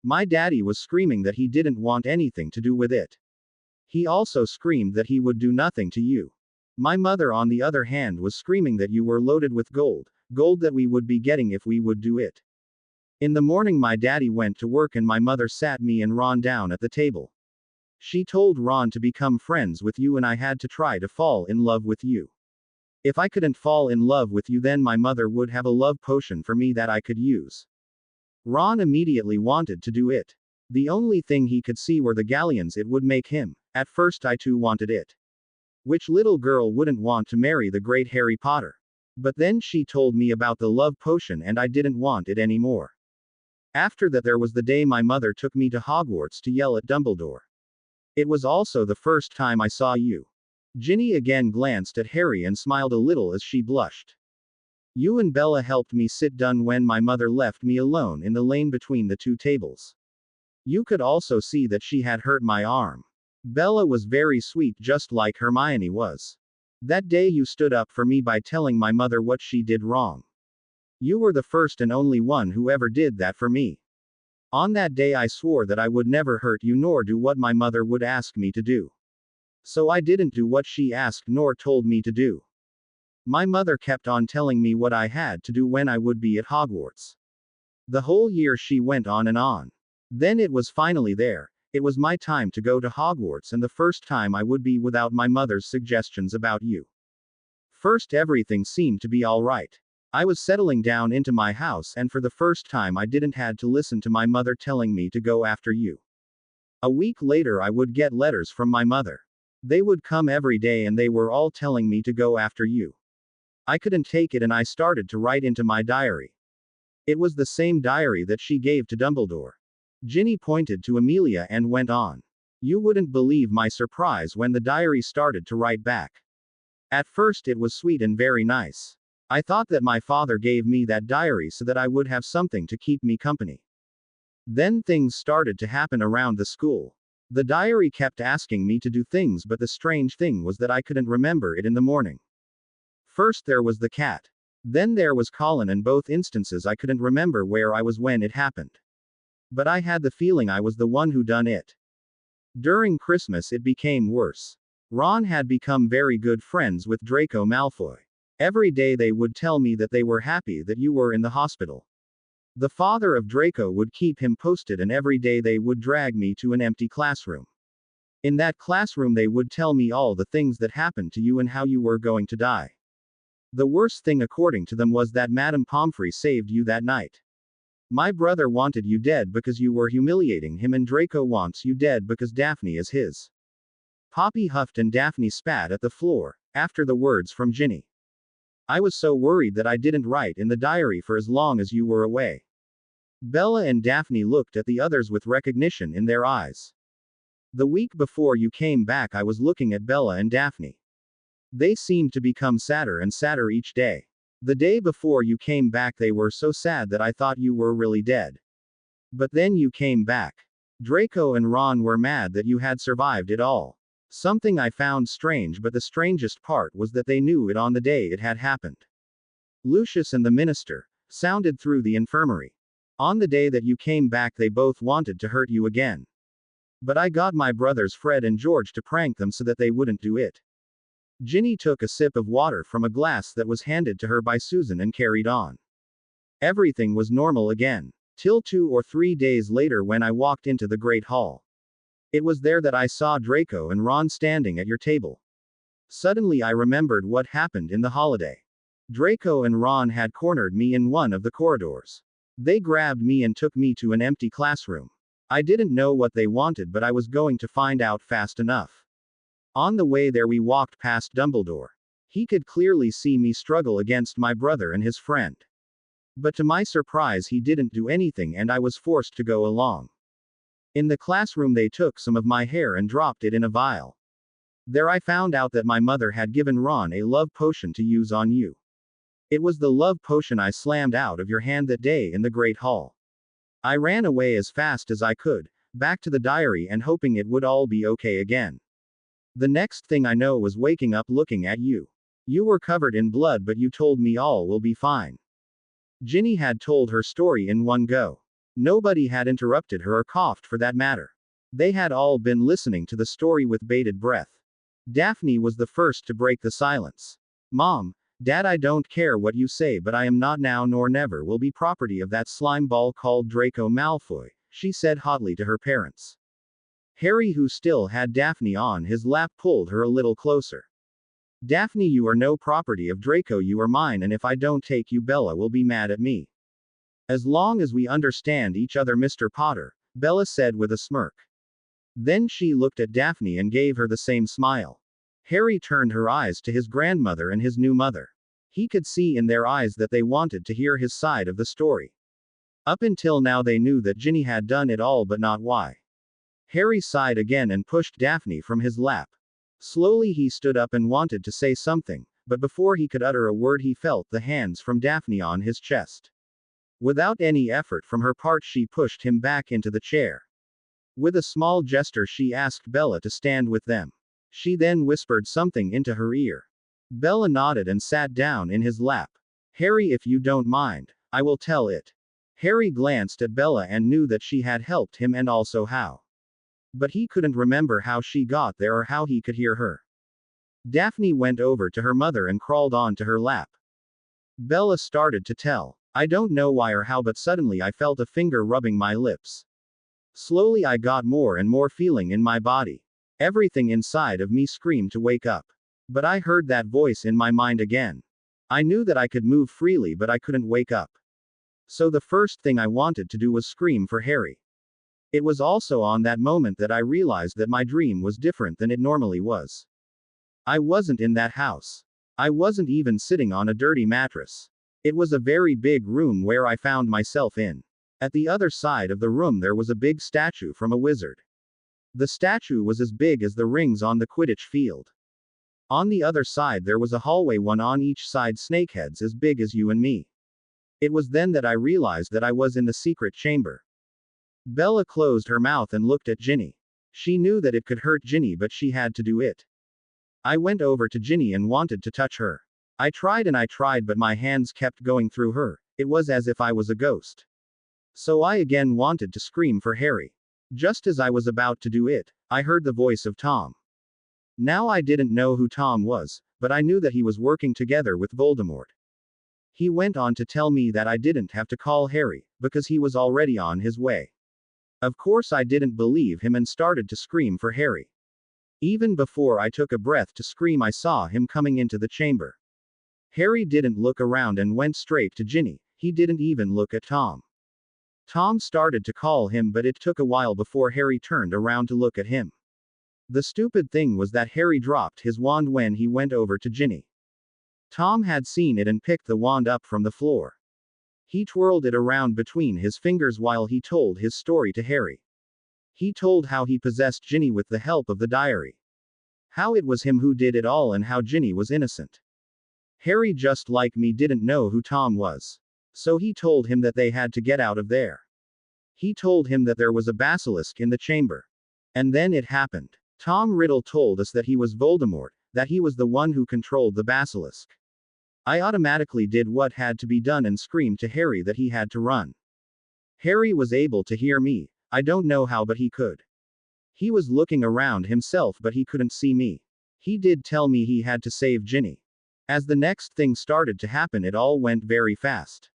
"My daddy was screaming that he didn't want anything to do with it. He also screamed that he would do nothing to you. My mother, on the other hand, was screaming that you were loaded with gold that we would be getting if we would do it. In the morning my daddy went to work and my mother sat me and Ron down at the table. She told Ron to become friends with you and I had to try to fall in love with you. If I couldn't fall in love with you, then my mother would have a love potion for me that I could use. Ron immediately wanted to do it. The only thing he could see were the galleons it would make him. At first I too wanted it. Which little girl wouldn't want to marry the great Harry Potter? But then she told me about the love potion and I didn't want it anymore. After that there was the day my mother took me to Hogwarts to yell at Dumbledore. It was also the first time I saw you." Ginny again glanced at Harry and smiled a little as she blushed. "You and Bella helped me sit down when my mother left me alone in the lane between the two tables. You could also see that she had hurt my arm. Bella was very sweet, just like Hermione was. That day you stood up for me by telling my mother what she did wrong. You were the first and only one who ever did that for me. On that day I swore that I would never hurt you nor do what my mother would ask me to do. So I didn't do what she asked nor told me to do. My mother kept on telling me what I had to do when I would be at Hogwarts. The whole year she went on and on. Then it was finally there. It was my time to go to Hogwarts, and the first time I would be without my mother's suggestions about you. First everything seemed to be all right. I was settling down into my house, and for the first time I didn't had to listen to my mother telling me to go after you. A week later I would get letters from my mother. They would come every day and they were all telling me to go after you. I couldn't take it and I started to write into my diary. It was the same diary that she gave to Dumbledore." Ginny pointed to Amelia and went on. "You wouldn't believe my surprise when the diary started to write back. At first it was sweet and very nice. I thought that my father gave me that diary so that I would have something to keep me company. Then things started to happen around the school. The diary kept asking me to do things, but the strange thing was that I couldn't remember it in the morning. First there was the cat. Then there was Colin, and both instances I couldn't remember where I was when it happened. But I had the feeling I was the one who done it. During Christmas it became worse. Ron had become very good friends with Draco Malfoy. Every day they would tell me that they were happy that you were in the hospital. The father of Draco would keep him posted, and every day they would drag me to an empty classroom. In that classroom they would tell me all the things that happened to you and how you were going to die. The worst thing according to them was that Madame Pomfrey saved you that night. My brother wanted you dead because you were humiliating him, and Draco wants you dead because Daphne is his." Poppy huffed and Daphne spat at the floor, after the words from Ginny. I was so worried that I didn't write in the diary for as long as you were away." Bella and Daphne looked at the others with recognition in their eyes. "The week before you came back, I was looking at Bella and Daphne. They seemed to become sadder and sadder each day. The day before you came back, they were so sad that I thought you were really dead. But then you came back. Draco and Ron were mad that you had survived it all. Something I found strange, but the strangest part was that they knew it on the day it had happened. Lucius and the minister sounded through the infirmary. On the day that you came back, they both wanted to hurt you again. But I got my brothers Fred and George to prank them so that they wouldn't do it." Ginny took a sip of water from a glass that was handed to her by Susan and carried on. "Everything was normal again. Till 2 or 3 days later, when I walked into the Great Hall. It was there that I saw Draco and Ron standing at your table. Suddenly I remembered what happened in the holiday. Draco and Ron had cornered me in one of the corridors. They grabbed me and took me to an empty classroom. I didn't know what they wanted, but I was going to find out fast enough. On the way there, we walked past Dumbledore. He could clearly see me struggle against my brother and his friend. But to my surprise, he didn't do anything, and I was forced to go along. In the classroom, they took some of my hair and dropped it in a vial. There I found out that my mother had given Ron a love potion to use on you. It was the love potion I slammed out of your hand that day in the Great Hall. I ran away as fast as I could, back to the diary and hoping it would all be okay again. The next thing I know was waking up looking at you. You were covered in blood, but you told me all will be fine." Ginny had told her story in one go. Nobody had interrupted her or coughed for that matter. They had all been listening to the story with bated breath. Daphne was the first to break the silence. "Mom, Dad, I don't care what you say, but I am not now nor never will be property of that slime ball called Draco Malfoy," she said hotly to her parents. Harry, who still had Daphne on his lap, pulled her a little closer. "Daphne, you are no property of Draco, you are mine, and if I don't take you, Bella will be mad at me." "As long as we understand each other, Mr. Potter," Bella said with a smirk. Then she looked at Daphne and gave her the same smile. Harry turned her eyes to his grandmother and his new mother. He could see in their eyes that they wanted to hear his side of the story. Up until now they knew that Ginny had done it all, but not why. Harry sighed again and pushed Daphne from his lap. Slowly he stood up and wanted to say something, but before he could utter a word he felt the hands from Daphne on his chest. Without any effort from her part, she pushed him back into the chair. With a small gesture she asked Bella to stand with them. She then whispered something into her ear. Bella nodded and sat down in his lap. "Harry, if you don't mind, I will tell it." Harry glanced at Bella and knew that she had helped him and also how. But he couldn't remember how she got there or how he could hear her. Daphne went over to her mother and crawled onto her lap. Bella started to tell. "I don't know why or how, but suddenly I felt a finger rubbing my lips. Slowly I got more and more feeling in my body. Everything inside of me screamed to wake up. But I heard that voice in my mind again. I knew that I could move freely, but I couldn't wake up. So the first thing I wanted to do was scream for Harry. It was also on that moment that I realized that my dream was different than it normally was. I wasn't in that house. I wasn't even sitting on a dirty mattress. It was a very big room where I found myself in. At the other side of the room there was a big statue from a wizard. The statue was as big as the rings on the Quidditch field. On the other side there was a hallway, one on each side, snakeheads as big as you and me. It was then that I realized that I was in the secret chamber." Bella closed her mouth and looked at Ginny. She knew that it could hurt Ginny, but she had to do it. "I went over to Ginny and wanted to touch her. I tried and I tried, but my hands kept going through her. It was as if I was a ghost. So I again wanted to scream for Harry. Just as I was about to do it, I heard the voice of Tom. Now I didn't know who Tom was, but I knew that he was working together with Voldemort. He went on to tell me that I didn't have to call Harry, because he was already on his way. Of course I didn't believe him and started to scream for Harry. Even before I took a breath to scream, I saw him coming into the chamber. Harry didn't look around and went straight to Ginny. He didn't even look at Tom. Tom started to call him, but it took a while before Harry turned around to look at him. The stupid thing was that Harry dropped his wand when he went over to Ginny. Tom had seen it and picked the wand up from the floor. He twirled it around between his fingers while he told his story to Harry. He told how he possessed Ginny with the help of the diary. How it was him who did it all and how Ginny was innocent. Harry, just like me, didn't know who Tom was. So he told him that they had to get out of there. He told him that there was a basilisk in the chamber. And then it happened. Tom Riddle told us that he was Voldemort, that he was the one who controlled the basilisk. I automatically did what had to be done and screamed to Harry that he had to run. Harry was able to hear me. I don't know how, but he could. He was looking around himself, but he couldn't see me. He did tell me he had to save Ginny. As the next thing started to happen, it all went very fast.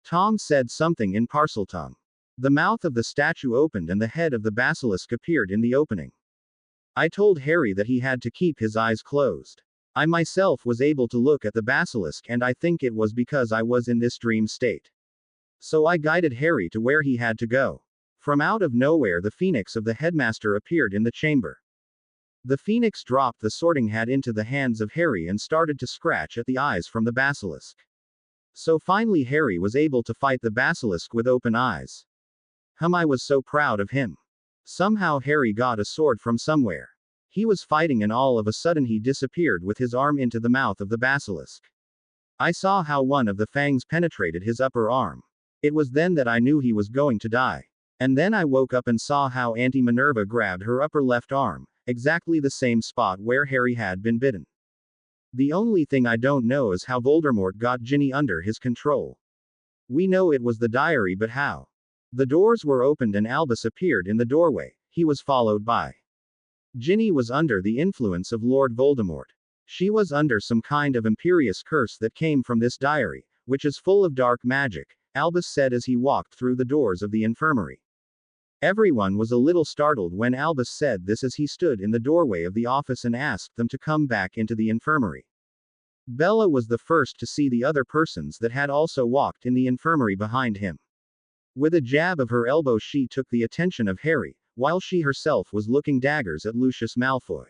Tom said something in Parseltongue. The mouth of the statue opened and the head of the basilisk appeared in the opening. I told Harry that he had to keep his eyes closed. I myself was able to look at the basilisk, and I think it was because I was in this dream state. So I guided Harry to where he had to go. From out of nowhere, the phoenix of the headmaster appeared in the chamber. The phoenix dropped the sorting hat into the hands of Harry and started to scratch at the eyes from the basilisk. So finally Harry was able to fight the basilisk with open eyes. I was so proud of him. Somehow Harry got a sword from somewhere. He was fighting and all of a sudden he disappeared with his arm into the mouth of the basilisk. I saw how one of the fangs penetrated his upper arm. It was then that I knew he was going to die. And then I woke up and saw how Auntie Minerva grabbed her upper left arm, exactly the same spot where Harry had been bitten. The only thing I don't know is how Voldemort got Ginny under his control. We know it was the diary, but how? The doors were opened and Albus appeared in the doorway. He was followed by Ginny was under the influence of Lord Voldemort. She was under some kind of imperious curse that came from this diary, which is full of dark magic, Albus said as he walked through the doors of the infirmary. Everyone was a little startled when Albus said this as he stood in the doorway of the office and asked them to come back into the infirmary. Bella was the first to see the other persons that had also walked in the infirmary behind him. With a jab of her elbow she took the attention of Harry, while she herself was looking daggers at Lucius Malfoy.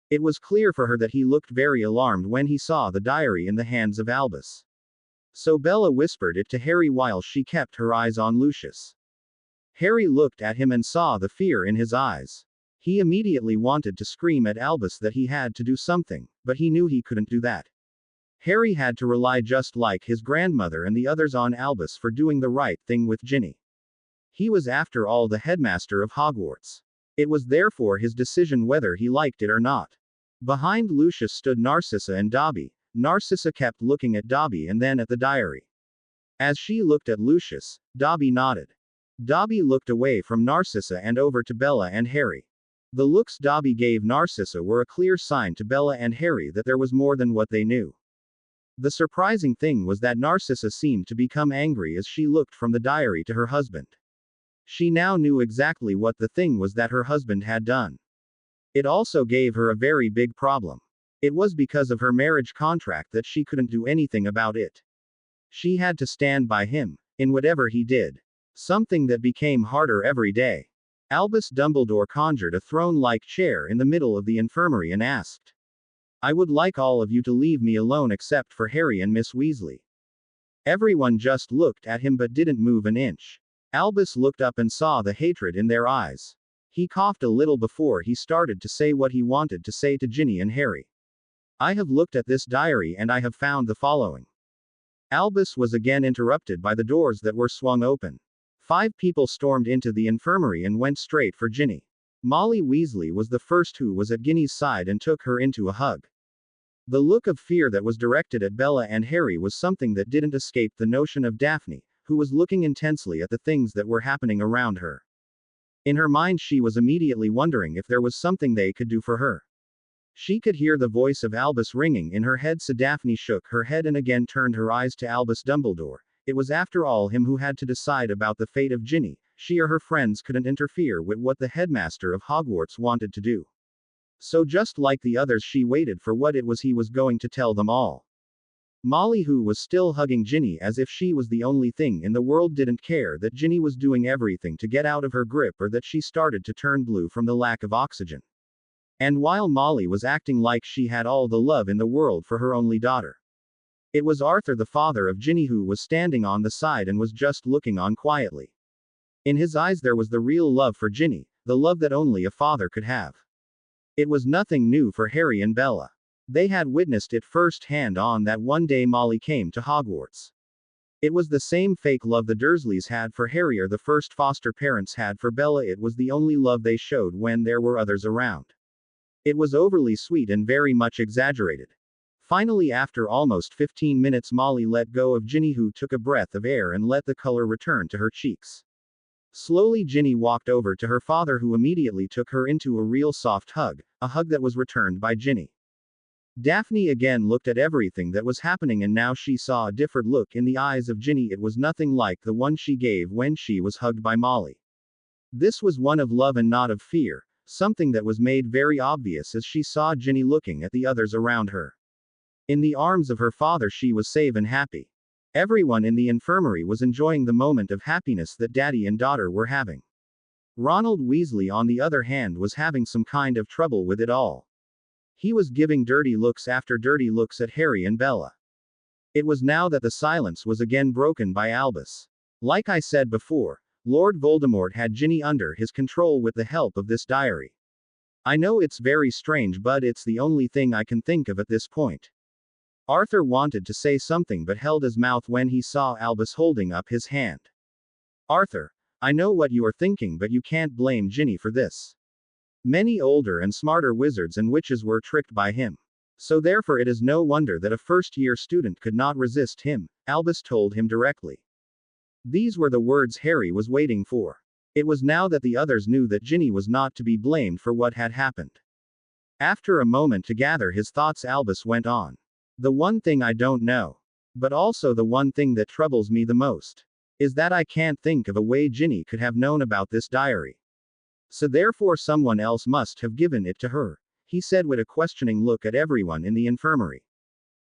It was clear for her that he looked very alarmed when he saw the diary in the hands of Albus. So Bella whispered it to Harry while she kept her eyes on Lucius. Harry looked at him and saw the fear in his eyes. He immediately wanted to scream at Albus that he had to do something, but he knew he couldn't do that. Harry had to rely just like his grandmother and the others on Albus for doing the right thing with Ginny. He was after all the headmaster of Hogwarts. It was therefore his decision whether he liked it or not. Behind Lucius stood Narcissa and Dobby. Narcissa kept looking at Dobby and then at the diary. As she looked at Lucius, Dobby nodded. Dobby looked away from Narcissa and over to Bella and Harry. The looks Dobby gave Narcissa were a clear sign to Bella and Harry that there was more than what they knew. The surprising thing was that Narcissa seemed to become angry as she looked from the diary to her husband. She now knew exactly what the thing was that her husband had done. It also gave her a very big problem. It was because of her marriage contract that she couldn't do anything about it. She had to stand by him, in whatever he did. Something that became harder every day. Albus Dumbledore conjured a throne-like chair in the middle of the infirmary and asked, "I would like all of you to leave me alone except for Harry and Miss Weasley." Everyone just looked at him but didn't move an inch. Albus looked up and saw the hatred in their eyes. He coughed a little before he started to say what he wanted to say to Ginny and Harry. "I have looked at this diary and I have found the following." Albus was again interrupted by the doors that were swung open. 5 people stormed into the infirmary and went straight for Ginny. Molly Weasley was the first who was at Ginny's side and took her into a hug. The look of fear that was directed at Bella and Harry was something that didn't escape the notion of Daphne, who was looking intensely at the things that were happening around her. In her mind she was immediately wondering if there was something they could do for her. She could hear the voice of Albus ringing in her head, so Daphne shook her head and again turned her eyes to Albus Dumbledore. It was after all him who had to decide about the fate of Ginny. She or her friends couldn't interfere with what the headmaster of Hogwarts wanted to do. So just like the others she waited for what it was he was going to tell them all. Molly, who was still hugging Ginny as if she was the only thing in the world, didn't care that Ginny was doing everything to get out of her grip or that she started to turn blue from the lack of oxygen. And while Molly was acting like she had all the love in the world for her only daughter, It was Arthur, the father of Ginny, who was standing on the side and was just looking on quietly. In his eyes there was the real love for Ginny, the love that only a father could have. It was nothing new for Harry and Bella. They had witnessed it firsthand on that one day Molly came to Hogwarts. It was the same fake love the Dursleys had for Harry or the first foster parents had for Bella. It was the only love they showed when there were others around. It was overly sweet and very much exaggerated. Finally, after almost 15 minutes, Molly let go of Ginny, who took a breath of air and let the color return to her cheeks. Slowly Ginny walked over to her father, who immediately took her into a real soft hug, a hug that was returned by Ginny. Daphne again looked at everything that was happening, and now she saw a different look in the eyes of Ginny. It was nothing like the one she gave when she was hugged by Molly. This was one of love and not of fear, something that was made very obvious as she saw Ginny looking at the others around her. In the arms of her father she was safe and happy. Everyone in the infirmary was enjoying the moment of happiness that daddy and daughter were having. Ronald Weasley, on the other hand, was having some kind of trouble with it all. He was giving dirty looks after dirty looks at Harry and Bella. It was now that the silence was again broken by Albus. Like I said before, Lord Voldemort had Ginny under his control with the help of this diary. I know it's very strange, but it's the only thing I can think of at this point. Arthur wanted to say something but held his mouth when he saw Albus holding up his hand. Arthur, I know what you are thinking, but you can't blame Ginny for this. Many older and smarter wizards and witches were tricked by him. So therefore it is no wonder that a first-year student could not resist him, Albus told him directly. These were the words Harry was waiting for. It was now that the others knew that Ginny was not to be blamed for what had happened. After a moment to gather his thoughts, Albus went on. The one thing I don't know, but also the one thing that troubles me the most, is that I can't think of a way Ginny could have known about this diary. So therefore someone else must have given it to her, he said with a questioning look at everyone in the infirmary.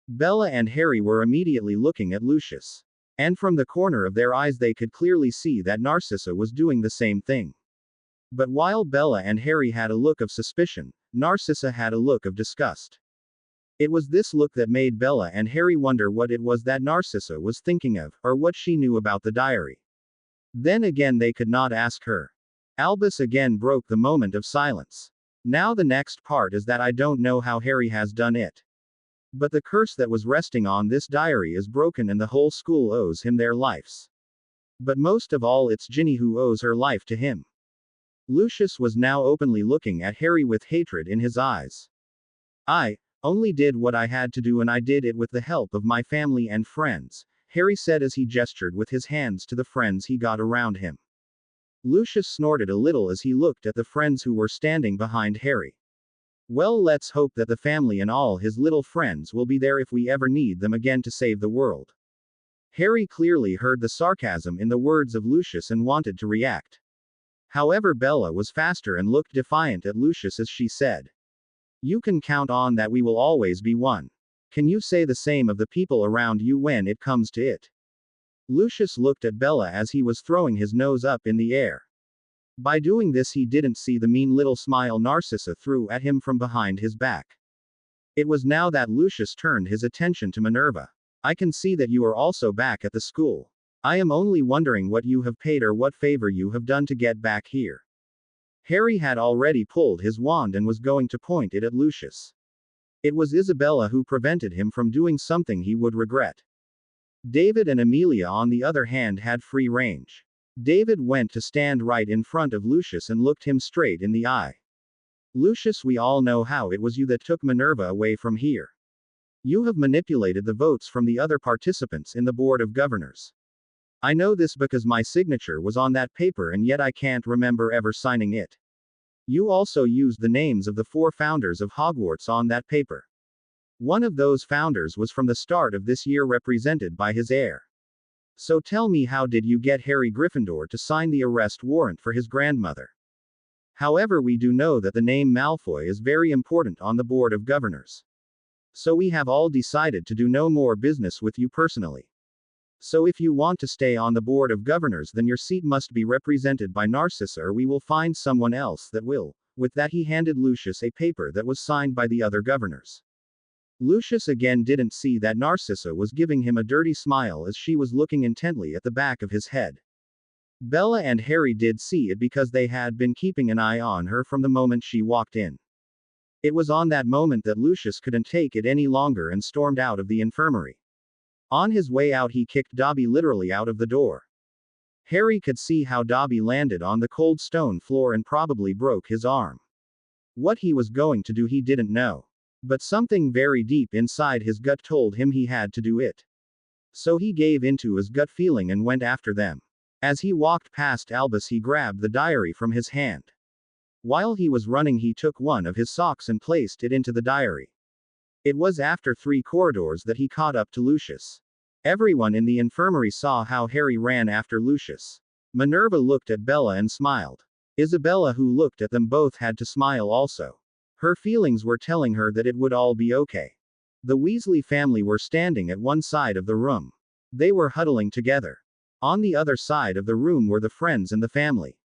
Bella and Harry were immediately looking at Lucius. And from the corner of their eyes they could clearly see that Narcissa was doing the same thing. But while Bella and Harry had a look of suspicion, Narcissa had a look of disgust. It was this look that made Bella and Harry wonder what it was that Narcissa was thinking of, or what she knew about the diary. Then again they could not ask her. Albus again broke the moment of silence. Now the next part is that I don't know how Harry has done it. But the curse that was resting on this diary is broken and the whole school owes him their lives. But most of all it's Ginny who owes her life to him. Lucius was now openly looking at Harry with hatred in his eyes. I only did what I had to do, and I did it with the help of my family and friends, Harry said as he gestured with his hands to the friends he got around him. Lucius snorted a little as he looked at the friends who were standing behind Harry. Well, let's hope that the family and all his little friends will be there if we ever need them again to save the world. Harry clearly heard the sarcasm in the words of Lucius and wanted to react. However, Bella was faster and looked defiant at Lucius as she said, "You can count on that we will always be one. Can you say the same of the people around you when it comes to it?" Lucius looked at Bella as he was throwing his nose up in the air. By doing this he didn't see the mean little smile Narcissa threw at him from behind his back. It was now that Lucius turned his attention to Minerva. "I can see that you are also back at the school. I am only wondering what you have paid or what favor you have done to get back here." Harry had already pulled his wand and was going to point it at Lucius. It was Isabella who prevented him from doing something he would regret. David and Amelia, on the other hand, had free range. David went to stand right in front of Lucius and looked him straight in the eye. "Lucius, we all know how it was you that took Minerva away from here. You have manipulated the votes from the other participants in the Board of Governors. I know this because my signature was on that paper and yet I can't remember ever signing it. You also used the names of the 4 founders of Hogwarts on that paper. One of those founders was from the start of this year represented by his heir. So tell me, how did you get Harry Gryffindor to sign the arrest warrant for his grandmother? However, we do know that the name Malfoy is very important on the Board of Governors. So we have all decided to do no more business with you personally. So if you want to stay on the Board of Governors, then your seat must be represented by Narcissa, or we will find someone else that will." With that he handed Lucius a paper that was signed by the other governors. Lucius again didn't see that Narcissa was giving him a dirty smile as she was looking intently at the back of his head. Bella and Harry did see it because they had been keeping an eye on her from the moment she walked in. It was on that moment that Lucius couldn't take it any longer and stormed out of the infirmary. On his way out, he kicked Dobby literally out of the door. Harry could see how Dobby landed on the cold stone floor and probably broke his arm. What he was going to do he didn't know. But something very deep inside his gut told him he had to do it. So he gave into his gut feeling and went after them. As he walked past Albus, he grabbed the diary from his hand. While he was running, he took one of his socks and placed it into the diary. It was after 3 corridors that he caught up to Lucius. Everyone in the infirmary saw how Harry ran after Lucius. Minerva looked at Bella and smiled. Isabella, who looked at them both, had to smile also. Her feelings were telling her that it would all be okay. The Weasley family were standing at one side of the room. They were huddling together. On the other side of the room were the friends and the family.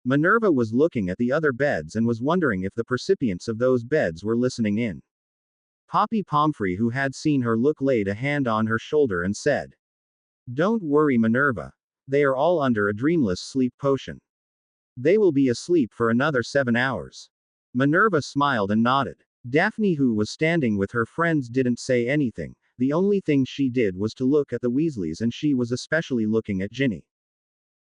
Minerva was looking at the other beds and was wondering if the recipients of those beds were listening in. Poppy Pomfrey, who had seen her look, laid a hand on her shoulder and said, "Don't worry, Minerva. They are all under a dreamless sleep potion. They will be asleep for another 7 hours." Minerva smiled and nodded. Daphne, who was standing with her friends, didn't say anything. The only thing she did was to look at the Weasleys, and she was especially looking at Ginny.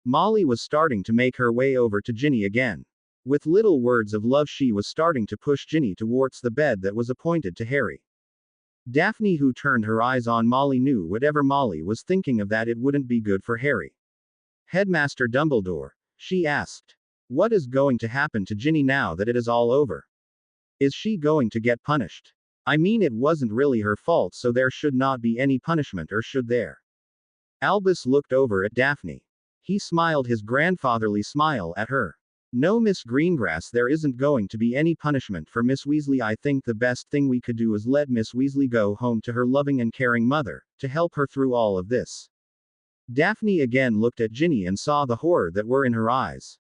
Molly was starting to make her way over to Ginny again. With little words of love, she was starting to push Ginny towards the bed that was appointed to Harry. Daphne, who turned her eyes on Molly, knew whatever Molly was thinking of, that it wouldn't be good for Harry. "Headmaster Dumbledore," she asked, "what is going to happen to Ginny now that it is all over? Is she going to get punished? I mean, it wasn't really her fault, so there should not be any punishment, or should there?" Albus looked over at Daphne. He smiled his grandfatherly smile at her. "No, Miss Greengrass, there isn't going to be any punishment for Miss Weasley. I think the best thing we could do is let Miss Weasley go home to her loving and caring mother, to help her through all of this." Daphne again looked at Ginny and saw the horror that were in her eyes.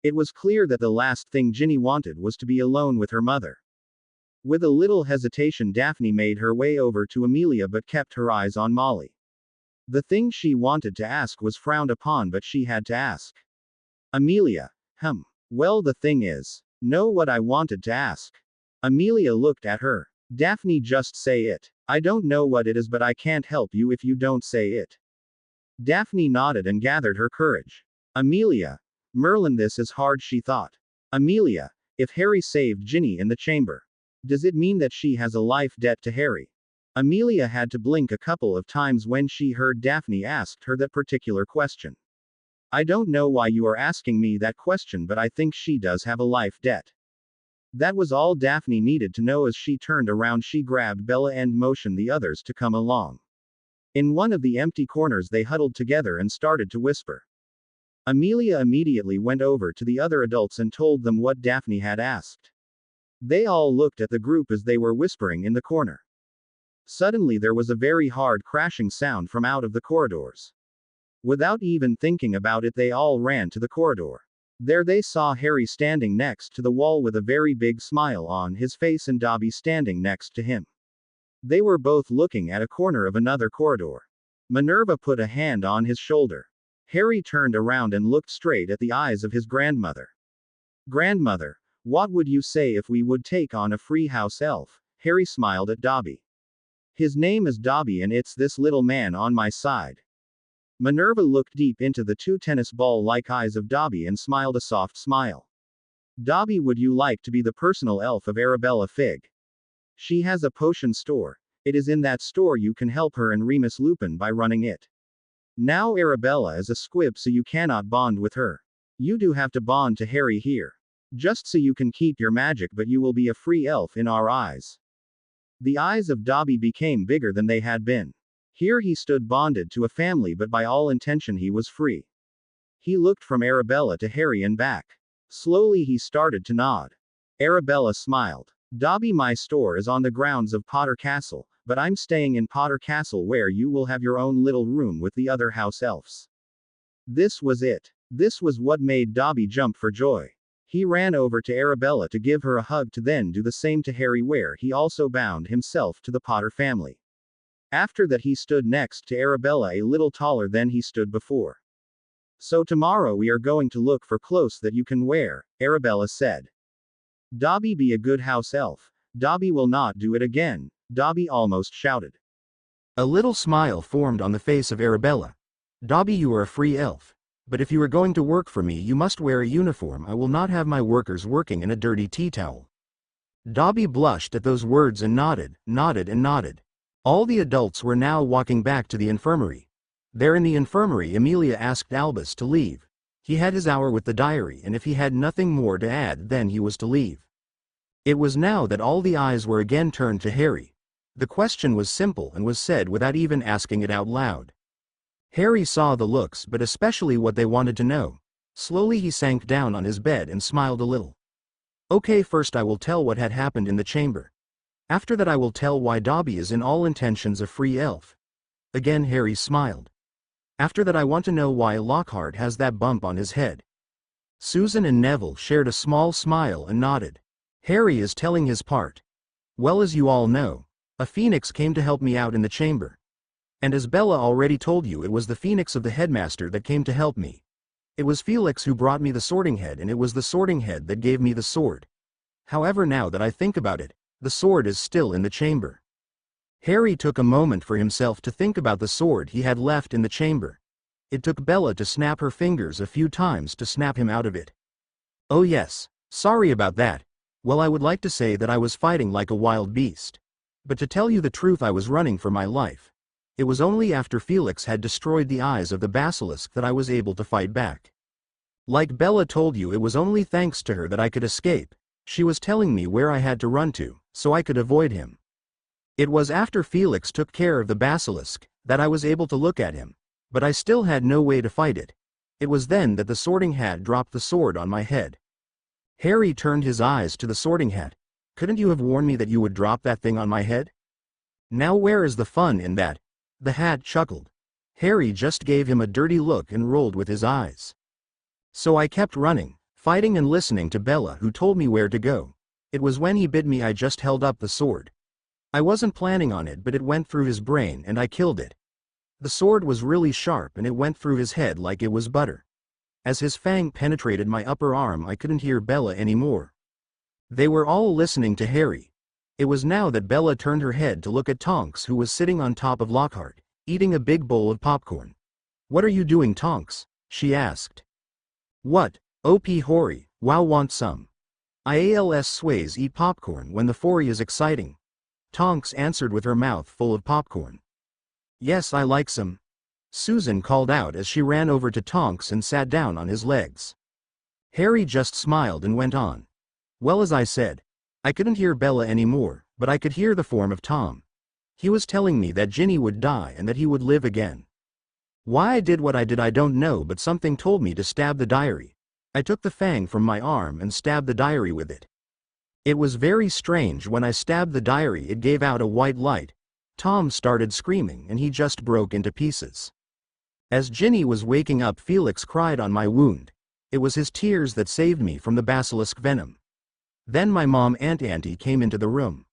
It was clear that the last thing Ginny wanted was to be alone with her mother. With a little hesitation, Daphne made her way over to Amelia but kept her eyes on Molly. The thing she wanted to ask was frowned upon, but she had to ask. "Amelia. Well, the thing is. Know what I wanted to ask?" Amelia looked at her. "Daphne, just say it." "I don't know what it is, but I can't help you if you don't say it." Daphne nodded and gathered her courage. "Amelia. Merlin, this is hard," she thought. "Amelia, if Harry saved Ginny in the chamber, does it mean that she has a life debt to Harry?" Amelia had to blink a couple of times when she heard Daphne asked her that particular question. "I don't know why you are asking me that question, but I think she does have a life debt." That was all Daphne needed to know. As she turned around, she grabbed Bella and motioned the others to come along. In one of the empty corners, they huddled together and started to whisper. Amelia immediately went over to the other adults and told them what Daphne had asked. They all looked at the group as they were whispering in the corner. Suddenly there was a very hard crashing sound from out of the corridors. Without even thinking about it, they all ran to the corridor. There they saw Harry standing next to the wall with a very big smile on his face and Dobby standing next to him. They were both looking at a corner of another corridor. Minerva put a hand on his shoulder. Harry turned around and looked straight at the eyes of his grandmother. "Grandmother, what would you say if we would take on a free house elf?" Harry smiled at Dobby. "His name is Dobby, and it's this little man on my side." Minerva looked deep into the 2 tennis ball-like eyes of Dobby and smiled a soft smile. "Dobby, would you like to be the personal elf of Arabella Figg? She has a potion store. It is in that store you can help her and Remus Lupin by running it. Now Arabella is a squib, so you cannot bond with her. You do have to bond to Harry here. Just so you can keep your magic, but you will be a free elf in our eyes." The eyes of Dobby became bigger than they had been. Here he stood bonded to a family, but by all intention he was free. He looked from Arabella to Harry and back. Slowly he started to nod. Arabella smiled. "Dobby, my store is on the grounds of Potter Castle, but I'm staying in Potter Castle, where you will have your own little room with the other house elves." This was it. This was what made Dobby jump for joy. He ran over to Arabella to give her a hug to then do the same to Harry, where he also bound himself to the Potter family. After that he stood next to Arabella a little taller than he stood before. So tomorrow we are going to look for clothes that you can wear, Arabella said. Dobby be a good house elf. Dobby will not do it again, Dobby almost shouted. A little smile formed on the face of Arabella. Dobby, you are a free elf. But if you are going to work for me, you must wear a uniform. I will not have my workers working in a dirty tea towel. Dobby blushed at those words and nodded, and nodded. All the adults were now walking back to the infirmary. There in the infirmary, Amelia asked Albus to leave. He had his hour with the diary, and if he had nothing more to add, then he was to leave. It was now that all the eyes were again turned to Harry. The question was simple and was said without even asking it out loud. Harry saw the looks, but especially what they wanted to know. Slowly he sank down on his bed and smiled a little. Okay, first I will tell what had happened in the chamber. After that I will tell why Dobby is in all intentions a free elf. Again Harry smiled. After that I want to know why Lockhart has that bump on his head. Susan and Neville shared a small smile and nodded. Harry is telling his part. Well, as you all know, a phoenix came to help me out in the chamber. And as Bella already told you, it was the phoenix of the headmaster that came to help me. It was Felix who brought me the Sorting Head, and it was the Sorting Head that gave me the sword. However, now that I think about it, the sword is still in the chamber. Harry took a moment for himself to think about the sword he had left in the chamber. It took Bella to snap her fingers a few times to snap him out of it. Oh yes, sorry about that. Well, I would like to say that I was fighting like a wild beast. But to tell you the truth, I was running for my life. It was only after Felix had destroyed the eyes of the basilisk that I was able to fight back. Like Bella told you, it was only thanks to her that I could escape. She was telling me where I had to run to, so I could avoid him. It was after Felix took care of the basilisk that I was able to look at him, but I still had no way to fight it. It was then that the Sorting Hat dropped the sword on my head. Harry turned his eyes to the Sorting Hat. Couldn't you have warned me that you would drop that thing on my head? Now where is the fun in that? The Hat chuckled. Harry just gave him a dirty look and rolled with his eyes. So I kept running, fighting and listening to Bella, who told me where to go. It was when he bit me I just held up the sword. I wasn't planning on it, but it went through his brain and I killed it. The sword was really sharp and it went through his head like it was butter. As his fang penetrated my upper arm, I couldn't hear Bella anymore. They were all listening to Harry. It was now that Bella turned her head to look at Tonks, who was sitting on top of Lockhart, eating a big bowl of popcorn. What are you doing, Tonks? She asked. What? OP Hori, wow, want some? IALS sways eat popcorn when the foray is exciting. Tonks answered with her mouth full of popcorn. Yes, I like some. Susan called out as she ran over to Tonks and sat down on his legs. Harry just smiled and went on. Well, as I said, I couldn't hear Bella anymore, but I could hear the form of Tom. He was telling me that Ginny would die and that he would live again. Why I did what I did I don't know, but something told me to stab the diary. I took the fang from my arm and stabbed the diary with it. It was very strange. When I stabbed the diary, it gave out a white light. Tom started screaming and he just broke into pieces. As Ginny was waking up, Felix cried on my wound. It was his tears that saved me from the basilisk venom. Then my mom and Auntie came into the room.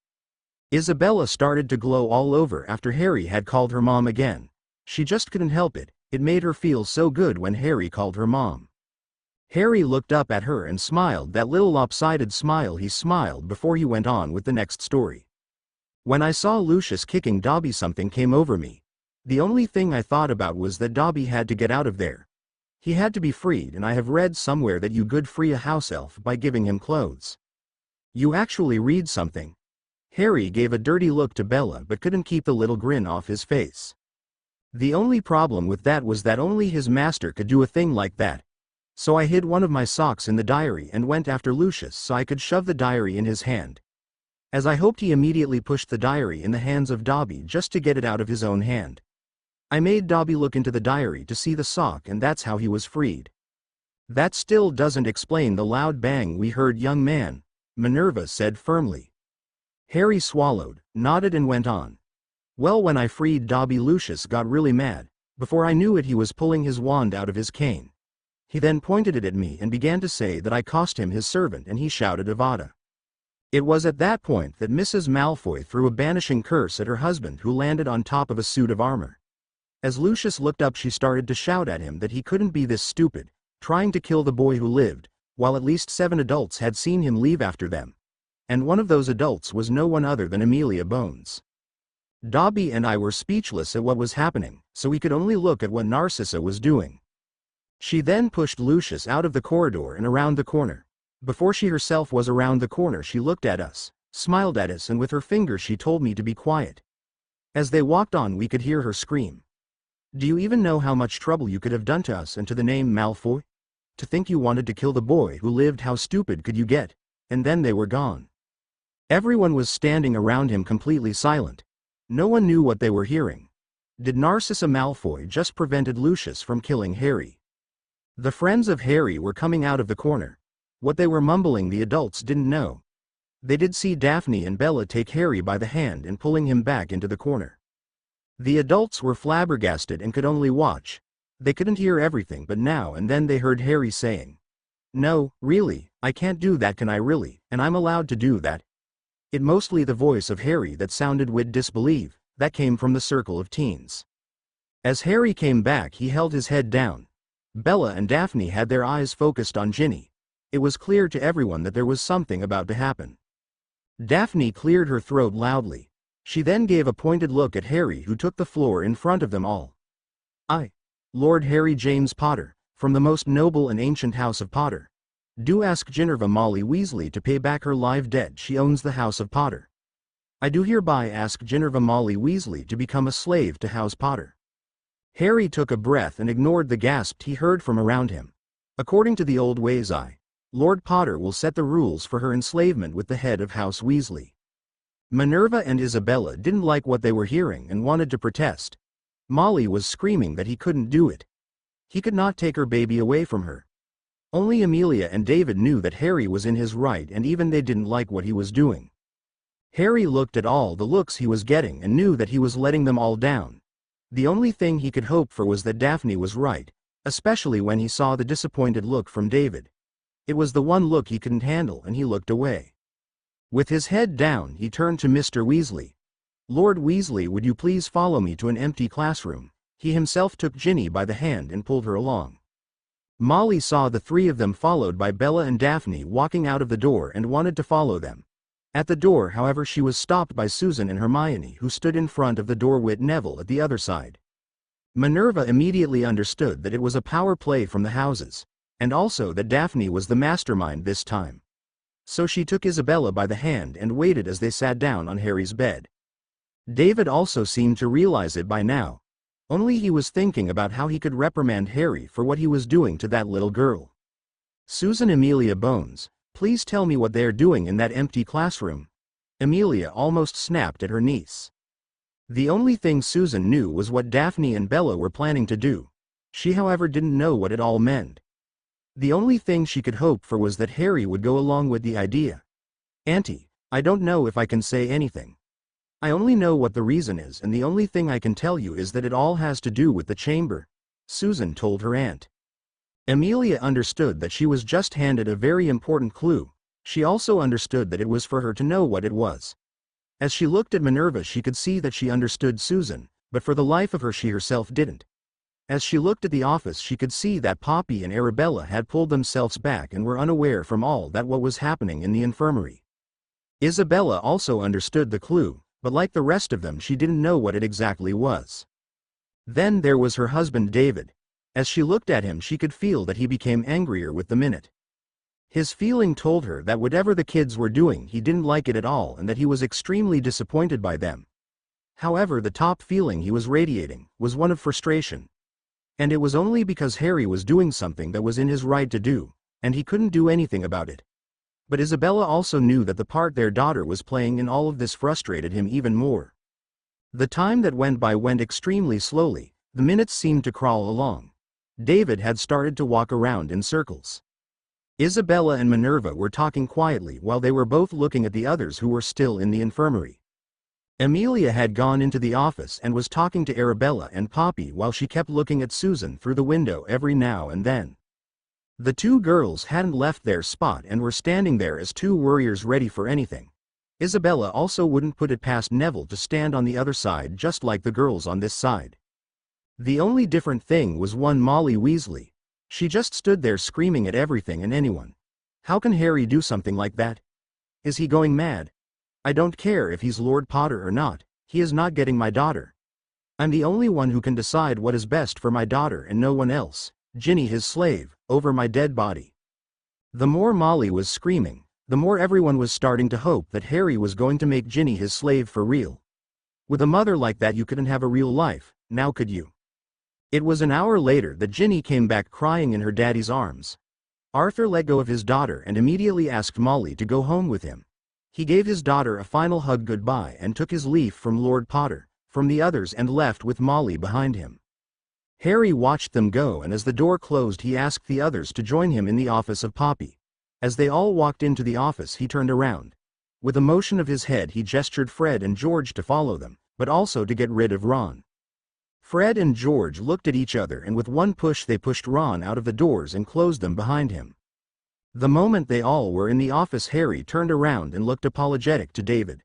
Isabella started to glow all over after Harry had called her mom again. She just couldn't help it. It made her feel so good when Harry called her mom. Harry looked up at her and smiled, that little lopsided smile he smiled before he went on with the next story. When I saw Lucius kicking Dobby, something came over me. The only thing I thought about was that Dobby had to get out of there. He had to be freed, and I have read somewhere that you could free a house elf by giving him clothes. You actually read something? Harry gave a dirty look to Bella but couldn't keep the little grin off his face. The only problem with that was that only his master could do a thing like that. So I hid one of my socks in the diary and went after Lucius so I could shove the diary in his hand. As I hoped, he immediately pushed the diary in the hands of Dobby just to get it out of his own hand. I made Dobby look into the diary to see the sock, and that's how he was freed. That still doesn't explain the loud bang we heard, young man, Minerva said firmly. Harry swallowed, nodded and went on. Well, when I freed Dobby, Lucius got really mad. Before I knew it, he was pulling his wand out of his cane. He then pointed it at me and began to say that I cost him his servant, and he shouted Avada. It was at that point that Mrs. Malfoy threw a banishing curse at her husband, who landed on top of a suit of armor. As Lucius looked up, she started to shout at him that he couldn't be this stupid, trying to kill the boy who lived, while at least 7 adults had seen him leave after them. And one of those adults was no one other than Amelia Bones. Dobby and I were speechless at what was happening, so we could only look at what Narcissa was doing. She then pushed Lucius out of the corridor and around the corner. Before she herself was around the corner, she looked at us, smiled at us, and with her finger she told me to be quiet. As they walked on, we could hear her scream. "Do you even know how much trouble you could have done to us and to the name Malfoy? To think you wanted to kill the boy who lived, how stupid could you get?" And then they were gone. Everyone was standing around him completely silent. No one knew what they were hearing. Did Narcissa Malfoy just prevented Lucius from killing Harry? The friends of Harry were coming out of the corner. What they were mumbling the adults didn't know. They did see Daphne and Bella take Harry by the hand and pulling him back into the corner. The adults were flabbergasted and could only watch. They couldn't hear everything, but now and then they heard Harry saying, "No, really, I can't do that, can I really, and I'm allowed to do that?" It mostly the voice of Harry that sounded with disbelief, that came from the circle of teens. As Harry came back, he held his head down. Bella and Daphne had their eyes focused on Ginny. It was clear to everyone that there was something about to happen. Daphne cleared her throat loudly. She then gave a pointed look at Harry, who took the floor in front of them all. "I, Lord Harry James Potter, from the most noble and ancient house of Potter, do ask Ginevra Molly Weasley to pay back her live debt. She owns the House of Potter. I do hereby ask Ginevra Molly Weasley to become a slave to House Potter." Harry took a breath and ignored the gasp he heard from around him. According to the old ways, Lord Potter will set the rules for her enslavement with the head of House Weasley. Minerva and Isabella didn't like what they were hearing and wanted to protest. Molly was screaming that he couldn't do it. He could not take her baby away from her. Only Amelia and David knew that Harry was in his right, and even they didn't like what he was doing. Harry looked at all the looks he was getting and knew that he was letting them all down. The only thing he could hope for was that Daphne was right, especially when he saw the disappointed look from David. It was the one look he couldn't handle, and he looked away. With his head down, he turned to Mr. Weasley. "Lord Weasley, would you please follow me to an empty classroom?" He himself took Ginny by the hand and pulled her along. Molly saw the 3 of them followed by Bella and Daphne walking out of the door and wanted to follow them. At the door, however, she was stopped by Susan and Hermione, who stood in front of the door with Neville at the other side. Minerva immediately understood that it was a power play from the houses, and also that Daphne was the mastermind this time. So she took Isabella by the hand and waited as they sat down on Harry's bed. David also seemed to realize it by now. Only he was thinking about how he could reprimand Harry for what he was doing to that little girl. "Susan Amelia Bones, please tell me what they are doing in that empty classroom." Amelia almost snapped at her niece. The only thing Susan knew was what Daphne and Bella were planning to do. She, however, didn't know what it all meant. The only thing she could hope for was that Harry would go along with the idea. "Auntie, I don't know if I can say anything. I only know what the reason is, and the only thing I can tell you is that it all has to do with the chamber," Susan told her aunt. Amelia understood that she was just handed a very important clue. She also understood that it was for her to know what it was. As she looked at Minerva, she could see that she understood Susan, but for the life of her she herself didn't. As she looked at the office, she could see that Poppy and Arabella had pulled themselves back and were unaware from all that what was happening in the infirmary. Isabella also understood the clue, but like the rest of them, she didn't know what it exactly was. Then there was her husband David. As she looked at him, she could feel that he became angrier with the minute. His feeling told her that whatever the kids were doing, he didn't like it at all, and that he was extremely disappointed by them. However, the top feeling he was radiating was one of frustration. And it was only because Harry was doing something that was in his right to do, and he couldn't do anything about it. But Isabella also knew that the part their daughter was playing in all of this frustrated him even more. The time that went by went extremely slowly. The minutes seemed to crawl along. David had started to walk around in circles. Isabella and Minerva were talking quietly while they were both looking at the others who were still in the infirmary. Amelia had gone into the office and was talking to Arabella and Poppy while she kept looking at Susan through the window every now and then. The two girls hadn't left their spot and were standing there as two warriors ready for anything. Isabella also wouldn't put it past Neville to stand on the other side just like the girls on this side. The only different thing was one Molly Weasley. She just stood there screaming at everything and anyone. How can Harry do something like that? Is he going mad? I don't care if he's Lord Potter or not, he is not getting my daughter. I'm the only one who can decide what is best for my daughter and no one else, Ginny his slave, over my dead body. The more Molly was screaming, the more everyone was starting to hope that Harry was going to make Ginny his slave for real. With a mother like that you couldn't have a real life, now could you? It was an hour later that Ginny came back crying in her daddy's arms. Arthur let go of his daughter and immediately asked Molly to go home with him. He gave his daughter a final hug goodbye and took his leave from Lord Potter, from the others and left with Molly behind him. Harry watched them go and as the door closed he asked the others to join him in the office of Poppy. As they all walked into the office he turned around. With a motion of his head he gestured Fred and George to follow them, but also to get rid of Ron. Fred and George looked at each other and with one push they pushed Ron out of the doors and closed them behind him. The moment they all were in the office Harry turned around and looked apologetic to David.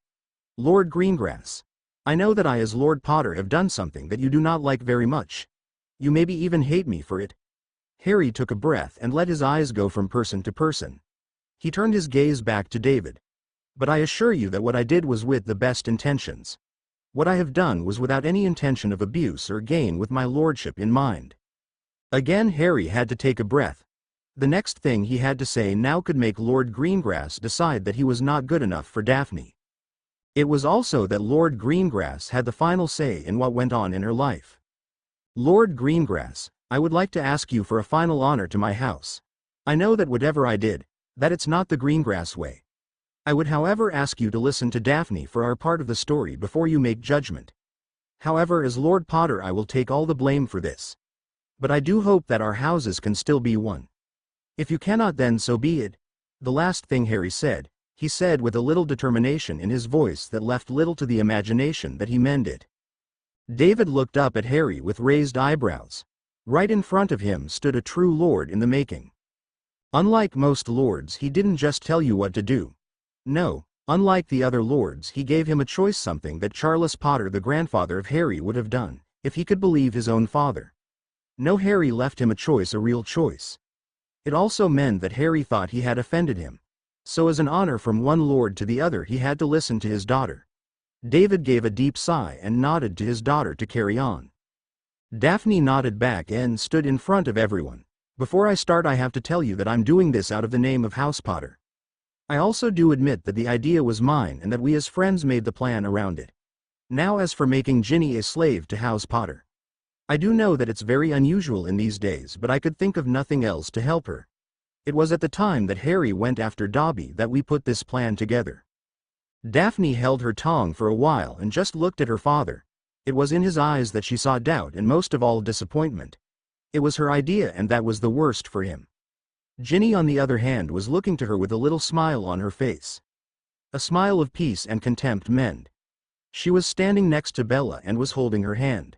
Lord Greengrass. I know that I as Lord Potter have done something that you do not like very much. You maybe even hate me for it. Harry took a breath and let his eyes go from person to person. He turned his gaze back to David. But I assure you that what I did was with the best intentions. What I have done was without any intention of abuse or gain with my lordship in mind. Again Harry had to take a breath. The next thing he had to say now could make Lord Greengrass decide that he was not good enough for Daphne. It was also that Lord Greengrass had the final say in what went on in her life. Lord Greengrass, I would like to ask you for a final honor to my house. I know that whatever I did, that it's not the Greengrass way. I would however ask you to listen to Daphne for our part of the story before you make judgment. However, as Lord Potter I will take all the blame for this. But I do hope that our houses can still be one. If you cannot then so be it. The last thing Harry said, he said with a little determination in his voice that left little to the imagination that he meant it. David looked up at Harry with raised eyebrows. Right in front of him stood a true lord in the making. Unlike most lords he didn't just tell you what to do. No, unlike the other lords he gave him a choice, something that Charles Potter the grandfather of Harry would have done, if he could believe his own father. No, Harry left him a choice, a real choice. It also meant that Harry thought he had offended him. So as an honor from one lord to the other he had to listen to his daughter. David gave a deep sigh and nodded to his daughter to carry on. Daphne nodded back and stood in front of everyone. Before I start I have to tell you that I'm doing this out of the name of House Potter. I also do admit that the idea was mine and that we as friends made the plan around it. Now as for making Ginny a slave to House Potter. I do know that it's very unusual in these days, but I could think of nothing else to help her. It was at the time that Harry went after Dobby that we put this plan together. Daphne held her tongue for a while and just looked at her father. It was in his eyes that she saw doubt and most of all disappointment. It was her idea and that was the worst for him. Ginny on the other hand was looking to her with a little smile on her face. A smile of peace and contempt meant. She was standing next to Bella and was holding her hand.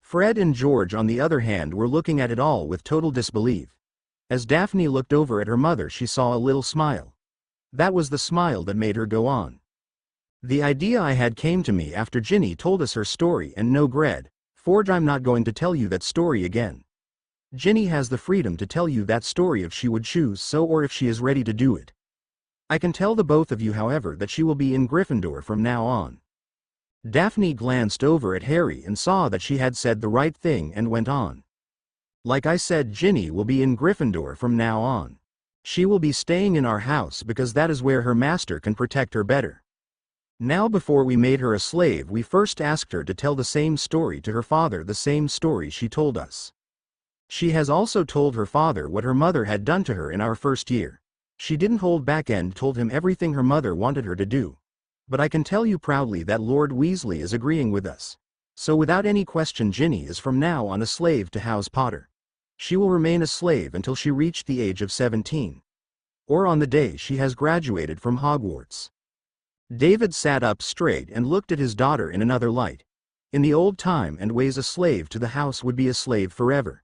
Fred and George on the other hand were looking at it all with total disbelief. As Daphne looked over at her mother she saw a little smile. That was the smile that made her go on. The idea I had came to me after Ginny told us her story and no Gred, Forge, I'm not going to tell you that story again. Ginny has the freedom to tell you that story if she would choose so or if she is ready to do it. I can tell the both of you however that she will be in Gryffindor from now on. Daphne glanced over at Harry and saw that she had said the right thing and went on. Like I said, Ginny will be in Gryffindor from now on. She will be staying in our house because that is where her master can protect her better. Now before we made her a slave we first asked her to tell the same story to her father, the same story she told us. She has also told her father what her mother had done to her in our first year. She didn't hold back and told him everything her mother wanted her to do. But I can tell you proudly that Lord Weasley is agreeing with us. So without any question Ginny is from now on a slave to House Potter. She will remain a slave until she reached the age of 17. Or on the day she has graduated from Hogwarts. David sat up straight and looked at his daughter in another light. In the old time and ways a slave to the house would be a slave forever.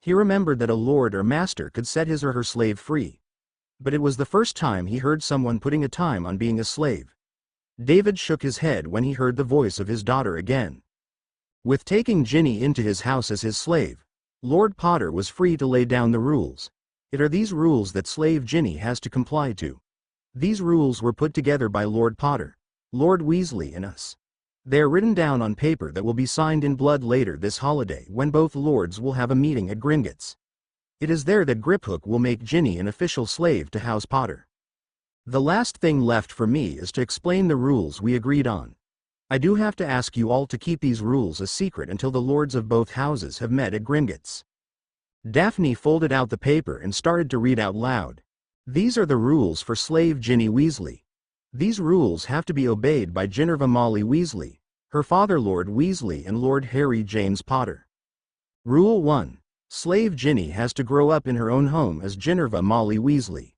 He remembered that a lord or master could set his or her slave free. But it was the first time he heard someone putting a time on being a slave. David shook his head when he heard the voice of his daughter again. With taking Ginny into his house as his slave, Lord Potter was free to lay down the rules. It are these rules that slave Ginny has to comply to. These rules were put together by Lord Potter, Lord Weasley and us. They are written down on paper that will be signed in blood later this holiday when both lords will have a meeting at Gringotts. It is there that Griphook will make Ginny an official slave to House Potter. The last thing left for me is to explain the rules we agreed on. I do have to ask you all to keep these rules a secret until the lords of both houses have met at Gringotts. Daphne folded out the paper and started to read out loud. These are the rules for slave Ginny Weasley. These rules have to be obeyed by Ginevra Molly Weasley, her father Lord Weasley and Lord Harry James Potter. Rule 1. Slave Ginny has to grow up in her own home as Ginevra Molly Weasley.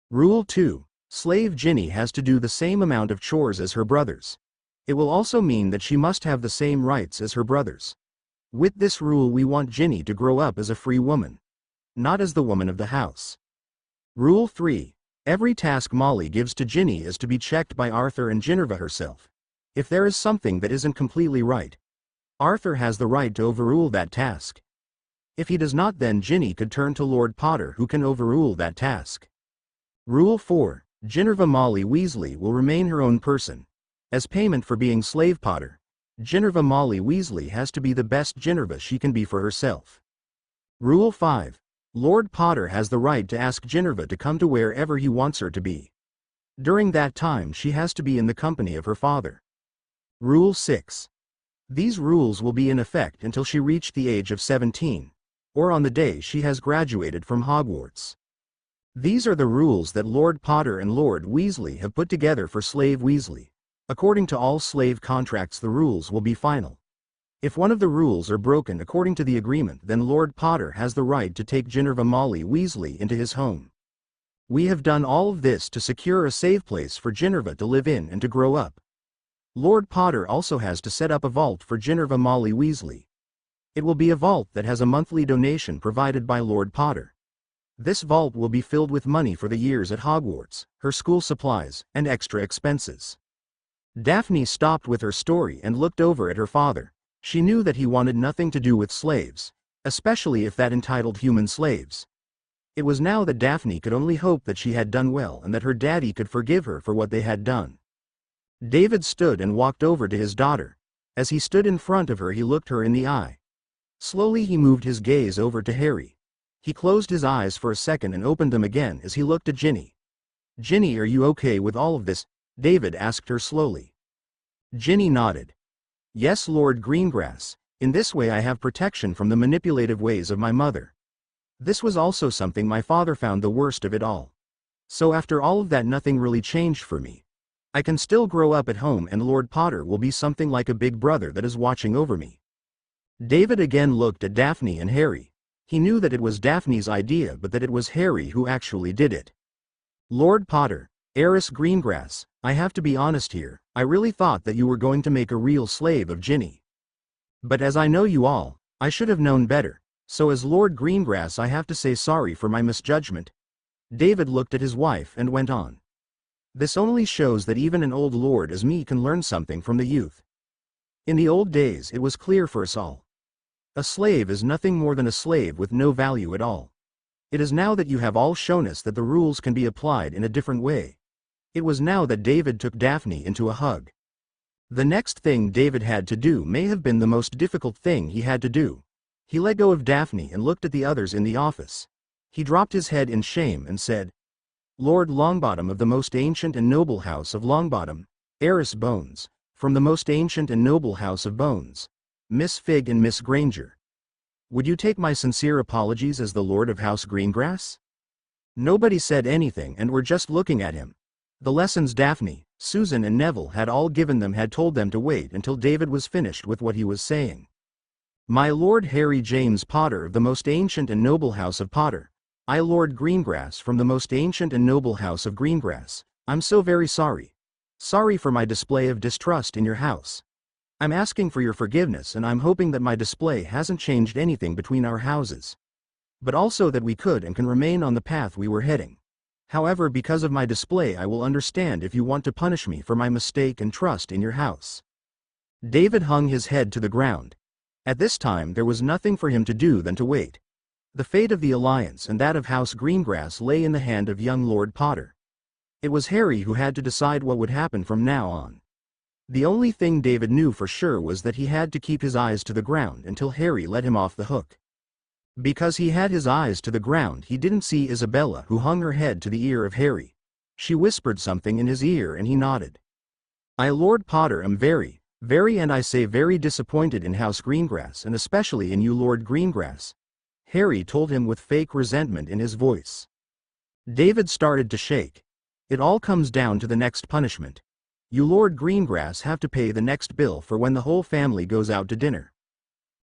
Rule 2. Slave Ginny has to do the same amount of chores as her brothers. It will also mean that she must have the same rights as her brothers. With this rule we want Ginny to grow up as a free woman, not as the woman of the house. Rule 3. Every task Molly gives to Ginny is to be checked by Arthur and Ginevra herself. If there is something that isn't completely right, Arthur has the right to overrule that task. If he does not, then Ginny could turn to Lord Potter, who can overrule that task. Rule 4. Ginevra Molly Weasley will remain her own person. As payment for being slave Potter, Ginevra Molly Weasley has to be the best Ginevra she can be for herself. Rule 5. Lord Potter has the right to ask Ginevra to come to wherever he wants her to be. During that time she has to be in the company of her father. Rule 6. These rules will be in effect until she reached the age of 17, or on the day she has graduated from Hogwarts. These are the rules that Lord Potter and Lord Weasley have put together for slave Weasley. According to all slave contracts, the rules will be final. If one of the rules are broken according to the agreement, then Lord Potter has the right to take Ginevra Molly Weasley into his home. We have done all of this to secure a safe place for Ginevra to live in and to grow up. Lord Potter also has to set up a vault for Ginevra Molly Weasley. It will be a vault that has a monthly donation provided by Lord Potter. This vault will be filled with money for the years at Hogwarts, her school supplies, and extra expenses. Daphne stopped with her story and looked over at her father. She knew that he wanted nothing to do with slaves, especially if that entitled human slaves. It was now that Daphne could only hope that she had done well and that her daddy could forgive her for what they had done. David stood and walked over to his daughter. As he stood in front of her, he looked her in the eye. Slowly he moved his gaze over to Harry. He closed his eyes for a second and opened them again as he looked at Ginny. "Ginny, are you okay with all of this?" David asked her slowly. Ginny nodded. "Yes, Lord Greengrass. In this way I have protection from the manipulative ways of my mother. This was also something my father found the worst of it all. So after all of that, nothing really changed for me. I can still grow up at home, and Lord Potter will be something like a big brother that is watching over me." David again looked at Daphne and Harry. He knew that it was Daphne's idea, but that it was Harry who actually did it. "Lord Potter, Heiress Greengrass, I have to be honest here, I really thought that you were going to make a real slave of Ginny. But as I know you all, I should have known better, so as Lord Greengrass I have to say sorry for my misjudgment." David looked at his wife and went on. "This only shows that even an old lord as me can learn something from the youth. In the old days it was clear for us all. A slave is nothing more than a slave with no value at all. It is now that you have all shown us that the rules can be applied in a different way." It was now that David took Daphne into a hug. The next thing David had to do may have been the most difficult thing he had to do. He let go of Daphne and looked at the others in the office. He dropped his head in shame and said, "Lord Longbottom of the most ancient and noble house of Longbottom, Heiress Bones, from the most ancient and noble house of Bones, Miss Fig and Miss Granger. Would you take my sincere apologies as the Lord of House Greengrass?" Nobody said anything and were just looking at him. The lessons Daphne, Susan and Neville had all given them had told them to wait until David was finished with what he was saying. "My Lord Harry James Potter of the most ancient and noble house of Potter, I Lord Greengrass from the most ancient and noble house of Greengrass, I'm so very sorry. Sorry for my display of distrust in your house. I'm asking for your forgiveness, and I'm hoping that my display hasn't changed anything between our houses. but also that we could and can remain on the path we were heading. However, because of my display, I will understand if you want to punish me for my mistake and trust in your house." David hung his head to the ground. At this time there was nothing for him to do than to wait. The fate of the alliance and that of House Greengrass lay in the hand of young Lord Potter. It was Harry who had to decide what would happen from now on. The only thing David knew for sure was that he had to keep his eyes to the ground until Harry let him off the hook. Because he had his eyes to the ground, he didn't see Isabella, who hung her head to the ear of Harry. She whispered something in his ear and he nodded. "I, Lord Potter, am very, and I say very disappointed in House Greengrass, and especially in you, Lord Greengrass," Harry told him with fake resentment in his voice. David started to shake. "It all comes down to the next punishment. You, Lord Greengrass, have to pay the next bill for when the whole family goes out to dinner."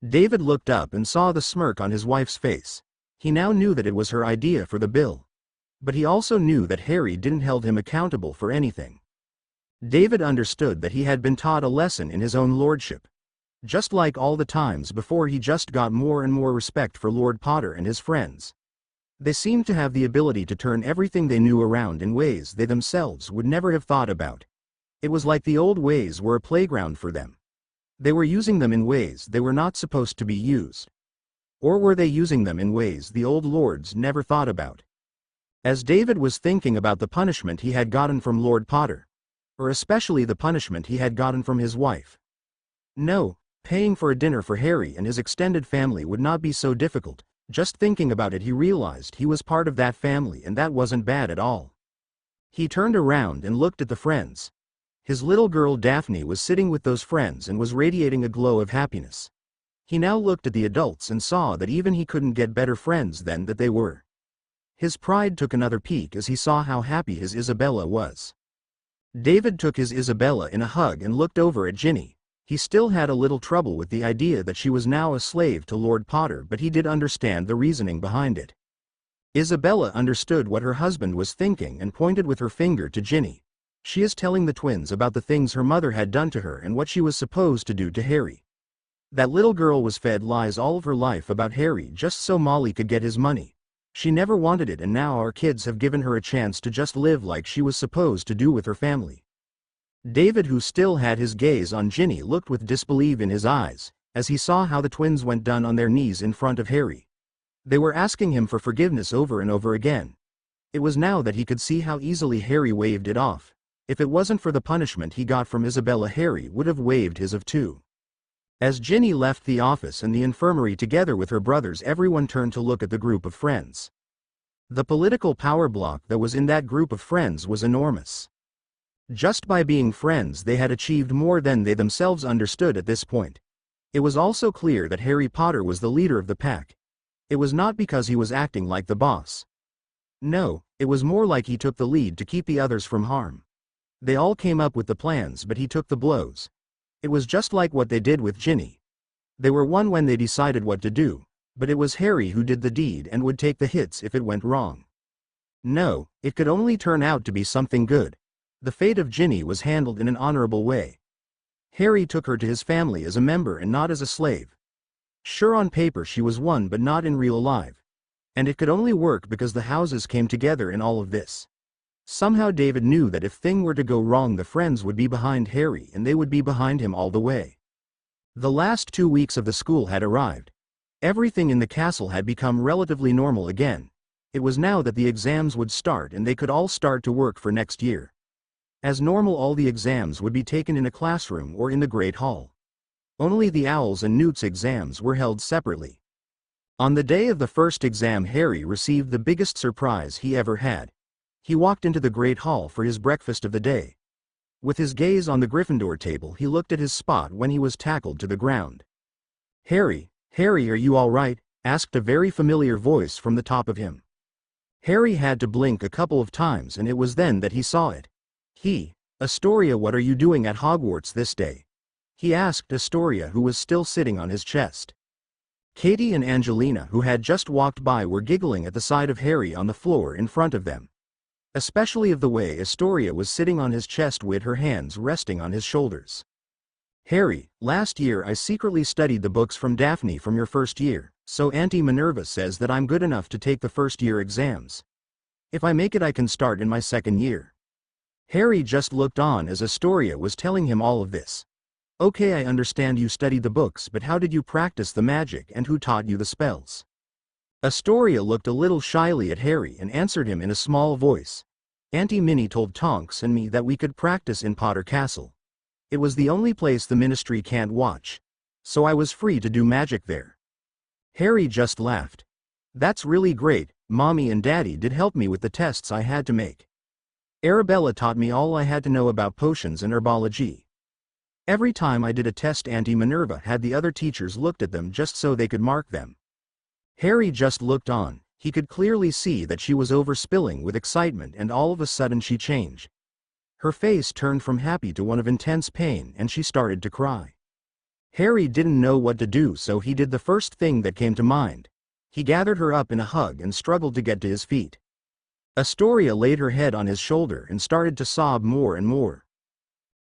David looked up and saw the smirk on his wife's face. He now knew that it was her idea for the bill. But he also knew that Harry didn't hold him accountable for anything. David understood that he had been taught a lesson in his own lordship. Just like all the times before, he just got more and more respect for Lord Potter and his friends. They seemed to have the ability to turn everything they knew around in ways they themselves would never have thought about. It was like the old ways were a playground for them. They were using them in ways they were not supposed to be used. Or were they using them in ways the old lords never thought about? As David was thinking about the punishment he had gotten from Lord Potter, or especially the punishment he had gotten from his wife. No, paying for a dinner for Harry and his extended family would not be so difficult. Just thinking about it, he realized he was part of that family, and that wasn't bad at all. He turned around and looked at the friends. His little girl Daphne was sitting with those friends and was radiating a glow of happiness. He now looked at the adults and saw that even he couldn't get better friends than that they were. His pride took another peek as he saw how happy his Isabella was. David took his Isabella in a hug and looked over at Ginny. He still had a little trouble with the idea that she was now a slave to Lord Potter, but he did understand the reasoning behind it. Isabella understood what her husband was thinking and pointed with her finger to Ginny. "She is telling the twins about the things her mother had done to her and what she was supposed to do to Harry. That little girl was fed lies all of her life about Harry just so Molly could get his money. She never wanted it, and now our kids have given her a chance to just live like she was supposed to do with her family." David, who still had his gaze on Ginny, looked with disbelief in his eyes as he saw how the twins went down on their knees in front of Harry. They were asking him for forgiveness over and over again. It was now that he could see how easily Harry waved it off. If it wasn't for the punishment he got from Isabella, Harry would have waived his of too. As Ginny left the office and the infirmary together with her brothers, everyone turned to look at the group of friends. The political power block that was in that group of friends was enormous. Just by being friends, they had achieved more than they themselves understood at this point. It was also clear that Harry Potter was the leader of the pack. It was not because he was acting like the boss. No, it was more like he took the lead to keep the others from harm. They all came up with the plans, but he took the blows. It was just like what they did with Ginny. They were one when they decided what to do, but it was Harry who did the deed and would take the hits if it went wrong. No, it could only turn out to be something good. The fate of Ginny was handled in an honorable way. Harry took her to his family as a member and not as a slave. Sure, on paper she was one, but not in real life. And it could only work because the houses came together in all of this. Somehow David knew that if thing were to go wrong, the friends would be behind Harry and they would be behind him all the way. The last 2 weeks of the school had arrived. Everything in the castle had become relatively normal again. It was now that the exams would start and they could all start to work for next year. As normal, all the exams would be taken in a classroom or in the Great Hall. Only the Owls and Newt's exams were held separately. On the day of the first exam, Harry received the biggest surprise he ever had. He walked into the Great Hall for his breakfast of the day. With his gaze on the Gryffindor table, he looked at his spot when he was tackled to the ground. Harry, are you all right?" asked a very familiar voice from the top of him. Harry had to blink a couple of times, and it was then that he saw it. Astoria, what are you doing at Hogwarts this day?" he asked Astoria, who was still sitting on his chest. Katie and Angelina, who had just walked by, were giggling at the sight of Harry on the floor in front of them. Especially of the way Astoria was sitting on his chest with her hands resting on his shoulders. Harry, last year I secretly studied the books from Daphne from your first year, so Auntie Minerva says that I'm good enough to take the first year exams. If I make it I can start in my second year. Harry just looked on as Astoria was telling him all of this. Okay, I understand you studied the books, but how did you practice the magic and who taught you the spells? Astoria looked a little shyly at Harry and answered him in a small voice. Auntie Minnie told Tonks and me that we could practice in Potter Castle. It was the only place the ministry can't watch. So I was free to do magic there. Harry just laughed. That's really great. Mommy and Daddy did help me with the tests I had to make. Arabella taught me all I had to know about potions and herbology. Every time I did a test, Auntie Minerva had the other teachers looked at them just so they could mark them. Harry just looked on. He could clearly see that she was overspilling with excitement, and all of a sudden she changed. Her face turned from happy to one of intense pain and she started to cry. Harry didn't know what to do, so he did the first thing that came to mind. He gathered her up in a hug and struggled to get to his feet. Astoria laid her head on his shoulder and started to sob more and more.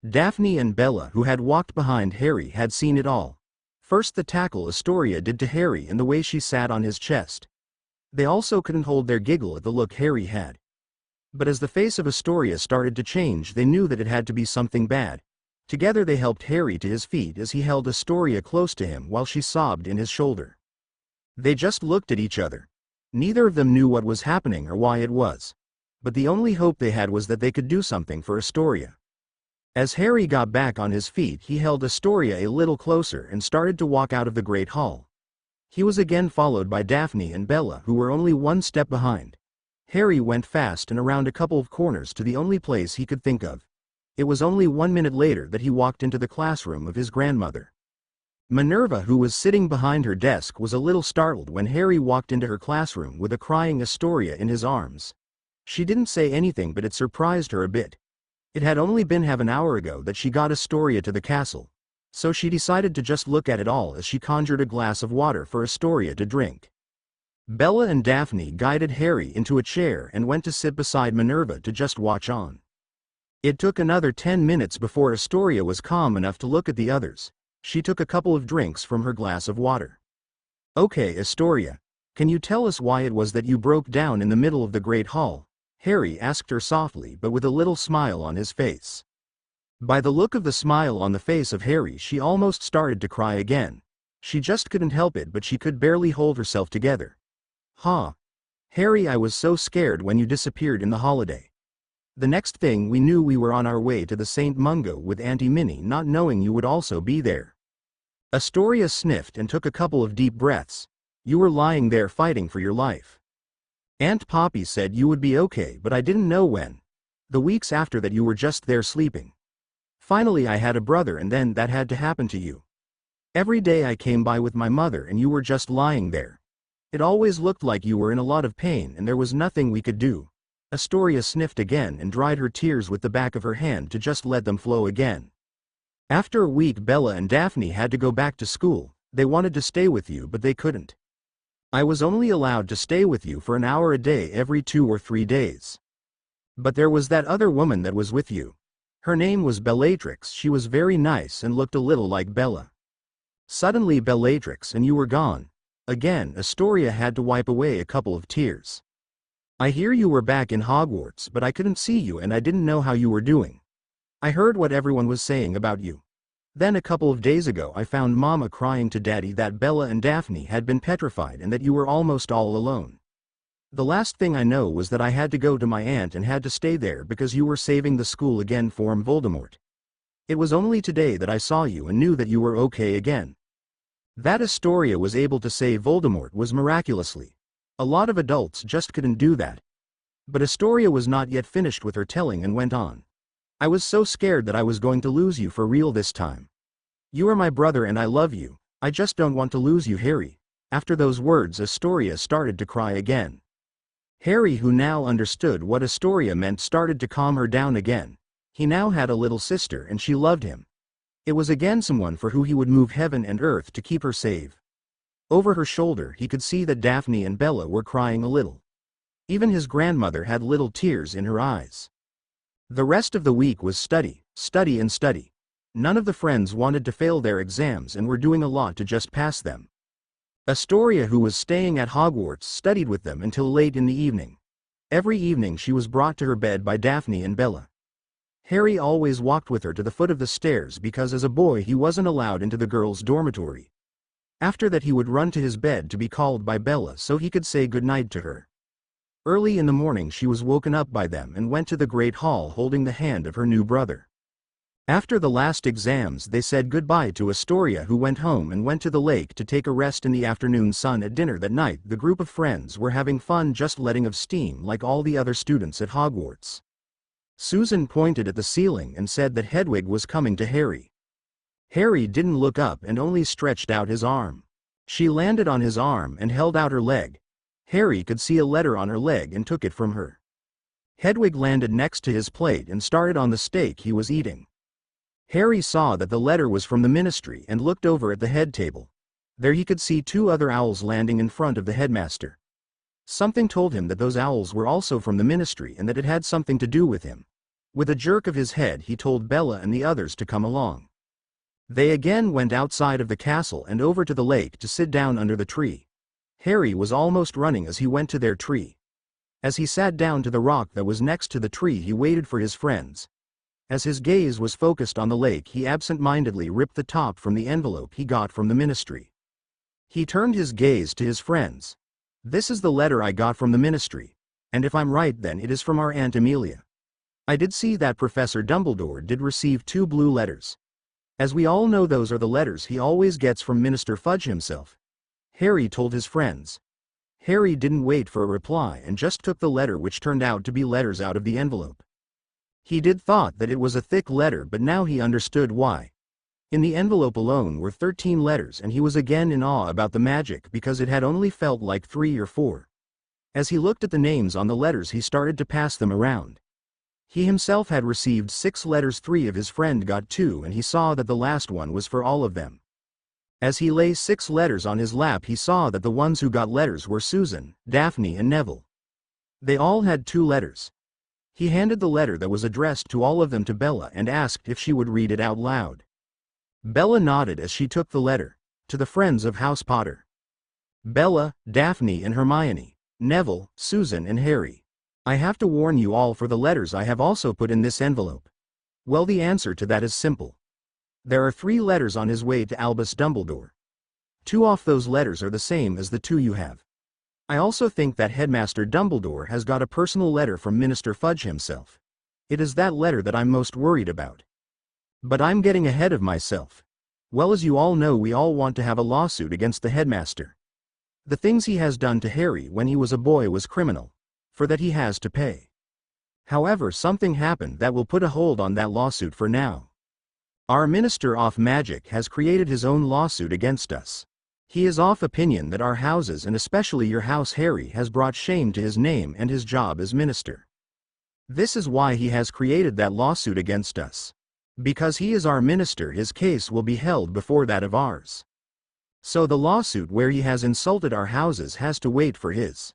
Daphne and Bella, who had walked behind Harry, had seen it all. First the tackle Astoria did to Harry and the way she sat on his chest. They also couldn't hold their giggle at the look Harry had. But as the face of Astoria started to change, they knew that it had to be something bad. Together they helped Harry to his feet as he held Astoria close to him while she sobbed in his shoulder. They just looked at each other. Neither of them knew what was happening or why it was. But the only hope they had was that they could do something for Astoria. As Harry got back on his feet, he held Astoria a little closer and started to walk out of the Great Hall. He was again followed by Daphne and Bella, who were only one step behind. Harry went fast and around a couple of corners to the only place he could think of. It was only 1 minute later that he walked into the classroom of his grandmother. Minerva, who was sitting behind her desk, was a little startled when Harry walked into her classroom with a crying Astoria in his arms. She didn't say anything, but it surprised her a bit. It had only been half an hour ago that she got Astoria to the castle, so she decided to just look at it all as she conjured a glass of water for Astoria to drink. Bella and Daphne guided Harry into a chair and went to sit beside Minerva to just watch on. It took another 10 minutes before Astoria was calm enough to look at the others. She took a couple of drinks from her glass of water. Okay, Astoria, can you tell us why it was that you broke down in the middle of the Great Hall? Harry asked her softly, but with a little smile on his face. By the look of the smile on the face of Harry, she almost started to cry again. She just couldn't help it, but she could barely hold herself together. Huh? Harry, I was so scared when you disappeared in the holiday. The next thing we knew, we were on our way to the St. Mungo with Auntie Minnie, not knowing you would also be there. Astoria sniffed and took a couple of deep breaths. You were lying there fighting for your life. Aunt Poppy said you would be okay, but I didn't know when. The weeks after that you were just there sleeping. Finally I had a brother, and then that had to happen to you. Every day I came by with my mother and you were just lying there. It always looked like you were in a lot of pain and there was nothing we could do. Astoria sniffed again and dried her tears with the back of her hand to just let them flow again. After a week, Bella and Daphne had to go back to school. They wanted to stay with you, but they couldn't. I was only allowed to stay with you for an hour a day every 2 or 3 days. But there was that other woman that was with you. Her name was Bellatrix. She was very nice and looked a little like Bella. Suddenly Bellatrix and you were gone. Again, Astoria had to wipe away a couple of tears. I hear you were back in Hogwarts, but I couldn't see you and I didn't know how you were doing. I heard what everyone was saying about you. Then a couple of days ago I found Mama crying to Daddy that Bella and Daphne had been petrified and that you were almost all alone. The last thing I know was that I had to go to my aunt and had to stay there because you were saving the school again from Voldemort. It was only today that I saw you and knew that you were okay again. That Astoria was able to save Voldemort was miraculously. A lot of adults just couldn't do that. But Astoria was not yet finished with her telling and went on. I was so scared that I was going to lose you for real this time. You are my brother and I love you. I just don't want to lose you, Harry. After those words, Astoria started to cry again. Harry, who now understood what Astoria meant, started to calm her down again. He now had a little sister and she loved him. It was again someone for who he would move heaven and earth to keep her safe. Over her shoulder he could see that Daphne and Bella were crying a little. Even his grandmother had little tears in her eyes. The rest of the week was study, study and study. None of the friends wanted to fail their exams and were doing a lot to just pass them. Astoria, who was staying at Hogwarts, studied with them until late in the evening. Every evening she was brought to her bed by Daphne and Bella. Harry always walked with her to the foot of the stairs because as a boy he wasn't allowed into the girls' dormitory. After that he would run to his bed to be called by Bella so he could say goodnight to her. Early in the morning she was woken up by them and went to the Great Hall holding the hand of her new brother. After the last exams they said goodbye to Astoria, who went home and went to the lake to take a rest in the afternoon sun. At dinner that night the group of friends were having fun, just letting off steam like all the other students at Hogwarts. Susan pointed at the ceiling and said that Hedwig was coming to Harry. Harry didn't look up and only stretched out his arm. She landed on his arm and held out her leg. Harry could see a letter on her leg and took it from her. Hedwig landed next to his plate and started on the steak he was eating. Harry saw that the letter was from the Ministry and looked over at the head table. There he could see 2 other owls landing in front of the headmaster. Something told him that those owls were also from the Ministry and that it had something to do with him. With a jerk of his head he told Bella and the others to come along. They again went outside of the castle and over to the lake to sit down under the tree. Harry was almost running as he went to their tree. As he sat down to the rock that was next to the tree he waited for his friends. As his gaze was focused on the lake he absent-mindedly ripped the top from the envelope he got from the Ministry. He turned his gaze to his friends. "This is the letter I got from the Ministry. And if I'm right then it is from our Aunt Amelia. I did see that Professor Dumbledore did receive 2 blue letters. As we all know those are the letters he always gets from Minister Fudge himself," Harry told his friends. Harry didn't wait for a reply and just took the letter, which turned out to be letters, out of the envelope. He did thought that it was a thick letter, but now he understood why. In the envelope alone were 13 letters and he was again in awe about the magic because it had only felt like 3 or 4. As he looked at the names on the letters he started to pass them around. He himself had received 6 letters, 3 of his friend got 2, and he saw that the last one was for all of them. As he lay 6 letters on his lap he saw that the ones who got letters were Susan, Daphne and Neville. They all had 2 letters. He handed the letter that was addressed to all of them to Bella and asked if she would read it out loud. Bella nodded as she took the letter. To the friends of House Potter. Bella, Daphne and Hermione, Neville, Susan and Harry. I have to warn you all, for the letters I have also put in this envelope. Well, the answer to that is simple. There are 3 letters on his way to Albus Dumbledore. 2 off those letters are the same as the 2 you have. I also think that Headmaster Dumbledore has got a personal letter from Minister Fudge himself. It is that letter that I'm most worried about. But I'm getting ahead of myself. Well, as you all know, we all want to have a lawsuit against the headmaster. The things he has done to Harry when he was a boy was criminal. For that he has to pay. However, something happened that will put a hold on that lawsuit for now. Our Minister of Magic has created his own lawsuit against us. He is of opinion that our houses, and especially your house, Harry, has brought shame to his name and his job as minister. This is why he has created that lawsuit against us. Because he is our minister, his case will be held before that of ours. So the lawsuit where he has insulted our houses has to wait for his.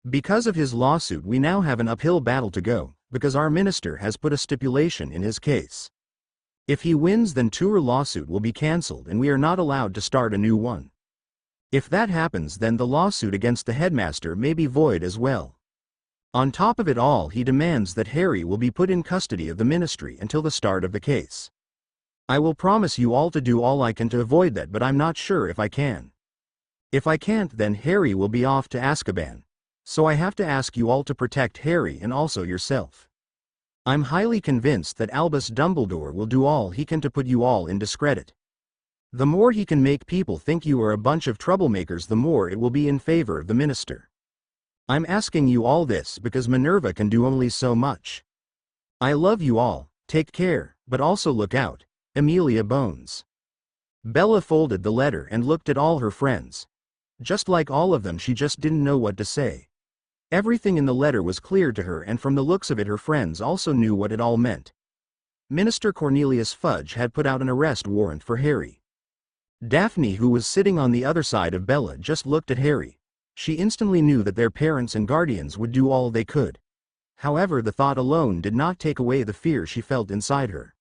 Because of his lawsuit we now have an uphill battle to go, because our minister has put a stipulation in his case. If he wins, then our lawsuit will be cancelled and we are not allowed to start a new one. If that happens, then the lawsuit against the headmaster may be void as well. On top of it all, he demands that Harry will be put in custody of the ministry until the start of the case. I will promise you all to do all I can to avoid that, but I'm not sure if I can. If I can't, then Harry will be off to Azkaban. So I have to ask you all to protect Harry and also yourself. I'm highly convinced that Albus Dumbledore will do all he can to put you all in discredit. The more he can make people think you are a bunch of troublemakers, the more it will be in favor of the minister. I'm asking you all this because Minerva can do only so much. I love you all, take care, but also look out. Amelia Bones. Bella folded the letter and looked at all her friends. Just like all of them, she just didn't know what to say. Everything in the letter was clear to her, and from the looks of it her friends also knew what it all meant. Minister Cornelius Fudge had put out an arrest warrant for Harry. Daphne, who was sitting on the other side of Bella, just looked at Harry. She instantly knew that their parents and guardians would do all they could. However, the thought alone did not take away the fear she felt inside her.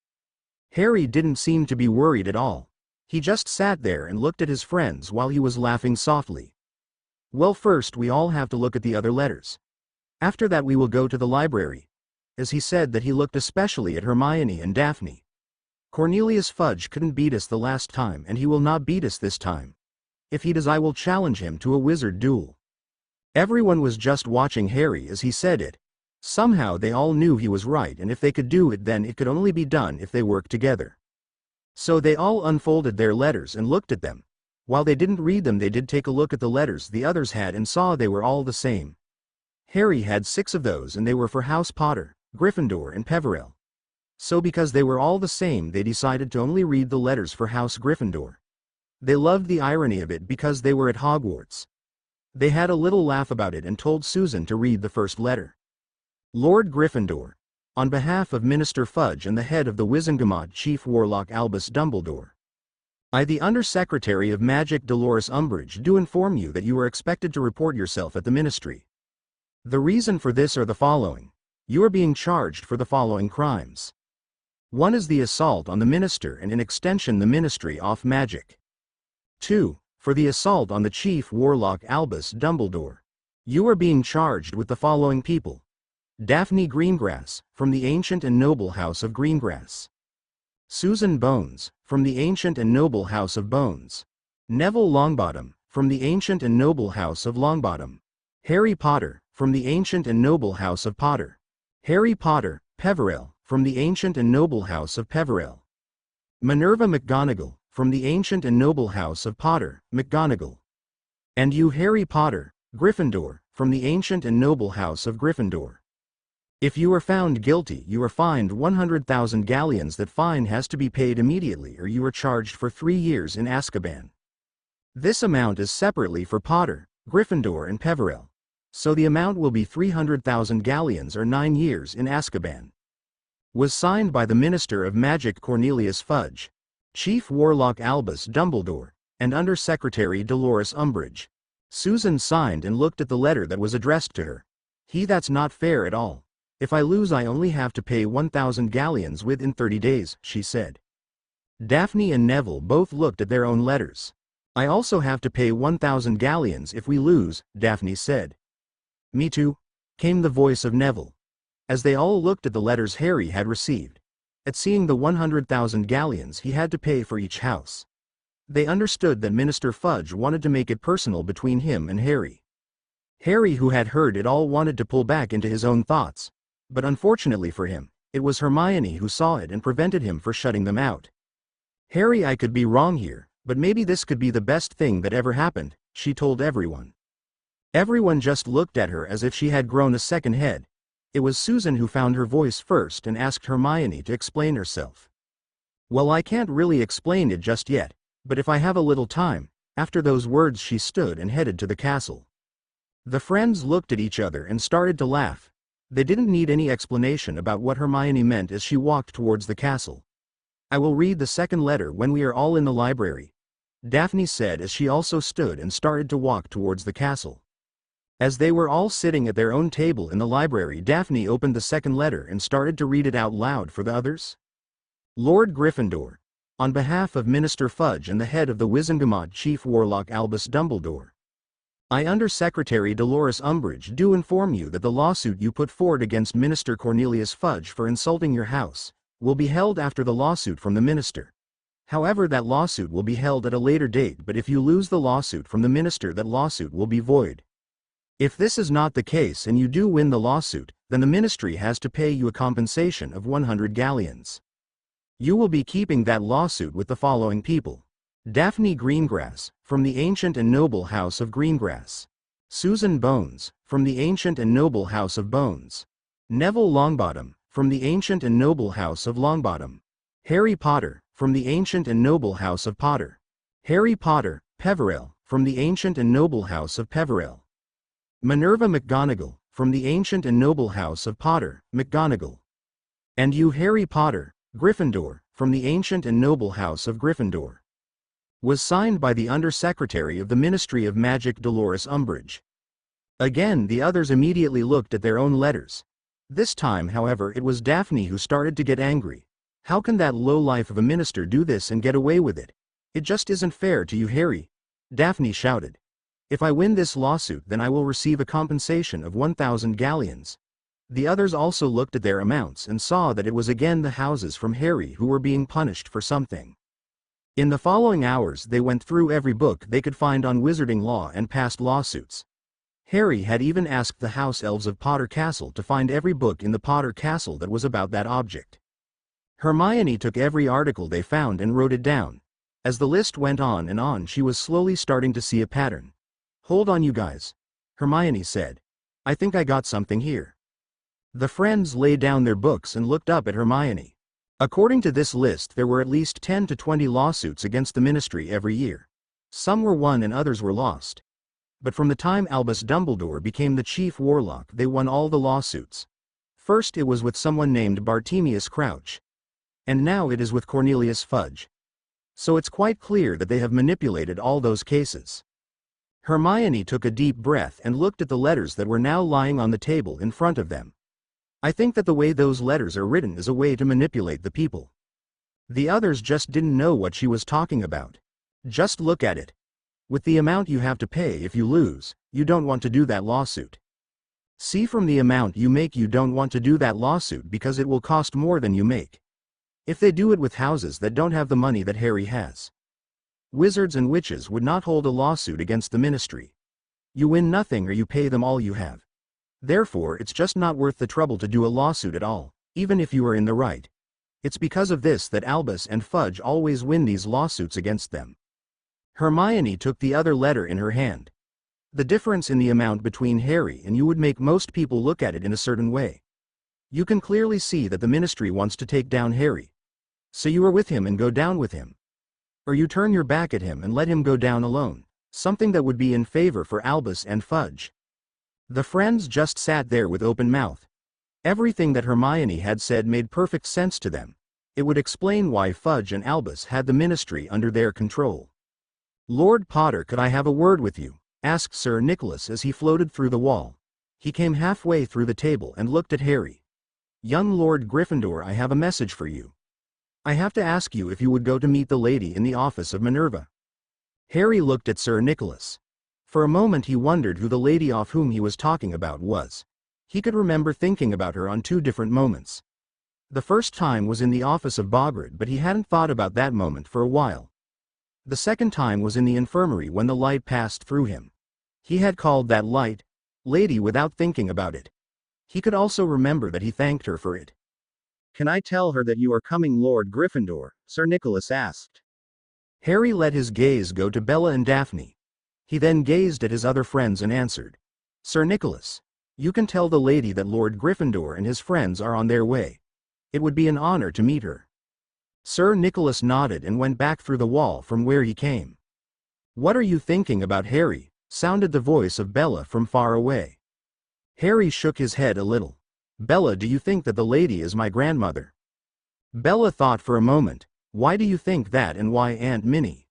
Harry didn't seem to be worried at all. He just sat there and looked at his friends while he was laughing softly. Well, first we all have to look at the other letters. After that we will go to the library. As he said that, he looked especially at Hermione and Daphne. Cornelius Fudge couldn't beat us the last time, and he will not beat us this time. If he does, I will challenge him to a wizard duel. Everyone was just watching Harry as he said it. Somehow they all knew he was right, and if they could do it, then it could only be done if they worked together. So they all unfolded their letters and looked at them. While they didn't read them, they did take a look at the letters the others had and saw they were all the same. Harry had 6 of those, and they were for House Potter, Gryffindor and Peverell. So because they were all the same, they decided to only read the letters for House Gryffindor. They loved the irony of it because they were at Hogwarts. They had a little laugh about it and told Susan to read the first letter. Lord Gryffindor. On behalf of Minister Fudge and the head of the Wizengamot Chief Warlock Albus Dumbledore. I, the Under-Secretary of Magic Dolores Umbridge, do inform you that you are expected to report yourself at the Ministry. The reason for this are the following. You are being charged for the following crimes. 1 is the assault on the Minister and in extension the Ministry of Magic. 2. For the assault on the Chief Warlock Albus Dumbledore. You are being charged with the following people. Daphne Greengrass, from the ancient and noble house of Greengrass. Susan Bones, from the ancient and noble house of Bones. Neville Longbottom, from the ancient and noble house of Longbottom. Harry Potter, from the ancient and noble house of Potter. Harry Potter, Peverell, from the ancient and noble house of Peverell. Minerva McGonagall, from the ancient and noble house of Potter, McGonagall. And you, Harry Potter, Gryffindor, from the ancient and noble house of Gryffindor. If you are found guilty, you are fined 100,000 galleons. That fine has to be paid immediately, or you are charged for 3 years in Azkaban. This amount is separately for Potter, Gryffindor and Peverell. So the amount will be 300,000 galleons or 9 years in Azkaban. Was signed by the Minister of Magic Cornelius Fudge, Chief Warlock Albus Dumbledore, and Under Secretary Dolores Umbridge. Susan signed and looked at the letter that was addressed to her. That's not fair at all. If I lose, I only have to pay 1,000 galleons within 30 days, she said. Daphne and Neville both looked at their own letters. I also have to pay 1,000 galleons if we lose, Daphne said. Me too, came the voice of Neville. As they all looked at the letters Harry had received, at seeing the 100,000 galleons he had to pay for each house, they understood that Minister Fudge wanted to make it personal between him and Harry. Harry, who had heard it all, wanted to pull back into his own thoughts. But unfortunately for him, it was Hermione who saw it and prevented him from shutting them out. Harry, I could be wrong here, but maybe this could be the best thing that ever happened, she told everyone. Everyone just looked at her as if she had grown a second head. It was Susan who found her voice first and asked Hermione to explain herself. Well, I can't really explain it just yet, but if I have a little time. After those words she stood and headed to the castle. The friends looked at each other and started to laugh. They didn't need any explanation about what Hermione meant as she walked towards the castle. I will read the second letter when we are all in the library, Daphne said as she also stood and started to walk towards the castle. As they were all sitting at their own table in the library, Daphne opened the second letter and started to read it out loud for the others. Lord Gryffindor. On behalf of Minister Fudge and the head of the Wizengamot Chief Warlock Albus Dumbledore. I, Under Secretary Dolores Umbridge, do inform you that the lawsuit you put forward against Minister Cornelius Fudge for insulting your house will be held after the lawsuit from the minister. However, that lawsuit will be held at a later date, but if you lose the lawsuit from the minister, that lawsuit will be void. If this is not the case and you do win the lawsuit, then the ministry has to pay you a compensation of 100 galleons. You will be keeping that lawsuit with the following people. Daphne Greengrass, from the ancient and noble house of Greengrass. Susan Bones, from the ancient and noble house of Bones. Neville Longbottom, from the ancient and noble house of Longbottom. Harry Potter, from the ancient and noble house of Potter. Harry Potter, Peverell, from the ancient and noble house of Peverell. Minerva McGonagall, from the ancient and noble house of Potter, McGonagall. And you, Harry Potter, Gryffindor, from the ancient and noble house of Gryffindor. Was signed by the Under Secretary of the Ministry of Magic Dolores Umbridge. Again the others immediately looked at their own letters. This time, however, it was Daphne who started to get angry. How can that lowlife of a minister do this and get away with it? It just isn't fair to you, Harry. Daphne shouted. If I win this lawsuit, then I will receive a compensation of 1,000 galleons. The others also looked at their amounts and saw that it was again the houses from Harry who were being punished for something. In the following hours they went through every book they could find on wizarding law and passed lawsuits. Harry had even asked the house elves of Potter Castle to find every book in the Potter Castle that was about that object. Hermione took every article they found and wrote it down. As the list went on and on, she was slowly starting to see a pattern. Hold on, you guys, Hermione said. I think I got something here. The friends laid down their books and looked up at Hermione. According to this list, there were at least 10 to 20 lawsuits against the Ministry every year. Some were won and others were lost. But from the time Albus Dumbledore became the chief warlock, they won all the lawsuits. First it was with someone named Bartemius Crouch. And now it is with Cornelius Fudge. So it's quite clear that they have manipulated all those cases. Hermione took a deep breath and looked at the letters that were now lying on the table in front of them. I think that the way those letters are written is a way to manipulate the people. The others just didn't know what she was talking about. Just look at it. With the amount you have to pay if you lose, you don't want to do that lawsuit. See, from the amount you make, you don't want to do that lawsuit because it will cost more than you make. If they do it with houses that don't have the money that Harry has. Wizards and witches would not hold a lawsuit against the Ministry. You win nothing or you pay them all you have. Therefore it's just not worth the trouble to do a lawsuit at all, even if you are in the right. It's because of this that Albus and Fudge always win these lawsuits against them. Hermione took the other letter in her hand. The difference in the amount between Harry and you would make most people look at it in a certain way. You can clearly see that the Ministry wants to take down Harry. So you are with him and go down with him. Or you turn your back at him and let him go down alone, something that would be in favor for Albus and Fudge. The friends just sat there with open mouth. Everything that Hermione had said made perfect sense to them. It would explain why Fudge and Albus had the Ministry under their control. Lord Potter, could I have a word with you? Asked Sir Nicholas as he floated through the wall. He came halfway through the table and looked at Harry. Young Lord Gryffindor, I have a message for you. I have to ask you if you would go to meet the lady in the office of Minerva. Harry looked at Sir Nicholas. For a moment he wondered who the lady of whom he was talking about was. He could remember thinking about her on 2 different moments. The first time was in the office of Bogrid, but he hadn't thought about that moment for a while. The second time was in the infirmary when the light passed through him. He had called that light lady without thinking about it. He could also remember that he thanked her for it. Can I tell her that you are coming, Lord Gryffindor? Sir Nicholas asked. Harry let his gaze go to Bella and Daphne. He then gazed at his other friends and answered. Sir Nicholas, you can tell the lady that Lord Gryffindor and his friends are on their way. It would be an honor to meet her. Sir Nicholas nodded and went back through the wall from where he came. What are you thinking about, Harry? Sounded the voice of Bella from far away. Harry shook his head a little. Bella, do you think that the lady is my grandmother? Bella thought for a moment. Why do you think that, and why Aunt Minnie?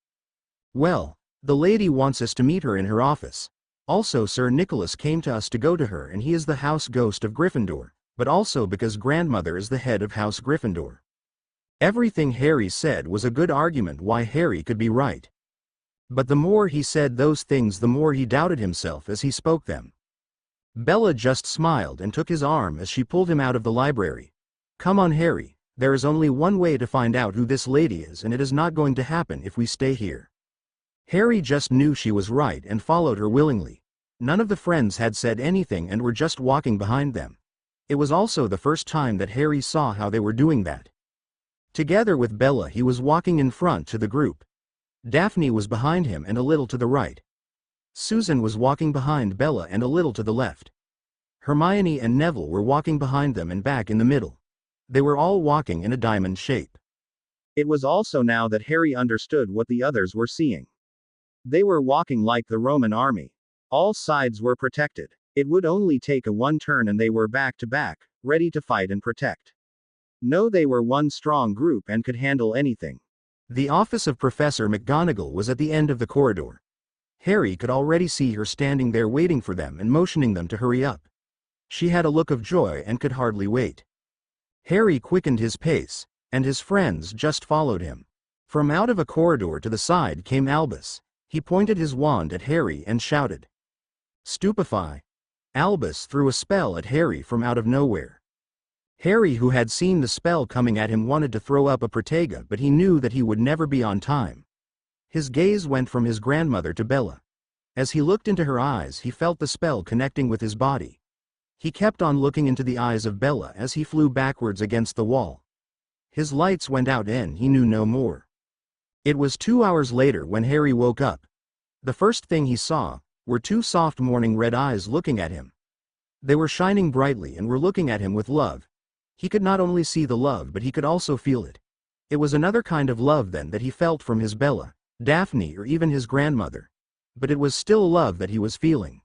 Well, the lady wants us to meet her in her office. Also, Sir Nicholas came to us to go to her, and he is the house ghost of Gryffindor, but also because grandmother is the head of House Gryffindor. Everything Harry said was a good argument why Harry could be right. But the more he said those things, the more he doubted himself as he spoke them. Bella just smiled and took his arm as she pulled him out of the library. Come on, Harry, there is only one way to find out who this lady is, and it is not going to happen if we stay here. Harry just knew she was right and followed her willingly. None of the friends had said anything and were just walking behind them. It was also the first time that Harry saw how they were doing that. Together with Bella, he was walking in front to the group. Daphne was behind him and a little to the right. Susan was walking behind Bella and a little to the left. Hermione and Neville were walking behind them and back in the middle. They were all walking in a diamond shape. It was also now that Harry understood what the others were seeing. They were walking like the Roman army. All sides were protected. It would only take a one turn and they were back to back, ready to fight and protect. No, they were one strong group and could handle anything. The office of Professor McGonagall was at the end of the corridor. Harry could already see her standing there waiting for them and motioning them to hurry up. She had a look of joy and could hardly wait. Harry quickened his pace, and his friends just followed him. From out of a corridor to the side came Albus. He pointed his wand at Harry and shouted, "Stupefy!" Albus threw a spell at Harry from out of nowhere. Harry, who had seen the spell coming at him, wanted to throw up a protega, but he knew that he would never be on time. His gaze went from his grandmother to Bella. As he looked into her eyes, he felt the spell connecting with his body. He kept on looking into the eyes of Bella as he flew backwards against the wall. His lights went out and he knew no more. It was 2 hours later when Harry woke up. The first thing he saw were two soft morning red eyes looking at him. They were shining brightly and were looking at him with love. He could not only see the love, but he could also feel it. It was another kind of love then that he felt from his Bella, Daphne, or even his grandmother. But it was still love that he was feeling.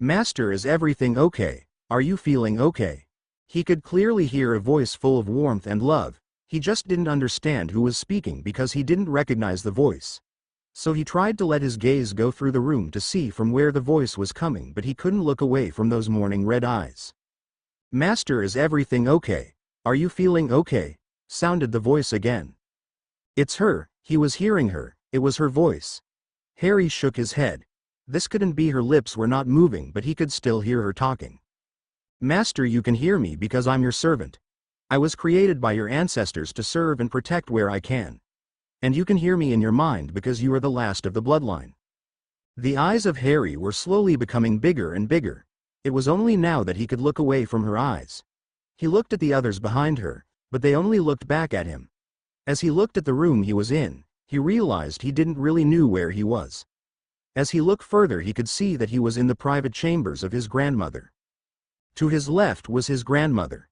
"Master, is everything okay? Are you feeling okay?" He could clearly hear a voice full of warmth and love. He just didn't understand who was speaking because he didn't recognize the voice. So he tried to let his gaze go through the room to see from where the voice was coming, but he couldn't look away from those morning red eyes. "Master, is everything okay? Are you feeling okay?" sounded the voice again. It's her. He was hearing her. It was her voice. Harry shook his head. This couldn't be. Her lips were not moving, but he could still hear her talking. "Master, you can hear me because I'm your servant. I was created by your ancestors to serve and protect where I can. And you can hear me in your mind because you are the last of the bloodline." The eyes of Harry were slowly becoming bigger and bigger. It was only now that he could look away from her eyes. He looked at the others behind her, but they only looked back at him. As he looked at the room he was in, he realized he didn't really know where he was. As he looked further, he could see that he was in the private chambers of his grandmother. To his left was his grandmother.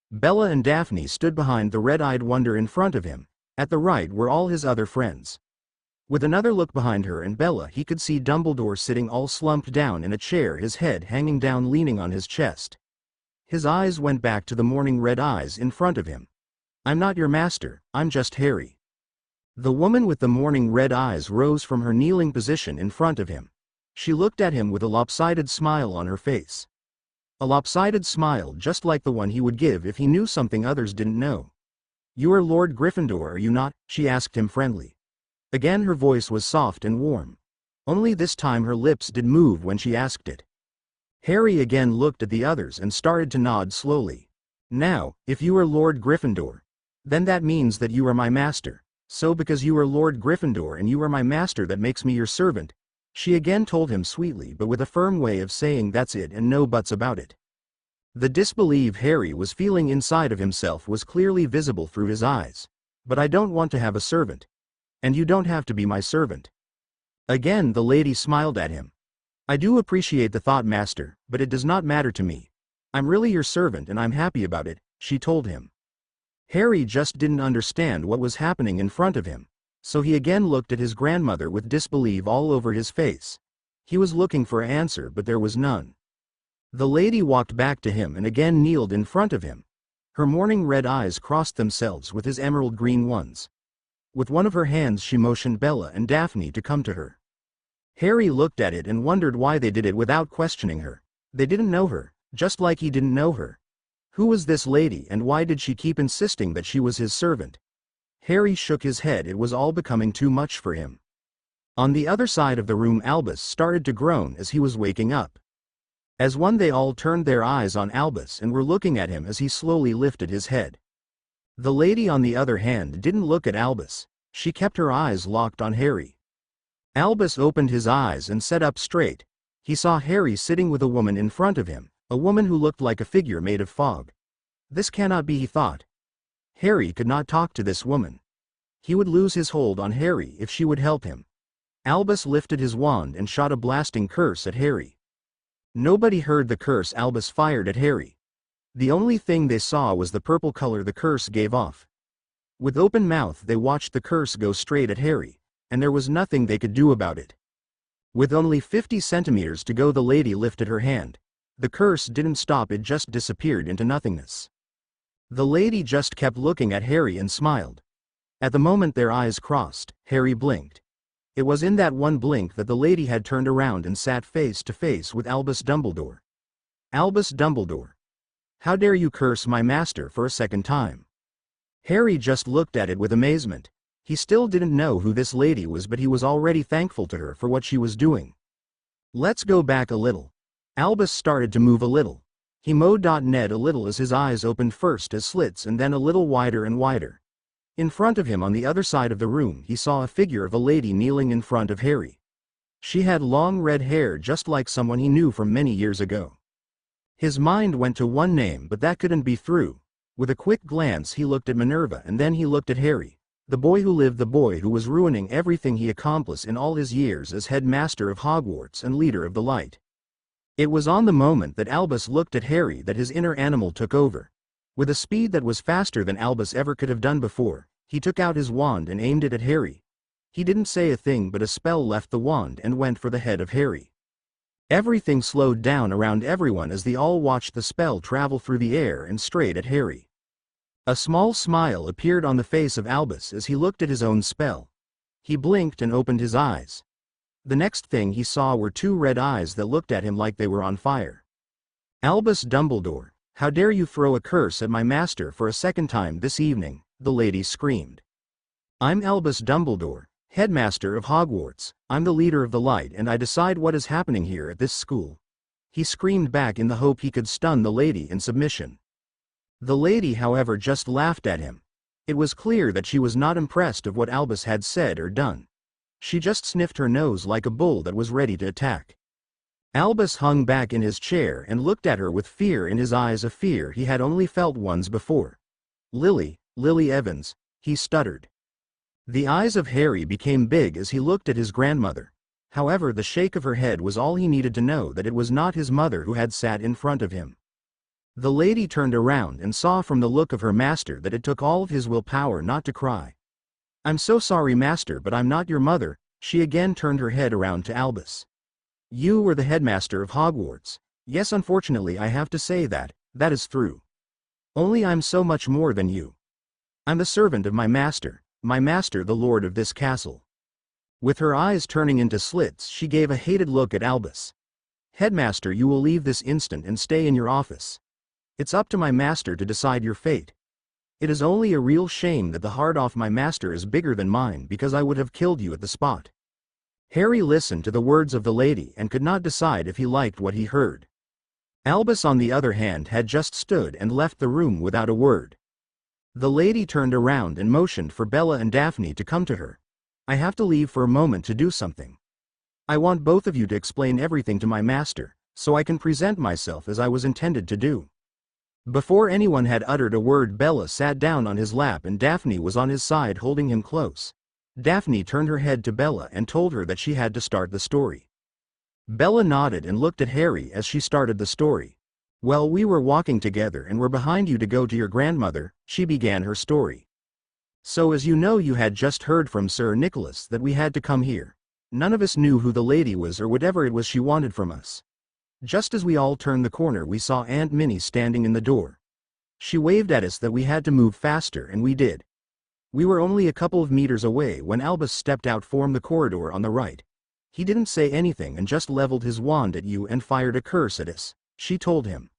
Bella and Daphne stood behind the red-eyed wonder in front of him. At the right were all his other friends. With another look behind her and Bella, he could see Dumbledore sitting all slumped down in a chair, his head hanging down, leaning on his chest. His eyes went back to the morning red eyes in front of him. "I'm not your master, I'm just Harry." The woman with the morning red eyes rose from her kneeling position in front of him. She looked at him with a lopsided smile on her face. A lopsided smile just like the one he would give if he knew something others didn't know. "You are Lord Gryffindor, are you not?" she asked him friendly. Again her voice was soft and warm. Only this time her lips did move when she asked it. Harry again looked at the others and started to nod slowly. "Now, if you are Lord Gryffindor, then that means that you are my master. So because you are Lord Gryffindor and you are my master, that makes me your servant," she again told him sweetly, but with a firm way of saying that's it and no buts about it. The disbelief Harry was feeling inside of himself was clearly visible through his eyes. "But I don't want to have a servant. And you don't have to be my servant." Again the lady smiled at him. "I do appreciate the thought, master, but it does not matter to me. I'm really your servant and I'm happy about it," she told him. Harry just didn't understand what was happening in front of him, so he again looked at his grandmother with disbelief all over his face. He was looking for an answer, but there was none. The lady walked back to him and again kneeled in front of him. Her morning red eyes crossed themselves with his emerald green ones. With one of her hands she motioned Bella and Daphne to come to her. Harry looked at it and wondered why they did it without questioning her. They didn't know her, just like he didn't know her. Who was this lady and why did she keep insisting that she was his servant? Harry shook his head. It was all becoming too much for him. On the other side of the room Albus started to groan as he was waking up. As one they all turned their eyes on Albus and were looking at him as he slowly lifted his head. The lady on the other hand didn't look at Albus. She kept her eyes locked on Harry. Albus opened his eyes and sat up straight. He saw Harry sitting with a woman in front of him, a woman who looked like a figure made of fog. This cannot be, he thought. Harry could not talk to this woman. He would lose his hold on Harry if she would help him. Albus lifted his wand and shot a blasting curse at Harry. Nobody heard the curse Albus fired at Harry. The only thing they saw was the purple color the curse gave off. With open mouth they watched the curse go straight at Harry, and there was nothing they could do about it. With only 50 centimeters to go the lady lifted her hand. The curse didn't stop, it just disappeared into nothingness. The lady just kept looking at Harry and smiled. At the moment their eyes crossed, Harry blinked. It was in that one blink that the lady had turned around and sat face to face with Albus Dumbledore. "Albus Dumbledore. How dare you curse my master for a second time?" Harry just looked at it with amazement. He still didn't know who this lady was, but he was already thankful to her for what she was doing. Let's go back a little. Albus started to move a little. He mowed Ned a little as his eyes opened first as slits and then a little wider and wider. In front of him on the other side of the room he saw a figure of a lady kneeling in front of Harry. She had long red hair just like someone he knew from many years ago. His mind went to one name, but that couldn't be through. With a quick glance he looked at Minerva and then he looked at Harry. The boy who lived, the boy who was ruining everything he accomplished in all his years as headmaster of Hogwarts and leader of the Light. It was on the moment that Albus looked at Harry that his inner animal took over. With a speed that was faster than Albus ever could have done before, he took out his wand and aimed it at Harry. He didn't say a thing, but a spell left the wand and went for the head of Harry. Everything slowed down around everyone as they all watched the spell travel through the air and straight at Harry. A small smile appeared on the face of Albus as he looked at his own spell. He blinked and opened his eyes. The next thing he saw were two red eyes that looked at him like they were on fire. "Albus Dumbledore, how dare you throw a curse at my master for a second time this evening?" the lady screamed. "I'm Albus Dumbledore, headmaster of Hogwarts. I'm the leader of the Light and I decide what is happening here at this school," he screamed back in the hope he could stun the lady in submission. The lady, however, just laughed at him. It was clear that she was not impressed of what Albus had said or done. She just sniffed her nose like a bull that was ready to attack. Albus hung back in his chair and looked at her with fear in his eyes, a fear he had only felt once before. Lily Evans," he stuttered. The eyes of Harry became big as he looked at his grandmother. However, the shake of her head was all he needed to know that it was not his mother who had sat in front of him. The lady turned around and saw from the look of her master that it took all of his willpower not to cry. "I'm so sorry, master, but I'm not your mother." She again turned her head around to Albus. "You were the headmaster of Hogwarts. Yes, unfortunately I have to say that is true. Only I'm so much more than you. I'm the servant of my master the lord of this castle." With her eyes turning into slits she gave a hated look at Albus. "Headmaster, you will leave this instant and stay in your office. It's up to my master to decide your fate. It is only a real shame that the heart of my master is bigger than mine, because I would have killed you at the spot." Harry listened to the words of the lady and could not decide if he liked what he heard. Albus, on the other hand, had just stood and left the room without a word. The lady turned around and motioned for Bella and Daphne to come to her. "I have to leave for a moment to do something. I want both of you to explain everything to my master, so I can present myself as I was intended to do." Before anyone had uttered a word, Bella sat down on his lap and Daphne was on his side holding him close. Daphne turned her head to Bella and told her that she had to start the story. Bella nodded and looked at Harry as she started the story. "Well, we were walking together and were behind you to go to your grandmother," she began her story. "So as you know, you had just heard from Sir Nicholas that we had to come here. None of us knew who the lady was or whatever it was she wanted from us. Just as we all turned the corner we saw Aunt Minnie standing in the door. She waved at us that we had to move faster and we did. We were only a couple of meters away when Albus stepped out from the corridor on the right. He didn't say anything and just leveled his wand at you and fired a curse at us," she told him.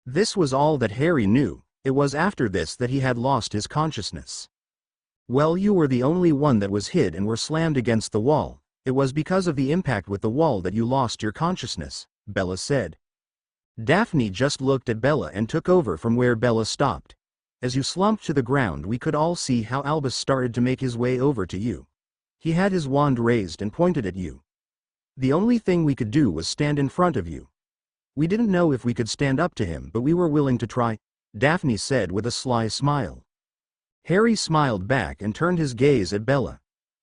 This was all that Harry knew. It was after this that he had lost his consciousness. "Well, you were the only one that was hit and were slammed against the wall. It was because of the impact with the wall that you lost your consciousness," Bella said. Daphne just looked at Bella and took over from where Bella stopped. "As you slumped to the ground we could all see how Albus started to make his way over to you. He had his wand raised and pointed at you. The only thing we could do was stand in front of you. We didn't know if we could stand up to him, but we were willing to try," Daphne said with a sly smile. Harry smiled back and turned his gaze at Bella.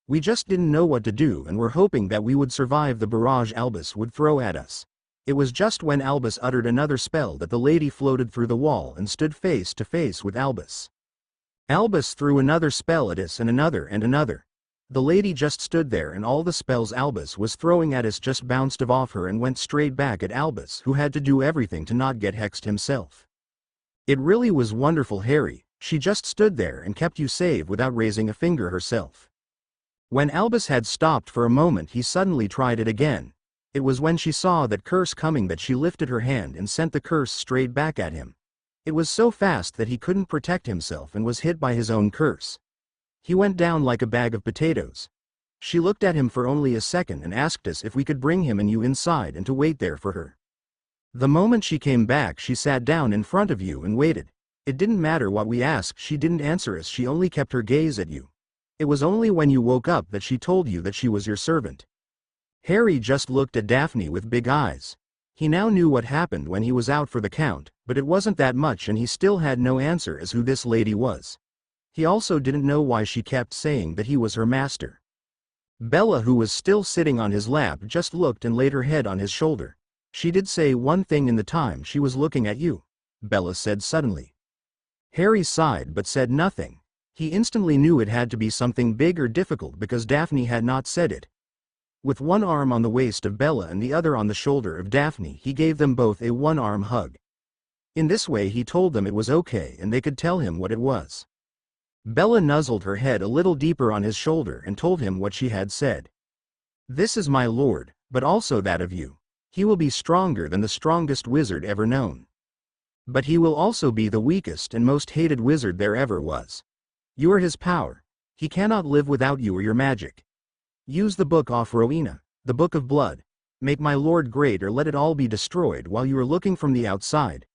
"We just didn't know what to do and were hoping that we would survive the barrage Albus would throw at us." It was just when Albus uttered another spell that the lady floated through the wall and stood face to face with Albus. Albus threw another spell at us and another and another. The lady just stood there and all the spells Albus was throwing at us just bounced off her and went straight back at Albus, who had to do everything to not get hexed himself. "It really was wonderful, Harry. She just stood there and kept you safe without raising a finger herself." When Albus had stopped for a moment he suddenly tried it again. It was when she saw that curse coming that she lifted her hand and sent the curse straight back at him. It was so fast that he couldn't protect himself and was hit by his own curse. He went down like a bag of potatoes. She looked at him for only a second and asked us if we could bring him and you inside and to wait there for her. The moment she came back, she sat down in front of you and waited. It didn't matter what we asked, she didn't answer us, she only kept her gaze at you. It was only when you woke up that she told you that she was your servant. Harry just looked at Daphne with big eyes. He now knew what happened when he was out for the count, but it wasn't that much and he still had no answer as who this lady was. He also didn't know why she kept saying that he was her master. Bella, who was still sitting on his lap, just looked and laid her head on his shoulder. She did say one thing in the time she was looking at you, Bella said suddenly. Harry sighed but said nothing. He instantly knew it had to be something big or difficult because Daphne had not said it. With one arm on the waist of Bella and the other on the shoulder of Daphne, he gave them both a one-arm hug. In this way he told them it was okay and they could tell him what it was. Bella nuzzled her head a little deeper on his shoulder and told him what she had said. This is my lord, but also that of you. He will be stronger than the strongest wizard ever known. But he will also be the weakest and most hated wizard there ever was. You are his power. He cannot live without you or your magic. Use the book of Rowena, the book of blood. Make my lord great or let it all be destroyed while you are looking from the outside.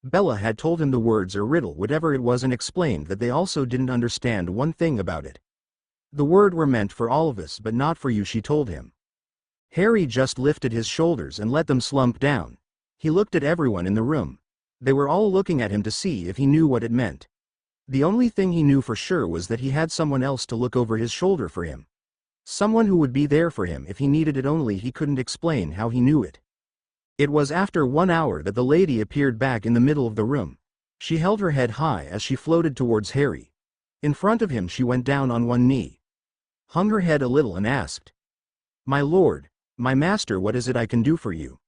Bella had told him the words or riddle, whatever it was, and explained that they also didn't understand one thing about it. The word were meant for all of us but not for you, she told him. Harry just lifted his shoulders and let them slump down. He looked at everyone in the room. They were all looking at him to see if he knew what it meant. The only thing he knew for sure was that he had someone else to look over his shoulder for him. Someone who would be there for him if he needed it, only he couldn't explain how he knew it. It was after 1 hour that the lady appeared back in the middle of the room. She held her head high as she floated towards Harry. In front of him she went down on one knee, hung her head a little and asked, "My lord, my master, what is it I can do for you?"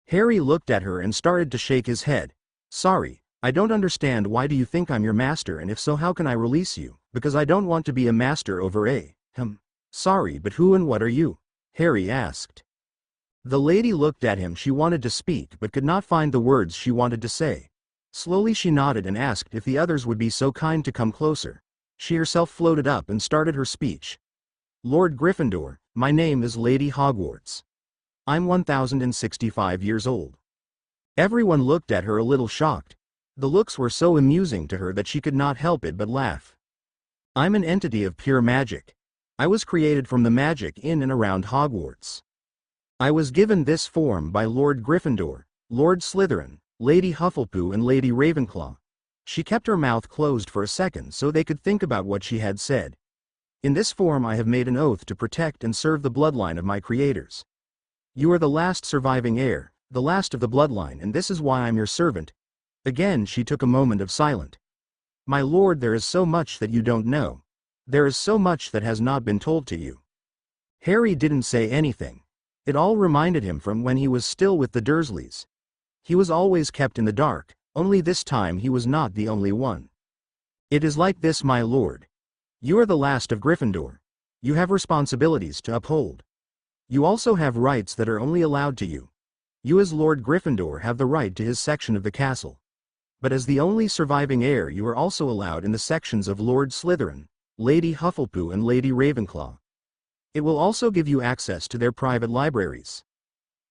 Harry looked at her and started to shake his head. "Sorry, I don't understand. Why do you think I'm your master, and if so, how can I release you? Because I don't want to be a master over a, Sorry, but who and what are you?" Harry asked. The lady looked at him. She wanted to speak but could not find the words she wanted to say. Slowly she nodded and asked if the others would be so kind to come closer. She herself floated up and started her speech. "Lord Gryffindor, my name is Lady Hogwarts. I'm 1065 years old." Everyone looked at her a little shocked. The looks were so amusing to her that she could not help it but laugh. "I'm an entity of pure magic. I was created from the magic in and around Hogwarts. I was given this form by Lord Gryffindor, Lord Slytherin, Lady Hufflepuff and Lady Ravenclaw." She kept her mouth closed for a second so they could think about what she had said. "In this form I have made an oath to protect and serve the bloodline of my creators. You are the last surviving heir, the last of the bloodline, and this is why I'm your servant." Again she took a moment of silence. "My lord, there is so much that you don't know. There is so much that has not been told to you." Harry didn't say anything. It all reminded him from when he was still with the Dursleys. He was always kept in the dark, only this time he was not the only one. "It is like this, my lord. You are the last of Gryffindor. You have responsibilities to uphold. You also have rights that are only allowed to you. You as Lord Gryffindor have the right to his section of the castle. But as the only surviving heir, you are also allowed in the sections of Lord Slytherin, Lady Hufflepuff and Lady Ravenclaw. It will also give you access to their private libraries."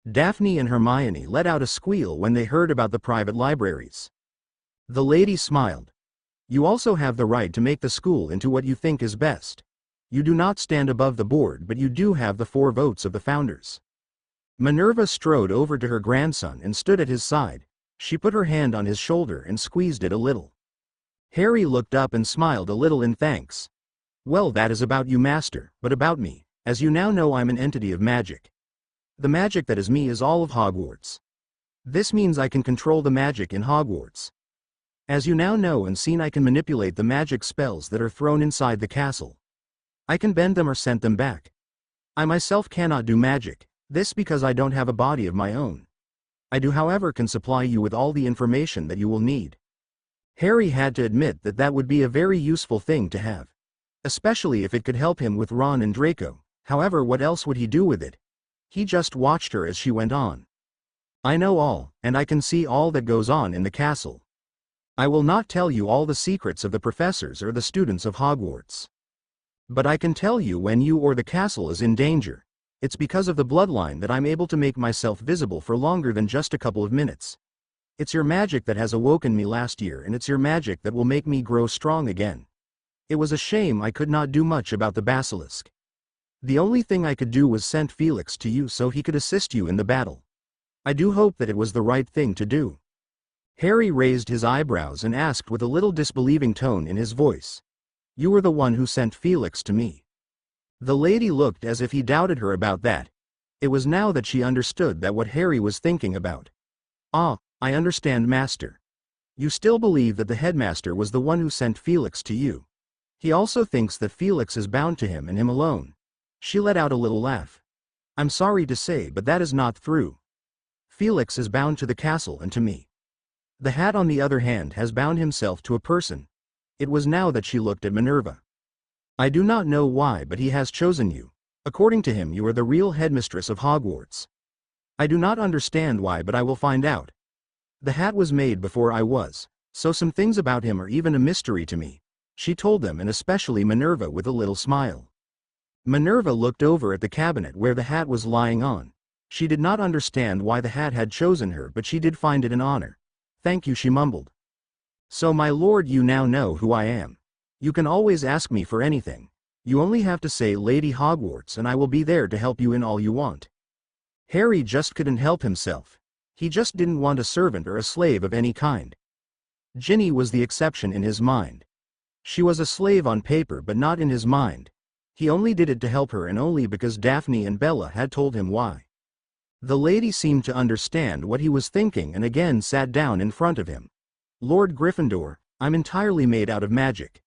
Daphne and Hermione let out a squeal when they heard about the private libraries. The lady smiled. "You also have the right to make the school into what you think is best. You do not stand above the board, but you do have the 4 votes of the founders." Minerva strode over to her grandson and stood at his side. She put her hand on his shoulder and squeezed it a little. Harry looked up and smiled a little in thanks. "Well, that is about you, master, but about me. As you now know, I'm an entity of magic. The magic that is me is all of Hogwarts. This means I can control the magic in Hogwarts. As you now know and seen, I can manipulate the magic spells that are thrown inside the castle. I can bend them or send them back. I myself cannot do magic, this because I don't have a body of my own. I do, however, can supply you with all the information that you will need." Harry had to admit that that would be a very useful thing to have. Especially if it could help him with Ron and Draco. However, what else would he do with it? He just watched her as she went on. "I know all, and I can see all that goes on in the castle. I will not tell you all the secrets of the professors or the students of Hogwarts. But I can tell you when you or the castle is in danger. It's because of the bloodline that I'm able to make myself visible for longer than just a couple of minutes. It's your magic that has awoken me last year, and it's your magic that will make me grow strong again. It was a shame I could not do much about the basilisk. The only thing I could do was send Felix to you so he could assist you in the battle. I do hope that it was the right thing to do." Harry raised his eyebrows and asked with a little disbelieving tone in his voice, "You were the one who sent Felix to me?" The lady looked as if he doubted her about that. It was now that she understood that what Harry was thinking about. "Ah, I understand, Master. You still believe that the headmaster was the one who sent Felix to you. He also thinks that Felix is bound to him and him alone." She let out a little laugh. "I'm sorry to say, but that is not true. Felix is bound to the castle and to me. The hat, on the other hand, has bound himself to a person." It was now that she looked at Minerva. "I do not know why, but he has chosen you. According to him, you are the real headmistress of Hogwarts. I do not understand why, but I will find out. The hat was made before I was, so some things about him are even a mystery to me," she told them, and especially Minerva, with a little smile. Minerva looked over at the cabinet where the hat was lying on. She did not understand why the hat had chosen her, but she did find it an honor. "Thank you," she mumbled. "So, my lord, you now know who I am. You can always ask me for anything. You only have to say Lady Hogwarts and I will be there to help you in all you want." Harry just couldn't help himself. He just didn't want a servant or a slave of any kind. Ginny was the exception in his mind. She was a slave on paper but not in his mind. He only did it to help her, and only because Daphne and Bella had told him why. The lady seemed to understand what he was thinking and again sat down in front of him. "Lord Gryffindor, I'm entirely made out of magic.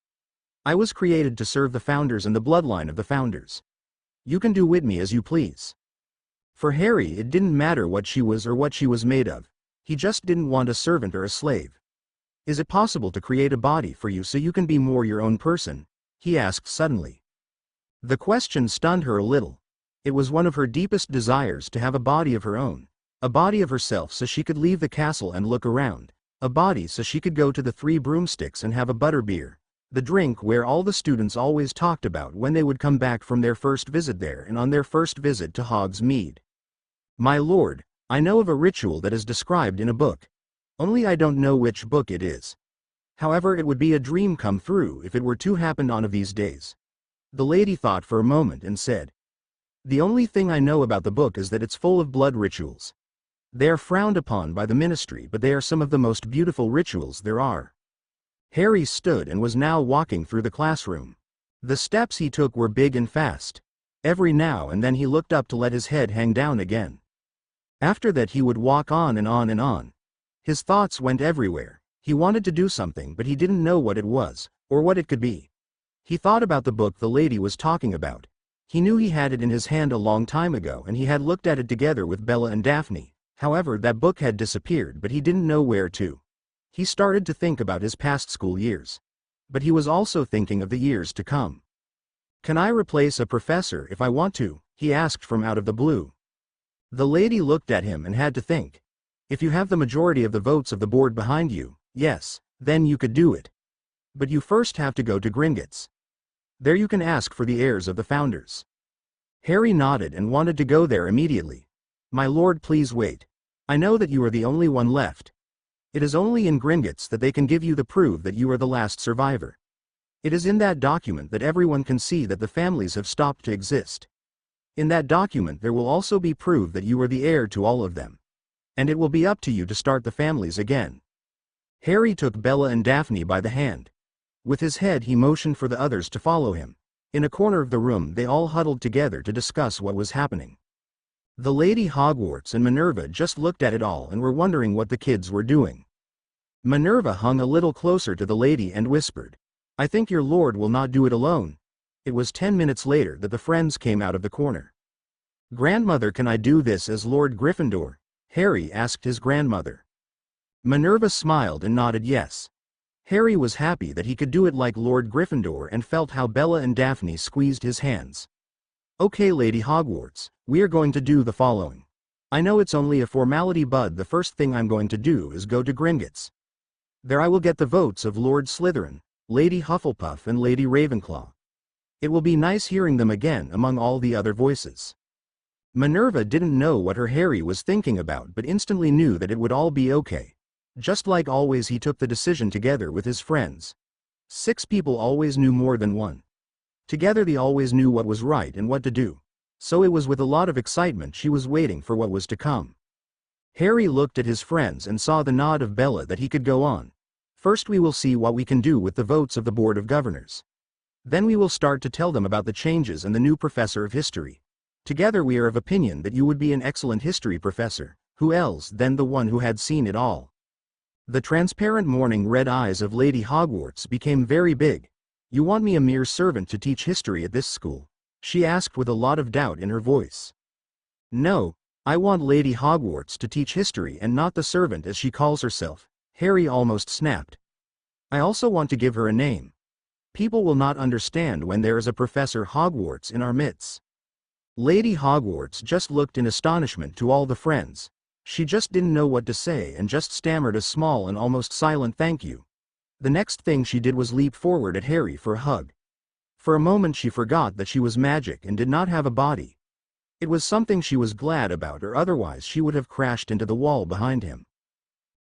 I was created to serve the founders and the bloodline of the founders. You can do with me as you please." For Harry, it didn't matter what she was or what she was made of. He just didn't want a servant or a slave. "Is it possible to create a body for you so you can be more your own person?" he asked suddenly. The question stunned her a little. It was one of her deepest desires to have a body of her own. A body of herself so she could leave the castle and look around. A body so she could go to the Three Broomsticks and have a butterbeer. The drink where all the students always talked about when they would come back from their first visit there and on their first visit to Hogsmeade. "My lord, I know of a ritual that is described in a book. Only I don't know which book it is. However, it would be a dream come true if it were to happen on of these days." The lady thought for a moment and said, "The only thing I know about the book is that it's full of blood rituals. They are frowned upon by the ministry, but they are some of the most beautiful rituals there are." Harry stood and was now walking through the classroom. The steps he took were big and fast. Every now and then he looked up to let his head hang down again. After that he would walk on and on and on. His thoughts went everywhere. He wanted to do something, but he didn't know what it was, or what it could be. He thought about the book the lady was talking about. He knew he had it in his hand a long time ago, and he had looked at it together with Bella and Daphne. However, that book had disappeared, but he didn't know where to. He started to think about his past school years. But he was also thinking of the years to come. "Can I replace a professor if I want to?" he asked from out of the blue. The lady looked at him and had to think. "If you have the majority of the votes of the board behind you, yes, then you could do it. But you first have to go to Gringotts. There you can ask for the heirs of the founders." Harry nodded and wanted to go there immediately. "My lord, please wait. I know that you are the only one left. It is only in Gringotts that they can give you the proof that you are the last survivor. It is in that document that everyone can see that the families have stopped to exist. In that document there will also be proof that you are the heir to all of them. And it will be up to you to start the families again." Harry took Bella and Daphne by the hand. With his head he motioned for the others to follow him. In a corner of the room they all huddled together to discuss what was happening. The Lady Hogwarts and Minerva just looked at it all and were wondering what the kids were doing. Minerva hung a little closer to the lady and whispered, "I think your lord will not do it alone." It was 10 minutes later that the friends came out of the corner. "Grandmother, can I do this as Lord Gryffindor?" Harry asked his grandmother. Minerva smiled and nodded yes. Harry was happy that he could do it like Lord Gryffindor and felt how Bella and Daphne squeezed his hands. "Okay, Lady Hogwarts, we are going to do the following. I know it's only a formality, but the first thing I'm going to do is go to Gringotts. There I will get the votes of Lord Slytherin, Lady Hufflepuff and Lady Ravenclaw. It will be nice hearing them again among all the other voices. Minerva didn't know what her Harry was thinking about but instantly knew that it would all be okay. Just like always he took the decision together with his friends. 6 people always knew more than one. Together they always knew what was right and what to do. So it was with a lot of excitement she was waiting for what was to come. Harry looked at his friends and saw the nod of Bella that he could go on. First we will see what we can do with the votes of the Board of Governors. Then we will start to tell them about the changes and the new professor of history. Together we are of opinion that you would be an excellent history professor. Who else than the one who had seen it all? The transparent morning red eyes of Lady Hogwarts became very big. You want me a mere servant to teach history at this school? She asked with a lot of doubt in her voice. No, I want Lady Hogwarts to teach history and not the servant as she calls herself. Harry almost snapped. I also want to give her a name. People will not understand when there is a Professor Hogwarts in our midst. Lady Hogwarts just looked in astonishment to all the friends. She just didn't know what to say and just stammered a small and almost silent thank you. The next thing she did was leap forward at Harry for a hug. For a moment she forgot that she was magic and did not have a body. It was something she was glad about, or otherwise she would have crashed into the wall behind him.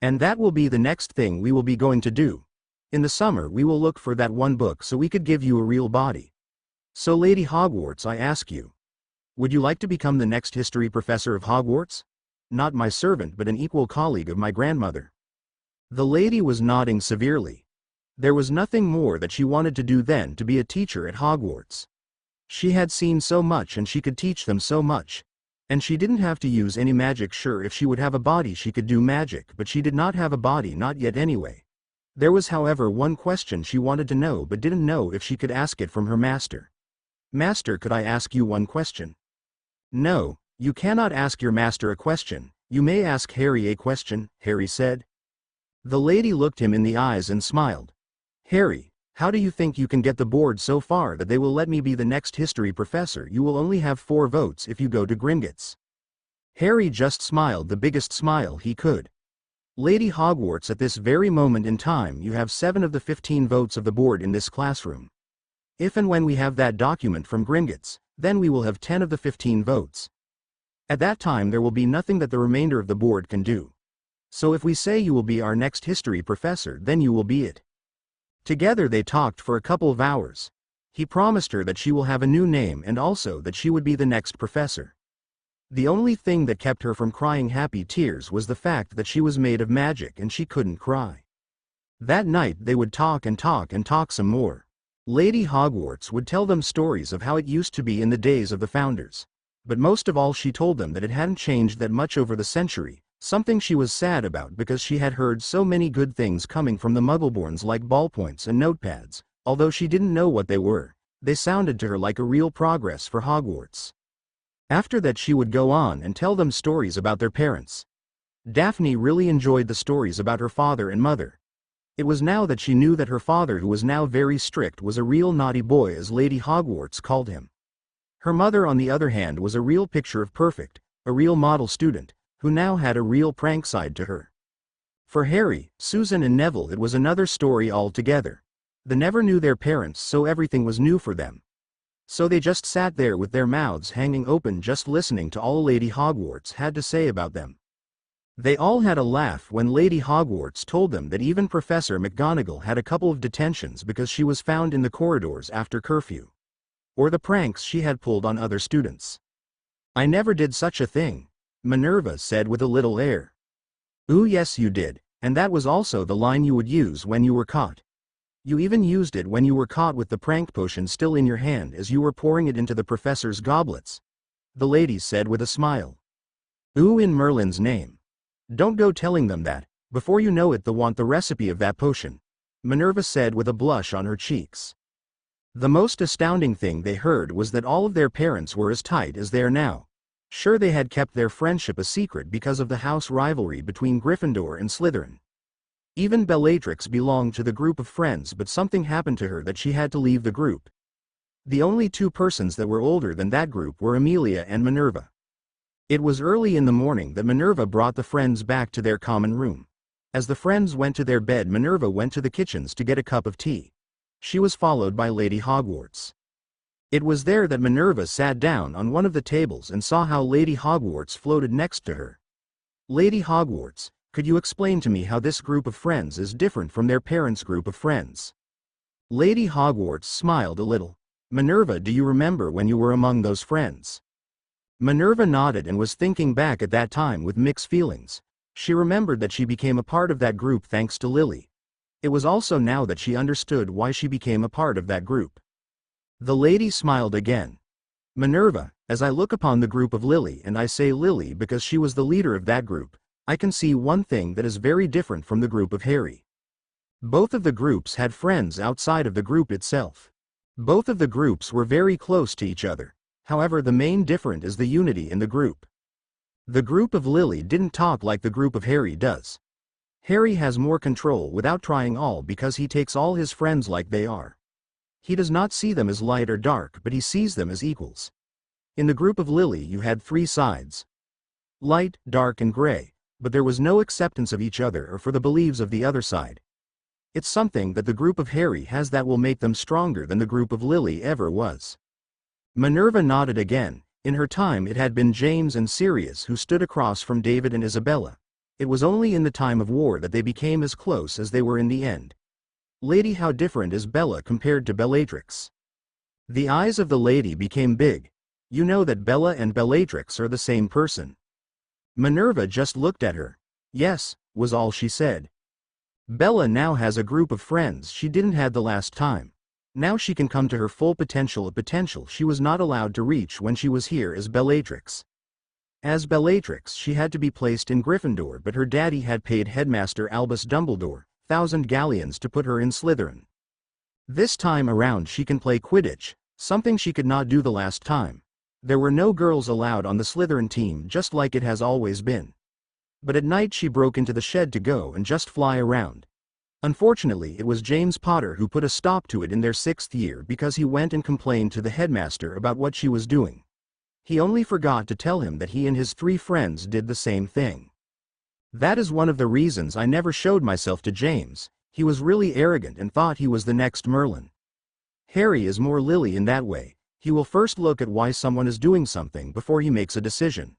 And that will be the next thing we will be going to do. In the summer we will look for that one book so we could give you a real body. So Lady Hogwarts, I ask you, would you like to become the next history professor of Hogwarts? Not my servant but an equal colleague of my grandmother. The lady was nodding severely. There was nothing more that she wanted to do than to be a teacher at Hogwarts. She had seen so much and she could teach them so much. And she didn't have to use any magic. Sure, if she would have a body she could do magic, but she did not have a body, not yet anyway. There was however one question she wanted to know but didn't know if she could ask it from her master. Master, could I ask you one question? No, you cannot ask your master a question. You may ask Harry a question, Harry said. The lady looked him in the eyes and smiled. Harry, how do you think you can get the board so far that they will let me be the next history professor? You will only have 4 votes if you go to Gringotts. Harry just smiled the biggest smile he could. Lady Hogwarts, at this very moment in time you have 7 of the 15 votes of the board in this classroom. If and when we have that document from Gringotts, then we will have 10 of the 15 votes. At that time there will be nothing that the remainder of the board can do. So if we say you will be our next history professor, then you will be it. Together they talked for a couple of hours. He promised her that she will have a new name and also that she would be the next professor. The only thing that kept her from crying happy tears was the fact that she was made of magic and she couldn't cry. That night they would talk and talk and talk some more. Lady Hogwarts would tell them stories of how it used to be in the days of the founders. But most of all she told them that it hadn't changed that much over the century, something she was sad about because she had heard so many good things coming from the Muggleborns, like ballpoints and notepads. Although she didn't know what they were, they sounded to her like a real progress for Hogwarts. After that she would go on and tell them stories about their parents. Daphne really enjoyed the stories about her father and mother. It was now that she knew that her father, who was now very strict, was a real naughty boy, as Lady Hogwarts called him. Her mother, on the other hand, was a real picture of perfect, a real model student, who now had a real prank side to her. For Harry, Susan and Neville it was another story altogether. They never knew their parents, so everything was new for them. So they just sat there with their mouths hanging open, just listening to all Lady Hogwarts had to say about them. They all had a laugh when Lady Hogwarts told them that even Professor McGonagall had a couple of detentions because she was found in the corridors after curfew. Or the pranks she had pulled on other students. I never did such a thing, Minerva said with a little air. Ooh, yes you did, and that was also the line you would use when you were caught. You even used it when you were caught with the prank potion still in your hand as you were pouring it into the professor's goblets. The lady said with a smile. Ooh, in Merlin's name. Don't go telling them that, before you know it they'll want the recipe of that potion, Minerva said with a blush on her cheeks. The most astounding thing they heard was that all of their parents were as tight as they are now. Sure, they had kept their friendship a secret because of the house rivalry between Gryffindor and Slytherin. Even Bellatrix belonged to the group of friends, but something happened to her that she had to leave the group. The only 2 persons that were older than that group were Amelia and Minerva. It was early in the morning that Minerva brought the friends back to their common room. As the friends went to their bed, Minerva went to the kitchens to get a cup of tea. She was followed by Lady Hogwarts. It was there that Minerva sat down on one of the tables and saw how Lady Hogwarts floated next to her. Lady Hogwarts, could you explain to me how this group of friends is different from their parents' group of friends? Lady Hogwarts smiled a little. Minerva, do you remember when you were among those friends? Minerva nodded and was thinking back at that time with mixed feelings. She remembered that she became a part of that group thanks to Lily. It was also now that she understood why she became a part of that group. The lady smiled again. Minerva, as I look upon the group of Lily, and I say Lily because she was the leader of that group, I can see one thing that is very different from the group of Harry. Both of the groups had friends outside of the group itself. Both of the groups were very close to each other. However, the main difference is the unity in the group. The group of Lily didn't talk like the group of Harry does. Harry has more control without trying all because he takes all his friends like they are. He does not see them as light or dark, but he sees them as equals. In the group of Lily you had three sides. Light, dark and gray, but there was no acceptance of each other or for the beliefs of the other side. It's something that the group of Harry has that will make them stronger than the group of Lily ever was. Minerva nodded again. In her time it had been James and Sirius who stood across from David and Isabella. It was only in the time of war that they became as close as they were in the end. Lady, how different is Bella compared to Bellatrix? The eyes of the lady became big. You know that Bella and Bellatrix are the same person. Minerva just looked at her. Yes, was all she said. Bella now has a group of friends she didn't have the last time. Now she can come to her full potential, a potential she was not allowed to reach when she was here as Bellatrix. As Bellatrix she had to be placed in Gryffindor, but her daddy had paid Headmaster Albus Dumbledore 1,000 galleons to put her in Slytherin. This time around she can play Quidditch, something she could not do the last time. There were no girls allowed on the Slytherin team, just like it has always been. But at night she broke into the shed to go and just fly around. Unfortunately it was James Potter who put a stop to it in their 6th year because he went and complained to the headmaster about what she was doing. He only forgot to tell him that he and his 3 friends did the same thing. That is one of the reasons I never showed myself to James. He was really arrogant and thought he was the next Merlin. Harry is more Lily in that way. He will first look at why someone is doing something before he makes a decision.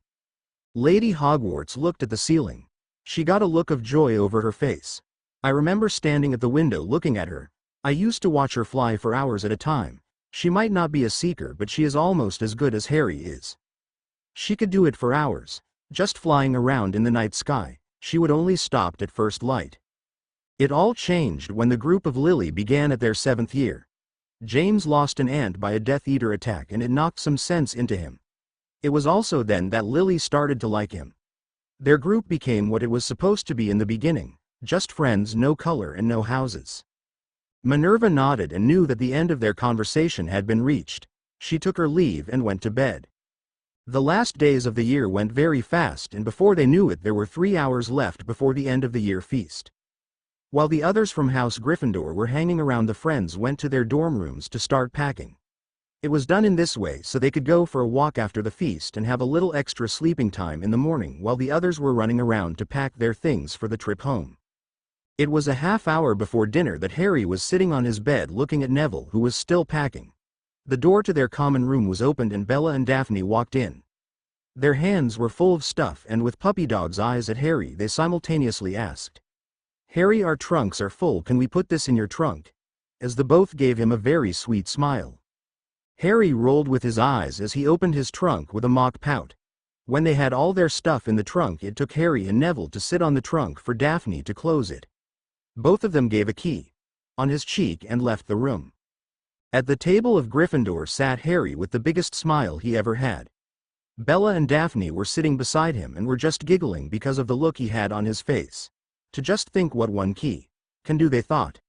Lady Hogwarts looked at the ceiling. She got a look of joy over her face. I remember standing at the window looking at her. I used to watch her fly for hours at a time. She might not be a seeker, but she is almost as good as Harry is. She could do it for hours, just flying around in the night sky. She would only stop at first light. It all changed when the group of Lily began at their 7th year. James lost an ant by a Death Eater attack and it knocked some sense into him. It was also then that Lily started to like him. Their group became what it was supposed to be in the beginning, just friends, no color and no houses. Minerva nodded and knew that the end of their conversation had been reached. She took her leave and went to bed. The last days of the year went very fast, and before they knew it there were 3 hours left before the end of the year feast. While the others from House Gryffindor were hanging around, the friends went to their dorm rooms to start packing. It was done in this way so they could go for a walk after the feast and have a little extra sleeping time in the morning while the others were running around to pack their things for the trip home. It was a half hour before dinner that Harry was sitting on his bed looking at Neville, who was still packing. The door to their common room was opened and Bella and Daphne walked in. Their hands were full of stuff, and with puppy dog's eyes at Harry they simultaneously asked, "Harry, our trunks are full, can we put this in your trunk?" As the both gave him a very sweet smile. Harry rolled with his eyes as he opened his trunk with a mock pout. When they had all their stuff in the trunk, it took Harry and Neville to sit on the trunk for Daphne to close it. Both of them gave a key on his cheek and left the room. At the table of Gryffindor sat Harry with the biggest smile he ever had. Bella and Daphne were sitting beside him and were just giggling because of the look he had on his face. To just think what one key can do, they thought.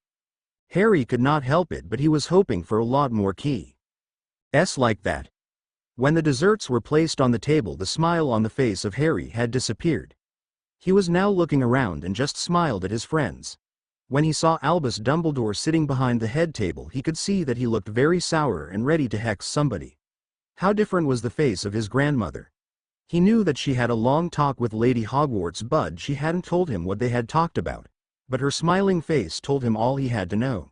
Harry could not help it, but he was hoping for a lot more keys like that. When the desserts were placed on the table, the smile on the face of Harry had disappeared. He was now looking around and just smiled at his friends. When he saw Albus Dumbledore sitting behind the head table, he could see that he looked very sour and ready to hex somebody. How different was the face of his grandmother. He knew that she had a long talk with Lady Hogwarts, but she hadn't told him what they had talked about. But her smiling face told him all he had to know.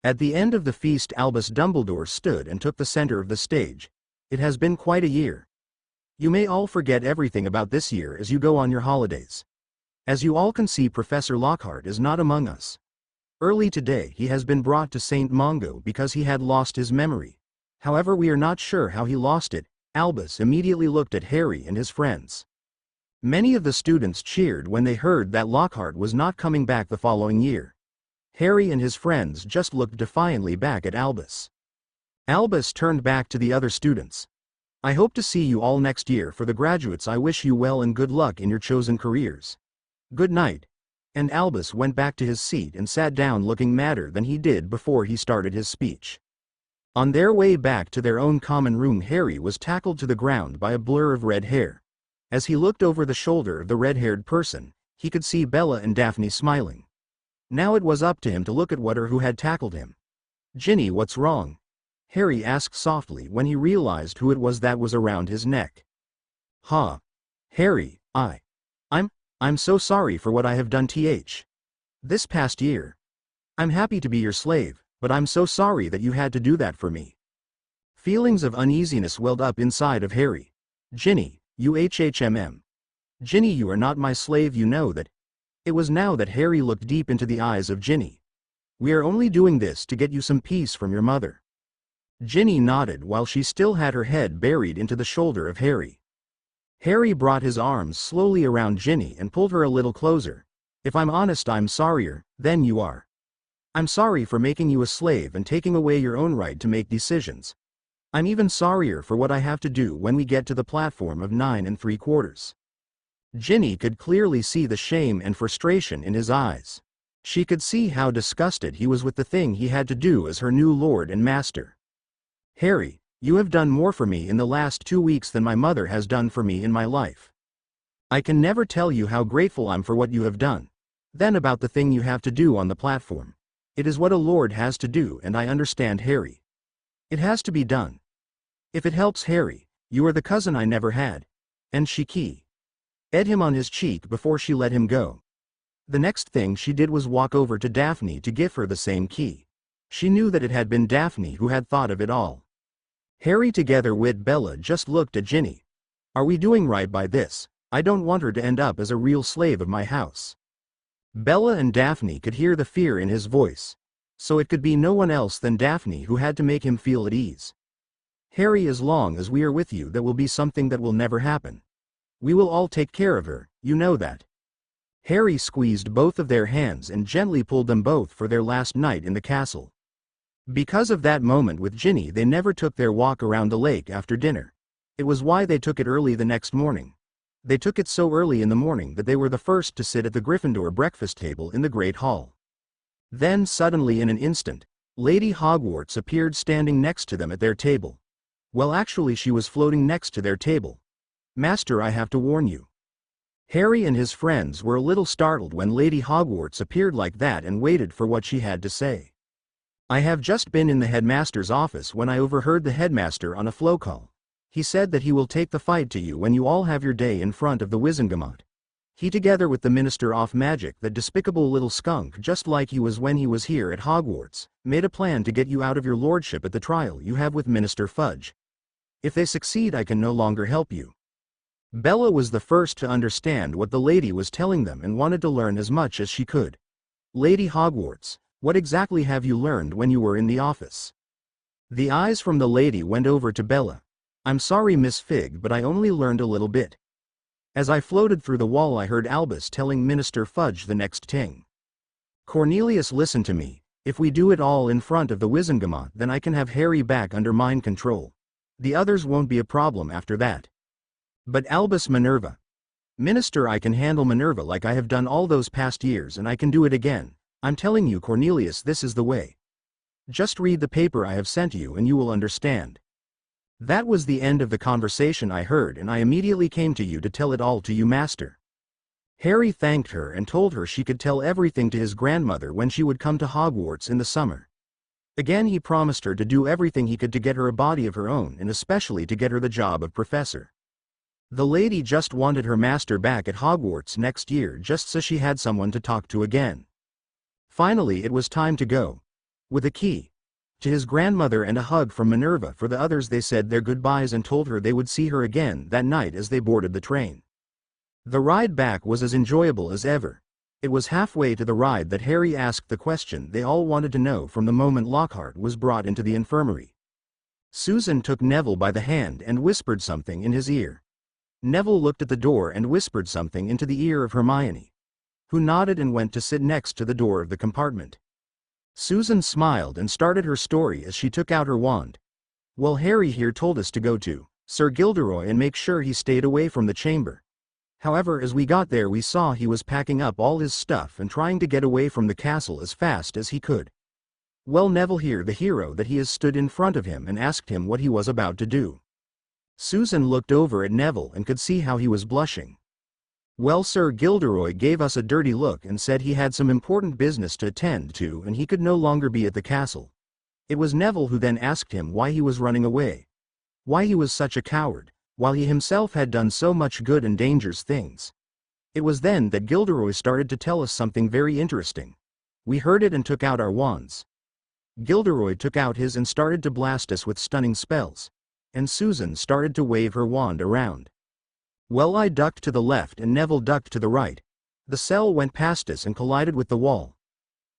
At the end of the feast, Albus Dumbledore stood and took the center of the stage. It has been quite a year. You may all forget everything about this year as you go on your holidays. As you all can see, Professor Lockhart is not among us. Early today he has been brought to St. Mungo because he had lost his memory. However, we are not sure how he lost it. Albus immediately looked at Harry and his friends. Many of the students cheered when they heard that Lockhart was not coming back the following year. Harry and his friends just looked defiantly back at Albus. Albus turned back to the other students. I hope to see you all next year. For the graduates, I wish you well and good luck in your chosen careers. Good night. And Albus went back to his seat and sat down, looking madder than he did before he started his speech. On their way back to their own common room, Harry was tackled to the ground by a blur of red hair. As he looked over the shoulder of the red-haired person, he could see Bella and Daphne smiling. Now it was up to him to look at what or who had tackled him. Ginny, what's wrong? Harry asked softly when he realized who it was that was around his neck. Huh? Harry, I'm so sorry for what I have done this past year. I'm happy to be your slave, but I'm so sorry that you had to do that for me. Feelings of uneasiness welled up inside of Harry. Ginny, Ginny, you are not my slave, you know that. It was now that Harry looked deep into the eyes of Ginny. We are only doing this to get you some peace from your mother. Ginny nodded while she still had her head buried into the shoulder of Harry. Harry brought his arms slowly around Ginny and pulled her a little closer. If I'm honest, I'm sorrier than you are. I'm sorry for making you a slave and taking away your own right to make decisions. I'm even sorrier for what I have to do when we get to the platform of 9 3/4. Ginny could clearly see the shame and frustration in his eyes. She could see how disgusted he was with the thing he had to do as her new lord and master. Harry, you have done more for me in the last 2 weeks than my mother has done for me in my life. I can never tell you how grateful I'm for what you have done. Then about the thing you have to do on the platform. It is what a lord has to do, and I understand, Harry. It has to be done. If it helps, Harry, you are the cousin I never had. And she kissed him on his cheek before she let him go. The next thing she did was walk over to Daphne to give her the same key. She knew that it had been Daphne who had thought of it all. Harry, together with Bella, just looked at Ginny. Are we doing right by this? I don't want her to end up as a real slave of my house. Bella and Daphne could hear the fear in his voice. So it could be no one else than Daphne who had to make him feel at ease. Harry, as long as we are with you, there will be something that will never happen. We will all take care of her, you know that. Harry squeezed both of their hands and gently pulled them both for their last night in the castle. Because of that moment with Ginny, they never took their walk around the lake after dinner. It was why they took it early the next morning. They took it so early in the morning that they were the first to sit at the Gryffindor breakfast table in the Great Hall. Then suddenly, in an instant, Lady Hogwarts appeared standing next to them at their table. Well, actually she was floating next to their table. Master, I have to warn you. Harry and his friends were a little startled when Lady Hogwarts appeared like that and waited for what she had to say. I have just been in the headmaster's office when I overheard the headmaster on a flow call. He said that he will take the fight to you when you all have your day in front of the Wizengamot. He, together with the Minister of Magic, that despicable little skunk just like he was when he was here at Hogwarts, made a plan to get you out of your lordship at the trial you have with Minister Fudge. If they succeed, I can no longer help you. Bella was the first to understand what the lady was telling them and wanted to learn as much as she could. Lady Hogwarts, what exactly have you learned when you were in the office? The eyes from the lady went over to Bella. I'm sorry, Miss Fig, but I only learned a little bit. As I floated through the wall, I heard Albus telling Minister Fudge the next thing. Cornelius, listen to me. If we do it all in front of the Wizengamot, then I can have Harry back under mind control. The others won't be a problem after that. But Albus, Minerva. Minister, I can handle Minerva like I have done all those past years, and I can do it again. I'm telling you, Cornelius, this is the way. Just read the paper I have sent you and you will understand. That was the end of the conversation I heard, and I immediately came to you to tell it all to you, Master. Harry thanked her and told her she could tell everything to his grandmother when she would come to Hogwarts in the summer. Again he promised her to do everything he could to get her a body of her own, and especially to get her the job of professor. The lady just wanted her master back at Hogwarts next year just so she had someone to talk to again. Finally it was time to go. With a key to his grandmother and a hug from Minerva for the others, they said their goodbyes and told her they would see her again that night as they boarded the train. The ride back was as enjoyable as ever. It was halfway to the ride that Harry asked the question they all wanted to know from the moment Lockhart was brought into the infirmary. Susan took Neville by the hand and whispered something in his ear. Neville looked at the door and whispered something into the ear of Hermione, who nodded and went to sit next to the door of the compartment. Susan smiled and started her story as she took out her wand. "Well, Harry here told us to go to Sir Gilderoy and make sure he stayed away from the chamber. However, as we got there we saw he was packing up all his stuff and trying to get away from the castle as fast as he could. Well, Neville here, the hero that he is, stood in front of him and asked him what he was about to do." Susan looked over at Neville and could see how he was blushing. "Well, Sir Gilderoy gave us a dirty look and said he had some important business to attend to and he could no longer be at the castle. It was Neville who then asked him why he was running away. Why he was such a coward, while he himself had done so much good and dangerous things. It was then that Gilderoy started to tell us something very interesting. We heard it and took out our wands. Gilderoy took out his and started to blast us with stunning spells. And Susan started to wave her wand around. Well, I ducked to the left and Neville ducked to the right. The cell went past us and collided with the wall.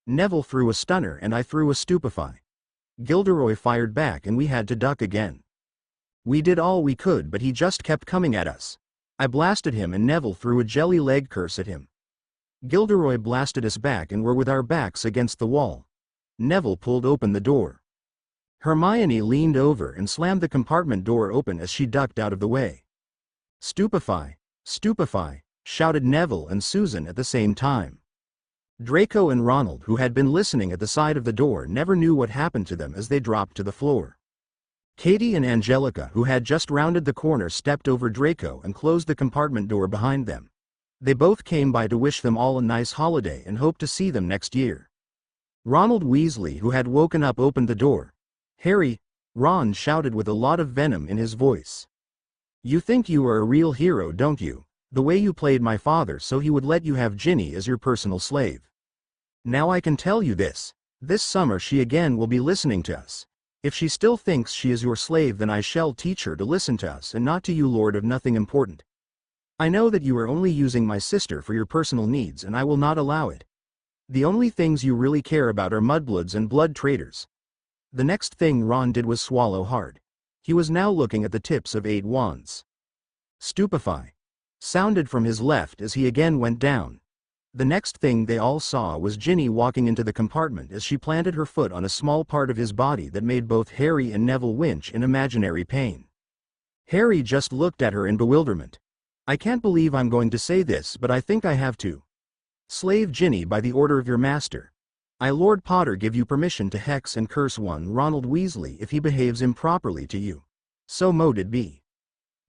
Neville threw a stunner and I threw a stupefy. Gilderoy fired back and we had to duck again. We did all we could, but he just kept coming at us. I blasted him and Neville threw a jelly leg curse at him. Gilderoy blasted us back and were with our backs against the wall. Neville pulled open the door. Hermione leaned over and slammed the compartment door open as she ducked out of the way. "Stupefy! Stupefy!" shouted Neville and Susan at the same time. Draco and Ronald, who had been listening at the side of the door, never knew what happened to them as they dropped to the floor. Katie and Angelica, who had just rounded the corner, stepped over Draco and closed the compartment door behind them. They both came by to wish them all a nice holiday and hope to see them next year. Ronald Weasley, who had woken up, opened the door. "Harry," Ron shouted with a lot of venom in his voice. "You think you are a real hero, don't you? The way you played my father so he would let you have Ginny as your personal slave. Now I can tell you this summer she again will be listening to us. If she still thinks she is your slave, then I shall teach her to listen to us and not to you, Lord of Nothing Important. I know that you are only using my sister for your personal needs and I will not allow it. The only things you really care about are mudbloods and blood traitors." The next thing Ron did was swallow hard. He was now looking at the tips of 8 wands. "Stupefy" sounded from his left as he again went down. The next thing they all saw was Ginny walking into the compartment as she planted her foot on a small part of his body that made both Harry and Neville wince in imaginary pain. Harry just looked at her in bewilderment. "I can't believe I'm going to say this, but I think I have to. Slave Ginny by the order of your master. I, Lord Potter, give you permission to hex and curse one Ronald Weasley if he behaves improperly to you. So mote it be."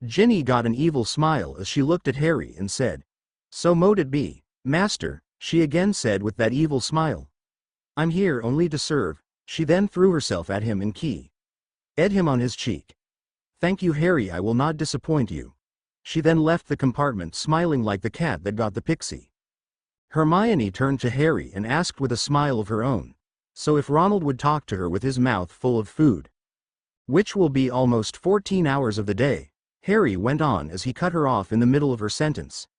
Ginny got an evil smile as she looked at Harry and said, "So mote it be, master," she again said with that evil smile. "I'm here only to serve." She then threw herself at him and ed him on his cheek. "Thank you, Harry, I will not disappoint you." She then left the compartment smiling like the cat that got the pixie. Hermione turned to Harry and asked with a smile of her own, "So if Ronald would talk to her with his mouth full of food, which will be almost 14 hours of the day," Harry went on as he cut her off in the middle of her sentence.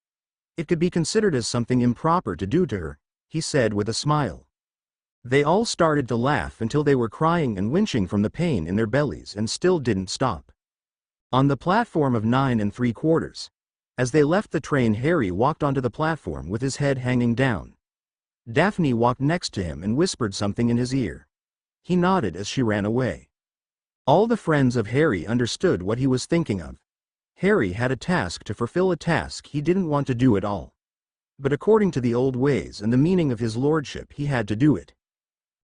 "It could be considered as something improper to do to her," he said with a smile. They all started to laugh until they were crying and winching from the pain in their bellies and still didn't stop. On the platform of 9 3/4. As they left the train, Harry walked onto the platform with his head hanging down. Daphne walked next to him and whispered something in his ear. He nodded as she ran away. All the friends of Harry understood what he was thinking of. Harry had a task to fulfill, a task he didn't want to do at all. But according to the old ways and the meaning of his lordship, he had to do it.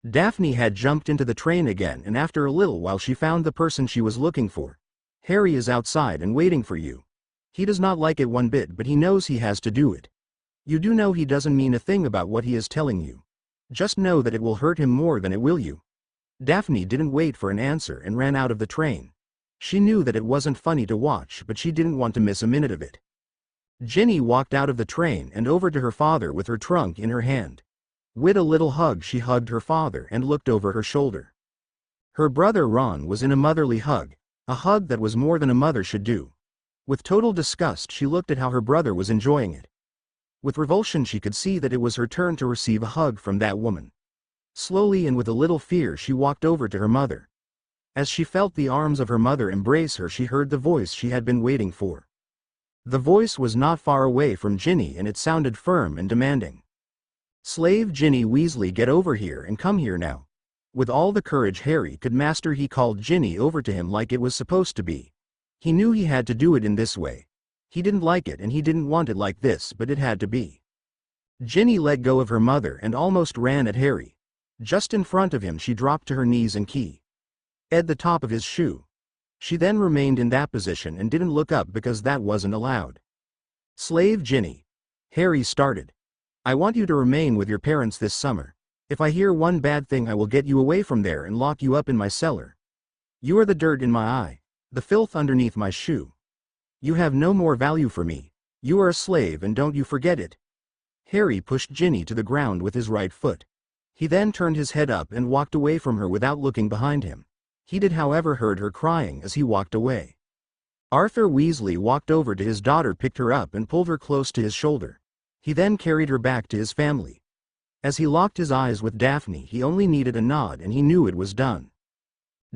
Daphne had jumped into the train again, and after a little while she found the person she was looking for. "Harry is outside and waiting for you. He does not like it one bit, but he knows he has to do it. You do know he doesn't mean a thing about what he is telling you. Just know that it will hurt him more than it will you." Daphne didn't wait for an answer and ran out of the train. She knew that it wasn't funny to watch, but she didn't want to miss a minute of it. Ginny walked out of the train and over to her father with her trunk in her hand. With a little hug, she hugged her father and looked over her shoulder. Her brother Ron was in a motherly hug, a hug that was more than a mother should do. With total disgust, she looked at how her brother was enjoying it. With revulsion, she could see that it was her turn to receive a hug from that woman. Slowly and with a little fear, she walked over to her mother. As she felt the arms of her mother embrace her, she heard the voice she had been waiting for. The voice was not far away from Ginny, and it sounded firm and demanding. "Slave Ginny Weasley, get over here and come here now." With all the courage Harry could master, he called Ginny over to him like it was supposed to be. He knew he had to do it in this way. He didn't like it and he didn't want it like this, but it had to be. Ginny let go of her mother and almost ran at Harry. Just in front of him, she dropped to her knees and keyed the top of his shoe. She then remained in that position and didn't look up because that wasn't allowed. "Slave Ginny," Harry started. "I want you to remain with your parents this summer. If I hear one bad thing, I will get you away from there and lock you up in my cellar. You are the dirt in my eye, the filth underneath my shoe. You have no more value for me. You are a slave, and don't you forget it." Harry pushed Ginny to the ground with his right foot. He then turned his head up and walked away from her without looking behind him. He did, however, heard her crying as he walked away. Arthur Weasley walked over to his daughter, picked her up and pulled her close to his shoulder. He then carried her back to his family. As he locked his eyes with Daphne, he only needed a nod and he knew it was done.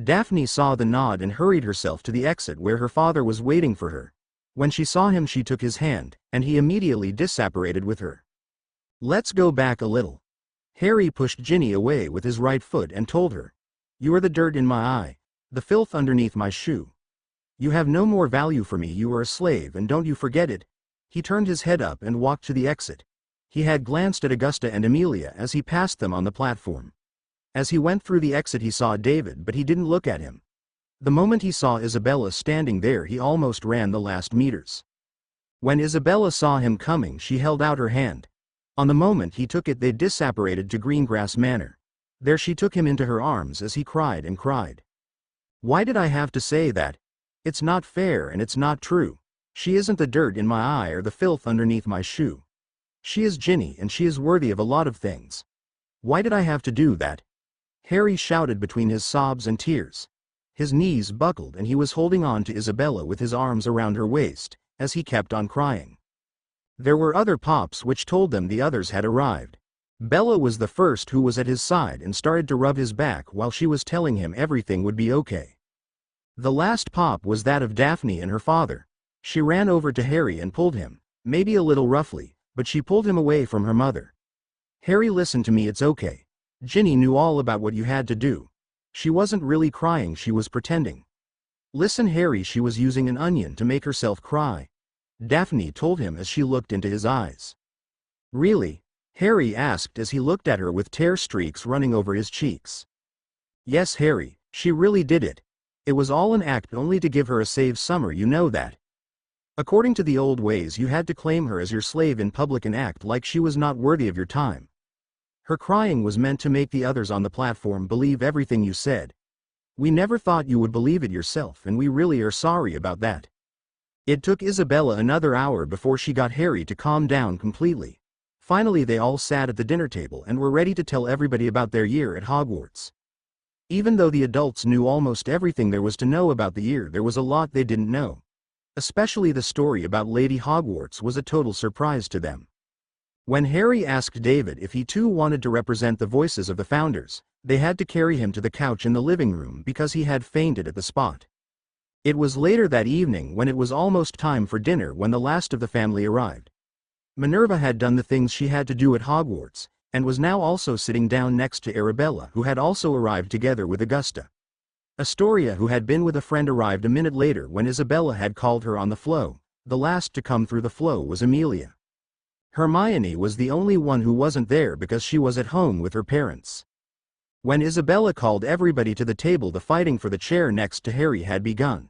Daphne saw the nod and hurried herself to the exit where her father was waiting for her. When she saw him, she took his hand, and he immediately disapparated with her. "Let's go back a little." Harry pushed Ginny away with his right foot and told her, "You are the dirt in my eye, the filth underneath my shoe. You have no more value for me. You are a slave, and don't you forget it." He turned his head up and walked to the exit. He had glanced at Augusta and Amelia as he passed them on the platform. As he went through the exit, he saw David, but he didn't look at him. The moment he saw Isabella standing there, he almost ran the last meters. When Isabella saw him coming, she held out her hand. On the moment he took it, they disapparated to Greengrass Manor. There she took him into her arms as he cried and cried. "Why did I have to say that? It's not fair and it's not true. She isn't the dirt in my eye or the filth underneath my shoe. She is Ginny, and she is worthy of a lot of things. Why did I have to do that?" Harry shouted between his sobs and tears. His knees buckled and he was holding on to Isabella with his arms around her waist, as he kept on crying. There were other pops which told them the others had arrived. Bella was the first who was at his side and started to rub his back while she was telling him everything would be okay. The last pop was that of Daphne and her father. She ran over to Harry and pulled him, maybe a little roughly, but she pulled him away from her mother. "Harry, listen to me, it's okay. Ginny knew all about what you had to do. She wasn't really crying, she was pretending." "Listen, Harry, she was using an onion to make herself cry," Daphne told him as she looked into his eyes. "Really?" Harry asked as he looked at her with tear streaks running over his cheeks. "Yes, Harry, she really did it. It was all an act only to give her a safe summer, you know that. According to the old ways, you had to claim her as your slave in public and act like she was not worthy of your time. Her crying was meant to make the others on the platform believe everything you said. We never thought you would believe it yourself, and we really are sorry about that." It took Isabella another hour before she got Harry to calm down completely. Finally, they all sat at the dinner table and were ready to tell everybody about their year at Hogwarts. Even though the adults knew almost everything there was to know about the year, there was a lot they didn't know. Especially the story about Lady Hogwarts was a total surprise to them. When Harry asked David if he too wanted to represent the voices of the founders, they had to carry him to the couch in the living room because he had fainted at the spot. It was later that evening, when it was almost time for dinner, when the last of the family arrived. Minerva had done the things she had to do at Hogwarts, and was now also sitting down next to Arabella, who had also arrived together with Augusta. Astoria, who had been with a friend, arrived a minute later when Isabella had called her on the floor. The last to come through the floor was Amelia. Hermione was the only one who wasn't there because she was at home with her parents. When Isabella called everybody to the table, the fighting for the chair next to Harry had begun.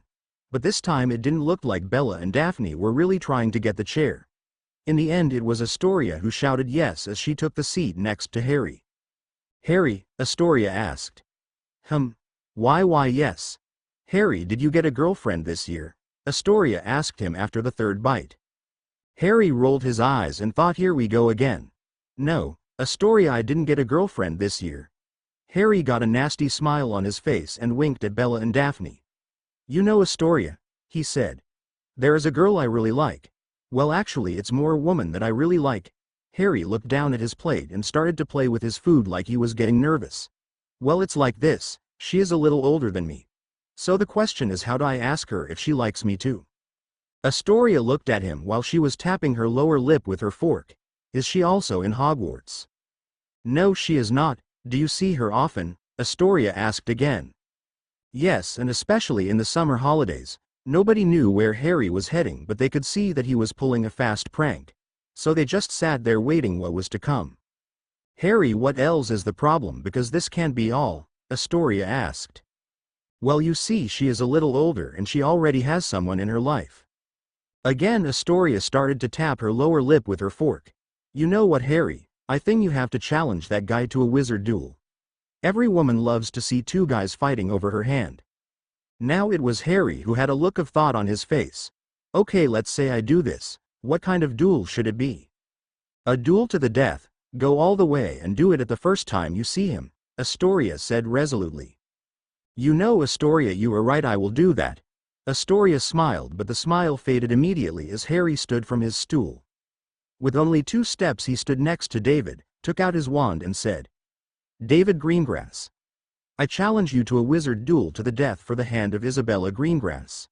But this time it didn't look like Bella and Daphne were really trying to get the chair. In the end, it was Astoria who shouted yes as she took the seat next to Harry. "Harry," Astoria asked. Why yes?" Harry, did you get a girlfriend this year? Astoria asked him after the third bite. Harry rolled his eyes and thought, here we go again. No, Astoria, I didn't get a girlfriend this year. Harry got a nasty smile on his face and winked at Bella and Daphne. You know, Astoria, he said. There is a girl I really like. Well, actually, it's more a woman that I really like. Harry looked down at his plate and started to play with his food like he was getting nervous. Well, it's like this, she is a little older than me. So the question is, how do I ask her if she likes me too? Astoria looked at him while she was tapping her lower lip with her fork. Is she also in Hogwarts? No, she is not. Do you see her often? Astoria asked again. Yes, and especially in the summer holidays. Nobody knew where Harry was heading, but they could see that he was pulling a fast prank. So they just sat there waiting what was to come. Harry, what else is the problem? Because this can't be all, Astoria asked. Well, you see, she is a little older and she already has someone in her life. Again, Astoria started to tap her lower lip with her fork. You know what, Harry? I think you have to challenge that guy to a wizard duel. Every woman loves to see two guys fighting over her hand. Now it was Harry who had a look of thought on his face. Okay, let's say I do this. What kind of duel should it be? A duel to the death. Go all the way and do it at the first time you see him, Astoria said resolutely. You know, Astoria, you are right, I will do that. Astoria smiled, but the smile faded immediately as Harry stood from his stool. With only 2 steps he stood next to David, took out his wand and said, David Greengrass, I challenge you to a wizard duel to the death for the hand of Isabella Greengrass.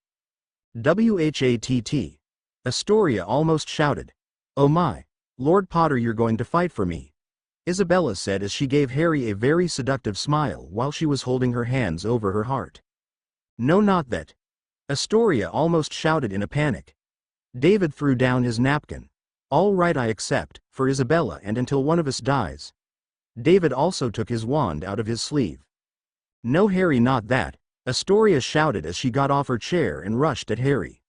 WHATT. Astoria almost shouted. Oh my, Lord Potter, you're going to fight for me, Isabella said as she gave Harry a very seductive smile while she was holding her hands over her heart. No, not that. Astoria almost shouted in a panic. David threw down his napkin. All right, I accept, for Isabella and until one of us dies. David also took his wand out of his sleeve. No, Harry, not that, Astoria shouted as she got off her chair and rushed at Harry.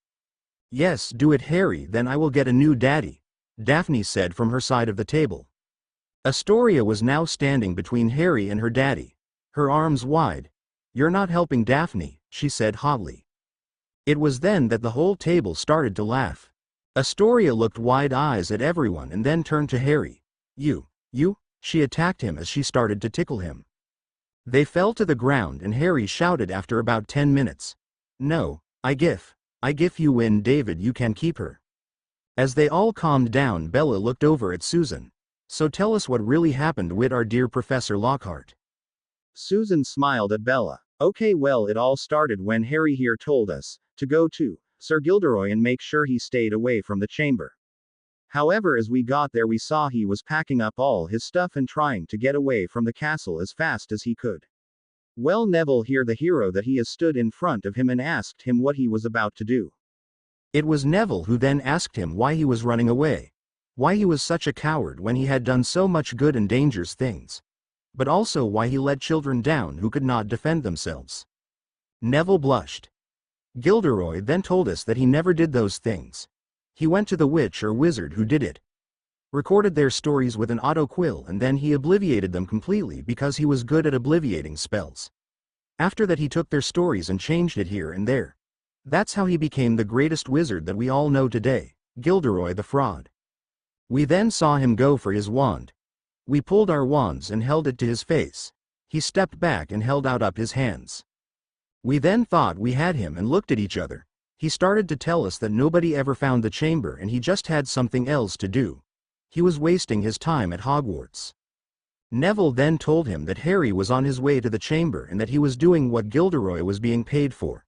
Yes, do it, Harry, then I will get a new daddy, Daphne said from her side of the table. Astoria was now standing between Harry and her daddy, her arms wide. You're not helping Daphne, she said hotly. It was then that the whole table started to laugh. Astoria looked wide eyes at everyone and then turned to Harry. You, she attacked him as she started to tickle him. They fell to the ground and Harry shouted after about 10 minutes. No, I gif you win, David, you can keep her. As they all calmed down, Bella looked over at Susan. So tell us what really happened with our dear Professor Lockhart. Susan smiled at Bella. Okay, well, it all started when Harry here told us to go to Sir Gilderoy and make sure he stayed away from the chamber. However, as we got there, we saw he was packing up all his stuff and trying to get away from the castle as fast as he could. Well, Neville here, the hero, that he has stood in front of him and asked him what he was about to do. It was Neville who then asked him why he was running away. Why he was such a coward when he had done so much good and dangerous things. But also why he let children down who could not defend themselves. Neville blushed. Gilderoy then told us that he never did those things. He went to the witch or wizard who did it. Recorded their stories with an autoquill and then he obliviated them completely because he was good at obliviating spells. After that he took their stories and changed it here and there. That's how he became the greatest wizard that we all know today, Gilderoy the fraud. We then saw him go for his wand. We pulled our wands and held it to his face. He stepped back and held out his hands. We then thought we had him and looked at each other. He started to tell us that nobody ever found the chamber and he just had something else to do. He was wasting his time at Hogwarts. Neville then told him that Harry was on his way to the chamber and that he was doing what Gilderoy was being paid for.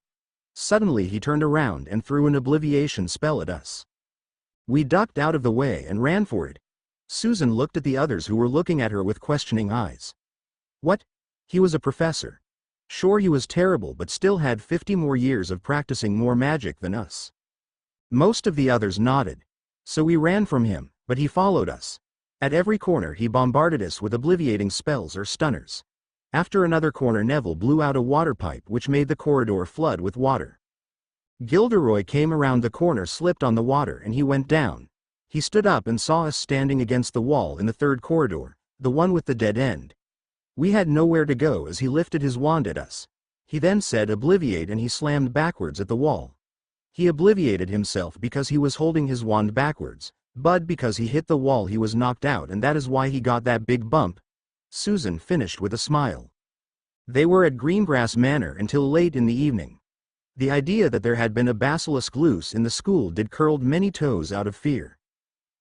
Suddenly he turned around and threw an obliviation spell at us. We ducked out of the way and ran for it. Susan looked at the others who were looking at her with questioning eyes. What? He was a professor. Sure, he was terrible, but still had 50 more years of practicing more magic than us. Most of the others nodded. So we ran from him, but he followed us. At every corner he bombarded us with obliviating spells or stunners. After another corner Neville blew out a water pipe which made the corridor flood with water. Gilderoy came around the corner, slipped on the water and he went down. He stood up and saw us standing against the wall in the third corridor, the one with the dead end. We had nowhere to go as he lifted his wand at us. He then said obliviate and he slammed backwards at the wall. He obliviated himself because he was holding his wand backwards, but because he hit the wall he was knocked out and that is why he got that big bump. Susan finished with a smile. They were at Greengrass Manor until late in the evening. The idea that there had been a basilisk loose in the school did curled many toes out of fear.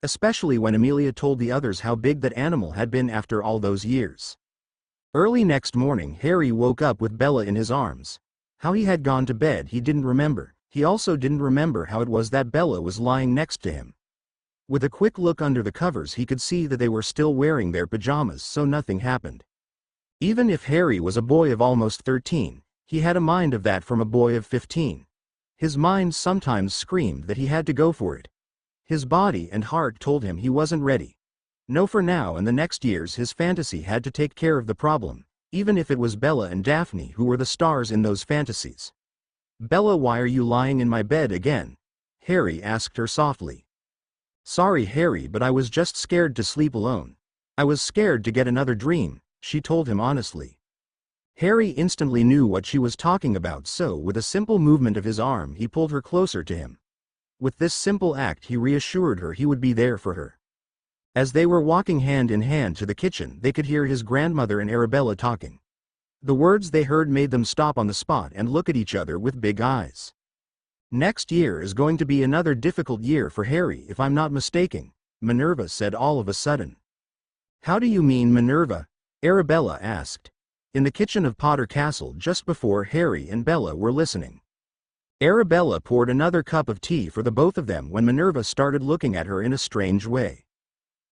Especially when Amelia told the others how big that animal had been after all those years. Early next morning Harry woke up with Bella in his arms. How he had gone to bed he didn't remember. He also didn't remember how it was that Bella was lying next to him. With a quick look under the covers he could see that they were still wearing their pajamas, so nothing happened. Even if Harry was a boy of almost 13, he had a mind of that from a boy of 15. His mind sometimes screamed that he had to go for it. His body and heart told him he wasn't ready. No, for now and the next years his fantasy had to take care of the problem, even if it was Bella and Daphne who were the stars in those fantasies. "Bella, why are you lying in my bed again?" Harry asked her softly. "Sorry, Harry, but I was just scared to sleep alone. I was scared to get another dream," she told him honestly. Harry instantly knew what she was talking about, so with a simple movement of his arm he pulled her closer to him. With this simple act he reassured her he would be there for her. As they were walking hand in hand to the kitchen they could hear his grandmother and Arabella talking. The words they heard made them stop on the spot and look at each other with big eyes. "Next year is going to be another difficult year for Harry if I'm not mistaken," Minerva said all of a sudden. "How do you mean, Minerva?" Arabella asked. In the kitchen of Potter Castle just before Harry and Bella were listening. Arabella poured another cup of tea for the both of them when Minerva started looking at her in a strange way.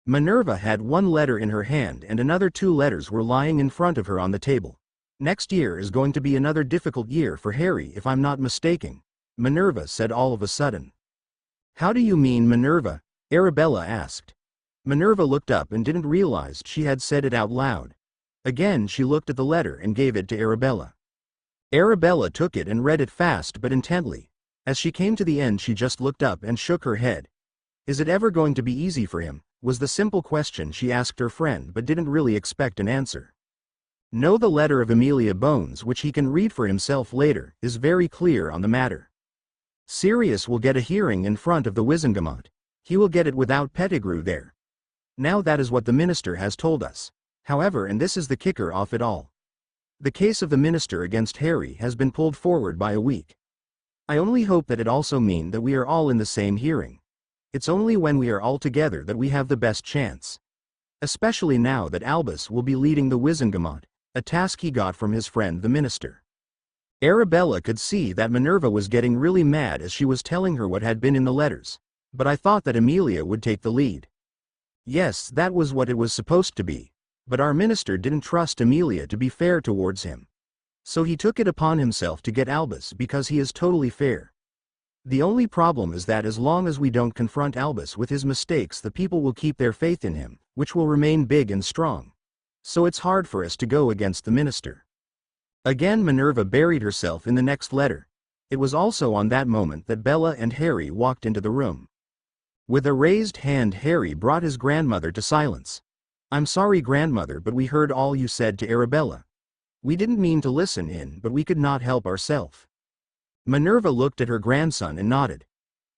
Minerva had one letter in her hand and another two letters were lying in front of her on the table. "Next year is going to be another difficult year for Harry if I'm not mistaken," Minerva said all of a sudden. "How do you mean, Minerva?" Arabella asked. Minerva looked up and didn't realize she had said it out loud. Again she looked at the letter and gave it to Arabella. Arabella took it and read it fast but intently. As she came to the end she just looked up and shook her head. Is it ever going to be easy for him, was the simple question she asked her friend but didn't really expect an answer. No, the letter of Amelia Bones, which he can read for himself later, is very clear on the matter. Sirius will get a hearing in front of the Wizengamot. He will get it without Pettigrew there. Now that is what the minister has told us. However, and this is the kicker off it all. The case of the minister against Harry has been pulled forward by a week. I only hope that it also means that we are all in the same hearing. It's only when we are all together that we have the best chance. Especially now that Albus will be leading the Wizengamot, a task he got from his friend the minister. Arabella could see that Minerva was getting really mad as she was telling her what had been in the letters, but I thought that Amelia would take the lead. Yes, that was what it was supposed to be, but our minister didn't trust Amelia to be fair towards him. So he took it upon himself to get Albus because he is totally fair. The only problem is that as long as we don't confront Albus with his mistakes, the people will keep their faith in him, which will remain big and strong. So it's hard for us to go against the minister. Again Minerva buried herself in the next letter. It was also on that moment that Bella and Harry walked into the room. With a raised hand Harry brought his grandmother to silence. "I'm sorry, grandmother, but we heard all you said to Arabella. We didn't mean to listen in, but we could not help ourselves." Minerva looked at her grandson and nodded.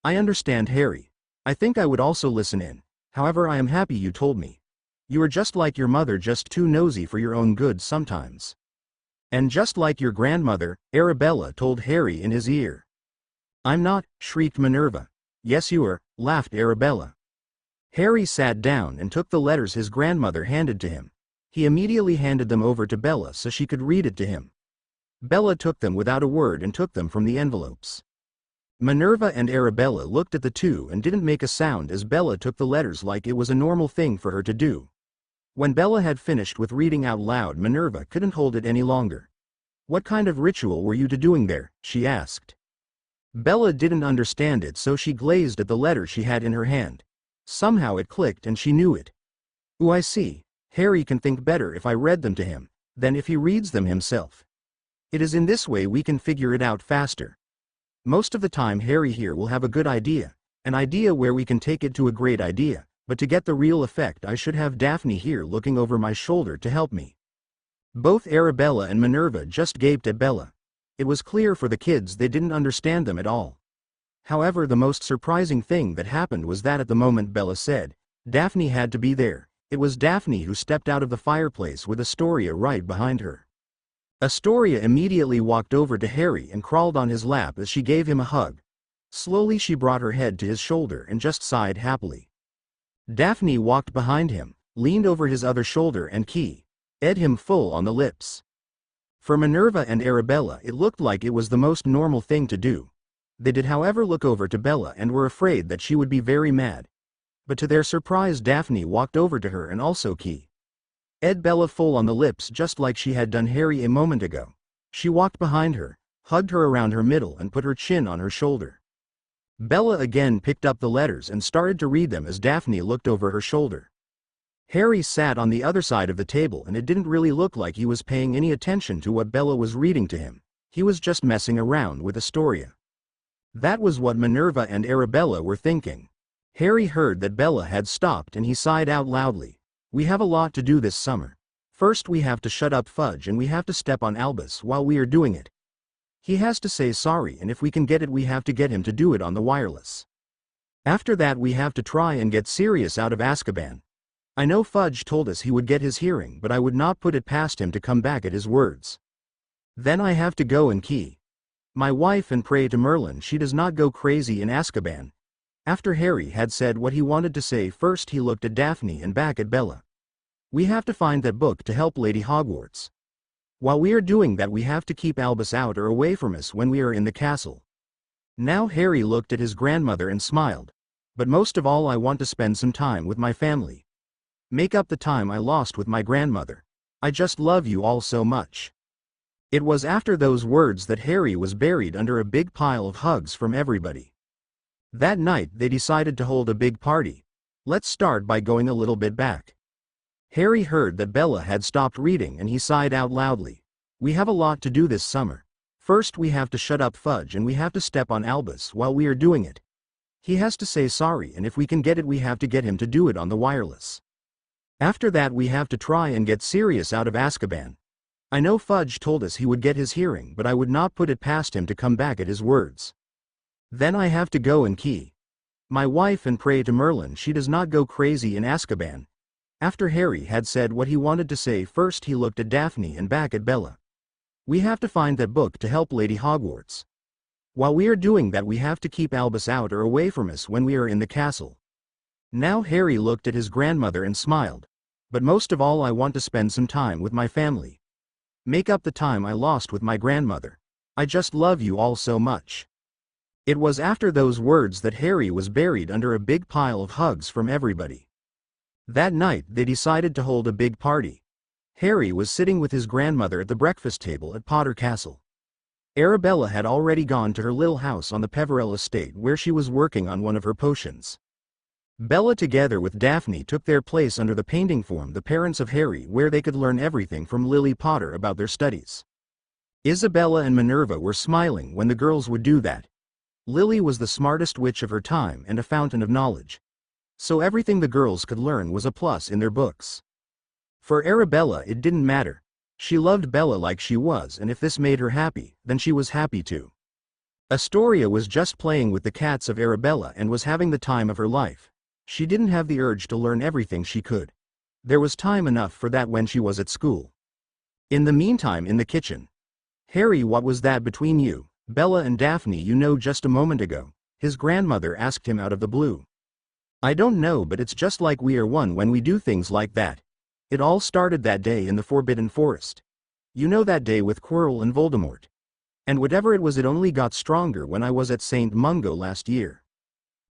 "I understand, Harry. I think I would also listen in. However, I am happy you told me. You are just like your mother, just too nosy for your own good sometimes." "And just like your grandmother," Arabella told Harry in his ear. "I'm not," shrieked Minerva. "Yes you are," laughed Arabella. Harry sat down and took the letters his grandmother handed to him. He immediately handed them over to Bella so she could read it to him. Bella took them without a word and took them from the envelopes. Minerva and Arabella looked at the two and didn't make a sound as Bella took the letters like it was a normal thing for her to do. When Bella had finished with reading out loud, Minerva couldn't hold it any longer. "What kind of ritual were you doing there?" she asked. Bella didn't understand it, so she glazed at the letter she had in her hand. Somehow it clicked and she knew it. "Oh, I see. Harry can think better if I read them to him than if he reads them himself. It is in this way we can figure it out faster. Most of the time Harry here will have a good idea, an idea where we can take it to a great idea, but to get the real effect I should have Daphne here looking over my shoulder to help me." Both Arabella and Minerva just gaped at Bella. It was clear for the kids they didn't understand them at all. However, the most surprising thing that happened was that at the moment Bella said, Daphne had to be there, it was Daphne who stepped out of the fireplace with Astoria right behind her. Astoria immediately walked over to Harry and crawled on his lap as she gave him a hug. Slowly she brought her head to his shoulder and just sighed happily. Daphne walked behind him, leaned over his other shoulder and kissed him full on the lips. For Minerva and Arabella it looked like it was the most normal thing to do. They did however look over to Bella and were afraid that she would be very mad. But to their surprise Daphne walked over to her and also kissed Bella full on the lips just like she had done Harry a moment ago. She walked behind her, hugged her around her middle and put her chin on her shoulder. Bella again picked up the letters and started to read them as Daphne looked over her shoulder. Harry sat on the other side of the table and it didn't really look like he was paying any attention to what Bella was reading to him. He was just messing around with Astoria. That was what Minerva and Arabella were thinking. Harry heard that Bella had stopped and he sighed out loudly. We have a lot to do this summer. First we have to shut up Fudge and we have to step on Albus while we are doing it. He has to say sorry and if we can get it we have to get him to do it on the wireless. After that we have to try and get Sirius out of Azkaban. I know Fudge told us he would get his hearing but I would not put it past him to come back at his words. Then I have to go and kiss my wife and pray to Merlin she does not go crazy in Azkaban. After Harry had said what he wanted to say first he looked at Daphne and back at Bella. We have to find that book to help Lady Hogwarts. While we are doing that we have to keep Albus out or away from us when we are in the castle. Now Harry looked at his grandmother and smiled. But most of all I want to spend some time with my family. Make up the time I lost with my grandmother. I just love you all so much. It was after those words that Harry was buried under a big pile of hugs from everybody. That night they decided to hold a big party. Let's start by going a little bit back. Harry heard that Bella had stopped reading and he sighed out loudly. We have a lot to do this summer. First we have to shut up Fudge and we have to step on Albus while we are doing it. He has to say sorry and if we can get it we have to get him to do it on the wireless. After that we have to try and get Sirius out of Azkaban. I know Fudge told us he would get his hearing but I would not put it past him to come back at his words. Then I have to go and kiss my wife and pray to Merlin she does not go crazy in Azkaban. After Harry had said what he wanted to say first he looked at Daphne and back at Bella. We have to find that book to help Lady Hogwarts. While we are doing that we have to keep Albus out or away from us when we are in the castle. Now Harry looked at his grandmother and smiled. But most of all I want to spend some time with my family. Make up the time I lost with my grandmother. I just love you all so much. It was after those words that Harry was buried under a big pile of hugs from everybody. That night they decided to hold a big party. Harry was sitting with his grandmother at the breakfast table at Potter Castle. Arabella had already gone to her little house on the Peverell estate where she was working on one of her potions. Bella together with Daphne took their place under the painting form the parents of Harry where they could learn everything from Lily Potter about their studies. Isabella and Minerva were smiling when the girls would do that. Lily was the smartest witch of her time and a fountain of knowledge. So everything the girls could learn was a plus in their books. For Arabella it didn't matter. She loved Bella like she was and if this made her happy, then she was happy too. Astoria was just playing with the cats of Arabella and was having the time of her life. She didn't have the urge to learn everything she could. There was time enough for that when she was at school. In the meantime in the kitchen. Harry, what was that between you, Bella and Daphne you know just a moment ago? His grandmother asked him out of the blue. I don't know but it's just like we are one when we do things like that. It all started that day in the Forbidden Forest. You know that day with Quirrell and Voldemort. And whatever it was it only got stronger when I was at St. Mungo last year.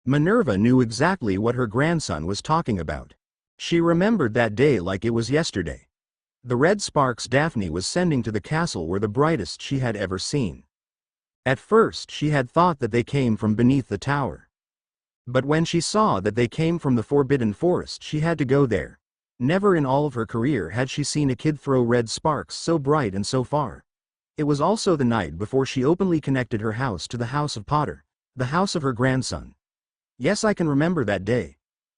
Minerva knew exactly what her grandson was talking about. She remembered that day like it was yesterday. The red sparks Daphne was sending to the castle were the brightest she had ever seen. At first she had thought that they came from beneath the tower. But when she saw that they came from the Forbidden Forest she had to go there. Never in all of her career had she seen a kid throw red sparks so bright and so far. It was also the night before she openly connected her house to the House of Potter, the house of her grandson. Yes, I can remember that day.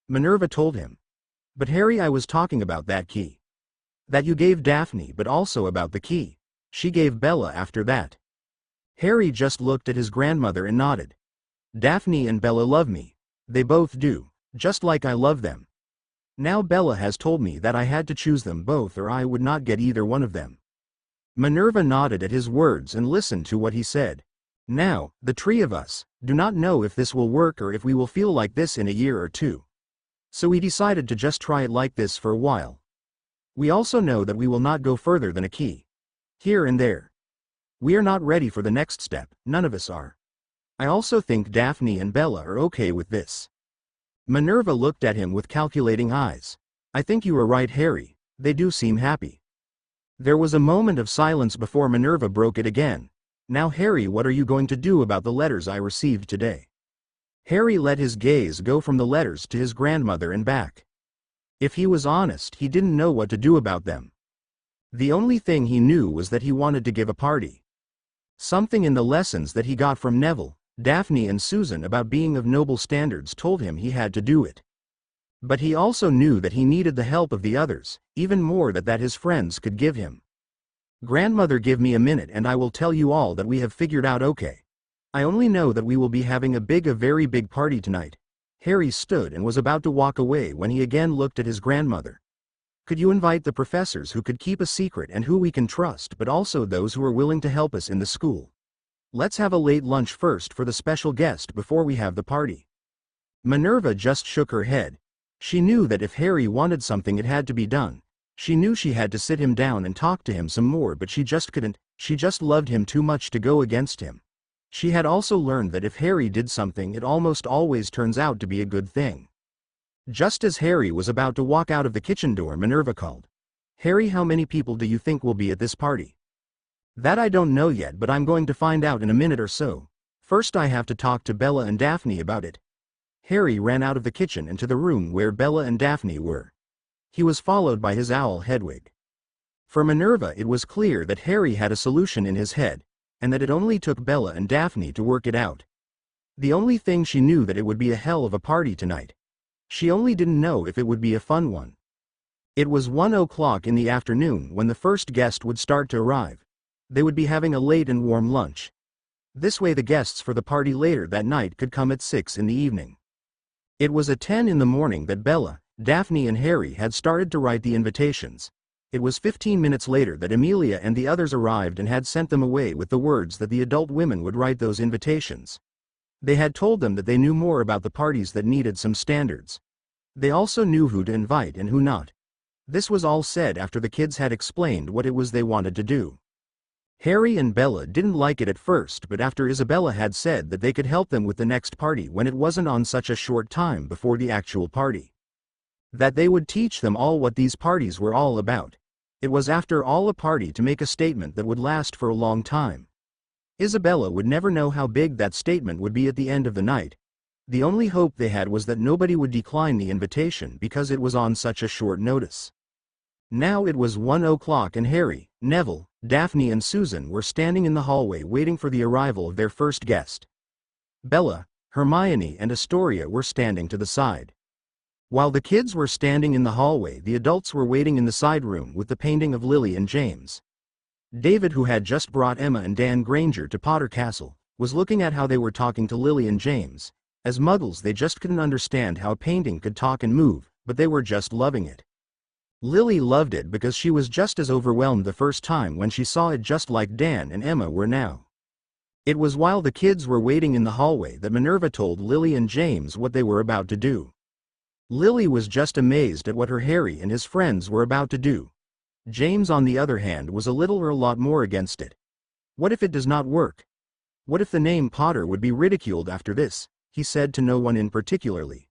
Minerva told him. But Harry, I was talking about that key. That you gave Daphne but also about the key she gave Bella after that. Harry just looked at his grandmother and nodded. Daphne and Bella love me. They both do, just like I love them. Now Bella has told me that I had to choose them both or I would not get either one of them. Minerva nodded at his words and listened to what he said. Now, the three of us do not know if this will work or if we will feel like this in a year or two. So we decided to just try it like this for a while. We also know that we will not go further than a key. Here and there. We are not ready for the next step, none of us are. I also think Daphne and Bella are okay with this. Minerva looked at him with calculating eyes. I think you are right, Harry, they do seem happy. There was a moment of silence before Minerva broke it again. Now Harry, what are you going to do about the letters I received today? Harry let his gaze go from the letters to his grandmother and back. If he was honest, he didn't know what to do about them. The only thing he knew was that he wanted to give a party. Something in the lessons that he got from Neville, Daphne and Susan about being of noble standards told him he had to do it. But he also knew that he needed the help of the others, even more that his friends could give him. Grandmother, give me a minute and I will tell you all that we have figured out. Okay. I only know that we will be having a very big party tonight. Harry stood and was about to walk away when he again looked at his grandmother. Could you invite the professors who could keep a secret and who we can trust, but also those who are willing to help us in the school? Let's have a late lunch first for the special guest before we have the party. Minerva just shook her head. She knew that if Harry wanted something it had to be done. She knew she had to sit him down and talk to him some more, but she just couldn't. She just loved him too much to go against him. She had also learned that if Harry did something it almost always turns out to be a good thing. Just as Harry was about to walk out of the kitchen door, Minerva called. Harry, how many people do you think will be at this party? That I don't know yet, but I'm going to find out in a minute or so. First I have to talk to Bella and Daphne about it. Harry ran out of the kitchen into the room where Bella and Daphne were. He was followed by his owl Hedwig. For Minerva it was clear that Harry had a solution in his head, and that it only took Bella and Daphne to work it out. The only thing she knew that it would be a hell of a party tonight. She only didn't know if it would be a fun one. It was 1 o'clock in the afternoon when the first guest would start to arrive. They would be having a late and warm lunch. This way the guests for the party later that night could come at 6 in the evening. It was at 10 in the morning that Bella, Daphne and Harry had started to write the invitations. It was 15 minutes later that Amelia and the others arrived and had sent them away with the words that the adult women would write those invitations. They had told them that they knew more about the parties that needed some standards. They also knew who to invite and who not. This was all said after the kids had explained what it was they wanted to do. Harry and Bella didn't like it at first, but after Isabella had said that they could help them with the next party when it wasn't on such a short time before the actual party. That they would teach them all what these parties were all about. It was after all a party to make a statement that would last for a long time. Isabella would never know how big that statement would be at the end of the night. The only hope they had was that nobody would decline the invitation because it was on such a short notice. Now it was 1 o'clock and Harry, Neville, Daphne and Susan were standing in the hallway waiting for the arrival of their first guest. Bella, Hermione and Astoria were standing to the side. While the kids were standing in the hallway, the adults were waiting in the side room with the painting of Lily and James. David, who had just brought Emma and Dan Granger to Potter Castle, was looking at how they were talking to Lily and James. As muggles they just couldn't understand how a painting could talk and move, but they were just loving it. Lily loved it because she was just as overwhelmed the first time when she saw it, just like Dan and Emma were now. It was while the kids were waiting in the hallway that Minerva told Lily and James what they were about to do. Lily was just amazed at what her Harry and his friends were about to do. James, on the other hand, was a little or a lot more against it. What if it does not work? What if the name Potter would be ridiculed after this? He said to no one in particularly.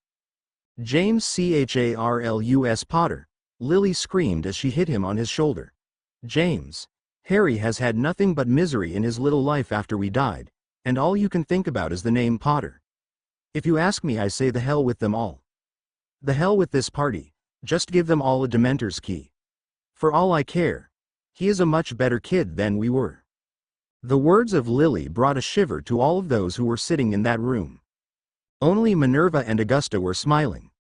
James Charles Potter. Lily screamed as she hit him on his shoulder. James. Harry has had nothing but misery in his little life after we died, and all you can think about is the name Potter. If you ask me, I say the hell with them all. The hell with this party. Just give them all a Dementor's key. For all I care. He is a much better kid than we were. The words of Lily brought a shiver to all of those who were sitting in that room. Only Minerva and Augusta were smiling.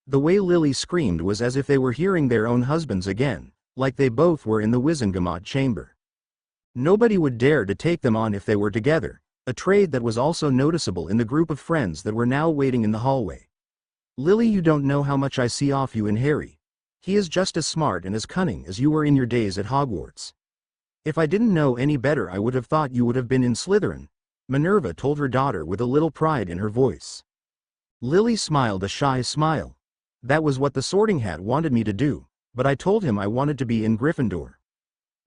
The way Lily screamed was as if they were hearing their own husbands again, like they both were in the Wizengamot chamber. Nobody would dare to take them on if they were together, a trait that was also noticeable in the group of friends that were now waiting in the hallway. Lily, you don't know how much I see off you and Harry. He is just as smart and as cunning as you were in your days at Hogwarts. If I didn't know any better, I would have thought you would have been in Slytherin, Minerva told her daughter with a little pride in her voice. Lily smiled a shy smile. That was what the Sorting Hat wanted me to do, but I told him I wanted to be in Gryffindor.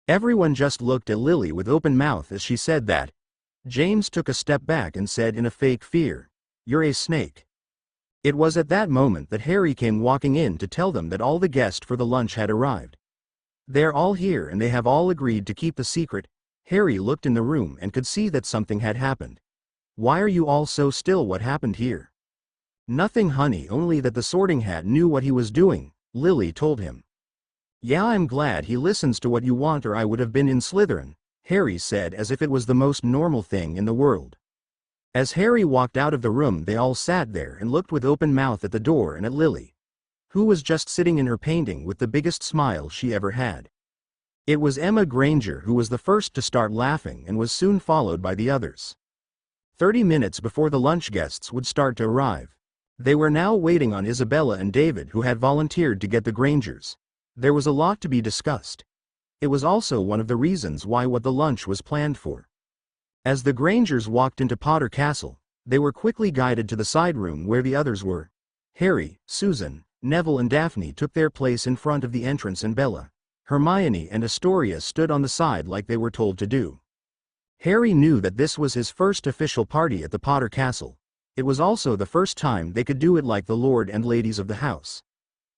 Everyone just looked at Lily with open mouth as she said that. James took a step back and said in a fake fear, "You're a snake." It was at that moment that Harry came walking in to tell them that all the guests for the lunch had arrived. They're all here and they have all agreed to keep the secret. Harry looked in the room and could see that something had happened. Why are you all so still? What happened here? Nothing, honey, only that the Sorting Hat knew what he was doing, Lily told him. Yeah, I'm glad he listens to what you want, or I would have been in Slytherin, Harry said as if it was the most normal thing in the world. As Harry walked out of the room, they all sat there and looked with open mouth at the door and at Lily, who was just sitting in her painting with the biggest smile she ever had. It was Emma Granger who was the first to start laughing and was soon followed by the others. 30 minutes before the lunch guests would start to arrive. They were now waiting on Isabella and David, who had volunteered to get the Grangers. There was a lot to be discussed. It was also one of the reasons why what the lunch was planned for. As the Grangers walked into Potter Castle, they were quickly guided to the side room where the others were. Harry, Susan, Neville and Daphne took their place in front of the entrance and Bella, Hermione and Astoria stood on the side like they were told to do. Harry knew that this was his first official party at the Potter Castle. It was also the first time they could do it like the Lord and Ladies of the house.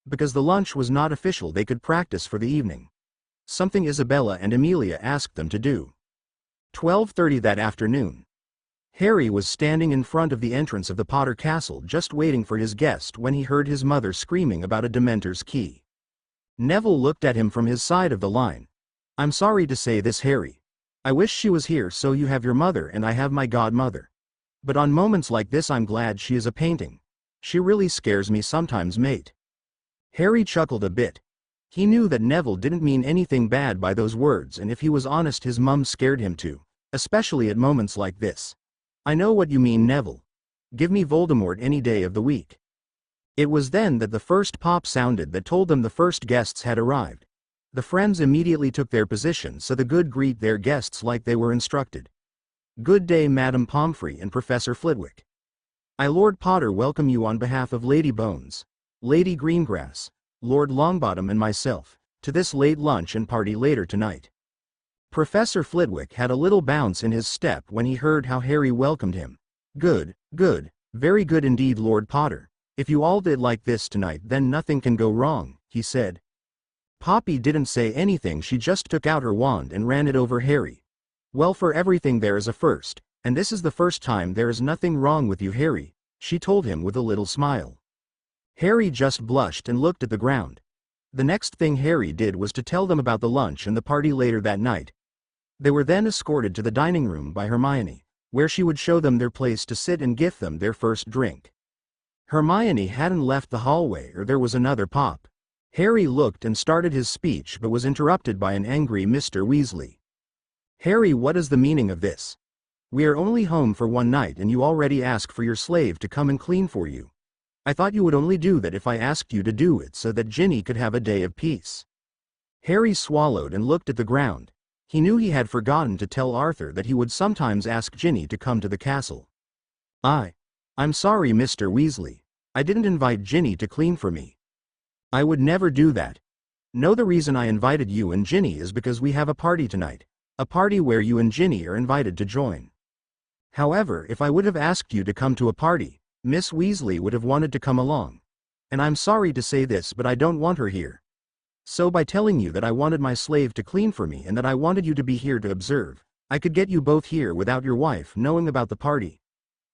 Because the lunch was not official, they could practice for the evening. Something Isabella and Amelia asked them to do. 12:30 that afternoon. Harry was standing in front of the entrance of the Potter Castle just waiting for his guest when he heard his mother screaming about a Dementor's key. Neville looked at him from his side of the line. I'm sorry to say this, Harry. I wish she was here, so you have your mother and I have my godmother. But on moments like this I'm glad she is a painting. She really scares me sometimes, mate. Harry chuckled a bit. He knew that Neville didn't mean anything bad by those words, and if he was honest, his mum scared him too, especially at moments like this. I know what you mean, Neville. Give me Voldemort any day of the week. It was then that the first pop sounded that told them the first guests had arrived. The friends immediately took their position so the good greet their guests like they were instructed. Good day, Madam Pomfrey and Professor Flitwick. I, Lord Potter, welcome you on behalf of Lady Bones, Lady Greengrass, Lord Longbottom and myself, to this late lunch and party later tonight. Professor Flitwick had a little bounce in his step when he heard how Harry welcomed him. Good, good, very good indeed, Lord Potter. If you all did like this tonight, then nothing can go wrong, he said. Poppy didn't say anything, she just took out her wand and ran it over Harry. Well, for everything there is a first, and this is the first time. There is nothing wrong with you, Harry, she told him with a little smile. Harry just blushed and looked at the ground. The next thing Harry did was to tell them about the lunch and the party later that night. They were then escorted to the dining room by Hermione, where she would show them their place to sit and give them their first drink. Hermione hadn't left the hallway, or there was another pop. Harry looked and started his speech but was interrupted by an angry Mr. Weasley. Harry, what is the meaning of this? We are only home for one night and you already ask for your slave to come and clean for you. I thought you would only do that if I asked you to do it so that Ginny could have a day of peace. Harry swallowed and looked at the ground. He knew he had forgotten to tell Arthur that he would sometimes ask Ginny to come to the castle. I'm sorry, Mr. Weasley. I didn't invite Ginny to clean for me. I would never do that. No, the reason I invited you and Ginny is because we have a party tonight. A party where you and Ginny are invited to join. However, if I would have asked you to come to a party, Miss Weasley would have wanted to come along. And I'm sorry to say this, but I don't want her here. So by telling you that I wanted my slave to clean for me and that I wanted you to be here to observe, I could get you both here without your wife knowing about the party,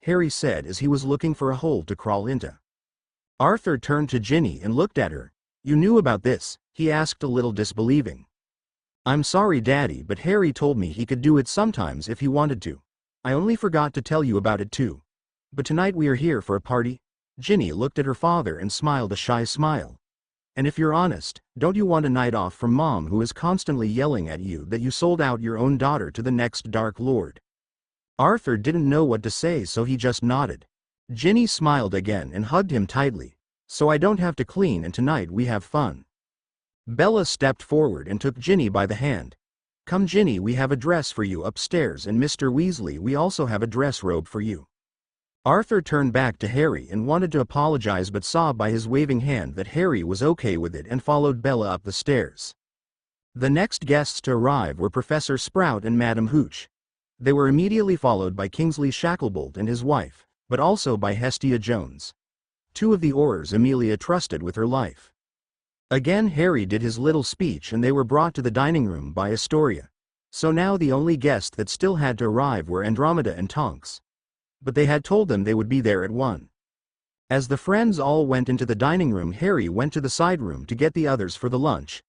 Harry said as he was looking for a hole to crawl into. Arthur turned to Ginny and looked at her. You knew about this? He asked, a little disbelieving. I'm sorry, Daddy, but Harry told me he could do it sometimes if he wanted to. I only forgot to tell you about it too. But tonight we are here for a party. Ginny looked at her father and smiled a shy smile. And if you're honest, don't you want a night off from Mom, who is constantly yelling at you that you sold out your own daughter to the next Dark Lord? Arthur didn't know what to say, so he just nodded. Ginny smiled again and hugged him tightly. So I don't have to clean, and tonight we have fun. Bella stepped forward and took Ginny by the hand. Come Ginny, we have a dress for you upstairs, and Mr. Weasley, we also have a dress robe for you. Arthur turned back to Harry and wanted to apologize, but saw by his waving hand that Harry was okay with it and followed Bella up the stairs. The next guests to arrive were Professor Sprout and Madam Hooch. They were immediately followed by Kingsley Shacklebolt and his wife, but also by Hestia Jones, two of the Aurors Amelia trusted with her life. Again Harry did his little speech and they were brought to the dining room by Astoria. So now the only guests that still had to arrive were Andromeda and Tonks. But they had told them they would be there at 1. As the friends all went into the dining room, Harry went to the side room to get the others for the lunch.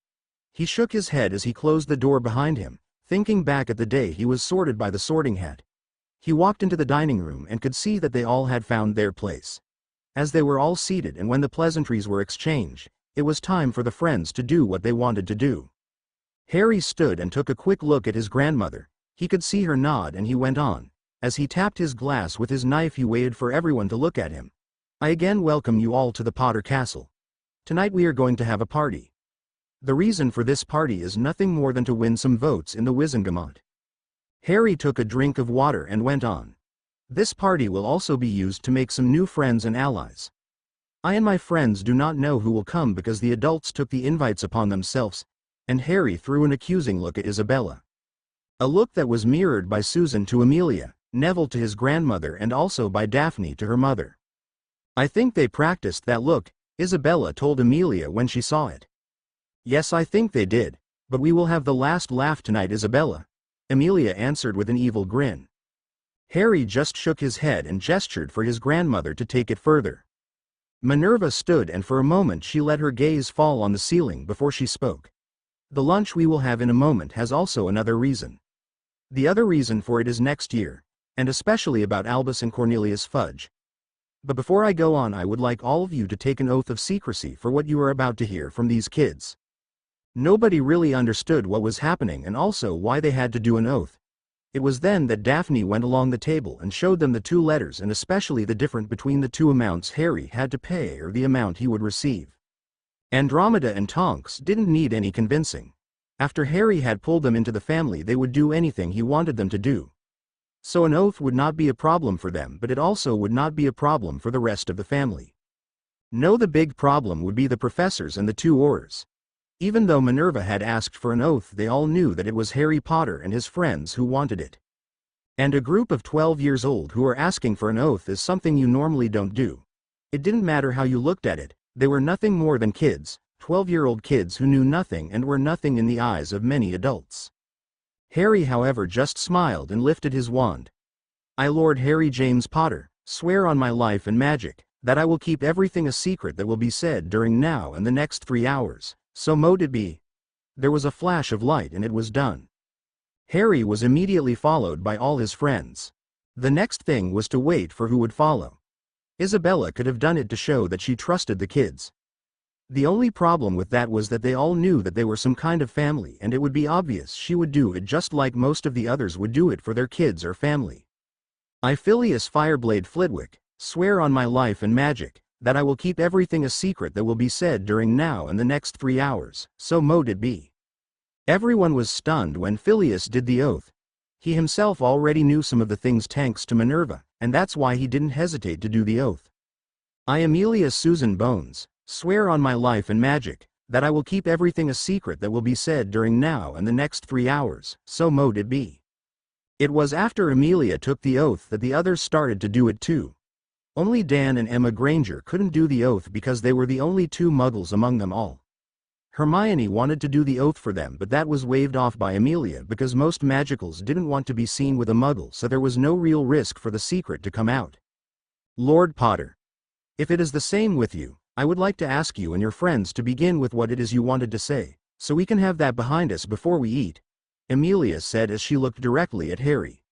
He shook his head as he closed the door behind him, thinking back at the day he was sorted by the Sorting Hat. He walked into the dining room and could see that they all had found their place. As they were all seated and when the pleasantries were exchanged, it was time for the friends to do what they wanted to do. Harry stood and took a quick look at his grandmother. He could see her nod and he went on. As he tapped his glass with his knife, he waited for everyone to look at him. I again welcome you all to the Potter Castle. Tonight we are going to have a party. The reason for this party is nothing more than to win some votes in the Wizengamot. Harry took a drink of water and went on. This party will also be used to make some new friends and allies. I and my friends do not know who will come because the adults took the invites upon themselves, and Harry threw an accusing look at Isabella. A look that was mirrored by Susan to Amelia, Neville to his grandmother, and also by Daphne to her mother. I think they practiced that look, Isabella told Amelia when she saw it. Yes, I think they did, but we will have the last laugh tonight, Isabella, Amelia answered with an evil grin. Harry just shook his head and gestured for his grandmother to take it further. Minerva stood and for a moment she let her gaze fall on the ceiling before she spoke. The lunch we will have in a moment has also another reason. The other reason for it is next year, and especially about Albus and Cornelius Fudge. But before I go on, I would like all of you to take an oath of secrecy for what you are about to hear from these kids. Nobody really understood what was happening and also why they had to do an oath. It was then that Daphne went along the table and showed them the 2 letters and especially the difference between the 2 amounts Harry had to pay or the amount he would receive. Andromeda and Tonks didn't need any convincing. After Harry had pulled them into the family, they would do anything he wanted them to do. So an oath would not be a problem for them, but it also would not be a problem for the rest of the family. No, the big problem would be the professors and the 2 Aurors. Even though Minerva had asked for an oath, they all knew that it was Harry Potter and his friends who wanted it. And a group of 12 years old who are asking for an oath is something you normally don't do. It didn't matter how you looked at it, they were nothing more than kids, 12-year-old kids who knew nothing and were nothing in the eyes of many adults. Harry, however, just smiled and lifted his wand. I, Lord Harry James Potter, swear on my life and magic, that I will keep everything a secret that will be said during now and the next 3 hours, so mote it be. There was a flash of light and it was done. Harry was immediately followed by all his friends. The next thing was to wait for who would follow. Isabella could have done it to show that she trusted the kids. The only problem with that was that they all knew that they were some kind of family and it would be obvious she would do it just like most of the others would do it for their kids or family. I, Phileas Fireblade Flitwick, swear on my life and magic, that I will keep everything a secret that will be said during now and the next 3 hours, so mote it be. Everyone was stunned when Phileas did the oath. He himself already knew some of the things thanks to Minerva, and that's why he didn't hesitate to do the oath. I, Amelia Susan Bones, swear on my life and magic, that I will keep everything a secret that will be said during now and the next 3 hours, so mote it be. It was after Amelia took the oath that the others started to do it too. Only Dan and Emma Granger couldn't do the oath because they were the only 2 muggles among them all. Hermione wanted to do the oath for them, but that was waved off by Amelia because most magicals didn't want to be seen with a muggle, so there was no real risk for the secret to come out. Lord Potter, if it is the same with you, I would like to ask you and your friends to begin with what it is you wanted to say, so we can have that behind us before we eat, Amelia said as she looked directly at Harry.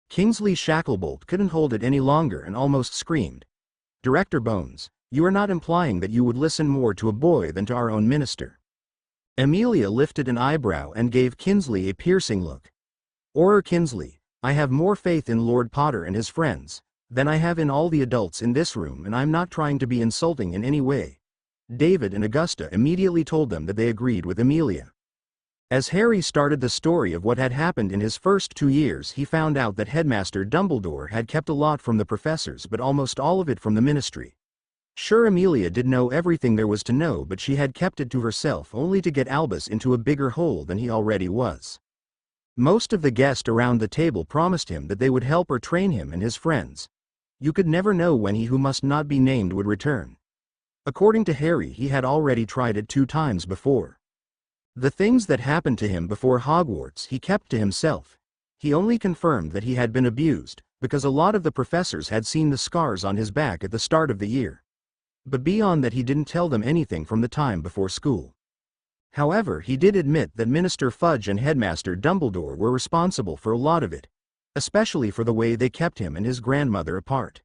Kingsley Shacklebolt couldn't hold it any longer and almost screamed. Director Bones, You are not implying that you would listen more to a boy than to our own minister. Amelia lifted an eyebrow and gave Kinsley a piercing look. Kinsley, I have more faith in Lord Potter and his friends than I have in all the adults in this room, and I'm not trying to be insulting in any way. David and Augusta immediately told them that they agreed with Amelia. As Harry started the story of what had happened in his first 2 years, he found out that Headmaster Dumbledore had kept a lot from the professors, but almost all of it from the Ministry. Sure, Amelia did know everything there was to know, but she had kept it to herself only to get Albus into a bigger hole than he already was. Most of the guests around the table promised him that they would help or train him and his friends. You could never know when he who must not be named would return. According to Harry, he had already tried it 2 times before. The things that happened to him before Hogwarts he kept to himself. He only confirmed that he had been abused, because a lot of the professors had seen the scars on his back at the start of the year. But beyond that, he didn't tell them anything from the time before school. However, he did admit that Minister Fudge and Headmaster Dumbledore were responsible for a lot of it, especially for the way they kept him and his grandmother apart.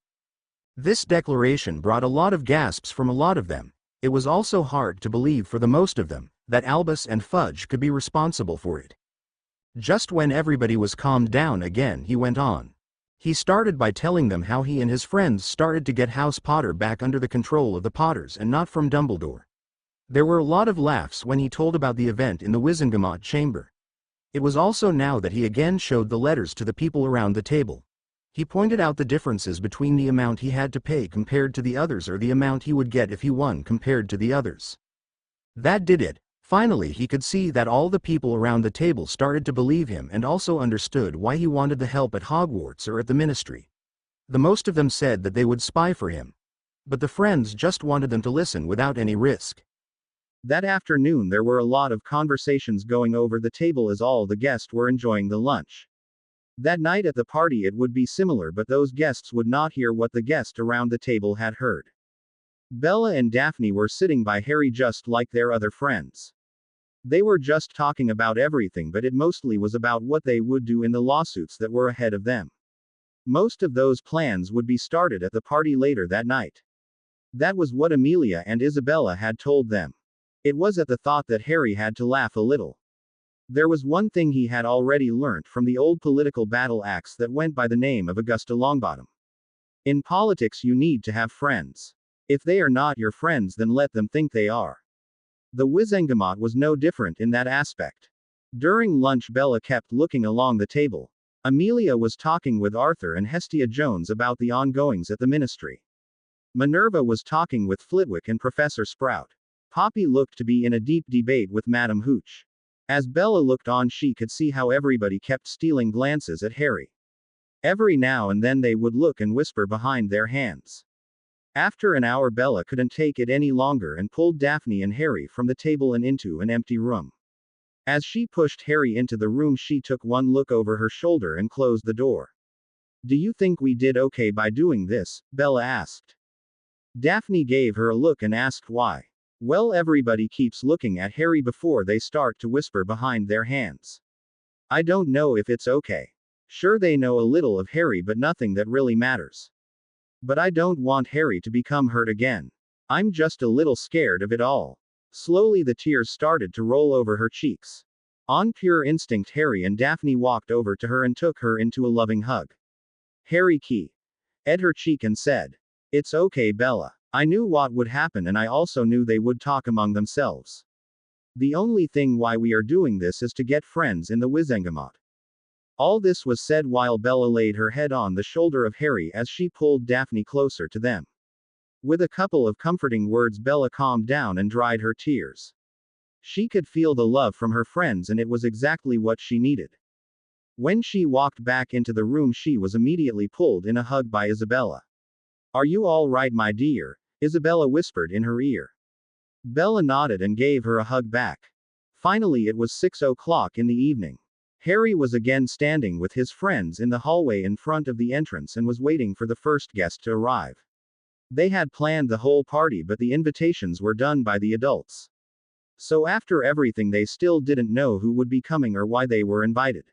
This declaration brought a lot of gasps from a lot of them. It was also hard to believe for the most of them that Albus and Fudge could be responsible for it. Just when everybody was calmed down again, he went on. He started by telling them how he and his friends started to get House Potter back under the control of the Potters and not from Dumbledore. There were a lot of laughs when he told about the event in the Wizengamot chamber. It was also now that he again showed the letters to the people around the table. He pointed out the differences between the amount he had to pay compared to the others, or the amount he would get if he won compared to the others. That did it. Finally, he could see that all the people around the table started to believe him and also understood why he wanted the help at Hogwarts or at the Ministry. The most of them said that they would spy for him. But the friends just wanted them to listen without any risk. That afternoon there were a lot of conversations going over the table as all the guests were enjoying the lunch. That night at the party it would be similar, but those guests would not hear what the guests around the table had heard. Bella and Daphne were sitting by Harry just like their other friends. They were just talking about everything, but it mostly was about what they would do in the lawsuits that were ahead of them. Most of those plans would be started at the party later that night. That was what Amelia and Isabella had told them. It was at the thought that Harry had to laugh a little. There was one thing he had already learnt from the old political battle axe that went by the name of Augusta Longbottom. In politics you need to have friends. If they are not your friends, then let them think they are. The Wizengamot was no different in that aspect. During lunch Bella kept looking along the table. Amelia was talking with Arthur and Hestia Jones about the ongoings at the Ministry. Minerva was talking with Flitwick and Professor Sprout. Poppy looked to be in a deep debate with Madame Hooch. As Bella looked on, she could see how everybody kept stealing glances at Harry. Every now and then they would look and whisper behind their hands. After an hour Bella couldn't take it any longer and pulled Daphne and Harry from the table and into an empty room. As she pushed Harry into the room, she took one look over her shoulder and closed the door. "Do you think we did okay by doing this?" Bella asked. Daphne gave her a look and asked why. "Well, everybody keeps looking at Harry before they start to whisper behind their hands. I don't know if it's okay. Sure, they know a little of Harry, but nothing that really matters. But I don't want Harry to become hurt again. I'm just a little scared of it all." Slowly the tears started to roll over her cheeks. On pure instinct, Harry and Daphne walked over to her and took her into a loving hug. Harry keyed her cheek and said, "It's okay, Bella. I knew what would happen, and I also knew they would talk among themselves. The only thing why we are doing this is to get friends in the Wizengamot." All this was said while Bella laid her head on the shoulder of Harry as she pulled Daphne closer to them. With a couple of comforting words, Bella calmed down and dried her tears. She could feel the love from her friends, and it was exactly what she needed. When she walked back into the room, she was immediately pulled in a hug by Isabella. "Are you all right, my dear?" Isabella whispered in her ear. Bella nodded and gave her a hug back. Finally, it was 6 o'clock in the evening. Harry was again standing with his friends in the hallway in front of the entrance and was waiting for the first guest to arrive. They had planned the whole party, but the invitations were done by the adults. So after everything, they still didn't know who would be coming or why they were invited.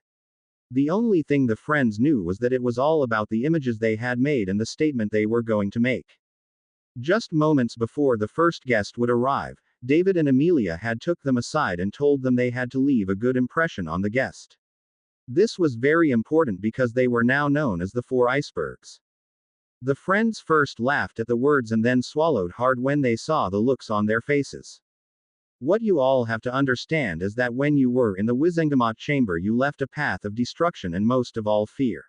The only thing the friends knew was that it was all about the images they had made and the statement they were going to make. Just moments before the first guest would arrive, David and Amelia had took them aside and told them they had to leave a good impression on the guest. This was very important because they were now known as the Four Icebergs. The friends first laughed at the words and then swallowed hard when they saw the looks on their faces. What you all have to understand is that when you were in the Wizengamot chamber, you left a path of destruction and most of all fear.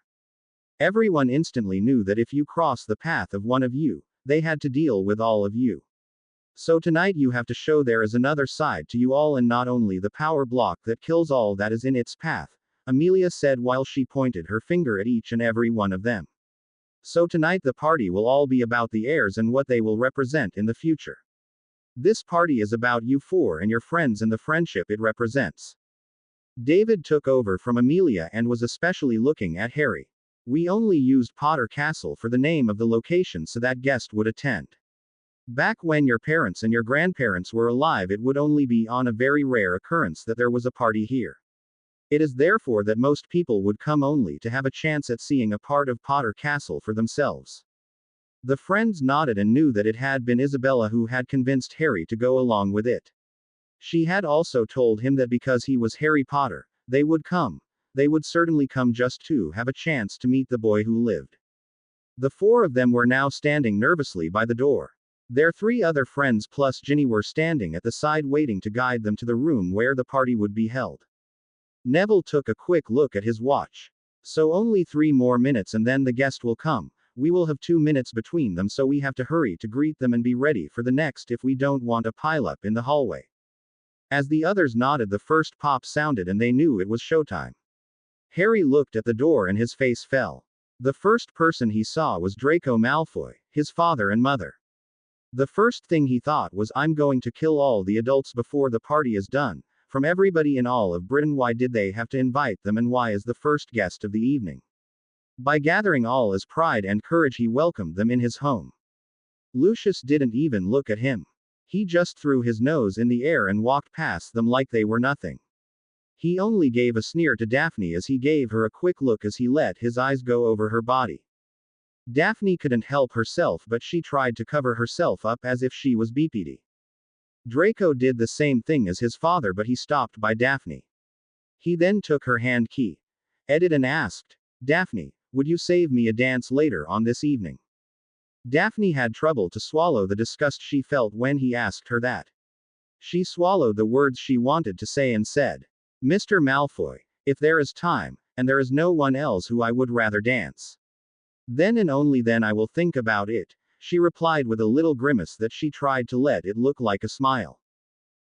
Everyone instantly knew that if you crossed the path of one of you, they had to deal with all of you. So tonight you have to show there is another side to you all and not only the power block that kills all that is in its path, Amelia said while she pointed her finger at each and every one of them. So tonight the party will all be about the heirs and what they will represent in the future. This party is about you four and your friends and the friendship it represents. David took over from Amelia and was especially looking at Harry. We only used Potter Castle for the name of the location so that guest would attend. Back when your parents and your grandparents were alive, it would only be on a very rare occurrence that there was a party here. It is therefore that most people would come only to have a chance at seeing a part of Potter Castle for themselves. The friends nodded and knew that it had been Isabella who had convinced Harry to go along with it. She had also told him that because he was Harry Potter, they would come. They would certainly come just to have a chance to meet the boy who lived. The four of them were now standing nervously by the door. Their three other friends plus Ginny were standing at the side waiting to guide them to the room where the party would be held. Neville took a quick look at his watch. So only 3 more minutes and then the guest will come. We will have 2 minutes between them, so we have to hurry to greet them and be ready for the next if we don't want a pileup in the hallway. As the others nodded, the first pop sounded and they knew it was showtime. Harry looked at the door and his face fell. The first person he saw was Draco Malfoy, his father and mother. The first thing he thought was, I'm going to kill all the adults before the party is done. From everybody in all of Britain, why did they have to invite them and why is the first guest of the evening? By gathering all his pride and courage he welcomed them in his home. Lucius didn't even look at him. He just threw his nose in the air and walked past them like they were nothing. He only gave a sneer to Daphne as he gave her a quick look as he let his eyes go over her body. Daphne couldn't help herself, but she tried to cover herself up as if she was BPD. Draco did the same thing as his father, but he stopped by Daphne. He then took her hand key. Edit and asked, Daphne, would you save me a dance later on this evening? Daphne had trouble to swallow the disgust she felt when he asked her that. She swallowed the words she wanted to say and said, Mr. Malfoy, if there is time, and there is no one else who I would rather dance. Then and only then I will think about it, she replied with a little grimace that she tried to let it look like a smile.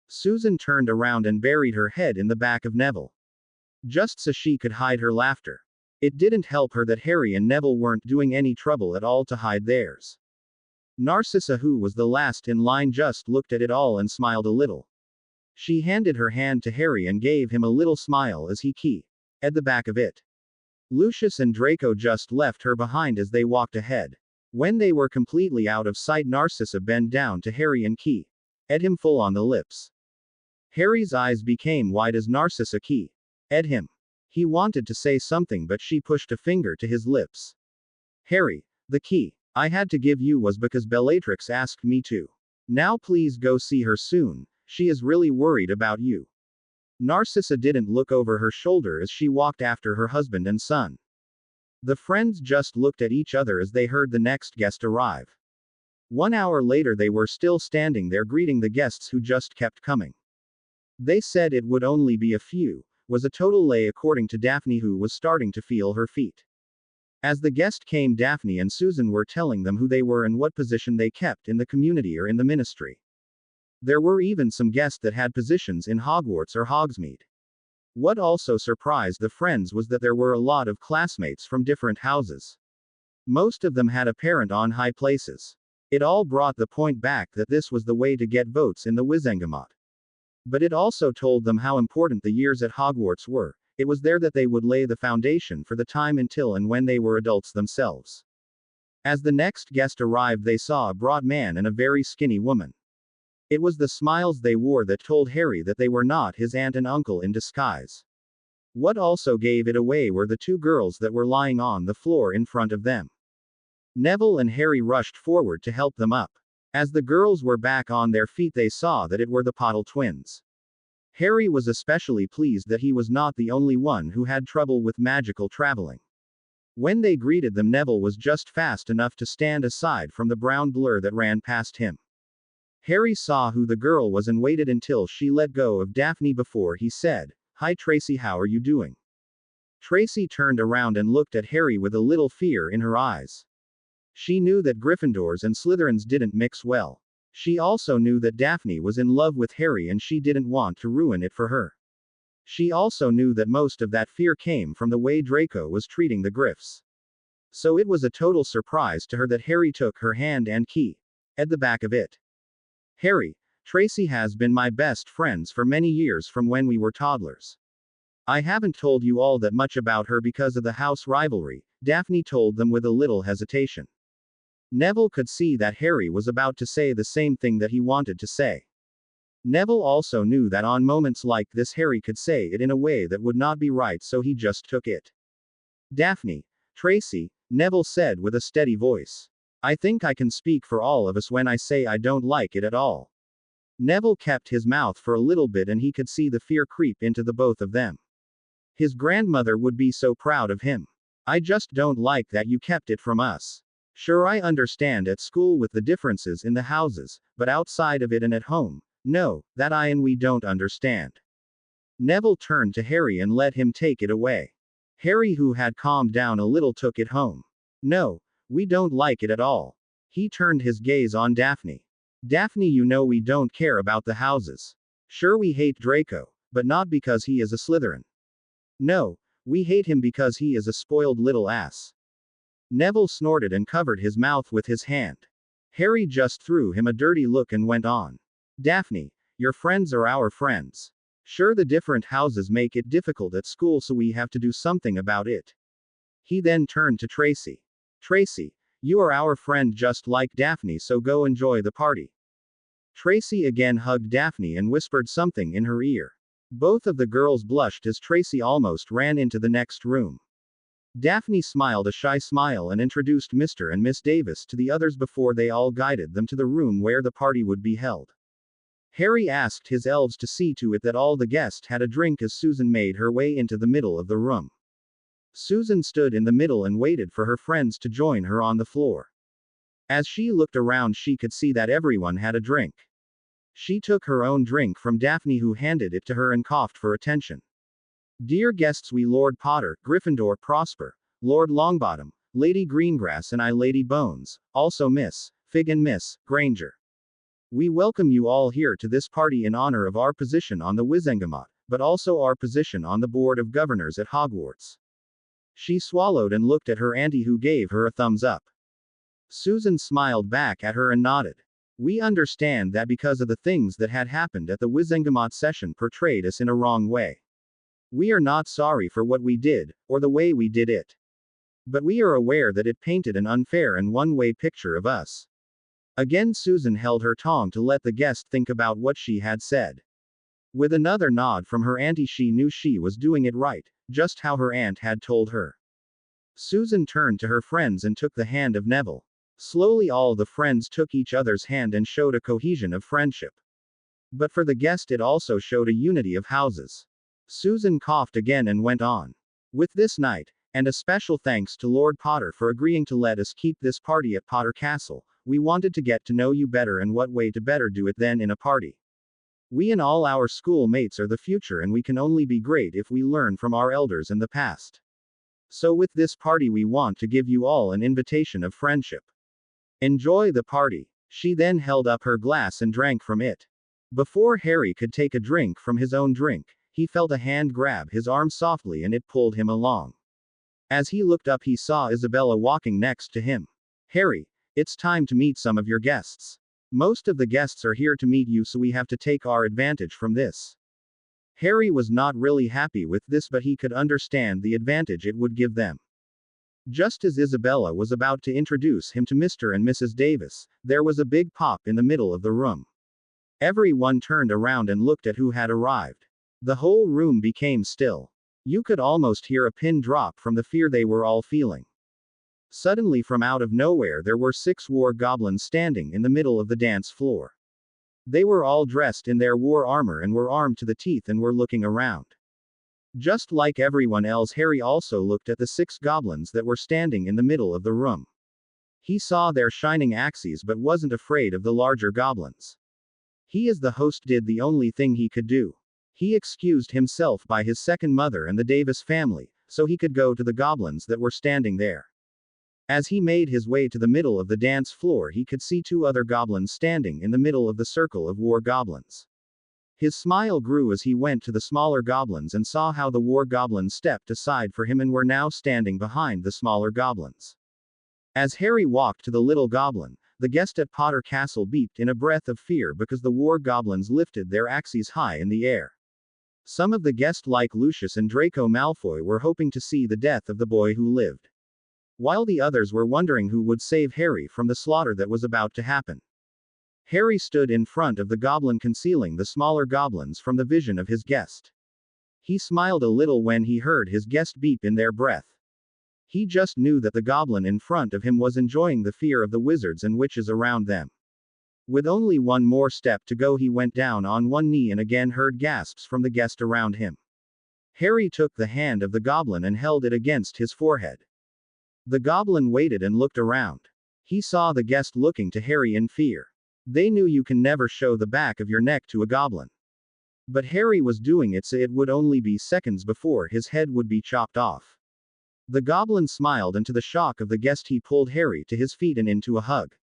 Susan turned around and buried her head in the back of Neville. Just so she could hide her laughter. It didn't help her that Harry and Neville weren't doing any trouble at all to hide theirs. Narcissa, who was the last in line, just looked at it all and smiled a little. She handed her hand to Harry and gave him a little smile as he keyed at the back of it. Lucius and Draco just left her behind as they walked ahead. When they were completely out of sight, Narcissa bent down to Harry and keyed at him full on the lips. Harry's eyes became wide as Narcissa keyed at him. He wanted to say something, but she pushed a finger to his lips. Harry, the key I had to give you was because Bellatrix asked me to. Now please go see her soon, she is really worried about you. Narcissa didn't look over her shoulder as she walked after her husband and son. The friends just looked at each other as they heard the next guest arrive. 1 hour later they were still standing there greeting the guests who just kept coming. They said it would only be a few, was a total lay according to Daphne, who was starting to feel her feet. As the guest came, Daphne and Susan were telling them who they were and what position they kept in the community or in the ministry. There were even some guests that had positions in Hogwarts or Hogsmeade. What also surprised the friends was that there were a lot of classmates from different houses. Most of them had a parent on high places. It all brought the point back that this was the way to get votes in the Wizengamot. But it also told them how important the years at Hogwarts were. It was there that they would lay the foundation for the time until and when they were adults themselves. As the next guest arrived, they saw a broad man and a very skinny woman. It was the smiles they wore that told Harry that they were not his aunt and uncle in disguise. What also gave it away were the 2 girls that were lying on the floor in front of them. Neville and Harry rushed forward to help them up. As the girls were back on their feet, they saw that it were the Pottle twins. Harry was especially pleased that he was not the only one who had trouble with magical traveling. When they greeted them, Neville was just fast enough to stand aside from the brown blur that ran past him. Harry saw who the girl was and waited until she let go of Daphne before he said, "Hi Tracy, how are you doing?" Tracy turned around and looked at Harry with a little fear in her eyes. She knew that Gryffindors and Slytherins didn't mix well. She also knew that Daphne was in love with Harry and she didn't want to ruin it for her. She also knew that most of that fear came from the way Draco was treating the Griffs. So it was a total surprise to her that Harry took her hand and key at the back of it. "Harry, Tracy has been my best friends for many years from when we were toddlers. I haven't told you all that much about her because of the house rivalry," Daphne told them with a little hesitation. Neville could see that Harry was about to say the same thing that he wanted to say. Neville also knew that on moments like this Harry could say it in a way that would not be right, so he just took it. "Daphne, Tracy," Neville said with a steady voice. "I think I can speak for all of us when I say I don't like it at all." Neville kept his mouth for a little bit and he could see the fear creep into the both of them. His grandmother would be so proud of him. "I just don't like that you kept it from us. Sure, I understand at school with the differences in the houses, but outside of it and at home, no, that I and we don't understand." Neville turned to Harry and let him take it away. Harry, who had calmed down a little, took it home. "No, we don't like it at all." He turned his gaze on Daphne. "Daphne, you know we don't care about the houses. Sure, we hate Draco, but not because he is a Slytherin. No, we hate him because he is a spoiled little ass." Neville snorted and covered his mouth with his hand. Harry just threw him a dirty look and went on. "Daphne, your friends are our friends. Sure, the different houses make it difficult at school, so we have to do something about it." He then turned to Tracy. "Tracy, you are our friend just like Daphne, so go enjoy the party." Tracy again hugged Daphne and whispered something in her ear. Both of the girls blushed as Tracy almost ran into the next room. Daphne smiled a shy smile and introduced Mr. and Miss Davis to the others before they all guided them to the room where the party would be held. Harry asked his elves to see to it that all the guests had a drink as Susan made her way into the middle of the room. Susan stood in the middle and waited for her friends to join her on the floor. As she looked around, she could see that everyone had a drink. She took her own drink from Daphne, who handed it to her and coughed for attention. "Dear guests, we Lord Potter, Gryffindor Prosper, Lord Longbottom, Lady Greengrass and I Lady Bones, also Miss Fig and Miss Granger. We welcome you all here to this party in honor of our position on the Wizengamot, but also our position on the Board of Governors at Hogwarts." She swallowed and looked at her auntie, who gave her a thumbs up. Susan smiled back at her and nodded. "We understand that because of the things that had happened at the Wizengamot session portrayed us in a wrong way. We are not sorry for what we did, or the way we did it. But we are aware that it painted an unfair and one-way picture of us." Again Susan held her tongue to let the guest think about what she had said. With another nod from her auntie, she knew she was doing it right, just how her aunt had told her. Susan turned to her friends and took the hand of Neville. Slowly all the friends took each other's hand and showed a cohesion of friendship. But for the guest it also showed a unity of houses. Susan coughed again and went on. "With this night, and a special thanks to Lord Potter for agreeing to let us keep this party at Potter Castle, we wanted to get to know you better, and what way to better do it than in a party. We and all our schoolmates are the future, and we can only be great if we learn from our elders in the past. So with this party we want to give you all an invitation of friendship. Enjoy the party." She then held up her glass and drank from it. Before Harry could take a drink from his own drink, he felt a hand grab his arm softly and it pulled him along. As he looked up, he saw Isabella walking next to him. "Harry, it's time to meet some of your guests. Most of the guests are here to meet you, so we have to take our advantage from this." Harry was not really happy with this, but he could understand the advantage it would give them. Just as Isabella was about to introduce him to Mr. and Mrs. Davis, there was a big pop in the middle of the room. Everyone turned around and looked at who had arrived. The whole room became still. You could almost hear a pin drop from the fear they were all feeling. Suddenly from out of nowhere there were 6 war goblins standing in the middle of the dance floor. They were all dressed in their war armor and were armed to the teeth and were looking around. Just like everyone else, Harry also looked at the 6 goblins that were standing in the middle of the room. He saw their shining axes but wasn't afraid of the larger goblins. He, as the host, did the only thing he could do. He excused himself by his second mother and the Davis family, so he could go to the goblins that were standing there. As he made his way to the middle of the dance floor, he could see 2 other goblins standing in the middle of the circle of war goblins. His smile grew as he went to the smaller goblins and saw how the war goblins stepped aside for him and were now standing behind the smaller goblins. As Harry walked to the little goblin, the guest at Potter Castle beeped in a breath of fear because the war goblins lifted their axes high in the air. Some of the guests, like Lucius and Draco Malfoy, were hoping to see the death of the boy who lived, while the others were wondering who would save Harry from the slaughter that was about to happen. Harry stood in front of the goblin, concealing the smaller goblins from the vision of his guest. He smiled a little when he heard his guest beep in their breath. He just knew that the goblin in front of him was enjoying the fear of the wizards and witches around them. With only one more step to go, he went down on one knee and again heard gasps from the guest around him. Harry took the hand of the goblin and held it against his forehead. The goblin waited and looked around. He saw the guest looking to Harry in fear. They knew you can never show the back of your neck to a goblin. But Harry was doing it, so it would only be seconds before his head would be chopped off. The goblin smiled, and to the shock of the guest, he pulled Harry to his feet and into a hug.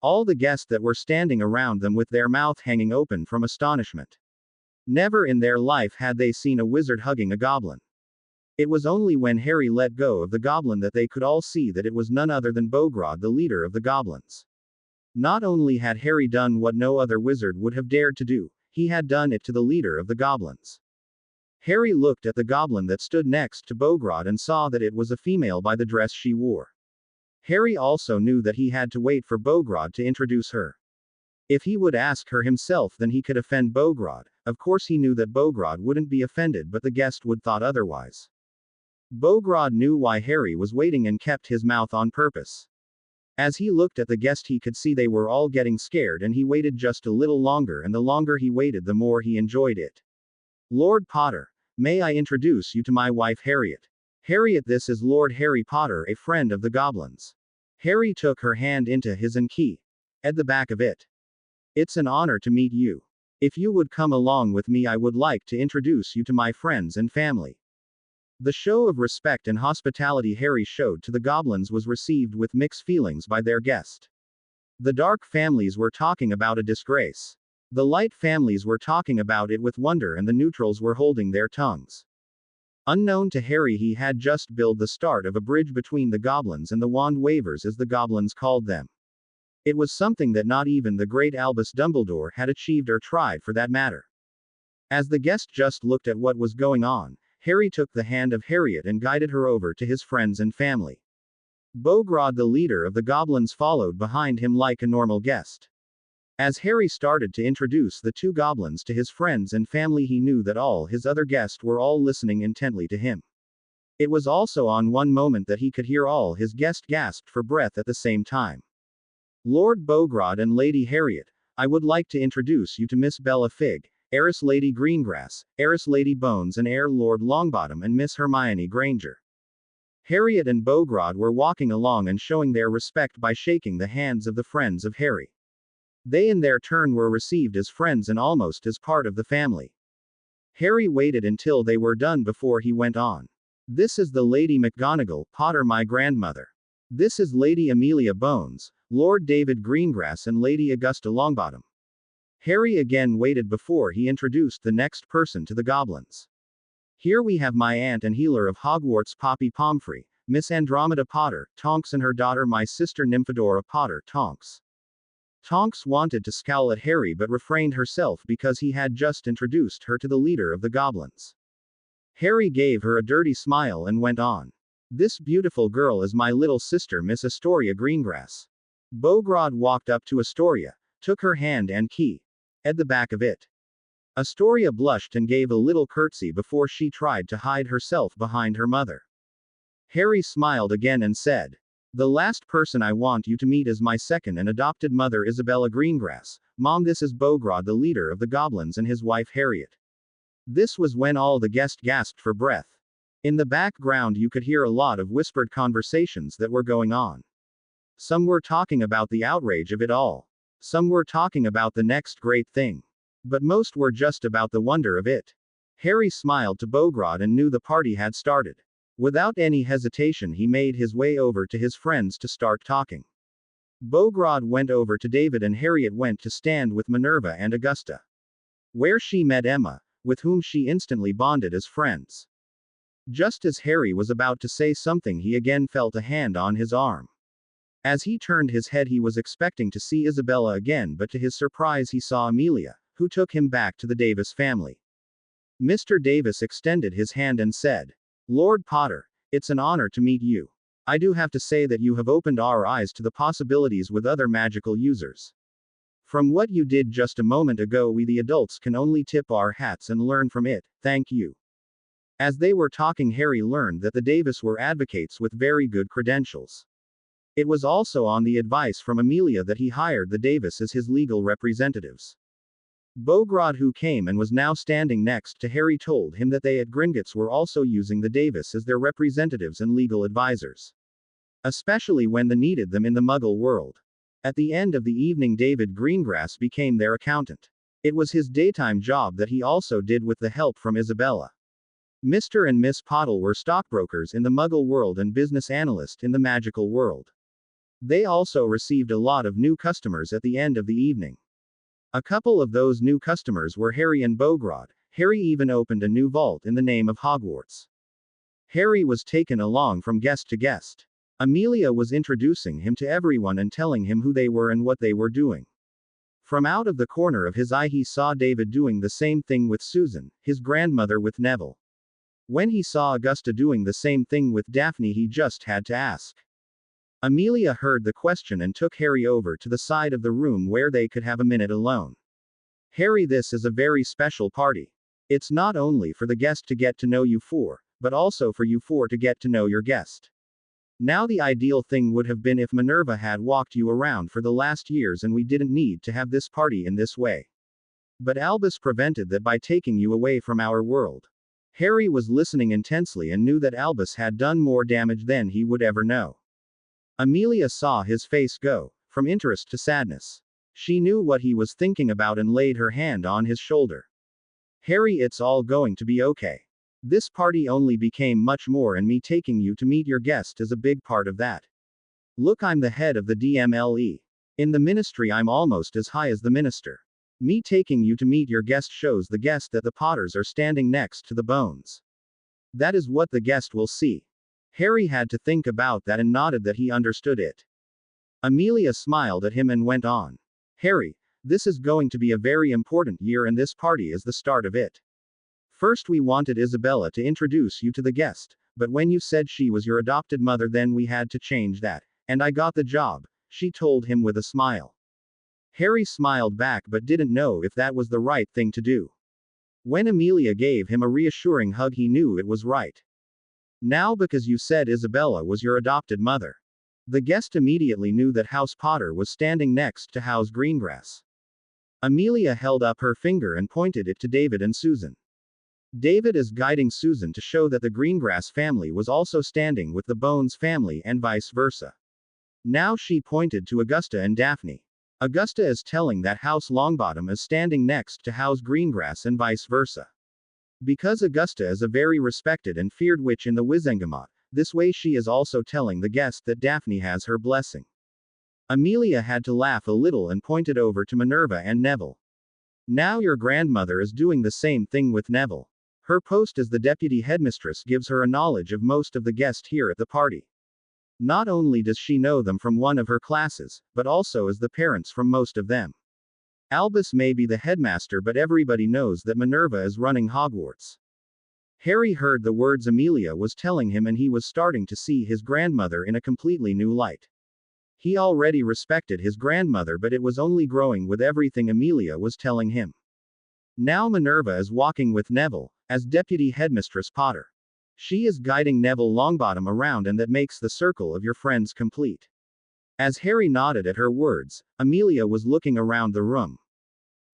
All the guests that were standing around them with their mouth hanging open from astonishment. Never in their life had they seen a wizard hugging a goblin. It was only when Harry let go of the goblin that they could all see that it was none other than Bogrod, the leader of the goblins. Not only had Harry done what no other wizard would have dared to do, he had done it to the leader of the goblins. Harry looked at the goblin that stood next to Bogrod and saw that it was a female by the dress she wore. Harry also knew that he had to wait for Bogrod to introduce her. If he would ask her himself, then he could offend Bogrod. Of course he knew that Bogrod wouldn't be offended, but the guest would thought otherwise. Bogrod knew why Harry was waiting and kept his mouth on purpose. As he looked at the guest, he could see they were all getting scared, and he waited just a little longer, and the longer he waited, the more he enjoyed it. Lord Potter, may I introduce you to my wife Harriet? Harriet, this is Lord Harry Potter, a friend of the goblins. Harry took her hand into his and key at the back of it. It's an honor to meet you. If you would come along with me, I would like to introduce you to my friends and family. The show of respect and hospitality Harry showed to the goblins was received with mixed feelings by their guest. The dark families were talking about a disgrace. The light families were talking about it with wonder, and the neutrals were holding their tongues. Unknown to Harry, he had just built the start of a bridge between the goblins and the wand wavers, as the goblins called them. It was something that not even the great Albus Dumbledore had achieved, or tried for that matter. As the guest just looked at what was going on, Harry took the hand of Harriet and guided her over to his friends and family. Bogrod, the leader of the goblins, followed behind him like a normal guest. As Harry started to introduce the 2 goblins to his friends and family, he knew that all his other guests were all listening intently to him. It was also on one moment that he could hear all his guests gasped for breath at the same time. Lord Bogrod and Lady Harriet, I would like to introduce you to Miss Bella Fig, Heiress Lady Greengrass, Heiress Lady Bones, and Heir Lord Longbottom, and Miss Hermione Granger. Harriet and Bogrod were walking along and showing their respect by shaking the hands of the friends of Harry. They in their turn were received as friends and almost as part of the family. Harry waited until they were done before he went on. This is the Lady McGonagall, Potter, my grandmother. This is Lady Amelia Bones, Lord David Greengrass, and Lady Augusta Longbottom. Harry again waited before he introduced the next person to the goblins. Here we have my aunt and healer of Hogwarts, Poppy Pomfrey, Miss Andromeda Potter, Tonks, and her daughter, my sister Nymphadora Potter, Tonks. Tonks wanted to scowl at Harry but refrained herself because he had just introduced her to the leader of the goblins. Harry gave her a dirty smile and went on. This beautiful girl is my little sister, Miss Astoria Greengrass. Bogrod walked up to Astoria, took her hand and key at the back of it. Astoria blushed and gave a little curtsy before she tried to hide herself behind her mother. Harry smiled again and said, The last person I want you to meet is my second and adopted mother, Isabella Greengrass. Mom, this is Bogrod, the leader of the goblins, and his wife Harriet. This was when all the guests gasped for breath. In the background, you could hear a lot of whispered conversations that were going on. Some were talking about the outrage of it all. Some were talking about the next great thing. But most were just about the wonder of it. Harry smiled to Bogrod and knew the party had started. Without any hesitation, he made his way over to his friends to start talking. Bogrod went over to David and Harriet went to stand with Minerva and Augusta, where she met Emma, with whom she instantly bonded as friends. Just as Harry was about to say something, he again felt a hand on his arm. As he turned his head, he was expecting to see Isabella again, but to his surprise he saw Amelia, who took him back to the Davis family. Mr. Davis extended his hand and said, "Lord Potter, it's an honor to meet you. I do have to say that you have opened our eyes to the possibilities with other magical users. From what you did just a moment ago, we the adults can only tip our hats and learn from it, thank you." As they were talking, Harry learned that the Davis were advocates with very good credentials. It was also on the advice from Amelia that he hired the Davis as his legal representatives. Bogrod, who came and was now standing next to Harry, told him that they at Gringotts were also using the Davis as their representatives and legal advisors, especially when they needed them in the Muggle world. At the end of the evening, David Greengrass became their accountant. It was his daytime job that he also did with the help from Isabella. Mr. and Miss Pottle were stockbrokers in the Muggle world and business analysts in the magical world. They also received a lot of new customers at the end of the evening. A couple of those new customers were Harry and Bogrod. Harry even opened a new vault in the name of Hogwarts. Harry was taken along from guest to guest. Amelia was introducing him to everyone and telling him who they were and what they were doing. From out of the corner of his eye, he saw David doing the same thing with Susan, his grandmother, with Neville. When he saw Augusta doing the same thing with Daphne, he just had to ask. Amelia heard the question and took Harry over to the side of the room where they could have a minute alone. "Harry, this is a very special party. It's not only for the guest to get to know you four, but also for you four to get to know your guest. Now, the ideal thing would have been if Minerva had walked you around for the last years and we didn't need to have this party in this way. But Albus prevented that by taking you away from our world." Harry was listening intensely and knew that Albus had done more damage than he would ever know. Amelia saw his face go from interest to sadness. She knew what he was thinking about and laid her hand on his shoulder. "Harry, it's all going to be okay. This party only became much more, and me taking you to meet your guest is a big part of that. Look, I'm the head of the DMLE. In the ministry, I'm almost as high as the minister. Me taking you to meet your guest shows the guest that the Potters are standing next to the Bones. That is what the guest will see." Harry had to think about that and nodded that he understood it. Amelia smiled at him and went on. "Harry, this is going to be a very important year, and this party is the start of it. First, we wanted Isabella to introduce you to the guest, but when you said she was your adopted mother, then we had to change that, and I got the job," she told him with a smile. Harry smiled back but didn't know if that was the right thing to do. When Amelia gave him a reassuring hug, he knew it was right. "Now, because you said Isabella was your adopted mother." The guest immediately knew that House Potter was standing next to House Greengrass. Amelia held up her finger and pointed it to David and Susan. David is guiding Susan to show that the Greengrass family was also standing with the Bones family and vice versa. Now she pointed to Augusta and Daphne. Augusta is telling that House Longbottom is standing next to House Greengrass and vice versa. Because Augusta is a very respected and feared witch in the Wizengamot, this way she is also telling the guest that Daphne has her blessing. Amelia had to laugh a little and pointed over to Minerva and Neville. Now your grandmother is doing the same thing with Neville. Her post as the deputy headmistress gives her a knowledge of most of the guests here at the party. Not only does she know them from one of her classes, but also as the parents from most of them. Albus may be the headmaster, but everybody knows that Minerva is running Hogwarts. Harry heard the words Amelia was telling him and he was starting to see his grandmother in a completely new light. He already respected his grandmother, but it was only growing with everything Amelia was telling him. Now Minerva is walking with Neville, as Deputy Headmistress Potter. She is guiding Neville Longbottom around, and that makes the circle of your friends complete. As Harry nodded at her words, Amelia was looking around the room.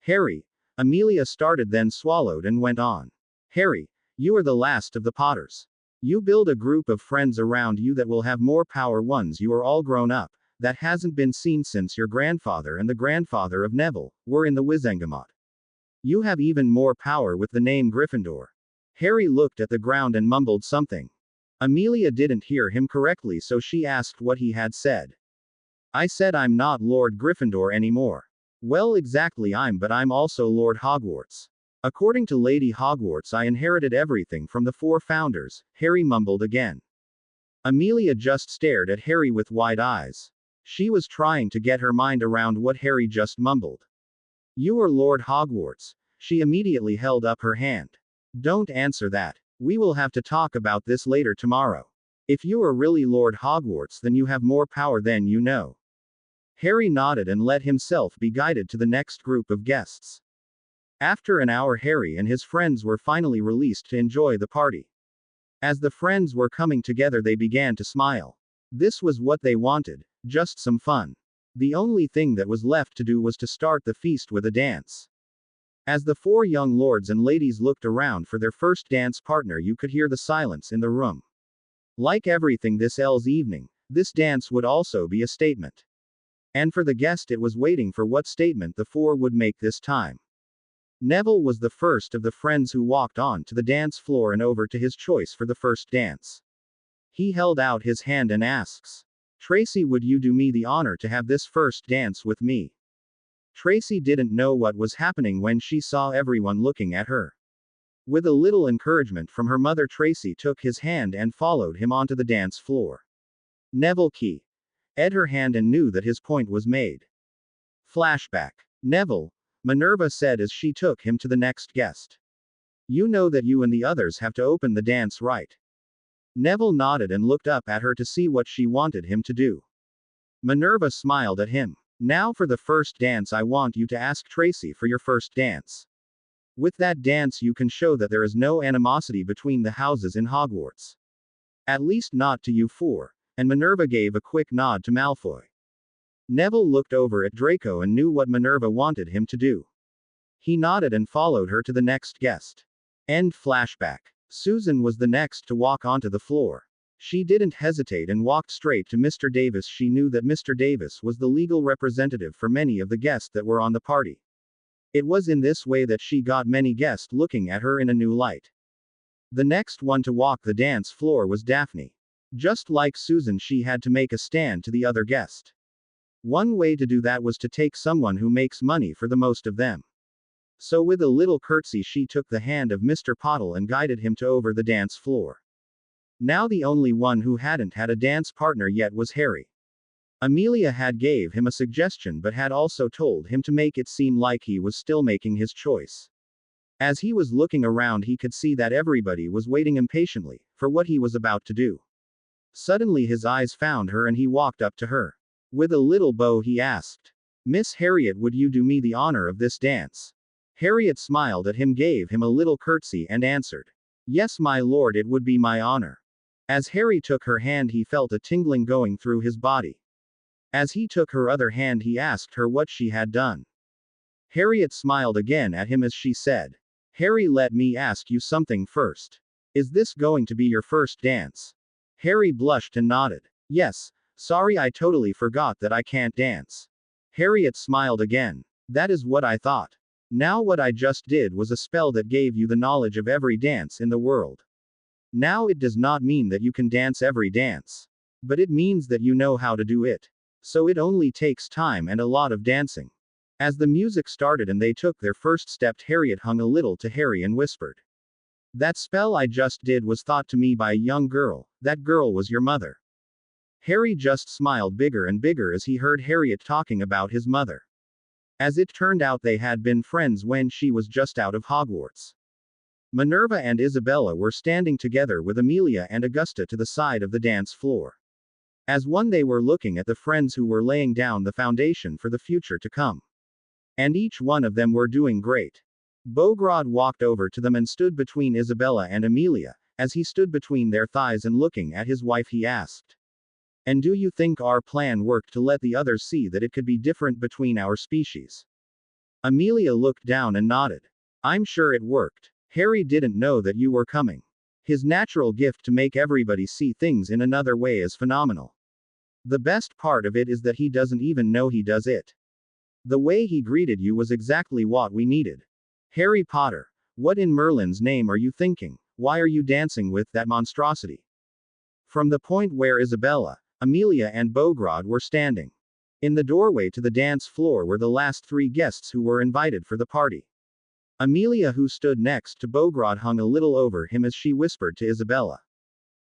Harry, Amelia started, then swallowed and went on. Harry, you are the last of the Potters. You build a group of friends around you that will have more power once you are all grown up, that hasn't been seen since your grandfather and the grandfather of Neville were in the Wizengamot. You have even more power with the name Gryffindor. Harry looked at the ground and mumbled something. Amelia didn't hear him correctly, so she asked what he had said. I said I'm not Lord Gryffindor anymore. Well, exactly, but I'm also Lord Hogwarts. According to Lady Hogwarts, I inherited everything from the 4 founders, Harry mumbled again. Amelia just stared at Harry with wide eyes. She was trying to get her mind around what Harry just mumbled. You are Lord Hogwarts. She immediately held up her hand. Don't answer that. We will have to talk about this later tomorrow. If you are really Lord Hogwarts, then you have more power than you know. Harry nodded and let himself be guided to the next group of guests. After an hour, Harry and his friends were finally released to enjoy the party. As the friends were coming together, they began to smile. This was what they wanted, just some fun. The only thing that was left to do was to start the feast with a dance. As the 4 young lords and ladies looked around for their first dance partner, you could hear the silence in the room. Like everything this L's evening, this dance would also be a statement. And for the guest, it was waiting for what statement the 4 would make this time. Neville was the first of the friends who walked on to the dance floor and over to his choice for the first dance. He held out his hand and asks, Tracy, would you do me the honor to have this first dance with me? Tracy didn't know what was happening when she saw everyone looking at her. With a little encouragement from her mother, Tracy took his hand and followed him onto the dance floor. Neville keyed her hand and knew that his point was made. Flashback. Neville, Minerva said as she took him to the next guest. You know that you and the others have to open the dance, right? Neville nodded and looked up at her to see what she wanted him to do. Minerva smiled at him. Now for the first dance, I want you to ask Tracy for your first dance. With that dance you can show that there is no animosity between the houses in Hogwarts. At least not to you 4, and Minerva gave a quick nod to Malfoy. Neville looked over at Draco and knew what Minerva wanted him to do. He nodded and followed her to the next guest. End flashback. Susan was the next to walk onto the floor. She didn't hesitate and walked straight to Mr. Davis. She knew that Mr. Davis was the legal representative for many of the guests that were on the party. It was in this way that she got many guests looking at her in a new light. The next one to walk the dance floor was Daphne. Just like Susan, she had to make a stand to the other guest. One way to do that was to take someone who makes money for the most of them. So with a little curtsy she took the hand of Mr. Pottle and guided him to over the dance floor. Now the only one who hadn't had a dance partner yet was Harry. Amelia had gave him a suggestion but had also told him to make it seem like he was still making his choice. As he was looking around, he could see that everybody was waiting impatiently for what he was about to do. Suddenly his eyes found her and he walked up to her. With a little bow he asked, Miss Harriet, would you do me the honor of this dance? Harriet smiled at him, gave him a little curtsy and answered, Yes, my lord, it would be my honor. As Harry took her hand, he felt a tingling going through his body. As he took her other hand, he asked her what she had done. Harriet smiled again at him as she said, Harry, let me ask you something first. Is this going to be your first dance? Harry blushed and nodded. Yes, sorry, I totally forgot that I can't dance. Harriet smiled again. That is what I thought. Now what I just did was a spell that gave you the knowledge of every dance in the world. Now it does not mean that you can dance every dance. But it means that you know how to do it. So it only takes time and a lot of dancing. As the music started and they took their first step, Harriet hung a little to Harry and whispered, That spell I just did was taught to me by a young girl. That girl was your mother. Harry just smiled bigger and bigger as he heard Harriet talking about his mother. As it turned out, they had been friends when she was just out of Hogwarts. Minerva and Isabella were standing together with Amelia and Augusta to the side of the dance floor. As one, they were looking at the friends who were laying down the foundation for the future to come. And each one of them were doing great. Bogrod walked over to them and stood between Isabella and Amelia, As he stood between their thighs and looking at his wife, he asked, "And do you think our plan worked to let the others see that it could be different between our species?" Amelia looked down and nodded. "I'm sure it worked. Harry didn't know that you were coming. His natural gift to make everybody see things in another way is phenomenal. The best part of it is that he doesn't even know he does it. The way he greeted you was exactly what we needed. Harry Potter, what in Merlin's name are you thinking? Why are you dancing with that monstrosity?" From the point where Isabella, Amelia and Bograd were standing. In the doorway to the dance floor were the last 3 guests who were invited for the party. Amelia, who stood next to Bograd, hung a little over him as she whispered to Isabella,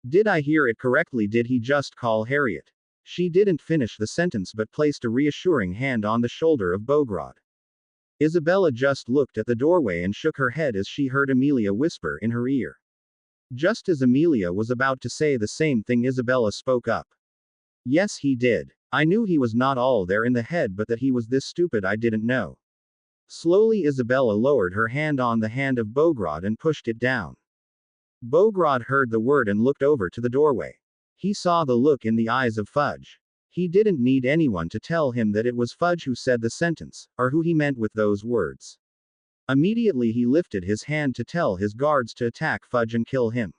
"Did I hear it correctly? Did he just call Harriet?" She didn't finish the sentence but placed a reassuring hand on the shoulder of Bograd. Isabella just looked at the doorway and shook her head as she heard Amelia whisper in her ear. Just as Amelia was about to say the same thing, Isabella spoke up. "Yes, he did. I knew he was not all there in the head, but that he was this stupid I didn't know." Slowly Isabella lowered her hand on the hand of Bograd and pushed it down. Bograd heard the word and looked over to the doorway. He saw the look in the eyes of Fudge. He didn't need anyone to tell him that it was Fudge who said the sentence, or who he meant with those words. Immediately he lifted his hand to tell his guards to attack Fudge and kill him.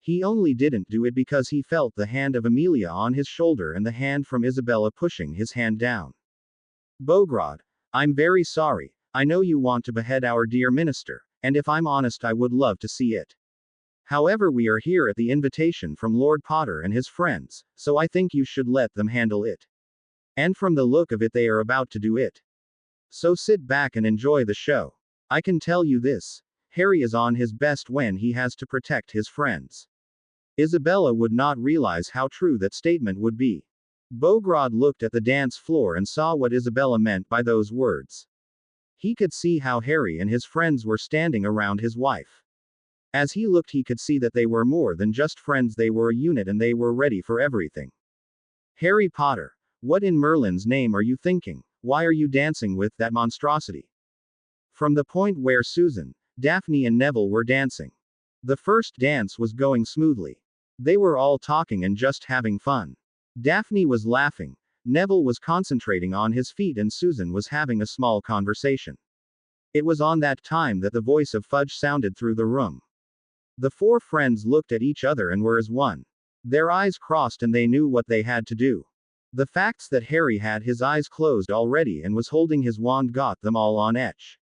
He only didn't do it because he felt the hand of Amelia on his shoulder and the hand from Isabella pushing his hand down. "Bograd, I'm very sorry. I know you want to behead our dear minister, and if I'm honest, I would love to see it. However, we are here at the invitation from Lord Potter and his friends, so I think you should let them handle it. And from the look of it, they are about to do it. So sit back and enjoy the show. I can tell you this, Harry is on his best when he has to protect his friends." Isabella would not realize how true that statement would be. Bograd looked at the dance floor and saw what Isabella meant by those words. He could see how Harry and his friends were standing around his wife. As he looked, he could see that they were more than just friends, they were a unit and they were ready for everything. "Harry Potter, what in Merlin's name are you thinking? Why are you dancing with that monstrosity?" From the point where Susan, Daphne and Neville were dancing. The first dance was going smoothly. They were all talking and just having fun. Daphne was laughing, Neville was concentrating on his feet, and Susan was having a small conversation. It was on that time that the voice of Fudge sounded through the room. The 4 friends looked at each other and were as one. Their eyes crossed and they knew what they had to do. The facts that Harry had his eyes closed already and was holding his wand got them all on edge.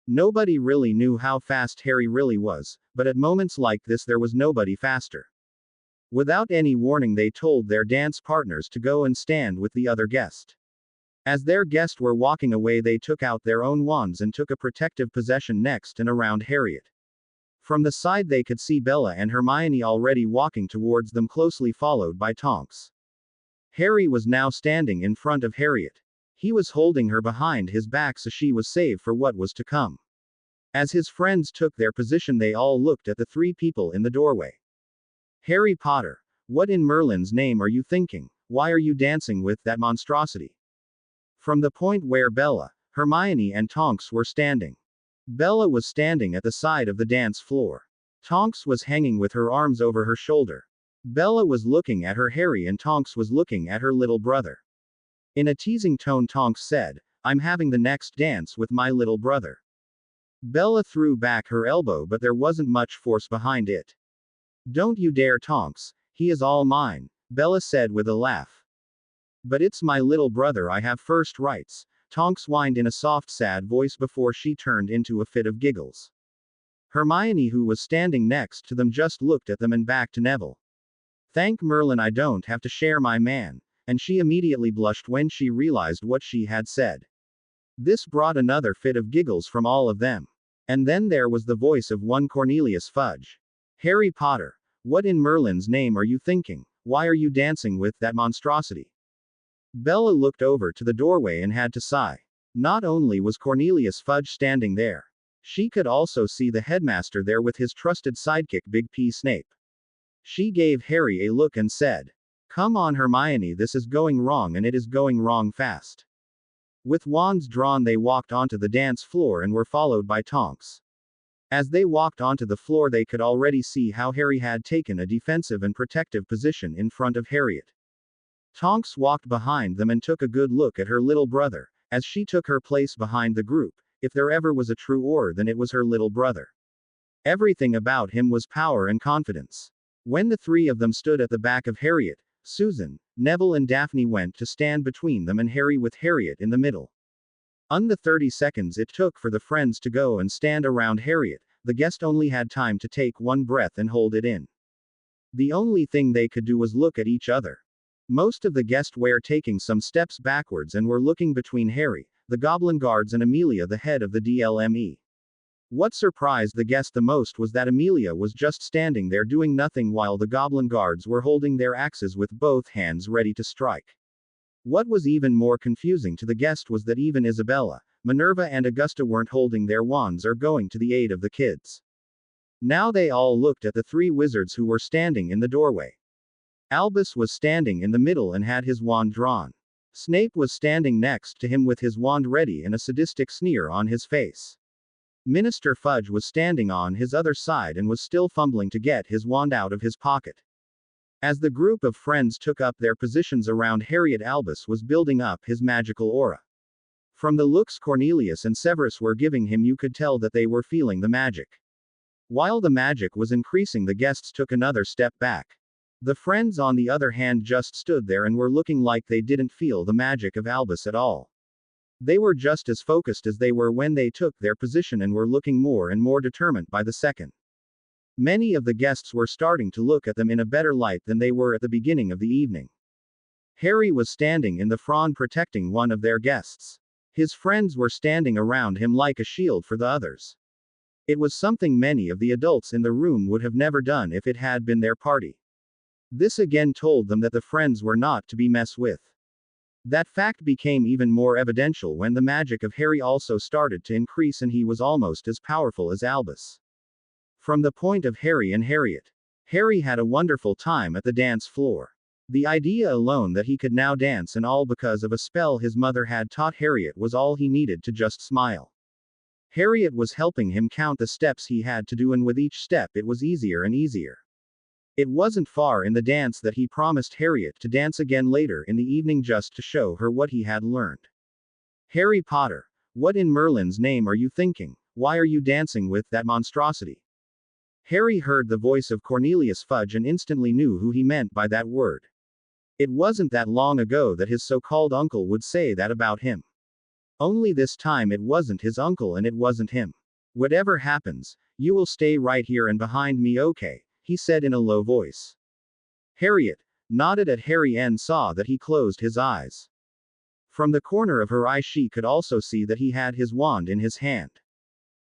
Nobody really knew how fast Harry really was, but at moments like this there was nobody faster. Without any warning, they told their dance partners to go and stand with the other guest. As their guests were walking away, they took out their own wands and took a protective possession next and around Harriet. From the side they could see Bella and Hermione already walking towards them, closely followed by Tonks. Harry was now standing in front of Harriet. He was holding her behind his back so she was safe for what was to come. As his friends took their position, they all looked at the 3 people in the doorway. "Harry Potter, what in Merlin's name are you thinking? Why are you dancing with that monstrosity?" From the point where Bella, Hermione and Tonks were standing. Bella was standing at the side of the dance floor. Tonks was hanging with her arms over her shoulder. Bella was looking at her Harry and Tonks was looking at her little brother. In a teasing tone, Tonks said, "I'm having the next dance with my little brother." Bella threw back her elbow, but there wasn't much force behind it. "Don't you dare, Tonks, he is all mine," Bella said with a laugh. "But it's my little brother, I have first rights," Tonks whined in a soft, sad voice before she turned into a fit of giggles. Hermione, who was standing next to them, just looked at them and back to Neville. "Thank Merlin I don't have to share my man," and she immediately blushed when she realized what she had said. This brought another fit of giggles from all of them. And then there was the voice of one Cornelius Fudge. "Harry Potter, what in Merlin's name are you thinking? Why are you dancing with that monstrosity?" Bella looked over to the doorway and had to sigh. Not only was Cornelius Fudge standing there, she could also see the headmaster there with his trusted sidekick Big P Snape. She gave Harry a look and said, "Come on, Hermione, this is going wrong and it is going wrong fast." With wands drawn, they walked onto the dance floor and were followed by Tonks. As they walked onto the floor, they could already see how Harry had taken a defensive and protective position in front of Harriet. Tonks walked behind them and took a good look at her little brother, as she took her place behind the group. If there ever was a true Auror, then it was her little brother. Everything about him was power and confidence. When the three of them stood at the back of Harriet, Susan, Neville and Daphne went to stand between them and Harry, with Harriet in the middle. On the 30 seconds it took for the friends to go and stand around Harriet, the guest only had time to take one breath and hold it in. The only thing they could do was look at each other. Most of the guests were taking some steps backwards and were looking between Harry, the Goblin Guards, and Amelia, the head of the DLME. What surprised the guest the most was that Amelia was just standing there doing nothing while the Goblin Guards were holding their axes with both hands ready to strike. What was even more confusing to the guest was that even Isabella, Minerva and Augusta weren't holding their wands or going to the aid of the kids. Now they all looked at the three wizards who were standing in the doorway. Albus was standing in the middle and had his wand drawn. Snape was standing next to him with his wand ready and a sadistic sneer on his face. Minister Fudge was standing on his other side and was still fumbling to get his wand out of his pocket. As the group of friends took up their positions around Harriet, Albus was building up his magical aura. From the looks Cornelius and Severus were giving him, you could tell that they were feeling the magic. While the magic was increasing, the guests took another step back. The friends, on the other hand, just stood there and were looking like they didn't feel the magic of Albus at all. They were just as focused as they were when they took their position and were looking more and more determined by the second. Many of the guests were starting to look at them in a better light than they were at the beginning of the evening. Harry was standing in the front protecting one of their guests. His friends were standing around him like a shield for the others. It was something many of the adults in the room would have never done if it had been their party. This again told them that the friends were not to be messed with. That fact became even more evidential when the magic of Harry also started to increase and he was almost as powerful as Albus. From the point of Harry and Harriet, Harry had a wonderful time at the dance floor. The idea alone that he could now dance, and all because of a spell his mother had taught Harriet, was all he needed to just smile. Harriet was helping him count the steps he had to do, and with each step it was easier and easier. It wasn't far in the dance that he promised Harriet to dance again later in the evening just to show her what he had learned. Harry Potter, what in Merlin's name are you thinking? Why are you dancing with that monstrosity? Harry heard the voice of Cornelius Fudge and instantly knew who he meant by that word. It wasn't that long ago that his so-called uncle would say that about him. Only this time it wasn't his uncle and it wasn't him. Whatever happens, you will stay right here and behind me, okay? He said in a low voice. Harriet nodded at Harry and saw that he closed his eyes. From the corner of her eye she could also see that he had his wand in his hand.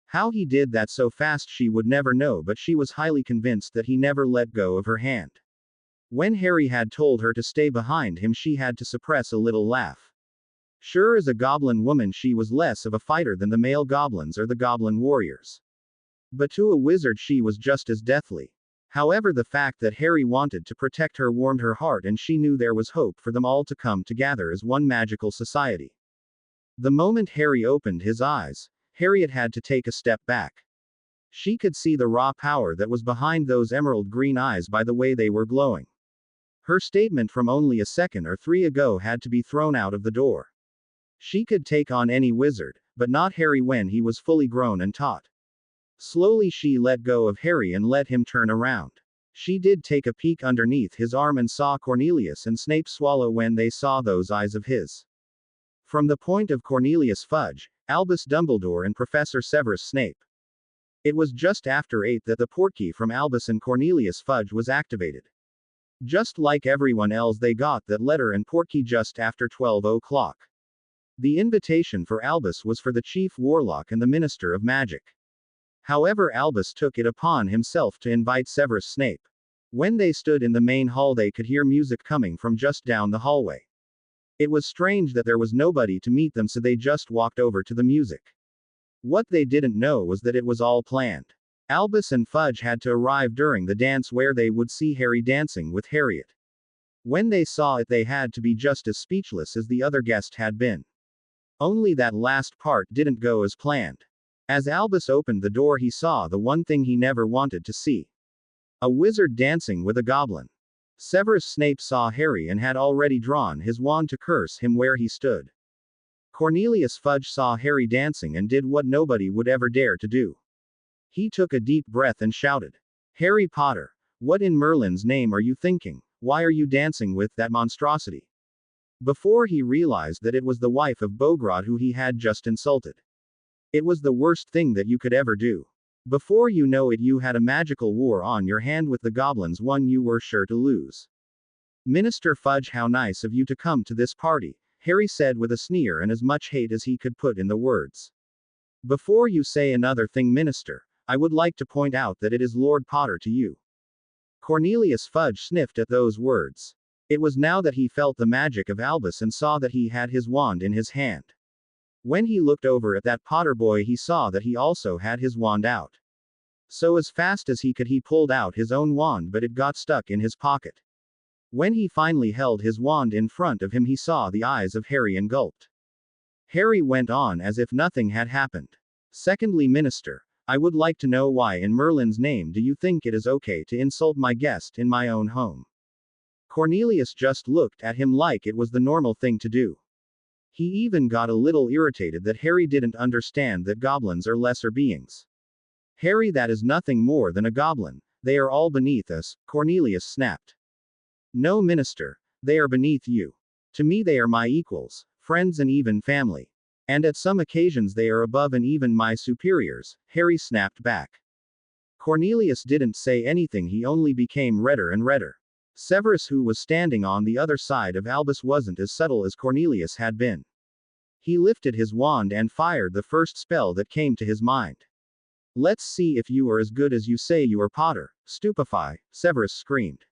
How he did that so fast she would never know, but she was highly convinced that he never let go of her hand. When Harry had told her to stay behind him, she had to suppress a little laugh. Sure, as a goblin woman she was less of a fighter than the male goblins or the goblin warriors. But to a wizard she was just as deathly. However, the fact that Harry wanted to protect her warmed her heart, and she knew there was hope for them all to come together as one magical society. The moment Harry opened his eyes, Harriet had to take a step back. She could see the raw power that was behind those emerald green eyes by the way they were glowing. Her statement from only a second or three ago had to be thrown out of the door. She could take on any wizard, but not Harry when he was fully grown and taught. Slowly she let go of Harry and let him turn around. She did take a peek underneath his arm and saw Cornelius and Snape swallow when they saw those eyes of his. From the point of Cornelius Fudge, Albus Dumbledore and Professor Severus Snape. It was just after 8 that the portkey from Albus and Cornelius Fudge was activated. Just like everyone else, they got that letter and portkey just after 12 o'clock. The invitation for Albus was for the Chief Warlock and the Minister of Magic. However, Albus took it upon himself to invite Severus Snape. When they stood in the main hall, they could hear music coming from just down the hallway. It was strange that there was nobody to meet them, so they just walked over to the music. What they didn't know was that it was all planned. Albus and Fudge had to arrive during the dance where they would see Harry dancing with Harriet. When they saw it, they had to be just as speechless as the other guest had been. Only that last part didn't go as planned. As Albus opened the door, he saw the one thing he never wanted to see: a wizard dancing with a goblin. Severus Snape saw Harry and had already drawn his wand to curse him where he stood. Cornelius Fudge saw Harry dancing and did what nobody would ever dare to do. He took a deep breath and shouted, "Harry Potter, what in Merlin's name are you thinking? Why are you dancing with that monstrosity?" Before he realized that it was the wife of Bogrod who he had just insulted. It was the worst thing that you could ever do. Before you know it, you had a magical war on your hand with the goblins, one you were sure to lose. "Minister Fudge, how nice of you to come to this party," Harry said with a sneer and as much hate as he could put in the words. "Before you say another thing, Minister, I would like to point out that it is Lord Potter to you." Cornelius Fudge sniffed at those words. It was now that he felt the magic of Albus and saw that he had his wand in his hand. When he looked over at that Potter boy, he saw that he also had his wand out. So as fast as he could, he pulled out his own wand, but it got stuck in his pocket. When he finally held his wand in front of him, he saw the eyes of Harry and gulped. Harry went on as if nothing had happened. "Secondly, Minister, I would like to know why in Merlin's name do you think it is okay to insult my guest in my own home?" Cornelius just looked at him like it was the normal thing to do. He even got a little irritated that Harry didn't understand that goblins are lesser beings. "Harry, that is nothing more than a goblin. They are all beneath us," Cornelius snapped. "No, Minister, they are beneath you. To me they are my equals, friends and even family. And at some occasions they are above and even my superiors," Harry snapped back. Cornelius didn't say anything, he only became redder and redder. Severus, who was standing on the other side of Albus, wasn't as subtle as Cornelius had been. He lifted his wand and fired the first spell that came to his mind. "Let's see if you are as good as you say you are, Potter. Stupefy," Severus screamed.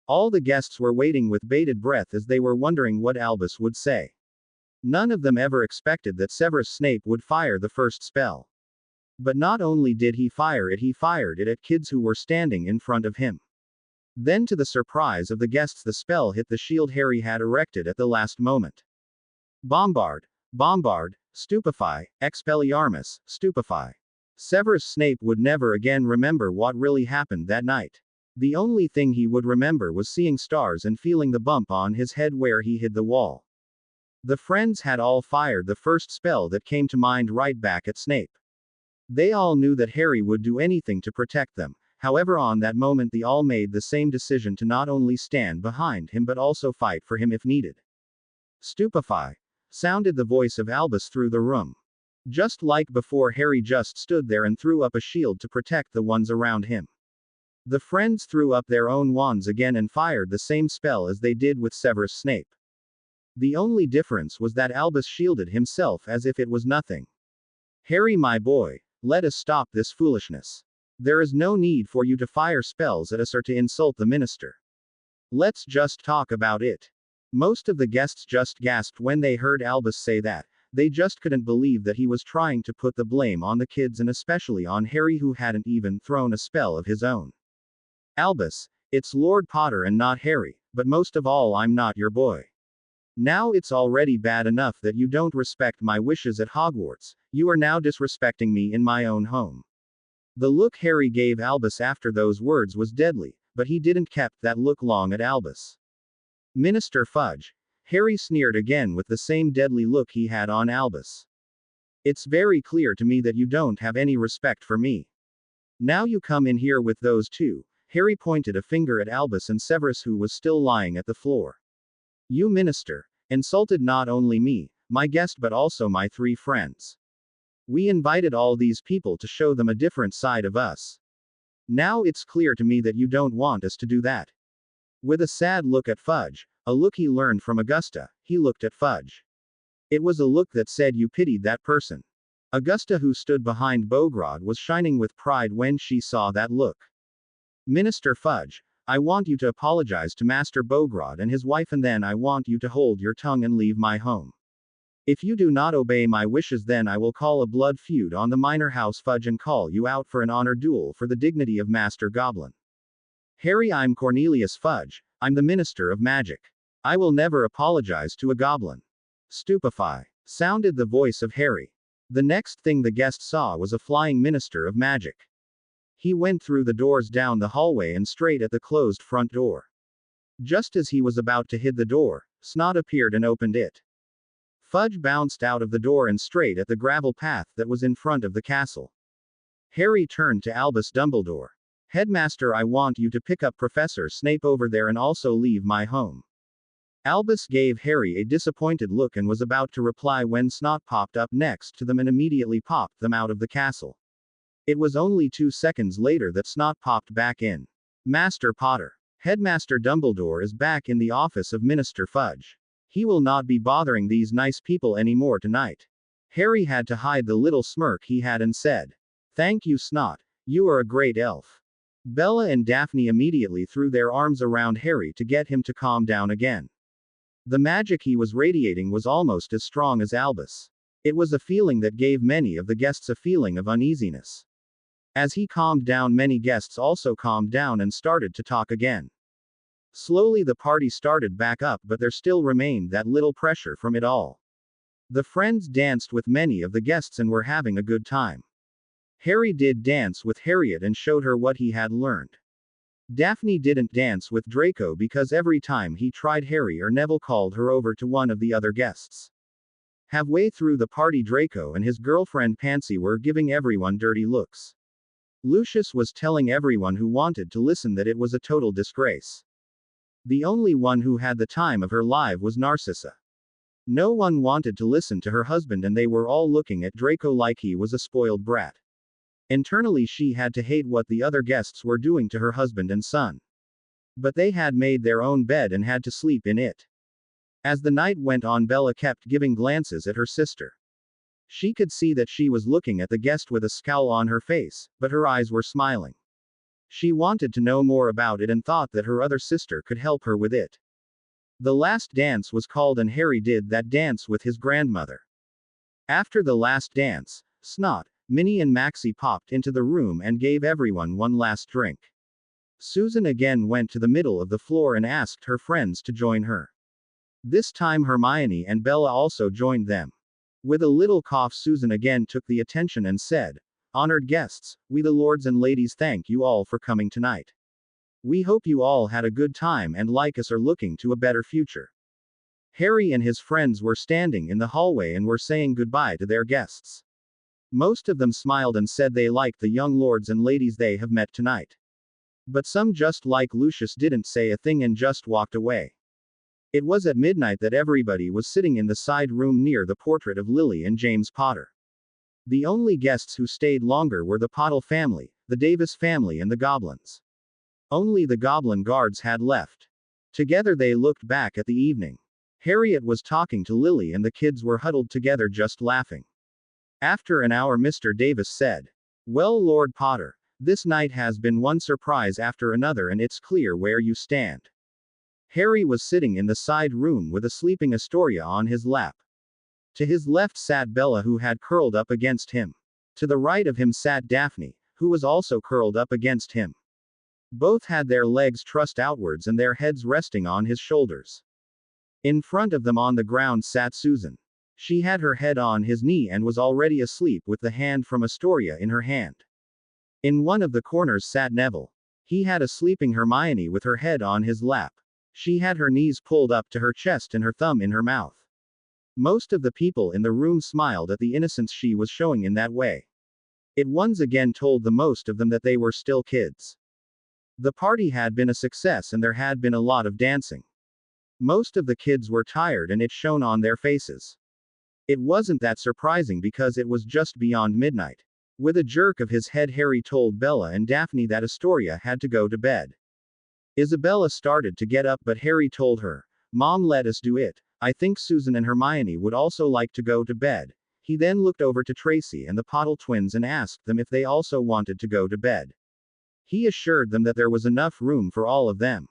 All the guests were waiting with bated breath as they were wondering what Albus would say. None of them ever expected that Severus Snape would fire the first spell. But not only did he fired it at kids who were standing in front of him. Then, to the surprise of the guests, the spell hit the shield Harry had erected at the last moment. "Bombard! Bombard! Stupefy! Expelliarmus! Stupefy!" Severus Snape would never again remember what really happened that night. The only thing he would remember was seeing stars and feeling the bump on his head where he hit the wall. The friends had all fired the first spell that came to mind right back at Snape. They all knew that Harry would do anything to protect them. However, on that moment they all made the same decision to not only stand behind him but also fight for him if needed. "Stupefy!" sounded the voice of Albus through the room. Just like before, Harry just stood there and threw up a shield to protect the ones around him. The friends threw up their own wands again and fired the same spell as they did with Severus Snape. The only difference was that Albus shielded himself as if it was nothing. "Harry, my boy, let us stop this foolishness. There is no need for you to fire spells at us or to insult the minister. Let's just talk about it." Most of the guests just gasped when they heard Albus say that. They just couldn't believe that he was trying to put the blame on the kids and especially on Harry, who hadn't even thrown a spell of his own. "Albus, it's Lord Potter and not Harry, but most of all, I'm not your boy. Now it's already bad enough that you don't respect my wishes at Hogwarts, you are now disrespecting me in my own home." The look Harry gave Albus after those words was deadly, but he didn't keep that look long at Albus. "Minister Fudge," Harry sneered again with the same deadly look he had on Albus. "It's very clear to me that you don't have any respect for me. Now you come in here with those two." Harry pointed a finger at Albus and Severus, who was still lying at the floor. "You, Minister, insulted not only me, my guest, but also my 3 friends. We invited all these people to show them a different side of us. Now it's clear to me that you don't want us to do that." With a sad look at Fudge, a look he learned from Augusta, he looked at Fudge. It was a look that said you pitied that person. Augusta, who stood behind Bogrod, was shining with pride when she saw that look. "Minister Fudge, I want you to apologize to Master Bogrod and his wife, and then I want you to hold your tongue and leave my home. If you do not obey my wishes, then I will call a blood feud on the Minor House Fudge and call you out for an honor duel for the dignity of Master Goblin. Harry, I'm Cornelius Fudge, I'm the Minister of Magic. I will never apologize to a goblin." "Stupefy," sounded the voice of Harry. The next thing the guest saw was a flying minister of magic. He went through the doors down the hallway and straight at the closed front door. Just as he was about to hit the door, Snot appeared and opened it. Fudge bounced out of the door and straight at the gravel path that was in front of the castle. Harry turned to Albus Dumbledore. "Headmaster, I want you to pick up Professor Snape over there and also leave my home." Albus gave Harry a disappointed look and was about to reply when Snot popped up next to them and immediately popped them out of the castle. It was only 2 seconds later that Snot popped back in. "Master Potter. Headmaster Dumbledore is back in the office of Minister Fudge. He will not be bothering these nice people anymore tonight." Harry had to hide the little smirk he had and said, "Thank you, Snot. You are a great elf." Bella and Daphne immediately threw their arms around Harry to get him to calm down again. The magic he was radiating was almost as strong as Albus. It was a feeling that gave many of the guests a feeling of uneasiness. As he calmed down, many guests also calmed down and started to talk again. Slowly the party started back up, but there still remained that little pressure from it all. The friends danced with many of the guests and were having a good time. Harry did dance with Harriet and showed her what he had learned. Daphne didn't dance with Draco because every time he tried, Harry or Neville called her over to one of the other guests. Halfway through the party, Draco and his girlfriend Pansy were giving everyone dirty looks. Lucius was telling everyone who wanted to listen that it was a total disgrace. The only one who had the time of her life was Narcissa. No one wanted to listen to her husband and they were all looking at Draco like he was a spoiled brat. Internally she had to hate what the other guests were doing to her husband and son. But they had made their own bed and had to sleep in it. As the night went on, Bella kept giving glances at her sister. She could see that she was looking at the guest with a scowl on her face, but her eyes were smiling. She wanted to know more about it and thought that her other sister could help her with it. The last dance was called and Harry did that dance with his grandmother. After the last dance, Snot, Minnie and Maxie popped into the room and gave everyone one last drink. Susan again went to the middle of the floor and asked her friends to join her. This time Hermione and Bella also joined them. With a little cough, Susan again took the attention and said, "Honored guests, we the lords and ladies thank you all for coming tonight. We hope you all had a good time and like us are looking to a better future." Harry and his friends were standing in the hallway and were saying goodbye to their guests. Most of them smiled and said they liked the young lords and ladies they have met tonight. But some, just like Lucius, didn't say a thing and just walked away. It was at midnight that everybody was sitting in the side room near the portrait of Lily and James Potter. The only guests who stayed longer were the Pottle family, the Davis family and the goblins. Only the goblin guards had left. Together they looked back at the evening. Harriet was talking to Lily and the kids were huddled together just laughing. After an hour Mr. Davis said, "Well, Lord Potter, this night has been one surprise after another and it's clear where you stand." Harry was sitting in the side room with a sleeping Astoria on his lap. To his left sat Bella, who had curled up against him. To the right of him sat Daphne, who was also curled up against him. Both had their legs trussed outwards and their heads resting on his shoulders. In front of them on the ground sat Susan. She had her head on his knee and was already asleep with the hand from Astoria in her hand. In one of the corners sat Neville. He had a sleeping Hermione with her head on his lap. She had her knees pulled up to her chest and her thumb in her mouth. Most of the people in the room smiled at the innocence she was showing in that way. It once again told the most of them that they were still kids. The party had been a success and there had been a lot of dancing. Most of the kids were tired and it shone on their faces. It wasn't that surprising because it was just beyond midnight. With a jerk of his head, Harry told Bella and Daphne that Astoria had to go to bed. Isabella started to get up, but Harry told her, "Mom, let us do it. I think Susan and Hermione would also like to go to bed." He then looked over to Tracy and the Pottle twins and asked them if they also wanted to go to bed. He assured them that there was enough room for all of them.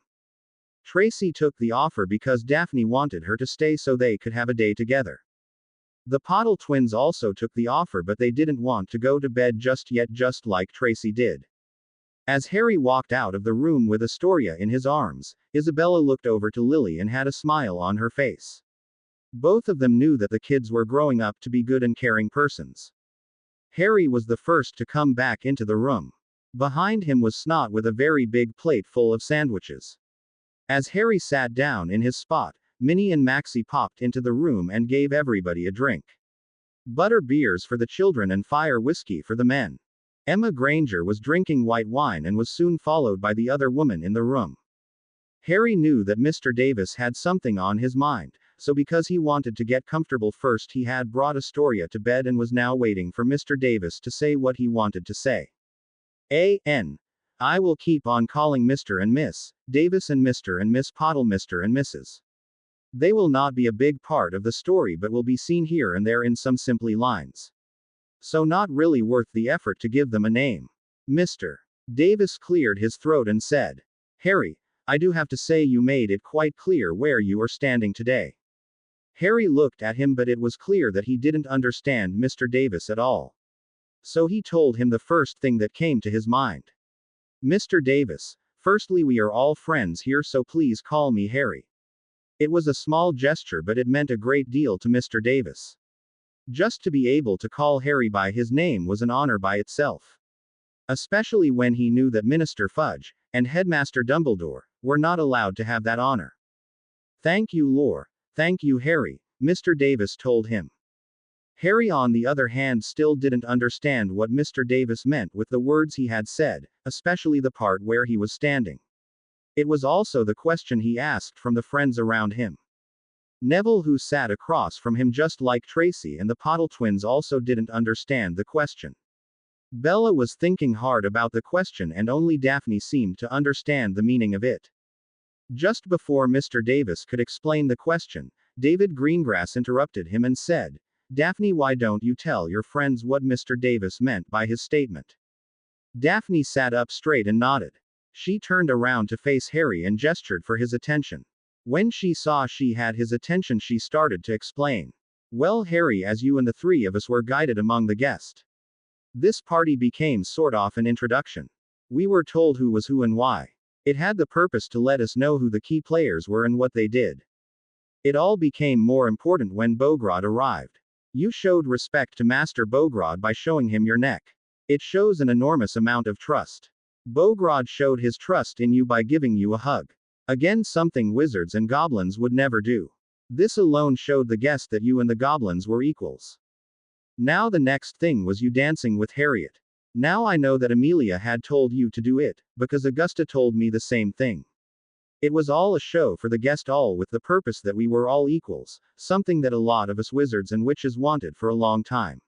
Tracy took the offer because Daphne wanted her to stay so they could have a day together. The Pottle twins also took the offer, but they didn't want to go to bed just yet, just like Tracy did. As Harry walked out of the room with Astoria in his arms, Isabella looked over to Lily and had a smile on her face. Both of them knew that the kids were growing up to be good and caring persons. Harry was the first to come back into the room. Behind him was Snot with a very big plate full of sandwiches. As Harry sat down in his spot, Minnie and Maxie popped into the room and gave everybody a drink. Butter beers for the children and fire whiskey for the men. Emma Granger was drinking white wine and was soon followed by the other woman in the room. Harry knew that Mr. Davis had something on his mind, so because he wanted to get comfortable first, he had brought Astoria to bed and was now waiting for Mr. Davis to say what he wanted to say. I will keep on calling Mr. and Miss Davis and Mr. and Miss Pottle, Mr. and Mrs. They will not be a big part of the story but will be seen here and there in some simply lines. So not really worth the effort to give them a name. Mr. Davis cleared his throat and said, Harry, I do have to say you made it quite clear where you are standing today. Harry looked at him, but it was clear that he didn't understand Mr. Davis at all. So he told him the first thing that came to his mind. Mr. Davis, firstly, we are all friends here, so please call me Harry. It was a small gesture, but it meant a great deal to Mr. Davis. Just to be able to call Harry by his name was an honor by itself. Especially when he knew that Minister Fudge and Headmaster Dumbledore were not allowed to have that honor. Thank you, Lore. Thank you, Harry, Mr. Davis told him. Harry, on the other hand, still didn't understand what Mr. Davis meant with the words he had said, especially the part where he was standing. It was also the question he asked from the friends around him. Neville, who sat across from him just like Tracy, and the Pottle twins also didn't understand the question. Bella was thinking hard about the question and only Daphne seemed to understand the meaning of it. Just before Mr. Davis could explain the question, David Greengrass interrupted him and said, Daphne, why don't you tell your friends what Mr. Davis meant by his statement? Daphne sat up straight and nodded. She turned around to face Harry and gestured for his attention. When she saw she had his attention, she started to explain. Well, Harry, as you and the three of us were guided among the guests, this party became sort of an introduction. We were told who was who and why. It had the purpose to let us know who the key players were and what they did. It all became more important when Bogrod arrived. You showed respect to Master Bogrod by showing him your neck. It shows an enormous amount of trust. Bogrod showed his trust in you by giving you a hug. Again, something wizards and goblins would never do. This alone showed the guest that you and the goblins were equals. Now the next thing was you dancing with Harriet. Now I know that Amelia had told you to do it, because Augusta told me the same thing. It was all a show for the guest, all with the purpose that we were all equals, something that a lot of us wizards and witches wanted for a long time.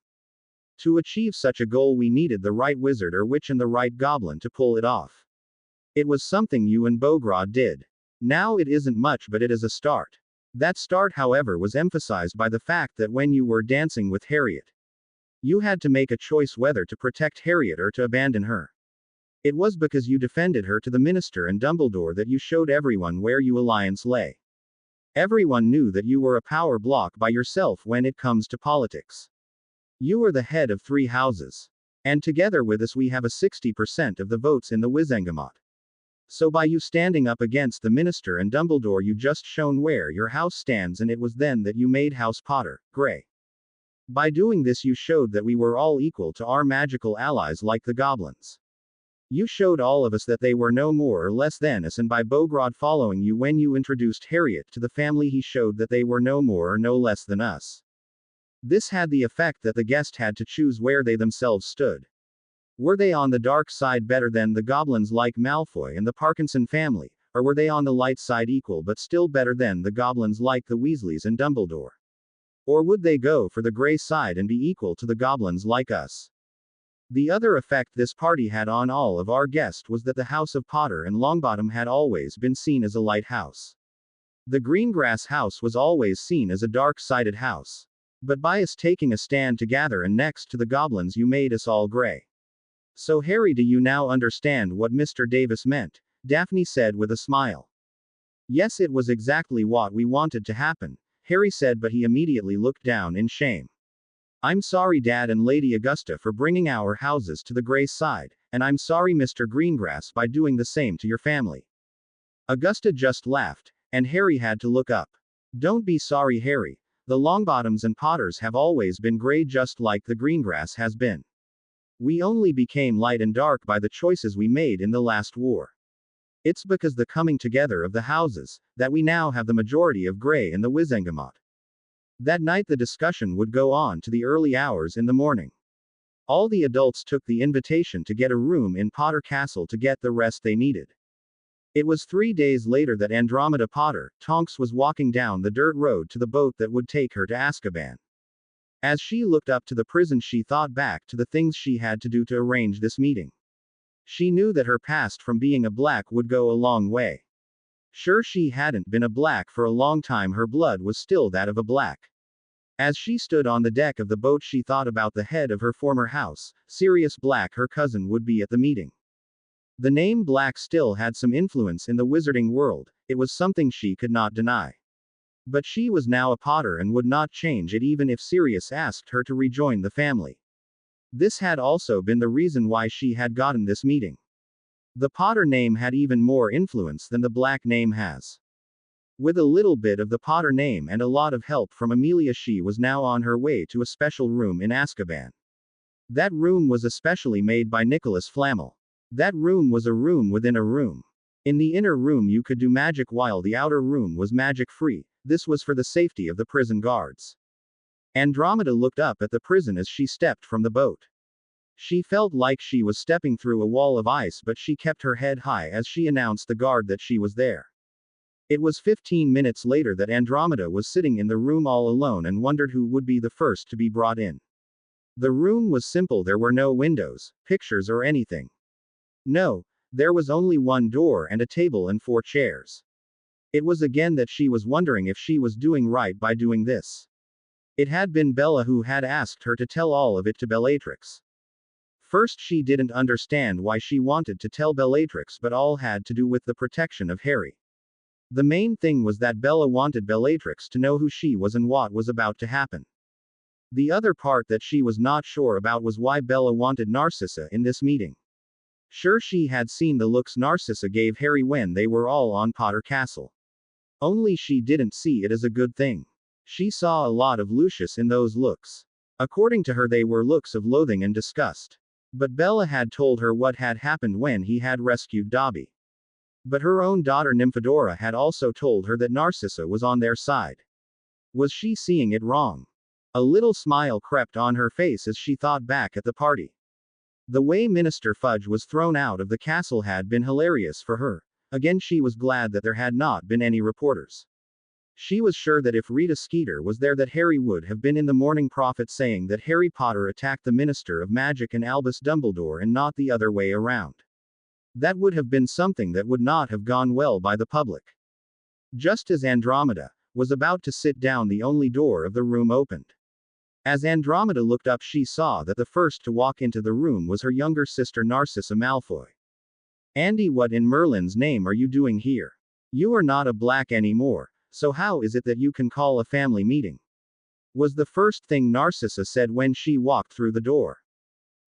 To achieve such a goal, we needed the right wizard or witch and the right goblin to pull it off. It was something you and Bogrod did. Now it isn't much, but it is a start. That start, however, was emphasized by the fact that when you were dancing with Harriet, you had to make a choice whether to protect Harriet or to abandon her. It was because you defended her to the Minister and Dumbledore that you showed everyone where your alliance lay. Everyone knew that you were a power block by yourself when it comes to politics. You are the head of 3 houses. And together with us we have a 60% of the votes in the Wizengamot. So by you standing up against the Minister and Dumbledore, you just shown where your house stands, and it was then that you made House Potter grey. By doing this you showed that we were all equal to our magical allies like the goblins. You showed all of us that they were no more or less than us, and by Bogrod following you when you introduced Harriet to the family, he showed that they were no more or no less than us. This had the effect that the guest had to choose where they themselves stood. Were they on the dark side, better than the goblins like Malfoy and the Parkinson family, or were they on the light side, equal but still better than the goblins like the Weasleys and Dumbledore? Or would they go for the grey side and be equal to the goblins like us? The other effect this party had on all of our guests was that the House of Potter and Longbottom had always been seen as a light house. The Greengrass house was always seen as a dark-sided house. But by us taking a stand together and next to the goblins, you made us all grey. So Harry, do you now understand what Mr. Davis meant? Daphne said with a smile. Yes, it was exactly what we wanted to happen, Harry said, but he immediately looked down in shame. I'm sorry, Dad and Lady Augusta, for bringing our houses to the grey side, and I'm sorry, Mr. Greengrass, by doing the same to your family. Augusta just laughed, and Harry had to look up. Don't be sorry, Harry. The Longbottoms and Potters have always been gray just like the Greengrass has been. We only became light and dark by the choices we made in the last war. It's because the coming together of the houses, that we now have the majority of gray in the Wizengamot. That night the discussion would go on to the early hours in the morning. All the adults took the invitation to get a room in Potter Castle to get the rest they needed. It was 3 days later that Andromeda Potter, Tonks, was walking down the dirt road to the boat that would take her to Azkaban. As she looked up to the prison, she thought back to the things she had to do to arrange this meeting. She knew that her past from being a black would go a long way. Sure, she hadn't been a black for a long time, her blood was still that of a black. As she stood on the deck of the boat, she thought about the head of her former house, Sirius Black. Her cousin would be at the meeting. The name Black still had some influence in the wizarding world, it was something she could not deny. But she was now a Potter and would not change it even if Sirius asked her to rejoin the family. This had also been the reason why she had gotten this meeting. The Potter name had even more influence than the Black name has. With a little bit of the Potter name and a lot of help from Amelia, she was now on her way to a special room in Azkaban. That room was especially made by Nicholas Flamel. That room was a room within a room. In the inner room you could do magic while the outer room was magic free. This was for the safety of the prison guards. Andromeda looked up at the prison as she stepped from the boat. She felt like she was stepping through a wall of ice, but she kept her head high as she announced the guard that she was there. It was 15 minutes later that Andromeda was sitting in the room all alone and wondered who would be the first to be brought in. The room was simple, there were no windows, pictures, or anything. No, there was only one door and a table and 4 chairs. It was again that she was wondering if she was doing right by doing this. It had been Bella who had asked her to tell all of it to Bellatrix. First, she didn't understand why she wanted to tell Bellatrix, but all had to do with the protection of Harry. The main thing was that Bella wanted Bellatrix to know who she was and what was about to happen. The other part that she was not sure about was why Bella wanted Narcissa in this meeting. Sure, she had seen the looks Narcissa gave Harry when they were all on Potter Castle. Only she didn't see it as a good thing. She saw a lot of Lucius in those looks. According to her, they were looks of loathing and disgust. But Bella had told her what had happened when he had rescued Dobby. But her own daughter Nymphadora had also told her that Narcissa was on their side. Was she seeing it wrong? A little smile crept on her face as she thought back at the party. The way Minister Fudge was thrown out of the castle had been hilarious for her. Again, she was glad that there had not been any reporters. She was sure that if Rita Skeeter was there, that Harry would have been in the Morning Prophet saying that Harry Potter attacked the Minister of Magic and Albus Dumbledore and not the other way around. That would have been something that would not have gone well by the public. Just as Andromeda was about to sit down, the only door of the room opened. As Andromeda looked up, she saw that the first to walk into the room was her younger sister Narcissa Malfoy. "Andy, what in Merlin's name are you doing here? You are not a black anymore, so how is it that you can call a family meeting?" was the first thing Narcissa said when she walked through the door.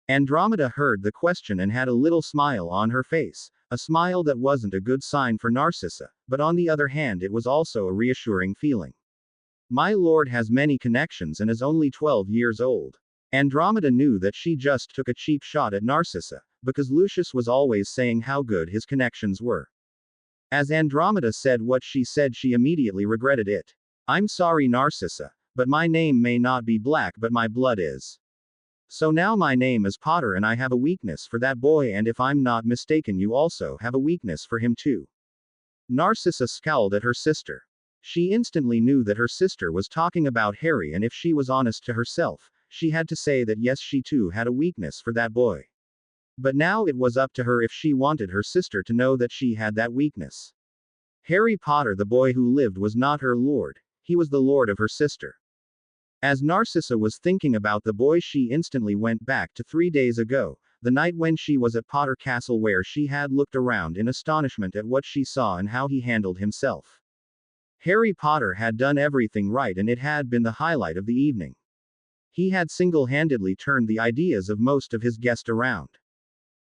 Andromeda heard the question and had a little smile on her face, a smile that wasn't a good sign for Narcissa, but on the other hand it was also a reassuring feeling. My lord has many connections and is only 12 years old. Andromeda knew that she just took a cheap shot at Narcissa, because Lucius was always saying how good his connections were. As Andromeda said what she said, she immediately regretted it. "I'm sorry, Narcissa, but my name may not be Black, but my blood is. So now my name is Potter and I have a weakness for that boy, and if I'm not mistaken you also have a weakness for him too." Narcissa scowled at her sister. She instantly knew that her sister was talking about Harry, and if she was honest to herself, she had to say that yes, she too had a weakness for that boy. But now it was up to her if she wanted her sister to know that she had that weakness. Harry Potter, the boy who lived, was not her lord, he was the lord of her sister. As Narcissa was thinking about the boy, she instantly went back to 3 days ago, the night when she was at Potter Castle, where she had looked around in astonishment at what she saw and how he handled himself. Harry Potter had done everything right, and it had been the highlight of the evening. He had single-handedly turned the ideas of most of his guests around.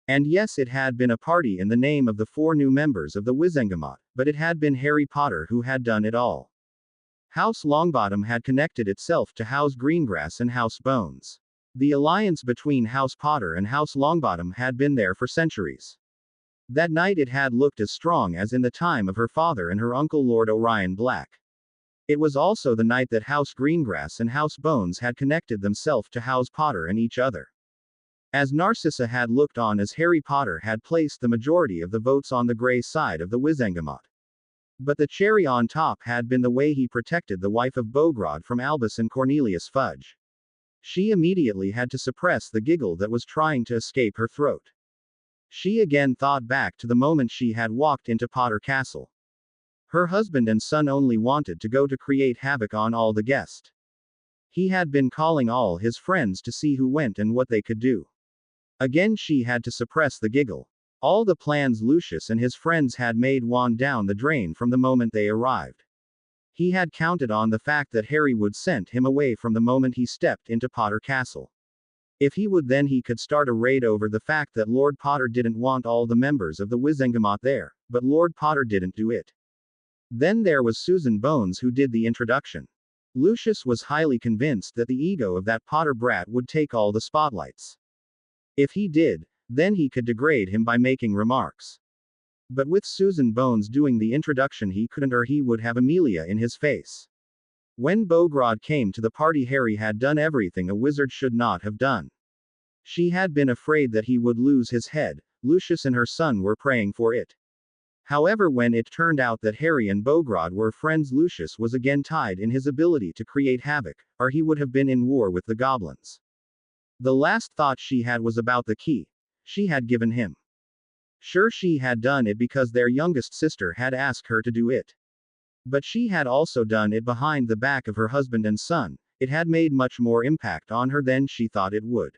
And yes, it had been a party in the name of the 4 new members of the Wizengamot, but it had been Harry Potter who had done it all. House Longbottom had connected itself to House Greengrass and House Bones. The alliance between House Potter and House Longbottom had been there for centuries. That night it had looked as strong as in the time of her father and her uncle Lord Orion Black. It was also the night that House Greengrass and House Bones had connected themselves to House Potter and each other. As Narcissa had looked on as Harry Potter had placed the majority of the votes on the grey side of the Wizengamot. But the cherry on top had been the way he protected the wife of Bogrod from Albus and Cornelius Fudge. She immediately had to suppress the giggle that was trying to escape her throat. She again thought back to the moment she had walked into Potter Castle. Her husband and son only wanted to go to create havoc on all the guests. He had been calling all his friends to see who went and what they could do. Again she had to suppress the giggle. All the plans Lucius and his friends had made wound down the drain from the moment they arrived. He had counted on the fact that Harry would send him away from the moment he stepped into Potter Castle. If he would, then he could start a raid over the fact that Lord Potter didn't want all the members of the Wizengamot there, but Lord Potter didn't do it. Then there was Susan Bones who did the introduction. Lucius was highly convinced that the ego of that Potter brat would take all the spotlights. If he did, then he could degrade him by making remarks. But with Susan Bones doing the introduction he couldn't, or he would have Amelia in his face. When Bogrod came to the party, Harry had done everything a wizard should not have done. She had been afraid that he would lose his head. Lucius and her son were praying for it. However, when it turned out that Harry and Bogrod were friends, Lucius was again tied in his ability to create havoc, or he would have been in war with the goblins. The last thought she had was about the key she had given him. Sure, she had done it because their youngest sister had asked her to do it. But she had also done it behind the back of her husband and son. It had made much more impact on her than she thought it would.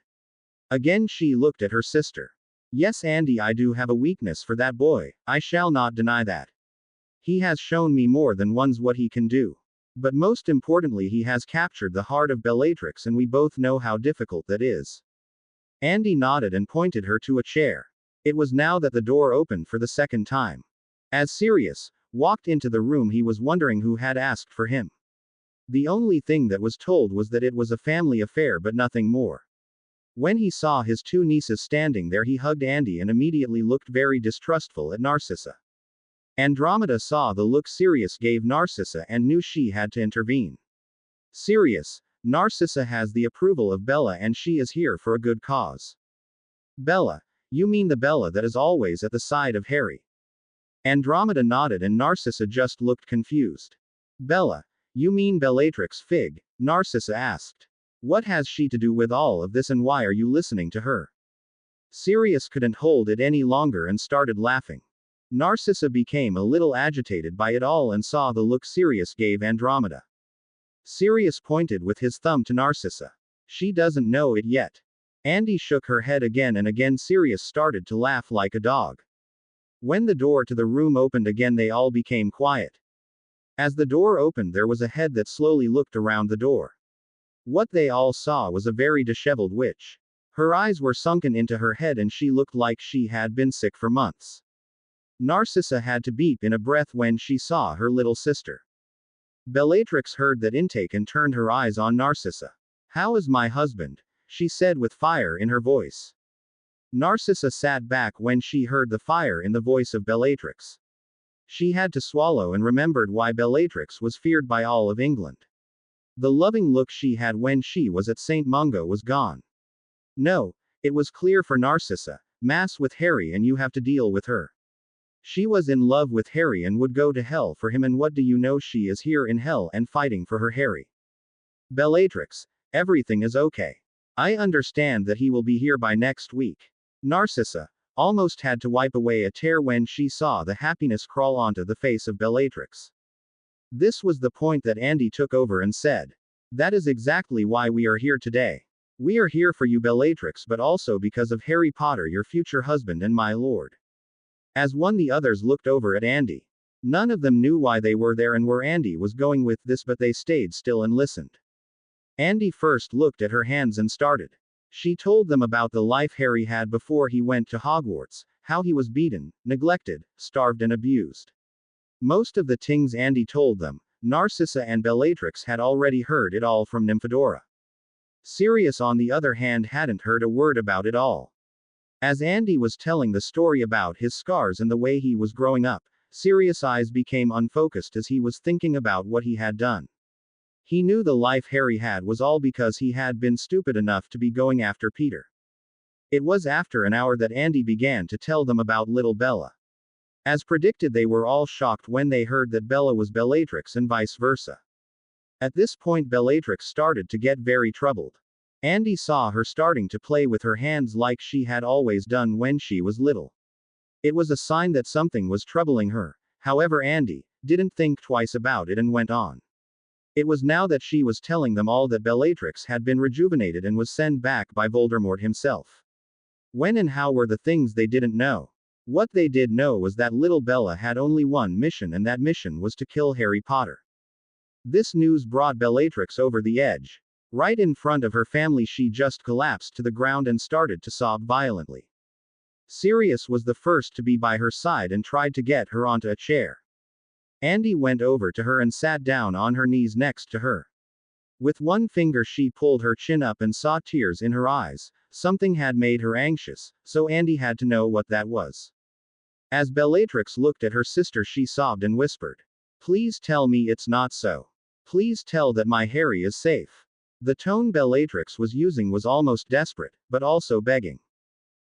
Again she looked at her sister. Yes, Andy, I do have a weakness for that boy, I shall not deny that. He has shown me more than once what he can do. But most importantly, he has captured the heart of Bellatrix, and we both know how difficult that is. Andy nodded and pointed her to a chair. It was now that the door opened for the second time. As Sirius walked into the room, he was wondering who had asked for him. The only thing that was told was that it was a family affair, but nothing more. When he saw his two nieces standing there, he hugged Andy and immediately looked very distrustful at Narcissa. Andromeda saw the look Sirius gave Narcissa and knew she had to intervene. Sirius, Narcissa has the approval of Bella and she is here for a good cause. Bella? You mean the Bella that is always at the side of Harry? Andromeda nodded and Narcissa just looked confused. Bella? You mean Bellatrix Fig? Narcissa asked. What has she to do with all of this and why are you listening to her? Sirius couldn't hold it any longer and started laughing. Narcissa became a little agitated by it all and saw the look Sirius gave Andromeda. Sirius pointed with his thumb to Narcissa. She doesn't know it yet. Andy shook her head again and again. Sirius started to laugh like a dog. When the door to the room opened again, they all became quiet. As the door opened, there was a head that slowly looked around the door. What they all saw was a very disheveled witch. Her eyes were sunken into her head and she looked like she had been sick for months. Narcissa had to beep in a breath when she saw her little sister. Bellatrix heard that intake and turned her eyes on Narcissa. How is my husband? She said with fire in her voice. Narcissa sat back when she heard the fire in the voice of Bellatrix. She had to swallow and remembered why Bellatrix was feared by all of England. The loving look she had when she was at St. Mungo was gone. No, it was clear for Narcissa. Mass with Harry and you have to deal with her. She was in love with Harry and would go to hell for him, and what do you know, she is here in hell and fighting for her Harry. Bellatrix, everything is okay. I understand that he will be here by next week. Narcissa almost had to wipe away a tear when she saw the happiness crawl onto the face of Bellatrix. This was the point that Andy took over and said, that is exactly why we are here today. We are here for you, Bellatrix, but also because of Harry Potter, your future husband and my lord. As one, the others looked over at Andy. None of them knew why they were there and where Andy was going with this, but they stayed still and listened. Andy first looked at her hands and started. She told them about the life Harry had before he went to Hogwarts, how he was beaten, neglected, starved and abused. Most of the things Andy told them, Narcissa and Bellatrix had already heard it all from Nymphadora. Sirius, on the other hand, hadn't heard a word about it all. As Andy was telling the story about his scars and the way he was growing up, Sirius' eyes became unfocused as he was thinking about what he had done. He knew the life Harry had was all because he had been stupid enough to be going after Peter. It was after an hour that Andy began to tell them about little Bella. As predicted, they were all shocked when they heard that Bella was Bellatrix and vice versa. At this point, Bellatrix started to get very troubled. Andy saw her starting to play with her hands like she had always done when she was little. It was a sign that something was troubling her. However, Andy didn't think twice about it and went on. It was now that she was telling them all that Bellatrix had been rejuvenated and was sent back by Voldemort himself. When and how were the things they didn't know. What they did know was that little Bella had only one mission, and that mission was to kill Harry Potter. This news brought Bellatrix over the edge. Right in front of her family, she just collapsed to the ground and started to sob violently. Sirius was the first to be by her side and tried to get her onto a chair. Andy went over to her and sat down on her knees next to her. With one finger she pulled her chin up and saw tears in her eyes. Something had made her anxious, so Andy had to know what that was. As Bellatrix looked at her sister, she sobbed and whispered, "Please tell me it's not so. Please tell that my Harry is safe." The tone Bellatrix was using was almost desperate, but also begging.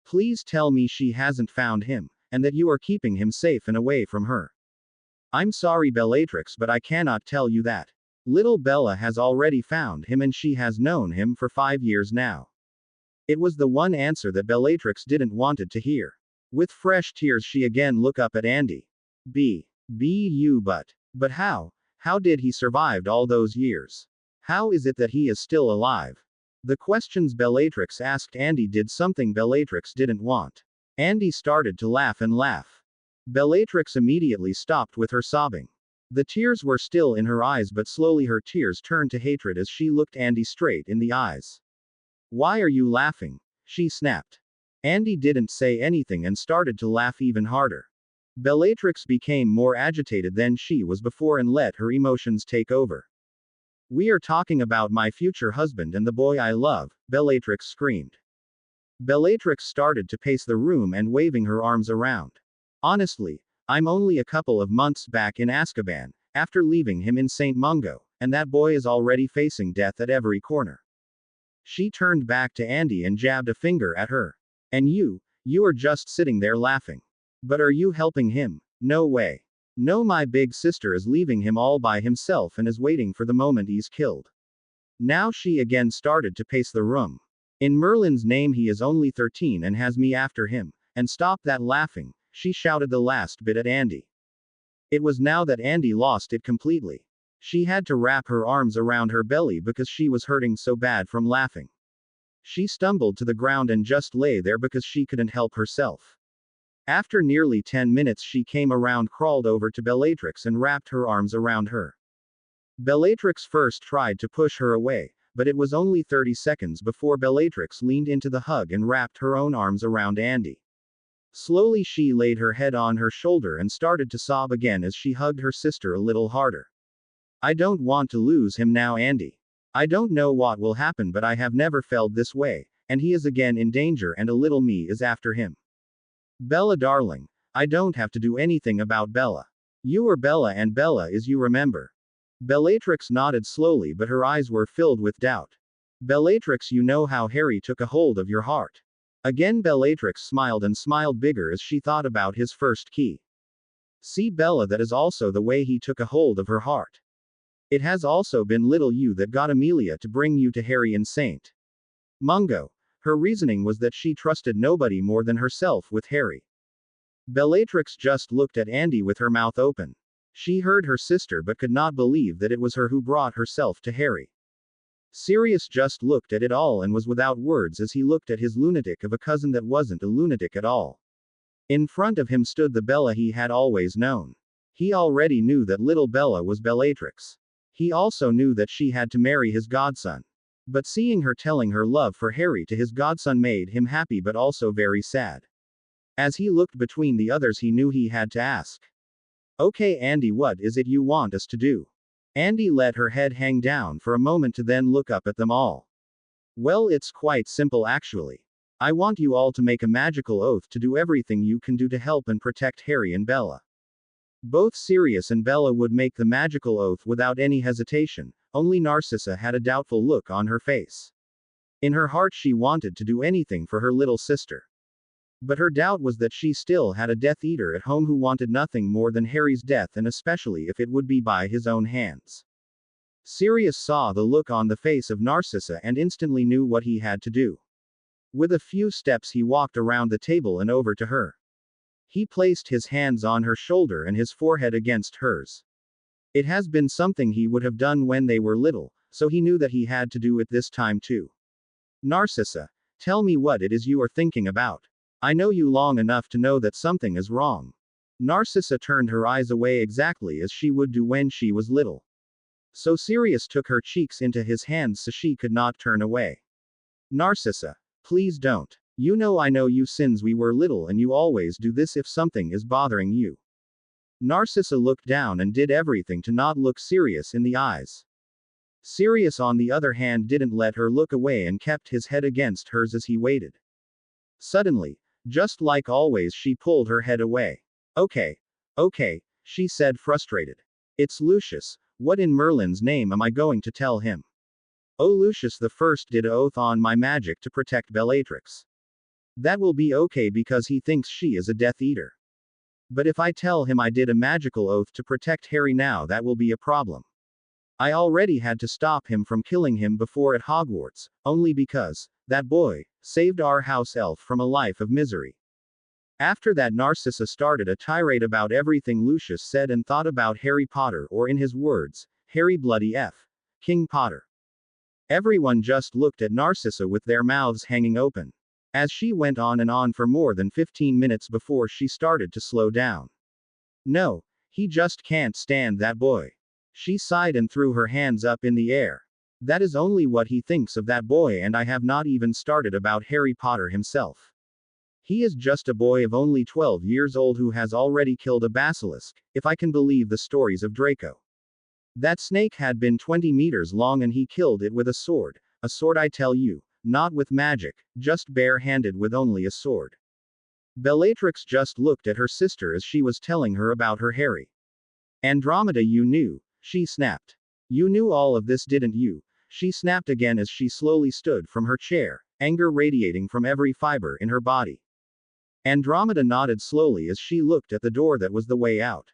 "Please tell me she hasn't found him, and that you are keeping him safe and away from her." "I'm sorry, Bellatrix, but I cannot tell you that. Little Bella has already found him and she has known him for 5 years now." It was the one answer that Bellatrix didn't wanted to hear. With fresh tears she again looked up at Andy. But how? How did he survive all those years? How is it that he is still alive?" The questions Bellatrix asked Andy did something Bellatrix didn't want. Andy started to laugh and laugh. Bellatrix immediately stopped with her sobbing. The tears were still in her eyes, but slowly her tears turned to hatred as she looked Andy straight in the eyes. "Why are you laughing?" she snapped. Andy didn't say anything and started to laugh even harder. Bellatrix became more agitated than she was before and let her emotions take over. "We are talking about my future husband and the boy I love," Bellatrix screamed. Bellatrix started to pace the room and waving her arms around. "Honestly, I'm only a couple of months back in Azkaban, after leaving him in St. Mungo, and that boy is already facing death at every corner." She turned back to Andy and jabbed a finger at her. "And you are just sitting there laughing. But are you helping him? No way. No, my big sister is leaving him all by himself and is waiting for the moment he's killed." Now she again started to pace the room. "In Merlin's name, he is only 13 and has me after him. And stop that laughing," she shouted the last bit at Andy. It was now that Andy lost it completely. She had to wrap her arms around her belly because she was hurting so bad from laughing. She stumbled to the ground and just lay there because she couldn't help herself. After nearly 10 minutes she came around, crawled over to Bellatrix and wrapped her arms around her. Bellatrix first tried to push her away, but it was only 30 seconds before Bellatrix leaned into the hug and wrapped her own arms around Andy. Slowly she laid her head on her shoulder and started to sob again as she hugged her sister a little harder. "I don't want to lose him now, Andy. I don't know what will happen, but I have never felt this way, and he is again in danger and a little me is after him. Bella darling, I don't have to do anything about Bella. You are Bella and Bella is you, remember?" Bellatrix nodded slowly, but her eyes were filled with doubt. "Bellatrix, you know how Harry took a hold of your heart." Again Bellatrix smiled and smiled bigger as she thought about his first key. "See, Bella, that is also the way he took a hold of her heart. It has also been little you that got Amelia to bring you to Harry in St. Mungo. Her reasoning was that she trusted nobody more than herself with Harry." Bellatrix just looked at Andy with her mouth open. She heard her sister but could not believe that it was her who brought herself to Harry. Sirius just looked at it all and was without words as he looked at his lunatic of a cousin that wasn't a lunatic at all. In front of him stood the Bella he had always known. He already knew that little Bella was Bellatrix. He also knew that she had to marry his godson. But seeing her telling her love for Harry to his godson made him happy but also very sad. As he looked between the others he knew he had to ask. "Okay, Andy, what is it you want us to do?" Andy let her head hang down for a moment to then look up at them all. Well, it's quite simple actually. I want you all to make a magical oath to do everything you can do to help and protect Harry and Bella. Both Sirius and Bella would make the magical oath without any hesitation, only Narcissa had a doubtful look on her face. In her heart she wanted to do anything for her little sister. But her doubt was that she still had a Death Eater at home who wanted nothing more than Harry's death, and especially if it would be by his own hands. Sirius saw the look on the face of Narcissa and instantly knew what he had to do. With a few steps he walked around the table and over to her. He placed his hands on her shoulder and his forehead against hers. It has been something he would have done when they were little, so he knew that he had to do it this time too. Narcissa, tell me what it is you are thinking about. I know you long enough to know that something is wrong. Narcissa turned her eyes away exactly as she would do when she was little. So Sirius took her cheeks into his hands so she could not turn away. Narcissa, please don't. You know I know you since we were little, and you always do this if something is bothering you. Narcissa looked down and did everything to not look Sirius in the eyes. Sirius on the other hand didn't let her look away and kept his head against hers as he waited. Suddenly, just like always, she pulled her head away. Okay, she said frustrated. It's Lucius. What in Merlin's name am I going to tell him? Oh, Lucius the First did oath on my magic to protect Bellatrix. That will be okay because he thinks she is a Death Eater. But if I tell him I did a magical oath to protect Harry now, that will be a problem. I already had to stop him from killing him before at Hogwarts, only because that boy saved our house elf from a life of misery. After that, Narcissa started a tirade about everything Lucius said and thought about Harry Potter, or in his words, Harry bloody F. King Potter. Everyone just looked at Narcissa with their mouths hanging open, as she went on and on for more than 15 minutes before she started to slow down. No, he just can't stand that boy. She sighed and threw her hands up in the air. That is only what he thinks of that boy, and I have not even started about Harry Potter himself. He is just a boy of only 12 years old who has already killed a basilisk, if I can believe the stories of Draco. That snake had been 20 meters long and he killed it with a sword I tell you, not with magic, just bare-handed with only a sword. Bellatrix just looked at her sister as she was telling her about her Harry. Andromeda, you knew, she snapped. You knew all of this, didn't you? She snapped again as she slowly stood from her chair, anger radiating from every fiber in her body. Andromeda nodded slowly as she looked at the door that was the way out.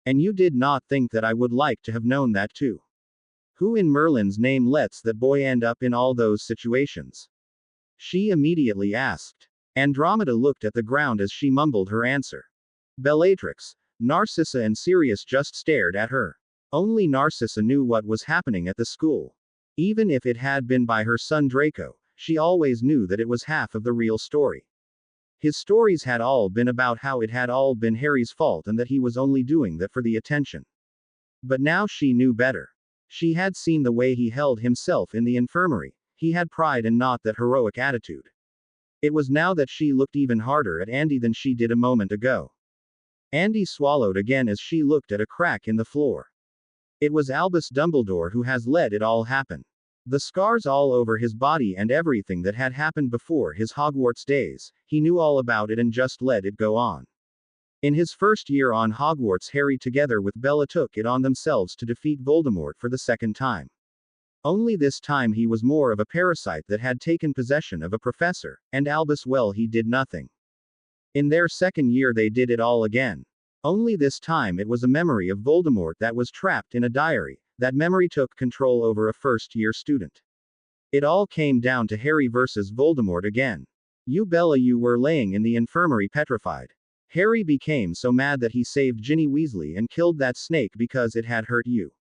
And you did not think that I would like to have known that too? Who in Merlin's name lets that boy end up in all those situations? She immediately asked. Andromeda looked at the ground as she mumbled her answer. Bellatrix, Narcissa and Sirius just stared at her. Only Narcissa knew what was happening at the school. Even if it had been by her son Draco, she always knew that it was half of the real story. His stories had all been about how it had all been Harry's fault and that he was only doing that for the attention. But now she knew better. She had seen the way he held himself in the infirmary. He had pride and not that heroic attitude. It was now that she looked even harder at Andy than she did a moment ago. Andy swallowed again as she looked at a crack in the floor. It was Albus Dumbledore who has let it all happen. The scars all over his body and everything that had happened before his Hogwarts days, he knew all about it and just let it go on. In his first year on Hogwarts, Harry together with Bella took it on themselves to defeat Voldemort for the second time. Only this time he was more of a parasite that had taken possession of a professor, and Albus, well, he did nothing. In their second year they did it all again. Only this time it was a memory of Voldemort that was trapped in a diary. That memory took control over a first-year student. It all came down to Harry versus Voldemort again. You, Bella, you were laying in the infirmary petrified. Harry became so mad that he saved Ginny Weasley and killed that snake because it had hurt you.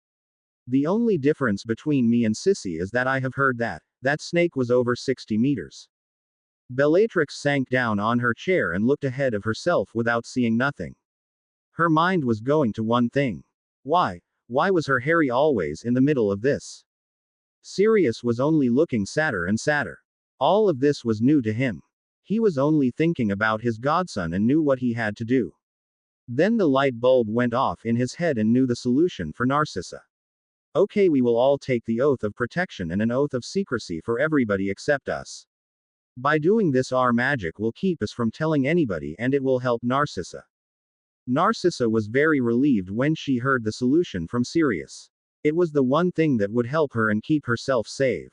The only difference between me and Sissy is that I have heard that snake was over 60 meters. Bellatrix sank down on her chair and looked ahead of herself without seeing nothing. Her mind was going to one thing. Why was her Harry always in the middle of this? Sirius was only looking sadder and sadder. All of this was new to him. He was only thinking about his godson and knew what he had to do. Then the light bulb went off in his head and knew the solution for Narcissa. Okay, we will all take the oath of protection and an oath of secrecy for everybody except us. By doing this, our magic will keep us from telling anybody and it will help Narcissa. Narcissa was very relieved when she heard the solution from Sirius. It was the one thing that would help her and keep herself safe.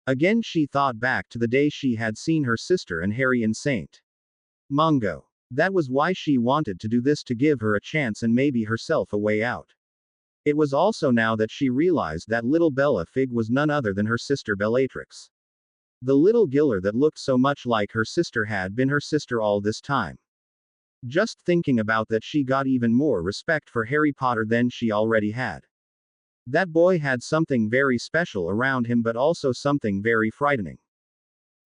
Again, she thought back to the day she had seen her sister and Harry in St. Mungo. That was why she wanted to do this, to give her a chance and maybe herself a way out. It was also now that she realized that little Bella Fig was none other than her sister Bellatrix. The little Giller that looked so much like her sister had been her sister all this time. Just thinking about that, she got even more respect for Harry Potter than she already had. That boy had something very special around him, but also something very frightening.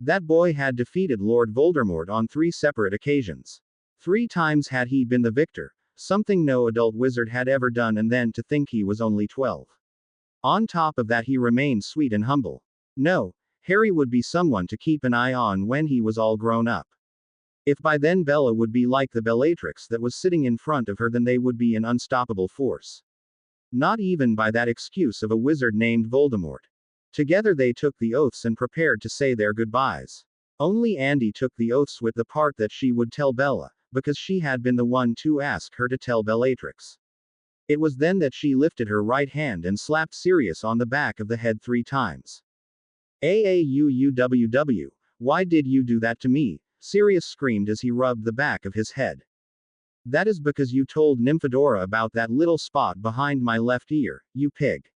That boy had defeated Lord Voldemort on 3 separate occasions. 3 times had he been the victor, something no adult wizard had ever done, and then to think he was only 12. On top of that, he remained sweet and humble. No, Harry would be someone to keep an eye on when he was all grown up. If by then Bella would be like the Bellatrix that was sitting in front of her, then they would be an unstoppable force. Not even by that excuse of a wizard named Voldemort. Together they took the oaths and prepared to say their goodbyes. Only Andy took the oaths with the part that she would tell Bella, because she had been the one to ask her to tell Bellatrix. It was then that she lifted her right hand and slapped Sirius on the back of the head 3 times. "Aauww, why did you do that to me?" Sirius screamed as he rubbed the back of his head. "That is because you told Nymphadora about that little spot behind my left ear, you pig.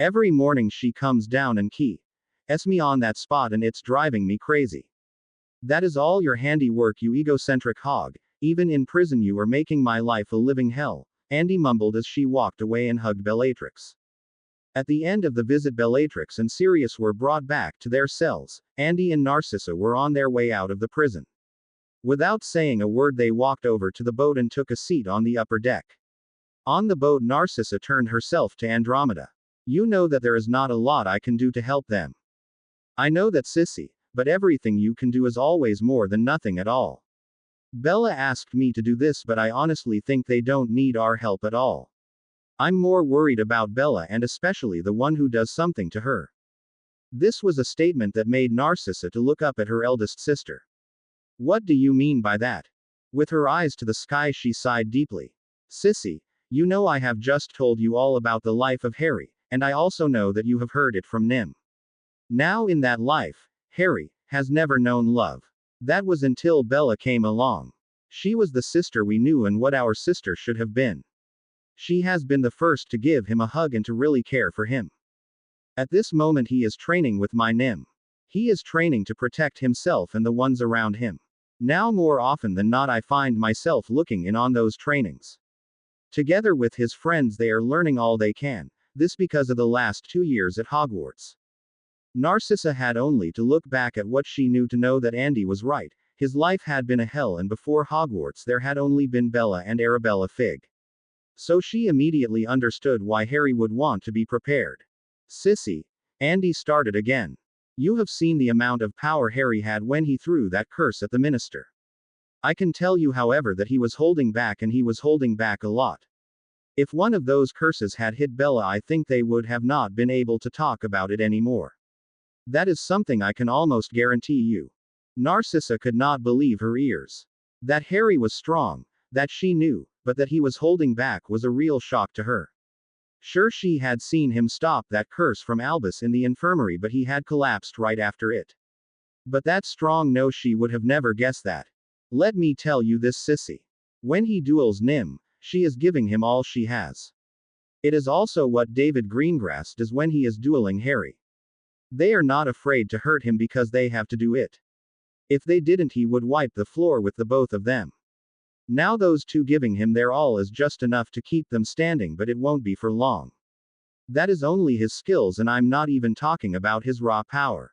Every morning she comes down and kisses me on that spot and it's driving me crazy. That is all your handiwork, you egocentric hog. Even in prison you are making my life a living hell," Andy mumbled as she walked away and hugged Bellatrix. At the end of the visit, Bellatrix and Sirius were brought back to their cells. Andy and Narcissa were on their way out of the prison. Without saying a word, they walked over to the boat and took a seat on the upper deck. On the boat, Narcissa turned herself to Andromeda. "You know that there is not a lot I can do to help them. I know that, Sissy, but everything you can do is always more than nothing at all. Bella asked me to do this, but I honestly think they don't need our help at all. I'm more worried about Bella, and especially the one who does something to her." This was a statement that made Narcissa to look up at her eldest sister. "What do you mean by that?" With her eyes to the sky, she sighed deeply. "Sissy, you know I have just told you all about the life of Harry, and I also know that you have heard it from Nim. Now in that life, Harry has never known love. That was until Bella came along. She was the sister we knew and what our sister should have been. She has been the first to give him a hug and to really care for him. At this moment he is training with my Nim. He is training to protect himself and the ones around him. Now more often than not I find myself looking in on those trainings. Together with his friends they are learning all they can, this because of the last 2 years at Hogwarts." Narcissa had only to look back at what she knew to know that Andy was right. His life had been a hell, and before Hogwarts there had only been Bella and Arabella Fig. So she immediately understood why Harry would want to be prepared. "Sissy," Andy started again. "You have seen the amount of power Harry had when he threw that curse at the minister. I can tell you, however, that he was holding back, and he was holding back a lot. If one of those curses had hit Bella, I think they would have not been able to talk about it anymore. That is something I can almost guarantee you." Narcissa could not believe her ears. That Harry was strong, that she knew, but that he was holding back was a real shock to her. Sure, she had seen him stop that curse from Albus in the infirmary, but he had collapsed right after it. But that strong, no, she would have never guessed that. Let me tell you this, Sissy. When he duels Nim, she is giving him all she has. It is also what David Greengrass does when he is dueling Harry. They are not afraid to hurt him because they have to do it. If they didn't, he would wipe the floor with the both of them. Now those two giving him their all is just enough to keep them standing, but it won't be for long. That is only his skills, and I'm not even talking about his raw power."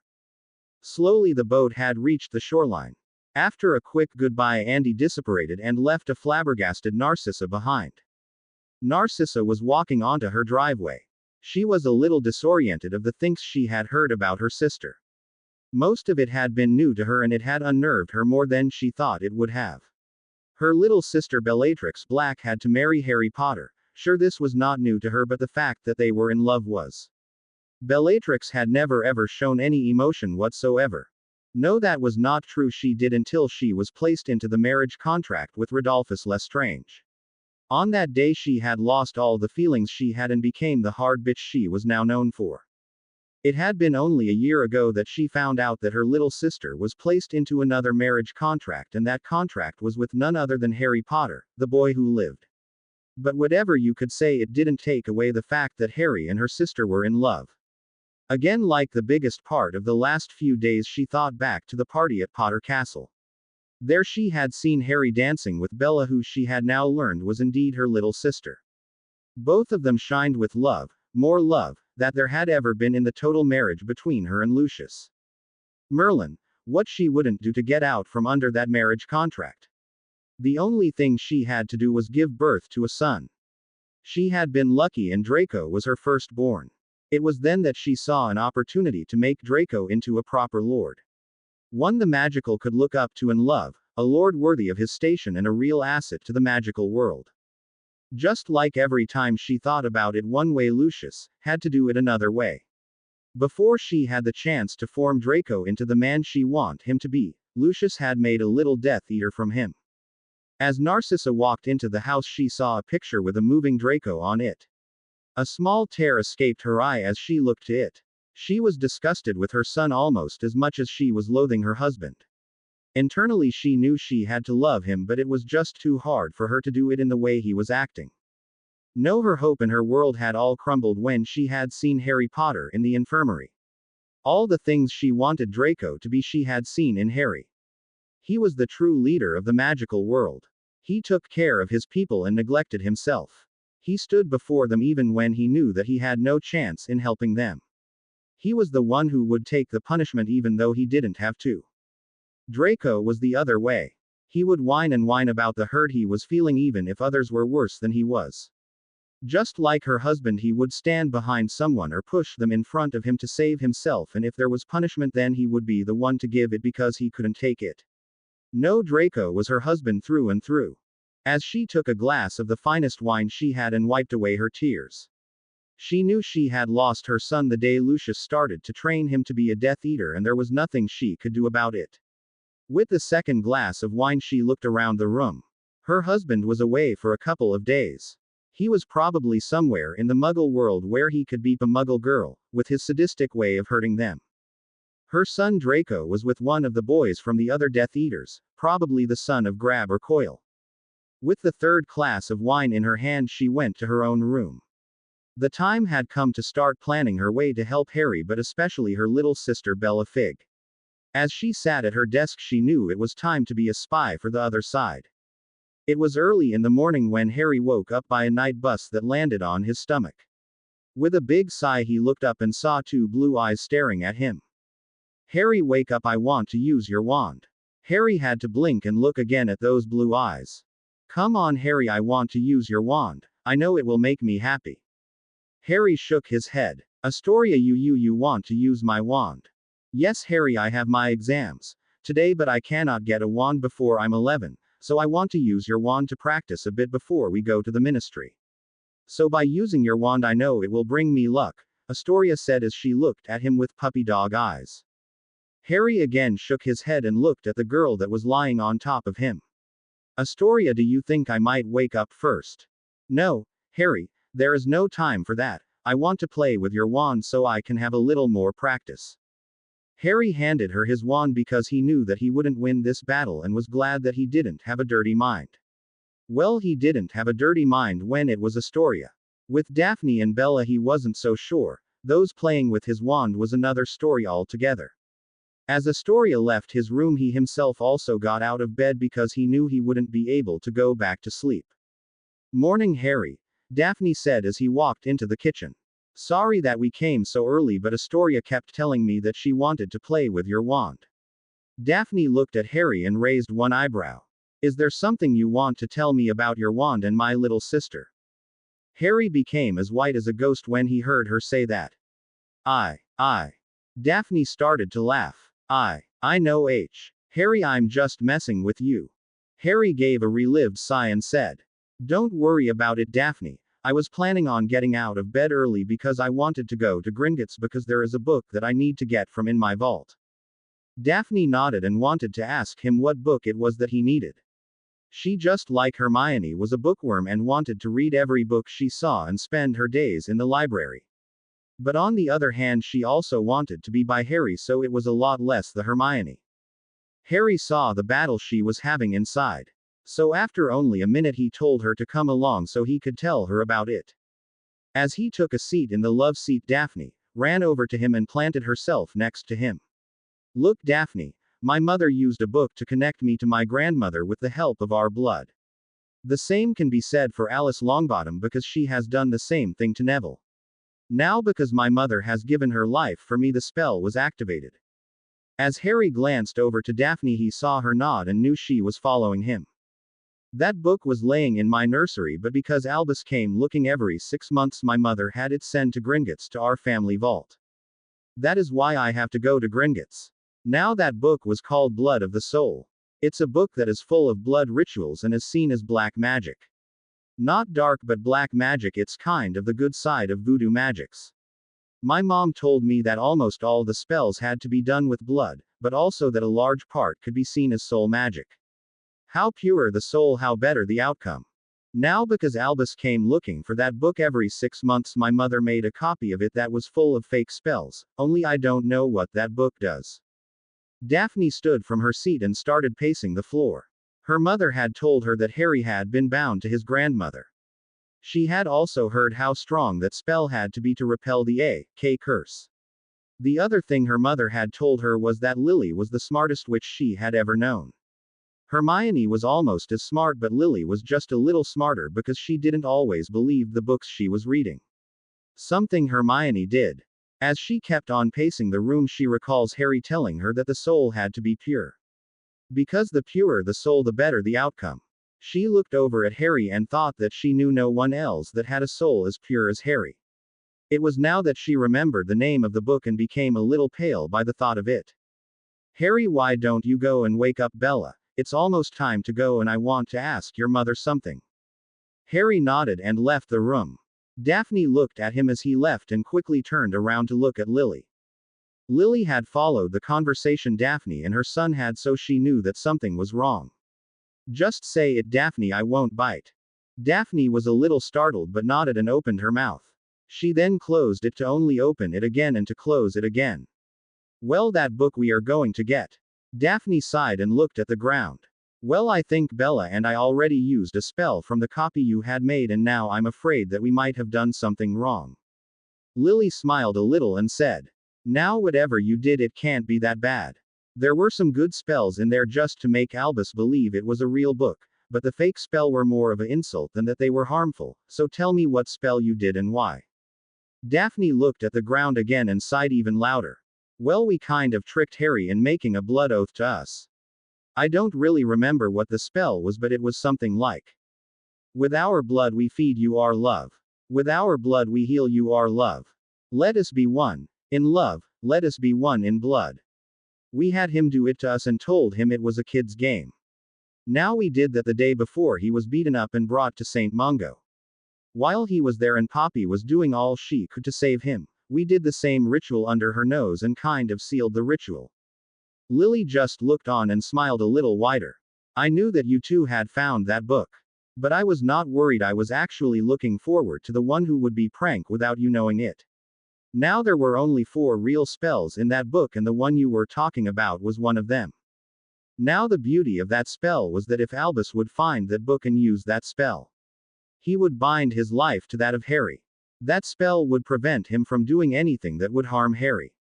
Slowly the boat had reached the shoreline. After a quick goodbye, Andy dissipated and left a flabbergasted Narcissa behind. Narcissa was walking onto her driveway. She was a little disoriented of the things she had heard about her sister. Most of it had been new to her, and it had unnerved her more than she thought it would have. Her little sister Bellatrix Black had to marry Harry Potter, Sure, this was not new to her, but the fact that they were in love was. Bellatrix had never ever shown any emotion whatsoever. No, that was not true. She did until she was placed into the marriage contract with Rodolphus Lestrange. On that day she had lost all the feelings she had and became the hard bitch she was now known for. It had been only a year ago that she found out that her little sister was placed into another marriage contract, and that contract was with none other than Harry Potter, the boy who lived. But whatever you could say, it didn't take away the fact that Harry and her sister were in love. Again, like the biggest part of the last few days, she thought back to the party at Potter Castle. There she had seen Harry dancing with Bella, who she had now learned was indeed her little sister. Both of them shined with love, more love, that there had ever been in the total marriage between her and Lucius Merlin. What she wouldn't do to get out from under that marriage contract. The only thing she had to do was give birth to a son. She had been lucky, and Draco was her firstborn. It was then that she saw an opportunity to make Draco into a proper lord. One the magical could look up to and love, a lord worthy of his station and a real asset to the magical world. Just like every time she thought about it one way, Lucius had to do it another way. Before she had the chance to form Draco into the man she wanted him to be, Lucius had made a little Death Eater from him. As Narcissa walked into the house, she saw a picture with a moving Draco on it. A small tear escaped her eye as she looked to it. She was disgusted with her son almost as much as she was loathing her husband. Internally she knew she had to love him, but it was just too hard for her to do it in the way he was acting. No, her hope in her world had all crumbled when she had seen Harry Potter in the infirmary. All the things she wanted Draco to be she had seen in Harry. He was the true leader of the magical world. He took care of his people and neglected himself. He stood before them even when he knew that he had no chance in helping them. He was the one who would take the punishment even though he didn't have to. Draco was the other way. He would whine and whine about the hurt he was feeling even if others were worse than he was. Just like her husband, he would stand behind someone or push them in front of him to save himself, and if there was punishment then he would be the one to give it because he couldn't take it. No, Draco was her husband through and through. As she took a glass of the finest wine she had and wiped away her tears. She knew she had lost her son the day Lucius started to train him to be a Death Eater, and there was nothing she could do about it. With the second glass of wine she looked around the room. Her husband was away for a couple of days. He was probably somewhere in the Muggle world where he could beat a Muggle girl, with his sadistic way of hurting them. Her son Draco was with one of the boys from the other Death Eaters, probably the son of Grab or Coil. With the third glass of wine in her hand she went to her own room. The time had come to start planning her way to help Harry, but especially her little sister Bella Fig. As she sat at her desk she knew it was time to be a spy for the other side. It was early in the morning when Harry woke up by a night bus that landed on his stomach. With a big sigh he looked up and saw two blue eyes staring at him. Harry, wake up, I want to use your wand. Harry had to blink and look again at those blue eyes. Come on Harry, I want to use your wand. I know it will make me happy. Harry shook his head. Astoria, you want to use my wand? Yes Harry, I have my exams today, but I cannot get a wand before I'm 11, so I want to use your wand to practice a bit before we go to the ministry. So by using your wand I know it will bring me luck, Astoria said as she looked at him with puppy dog eyes. Harry again shook his head and looked at the girl that was lying on top of him. Astoria, do you think I might wake up first? No, Harry, there is no time for that. I want to play with your wand so I can have a little more practice. Harry handed her his wand because he knew that he wouldn't win this battle and was glad that he didn't have a dirty mind. Well, he didn't have a dirty mind when it was Astoria. With Daphne and Bella he wasn't so sure. Those playing with his wand was another story altogether. As Astoria left his room he himself also got out of bed because he knew he wouldn't be able to go back to sleep. Morning Harry, Daphne said as he walked into the kitchen. Sorry that we came so early, but Astoria kept telling me that she wanted to play with your wand. Daphne looked at Harry and raised one eyebrow. Is there something you want to tell me about your wand and my little sister? Harry became as white as a ghost when he heard her say that. I. Daphne started to laugh. I know Harry, I'm just messing with you. Harry gave a relieved sigh and said. Don't worry about it Daphne, I was planning on getting out of bed early because I wanted to go to Gringotts because there is a book that I need to get from in my vault. Daphne nodded and wanted to ask him what book it was that he needed. She, just like Hermione, was a bookworm and wanted to read every book she saw and spend her days in the library. But on the other hand, she also wanted to be by Harry, so it was a lot less the Hermione. Harry saw the battle she was having inside. So after only a minute he told her to come along so he could tell her about it. As he took a seat in the love seat, Daphne ran over to him and planted herself next to him. Look, Daphne, my mother used a book to connect me to my grandmother with the help of our blood. The same can be said for Alice Longbottom because she has done the same thing to Neville. Now because my mother has given her life for me, the spell was activated. As Harry glanced over to Daphne, he saw her nod and knew she was following him. That book was laying in my nursery, but because Albus came looking every 6 months, my mother had it sent to Gringotts to our family vault. That is why I have to go to Gringotts. Now that book was called Blood of the Soul. It's a book that is full of blood rituals and is seen as black magic. Not dark but black magic, it's kind of the good side of voodoo magics. My mom told me that almost all the spells had to be done with blood, but also that a large part could be seen as soul magic. How purer the soul, how better the outcome. Now because Albus came looking for that book every 6 months, my mother made a copy of it that was full of fake spells, only I don't know what that book does. Daphne stood from her seat and started pacing the floor. Her mother had told her that Harry had been bound to his grandmother. She had also heard how strong that spell had to be to repel the A.K. curse. The other thing her mother had told her was that Lily was the smartest witch she had ever known. Hermione was almost as smart, but Lily was just a little smarter because she didn't always believe the books she was reading. Something Hermione did. As she kept on pacing the room, she recalls Harry telling her that the soul had to be pure. Because the purer the soul, the better the outcome. She looked over at Harry and thought that she knew no one else that had a soul as pure as Harry. It was now that she remembered the name of the book and became a little pale by the thought of it. Harry, why don't you go and wake up Bella? It's almost time to go and I want to ask your mother something. Harry nodded and left the room. Daphne looked at him as he left and quickly turned around to look at Lily. Lily had followed the conversation Daphne and her son had, so she knew that something was wrong. Just say it, Daphne, I won't bite. Daphne was a little startled but nodded and opened her mouth. She then closed it to only open it again and to close it again. Well, that book we are going to get. Daphne sighed and looked at the ground. Well, I think Bella and I already used a spell from the copy you had made, and now I'm afraid that we might have done something wrong. Lily smiled a little and said, now whatever you did, it can't be that bad. There were some good spells in there just to make Albus believe it was a real book, but the fake spell were more of an insult than that they were harmful, so tell me what spell you did and why. Daphne looked at the ground again and sighed even louder. Well, we kind of tricked Harry in making a blood oath to us. I don't really remember what the spell was, but it was something like, with our blood we feed you our love. With our blood we heal you our love. Let us be one. In love, let us be one in blood. We had him do it to us and told him it was a kid's game. Now we did that the day before he was beaten up and brought to St. Mungo. While he was there and Poppy was doing all she could to save him, we did the same ritual under her nose and kind of sealed the ritual. Lily just looked on and smiled a little wider. I knew that you two had found that book. But I was not worried, I was actually looking forward to the one who would be prank without you knowing it. Now there were only 4 real spells in that book and the one you were talking about was one of them. Now the beauty of that spell was that if Albus would find that book and use that spell, he would bind his life to that of Harry. That spell would prevent him from doing anything that would harm Harry.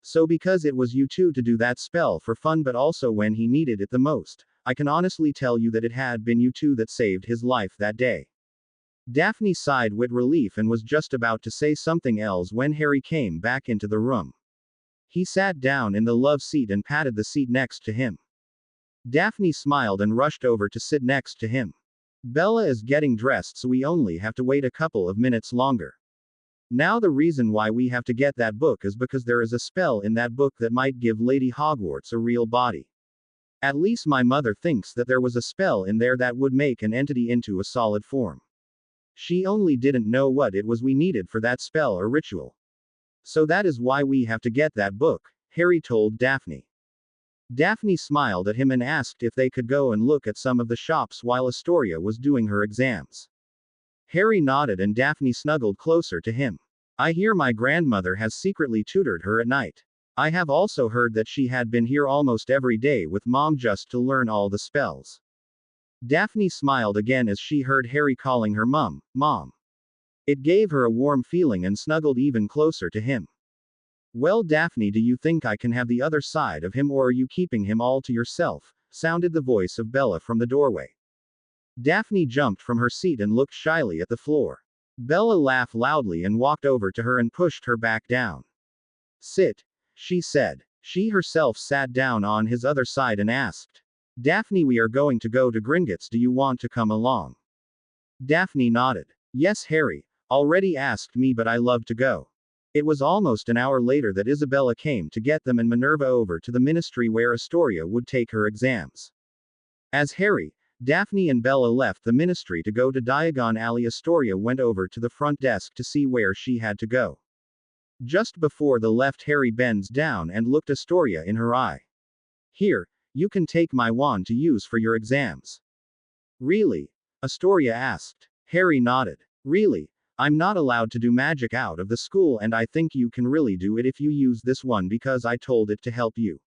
So because it was you two to do that spell for fun but also when he needed it the most, I can honestly tell you that it had been you two that saved his life that day. Daphne sighed with relief and was just about to say something else when Harry came back into the room. He sat down in the love seat and patted the seat next to him. Daphne smiled and rushed over to sit next to him. Bella is getting dressed, so we only have to wait a couple of minutes longer. Now the reason why we have to get that book is because there is a spell in that book that might give Lady Hogwarts a real body. At least my mother thinks that there was a spell in there that would make an entity into a solid form. She only didn't know what it was we needed for that spell or ritual. So that is why we have to get that book, Harry told Daphne. Daphne smiled at him and asked if they could go and look at some of the shops while Astoria was doing her exams. Harry nodded and Daphne snuggled closer to him. I hear my grandmother has secretly tutored her at night. I have also heard that she had been here almost every day with Mom just to learn all the spells. Daphne smiled again as she heard Harry calling her Mum. It gave her a warm feeling and snuggled even closer to him. Well, Daphne, do you think I can have the other side of him or are you keeping him all to yourself? Sounded the voice of Bella from the doorway. Daphne jumped from her seat and looked shyly at the floor. Bella laughed loudly and walked over to her and pushed her back down. Sit, she said. She herself sat down on his other side and asked, Daphne, we are going to go to Gringotts, do you want to come along? Daphne nodded. Yes, Harry already asked me, but I love to go. It was almost an hour later that Isabella came to get them and Minerva over to the ministry where Astoria would take her exams. As Harry, Daphne and Bella left the ministry to go to Diagon Alley, Astoria went over to the front desk to see where she had to go. Just before the left, Harry bends down and looked Astoria in her eye. Here, you can take my wand to use for your exams. Really? Astoria asked. Harry nodded. Really? I'm not allowed to do magic out of the school and I think you can really do it if you use this one because I told it to help you.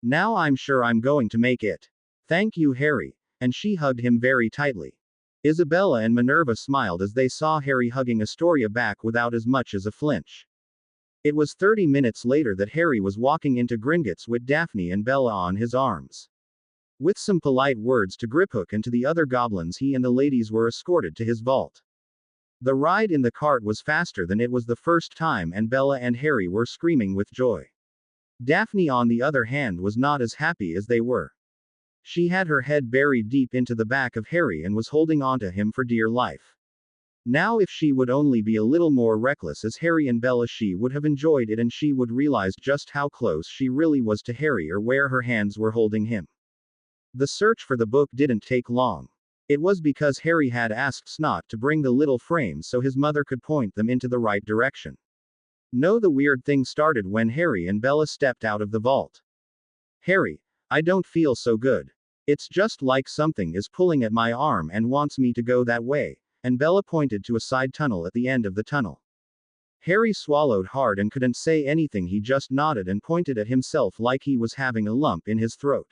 Now I'm sure I'm going to make it. Thank you, Harry. And she hugged him very tightly. Isabella and Minerva smiled as they saw Harry hugging Astoria back without as much as a flinch. It was 30 minutes later that Harry was walking into Gringotts with Daphne and Bella on his arms. With some polite words to Griphook and to the other goblins, he and the ladies were escorted to his vault. The ride in the cart was faster than it was the first time and Bella and Harry were screaming with joy. Daphne, on the other hand, was not as happy as they were. She had her head buried deep into the back of Harry and was holding onto him for dear life. Now if she would only be a little more reckless as Harry and Bella, she would have enjoyed it and she would realize just how close she really was to Harry or where her hands were holding him. The search for the book didn't take long. It was because Harry had asked Snot to bring the little frames so his mother could point them into the right direction. No, the weird thing started when Harry and Bella stepped out of the vault. Harry, I don't feel so good. It's just like something is pulling at my arm and wants me to go that way, and Bella pointed to a side tunnel at the end of the tunnel. Harry swallowed hard and couldn't say anything, he just nodded and pointed at himself like he was having a lump in his throat.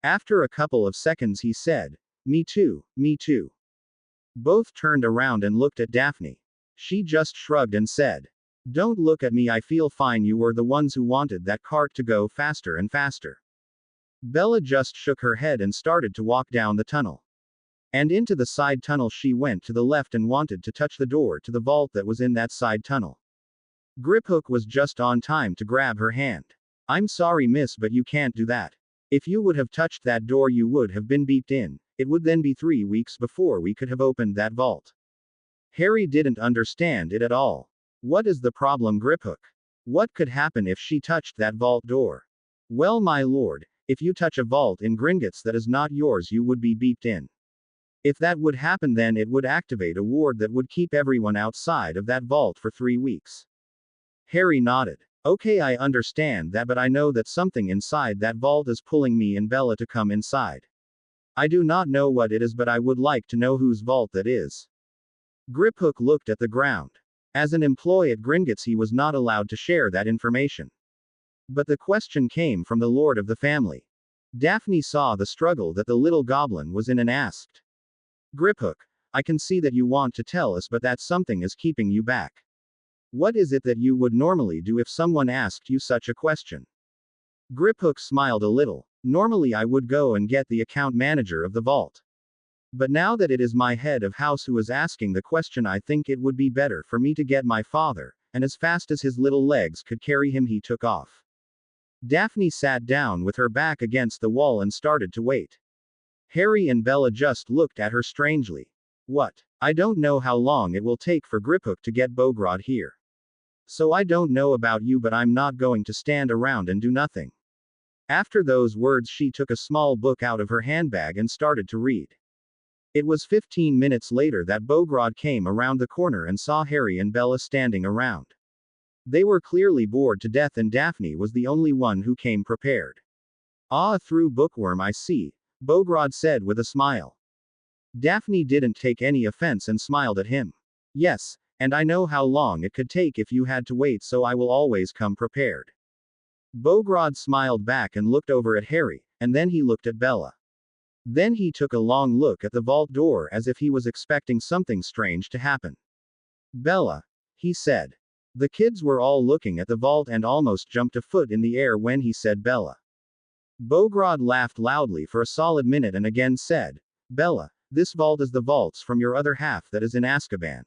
After a couple of seconds he said, Me too, me too. Both turned around and looked at Daphne. She just shrugged and said, Don't look at me, I feel fine, you were the ones who wanted that cart to go faster and faster. Bella just shook her head and started to walk down the tunnel. And into the side tunnel she went to the left and wanted to touch the door to the vault that was in that side tunnel. Griphook was just on time to grab her hand. I'm sorry, miss, but you can't do that. If you would have touched that door you would have been beeped in. It would then be 3 weeks before we could have opened that vault. Harry didn't understand it at all. What is the problem, Griphook? What could happen if she touched that vault door? Well, my lord, if you touch a vault in Gringotts that is not yours you would be beeped in. If that would happen then it would activate a ward that would keep everyone outside of that vault for 3 weeks. Harry nodded. Okay, I understand that, but I know that something inside that vault is pulling me and Bella to come inside. I do not know what it is, but I would like to know whose vault that is. Griphook looked at the ground. As an employee at Gringotts he was not allowed to share that information. But the question came from the lord of the family. Daphne saw the struggle that the little goblin was in and asked. Griphook, I can see that you want to tell us, but that something is keeping you back. What is it that you would normally do if someone asked you such a question? Griphook smiled a little. Normally I would go and get the account manager of the vault. But now that it is my head of house who is asking the question, I think it would be better for me to get my father, and as fast as his little legs could carry him he took off. Daphne sat down with her back against the wall and started to wait. Harry and Bella just looked at her strangely. What? I don't know how long it will take for Griphook to get Bogrod here. So I don't know about you, but I'm not going to stand around and do nothing. After those words she took a small book out of her handbag and started to read. It was 15 minutes later that Bogrod came around the corner and saw Harry and Bella standing around. They were clearly bored to death and Daphne was the only one who came prepared. "Ah, through bookworm I see," Bogrod said with a smile. Daphne didn't take any offense and smiled at him. "Yes, and I know how long it could take if you had to wait, so I will always come prepared." Bogrod smiled back and looked over at Harry, and then he looked at Bella. Then he took a long look at the vault door as if he was expecting something strange to happen. "Bella," he said. The kids were all looking at the vault and almost jumped a foot in the air when he said Bella. Bogrod laughed loudly for a solid minute and again said, "Bella, this vault is the vaults from your other half that is in Azkaban.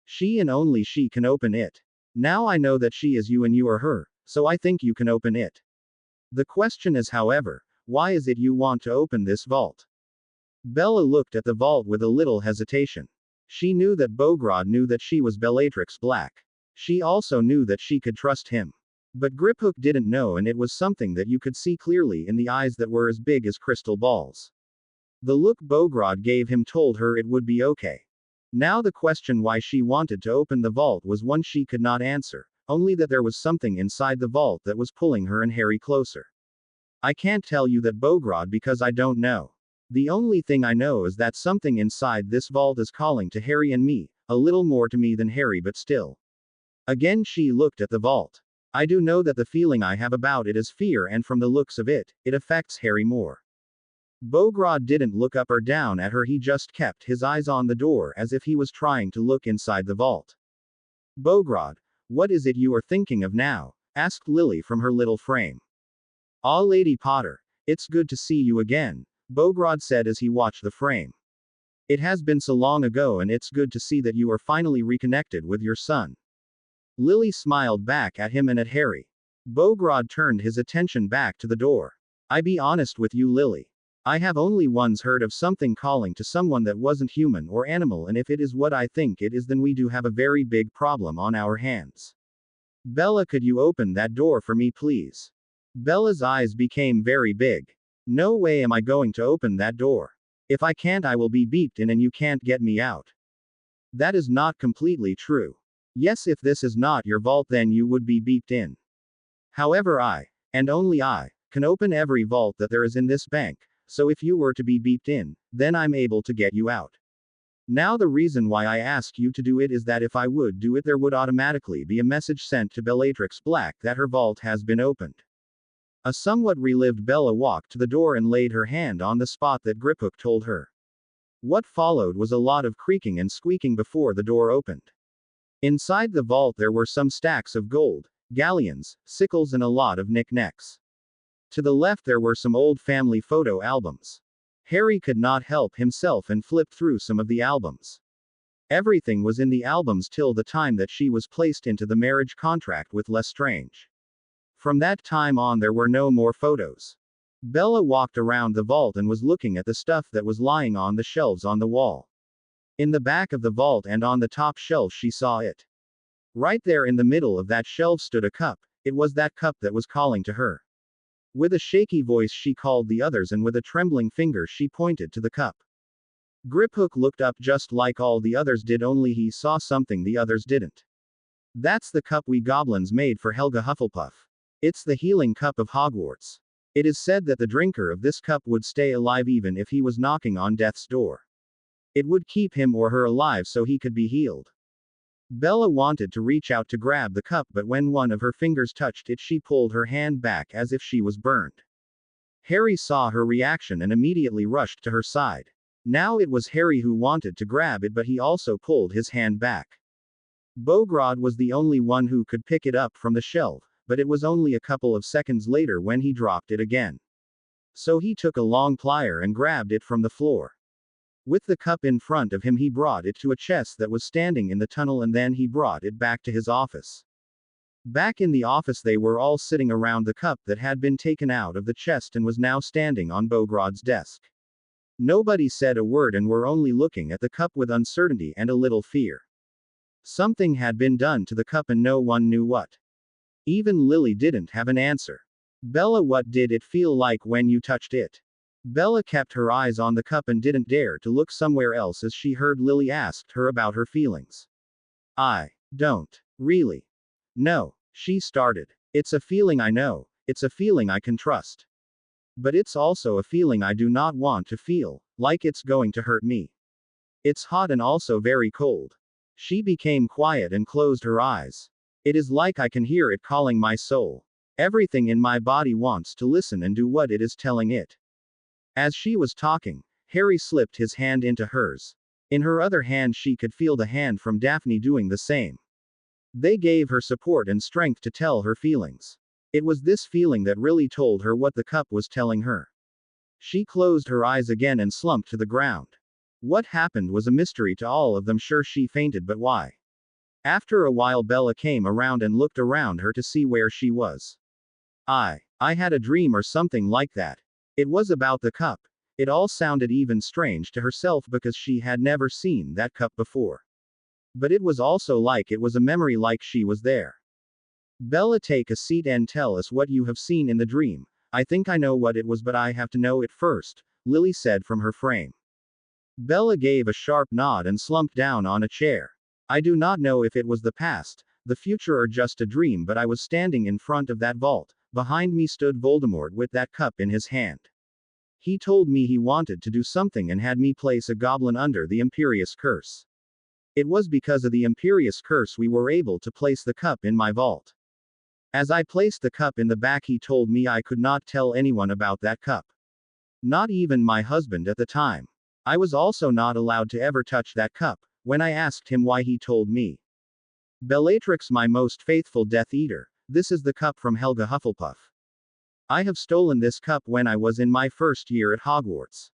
She and only she can open it. Now I know that she is you and you are her, so I think you can open it. The question is, however, why is it you want to open this vault?" Bella looked at the vault with a little hesitation. She knew that Bogrod knew that she was Bellatrix Black. She also knew that she could trust him. But Griphook didn't know, and it was something that you could see clearly in the eyes that were as big as crystal balls. The look Bogrod gave him told her it would be okay. Now the question why she wanted to open the vault was one she could not answer, only that there was something inside the vault that was pulling her and Harry closer. "I can't tell you that, Bogrod, because I don't know. The only thing I know is that something inside this vault is calling to Harry and me, a little more to me than Harry, but still." Again she looked at the vault. "I do know that the feeling I have about it is fear, and from the looks of it, it affects Harry more." Bogrod didn't look up or down at her, he just kept his eyes on the door as if he was trying to look inside the vault. "Bogrod, what is it you are thinking of now?" asked Lily from her little frame. "Ah, Lady Potter, it's good to see you again," Bogrod said as he watched the frame. "It has been so long ago, and it's good to see that you are finally reconnected with your son." Lily smiled back at him and at Harry. Bogrod turned his attention back to the door. "I be honest with you, Lily. I have only once heard of something calling to someone that wasn't human or animal, and if it is what I think it is, then we do have a very big problem on our hands. Bella, could you open that door for me, please?" Bella's eyes became very big. "No way am I going to open that door. If I can't, I will be beeped in and you can't get me out." "That is not completely true. Yes, if this is not your vault, then you would be beeped in. However, I, and only I, can open every vault that there is in this bank, so if you were to be beeped in, then I'm able to get you out. Now the reason why I ask you to do it is that if I would do it, there would automatically be a message sent to Bellatrix Black that her vault has been opened." A somewhat relived Bella walked to the door and laid her hand on the spot that Griphook told her. What followed was a lot of creaking and squeaking before the door opened. Inside the vault there were some stacks of gold, galleons, sickles, and a lot of knickknacks. To the left there were some old family photo albums. Harry could not help himself and flipped through some of the albums. Everything was in the albums till the time that she was placed into the marriage contract with Lestrange. From that time on there were no more photos. Bella walked around the vault and was looking at the stuff that was lying on the shelves on the wall. In the back of the vault and on the top shelf she saw it. Right there in the middle of that shelf stood a cup. It was that cup that was calling to her. With a shaky voice she called the others, and with a trembling finger she pointed to the cup. Griphook looked up just like all the others did, only he saw something the others didn't. "That's the cup we goblins made for Helga Hufflepuff. It's the healing cup of Hogwarts. It is said that the drinker of this cup would stay alive even if he was knocking on death's door. It would keep him or her alive so he could be healed." Bella wanted to reach out to grab the cup, but when one of her fingers touched it, she pulled her hand back as if she was burned. Harry saw her reaction and immediately rushed to her side. Now it was Harry who wanted to grab it, but he also pulled his hand back. Bogrod was the only one who could pick it up from the shelf, but it was only a couple of seconds later when he dropped it again. So he took a long plier and grabbed it from the floor. With the cup in front of him, he brought it to a chest that was standing in the tunnel, and then he brought it back to his office. Back in the office they were all sitting around the cup that had been taken out of the chest and was now standing on Bogrod's desk. Nobody said a word and were only looking at the cup with uncertainty and a little fear. Something had been done to the cup and no one knew what. Even Lily didn't have an answer. "Bella, what did it feel like when you touched it?" Bella kept her eyes on the cup and didn't dare to look somewhere else as she heard Lily asked her about her feelings. I don't really know, she started. It's a feeling I know, it's a feeling I can trust. But it's also a feeling I do not want to feel, like it's going to hurt me. It's hot and also very cold. She became quiet and closed her eyes. It is like I can hear it calling my soul. Everything in my body wants to listen and do what it is telling it. As she was talking, Harry slipped his hand into hers. In her other hand, she could feel the hand from Daphne doing the same. They gave her support and strength to tell her feelings. It was this feeling that really told her what the cup was telling her. She closed her eyes again and slumped to the ground. What happened was a mystery to all of them. Sure, she fainted, but why? After a while, Bella came around and looked around her to see where she was. I had a dream or something like that. It was about the cup. It all sounded even strange to herself because she had never seen that cup before. But it was also like it was a memory, like she was there. Bella, take a seat and tell us what you have seen in the dream. I think I know what it was, but I have to know it first, Lily said from her frame. Bella gave a sharp nod and slumped down on a chair. I do not know if it was the past, the future, or just a dream, but I was standing in front of that vault. Behind me stood Voldemort with that cup in his hand. He told me he wanted to do something and had me place a goblin under the Imperius Curse. It was because of the Imperius Curse we were able to place the cup in my vault. As I placed the cup in the back, he told me I could not tell anyone about that cup. Not even my husband at the time. I was also not allowed to ever touch that cup. When I asked him why, he told me, Bellatrix, my most faithful Death Eater, this is the cup from Helga Hufflepuff. I have stolen this cup when I was in my first year at Hogwarts.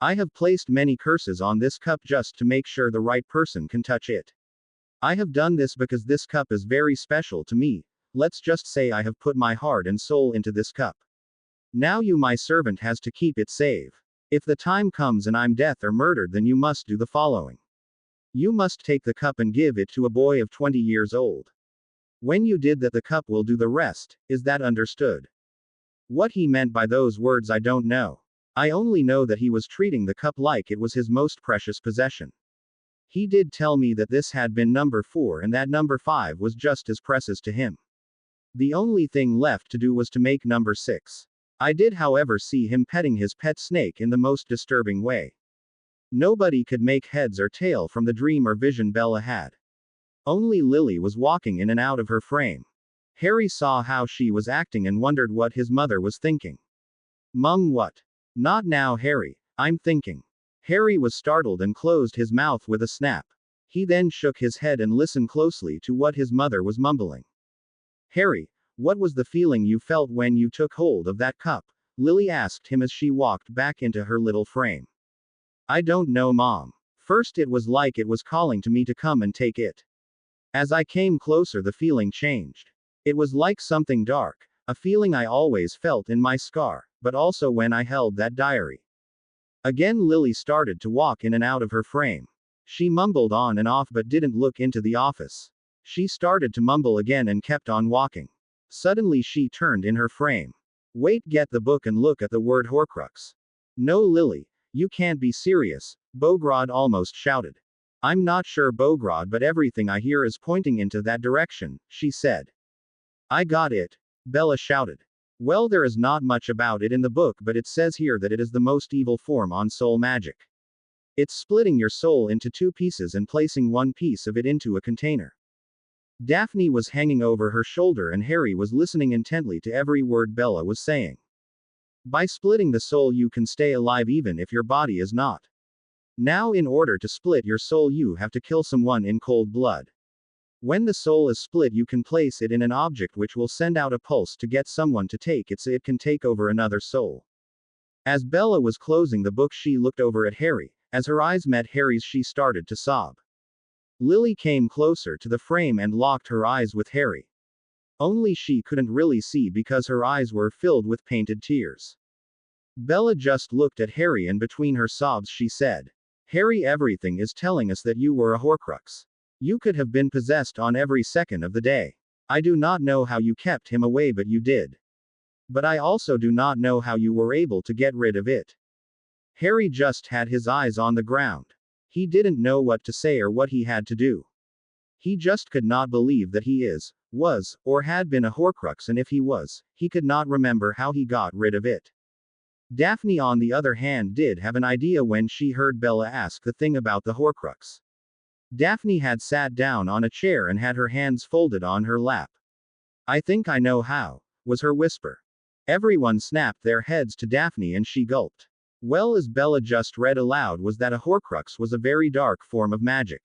I have placed many curses on this cup just to make sure the right person can touch it. I have done this because this cup is very special to me. Let's just say I have put my heart and soul into this cup. Now you, my servant, has to keep it safe. If the time comes and I'm death or murdered, then you must do the following. You must take the cup and give it to a boy of 20 years old. When you did that, the cup will do the rest. Is that understood? What he meant by those words I don't know. I only know that he was treating the cup like it was his most precious possession. He did tell me that this had been number 4 and that number 5 was just as precious to him. The only thing left to do was to make number 6. I did, however, see him petting his pet snake in the most disturbing way. Nobody could make heads or tail from the dream or vision Bella had. Only Lily was walking in and out of her frame. Harry saw how she was acting and wondered what his mother was thinking. Mum, what? Not now, Harry, I'm thinking. Harry was startled and closed his mouth with a snap. He then shook his head and listened closely to what his mother was mumbling. Harry, what was the feeling you felt when you took hold of that cup? Lily asked him as she walked back into her little frame. I don't know, Mom. First it was like it was calling to me to come and take it. As I came closer, the feeling changed. It was like something dark, a feeling I always felt in my scar, but also when I held that diary. Again Lily started to walk in and out of her frame. She mumbled on and off but didn't look into the office. She started to mumble again and kept on walking. Suddenly she turned in her frame. Wait, get the book and look at the word Horcrux. No, Lily, you can't be serious, Bogrod almost shouted. I'm not sure, Bogrod, but everything I hear is pointing into that direction, she said. I got it, Bella shouted. Well, there is not much about it in the book, but it says here that it is the most evil form on soul magic. It's splitting your soul into 2 pieces and placing one piece of it into a container. Daphne was hanging over her shoulder and Harry was listening intently to every word Bella was saying. By splitting the soul you can stay alive even if your body is not. Now, in order to split your soul you have to kill someone in cold blood. When the soul is split you can place it in an object which will send out a pulse to get someone to take it so it can take over another soul. As Bella was closing the book she looked over at Harry. As her eyes met Harry's she started to sob. Lily came closer to the frame and locked her eyes with Harry. Only she couldn't really see because her eyes were filled with painted tears. Bella just looked at Harry and between her sobs she said, Harry, everything is telling us that you were a Horcrux. You could have been possessed on every second of the day. I do not know how you kept him away, but you did. But I also do not know how you were able to get rid of it. Harry just had his eyes on the ground. He didn't know what to say or what he had to do. He just could not believe that he was, or had been a Horcrux, and if he was, he could not remember how he got rid of it. Daphne, on the other hand, did have an idea when she heard Bella ask the thing about the Horcrux. Daphne had sat down on a chair and had her hands folded on her lap. "I think I know how," was her whisper. Everyone snapped their heads to Daphne and she gulped. Well, as Bella just read aloud was that a Horcrux was a very dark form of magic.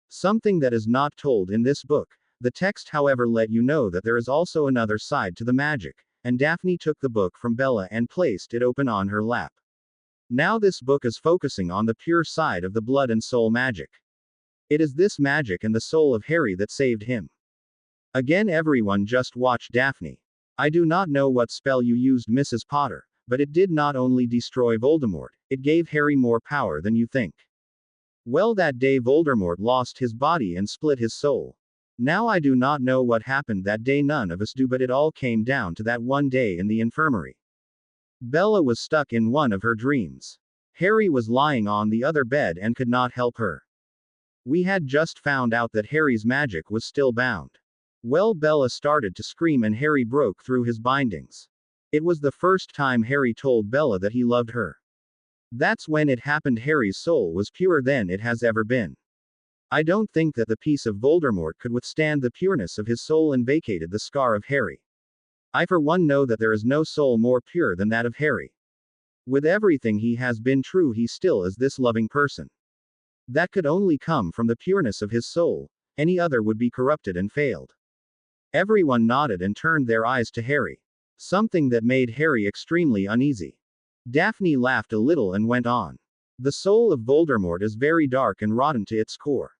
Something that is not told in this book. The text, however, let you know that there is also another side to the magic, and Daphne took the book from Bella and placed it open on her lap. Now this book is focusing on the pure side of the blood and soul magic. It is this magic and the soul of Harry that saved him. Again, everyone just watched Daphne. "I do not know what spell you used, Mrs. Potter, but it did not only destroy Voldemort, it gave Harry more power than you think." Well, that day Voldemort lost his body and split his soul. Now I do not know what happened that day, none of us do, but it all came down to that one day in the infirmary. Bella was stuck in one of her dreams. Harry was lying on the other bed and could not help her. We had just found out that Harry's magic was still bound. Well, Bella started to scream and Harry broke through his bindings. It was the first time Harry told Bella that he loved her. That's when it happened. Harry's soul was purer than it has ever been. I don't think that the piece of Voldemort could withstand the pureness of his soul and vacated the scar of Harry. I for one know that there is no soul more pure than that of Harry. With everything he has been true, he still is this loving person. That could only come from the pureness of his soul. Any other would be corrupted and failed. Everyone nodded and turned their eyes to Harry. Something that made Harry extremely uneasy. Daphne laughed a little and went on. The soul of Voldemort is very dark and rotten to its core.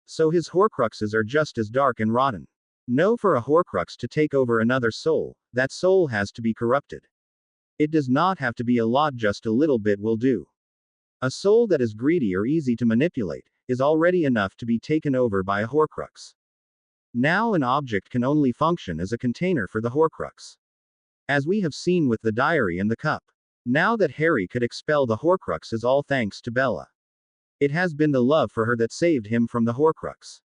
So his Horcruxes are just as dark and rotten. No, for a Horcrux to take over another soul, that soul has to be corrupted. It does not have to be a lot, just a little bit will do. A soul that is greedy or easy to manipulate is already enough to be taken over by a Horcrux. Now an object can only function as a container for the Horcrux. As we have seen with the diary and the cup. Now that Harry could expel the Horcrux is all thanks to Bella. It has been the love for her that saved him from the Horcrux.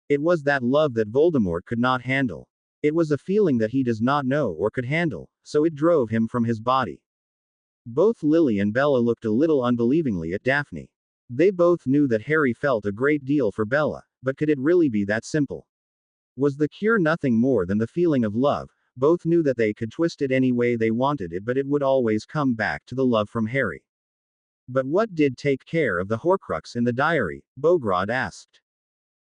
It was that love that Voldemort could not handle. It was a feeling that he does not know or could handle, so it drove him from his body. Both Lily and Bella looked a little unbelievingly at Daphne. They both knew that Harry felt a great deal for Bella, but could it really be that simple? Was the cure nothing more than the feeling of love? Both knew that they could twist it any way they wanted it, but it would always come back to the love from Harry. But what did take care of the Horcrux in the diary? Bogrod asked.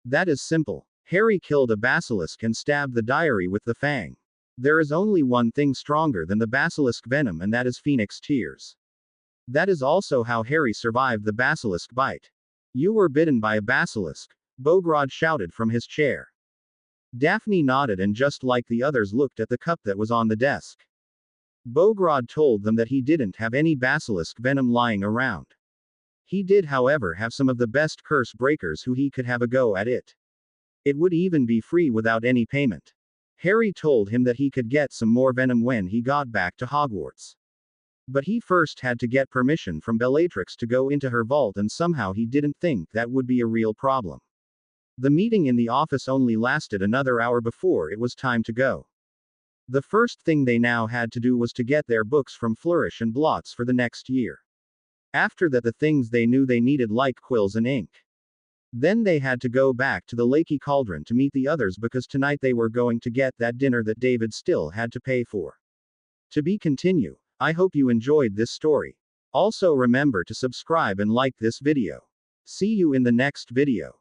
That is simple. Harry killed a basilisk and stabbed the diary with the fang. There is only one thing stronger than the basilisk venom, and that is Phoenix tears. That is also how Harry survived the basilisk bite. You were bitten by a basilisk, Bogrod shouted from his chair. Daphne nodded and, just like the others, looked at the cup that was on the desk. Bogrod told them that he didn't have any basilisk venom lying around. He did, however, have some of the best curse breakers who he could have a go at it. It would even be free without any payment. Harry told him that he could get some more venom when he got back to Hogwarts. But he first had to get permission from Bellatrix to go into her vault, and somehow he didn't think that would be a real problem. The meeting in the office only lasted another hour before it was time to go. The first thing they now had to do was to get their books from Flourish and Blots for the next year. After that, the things they knew they needed, like quills and ink. Then they had to go back to the Lakey Cauldron to meet the others, because tonight they were going to get that dinner that David still had to pay for. To be continued. I hope you enjoyed this story. Also remember to subscribe and like this video. See you in the next video.